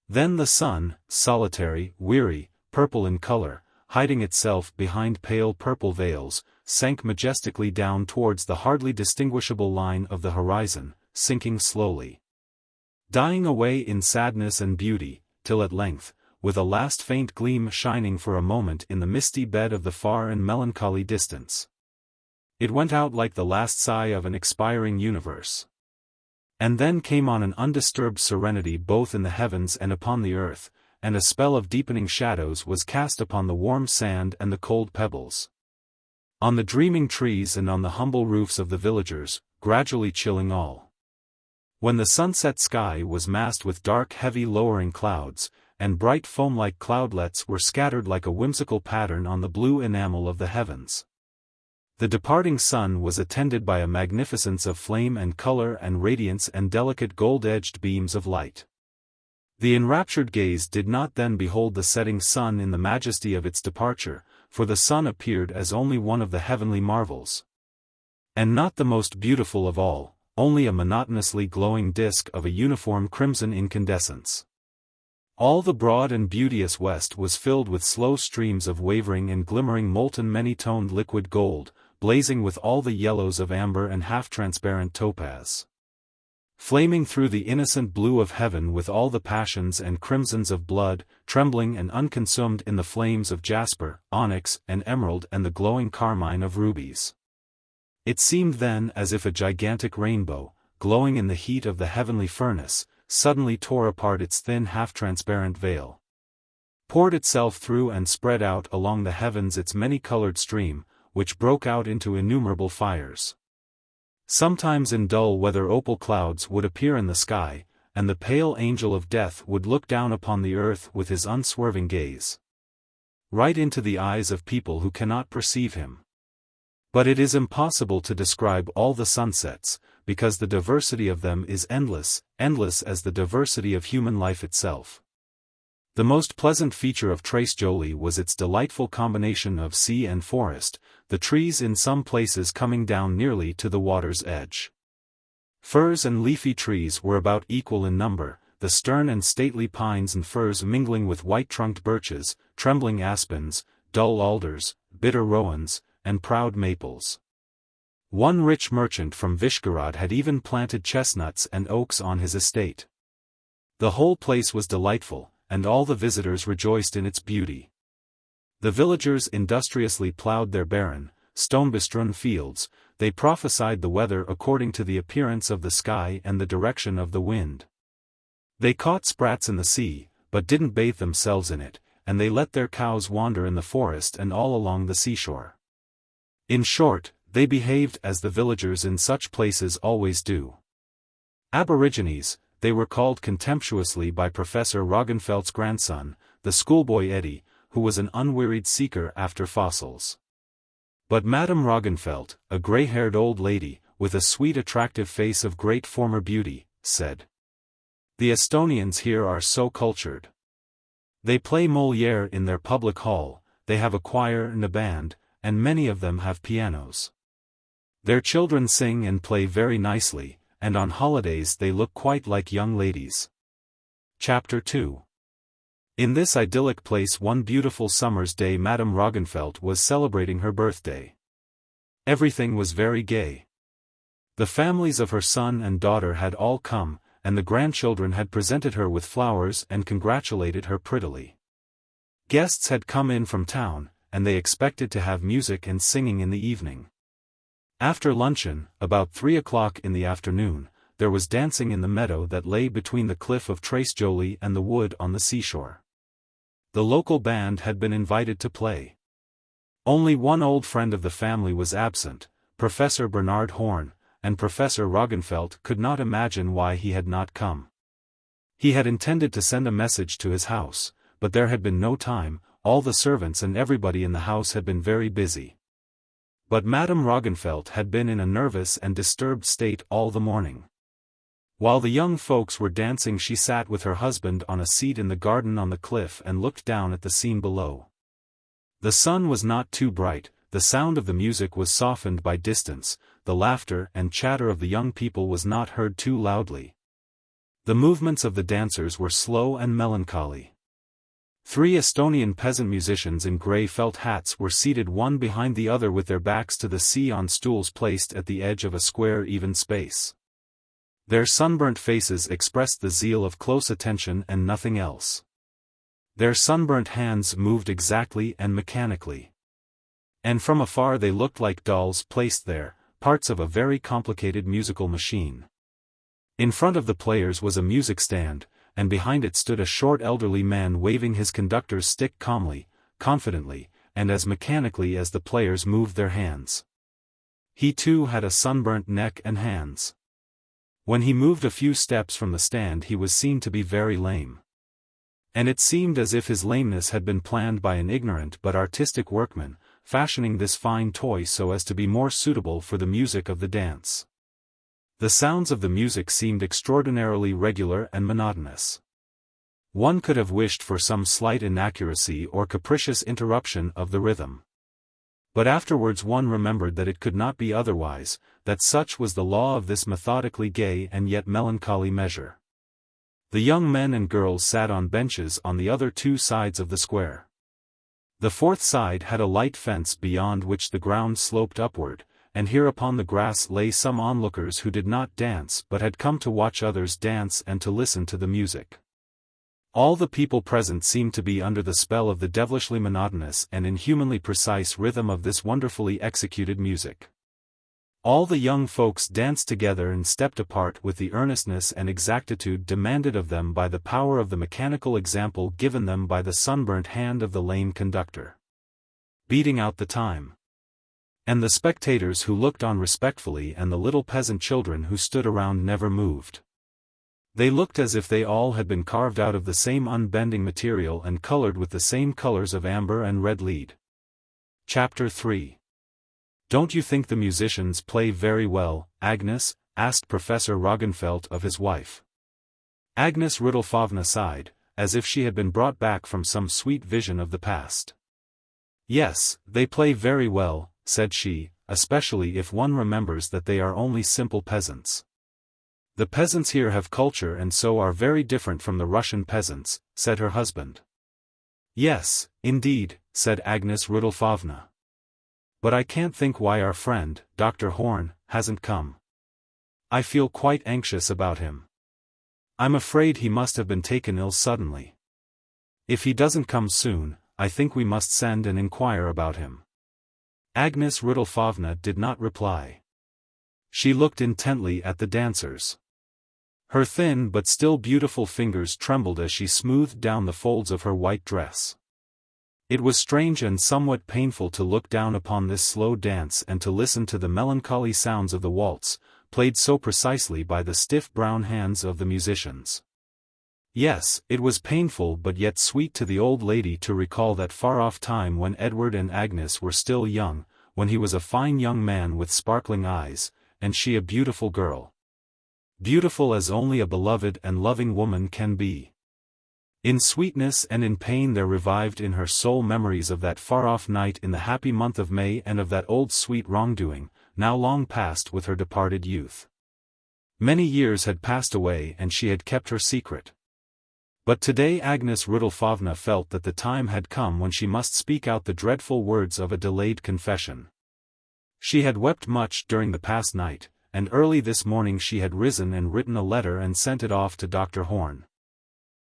Then the sun, solitary, weary, purple in color, hiding itself behind pale purple veils, sank majestically down towards the hardly distinguishable line of the horizon, sinking slowly, dying away in sadness and beauty, till at length, with a last faint gleam shining for a moment in the misty bed of the far and melancholy distance, it went out like the last sigh of an expiring universe. And then came on an undisturbed serenity both in the heavens and upon the earth, and a spell of deepening shadows was cast upon the warm sand and the cold pebbles, on the dreaming trees and on the humble roofs of the villagers, gradually chilling all. When the sunset sky was massed with dark heavy lowering clouds, and bright foam-like cloudlets were scattered like a whimsical pattern on the blue enamel of the heavens. The departing sun was attended by a magnificence of flame and color and radiance and delicate gold-edged beams of light. The enraptured gaze did not then behold the setting sun in the majesty of its departure, for the sun appeared as only one of the heavenly marvels, and not the most beautiful of all, only a monotonously glowing disk of a uniform crimson incandescence. All the broad and beauteous west was filled with slow streams of wavering and glimmering molten many-toned liquid gold, blazing with all the yellows of amber and half-transparent topaz. Flaming through the innocent blue of heaven with all the passions and crimsons of blood, trembling and unconsumed in the flames of jasper, onyx, and emerald and the glowing carmine of rubies. It seemed then as if a gigantic rainbow, glowing in the heat of the heavenly furnace, suddenly tore apart its thin half-transparent veil, poured itself through and spread out along the heavens its many-colored stream, which broke out into innumerable fires. Sometimes in dull weather opal clouds would appear in the sky, and the pale angel of death would look down upon the earth with his unswerving gaze, right into the eyes of people who cannot perceive him. But it is impossible to describe all the sunsets, because the diversity of them is endless, endless as the diversity of human life itself. The most pleasant feature of Tres Joly was its delightful combination of sea and forest, the trees in some places coming down nearly to the water's edge. Firs and leafy trees were about equal in number, the stern and stately pines and firs mingling with white-trunked birches, trembling aspens, dull alders, bitter rowans, and proud maples. One rich merchant from Vyshgorod had even planted chestnuts and oaks on his estate. The whole place was delightful, and all the visitors rejoiced in its beauty. The villagers industriously plowed their barren, stone-bestrewn fields, they prophesied the weather according to the appearance of the sky and the direction of the wind. They caught sprats in the sea, but didn't bathe themselves in it, and they let their cows wander in the forest and all along the seashore. In short, they behaved as the villagers in such places always do. Aborigines, they were called contemptuously by Professor Roggenfeldt's grandson, the schoolboy Eddie, who was an unwearied seeker after fossils. But Madame Roggenfeldt, a gray-haired old lady, with a sweet attractive face of great former beauty, said, "The Estonians here are so cultured. They play Molière in their public hall, they have a choir and a band, and many of them have pianos. Their children sing and play very nicely, and on holidays they look quite like young ladies." Chapter 2. In this idyllic place one beautiful summer's day Madame Roggenfeldt was celebrating her birthday. Everything was very gay. The families of her son and daughter had all come, and the grandchildren had presented her with flowers and congratulated her prettily. Guests had come in from town, and they expected to have music and singing in the evening. After luncheon, about 3 o'clock in the afternoon, there was dancing in the meadow that lay between the cliff of Tres Joly and the wood on the seashore. The local band had been invited to play. Only one old friend of the family was absent, Professor Bernard Horn, and Professor Roggenfeldt could not imagine why he had not come. He had intended to send a message to his house, but there had been no time, all the servants and everybody in the house had been very busy. But Madame Roggenfeldt had been in a nervous and disturbed state all the morning. While the young folks were dancing she sat with her husband on a seat in the garden on the cliff and looked down at the scene below. The sun was not too bright, the sound of the music was softened by distance, the laughter and chatter of the young people was not heard too loudly. The movements of the dancers were slow and melancholy. 3 Estonian peasant musicians in grey felt hats were seated one behind the other with their backs to the sea on stools placed at the edge of a square even space. Their sunburnt faces expressed the zeal of close attention and nothing else. Their sunburnt hands moved exactly and mechanically. And from afar they looked like dolls placed there, parts of a very complicated musical machine. In front of the players was a music stand, and behind it stood a short elderly man waving his conductor's stick calmly, confidently, and as mechanically as the players moved their hands. He too had a sunburnt neck and hands. When he moved a few steps from the stand he was seen to be very lame. And it seemed as if his lameness had been planned by an ignorant but artistic workman, fashioning this fine toy so as to be more suitable for the music of the dance. The sounds of the music seemed extraordinarily regular and monotonous. One could have wished for some slight inaccuracy or capricious interruption of the rhythm. But afterwards one remembered that it could not be otherwise, that such was the law of this methodically gay and yet melancholy measure. The young men and girls sat on benches on the other two sides of the square. The fourth side had a light fence beyond which the ground sloped upward, and here upon the grass lay some onlookers who did not dance but had come to watch others dance and to listen to the music. All the people present seemed to be under the spell of the devilishly monotonous and inhumanly precise rhythm of this wonderfully executed music. All the young folks danced together and stepped apart with the earnestness and exactitude demanded of them by the power of the mechanical example given them by the sunburnt hand of the lame conductor, beating out the time. And the spectators who looked on respectfully and the little peasant children who stood around never moved. They looked as if they all had been carved out of the same unbending material and colored with the same colors of amber and red lead. Chapter 3. "Don't you think the musicians play very well, Agnes?" asked Professor Roggenfeld of his wife. Agnes Rudolfovna sighed, as if she had been brought back from some sweet vision of the past. "Yes, they play very well," said she, "especially if one remembers that they are only simple peasants. The peasants here have culture and so are very different from the Russian peasants," said her husband. "Yes, indeed," said Agnes Rudolfovna. "But I can't think why our friend, Dr. Horn, hasn't come. I feel quite anxious about him. I'm afraid he must have been taken ill suddenly. If he doesn't come soon, I think we must send and inquire about him." Agnes Rudolfovna did not reply. She looked intently at the dancers. Her thin but still beautiful fingers trembled as she smoothed down the folds of her white dress. It was strange and somewhat painful to look down upon this slow dance and to listen to the melancholy sounds of the waltz, played so precisely by the stiff brown hands of the musicians. Yes, it was painful but yet sweet to the old lady to recall that far-off time when Edward and Agnes were still young, when he was a fine young man with sparkling eyes, and she a beautiful girl. Beautiful as only a beloved and loving woman can be. In sweetness and in pain there revived in her soul memories of that far-off night in the happy month of May and of that old sweet wrongdoing, now long past with her departed youth. Many years had passed away and she had kept her secret. But today Agnes Rudolfovna felt that the time had come when she must speak out the dreadful words of a delayed confession. She had wept much during the past night, and early this morning she had risen and written a letter and sent it off to Dr. Horn.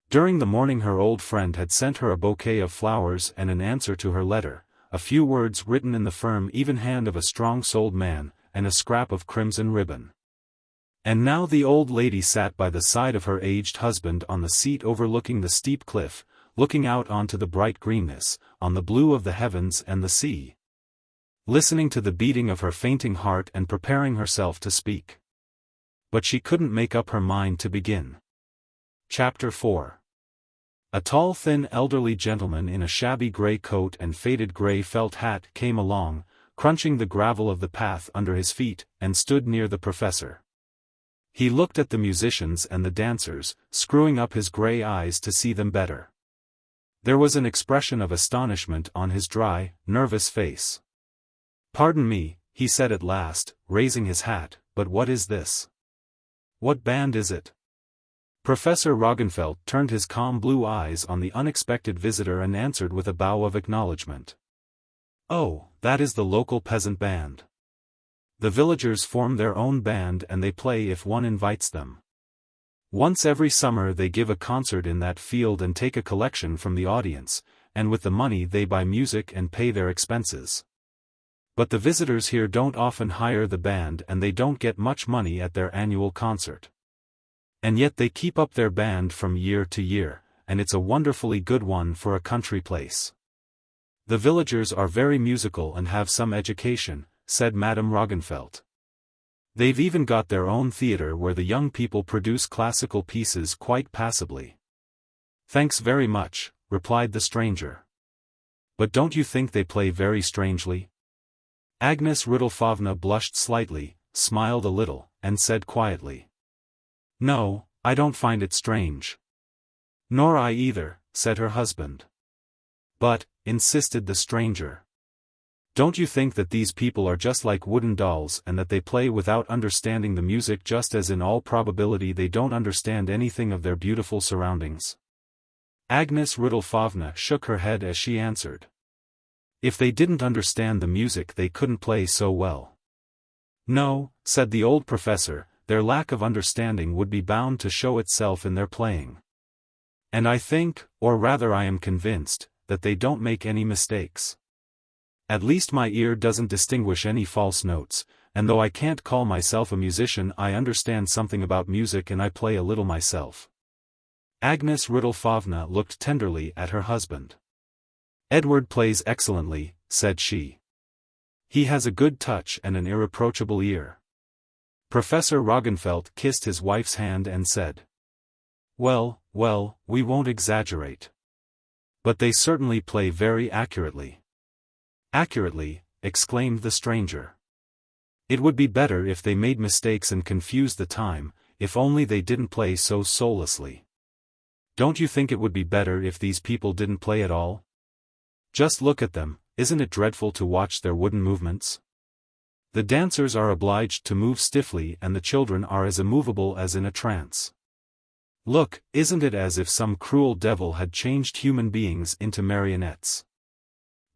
During the morning her old friend had sent her a bouquet of flowers and an answer to her letter, a few words written in the firm even hand of a strong-souled man, and a scrap of crimson ribbon. And now the old lady sat by the side of her aged husband on the seat overlooking the steep cliff, looking out onto the bright greenness, on the blue of the heavens and the sea, listening to the beating of her fainting heart and preparing herself to speak. But she couldn't make up her mind to begin. Chapter 4. A tall thin elderly gentleman in a shabby grey coat and faded grey felt hat came along, crunching the gravel of the path under his feet, and stood near the professor. He looked at the musicians and the dancers, screwing up his grey eyes to see them better. There was an expression of astonishment on his dry, nervous face. "Pardon me," he said at last, raising his hat, "but what is this? What band is it?" Professor Roggenfeld turned his calm blue eyes on the unexpected visitor and answered with a bow of acknowledgement. "Oh, that is the local peasant band. The villagers form their own band and they play if one invites them. Once every summer they give a concert in that field and take a collection from the audience, and with the money they buy music and pay their expenses. But the visitors here don't often hire the band and they don't get much money at their annual concert. And yet they keep up their band from year to year, and it's a wonderfully good one for a country place. The villagers are very musical and have some education," said Madame Roggenfeld. "They've even got their own theater where the young people produce classical pieces quite passably." "Thanks very much," replied the stranger. "But don't you think they play very strangely?" Agnes Rudolfovna blushed slightly, smiled a little, and said quietly, "No, I don't find it strange." "Nor I either," said her husband. "But," insisted the stranger, Don't you think that these people are just like wooden dolls and that they play without understanding the music, just as in all probability they don't understand anything of their beautiful surroundings? Agnes Rudolfovna shook her head as she answered. If they didn't understand the music they couldn't play so well. No, said the old professor, their lack of understanding would be bound to show itself in their playing. And I think, or rather I am convinced, that they don't make any mistakes. At least my ear doesn't distinguish any false notes, and though I can't call myself a musician, I understand something about music and I play a little myself. Agnes Rudolfovna looked tenderly at her husband. Edward plays excellently, said she. He has a good touch and an irreproachable ear. Professor Roggenfeld kissed his wife's hand and said, Well, we won't exaggerate. But they certainly play very accurately. Accurately, exclaimed the stranger. It would be better if they made mistakes and confused the time, if only they didn't play so soullessly. Don't you think it would be better if these people didn't play at all? Just look at them, isn't it dreadful to watch their wooden movements? The dancers are obliged to move stiffly and the children are as immovable as in a trance. Look, isn't it as if some cruel devil had changed human beings into marionettes?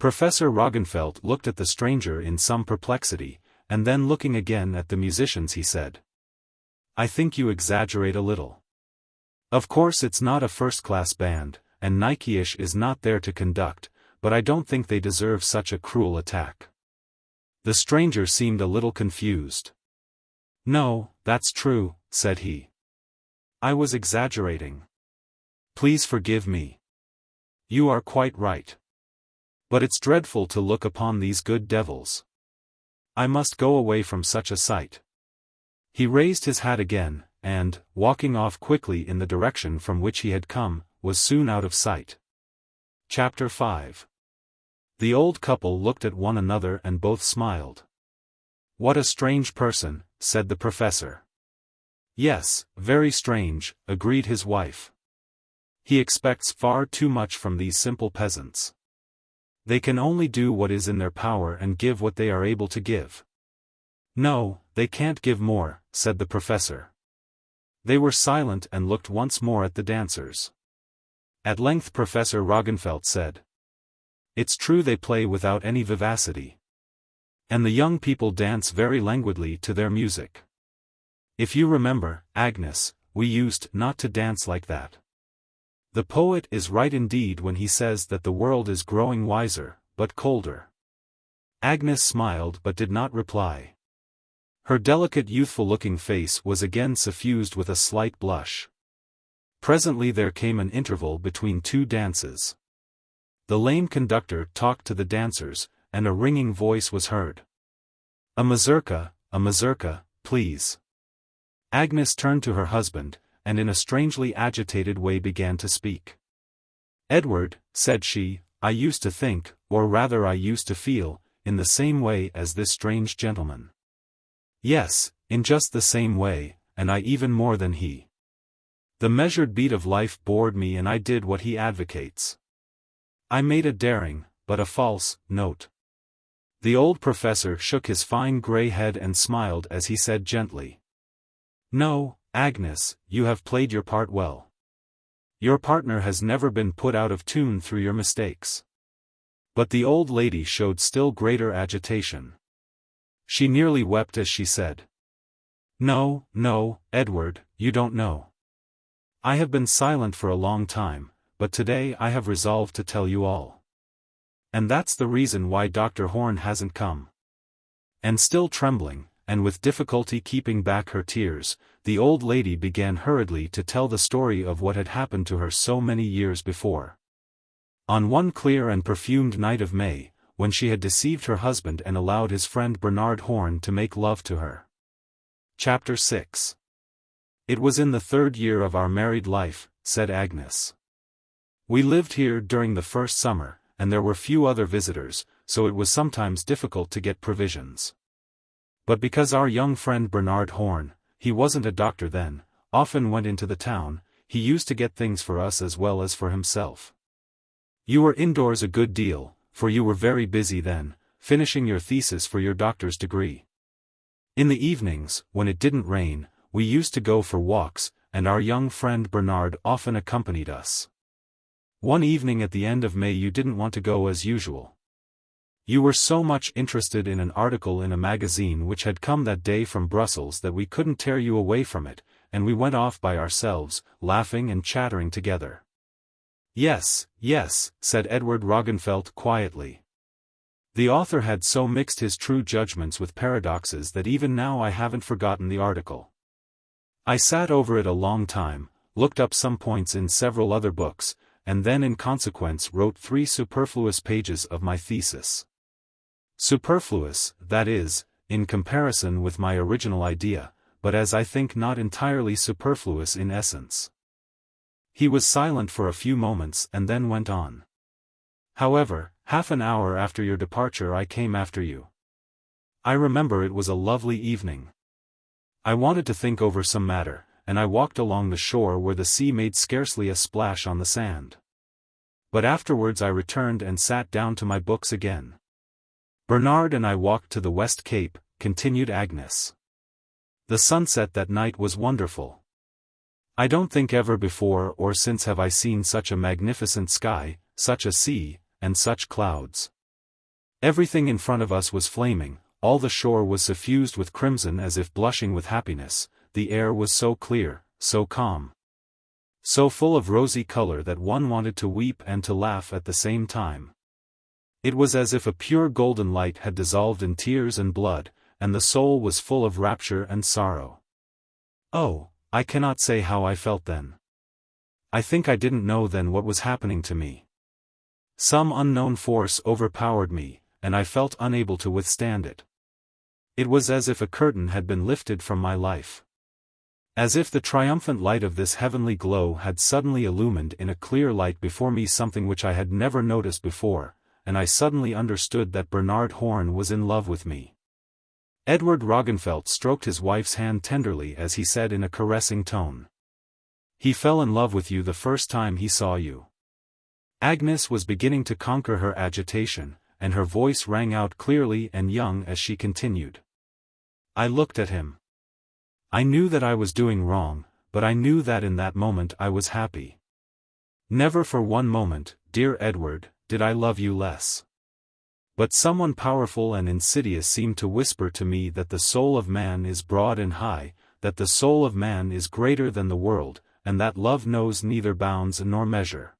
Professor Roggenfeld looked at the stranger in some perplexity, and then looking again at the musicians he said, I think you exaggerate a little. Of course it's not a first-class band, and Nikeish is not there to conduct, but I don't think they deserve such a cruel attack. The stranger seemed a little confused. No, that's true, said he. I was exaggerating. Please forgive me. You are quite right. But it's dreadful to look upon these good devils. I must go away from such a sight. He raised his hat again, and, walking off quickly in the direction from which he had come, was soon out of sight. Chapter 5. The old couple looked at one another and both smiled. What a strange person, said the professor. Yes, very strange, agreed his wife. He expects far too much from these simple peasants. They can only do what is in their power and give what they are able to give. No, they can't give more, said the professor. They were silent and looked once more at the dancers. At length Professor Roggenfeld said, It's true they play without any vivacity. And the young people dance very languidly to their music. If you remember, Agnes, we used not to dance like that. The poet is right indeed when he says that the world is growing wiser, but colder. Agnes smiled but did not reply. Her delicate youthful-looking face was again suffused with a slight blush. Presently there came an interval between two dances. The lame conductor talked to the dancers, and a ringing voice was heard. A mazurka, please. Agnes turned to her husband, and in a strangely agitated way began to speak. Edward, said she, I used to think, or rather I used to feel, in the same way as this strange gentleman. Yes, in just the same way, and I even more than he. The measured beat of life bored me and I did what he advocates. I made a daring, but a false, note. The old professor shook his fine grey head and smiled as he said gently. No, Agnes, you have played your part well. Your partner has never been put out of tune through your mistakes. But the old lady showed still greater agitation. She nearly wept as she said. No, Edward, you don't know. I have been silent for a long time, but today I have resolved to tell you all. And that's the reason why Dr. Horn hasn't come. And still trembling, and with difficulty keeping back her tears, the old lady began hurriedly to tell the story of what had happened to her so many years before. On one clear and perfumed night of May, when she had deceived her husband and allowed his friend Bernard Horn to make love to her. Chapter 6. It was in the 3rd year of our married life, said Agnes. We lived here during the first summer, and there were few other visitors, so it was sometimes difficult to get provisions. But because our young friend Bernard Horn, he wasn't a doctor then, often went into the town, he used to get things for us as well as for himself. You were indoors a good deal, for you were very busy then, finishing your thesis for your doctor's degree. In the evenings, when it didn't rain, we used to go for walks, and our young friend Bernard often accompanied us. One evening at the end of May you didn't want to go as usual. You were so much interested in an article in a magazine which had come that day from Brussels that we couldn't tear you away from it, and we went off by ourselves, laughing and chattering together. Yes, yes, said Edward Roggenfeld quietly. The author had so mixed his true judgments with paradoxes that even now I haven't forgotten the article. I sat over it a long time, looked up some points in several other books, and then in consequence wrote 3 superfluous pages of my thesis. Superfluous, that is, in comparison with my original idea, but as I think not entirely superfluous in essence. He was silent for a few moments and then went on. However, half an hour after your departure I came after you. I remember it was a lovely evening. I wanted to think over some matter, and I walked along the shore where the sea made scarcely a splash on the sand. But afterwards I returned and sat down to my books again. Bernard and I walked to the West Cape, continued Agnes. The sunset that night was wonderful. I don't think ever before or since have I seen such a magnificent sky, such a sea, and such clouds. Everything in front of us was flaming, all the shore was suffused with crimson as if blushing with happiness, the air was so clear, so calm, so full of rosy color that one wanted to weep and to laugh at the same time. It was as if a pure golden light had dissolved in tears and blood, and the soul was full of rapture and sorrow. Oh, I cannot say how I felt then. I think I didn't know then what was happening to me. Some unknown force overpowered me, and I felt unable to withstand it. It was as if a curtain had been lifted from my life. As if the triumphant light of this heavenly glow had suddenly illumined in a clear light before me something which I had never noticed before, and I suddenly understood that Bernard Horn was in love with me. Edward Roggenfeld stroked his wife's hand tenderly as he said in a caressing tone. He fell in love with you the first time he saw you. Agnes was beginning to conquer her agitation, and her voice rang out clearly and young as she continued. I looked at him. I knew that I was doing wrong, but I knew that in that moment I was happy. Never for one moment, dear Edward, did I love you less. But someone powerful and insidious seemed to whisper to me that the soul of man is broad and high, that the soul of man is greater than the world, and that love knows neither bounds nor measure.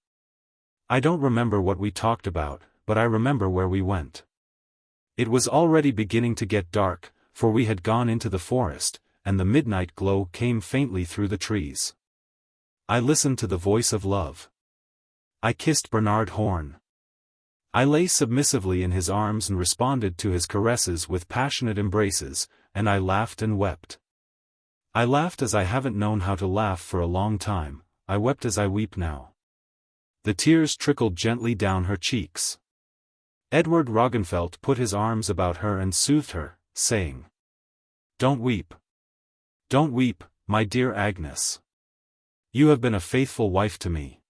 I don't remember what we talked about, but I remember where we went. It was already beginning to get dark, for we had gone into the forest, and the midnight glow came faintly through the trees. I listened to the voice of love. I kissed Bernard Horn. I lay submissively in his arms and responded to his caresses with passionate embraces, and I laughed and wept. I laughed as I haven't known how to laugh for a long time, I wept as I weep now. The tears trickled gently down her cheeks. Edward Roggenfeld put his arms about her and soothed her, saying, Don't weep. Don't weep, my dear Agnes. You have been a faithful wife to me.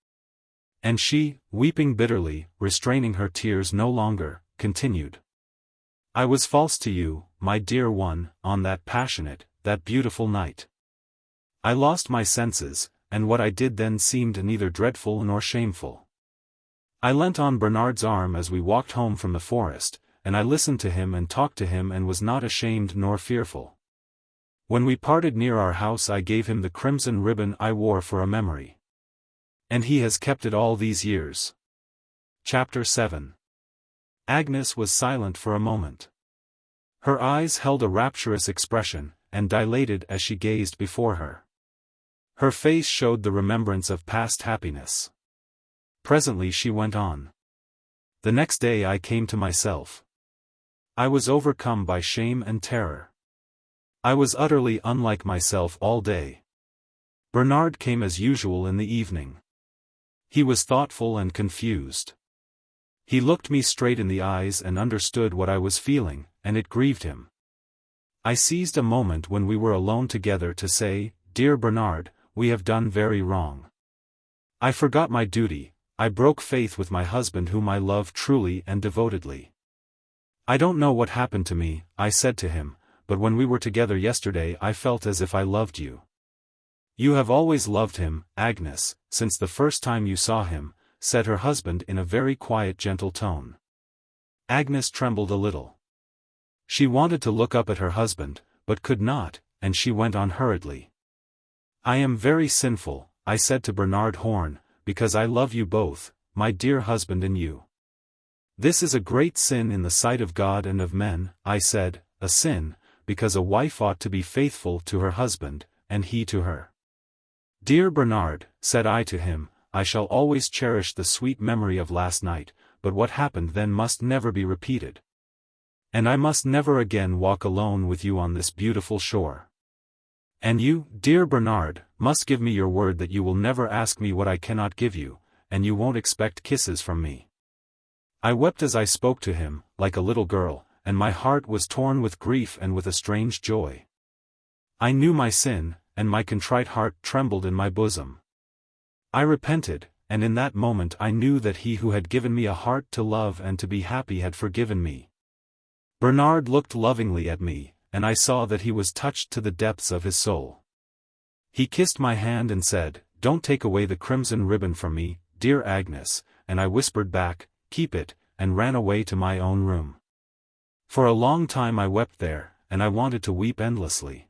And she, weeping bitterly, restraining her tears no longer, continued. I was false to you, my dear one, on that passionate, that beautiful night. I lost my senses, and what I did then seemed neither dreadful nor shameful. I leant on Bernard's arm as we walked home from the forest, and I listened to him and talked to him and was not ashamed nor fearful. When we parted near our house I gave him the crimson ribbon I wore for a memory. And he has kept it all these years. Chapter 7. Agnes was silent for a moment. Her eyes held a rapturous expression, and dilated as she gazed before her. Her face showed the remembrance of past happiness. Presently she went on. The next day I came to myself. I was overcome by shame and terror. I was utterly unlike myself all day. Bernard came as usual in the evening. He was thoughtful and confused. He looked me straight in the eyes and understood what I was feeling, and it grieved him. I seized a moment when we were alone together to say, Dear Bernard, we have done very wrong. I forgot my duty, I broke faith with my husband whom I love truly and devotedly. I don't know what happened to me, I said to him, but when we were together yesterday I felt as if I loved you. You have always loved him, Agnes, since the first time you saw him, said her husband in a very quiet gentle tone. Agnes trembled a little. She wanted to look up at her husband, but could not, and she went on hurriedly. I am very sinful, I said to Bernard Horn, because I love you both, my dear husband and you. This is a great sin in the sight of God and of men, I said, a sin, because a wife ought to be faithful to her husband, and he to her. Dear Bernard, said I to him, I shall always cherish the sweet memory of last night, but what happened then must never be repeated. And I must never again walk alone with you on this beautiful shore. And you, dear Bernard, must give me your word that you will never ask me what I cannot give you, and you won't expect kisses from me. I wept as I spoke to him, like a little girl, and my heart was torn with grief and with a strange joy. I knew my sin, and my contrite heart trembled in my bosom. I repented, and in that moment I knew that he who had given me a heart to love and to be happy had forgiven me. Bernard looked lovingly at me, and I saw that he was touched to the depths of his soul. He kissed my hand and said, Don't take away the crimson ribbon from me, dear Agnes, and I whispered back, Keep it, and ran away to my own room. For a long time I wept there, and I wanted to weep endlessly.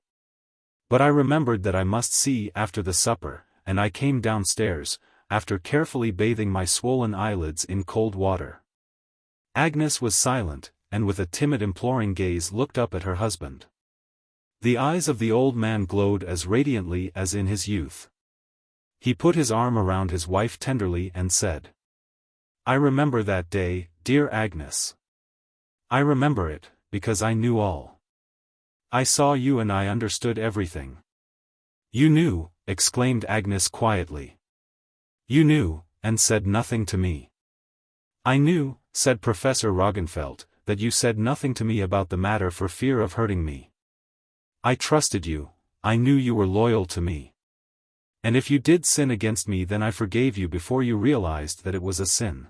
But I remembered that I must see after the supper, and I came downstairs, after carefully bathing my swollen eyelids in cold water. Agnes was silent, and with a timid imploring gaze looked up at her husband. The eyes of the old man glowed as radiantly as in his youth. He put his arm around his wife tenderly and said, I remember that day, dear Agnes. I remember it, because I knew all. I saw you and I understood everything. You knew, exclaimed Agnes quietly. You knew, and said nothing to me. I knew, said Professor Roggenfeld, that you said nothing to me about the matter for fear of hurting me. I trusted you, I knew you were loyal to me. And if you did sin against me then I forgave you before you realized that it was a sin.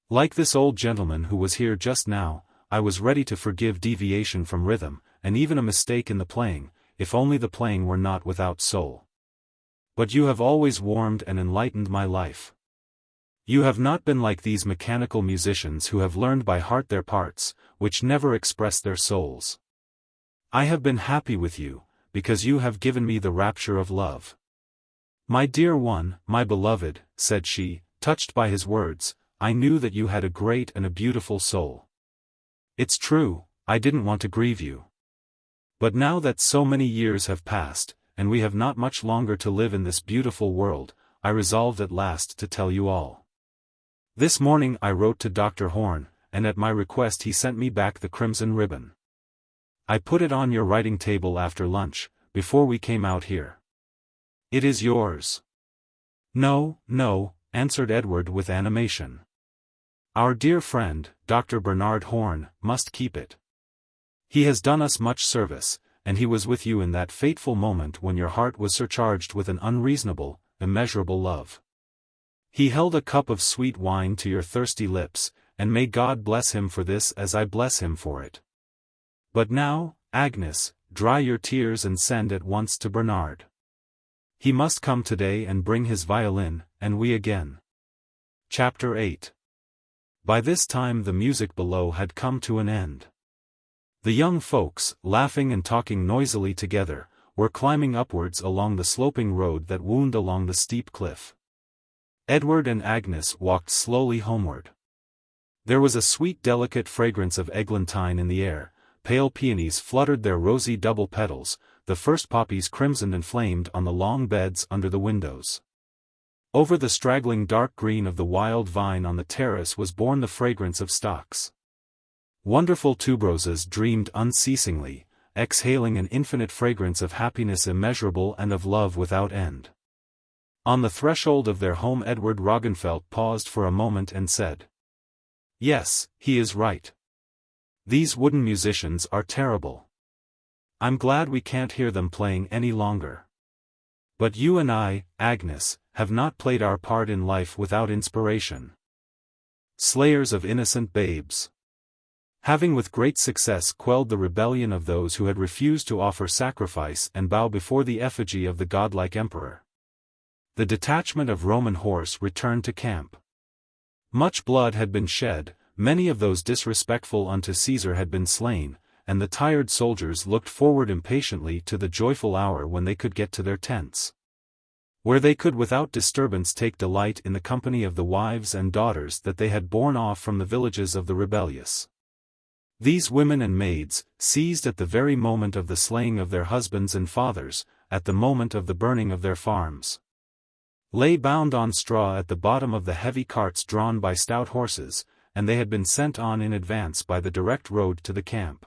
Like this old gentleman who was here just now, I was ready to forgive deviation from rhythm, and even a mistake in the playing, if only the playing were not without soul. But you have always warmed and enlightened my life. You have not been like these mechanical musicians who have learned by heart their parts, which never express their souls. I have been happy with you, because you have given me the rapture of love. My dear one, my beloved, said she, touched by his words, I knew that you had a great and a beautiful soul. It's true, I didn't want to grieve you. But now that so many years have passed, and we have not much longer to live in this beautiful world, I resolved at last to tell you all. This morning I wrote to Dr. Horn, and at my request he sent me back the crimson ribbon. I put it on your writing table after lunch, before we came out here. It is yours. No, no, answered Edward with animation. Our dear friend, Dr. Bernard Horn, must keep it. He has done us much service, and he was with you in that fateful moment when your heart was surcharged with an unreasonable, immeasurable love. He held a cup of sweet wine to your thirsty lips, and may God bless him for this as I bless him for it. But now, Agnes, dry your tears and send at once to Bernard. He must come today and bring his violin, and we again. Chapter 8. By this time the music below had come to an end. The young folks, laughing and talking noisily together, were climbing upwards along the sloping road that wound along the steep cliff. Edward and Agnes walked slowly homeward. There was a sweet delicate fragrance of eglantine in the air, pale peonies fluttered their rosy double petals, the first poppies crimsoned and flamed on the long beds under the windows. Over the straggling dark green of the wild vine on the terrace was borne the fragrance of stocks. Wonderful tuberoses dreamed unceasingly, exhaling an infinite fragrance of happiness immeasurable and of love without end. On the threshold of their home Edward Roggenfeld paused for a moment and said, Yes, he is right. These wooden musicians are terrible. I'm glad we can't hear them playing any longer. But you and I, Agnes, have not played our part in life without inspiration. Slayers of innocent babes. having with great success quelled the rebellion of those who had refused to offer sacrifice and bow before the effigy of the godlike emperor. The detachment of Roman horse returned to camp. Much blood had been shed, many of those disrespectful unto Caesar had been slain, and the tired soldiers looked forward impatiently to the joyful hour when they could get to their tents, where they could without disturbance take delight in the company of the wives and daughters that they had borne off from the villages of the rebellious. These women and maids, seized at the very moment of the slaying of their husbands and fathers, at the moment of the burning of their farms, lay bound on straw at the bottom of the heavy carts drawn by stout horses, and they had been sent on in advance by the direct road to the camp.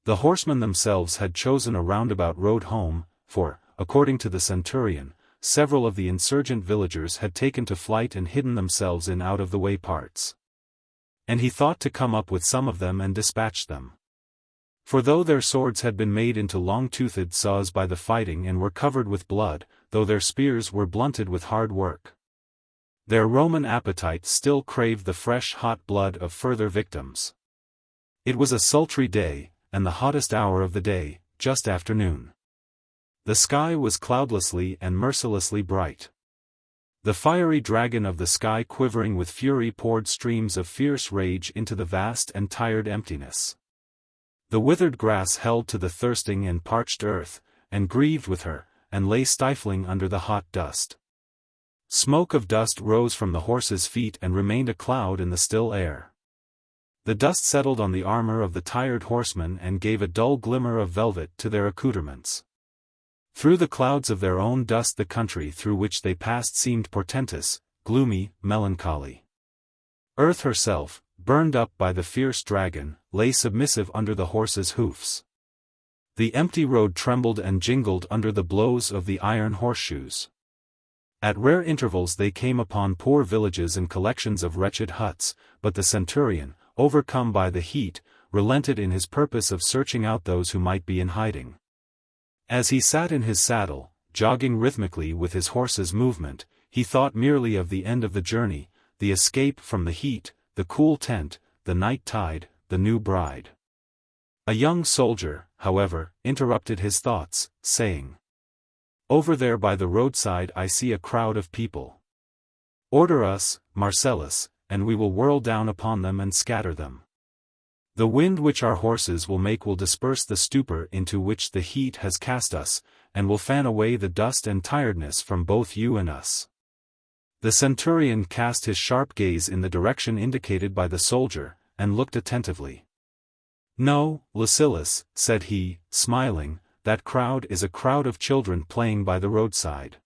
The horsemen themselves had chosen a roundabout road home, for, according to the centurion, several of the insurgent villagers had taken to flight and hidden themselves in out-of-the-way parts. And he thought to come up with some of them and dispatch them. For though their swords had been made into long-toothed saws by the fighting and were covered with blood, though their spears were blunted with hard work, their Roman appetite still craved the fresh hot blood of further victims. It was a sultry day, and the hottest hour of the day, just afternoon. The sky was cloudlessly and mercilessly bright. The fiery dragon of the sky quivering with fury poured streams of fierce rage into the vast and tired emptiness. The withered grass held to the thirsting and parched earth, and grieved with her, and lay stifling under the hot dust. Smoke of dust rose from the horses' feet and remained a cloud in the still air. The dust settled on the armor of the tired horsemen and gave a dull glimmer of velvet to their accoutrements. Through the clouds of their own dust the country through which they passed seemed portentous, gloomy, melancholy. Earth herself, burned up by the fierce dragon, lay submissive under the horses' hoofs. The empty road trembled and jingled under the blows of the iron horseshoes. At rare intervals they came upon poor villages and collections of wretched huts, but the centurion, overcome by the heat, relented in his purpose of searching out those who might be in hiding. As he sat in his saddle, jogging rhythmically with his horse's movement, he thought merely of the end of the journey, the escape from the heat, the cool tent, the night tide, the new bride. A young soldier, however, interrupted his thoughts, saying, "Over there by the roadside I see a crowd of people. Order us, Marcellus, and we will whirl down upon them and scatter them. The wind which our horses will make will disperse the stupor into which the heat has cast us, and will fan away the dust and tiredness from both you and us." The centurion cast his sharp gaze in the direction indicated by the soldier, and looked attentively. "No, Lucilius," said he, smiling, "that crowd is a crowd of children playing by the roadside.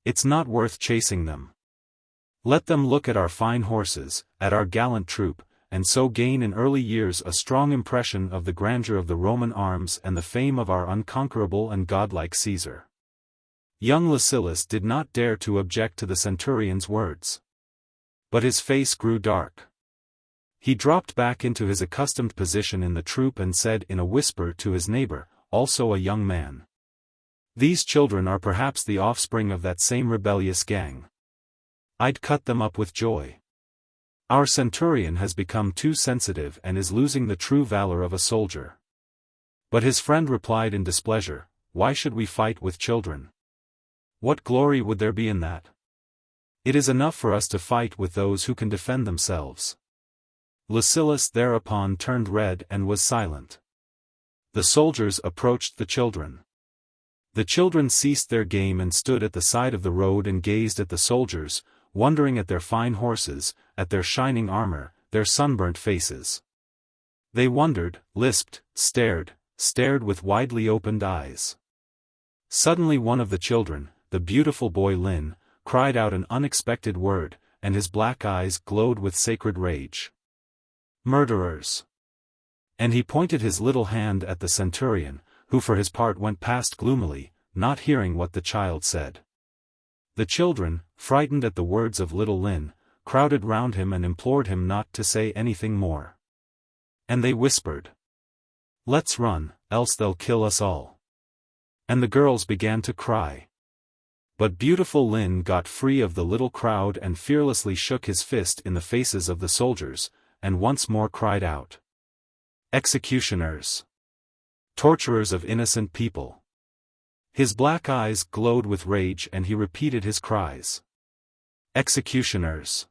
It's not worth chasing them. Let them look at our fine horses, at our gallant troop, and so gain in early years a strong impression of the grandeur of the Roman arms and the fame of our unconquerable and godlike Caesar." Young Lucilius did not dare to object to the centurion's words. But his face grew dark. He dropped back into his accustomed position in the troop and said in a whisper to his neighbor, also a young man, "These children are perhaps the offspring of that same rebellious gang. I'd cut them up with joy. Our centurion has become too sensitive and is losing the true valor of a soldier." But his friend replied in displeasure, "Why should we fight with children? What glory would there be in that? It is enough for us to fight with those who can defend themselves." Lucilius thereupon turned red and was silent. The soldiers approached the children. The children ceased their game and stood at the side of the road and gazed at the soldiers, wondering at their fine horses, at their shining armor, their sunburnt faces. They wondered, lisped, stared with widely opened eyes. Suddenly one of the children, the beautiful boy Lynn, cried out an unexpected word, and his black eyes glowed with sacred rage. "Murderers!" And he pointed his little hand at the centurion, who for his part went past gloomily, not hearing what the child said. The children, frightened at the words of little Lynn, crowded round him and implored him not to say anything more. And they whispered, "Let's run, else they'll kill us all." And the girls began to cry. But beautiful Lynn got free of the little crowd and fearlessly shook his fist in the faces of the soldiers, and once more cried out, Executioners. Torturers of innocent people. His black eyes glowed with rage and he repeated his cries. Executioners.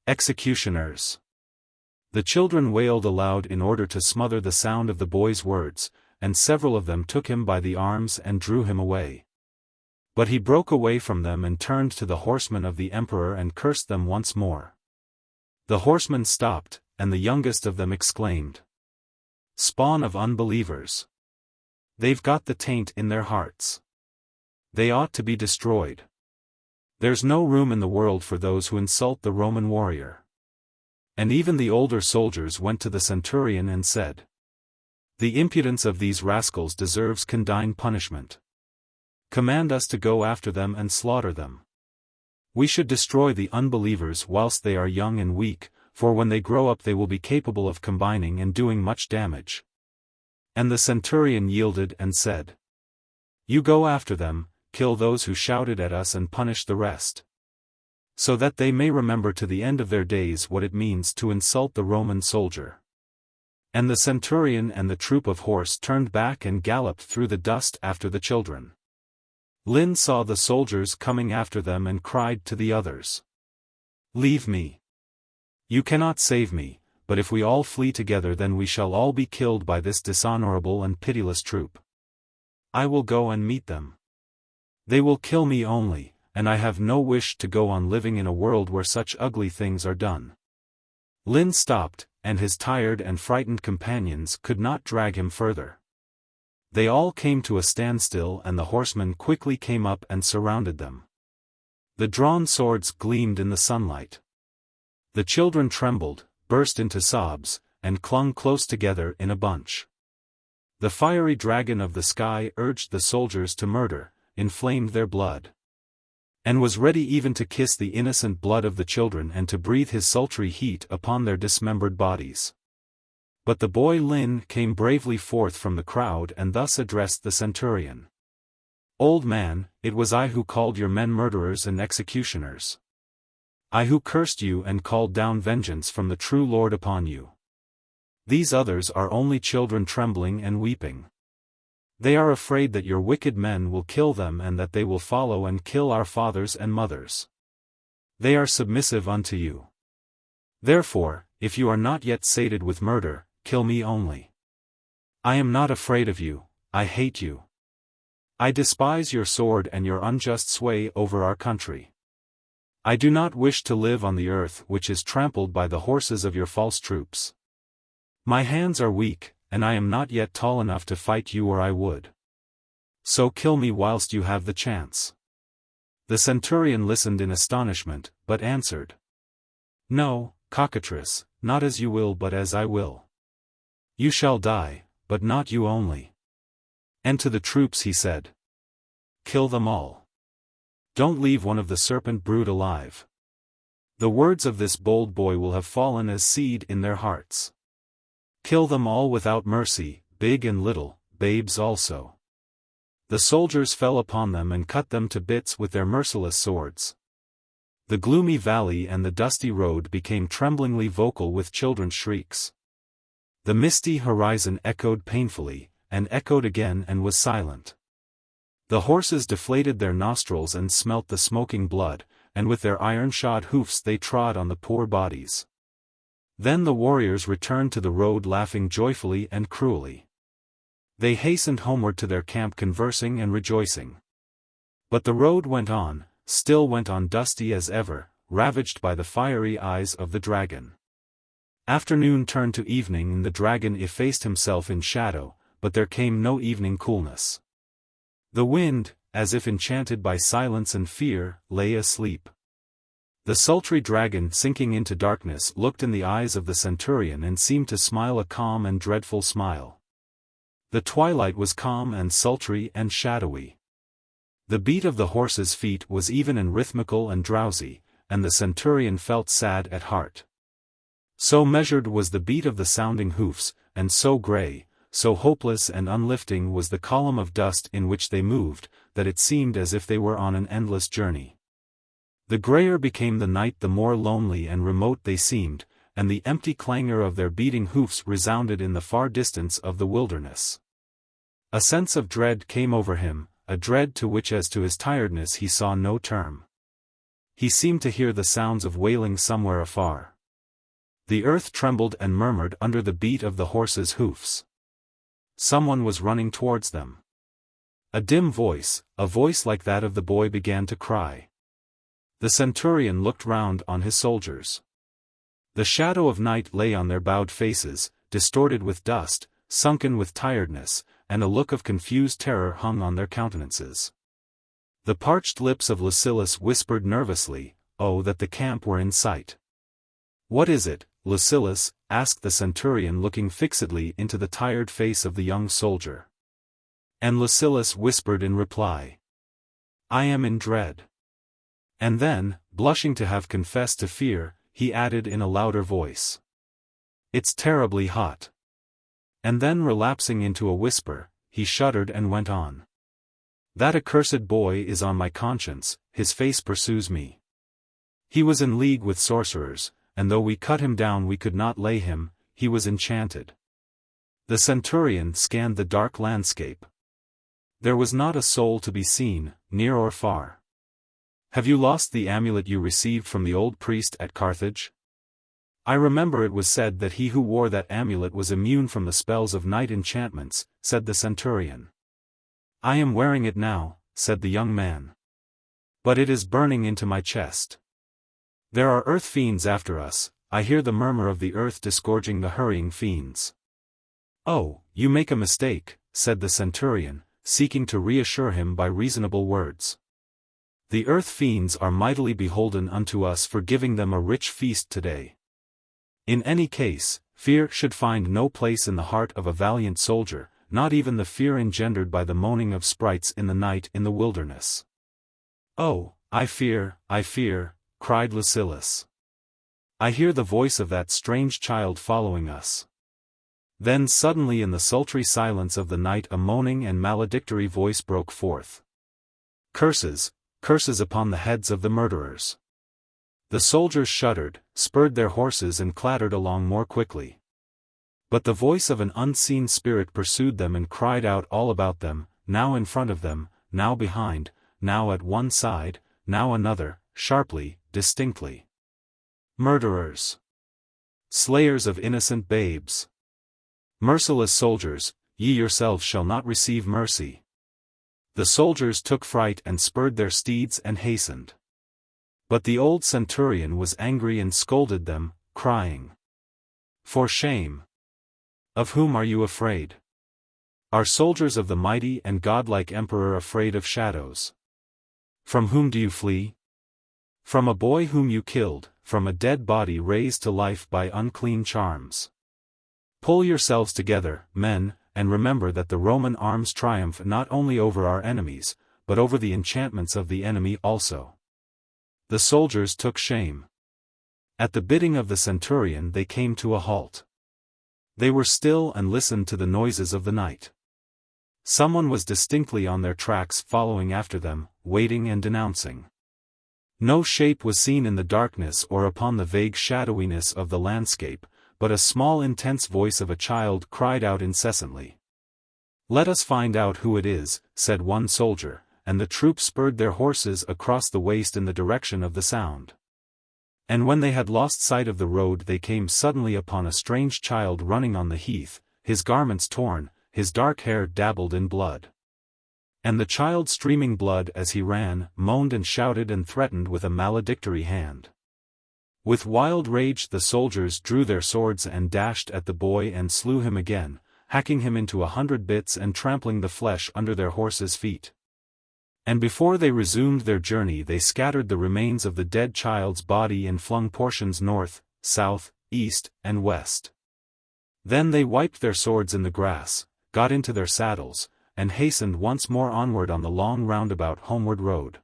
Executioners. The children wailed aloud in order to smother the sound of the boy's words, and several of them took him by the arms and drew him away. But he broke away from them and turned to the horsemen of the emperor and cursed them once more. The horsemen stopped, and the youngest of them exclaimed, "Spawn of unbelievers! They've got the taint in their hearts. They ought to be destroyed. There's no room in the world for those who insult the Roman warrior." And even the older soldiers went to the centurion and said, "The impudence of these rascals deserves condign punishment. Command us to go after them and slaughter them. We should destroy the unbelievers whilst they are young and weak, for when they grow up they will be capable of combining and doing much damage." And the centurion yielded and said, "You go after them, kill those who shouted at us and punish the rest. So that they may remember to the end of their days what it means to insult the Roman soldier." And the centurion and the troop of horse turned back and galloped through the dust after the children. Lin saw the soldiers coming after them and cried to the others, "Leave me. You cannot save me, but if we all flee together then we shall all be killed by this dishonorable and pitiless troop. I will go and meet them. They will kill me only, and I have no wish to go on living in a world where such ugly things are done." Lin stopped, and his tired and frightened companions could not drag him further. They all came to a standstill and the horsemen quickly came up and surrounded them. The drawn swords gleamed in the sunlight. The children trembled, burst into sobs, and clung close together in a bunch. The fiery dragon of the sky urged the soldiers to murder, inflamed their blood, and was ready even to kiss the innocent blood of the children and to breathe his sultry heat upon their dismembered bodies. But the boy Lin came bravely forth from the crowd and thus addressed the centurion. "Old man, it was I who called your men murderers and executioners. I who cursed you and called down vengeance from the true Lord upon you. These others are only children trembling and weeping. They are afraid that your wicked men will kill them and that they will follow and kill our fathers and mothers. They are submissive unto you. Therefore, if you are not yet sated with murder, kill me only. I am not afraid of you, I hate you. I despise your sword and your unjust sway over our country. I do not wish to live on the earth which is trampled by the horses of your false troops. My hands are weak, and I am not yet tall enough to fight you or I would. So kill me whilst you have the chance." The centurion listened in astonishment, but answered, "No, cockatrice, not as you will but as I will. You shall die, but not you only." And to the troops he said, "Kill them all. Don't leave one of the serpent brood alive." The words of this bold boy will have fallen as seed in their hearts. Kill them all without mercy, big and little, babes also. The soldiers fell upon them and cut them to bits with their merciless swords. The gloomy valley and the dusty road became tremblingly vocal with children's shrieks. The misty horizon echoed painfully, and echoed again and was silent. The horses deflated their nostrils and smelt the smoking blood, and with their iron-shod hoofs they trod on the poor bodies. Then the warriors returned to the road laughing joyfully and cruelly. They hastened homeward to their camp conversing and rejoicing. But the road went on, still went on dusty as ever, ravaged by the fiery eyes of the dragon. Afternoon turned to evening and the dragon effaced himself in shadow, but there came no evening coolness. The wind, as if enchanted by silence and fear, lay asleep. The sultry dragon sinking into darkness looked in the eyes of the centurion and seemed to smile a calm and dreadful smile. The twilight was calm and sultry and shadowy. The beat of the horses' feet was even and rhythmical and drowsy, and the centurion felt sad at heart. So measured was the beat of the sounding hoofs, and so grey, so hopeless and unlifting was the column of dust in which they moved, that it seemed as if they were on an endless journey. The greyer became the night the more lonely and remote they seemed, and the empty clangor of their beating hoofs resounded in the far distance of the wilderness. A sense of dread came over him, a dread to which as to his tiredness he saw no term. He seemed to hear the sounds of wailing somewhere afar. The earth trembled and murmured under the beat of the horses' hoofs. Someone was running towards them. A dim voice, a voice like that of the boy, began to cry. The centurion looked round on his soldiers. The shadow of night lay on their bowed faces, distorted with dust, sunken with tiredness, and a look of confused terror hung on their countenances. The parched lips of Lucilius whispered nervously, "Oh, that the camp were in sight." "What is it, Lucilius?" asked the centurion, looking fixedly into the tired face of the young soldier. And Lucilius whispered in reply, "I am in dread." And then, blushing to have confessed to fear, he added in a louder voice, "It's terribly hot." And then, relapsing into a whisper, he shuddered and went on. "That accursed boy is on my conscience, his face pursues me. He was in league with sorcerers, and though we cut him down we could not lay him, he was enchanted." The centurion scanned the dark landscape. There was not a soul to be seen, near or far. "Have you lost the amulet you received from the old priest at Carthage?" "I remember it was said that he who wore that amulet was immune from the spells of night enchantments," said the centurion. "I am wearing it now," said the young man. "But it is burning into my chest. There are earth fiends after us, I hear the murmur of the earth disgorging the hurrying fiends." "Oh, you make a mistake," said the centurion, seeking to reassure him by reasonable words. "The earth fiends are mightily beholden unto us for giving them a rich feast today. In any case, fear should find no place in the heart of a valiant soldier, not even the fear engendered by the moaning of sprites in the night in the wilderness." "Oh, I fear," cried Lucilius. "I hear the voice of that strange child following us." Then suddenly in the sultry silence of the night a moaning and maledictory voice broke forth. "Curses, curses upon the heads of the murderers." The soldiers shuddered, spurred their horses and clattered along more quickly. But the voice of an unseen spirit pursued them and cried out all about them, now in front of them, now behind, now at one side, now another, sharply, distinctly. "Murderers! Slayers of innocent babes! Merciless soldiers, ye yourselves shall not receive mercy." The soldiers took fright and spurred their steeds and hastened. But the old centurion was angry and scolded them, crying, "For shame! Of whom are you afraid? Are soldiers of the mighty and godlike emperor afraid of shadows? From whom do you flee? From a boy whom you killed, from a dead body raised to life by unclean charms. Pull yourselves together, men, and remember that the Roman arms triumph not only over our enemies, but over the enchantments of the enemy also." The soldiers took shame. At the bidding of the centurion they came to a halt. They were still and listened to the noises of the night. Someone was distinctly on their tracks, following after them, waiting and denouncing. No shape was seen in the darkness or upon the vague shadowiness of the landscape, but a small intense voice of a child cried out incessantly. "Let us find out who it is," said one soldier, and the troop spurred their horses across the waste in the direction of the sound. And when they had lost sight of the road they came suddenly upon a strange child running on the heath, his garments torn, his dark hair dabbled in blood. And the child, streaming blood as he ran, moaned and shouted and threatened with a maledictory hand. With wild rage the soldiers drew their swords and dashed at the boy and slew him again, hacking him into 100 bits and trampling the flesh under their horses' feet. And before they resumed their journey they scattered the remains of the dead child's body and flung portions north, south, east, and west. Then they wiped their swords in the grass, got into their saddles, and hastened once more onward on the long roundabout homeward road.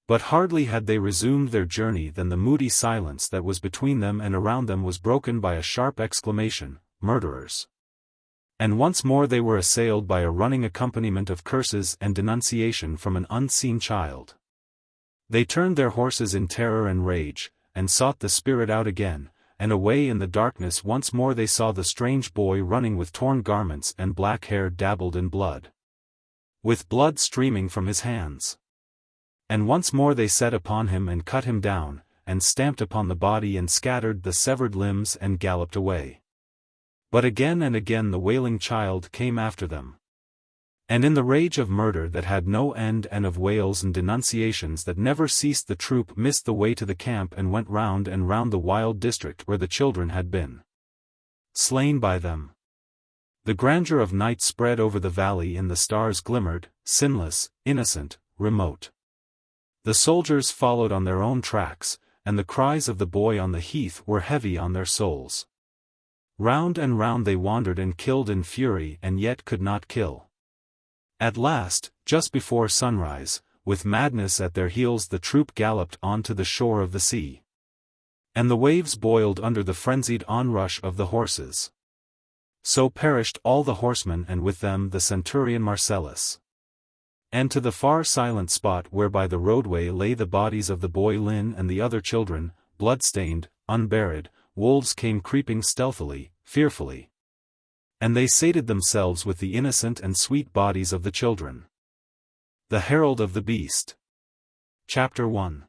But hardly had they resumed their journey than the moody silence that was between them and around them was broken by a sharp exclamation, "Murderers!" And once more they were assailed by a running accompaniment of curses and denunciation from an unseen child. They turned their horses in terror and rage, and sought the spirit out again, and away in the darkness once more they saw the strange boy running with torn garments and black hair dabbled in blood, with blood streaming from his hands. And once more they set upon him and cut him down, and stamped upon the body and scattered the severed limbs and galloped away. But again and again the wailing child came after them. And in the rage of murder that had no end and of wails and denunciations that never ceased, the troop missed the way to the camp and went round and round the wild district where the children had been slain by them. The grandeur of night spread over the valley and the stars glimmered, sinless, innocent, remote. The soldiers followed on their own tracks, and the cries of the boy on the heath were heavy on their souls. Round and round they wandered and killed in fury and yet could not kill. At last, just before sunrise, with madness at their heels the troop galloped on to the shore of the sea. And the waves boiled under the frenzied onrush of the horses. So perished all the horsemen and with them the centurion Marcellus. And to the far silent spot where by the roadway lay the bodies of the boy Lynn and the other children, blood-stained, unburied, wolves came creeping stealthily, fearfully. And they sated themselves with the innocent and sweet bodies of the children. The Herald of the Beast. Chapter 1.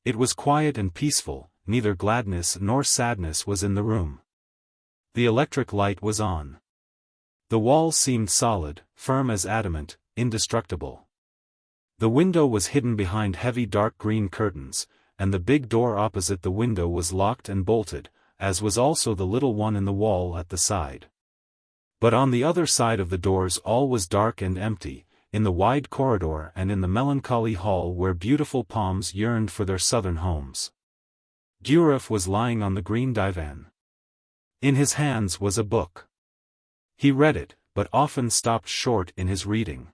It was quiet and peaceful, neither gladness nor sadness was in the room. The electric light was on. The walls seemed solid, firm as adamant, indestructible. The window was hidden behind heavy dark green curtains, and the big door opposite the window was locked and bolted, as was also the little one in the wall at the side. But on the other side of the doors all was dark and empty, in the wide corridor and in the melancholy hall where beautiful palms yearned for their southern homes. Gurov was lying on the green divan. In his hands was a book. He read it, but often stopped short in his reading.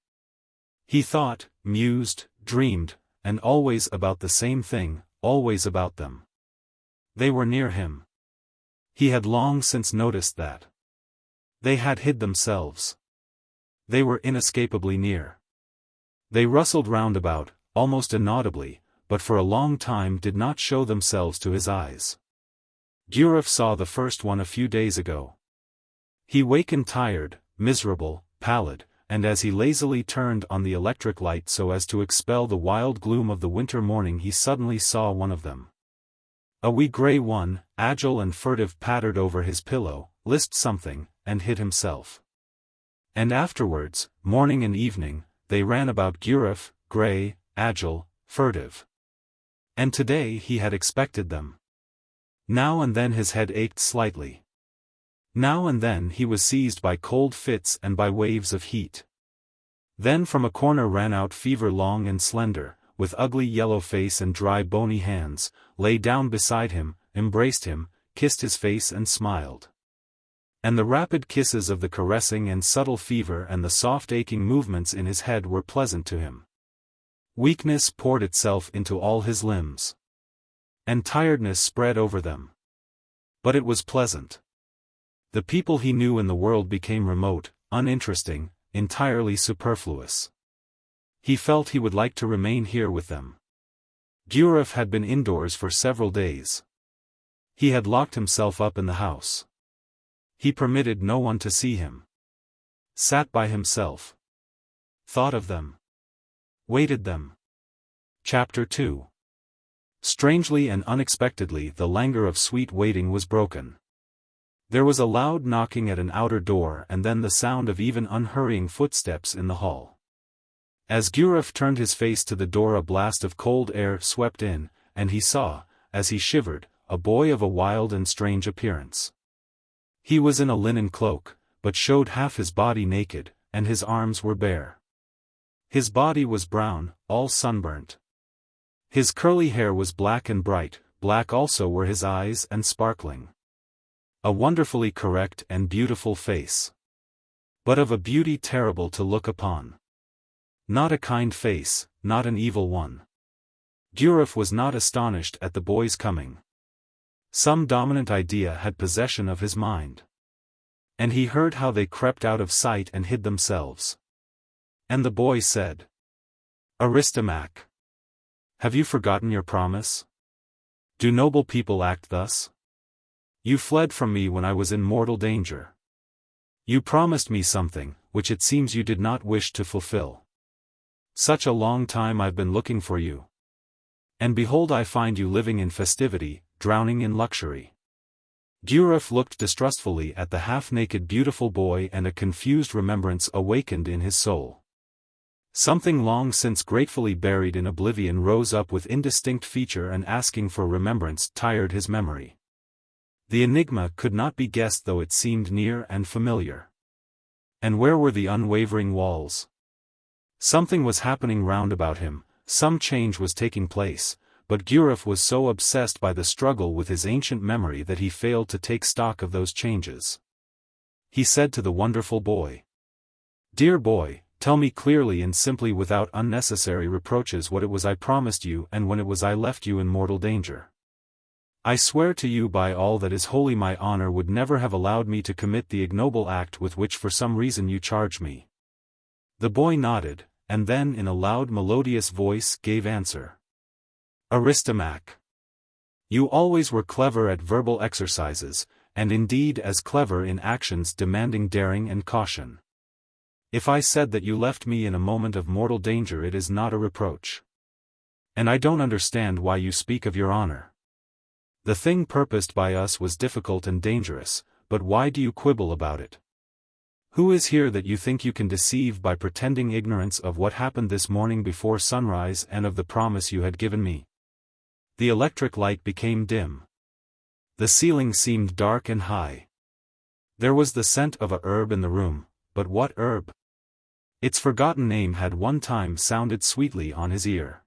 He thought, mused, dreamed, and always about the same thing, always about them. They were near him. He had long since noticed that. They had hid themselves. They were inescapably near. They rustled round about, almost inaudibly, but for a long time did not show themselves to his eyes. Gurov saw the first one a few days ago. He wakened tired, miserable, pallid, and as he lazily turned on the electric light so as to expel the wild gloom of the winter morning he suddenly saw one of them. A wee grey one, agile and furtive, pattered over his pillow, lisped something, and hid himself. And afterwards, morning and evening, they ran about Gurov, grey, agile, furtive. And today he had expected them. Now and then his head ached slightly. Now and then he was seized by cold fits and by waves of heat. Then from a corner ran out Fever, long and slender, with ugly yellow face and dry bony hands, lay down beside him, embraced him, kissed his face and smiled. And the rapid kisses of the caressing and subtle Fever and the soft aching movements in his head were pleasant to him. Weakness poured itself into all his limbs. And tiredness spread over them. But it was pleasant. The people he knew in the world became remote, uninteresting, entirely superfluous. He felt he would like to remain here with them. Gurov had been indoors for several days. He had locked himself up in the house. He permitted no one to see him. Sat by himself. Thought of them. Waited them. Chapter 2. Strangely and unexpectedly the languor of sweet waiting was broken. There was a loud knocking at an outer door and then the sound of even unhurrying footsteps in the hall. As Gurov turned his face to the door a blast of cold air swept in, and he saw, as he shivered, a boy of a wild and strange appearance. He was in a linen cloak, but showed half his body naked, and his arms were bare. His body was brown, all sunburnt. His curly hair was black and bright, black also were his eyes and sparkling. A wonderfully correct and beautiful face. But of a beauty terrible to look upon. Not a kind face, not an evil one. Gurov was not astonished at the boy's coming. Some dominant idea had possession of his mind. And he heard how they crept out of sight and hid themselves. And the boy said, "Aristomach, have you forgotten your promise? Do noble people act thus? You fled from me when I was in mortal danger. You promised me something, which it seems you did not wish to fulfill. Such a long time I've been looking for you. And behold, I find you living in festivity, drowning in luxury. Gurov looked distrustfully at the half-naked beautiful boy, and a confused remembrance awakened in his soul. Something long since gratefully buried in oblivion rose up with indistinct feature and asking for remembrance tired his memory. The enigma could not be guessed though it seemed near and familiar. And where were the unwavering walls? Something was happening round about him, some change was taking place, but Gurov was so obsessed by the struggle with his ancient memory that he failed to take stock of those changes. He said to the wonderful boy, "Dear boy, tell me clearly and simply without unnecessary reproaches what it was I promised you and when it was I left you in mortal danger. I swear to you by all that is holy my honor would never have allowed me to commit the ignoble act with which for some reason you charge me." The boy nodded, and then in a loud melodious voice gave answer. "Aristomach. You always were clever at verbal exercises, and indeed as clever in actions demanding daring and caution. If I said that you left me in a moment of mortal danger it is not a reproach. And I don't understand why you speak of your honor. The thing purposed by us was difficult and dangerous, but why do you quibble about it? Who is here that you think you can deceive by pretending ignorance of what happened this morning before sunrise and of the promise you had given me?" The electric light became dim. The ceiling seemed dark and high. There was the scent of a herb in the room, but what herb? Its forgotten name had one time sounded sweetly on his ear.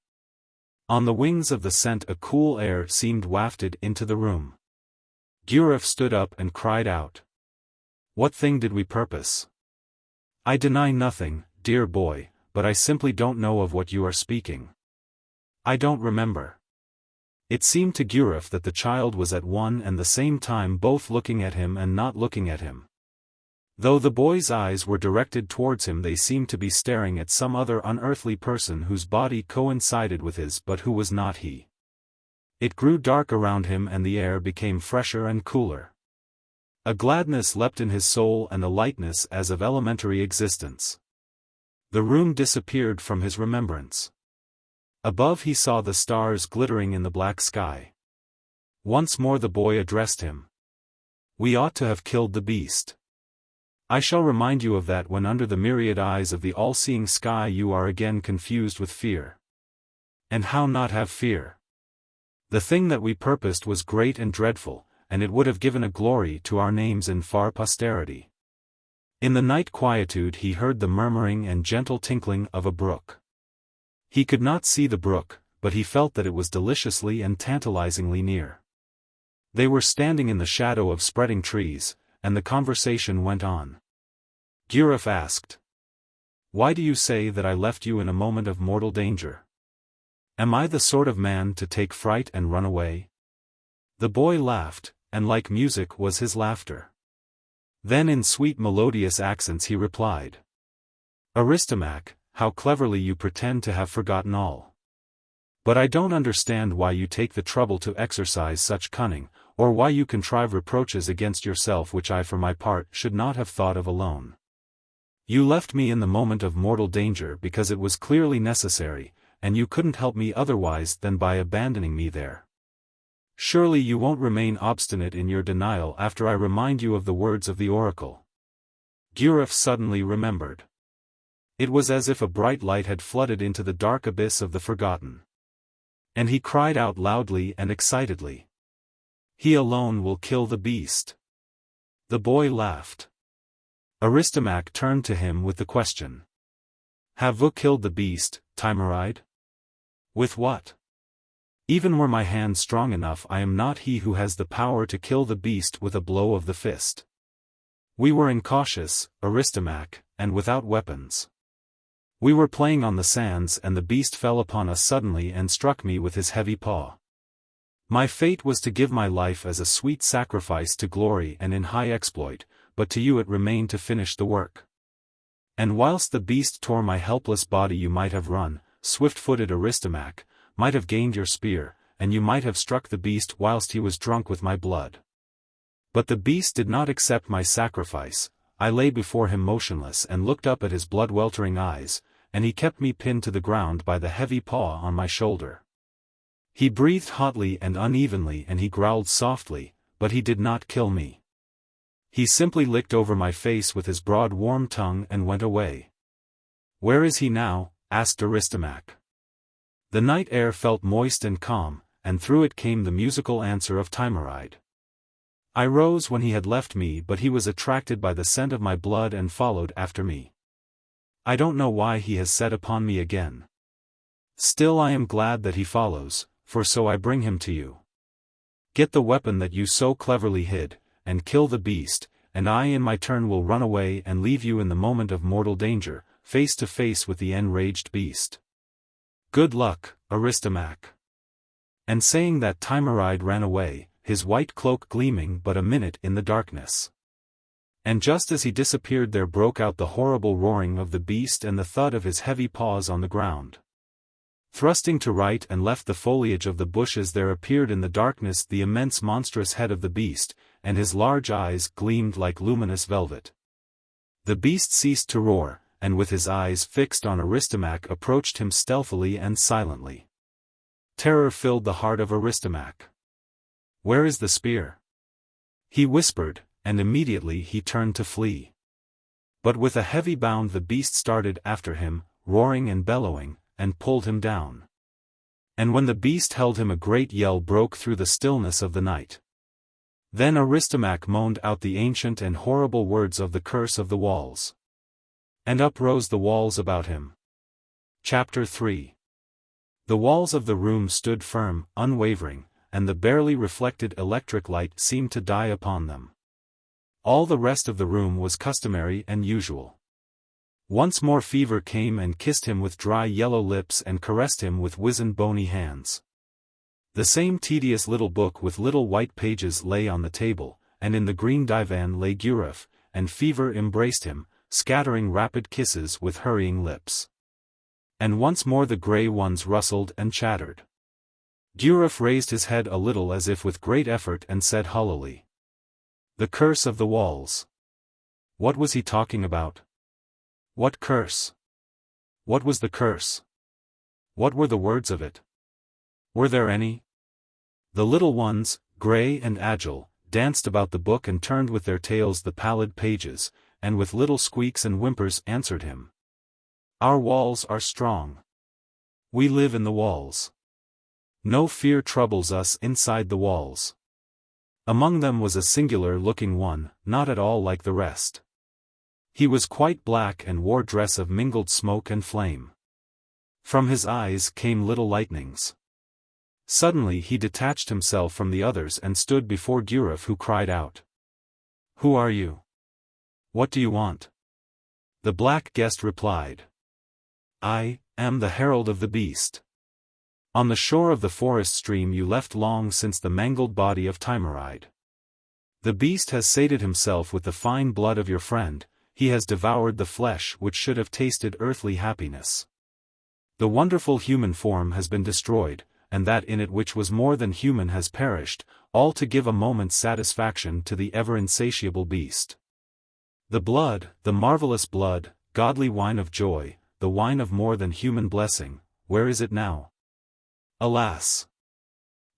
On the wings of the scent a cool air seemed wafted into the room. Gurov stood up and cried out. "What thing did we purpose?" "I deny nothing, dear boy, but I simply don't know of what you are speaking. I don't remember." It seemed to Gurov that the child was at one and the same time both looking at him and not looking at him. Though the boy's eyes were directed towards him they seemed to be staring at some other unearthly person whose body coincided with his but who was not he. It grew dark around him and the air became fresher and cooler. A gladness leapt in his soul and a lightness as of elementary existence. The room disappeared from his remembrance. Above he saw the stars glittering in the black sky. Once more the boy addressed him. "We ought to have killed the beast. I shall remind you of that when under the myriad eyes of the all-seeing sky you are again confused with fear. And how not have fear? The thing that we purposed was great and dreadful, and it would have given a glory to our names in far posterity." In the night quietude he heard the murmuring and gentle tinkling of a brook. He could not see the brook, but he felt that it was deliciously and tantalizingly near. They were standing in the shadow of spreading trees, and the conversation went on. Gurov asked, "Why do you say that I left you in a moment of mortal danger? Am I the sort of man to take fright and run away?" The boy laughed, and like music was his laughter. Then in sweet melodious accents he replied, "Aristomach, how cleverly you pretend to have forgotten all. But I don't understand why you take the trouble to exercise such cunning, or why you contrive reproaches against yourself which I for my part should not have thought of alone. You left me in the moment of mortal danger because it was clearly necessary, and you couldn't help me otherwise than by abandoning me there. Surely you won't remain obstinate in your denial after I remind you of the words of the oracle." Gurov suddenly remembered. It was as if a bright light had flooded into the dark abyss of the forgotten. And he cried out loudly and excitedly, "He alone will kill the beast." The boy laughed. Aristomach turned to him with the question, "Have you killed the beast, Timaride?" "With what? Even were my hand strong enough I am not he who has the power to kill the beast with a blow of the fist. We were incautious, Aristomach, and without weapons. We were playing on the sands and the beast fell upon us suddenly and struck me with his heavy paw. My fate was to give my life as a sweet sacrifice to glory and in high exploit, but to you it remained to finish the work. And whilst the beast tore my helpless body you might have run, swift-footed Aristomach, might have gained your spear, and you might have struck the beast whilst he was drunk with my blood. But the beast did not accept my sacrifice. I lay before him motionless and looked up at his blood-weltering eyes, and he kept me pinned to the ground by the heavy paw on my shoulder. He breathed hotly and unevenly and he growled softly, but he did not kill me. He simply licked over my face with his broad warm tongue and went away. "Where is he now?" asked Aristomach. The night air felt moist and calm, and through it came the musical answer of Timaride. I rose when he had left me, but he was attracted by the scent of my blood and followed after me. I don't know why he has set upon me again. Still I am glad that he follows, for so I bring him to you. Get the weapon that you so cleverly hid, and kill the beast, and I in my turn will run away and leave you in the moment of mortal danger, face to face with the enraged beast. Good luck, Aristomach." And saying that, Timaride ran away, his white cloak gleaming but a minute in the darkness. And just as he disappeared there broke out the horrible roaring of the beast and the thud of his heavy paws on the ground. Thrusting to right and left the foliage of the bushes there appeared in the darkness the immense monstrous head of the beast, and his large eyes gleamed like luminous velvet. The beast ceased to roar, and with his eyes fixed on Aristomach approached him stealthily and silently. Terror filled the heart of Aristomach. "Where is the spear?" he whispered, and immediately he turned to flee. But with a heavy bound the beast started after him, roaring and bellowing, and pulled him down. And when the beast held him a great yell broke through the stillness of the night. Then Aristomach moaned out the ancient and horrible words of the curse of the walls. And up rose the walls about him. Chapter 3. The walls of the room stood firm, unwavering, and the barely reflected electric light seemed to die upon them. All the rest of the room was customary and usual. Once more fever came and kissed him with dry yellow lips and caressed him with wizened bony hands. The same tedious little book with little white pages lay on the table, and in the green divan lay Guref, and fever embraced him, scattering rapid kisses with hurrying lips. And once more the grey ones rustled and chattered. Guref raised his head a little as if with great effort and said hollowly, "The curse of the walls." What was he talking about? What curse? What was the curse? What were the words of it? Were there any? The little ones, grey and agile, danced about the book and turned with their tails the pallid pages, and with little squeaks and whimpers answered him. "Our walls are strong. We live in the walls. No fear troubles us inside the walls." Among them was a singular-looking one, not at all like the rest. He was quite black and wore dress of mingled smoke and flame. From his eyes came little lightnings. Suddenly he detached himself from the others and stood before Guref, who cried out, "Who are you? What do you want?" The black guest replied, "I am the herald of the beast. On the shore of the forest stream you left long since the mangled body of Timaride. The beast has sated himself with the fine blood of your friend, he has devoured the flesh which should have tasted earthly happiness. The wonderful human form has been destroyed, and that in it which was more than human has perished, all to give a moment's satisfaction to the ever-insatiable beast. The blood, the marvelous blood, godly wine of joy, the wine of more than human blessing, where is it now? Alas!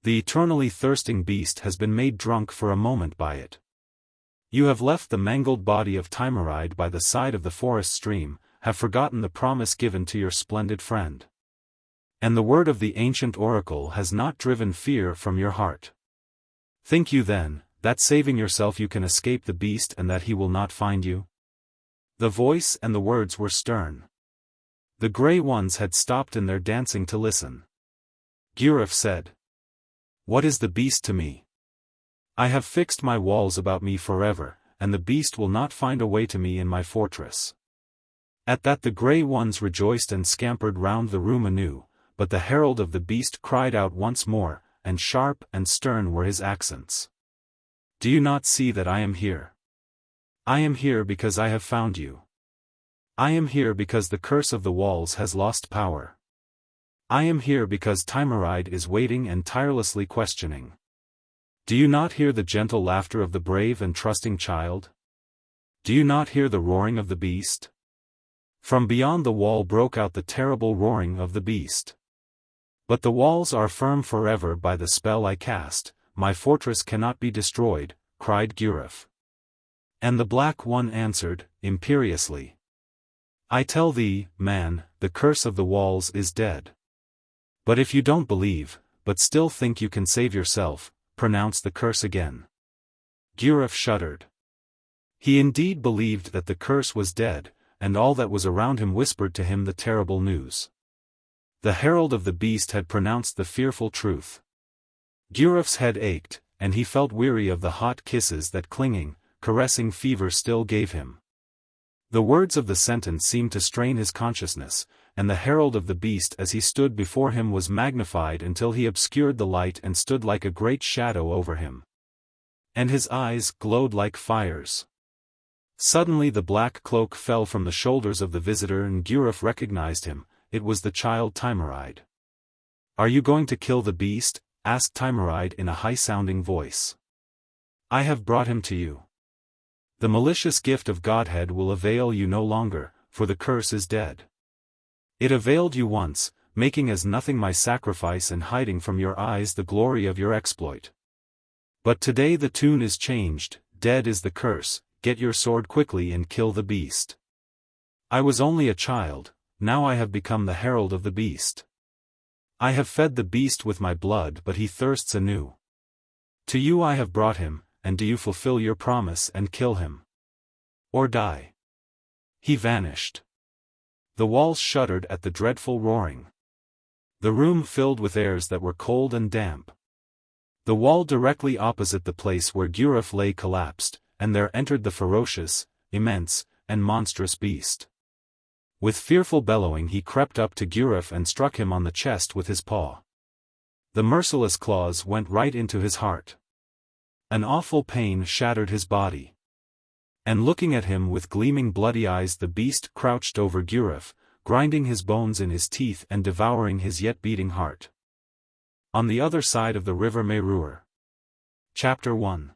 The eternally thirsting beast has been made drunk for a moment by it. You have left the mangled body of Timaride by the side of the forest stream, have forgotten the promise given to your splendid friend. And the word of the ancient oracle has not driven fear from your heart. Think you then, that saving yourself you can escape the beast and that he will not find you?" The voice and the words were stern. The grey ones had stopped in their dancing to listen. Guref said, "What is the beast to me? I have fixed my walls about me forever, and the beast will not find a way to me in my fortress." At that the grey ones rejoiced and scampered round the room anew, but the herald of the beast cried out once more, and sharp and stern were his accents. "Do you not see that I am here? I am here because I have found you. I am here because the curse of the walls has lost power. I am here because Timaride is waiting and tirelessly questioning. Do you not hear the gentle laughter of the brave and trusting child? Do you not hear the roaring of the beast? From beyond the wall broke out the terrible roaring of the beast. But the walls are firm forever by the spell I cast, my fortress cannot be destroyed, cried Gurov. And the Black One answered, imperiously. I tell thee, man, the curse of the walls is dead. But if you don't believe, but still think you can save yourself, pronounce the curse again. Gurov shuddered. He indeed believed that the curse was dead, and all that was around him whispered to him the terrible news. The herald of the beast had pronounced the fearful truth. Gurov's head ached, and he felt weary of the hot kisses that clinging, caressing fever still gave him. The words of the sentence seemed to strain his consciousness, and the herald of the beast as he stood before him was magnified until he obscured the light and stood like a great shadow over him. And his eyes glowed like fires. Suddenly the black cloak fell from the shoulders of the visitor and Gurov recognized him. It was the child Tamaride. Are you going to kill the beast? Asked Tamaride in a high-sounding voice. I have brought him to you. The malicious gift of Godhead will avail you no longer, for the curse is dead. It availed you once, making as nothing my sacrifice and hiding from your eyes the glory of your exploit. But today the tune is changed, dead is the curse, get your sword quickly and kill the beast. I was only a child, now I have become the herald of the beast. I have fed the beast with my blood but he thirsts anew. To you I have brought him, and do you fulfill your promise and kill him? Or die? He vanished. The walls shuddered at the dreadful roaring. The room filled with airs that were cold and damp. The wall directly opposite the place where Gurov lay collapsed, and there entered the ferocious, immense, and monstrous beast. With fearful bellowing he crept up to Gurov and struck him on the chest with his paw. The merciless claws went right into his heart. An awful pain shattered his body. And looking at him with gleaming bloody eyes the beast crouched over Gurov, grinding his bones in his teeth and devouring his yet beating heart. On the other side of the river Mairure. Chapter 1.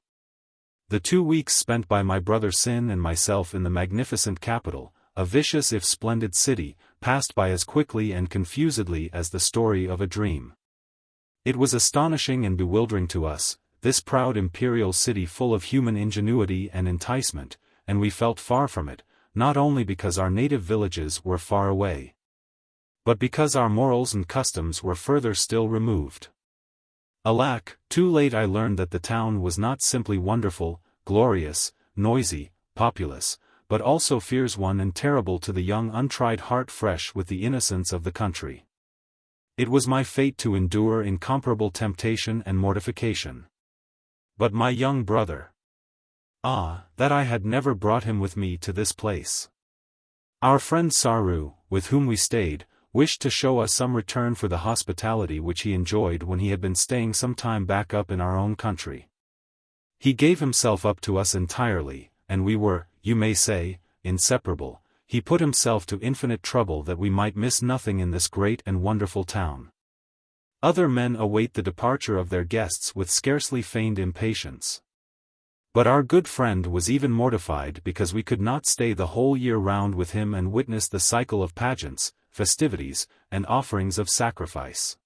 The 2 weeks spent by my brother Sin and myself in the magnificent capital, a vicious if splendid city, passed by as quickly and confusedly as the story of a dream. It was astonishing and bewildering to us, this proud imperial city full of human ingenuity and enticement, and we felt far from it, not only because our native villages were far away, but because our morals and customs were further still removed. Alack, too late I learned that the town was not simply wonderful, glorious, noisy, populous, but also fierce one and terrible to the young untried heart fresh with the innocence of the country. It was my fate to endure incomparable temptation and mortification. But my young brother. Ah, that I had never brought him with me to this place. Our friend Saru, with whom we stayed, wished to show us some return for the hospitality which he enjoyed when he had been staying some time back up in our own country. He gave himself up to us entirely, and we were, you may say, inseparable. He put himself to infinite trouble that we might miss nothing in this great and wonderful town. Other men await the departure of their guests with scarcely feigned impatience. But our good friend was even mortified because we could not stay the whole year round with him and witness the cycle of pageants, festivities, and offerings of sacrifice.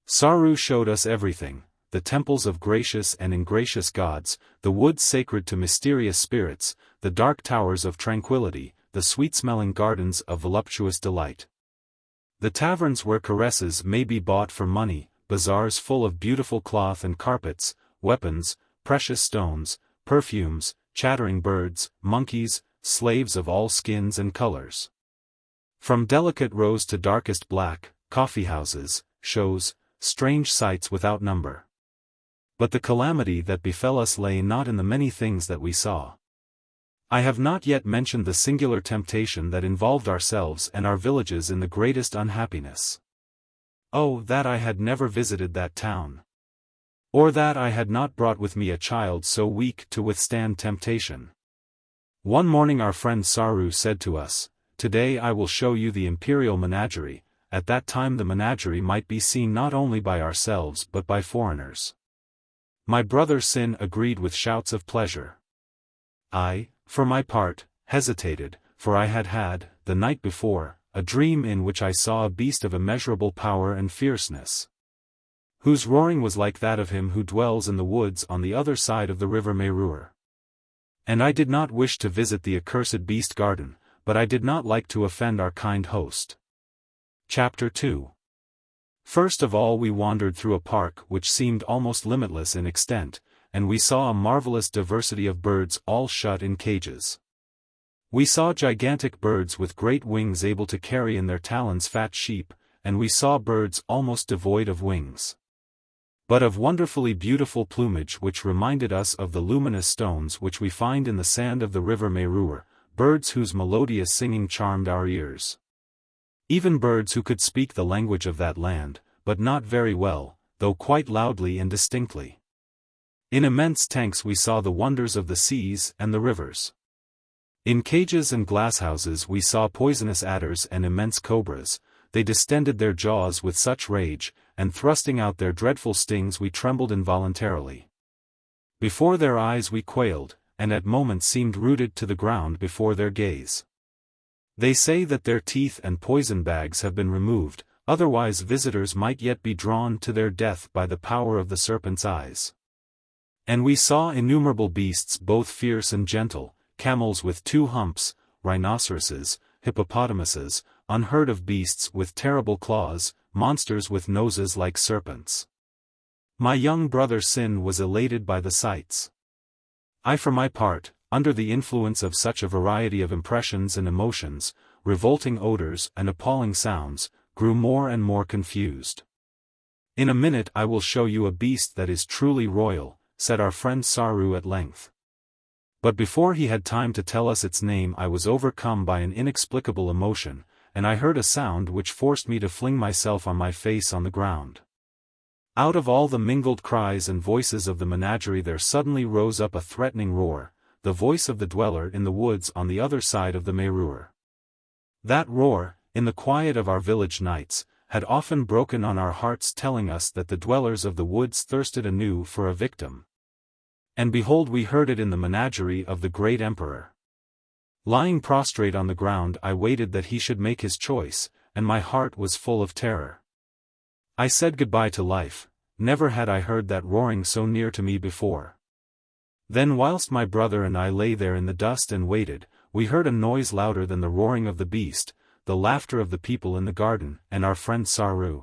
Saru showed us everything, the temples of gracious and ingracious gods, the woods sacred to mysterious spirits, the dark towers of tranquility, the sweet-smelling gardens of voluptuous delight. The taverns where caresses may be bought for money, bazaars full of beautiful cloth and carpets, weapons, precious stones, perfumes, chattering birds, monkeys, slaves of all skins and colors. From delicate rose to darkest black, coffeehouses, shows, strange sights without number. But the calamity that befell us lay not in the many things that we saw. I have not yet mentioned the singular temptation that involved ourselves and our villages in the greatest unhappiness. Oh, that I had never visited that town! Or that I had not brought with me a child so weak to withstand temptation. One morning our friend Saru said to us, "Today I will show you the imperial menagerie." At that time the menagerie might be seen not only by ourselves but by foreigners. My brother Sin agreed with shouts of pleasure. I, for my part, hesitated, for I had had, the night before, a dream in which I saw a beast of immeasurable power and fierceness, whose roaring was like that of him who dwells in the woods on the other side of the river Mairure. And I did not wish to visit the accursed beast garden, but I did not like to offend our kind host. Chapter 2. First of all we wandered through a park which seemed almost limitless in extent, and we saw a marvelous diversity of birds all shut in cages. We saw gigantic birds with great wings able to carry in their talons fat sheep, and we saw birds almost devoid of wings, but of wonderfully beautiful plumage which reminded us of the luminous stones which we find in the sand of the river Mairure, birds whose melodious singing charmed our ears. Even birds who could speak the language of that land, but not very well, though quite loudly and distinctly. In immense tanks we saw the wonders of the seas and the rivers. In cages and glasshouses we saw poisonous adders and immense cobras. They distended their jaws with such rage, and thrusting out their dreadful stings we trembled involuntarily. Before their eyes we quailed, and at moments seemed rooted to the ground before their gaze. They say that their teeth and poison bags have been removed, otherwise visitors might yet be drawn to their death by the power of the serpent's eyes. And we saw innumerable beasts both fierce and gentle, camels with 2 humps, rhinoceroses, hippopotamuses, unheard of beasts with terrible claws, monsters with noses like serpents. My young brother Sin was elated by the sights. I for my part, under the influence of such a variety of impressions and emotions, revolting odors and appalling sounds, grew more and more confused. In a minute I will show you a beast that is truly royal, said our friend Saru at length. But before he had time to tell us its name I was overcome by an inexplicable emotion, and I heard a sound which forced me to fling myself on my face on the ground. Out of all the mingled cries and voices of the menagerie there suddenly rose up a threatening roar, the voice of the dweller in the woods on the other side of the Mairure. That roar, in the quiet of our village nights, had often broken on our hearts, telling us that the dwellers of the woods thirsted anew for a victim. And behold, we heard it in the menagerie of the great emperor. Lying prostrate on the ground I waited that he should make his choice, and my heart was full of terror. I said goodbye to life. Never had I heard that roaring so near to me before. Then whilst my brother and I lay there in the dust and waited, we heard a noise louder than the roaring of the beast, the laughter of the people in the garden, and our friend Saru,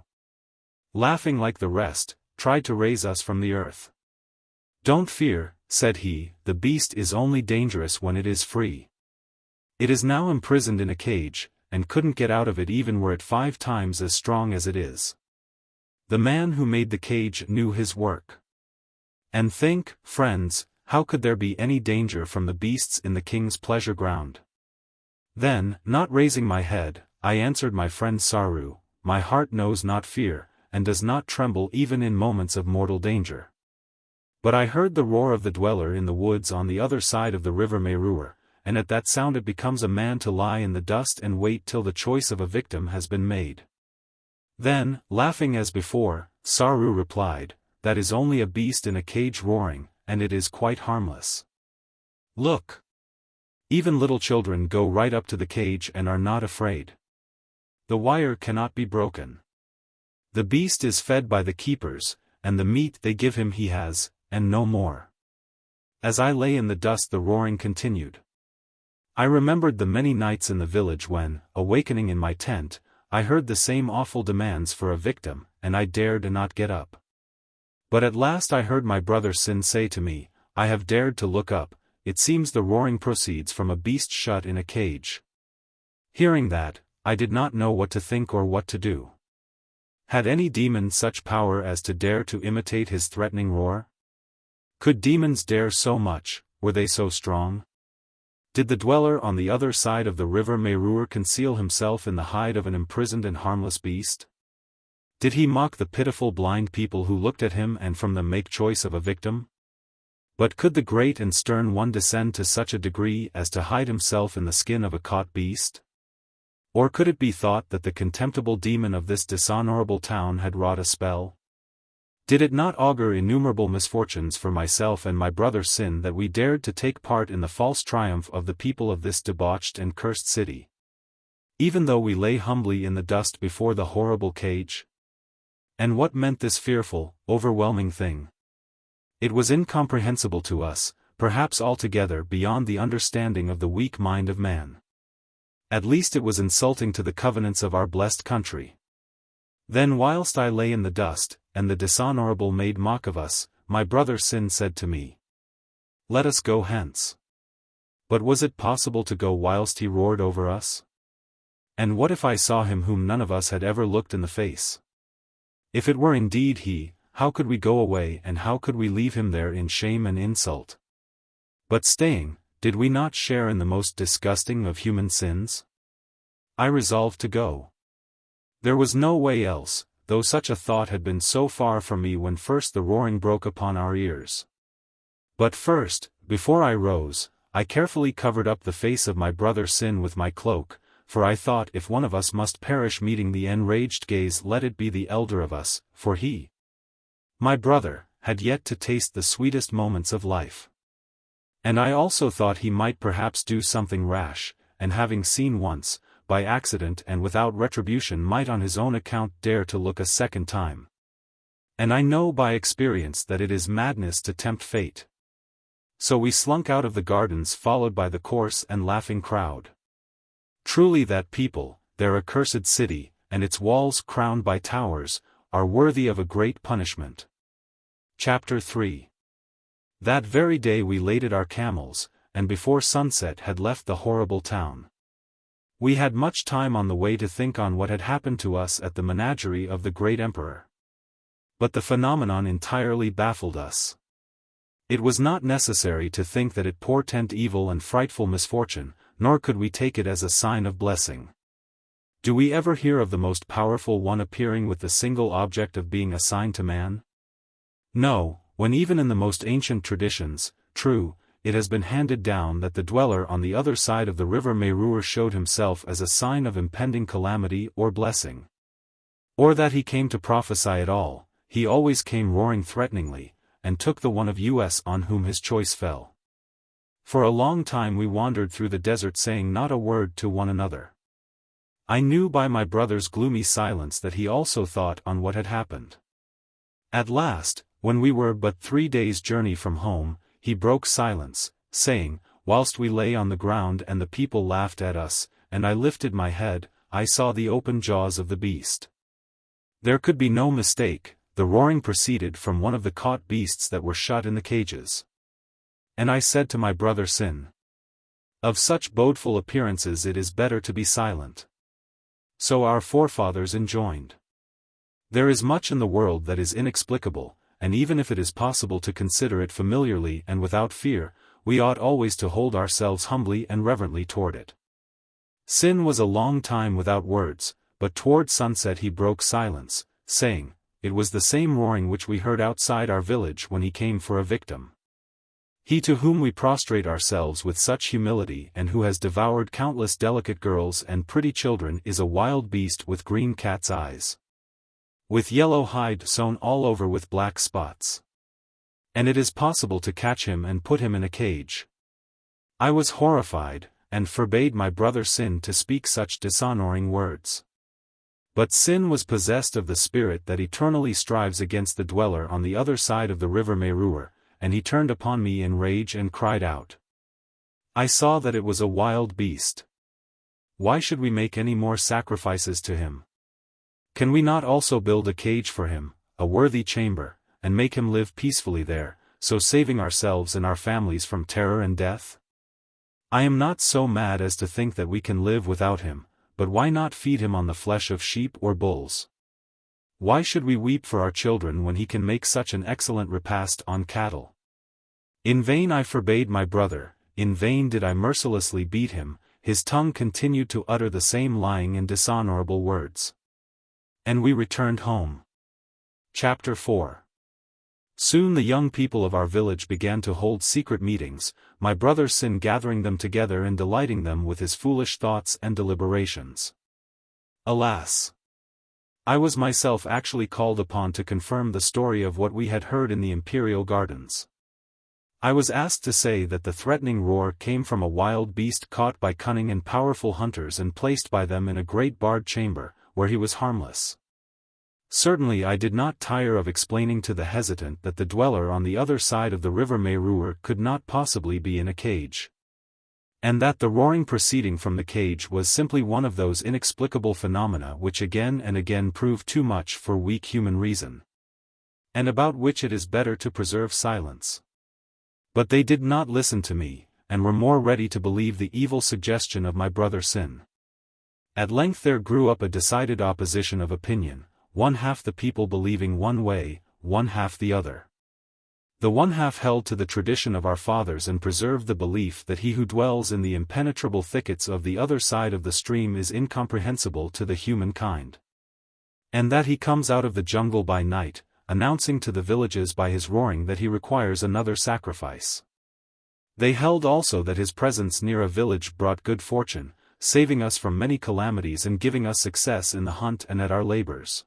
laughing like the rest, tried to raise us from the earth. Don't fear, said he, the beast is only dangerous when it is free. It is now imprisoned in a cage, and couldn't get out of it even were it 5 times as strong as it is. The man who made the cage knew his work. And think, friends, how could there be any danger from the beasts in the king's pleasure ground? Then, not raising my head, I answered my friend Saru, my heart knows not fear, and does not tremble even in moments of mortal danger. But I heard the roar of the dweller in the woods on the other side of the river Mairure, and at that sound it becomes a man to lie in the dust and wait till the choice of a victim has been made. Then, laughing as before, Saru replied, that is only a beast in a cage roaring, and it is quite harmless. Look! Even little children go right up to the cage and are not afraid. The wire cannot be broken. The beast is fed by the keepers, and the meat they give him he has, and no more. As I lay in the dust the roaring continued. I remembered the many nights in the village when, awakening in my tent, I heard the same awful demands for a victim, and I dared not get up. But at last I heard my brother Sin say to me, I have dared to look up, it seems the roaring proceeds from a beast shut in a cage. Hearing that, I did not know what to think or what to do. Had any demon such power as to dare to imitate his threatening roar? Could demons dare so much, were they so strong? Did the dweller on the other side of the river Mairure conceal himself in the hide of an imprisoned and harmless beast? Did he mock the pitiful blind people who looked at him and from them make choice of a victim? But could the great and stern one descend to such a degree as to hide himself in the skin of a caught beast? Or could it be thought that the contemptible demon of this dishonorable town had wrought a spell? Did it not augur innumerable misfortunes for myself and my brother Sin that we dared to take part in the false triumph of the people of this debauched and cursed city? Even though we lay humbly in the dust before the horrible cage? And what meant this fearful, overwhelming thing? It was incomprehensible to us, perhaps altogether beyond the understanding of the weak mind of man. At least it was insulting to the covenants of our blessed country. Then whilst I lay in the dust, and the dishonorable made mock of us, my brother Sin said to me, "Let us go hence." But was it possible to go whilst he roared over us? And what if I saw him whom none of us had ever looked in the face? If it were indeed he, how could we go away and how could we leave him there in shame and insult? But staying, did we not share in the most disgusting of human sins? I resolved to go. There was no way else, though such a thought had been so far from me when first the roaring broke upon our ears. But first, before I rose, I carefully covered up the face of my brother Sin with my cloak, for I thought if one of us must perish meeting the enraged gaze, let it be the elder of us, for he, my brother, had yet to taste the sweetest moments of life. And I also thought he might perhaps do something rash, and having seen once, by accident and without retribution, might on his own account dare to look a second time. And I know by experience that it is madness to tempt fate. So we slunk out of the gardens followed by the coarse and laughing crowd. Truly that people, their accursed city, and its walls crowned by towers, are worthy of a great punishment. Chapter 3. That very day we laded our camels, and before sunset had left the horrible town. We had much time on the way to think on what had happened to us at the menagerie of the great emperor. But the phenomenon entirely baffled us. It was not necessary to think that it portended evil and frightful misfortune, nor could we take it as a sign of blessing. Do we ever hear of the most powerful one appearing with the single object of being a sign to man? No, when even in the most ancient traditions, true, it has been handed down that the dweller on the other side of the river Mairure showed himself as a sign of impending calamity or blessing. Or that he came to prophesy at all, he always came roaring threateningly, and took the one of us on whom his choice fell. For a long time we wandered through the desert saying not a word to one another. I knew by my brother's gloomy silence that he also thought on what had happened. At last, when we were but 3 days' journey from home, he broke silence, saying, whilst we lay on the ground and the people laughed at us, and I lifted my head, I saw the open jaws of the beast. There could be no mistake, the roaring proceeded from one of the caught beasts that were shut in the cages. And I said to my brother Sin, "Of such bodeful appearances it is better to be silent." So our forefathers enjoined. There is much in the world that is inexplicable, and even if it is possible to consider it familiarly and without fear, we ought always to hold ourselves humbly and reverently toward it. Sin was a long time without words, but toward sunset he broke silence, saying, it was the same roaring which we heard outside our village when he came for a victim. He to whom we prostrate ourselves with such humility and who has devoured countless delicate girls and pretty children is a wild beast with green cat's eyes, with yellow hide sewn all over with black spots. And it is possible to catch him and put him in a cage. I was horrified, and forbade my brother Sin to speak such dishonoring words. But Sin was possessed of the spirit that eternally strives against the dweller on the other side of the river Mairure, and he turned upon me in rage and cried out. I saw that it was a wild beast. Why should we make any more sacrifices to him? Can we not also build a cage for him, a worthy chamber, and make him live peacefully there, so saving ourselves and our families from terror and death? I am not so mad as to think that we can live without him, but why not feed him on the flesh of sheep or bulls? Why should we weep for our children when he can make such an excellent repast on cattle? In vain I forbade my brother, in vain did I mercilessly beat him, his tongue continued to utter the same lying and dishonorable words. And we returned home. Chapter 4. Soon the young people of our village began to hold secret meetings, my brother Sin gathering them together and delighting them with his foolish thoughts and deliberations. Alas! I was myself actually called upon to confirm the story of what we had heard in the imperial gardens. I was asked to say that the threatening roar came from a wild beast caught by cunning and powerful hunters and placed by them in a great barred chamber, where he was harmless. Certainly I did not tire of explaining to the hesitant that the dweller on the other side of the river Mairure could not possibly be in a cage. And that the roaring proceeding from the cage was simply one of those inexplicable phenomena which again and again prove too much for weak human reason, and about which it is better to preserve silence. But they did not listen to me, and were more ready to believe the evil suggestion of my brother Sin. At length there grew up a decided opposition of opinion, one half the people believing one way, one half the other. The one half held to the tradition of our fathers and preserved the belief that he who dwells in the impenetrable thickets of the other side of the stream is incomprehensible to the human kind, and that he comes out of the jungle by night, announcing to the villages by his roaring that he requires another sacrifice. They held also that his presence near a village brought good fortune, saving us from many calamities and giving us success in the hunt and at our labors.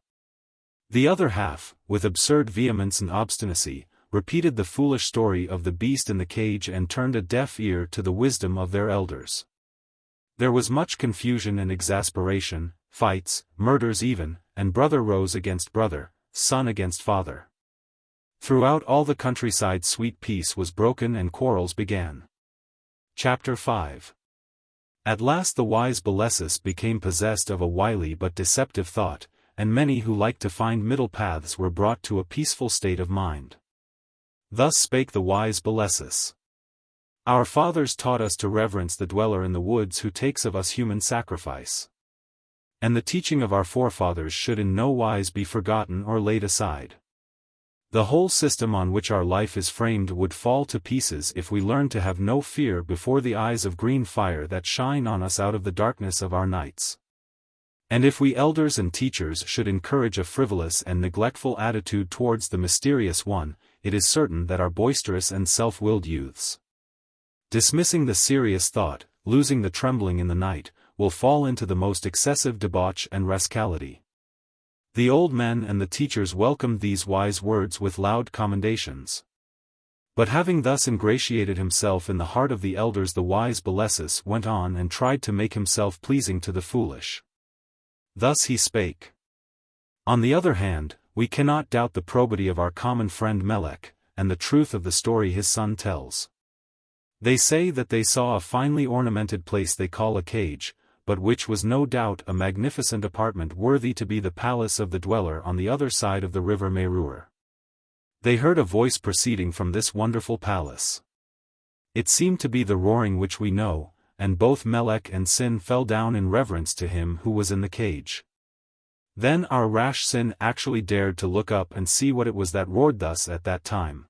The other half, with absurd vehemence and obstinacy, repeated the foolish story of the beast in the cage and turned a deaf ear to the wisdom of their elders. There was much confusion and exasperation, fights, murders even, and brother rose against brother, son against father. Throughout all the countryside sweet peace was broken and quarrels began. Chapter 5. At last the wise Belessus became possessed of a wily but deceptive thought, and many who liked to find middle paths were brought to a peaceful state of mind. Thus spake the wise Belessus. Our fathers taught us to reverence the dweller in the woods who takes of us human sacrifice. And the teaching of our forefathers should in no wise be forgotten or laid aside. The whole system on which our life is framed would fall to pieces if we learned to have no fear before the eyes of green fire that shine on us out of the darkness of our nights. And if we elders and teachers should encourage a frivolous and neglectful attitude towards the mysterious one, it is certain that our boisterous and self-willed youths, dismissing the serious thought, losing the trembling in the night, will fall into the most excessive debauch and rascality. The old men and the teachers welcomed these wise words with loud commendations. But having thus ingratiated himself in the heart of the elders, the wise Belessus went on and tried to make himself pleasing to the foolish. Thus he spake. On the other hand, we cannot doubt the probity of our common friend Melek, and the truth of the story his son tells. They say that they saw a finely ornamented place they call a cage, but which was no doubt a magnificent apartment worthy to be the palace of the dweller on the other side of the river Mairure. They heard a voice proceeding from this wonderful palace. It seemed to be the roaring which we know, and both Melek and Sin fell down in reverence to him who was in the cage. Then our rash Sin actually dared to look up and see what it was that roared thus at that time.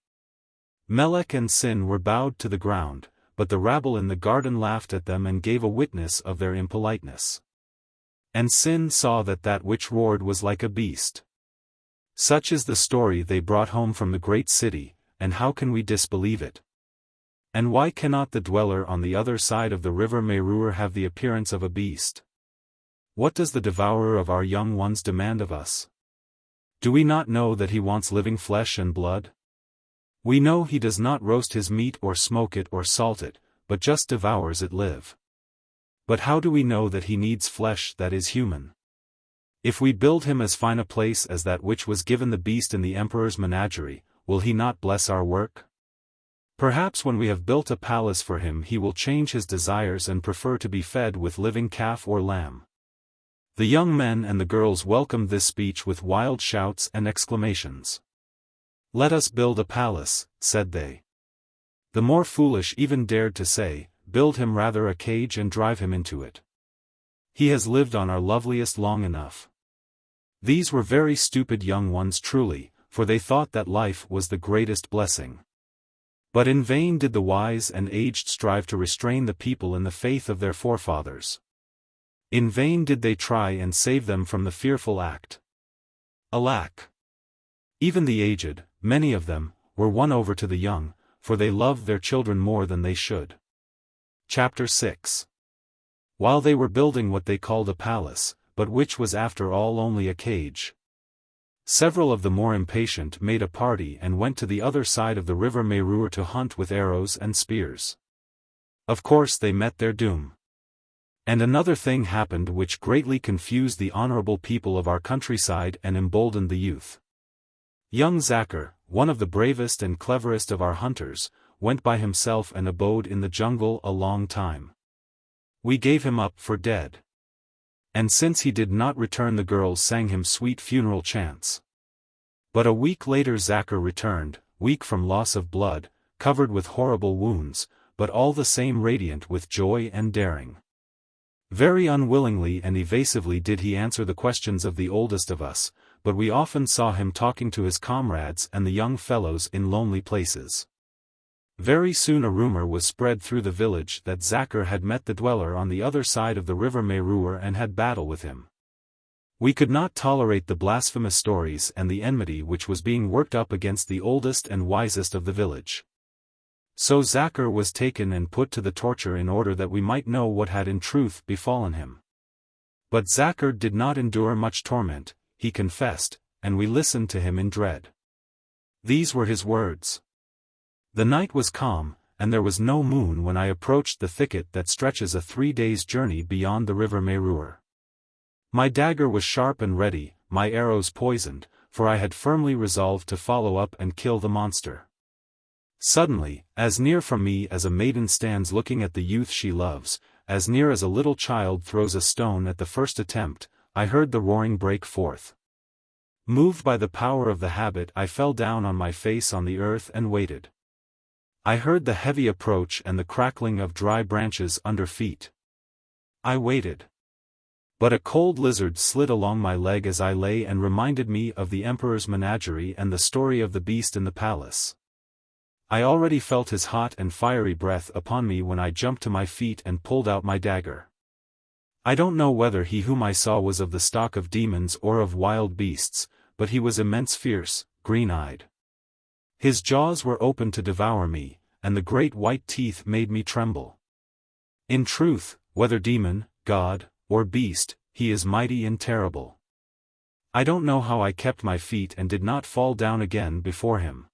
Melek and Sin were bowed to the ground, but the rabble in the garden laughed at them and gave a witness of their impoliteness. And Sin saw that that which roared was like a beast. Such is the story they brought home from the great city, and how can we disbelieve it? And why cannot the dweller on the other side of the river Mairure have the appearance of a beast? What does the devourer of our young ones demand of us? Do we not know that he wants living flesh and blood? We know he does not roast his meat or smoke it or salt it, but just devours it live. But how do we know that he needs flesh that is human? If we build him as fine a place as that which was given the beast in the emperor's menagerie, will he not bless our work? Perhaps when we have built a palace for him he will change his desires and prefer to be fed with living calf or lamb. The young men and the girls welcomed this speech with wild shouts and exclamations. "Let us build a palace," said they. The more foolish even dared to say, "Build him rather a cage and drive him into it. He has lived on our loveliest long enough." These were very stupid young ones truly, for they thought that life was the greatest blessing. But in vain did the wise and aged strive to restrain the people in the faith of their forefathers. In vain did they try and save them from the fearful act. Alack! Even the aged, many of them, were won over to the young, for they loved their children more than they should. Chapter 6. While they were building what they called a palace, but which was after all only a cage. Several of the more impatient made a party and went to the other side of the river Mairure to hunt with arrows and spears. Of course they met their doom. And another thing happened which greatly confused the honorable people of our countryside and emboldened the youth. Young Zacher, one of the bravest and cleverest of our hunters, went by himself and abode in the jungle a long time. We gave him up for dead. And since he did not return, the girls sang him sweet funeral chants. But a week later Zacher returned, weak from loss of blood, covered with horrible wounds, but all the same radiant with joy and daring. Very unwillingly and evasively did he answer the questions of the oldest of us, but we often saw him talking to his comrades and the young fellows in lonely places. Very soon a rumor was spread through the village that Zacher had met the dweller on the other side of the river Mairure and had battle with him. We could not tolerate the blasphemous stories and the enmity which was being worked up against the oldest and wisest of the village. So Zacher was taken and put to the torture in order that we might know what had in truth befallen him. But Zacher did not endure much torment, he confessed, and we listened to him in dread. These were his words. The night was calm, and there was no moon when I approached the thicket that stretches a 3 days' journey beyond the river Mairure. My dagger was sharp and ready, my arrows poisoned, for I had firmly resolved to follow up and kill the monster. Suddenly, as near from me as a maiden stands looking at the youth she loves, as near as a little child throws a stone at the first attempt, I heard the roaring break forth. Moved by the power of the habit, I fell down on my face on the earth and waited. I heard the heavy approach and the crackling of dry branches under feet. I waited. But a cold lizard slid along my leg as I lay and reminded me of the emperor's menagerie and the story of the beast in the palace. I already felt his hot and fiery breath upon me when I jumped to my feet and pulled out my dagger. I don't know whether he whom I saw was of the stock of demons or of wild beasts, but he was immense, fierce, green-eyed. His jaws were open to devour me, and the great white teeth made me tremble. In truth, whether demon, god, or beast, he is mighty and terrible. I don't know how I kept my feet and did not fall down again before him.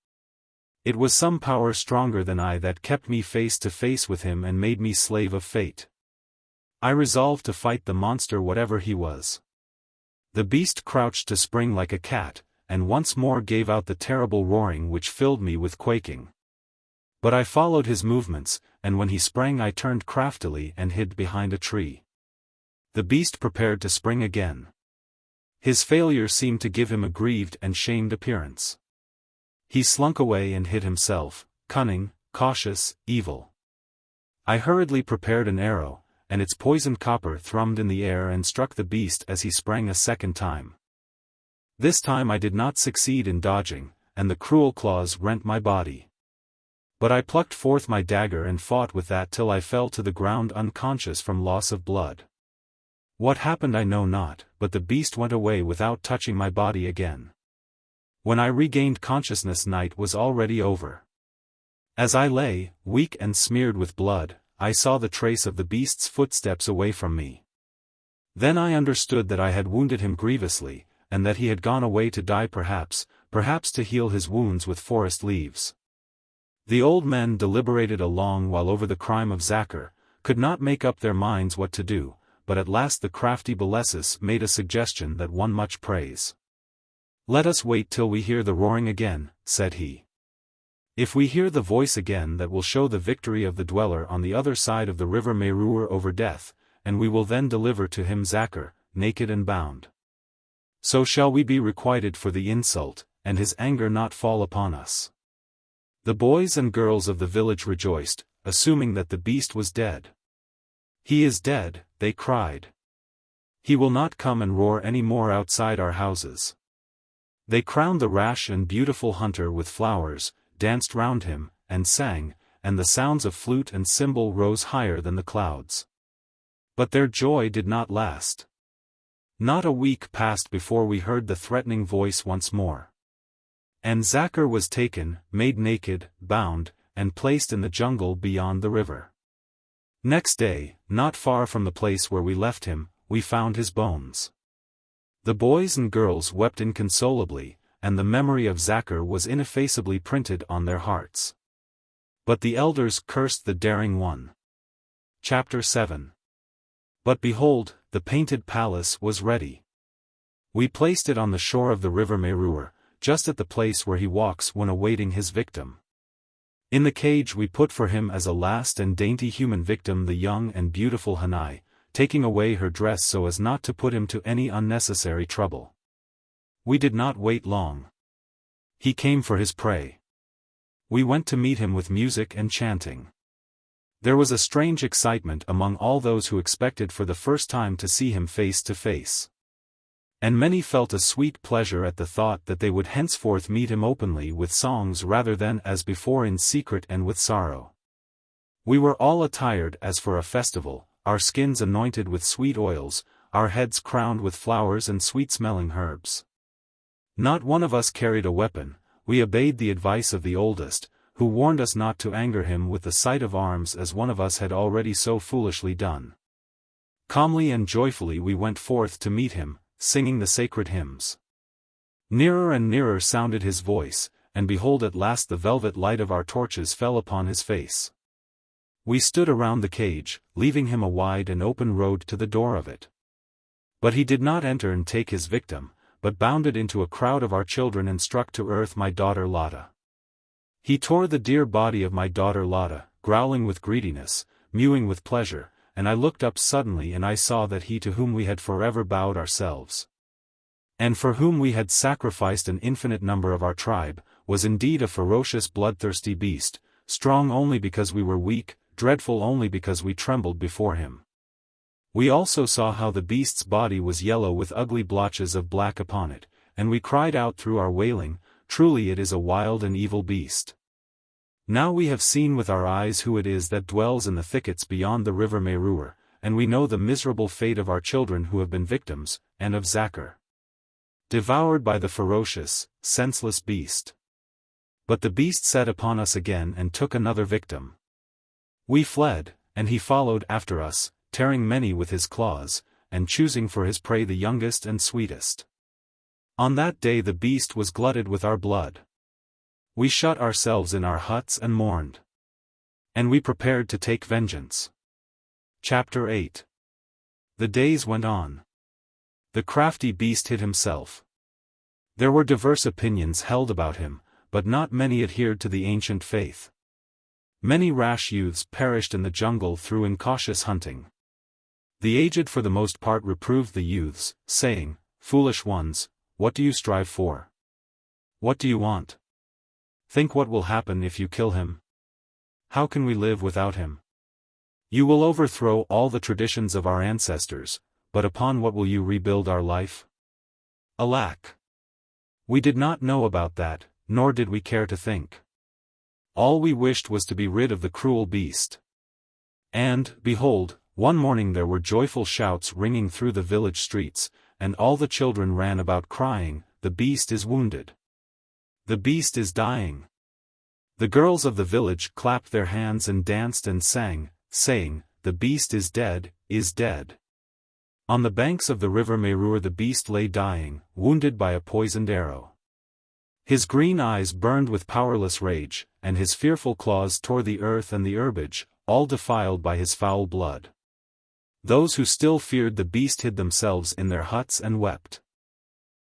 It was some power stronger than I that kept me face to face with him and made me slave of fate. I resolved to fight the monster whatever he was. The beast crouched to spring like a cat, and once more gave out the terrible roaring which filled me with quaking. But I followed his movements, and when he sprang I turned craftily and hid behind a tree. The beast prepared to spring again. His failure seemed to give him a grieved and shamed appearance. He slunk away and hid himself, cunning, cautious, evil. I hurriedly prepared an arrow, and its poisoned copper thrummed in the air and struck the beast as he sprang a second time. This time I did not succeed in dodging, and the cruel claws rent my body. But I plucked forth my dagger and fought with that till I fell to the ground unconscious from loss of blood. What happened I know not, but the beast went away without touching my body again. When I regained consciousness, night was already over. As I lay, weak and smeared with blood, I saw the trace of the beast's footsteps away from me. Then I understood that I had wounded him grievously, and that he had gone away to die, perhaps to heal his wounds with forest leaves. The old men deliberated a long while over the crime of Zacher, could not make up their minds what to do, but at last the crafty Belesis made a suggestion that won much praise. "Let us wait till we hear the roaring again," said he. "If we hear the voice again, that will show the victory of the dweller on the other side of the river Mairure over death, and we will then deliver to him Zacher, naked and bound. So shall we be requited for the insult, and his anger not fall upon us." The boys and girls of the village rejoiced, assuming that the beast was dead. "He is dead," they cried. "He will not come and roar any more outside our houses." They crowned the rash and beautiful hunter with flowers, danced round him, and sang, and the sounds of flute and cymbal rose higher than the clouds. But their joy did not last. Not a week passed before we heard the threatening voice once more. And Zacher was taken, made naked, bound, and placed in the jungle beyond the river. Next day, not far from the place where we left him, we found his bones. The boys and girls wept inconsolably, and the memory of Zakhar was ineffaceably printed on their hearts. But the elders cursed the daring one. Chapter 7. But behold, the painted palace was ready. We placed it on the shore of the river Mairure, just at the place where he walks when awaiting his victim. In the cage we put for him as a last and dainty human victim the young and beautiful Hanai, taking away her dress so as not to put him to any unnecessary trouble. We did not wait long. He came for his prey. We went to meet him with music and chanting. There was a strange excitement among all those who expected for the first time to see him face to face. And many felt a sweet pleasure at the thought that they would henceforth meet him openly with songs rather than as before in secret and with sorrow. We were all attired as for a festival, our skins anointed with sweet oils, our heads crowned with flowers and sweet-smelling herbs. Not one of us carried a weapon. We obeyed the advice of the oldest, who warned us not to anger him with the sight of arms as one of us had already so foolishly done. Calmly and joyfully we went forth to meet him, singing the sacred hymns. Nearer and nearer sounded his voice, and behold at last the velvet light of our torches fell upon his face. We stood around the cage, leaving him a wide and open road to the door of it. But he did not enter and take his victim, but bounded into a crowd of our children and struck to earth my daughter Lotta. He tore the dear body of my daughter Lotta, growling with greediness, mewing with pleasure, and I looked up suddenly and I saw that he to whom we had forever bowed ourselves, and for whom we had sacrificed an infinite number of our tribe, was indeed a ferocious bloodthirsty beast, strong only because we were weak, dreadful only because we trembled before him. We also saw how the beast's body was yellow with ugly blotches of black upon it, and we cried out through our wailing, truly it is a wild and evil beast. Now we have seen with our eyes who it is that dwells in the thickets beyond the river Mairure, and we know the miserable fate of our children who have been victims, and of Zakhar, devoured by the ferocious, senseless beast. But the beast set upon us again and took another victim. We fled, and he followed after us, tearing many with his claws, and choosing for his prey the youngest and sweetest. On that day the beast was glutted with our blood. We shut ourselves in our huts and mourned. And we prepared to take vengeance. Chapter 8. The days went on. The crafty beast hid himself. There were diverse opinions held about him, but not many adhered to the ancient faith. Many rash youths perished in the jungle through incautious hunting. The aged for the most part reproved the youths, saying, "Foolish ones, what do you strive for? What do you want? Think what will happen if you kill him. How can we live without him? You will overthrow all the traditions of our ancestors, but upon what will you rebuild our life?" Alack! We did not know about that, nor did we care to think. All we wished was to be rid of the cruel beast. And, behold, one morning there were joyful shouts ringing through the village streets, and all the children ran about crying, "The beast is wounded. The beast is dying." The girls of the village clapped their hands and danced and sang, saying, "The beast is dead, is dead." On the banks of the river Mairure the beast lay dying, wounded by a poisoned arrow. His green eyes burned with powerless rage, and his fearful claws tore the earth and the herbage, all defiled by his foul blood. Those who still feared the beast hid themselves in their huts and wept.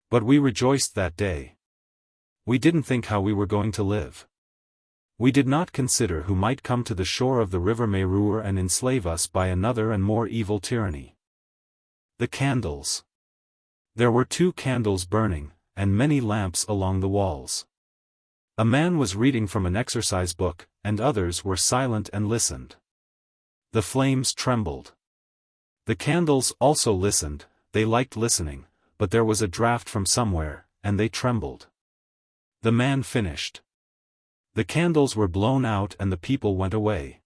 But we rejoiced that day. We didn't think how we were going to live. We did not consider who might come to the shore of the river Mairure and enslave us by another and more evil tyranny. The candles. There were 2 candles burning, and many lamps along the walls. A man was reading from an exercise book, and others were silent and listened. The flames trembled. The candles also listened, they liked listening, but there was a draught from somewhere, and they trembled. The man finished. The candles were blown out and the people went away.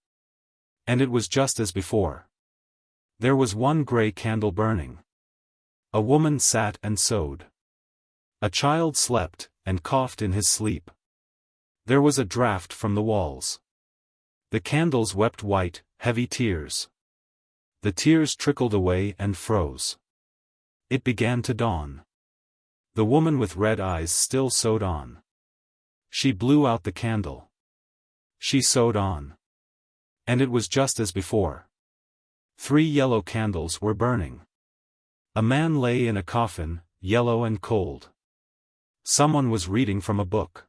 And it was just as before. There was one grey candle burning. A woman sat and sewed. A child slept, and coughed in his sleep. There was a draught from the walls. The candles wept white, heavy tears. The tears trickled away and froze. It began to dawn. The woman with red eyes still sewed on. She blew out the candle. She sewed on. And it was just as before. 3 yellow candles were burning. A man lay in a coffin, yellow and cold. Someone was reading from a book.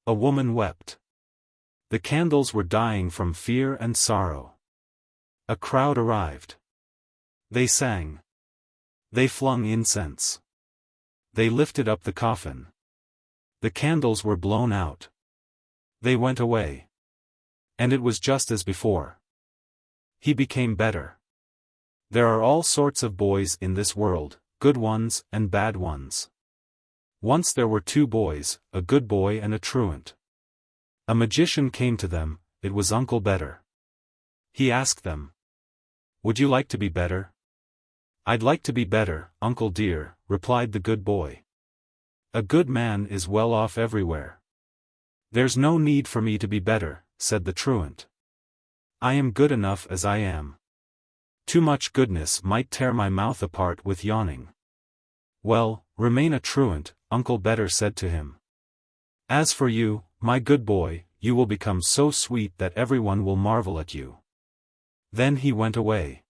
A woman wept. The candles were dying from fear and sorrow. A crowd arrived. They sang. They flung incense. They lifted up the coffin. The candles were blown out. They went away. And it was just as before. He became better. There are all sorts of boys in this world, good ones and bad ones. Once there were 2 boys, a good boy and a truant. A magician came to them, it was Uncle Better. He asked them, "Would you like to be better?" "I'd like to be better, Uncle dear," replied the good boy. "A good man is well off everywhere." "There's no need for me to be better," said the truant. "I am good enough as I am. Too much goodness might tear my mouth apart with yawning." "Well, remain a truant," Uncle Better said to him. "As for you, my good boy, you will become so sweet that everyone will marvel at you." Then he went away.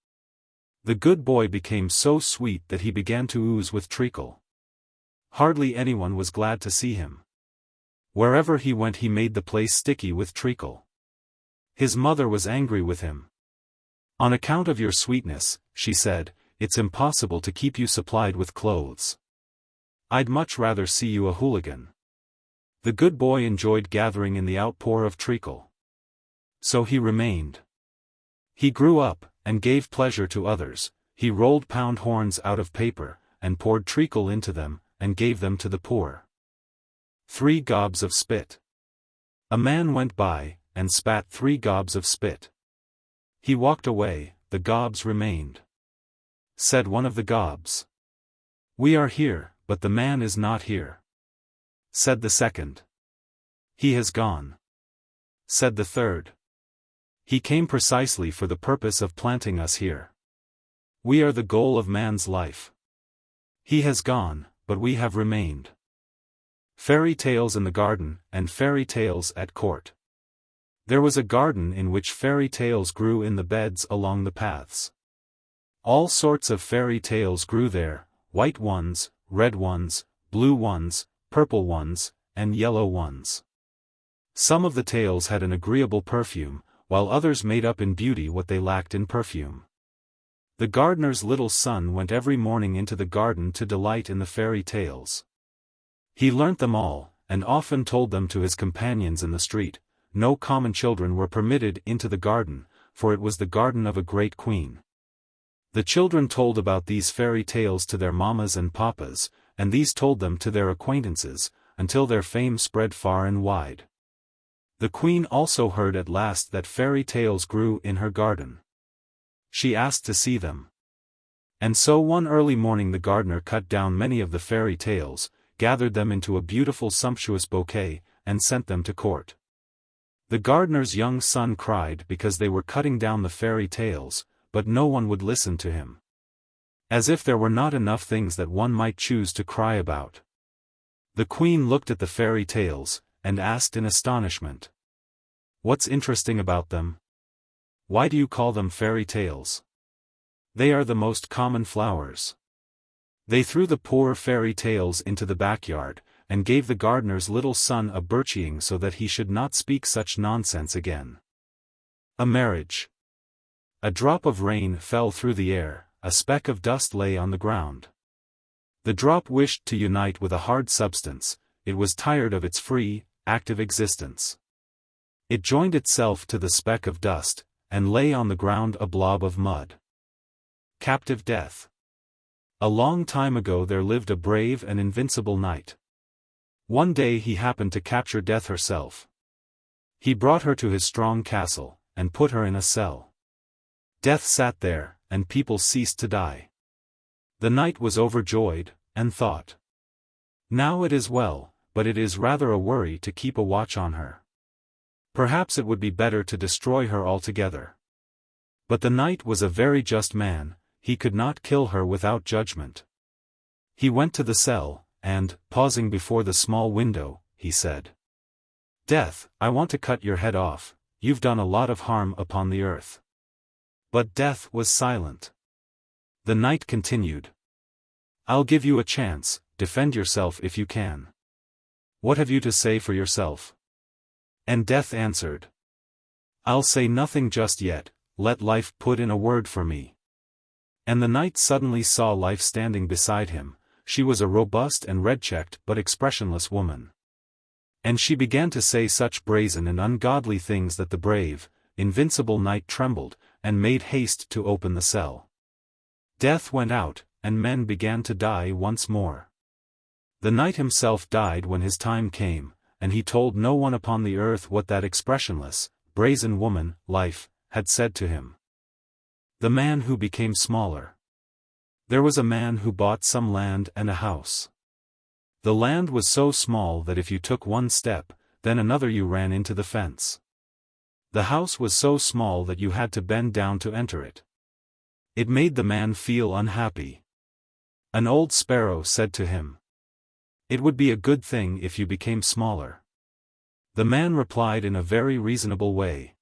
The good boy became so sweet that he began to ooze with treacle. Hardly anyone was glad to see him. Wherever he went he made the place sticky with treacle. His mother was angry with him. "On account of your sweetness," she said, "it's impossible to keep you supplied with clothes. I'd much rather see you a hooligan." The good boy enjoyed gathering in the outpour of treacle. So he remained. He grew up, and gave pleasure to others. He rolled pound horns out of paper, and poured treacle into them, and gave them to the poor. 3 gobs of spit. A man went by, and spat 3 gobs of spit. He walked away, the gobs remained. Said one of the gobs, "We are here, but the man is not here." Said the second, "He has gone." Said the third, "He came precisely for the purpose of planting us here. We are the goal of man's life. He has gone, but we have remained." Fairy tales in the garden, and fairy tales at court. There was a garden in which fairy tales grew in the beds along the paths. All sorts of fairy tales grew there, white ones, red ones, blue ones, purple ones, and yellow ones. Some of the tales had an agreeable perfume, while others made up in beauty what they lacked in perfume. The gardener's little son went every morning into the garden to delight in the fairy tales. He learnt them all, and often told them to his companions in the street. No common children were permitted into the garden, for it was the garden of a great queen. The children told about these fairy tales to their mammas and papas, and these told them to their acquaintances, until their fame spread far and wide. The queen also heard at last that fairy tales grew in her garden. She asked to see them. And so one early morning the gardener cut down many of the fairy tales, gathered them into a beautiful sumptuous bouquet, and sent them to court. The gardener's young son cried because they were cutting down the fairy tales, but no one would listen to him. As if there were not enough things that one might choose to cry about. The queen looked at the fairy tales, and asked in astonishment, "What's interesting about them? Why do you call them fairy tales? They are the most common flowers." They threw the poor fairy tales into the backyard, and gave the gardener's little son a birching so that he should not speak such nonsense again. A marriage. A drop of rain fell through the air, a speck of dust lay on the ground. The drop wished to unite with a hard substance, it was tired of its free, active existence. It joined itself to the speck of dust, and lay on the ground a blob of mud. Captive death. A long time ago there lived a brave and invincible knight. One day he happened to capture Death herself. He brought her to his strong castle, and put her in a cell. Death sat there, and people ceased to die. The knight was overjoyed, and thought, "Now it is well, but it is rather a worry to keep a watch on her. Perhaps it would be better to destroy her altogether." But the knight was a very just man, he could not kill her without judgment. He went to the cell, and, pausing before the small window, he said, "Death, I want to cut your head off, you've done a lot of harm upon the earth." But Death was silent. The knight continued, "I'll give you a chance, defend yourself if you can. What have you to say for yourself?" And Death answered, "I'll say nothing just yet, let life put in a word for me." And the knight suddenly saw life standing beside him. She was a robust and red-cheeked but expressionless woman. And she began to say such brazen and ungodly things that the brave, invincible knight trembled, and made haste to open the cell. Death went out, and men began to die once more. The knight himself died when his time came, and he told no one upon the earth what that expressionless, brazen woman, Life, had said to him. The man who became smaller. There was a man who bought some land and a house. The land was so small that if you took one step, then another you ran into the fence. The house was so small that you had to bend down to enter it. It made the man feel unhappy. An old sparrow said to him, "It would be a good thing if you became smaller." The man replied in a very reasonable way,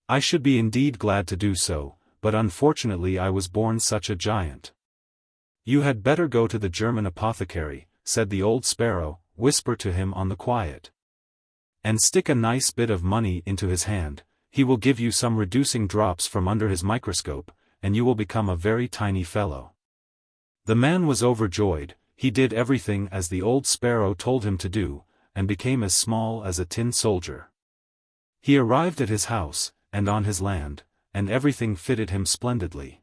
"I should be indeed glad to do so, but unfortunately I was born such a giant." "You had better go to the German apothecary," said the old sparrow, "whisper to him on the quiet. And stick a nice bit of money into his hand, he will give you some reducing drops from under his microscope, and you will become a very tiny fellow." The man was overjoyed, he did everything as the old sparrow told him to do, and became as small as a tin soldier. He arrived at his house, and on his land, and everything fitted him splendidly.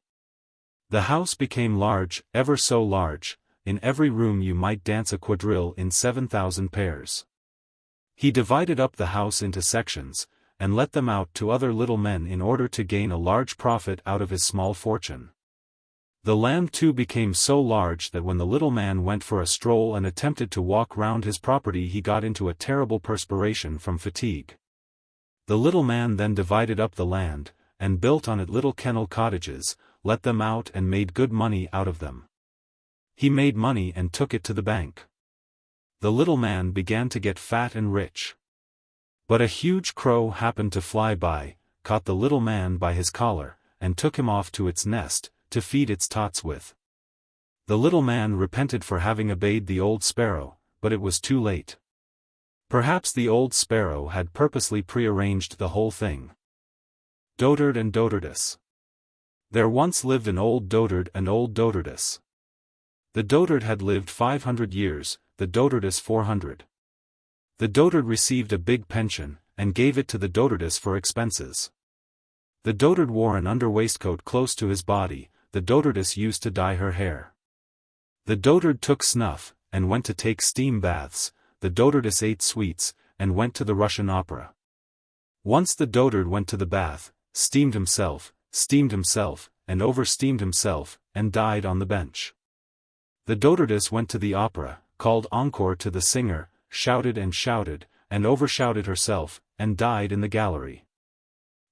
The house became large, ever so large, in every room you might dance a quadrille in 7,000 pairs. He divided up the house into sections, and let them out to other little men in order to gain a large profit out of his small fortune. The land too became so large that when the little man went for a stroll and attempted to walk round his property he got into a terrible perspiration from fatigue. The little man then divided up the land, and built on it little kennel cottages, let them out and made good money out of them. He made money and took it to the bank. The little man began to get fat and rich. But a huge crow happened to fly by, caught the little man by his collar, and took him off to its nest, to feed its tots with. The little man repented for having obeyed the old sparrow, but it was too late. Perhaps the old sparrow had purposely prearranged the whole thing. Dotard and Dotardess. There once lived an old dotard and old dotardess. The dotard had lived 500 years, the dotardess 400. The dotard received a big pension, and gave it to the dotardess for expenses. The dotard wore an underwaistcoat close to his body, the dotardess used to dye her hair. The dotard took snuff, and went to take steam baths, the dotardess ate sweets, and went to the Russian opera. Once the dotard went to the bath, steamed himself, and oversteamed himself, and died on the bench. The dotardess went to the opera, called encore to the singer, shouted, and overshouted herself, and died in the gallery.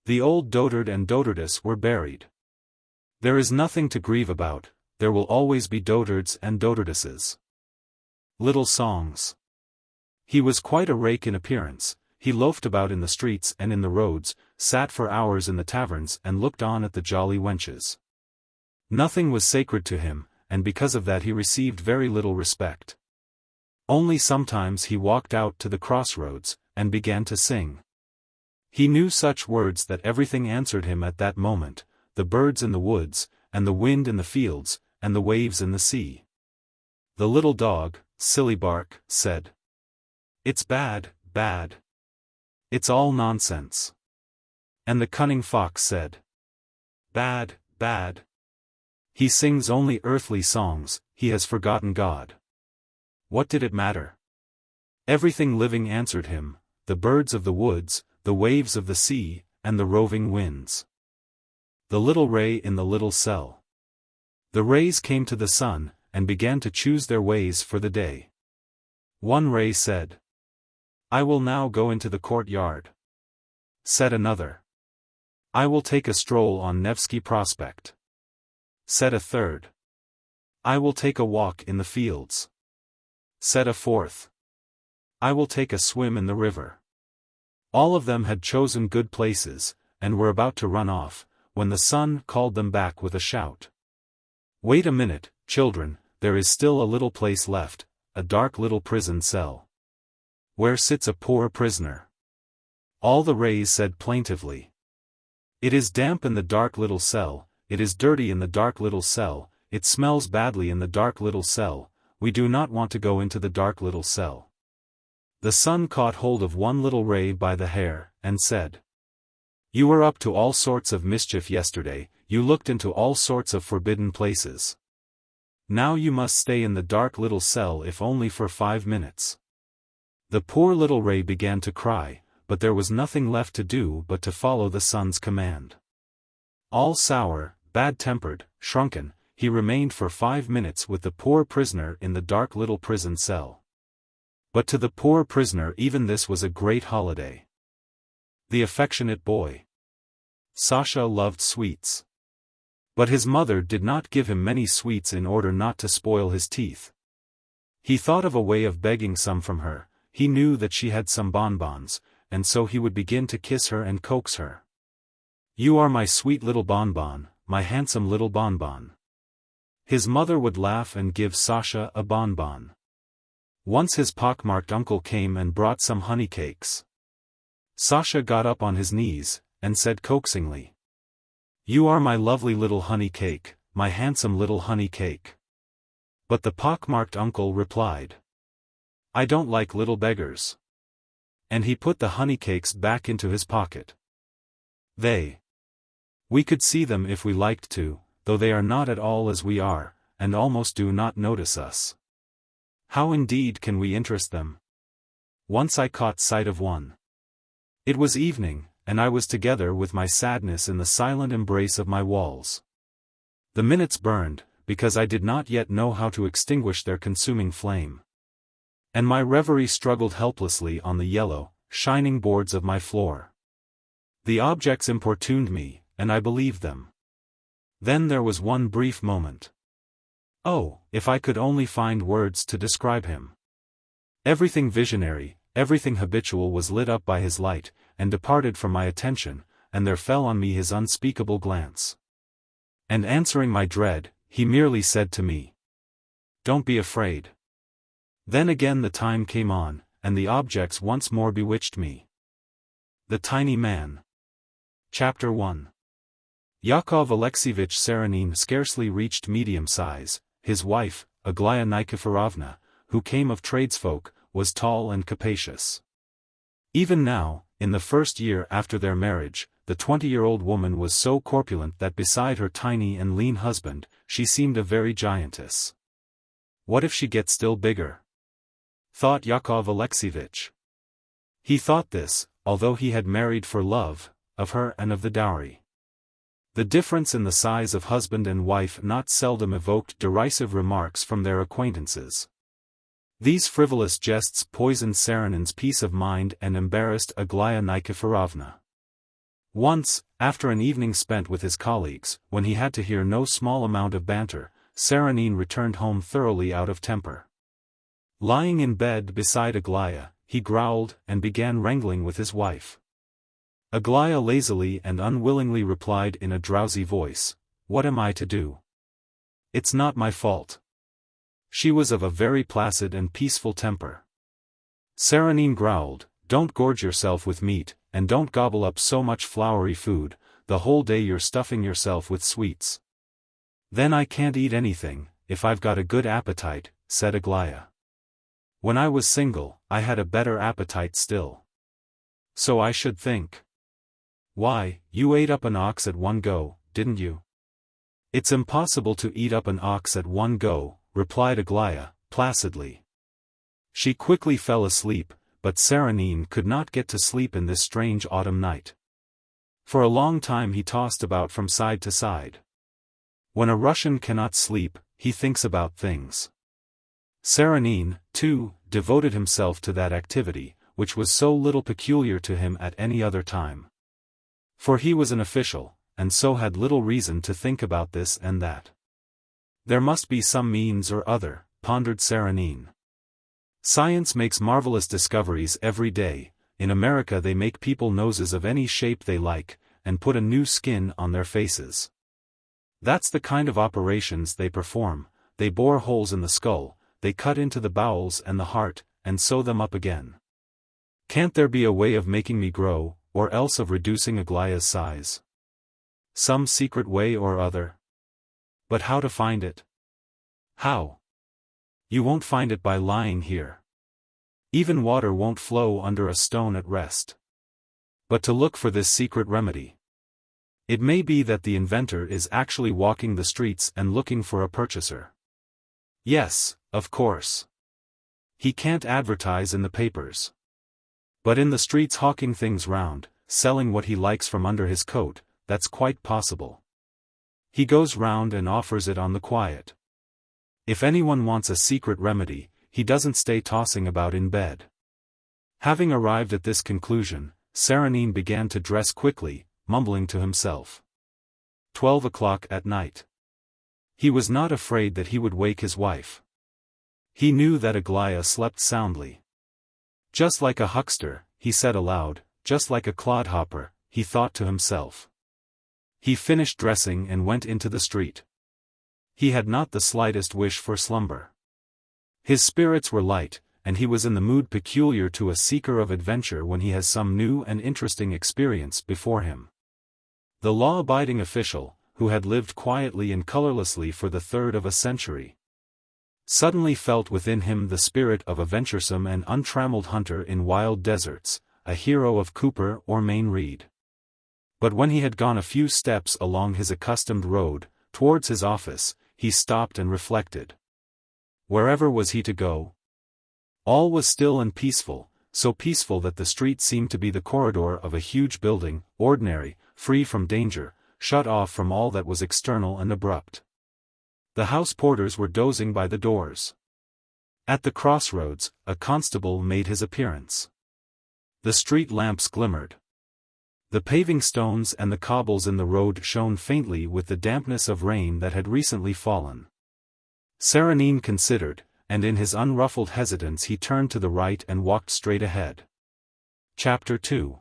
The old dotard and dotardess were buried. There is nothing to grieve about, there will always be dotards and dotardesses. Little songs. He was quite a rake in appearance, he loafed about in the streets and in the roads, sat for hours in the taverns and looked on at the jolly wenches. Nothing was sacred to him, and because of that he received very little respect. Only sometimes he walked out to the crossroads, and began to sing. He knew such words that everything answered him at that moment, the birds in the woods, and the wind in the fields, and the waves in the sea. The little dog, Silly Bark, said, "It's bad, bad. It's all nonsense." And the cunning fox said, "Bad, bad. He sings only earthly songs, he has forgotten God." What did it matter? Everything living answered him, the birds of the woods, the waves of the sea, and the roving winds. The little ray in the little cell. The rays came to the sun, and began to choose their ways for the day. One ray said, "I will now go into the courtyard." Said another, "I will take a stroll on Nevsky Prospect," said a third. "I will take a walk in the fields," said a fourth. "I will take a swim in the river." All of them had chosen good places, and were about to run off, when the sun called them back with a shout. "Wait a minute, children, there is still a little place left, a dark little prison cell, where sits a poor prisoner." All the rays said plaintively. "It is damp in the dark little cell, it is dirty in the dark little cell, it smells badly in the dark little cell, we do not want to go into the dark little cell." The sun caught hold of one little ray by the hair, and said, "You were up to all sorts of mischief yesterday, you looked into all sorts of forbidden places. Now you must stay in the dark little cell if only for 5 minutes." The poor little ray began to cry, but there was nothing left to do but to follow the sun's command. All sour, bad-tempered, shrunken, he remained for 5 minutes with the poor prisoner in the dark little prison cell. But to the poor prisoner even this was a great holiday. The affectionate boy. Sasha loved sweets. But his mother did not give him many sweets in order not to spoil his teeth. He thought of a way of begging some from her. He knew that she had some bonbons, and so he would begin to kiss her and coax her. "You are my sweet little bonbon, my handsome little bonbon." His mother would laugh and give Sasha a bonbon. Once his pockmarked uncle came and brought some honey cakes. Sasha got up on his knees, and said coaxingly, "You are my lovely little honey cake, my handsome little honey cake." But the pockmarked uncle replied, "I don't like little beggars." And he put the honey cakes back into his pocket. We could see them if we liked to, though they are not at all as we are, and almost do not notice us. How indeed can we interest them? Once I caught sight of one. It was evening, and I was together with my sadness in the silent embrace of my walls. The minutes burned, because I did not yet know how to extinguish their consuming flame. And my reverie struggled helplessly on the yellow, shining boards of my floor. The objects importuned me, and I believed them. Then there was one brief moment. Oh, if I could only find words to describe him. Everything visionary, everything habitual was lit up by his light, and departed from my attention, and there fell on me his unspeakable glance. And answering my dread, he merely said to me, "Don't be afraid." Then again the time came on, and the objects once more bewitched me. The Tiny Man. Chapter 1. Yakov Alexievich Saranin scarcely reached medium size. His wife, Aglaya Nikiforovna, who came of tradesfolk, was tall and capacious. Even now, in the first year after their marriage, the 20-year-old woman was so corpulent that beside her tiny and lean husband, she seemed a very giantess. What if she gets still bigger? Thought Yakov Alexievich. He thought this, although he had married for love, of her and of the dowry. The difference in the size of husband and wife not seldom evoked derisive remarks from their acquaintances. These frivolous jests poisoned Saranin's peace of mind and embarrassed Aglaya Nikiforovna. Once, after an evening spent with his colleagues, when he had to hear no small amount of banter, Saranin returned home thoroughly out of temper. Lying in bed beside Aglaya, he growled and began wrangling with his wife. Aglaya lazily and unwillingly replied in a drowsy voice, "What am I to do? It's not my fault." She was of a very placid and peaceful temper. Saranin growled, "Don't gorge yourself with meat, and don't gobble up so much floury food, the whole day you're stuffing yourself with sweets." "Then I can't eat anything, if I've got a good appetite," said Aglaya. "When I was single, I had a better appetite still." "So I should think." "Why, you ate up an ox at one go, didn't you?" "It's impossible to eat up an ox at one go," replied Aglaya, placidly. She quickly fell asleep, but Saranin could not get to sleep in this strange autumn night. For a long time he tossed about from side to side. When a Russian cannot sleep, he thinks about things. Saranin, too, devoted himself to that activity, which was so little peculiar to him at any other time. For he was an official, and so had little reason to think about this and that. There must be some means or other, pondered Serenine. Science makes marvelous discoveries every day. In America they make people noses of any shape they like, and put a new skin on their faces. That's the kind of operations they perform. They bore holes in the skull, they cut into the bowels and the heart, and sew them up again. Can't there be a way of making me grow, or else of reducing Aglaya's size? Some secret way or other? But how to find it? How? You won't find it by lying here. Even water won't flow under a stone at rest. But to look for this secret remedy. It may be that the inventor is actually walking the streets and looking for a purchaser. Yes, of course. He can't advertise in the papers. But in the streets hawking things round, selling what he likes from under his coat, that's quite possible. He goes round and offers it on the quiet. If anyone wants a secret remedy, he doesn't stay tossing about in bed. Having arrived at this conclusion, Serenine began to dress quickly, mumbling to himself. 12 o'clock at night. He was not afraid that he would wake his wife. He knew that Aglaya slept soundly. Just like a huckster, he said aloud, just like a clodhopper, he thought to himself. He finished dressing and went into the street. He had not the slightest wish for slumber. His spirits were light, and he was in the mood peculiar to a seeker of adventure when he has some new and interesting experience before him. The law-abiding official, who had lived quietly and colorlessly for the third of a century, suddenly felt within him the spirit of a venturesome and untrammeled hunter in wild deserts, a hero of Cooper or Mayne Reid. But when he had gone a few steps along his accustomed road, towards his office, he stopped and reflected. Wherever was he to go? All was still and peaceful, so peaceful that the street seemed to be the corridor of a huge building, ordinary, free from danger, shut off from all that was external and abrupt. The house porters were dozing by the doors. At the crossroads, a constable made his appearance. The street lamps glimmered. The paving stones and the cobbles in the road shone faintly with the dampness of rain that had recently fallen. Serenine considered, and in his unruffled hesitance he turned to the right and walked straight ahead. Chapter 2.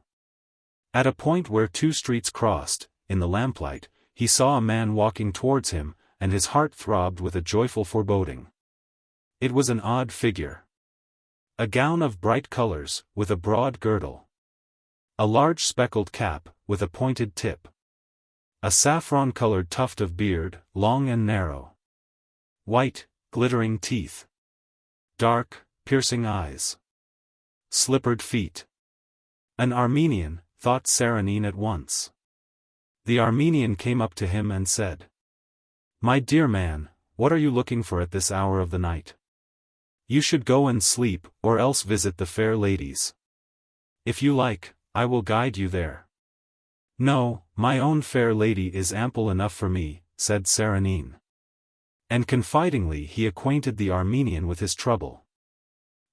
At a point where two streets crossed, in the lamplight, he saw a man walking towards him, and his heart throbbed with a joyful foreboding. It was an odd figure. A gown of bright colors, with a broad girdle. A large speckled cap, with a pointed tip. A saffron-colored tuft of beard, long and narrow. White, glittering teeth. Dark, piercing eyes. Slippered feet. An Armenian, thought Serenine at once. The Armenian came up to him and said, "My dear man, what are you looking for at this hour of the night? You should go and sleep, or else visit the fair ladies. If you like, I will guide you there." "No, my own fair lady is ample enough for me," said Serenine. And confidingly he acquainted the Armenian with his trouble.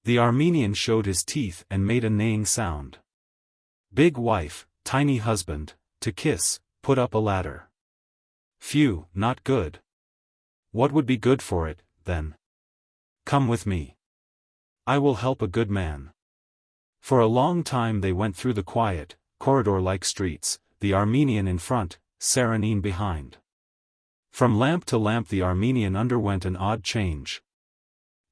The Armenian showed his teeth and made a neighing sound. "Big wife, tiny husband, to kiss, put up a ladder." "Phew, not good." "What would be good for it, then?" "Come with me. I will help a good man." For a long time they went through the quiet, corridor-like streets, the Armenian in front, Serenine behind. From lamp to lamp the Armenian underwent an odd change.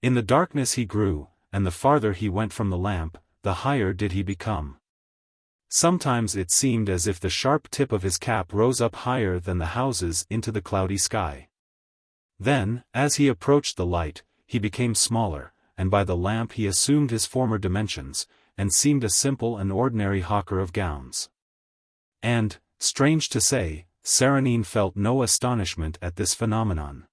In the darkness he grew, and the farther he went from the lamp, the higher did he become. Sometimes it seemed as if the sharp tip of his cap rose up higher than the houses into the cloudy sky. Then, as he approached the light, he became smaller, and by the lamp he assumed his former dimensions, and seemed a simple and ordinary hawker of gowns. And, strange to say, Serenine felt no astonishment at this phenomenon.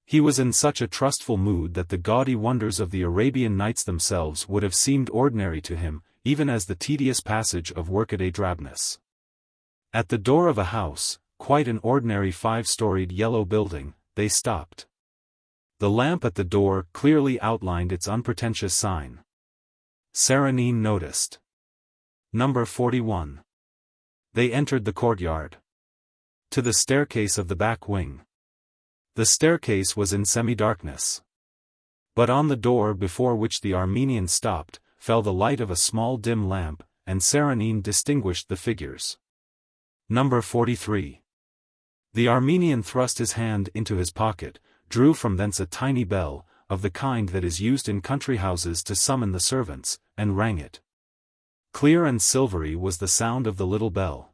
He was in such a trustful mood that the gaudy wonders of the Arabian Nights themselves would have seemed ordinary to him, even as the tedious passage of workaday drabness. At the door of a house, quite an ordinary 5-storied yellow building, they stopped. The lamp at the door clearly outlined its unpretentious sign. Serenine noticed. Number 41. They entered the courtyard. To the staircase of the back wing. The staircase was in semi-darkness. But on the door before which the Armenian stopped, fell the light of a small dim lamp, and Serenine distinguished the figures. Number 43. The Armenian thrust his hand into his pocket, drew from thence a tiny bell, of the kind that is used in country houses to summon the servants, and rang it. Clear and silvery was the sound of the little bell.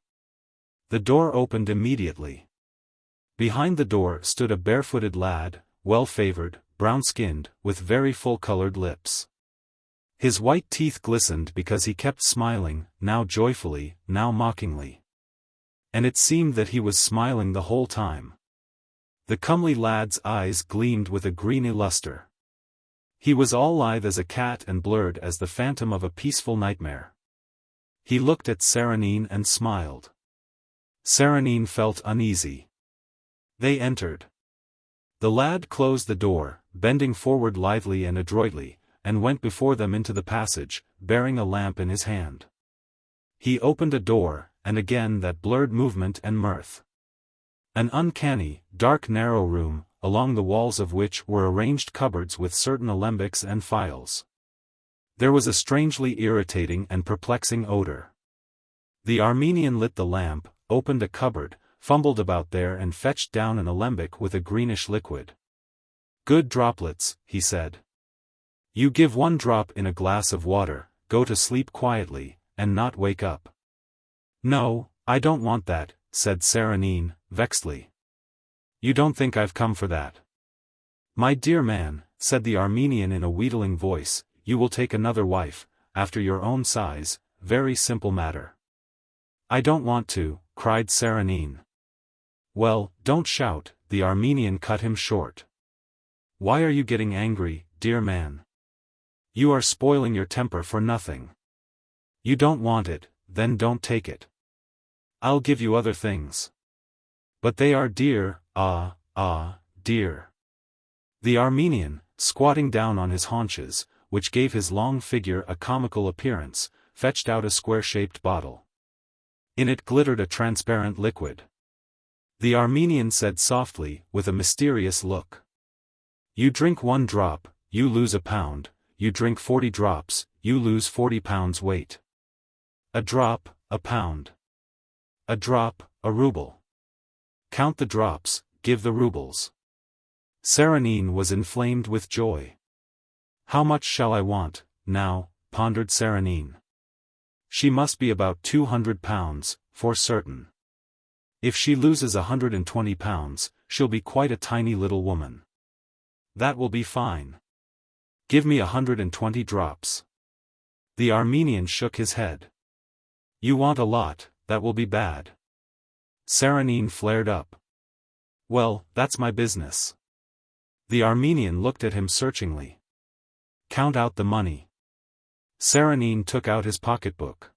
The door opened immediately. Behind the door stood a barefooted lad, well-favored, brown-skinned, with very full-colored lips. His white teeth glistened because he kept smiling, now joyfully, now mockingly. And it seemed that he was smiling the whole time. The comely lad's eyes gleamed with a greeny luster. He was all lithe as a cat and blurred as the phantom of a peaceful nightmare. He looked at Serenine and smiled. Serenine felt uneasy. They entered. The lad closed the door, bending forward lithely and adroitly, and went before them into the passage, bearing a lamp in his hand. He opened a door, and again that blurred movement and mirth. An uncanny, dark narrow room, along the walls of which were arranged cupboards with certain alembics and phials. There was a strangely irritating and perplexing odor. The Armenian lit the lamp, opened a cupboard, fumbled about there and fetched down an alembic with a greenish liquid. "Good droplets," he said. "You give 1 drop in a glass of water, go to sleep quietly, and not wake up." "No, I don't want that," said Serenine, vexedly. "You don't think I've come for that?" "My dear man," said the Armenian in a wheedling voice, "you will take another wife, after your own size, very simple matter." "I don't want to," cried Serenine. "Well, don't shout," the Armenian cut him short. "Why are you getting angry, dear man? You are spoiling your temper for nothing. You don't want it, then don't take it. I'll give you other things. But they are dear, dear." The Armenian, squatting down on his haunches, which gave his long figure a comical appearance, fetched out a square-shaped bottle. In it glittered a transparent liquid. The Armenian said softly, with a mysterious look. "You drink 1 drop, you lose £1, you drink 40 drops, you lose 40 pounds weight. A drop, £1. A drop, a ruble. Count the drops, give the rubles." Serenine was inflamed with joy. "How much shall I want, now?" pondered Serenine. "She must be about 200 pounds, for certain. If she loses 120 pounds, she'll be quite a tiny little woman. That will be fine. Give me 120 drops." The Armenian shook his head. "You want a lot, that will be bad." Serenine flared up. "Well, that's my business." The Armenian looked at him searchingly. "Count out the money." Serenine took out his pocketbook.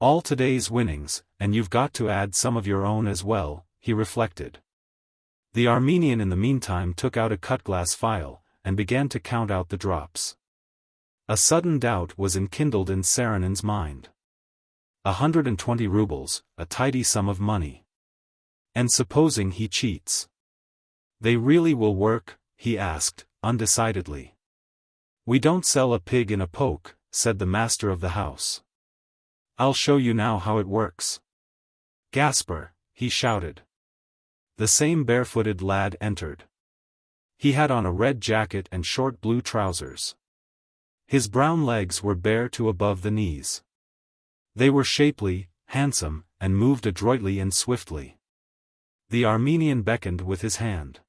"All today's winnings, and you've got to add some of your own as well," he reflected. The Armenian in the meantime took out a cut-glass phial, and began to count out the drops. A sudden doubt was enkindled in Serenine's mind. 120 rubles, a tidy sum of money. And supposing he cheats? "They really will work?" he asked, undecidedly. "We don't sell a pig in a poke," said the master of the house. "I'll show you now how it works. Gasper," he shouted. The same barefooted lad entered. He had on a red jacket and short blue trousers. His brown legs were bare to above the knees. They were shapely, handsome, and moved adroitly and swiftly. The Armenian beckoned with his hand.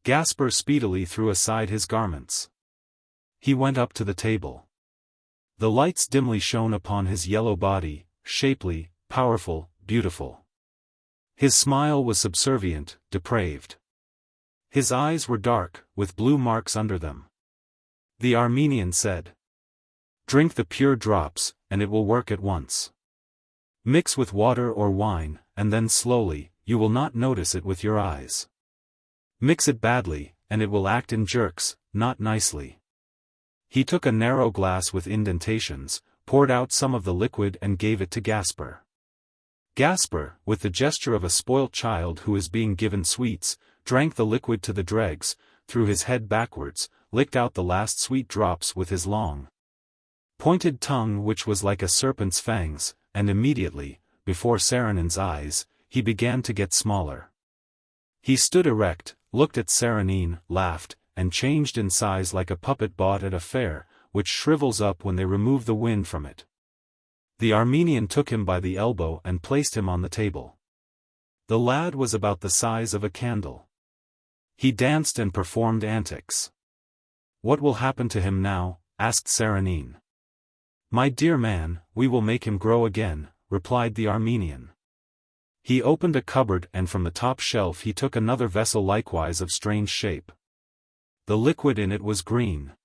Gasper speedily threw aside his garments. He went up to the table. The lights dimly shone upon his yellow body, shapely, powerful, beautiful. His smile was subservient, depraved. His eyes were dark, with blue marks under them. The Armenian said, "Drink the pure drops, and it will work at once. Mix with water or wine, and then slowly, you will not notice it with your eyes. Mix it badly, and it will act in jerks, not nicely." He took a narrow glass with indentations, poured out some of the liquid and gave it to Gasper. Gasper, with the gesture of a spoilt child who is being given sweets, drank the liquid to the dregs, threw his head backwards, licked out the last sweet drops with his long, pointed tongue which was like a serpent's fangs, and immediately, before Serenin's eyes, he began to get smaller. He stood erect, looked at Serenin, laughed, and changed in size like a puppet bought at a fair, which shrivels up when they remove the wind from it. The Armenian took him by the elbow and placed him on the table. The lad was about the size of a candle. He danced and performed antics. "What will happen to him now?" asked Serenin. "My dear man, we will make him grow again," replied the Armenian. He opened a cupboard and from the top shelf he took another vessel likewise of strange shape. The liquid in it was green.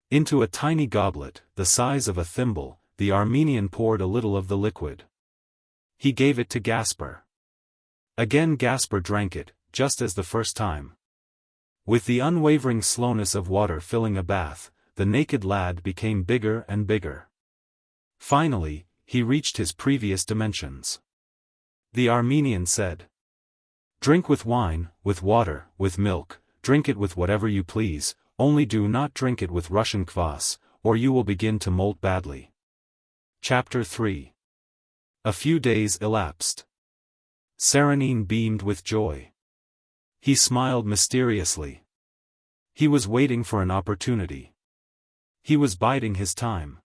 Into a tiny goblet, the size of a thimble, the Armenian poured a little of the liquid. He gave it to Gasper. Again Gasper drank it, just as the first time. With the unwavering slowness of water filling a bath, the naked lad became bigger and bigger. Finally, he reached his previous dimensions. The Armenian said, "Drink with wine, with water, with milk, drink it with whatever you please, only do not drink it with Russian kvass, or you will begin to molt badly." Chapter 3. A few days elapsed. Serenin beamed with joy. He smiled mysteriously. He was waiting for an opportunity. He was biding his time.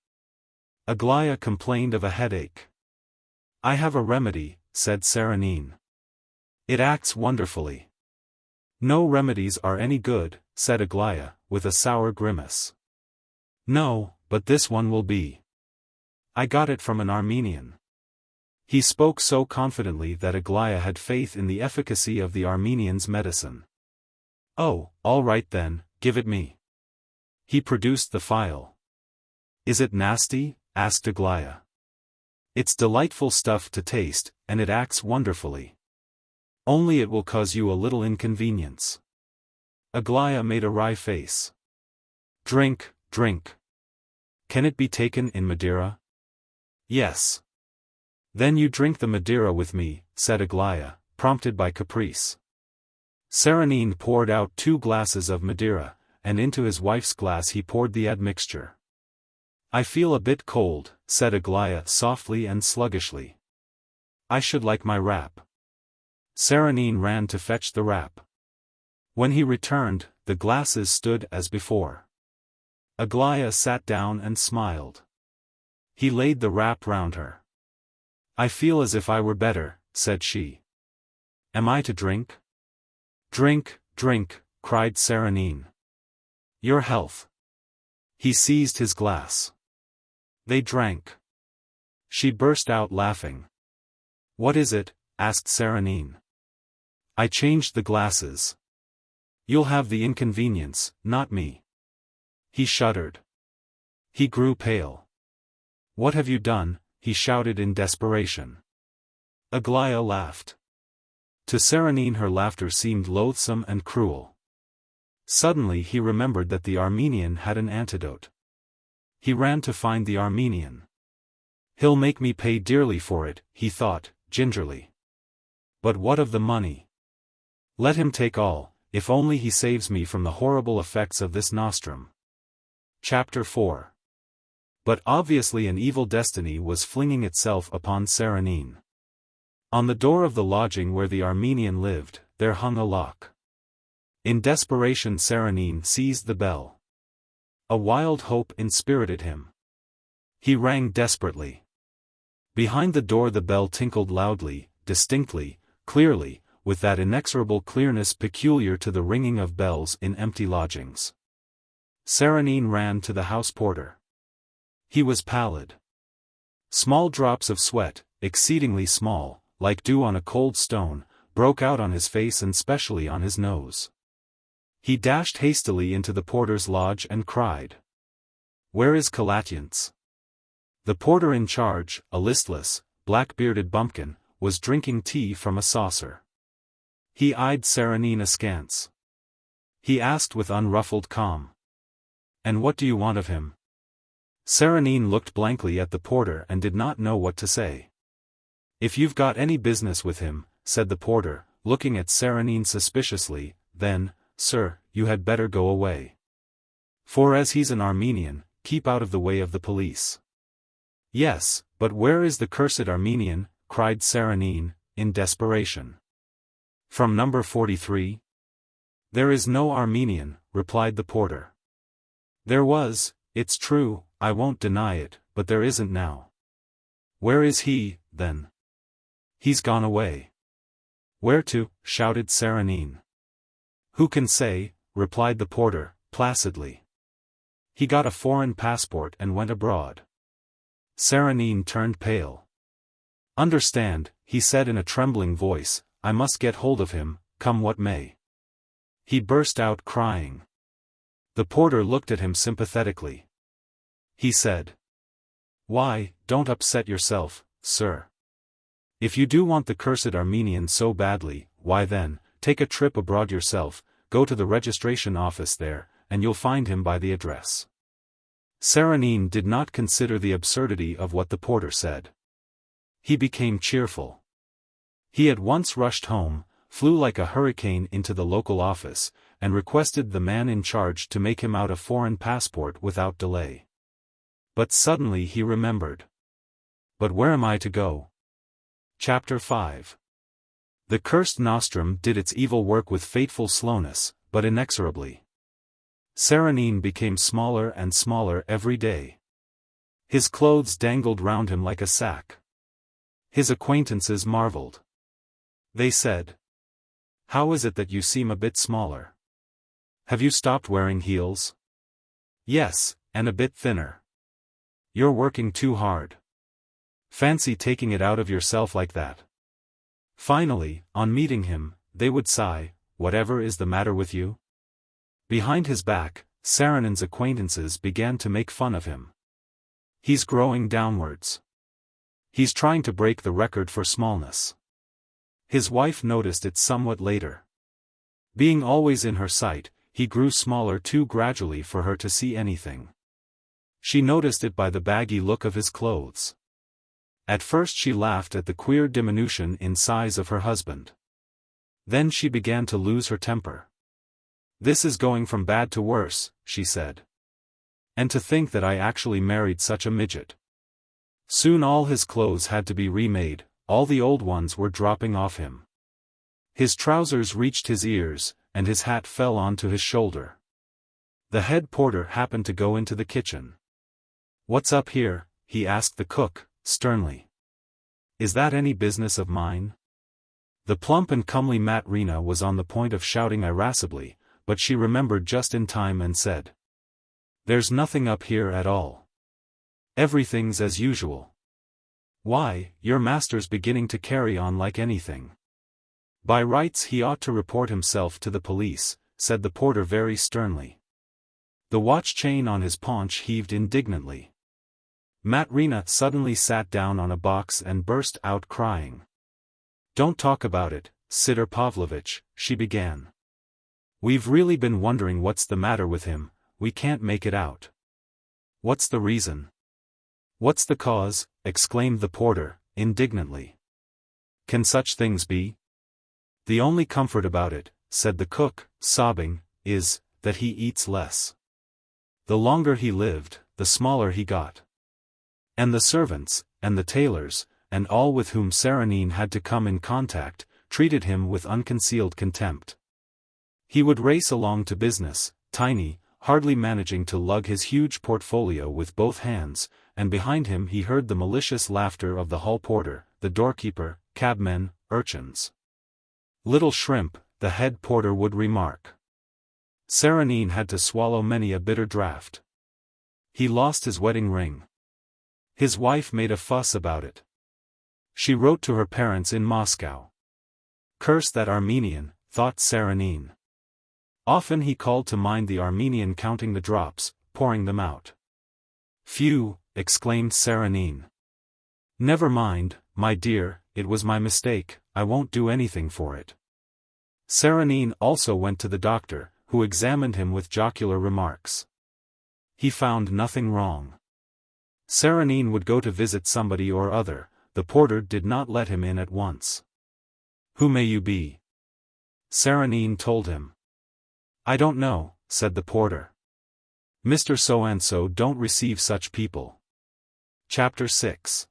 Aglaya complained of a headache. "I have a remedy," said Serenin. "It acts wonderfully." "No remedies are any good," said Aglaya, with a sour grimace. "No, but this one will be. I got it from an Armenian." He spoke so confidently that Aglaya had faith in the efficacy of the Armenian's medicine. "Oh, all right then, give it me." He produced the phial. "Is it nasty?" asked Aglaya. "It's delightful stuff to taste, and it acts wonderfully. Only it will cause you a little inconvenience." Aglaya made a wry face. "Drink, drink. Can it be taken in Madeira?" "Yes." "Then you drink the Madeira with me," said Aglaya, prompted by caprice. Serenin poured out 2 glasses of Madeira, and into his wife's glass he poured the admixture. "I feel a bit cold," said Aglaya softly and sluggishly. "I should like my wrap." Serenin ran to fetch the wrap. When he returned, the glasses stood as before. Aglaya sat down and smiled. He laid the wrap round her. "I feel as if I were better," said she. "Am I to drink?" "Drink, drink," cried Serenin. "Your health." He seized his glass. They drank. She burst out laughing. "What is it?" asked Serenin. "I changed the glasses. You'll have the inconvenience, not me." He shuddered. He grew pale. "What have you done?" he shouted in desperation. Aglaya laughed. To Serenin her laughter seemed loathsome and cruel. Suddenly he remembered that the Armenian had an antidote. He ran to find the Armenian. "He'll make me pay dearly for it," he thought, gingerly. "But what of the money? Let him take all, if only he saves me from the horrible effects of this nostrum." Chapter 4. But obviously an evil destiny was flinging itself upon Serenin. On the door of the lodging where the Armenian lived, there hung a lock. In desperation Serenin seized the bell. A wild hope inspirited him. He rang desperately. Behind the door the bell tinkled loudly, distinctly, clearly, with that inexorable clearness peculiar to the ringing of bells in empty lodgings. Serenin ran to the house porter. He was pallid. Small drops of sweat, exceedingly small, like dew on a cold stone, broke out on his face and specially on his nose. He dashed hastily into the porter's lodge and cried, "Where is Kalatyants?" The porter in charge, a listless, black-bearded bumpkin, was drinking tea from a saucer. He eyed Serenin askance. He asked with unruffled calm, "And what do you want of him?" Serenin looked blankly at the porter and did not know what to say. If you've got any business with him, said the porter, looking at Serenine suspiciously, then, sir, you had better go away. For as he's an Armenian, keep out of the way of the police. Yes, but where is the cursed Armenian? Cried Serenine, in desperation. From number 43? There is no Armenian, replied the porter. There was, it's true, I won't deny it, but there isn't now. Where is he, then? He's gone away. Where to? Shouted Serenine. Who can say, replied the porter, placidly. He got a foreign passport and went abroad. Serenine turned pale. Understand, he said in a trembling voice, I must get hold of him, come what may. He burst out crying. The porter looked at him sympathetically. He said, why, don't upset yourself, sir. If you do want the cursed Armenian so badly, why then, take a trip abroad yourself, go to the registration office there, and you'll find him by the address. Serenine did not consider the absurdity of what the porter said. He became cheerful. He at once rushed home, flew like a hurricane into the local office, and requested the man in charge to make him out a foreign passport without delay. But suddenly he remembered. But where am I to go? Chapter 5. The cursed nostrum did its evil work with fateful slowness, but inexorably. Serenine became smaller and smaller every day. His clothes dangled round him like a sack. His acquaintances marveled. They said, how is it that you seem a bit smaller? Have you stopped wearing heels? Yes, and a bit thinner. You're working too hard. Fancy taking it out of yourself like that. Finally, on meeting him, they would sigh, whatever is the matter with you? Behind his back, Serenine's acquaintances began to make fun of him. He's growing downwards. He's trying to break the record for smallness. His wife noticed it somewhat later. Being always in her sight, he grew smaller too gradually for her to see anything. She noticed it by the baggy look of his clothes. At first she laughed at the queer diminution in size of her husband. Then she began to lose her temper. This is going from bad to worse, she said. And to think that I actually married such a midget. Soon all his clothes had to be remade, all the old ones were dropping off him. His trousers reached his ears, and his hat fell onto his shoulder. The head porter happened to go into the kitchen. What's up here? He asked the cook, sternly. Is that any business of mine? The plump and comely Mairure was on the point of shouting irascibly, but she remembered just in time and said, there's nothing up here at all. Everything's as usual. Why, your master's beginning to carry on like anything. By rights he ought to report himself to the police, said the porter very sternly. The watch chain on his paunch heaved indignantly. Mairure suddenly sat down on a box and burst out crying. Don't talk about it, Sidor Pavlovich, she began. We've really been wondering what's the matter with him, we can't make it out. What's the reason? What's the cause? Exclaimed the porter, indignantly. Can such things be? The only comfort about it, said the cook, sobbing, is, that he eats less. The longer he lived, the smaller he got. And the servants, and the tailors, and all with whom Serenine had to come in contact, treated him with unconcealed contempt. He would race along to business, tiny, hardly managing to lug his huge portfolio with both hands, and behind him he heard the malicious laughter of the hall porter, the doorkeeper, cabmen, urchins. Little shrimp, the head porter would remark. Serenine had to swallow many a bitter draught. He lost his wedding ring. His wife made a fuss about it. She wrote to her parents in Moscow. Curse that Armenian, thought Serenine. Often he called to mind the Armenian counting the drops, pouring them out. Phew, exclaimed Serenine. Never mind, my dear, it was my mistake, I won't do anything for it. Serenine also went to the doctor, who examined him with jocular remarks. He found nothing wrong. Serenine would go to visit somebody or other, the porter did not let him in at once. "Who may you be?" Serenine told him. "I don't know," said the porter. "Mr. So-and-so don't receive such people." Chapter 6.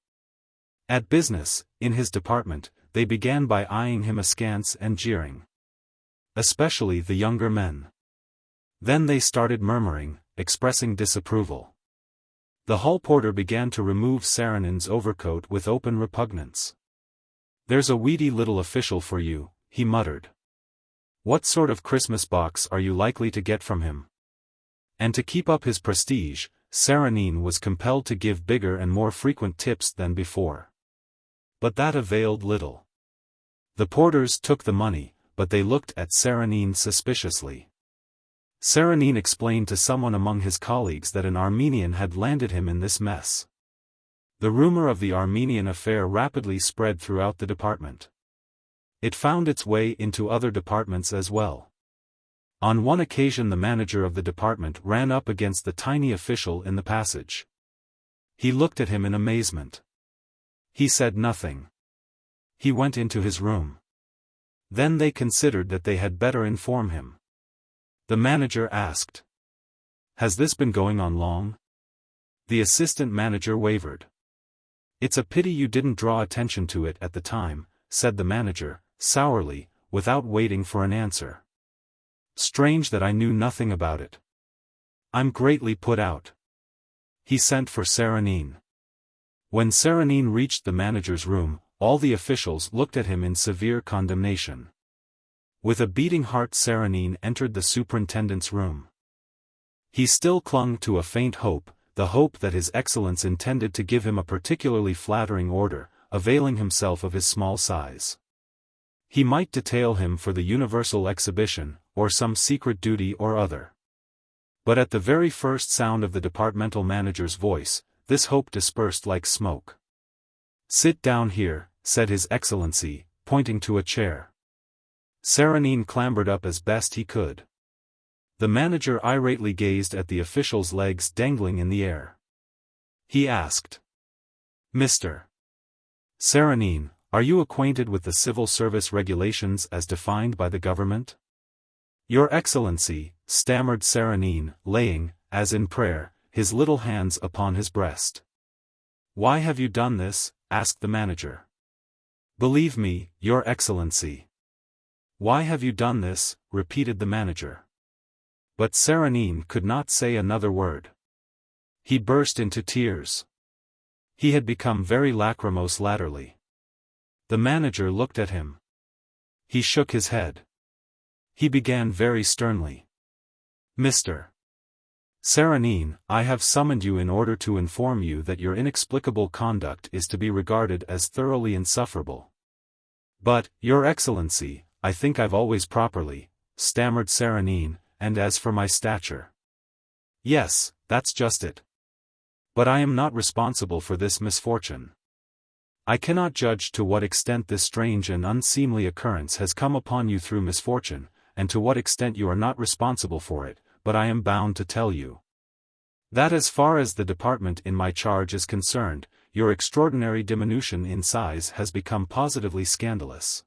At business, in his department, they began by eyeing him askance and jeering. Especially the younger men. Then they started murmuring, expressing disapproval. The hall porter began to remove Serenine's overcoat with open repugnance. "There's a weedy little official for you," he muttered. "What sort of Christmas box are you likely to get from him?" And to keep up his prestige, Serenine was compelled to give bigger and more frequent tips than before. But that availed little. The porters took the money, but they looked at Serenine suspiciously. Serenine explained to someone among his colleagues that an Armenian had landed him in this mess. The rumor of the Armenian affair rapidly spread throughout the department. It found its way into other departments as well. On one occasion the manager of the department ran up against the tiny official in the passage. He looked at him in amazement. He said nothing. He went into his room. Then they considered that they had better inform him. The manager asked, "Has this been going on long?" The assistant manager wavered. "It's a pity you didn't draw attention to it at the time," said the manager, sourly, without waiting for an answer. "Strange that I knew nothing about it. I'm greatly put out." He sent for Serenine. When Serenine reached the manager's room, all the officials looked at him in severe condemnation. With a beating heart Serenine entered the superintendent's room. He still clung to a faint hope, the hope that His Excellence intended to give him a particularly flattering order, availing himself of his small size. He might detail him for the universal exhibition, or some secret duty or other. But at the very first sound of the departmental manager's voice, this hope dispersed like smoke. "Sit down here," said His Excellency, pointing to a chair. Serenine clambered up as best he could. The manager irately gazed at the official's legs dangling in the air. He asked, "Mr. Serenine, are you acquainted with the civil service regulations as defined by the government?" "Your Excellency," stammered Serenine, laying, as in prayer, his little hands upon his breast. "Why have you done this?" asked the manager. "Believe me, Your Excellency." "Why have you done this?" repeated the manager. But Serenine could not say another word. He burst into tears. He had become very lachrymose latterly. The manager looked at him. He shook his head. He began very sternly. "Mr. Serenine, I have summoned you in order to inform you that your inexplicable conduct is to be regarded as thoroughly insufferable." "But, Your Excellency, I think I've always properly," stammered Serenine, "and as for my stature." "Yes, that's just it. But I am not responsible for this misfortune. I cannot judge to what extent this strange and unseemly occurrence has come upon you through misfortune, and to what extent you are not responsible for it, but I am bound to tell you that as far as the department in my charge is concerned, your extraordinary diminution in size has become positively scandalous.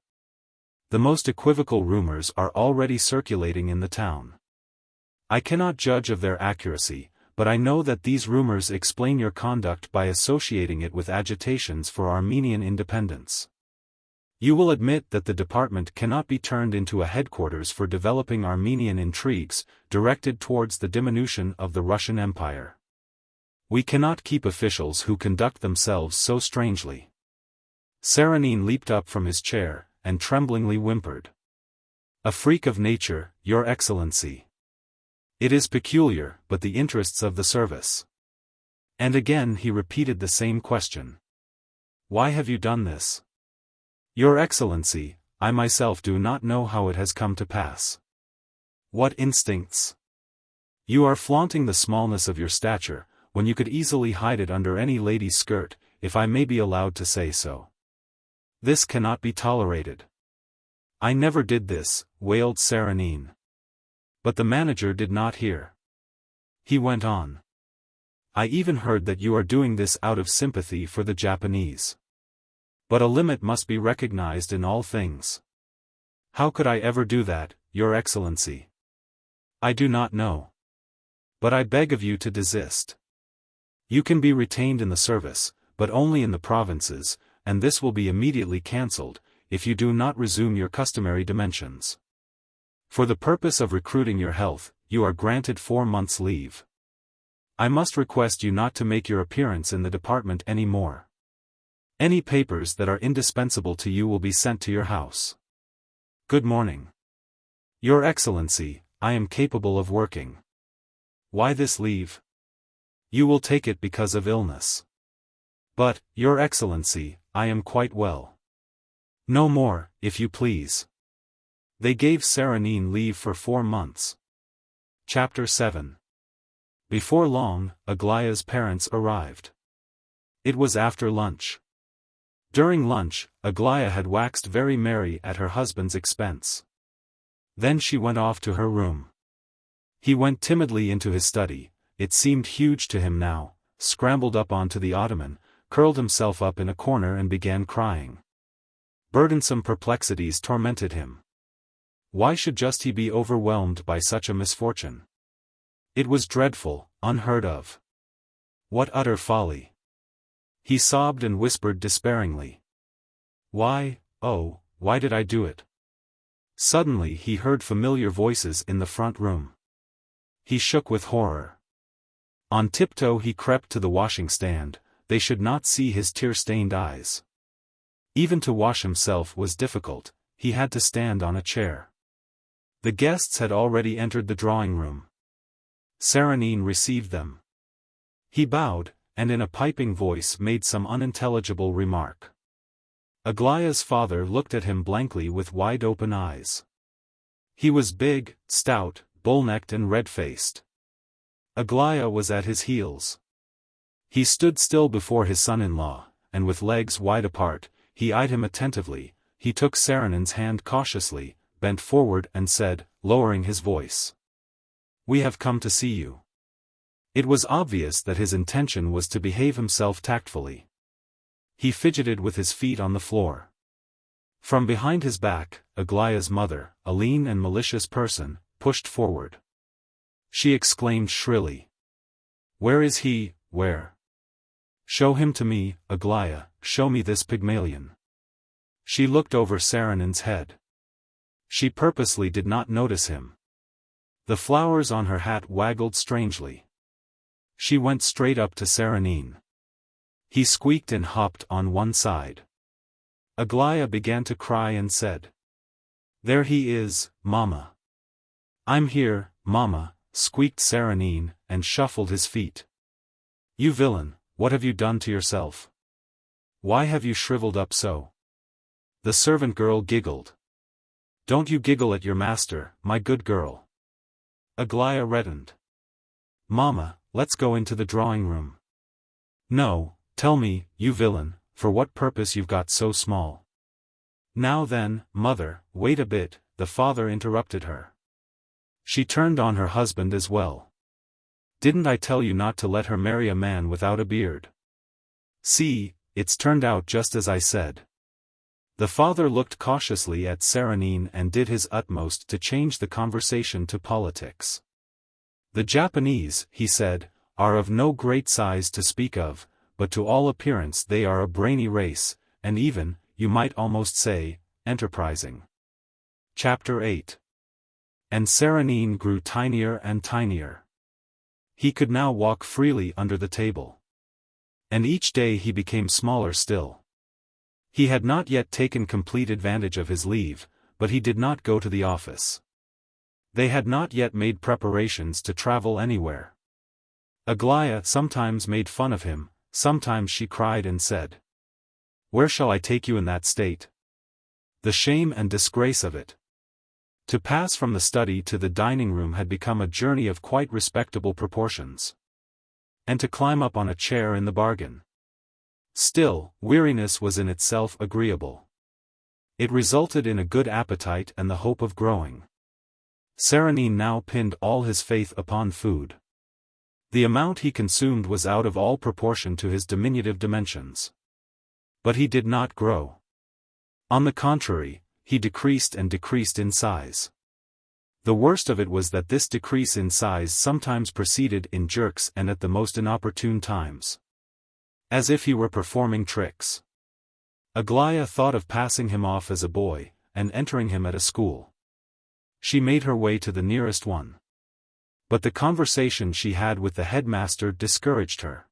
The most equivocal rumors are already circulating in the town. I cannot judge of their accuracy, but I know that these rumors explain your conduct by associating it with agitations for Armenian independence. You will admit that the department cannot be turned into a headquarters for developing Armenian intrigues, directed towards the diminution of the Russian Empire. We cannot keep officials who conduct themselves so strangely. Serenine leaped up from his chair, and tremblingly whimpered. "A freak of nature, Your Excellency. It is peculiar, but the interests of the service." And again he repeated the same question. "Why have you done this?" "Your Excellency, I myself do not know how it has come to pass." "What instincts? You are flaunting the smallness of your stature, when you could easily hide it under any lady's skirt, if I may be allowed to say so. This cannot be tolerated." "I never did this," wailed Serenine. But the manager did not hear. He went on. "I even heard that you are doing this out of sympathy for the Japanese. But a limit must be recognized in all things. How could I ever do that, Your Excellency? I do not know. But I beg of you to desist. You can be retained in the service, but only in the provinces, and this will be immediately cancelled, if you do not resume your customary dimensions. For the purpose of recruiting your health, you are granted 4 months' leave. I must request you not to make your appearance in the department any more. Any papers that are indispensable to you will be sent to your house. Good morning. Your Excellency, I am capable of working. Why this leave? You will take it because of illness. But, Your Excellency, I am quite well. No more, if you please. They gave Serenine leave for 4 months. Chapter 7. Before long, Aglaya's parents arrived. It was after lunch. During lunch, Aglaya had waxed very merry at her husband's expense. Then she went off to her room. He went timidly into his study, it seemed huge to him now, scrambled up onto the ottoman, curled himself up in a corner and began crying. Burdensome perplexities tormented him. Why should just he be overwhelmed by such a misfortune? It was dreadful, unheard of. What utter folly! He sobbed and whispered despairingly. Why, oh, why did I do it? Suddenly he heard familiar voices in the front room. He shook with horror. On tiptoe he crept to the washing stand, they should not see his tear-stained eyes. Even to wash himself was difficult, he had to stand on a chair. The guests had already entered the drawing-room. Serenine received them. He bowed, and in a piping voice made some unintelligible remark. Aglaya's father looked at him blankly with wide-open eyes. He was big, stout, bull-necked and red-faced. Aglaya was at his heels. He stood still before his son-in-law, and with legs wide apart, he eyed him attentively. He took Serenine's hand cautiously, bent forward and said, lowering his voice, "We have come to see you." It was obvious that his intention was to behave himself tactfully. He fidgeted with his feet on the floor. From behind his back, Aglaya's mother, a lean and malicious person, pushed forward. She exclaimed shrilly, "Where is he, where? Show him to me, Aglaya, show me this Pygmalion." She looked over Serenine's head. She purposely did not notice him. The flowers on her hat waggled strangely. She went straight up to Serenine. He squeaked and hopped on one side. Aglaya began to cry and said, "There he is, Mama." "I'm here, Mama," squeaked Serenine, and shuffled his feet. "You villain, what have you done to yourself? Why have you shriveled up so?" The servant girl giggled. "Don't you giggle at your master, my good girl." Aglaya reddened. "Mama, let's go into the drawing-room." "No, tell me, you villain, for what purpose you've got so small." "Now then, mother, wait a bit," the father interrupted her. She turned on her husband as well. "Didn't I tell you not to let her marry a man without a beard? See, it's turned out just as I said." The father looked cautiously at Serenine and did his utmost to change the conversation to politics. "The Japanese," he said, "are of no great size to speak of, but to all appearance they are a brainy race, and even, you might almost say, enterprising." Chapter 8. And Serenine grew tinier and tinier. He could now walk freely under the table. And each day he became smaller still. He had not yet taken complete advantage of his leave, but he did not go to the office. They had not yet made preparations to travel anywhere. Aglaya sometimes made fun of him, sometimes she cried and said, "Where shall I take you in that state? The shame and disgrace of it." To pass from the study to the dining room had become a journey of quite respectable proportions. And to climb up on a chair in the bargain. Still, weariness was in itself agreeable. It resulted in a good appetite and the hope of growing. Serenine now pinned all his faith upon food. The amount he consumed was out of all proportion to his diminutive dimensions. But he did not grow. On the contrary, he decreased and decreased in size. The worst of it was that this decrease in size sometimes proceeded in jerks and at the most inopportune times. As if he were performing tricks. Aglaya thought of passing him off as a boy, and entering him at a school. She made her way to the nearest one. But the conversation she had with the headmaster discouraged her.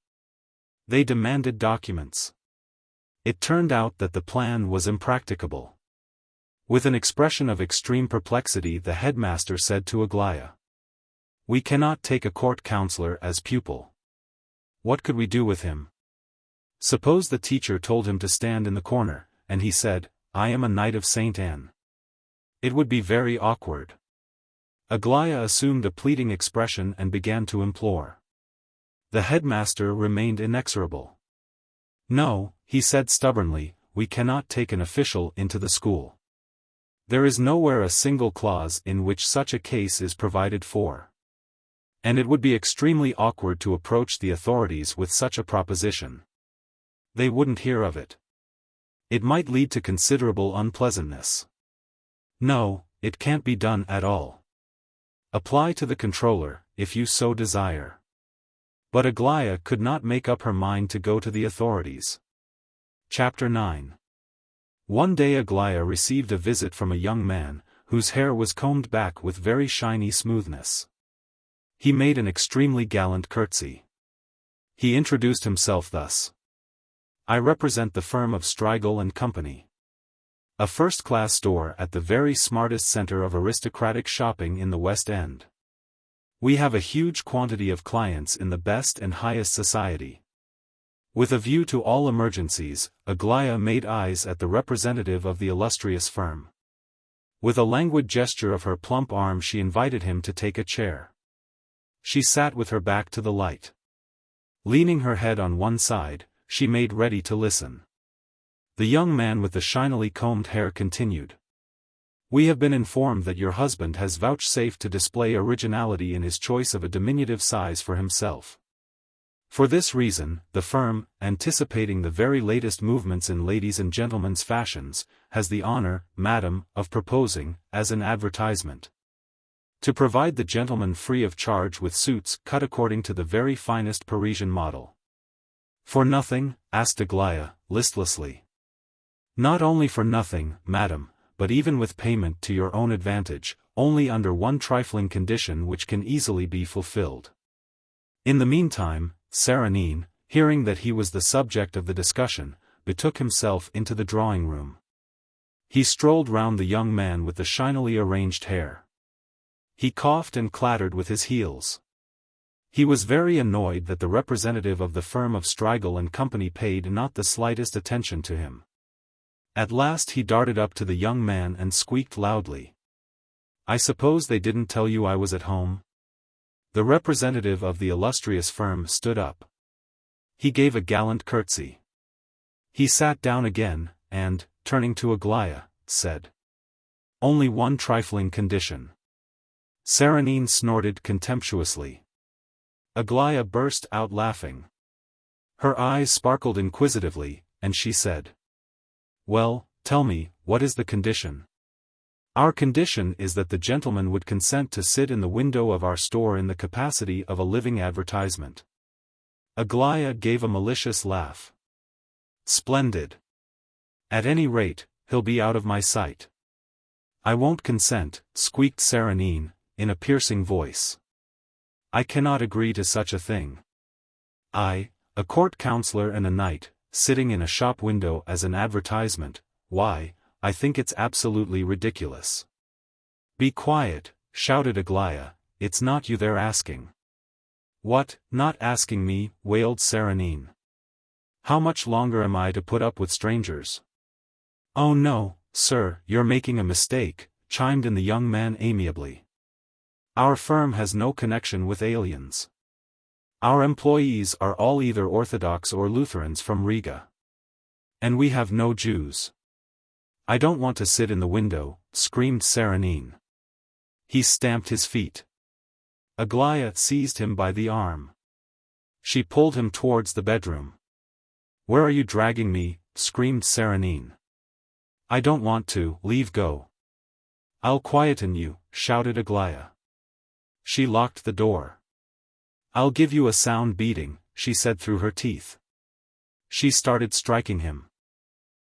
They demanded documents. It turned out that the plan was impracticable. With an expression of extreme perplexity, the headmaster said to Aglaya, "We cannot take a court counselor as pupil. What could we do with him? Suppose the teacher told him to stand in the corner, and he said, 'I am a knight of St. Anne.' It would be very awkward." Aglaya assumed a pleading expression and began to implore. The headmaster remained inexorable. "No," he said stubbornly, "we cannot take an official into the school. There is nowhere a single clause in which such a case is provided for. And it would be extremely awkward to approach the authorities with such a proposition. They wouldn't hear of it. It might lead to considerable unpleasantness. No, it can't be done at all. Apply to the controller, if you so desire." But Aglaya could not make up her mind to go to the authorities. Chapter 9. One day Aglaya received a visit from a young man, whose hair was combed back with very shiny smoothness. He made an extremely gallant curtsy. He introduced himself thus. "I represent the firm of Strigel and Company. A first-class store at the very smartest center of aristocratic shopping in the West End. We have a huge quantity of clients in the best and highest society." With a view to all emergencies, Aglaya made eyes at the representative of the illustrious firm. With a languid gesture of her plump arm she invited him to take a chair. She sat with her back to the light. Leaning her head on one side, she made ready to listen. The young man with the shinily combed hair continued. "We have been informed that your husband has vouchsafed to display originality in his choice of a diminutive size for himself. For this reason, the firm, anticipating the very latest movements in ladies' and gentlemen's fashions, has the honor, madam, of proposing, as an advertisement, to provide the gentleman free of charge with suits cut according to the very finest Parisian model." "For nothing?" asked Aglaya, listlessly. "Not only for nothing, madam, but even with payment to your own advantage, only under one trifling condition which can easily be fulfilled." In the meantime, Serenine, hearing that he was the subject of the discussion, betook himself into the drawing-room. He strolled round the young man with the shinily arranged hair. He coughed and clattered with his heels. He was very annoyed that the representative of the firm of Strigel and Company paid not the slightest attention to him. At last he darted up to the young man and squeaked loudly. "I suppose they didn't tell you I was at home?" The representative of the illustrious firm stood up. He gave a gallant curtsy. He sat down again, and, turning to Aglaya, said, "Only one trifling condition." Serenine snorted contemptuously. Aglaya burst out laughing. Her eyes sparkled inquisitively, and she said, "Well, tell me, what is the condition?" "Our condition is that the gentleman would consent to sit in the window of our store in the capacity of a living advertisement." Aglaya gave a malicious laugh. "Splendid. At any rate, he'll be out of my sight." "I won't consent," squeaked Serenine, in a piercing voice. "I cannot agree to such a thing. I, a court counselor and a knight, sitting in a shop window as an advertisement, why, I think it's absolutely ridiculous." "Be quiet," shouted Aglaya, "it's not you they're asking." "What, not asking me?" wailed Serenine. "How much longer am I to put up with strangers?" "Oh no, sir, you're making a mistake," chimed in the young man amiably. "Our firm has no connection with aliens. Our employees are all either Orthodox or Lutherans from Riga. And we have no Jews." "I don't want to sit in the window," screamed Serenine. He stamped his feet. Aglaya seized him by the arm. She pulled him towards the bedroom. "Where are you dragging me?" screamed Serenine. I don't want to, leave go. I'll quieten you, shouted Aglaya. She locked the door. I'll give you a sound beating, she said through her teeth. She started striking him.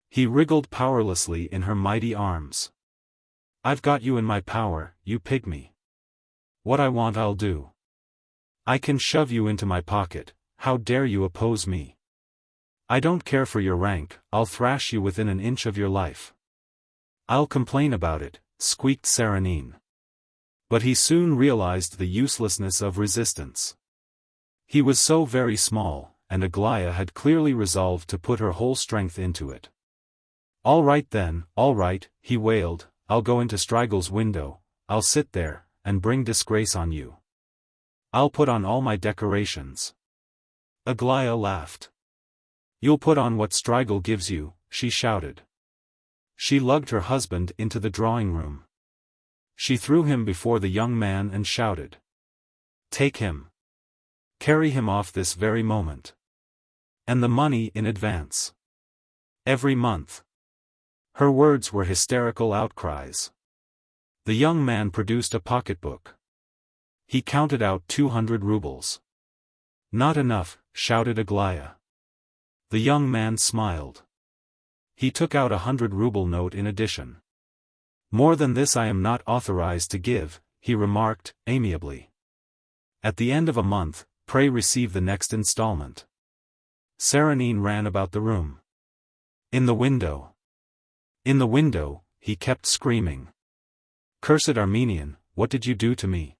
He wriggled powerlessly in her mighty arms. I've got you in my power, you pygmy. What I want I'll do. I can shove you into my pocket, how dare you oppose me? I don't care for your rank, I'll thrash you within an inch of your life. I'll complain about it, squeaked Serenine. But he soon realized the uselessness of resistance. He was so very small, and Aglaya had clearly resolved to put her whole strength into it. All right then, all right, he wailed, I'll go into Strigel's window, I'll sit there, and bring disgrace on you. I'll put on all my decorations. Aglaya laughed. You'll put on what Strigel gives you, she shouted. She lugged her husband into the drawing room. She threw him before the young man and shouted. Take him. Carry him off this very moment. And the money in advance. Every month. Her words were hysterical outcries. The young man produced a pocketbook. He counted out 200 rubles. Not enough, shouted Aglaya. The young man smiled. He took out 100-ruble note in addition. More than this I am not authorized to give, he remarked, amiably. At the end of a month, pray receive the next installment. Serenine ran about the room. In the window. In the window, he kept screaming. Cursed Armenian, what did you do to me?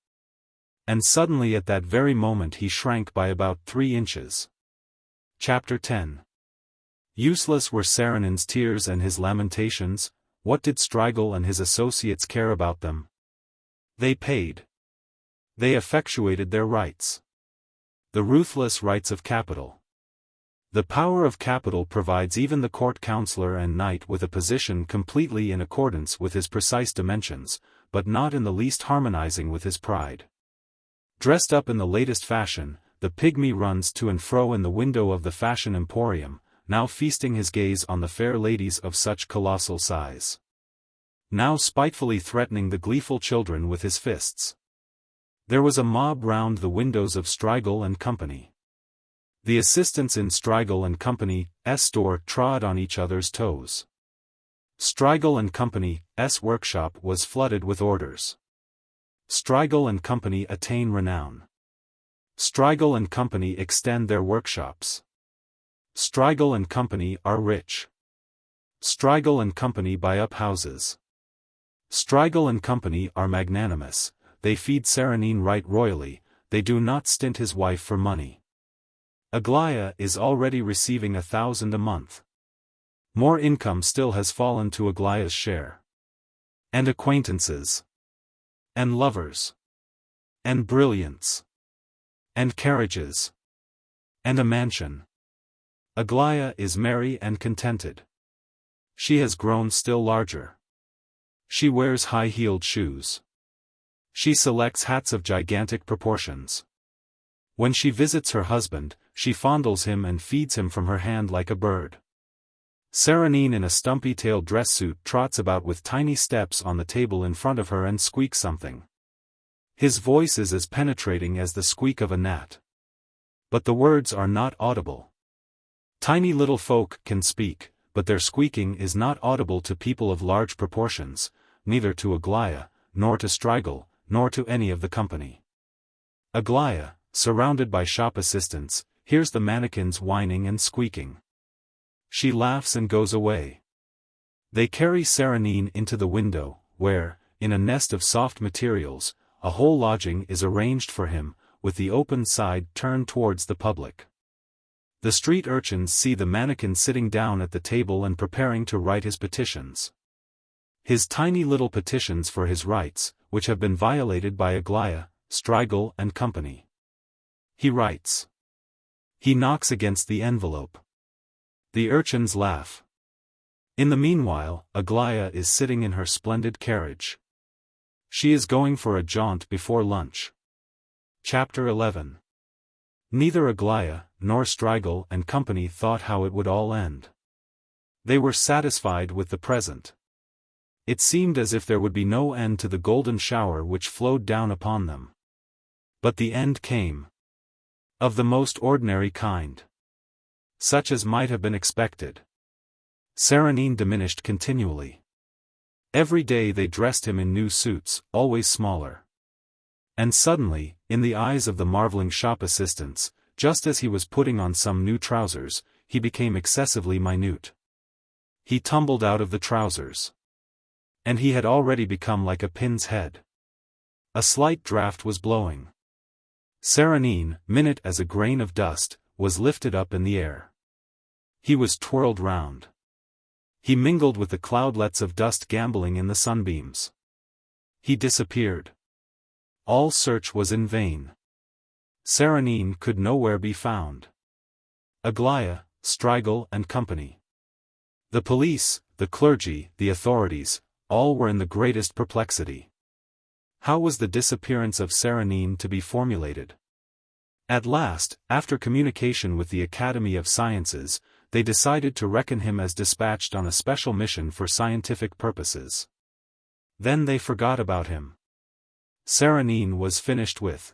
And suddenly at that very moment he shrank by about 3 inches. Chapter 10. Useless were Serenine's tears and his lamentations. What did Strigel and his associates care about them? They paid. They effectuated their rights. The ruthless rights of capital. The power of capital provides even the court councillor and knight with a position completely in accordance with his precise dimensions, but not in the least harmonizing with his pride. Dressed up in the latest fashion, the pygmy runs to and fro in the window of the fashion emporium, now feasting his gaze on the fair ladies of such colossal size. Now spitefully threatening the gleeful children with his fists. There was a mob round the windows of Strigel and Company. The assistants in Strigel and Company's store trod on each other's toes. Strigel and Company's workshop was flooded with orders. Strigel and Company attain renown. Strigel and Company extend their workshops. Strigel and Company are rich. Strigel and Company buy up houses. Strigel and Company are magnanimous, they feed Serenine right royally, they do not stint his wife for money. Aglaya is already receiving 1,000 a month. More income still has fallen to Aglaya's share. And acquaintances. And lovers. And brilliance. And carriages. And a mansion. Aglaya is merry and contented. She has grown still larger. She wears high-heeled shoes. She selects hats of gigantic proportions. When she visits her husband, she fondles him and feeds him from her hand like a bird. Serenine in a stumpy-tailed dress suit trots about with tiny steps on the table in front of her and squeaks something. His voice is as penetrating as the squeak of a gnat. But the words are not audible. Tiny little folk can speak, but their squeaking is not audible to people of large proportions, neither to Aglaya, nor to Strigel, nor to any of the company. Aglaya, surrounded by shop assistants, hears the mannequins whining and squeaking. She laughs and goes away. They carry Serenine into the window, where, in a nest of soft materials, a whole lodging is arranged for him, with the open side turned towards the public. The street urchins see the mannequin sitting down at the table and preparing to write his petitions. His tiny little petitions for his rights, which have been violated by Aglaya, Strigel and Company. He writes. He knocks against the envelope. The urchins laugh. In the meanwhile, Aglaya is sitting in her splendid carriage. She is going for a jaunt before lunch. Chapter 11. Neither Aglaya, nor Strigel and Company thought how it would all end. They were satisfied with the present. It seemed as if there would be no end to the golden shower which flowed down upon them. But the end came. Of the most ordinary kind. Such as might have been expected. Serenine diminished continually. Every day they dressed him in new suits, always smaller. And suddenly, in the eyes of the marveling shop assistants, just as he was putting on some new trousers, he became excessively minute. He tumbled out of the trousers. And he had already become like a pin's head. A slight draught was blowing. Serenine, minute as a grain of dust, was lifted up in the air. He was twirled round. He mingled with the cloudlets of dust gambolling in the sunbeams. He disappeared. All search was in vain. Serenine could nowhere be found. Aglaya, Strigel and company. The police, the clergy, the authorities, all were in the greatest perplexity. How was the disappearance of Serenine to be formulated? At last, after communication with the Academy of Sciences, they decided to reckon him as dispatched on a special mission for scientific purposes. Then they forgot about him. Serenine was finished with.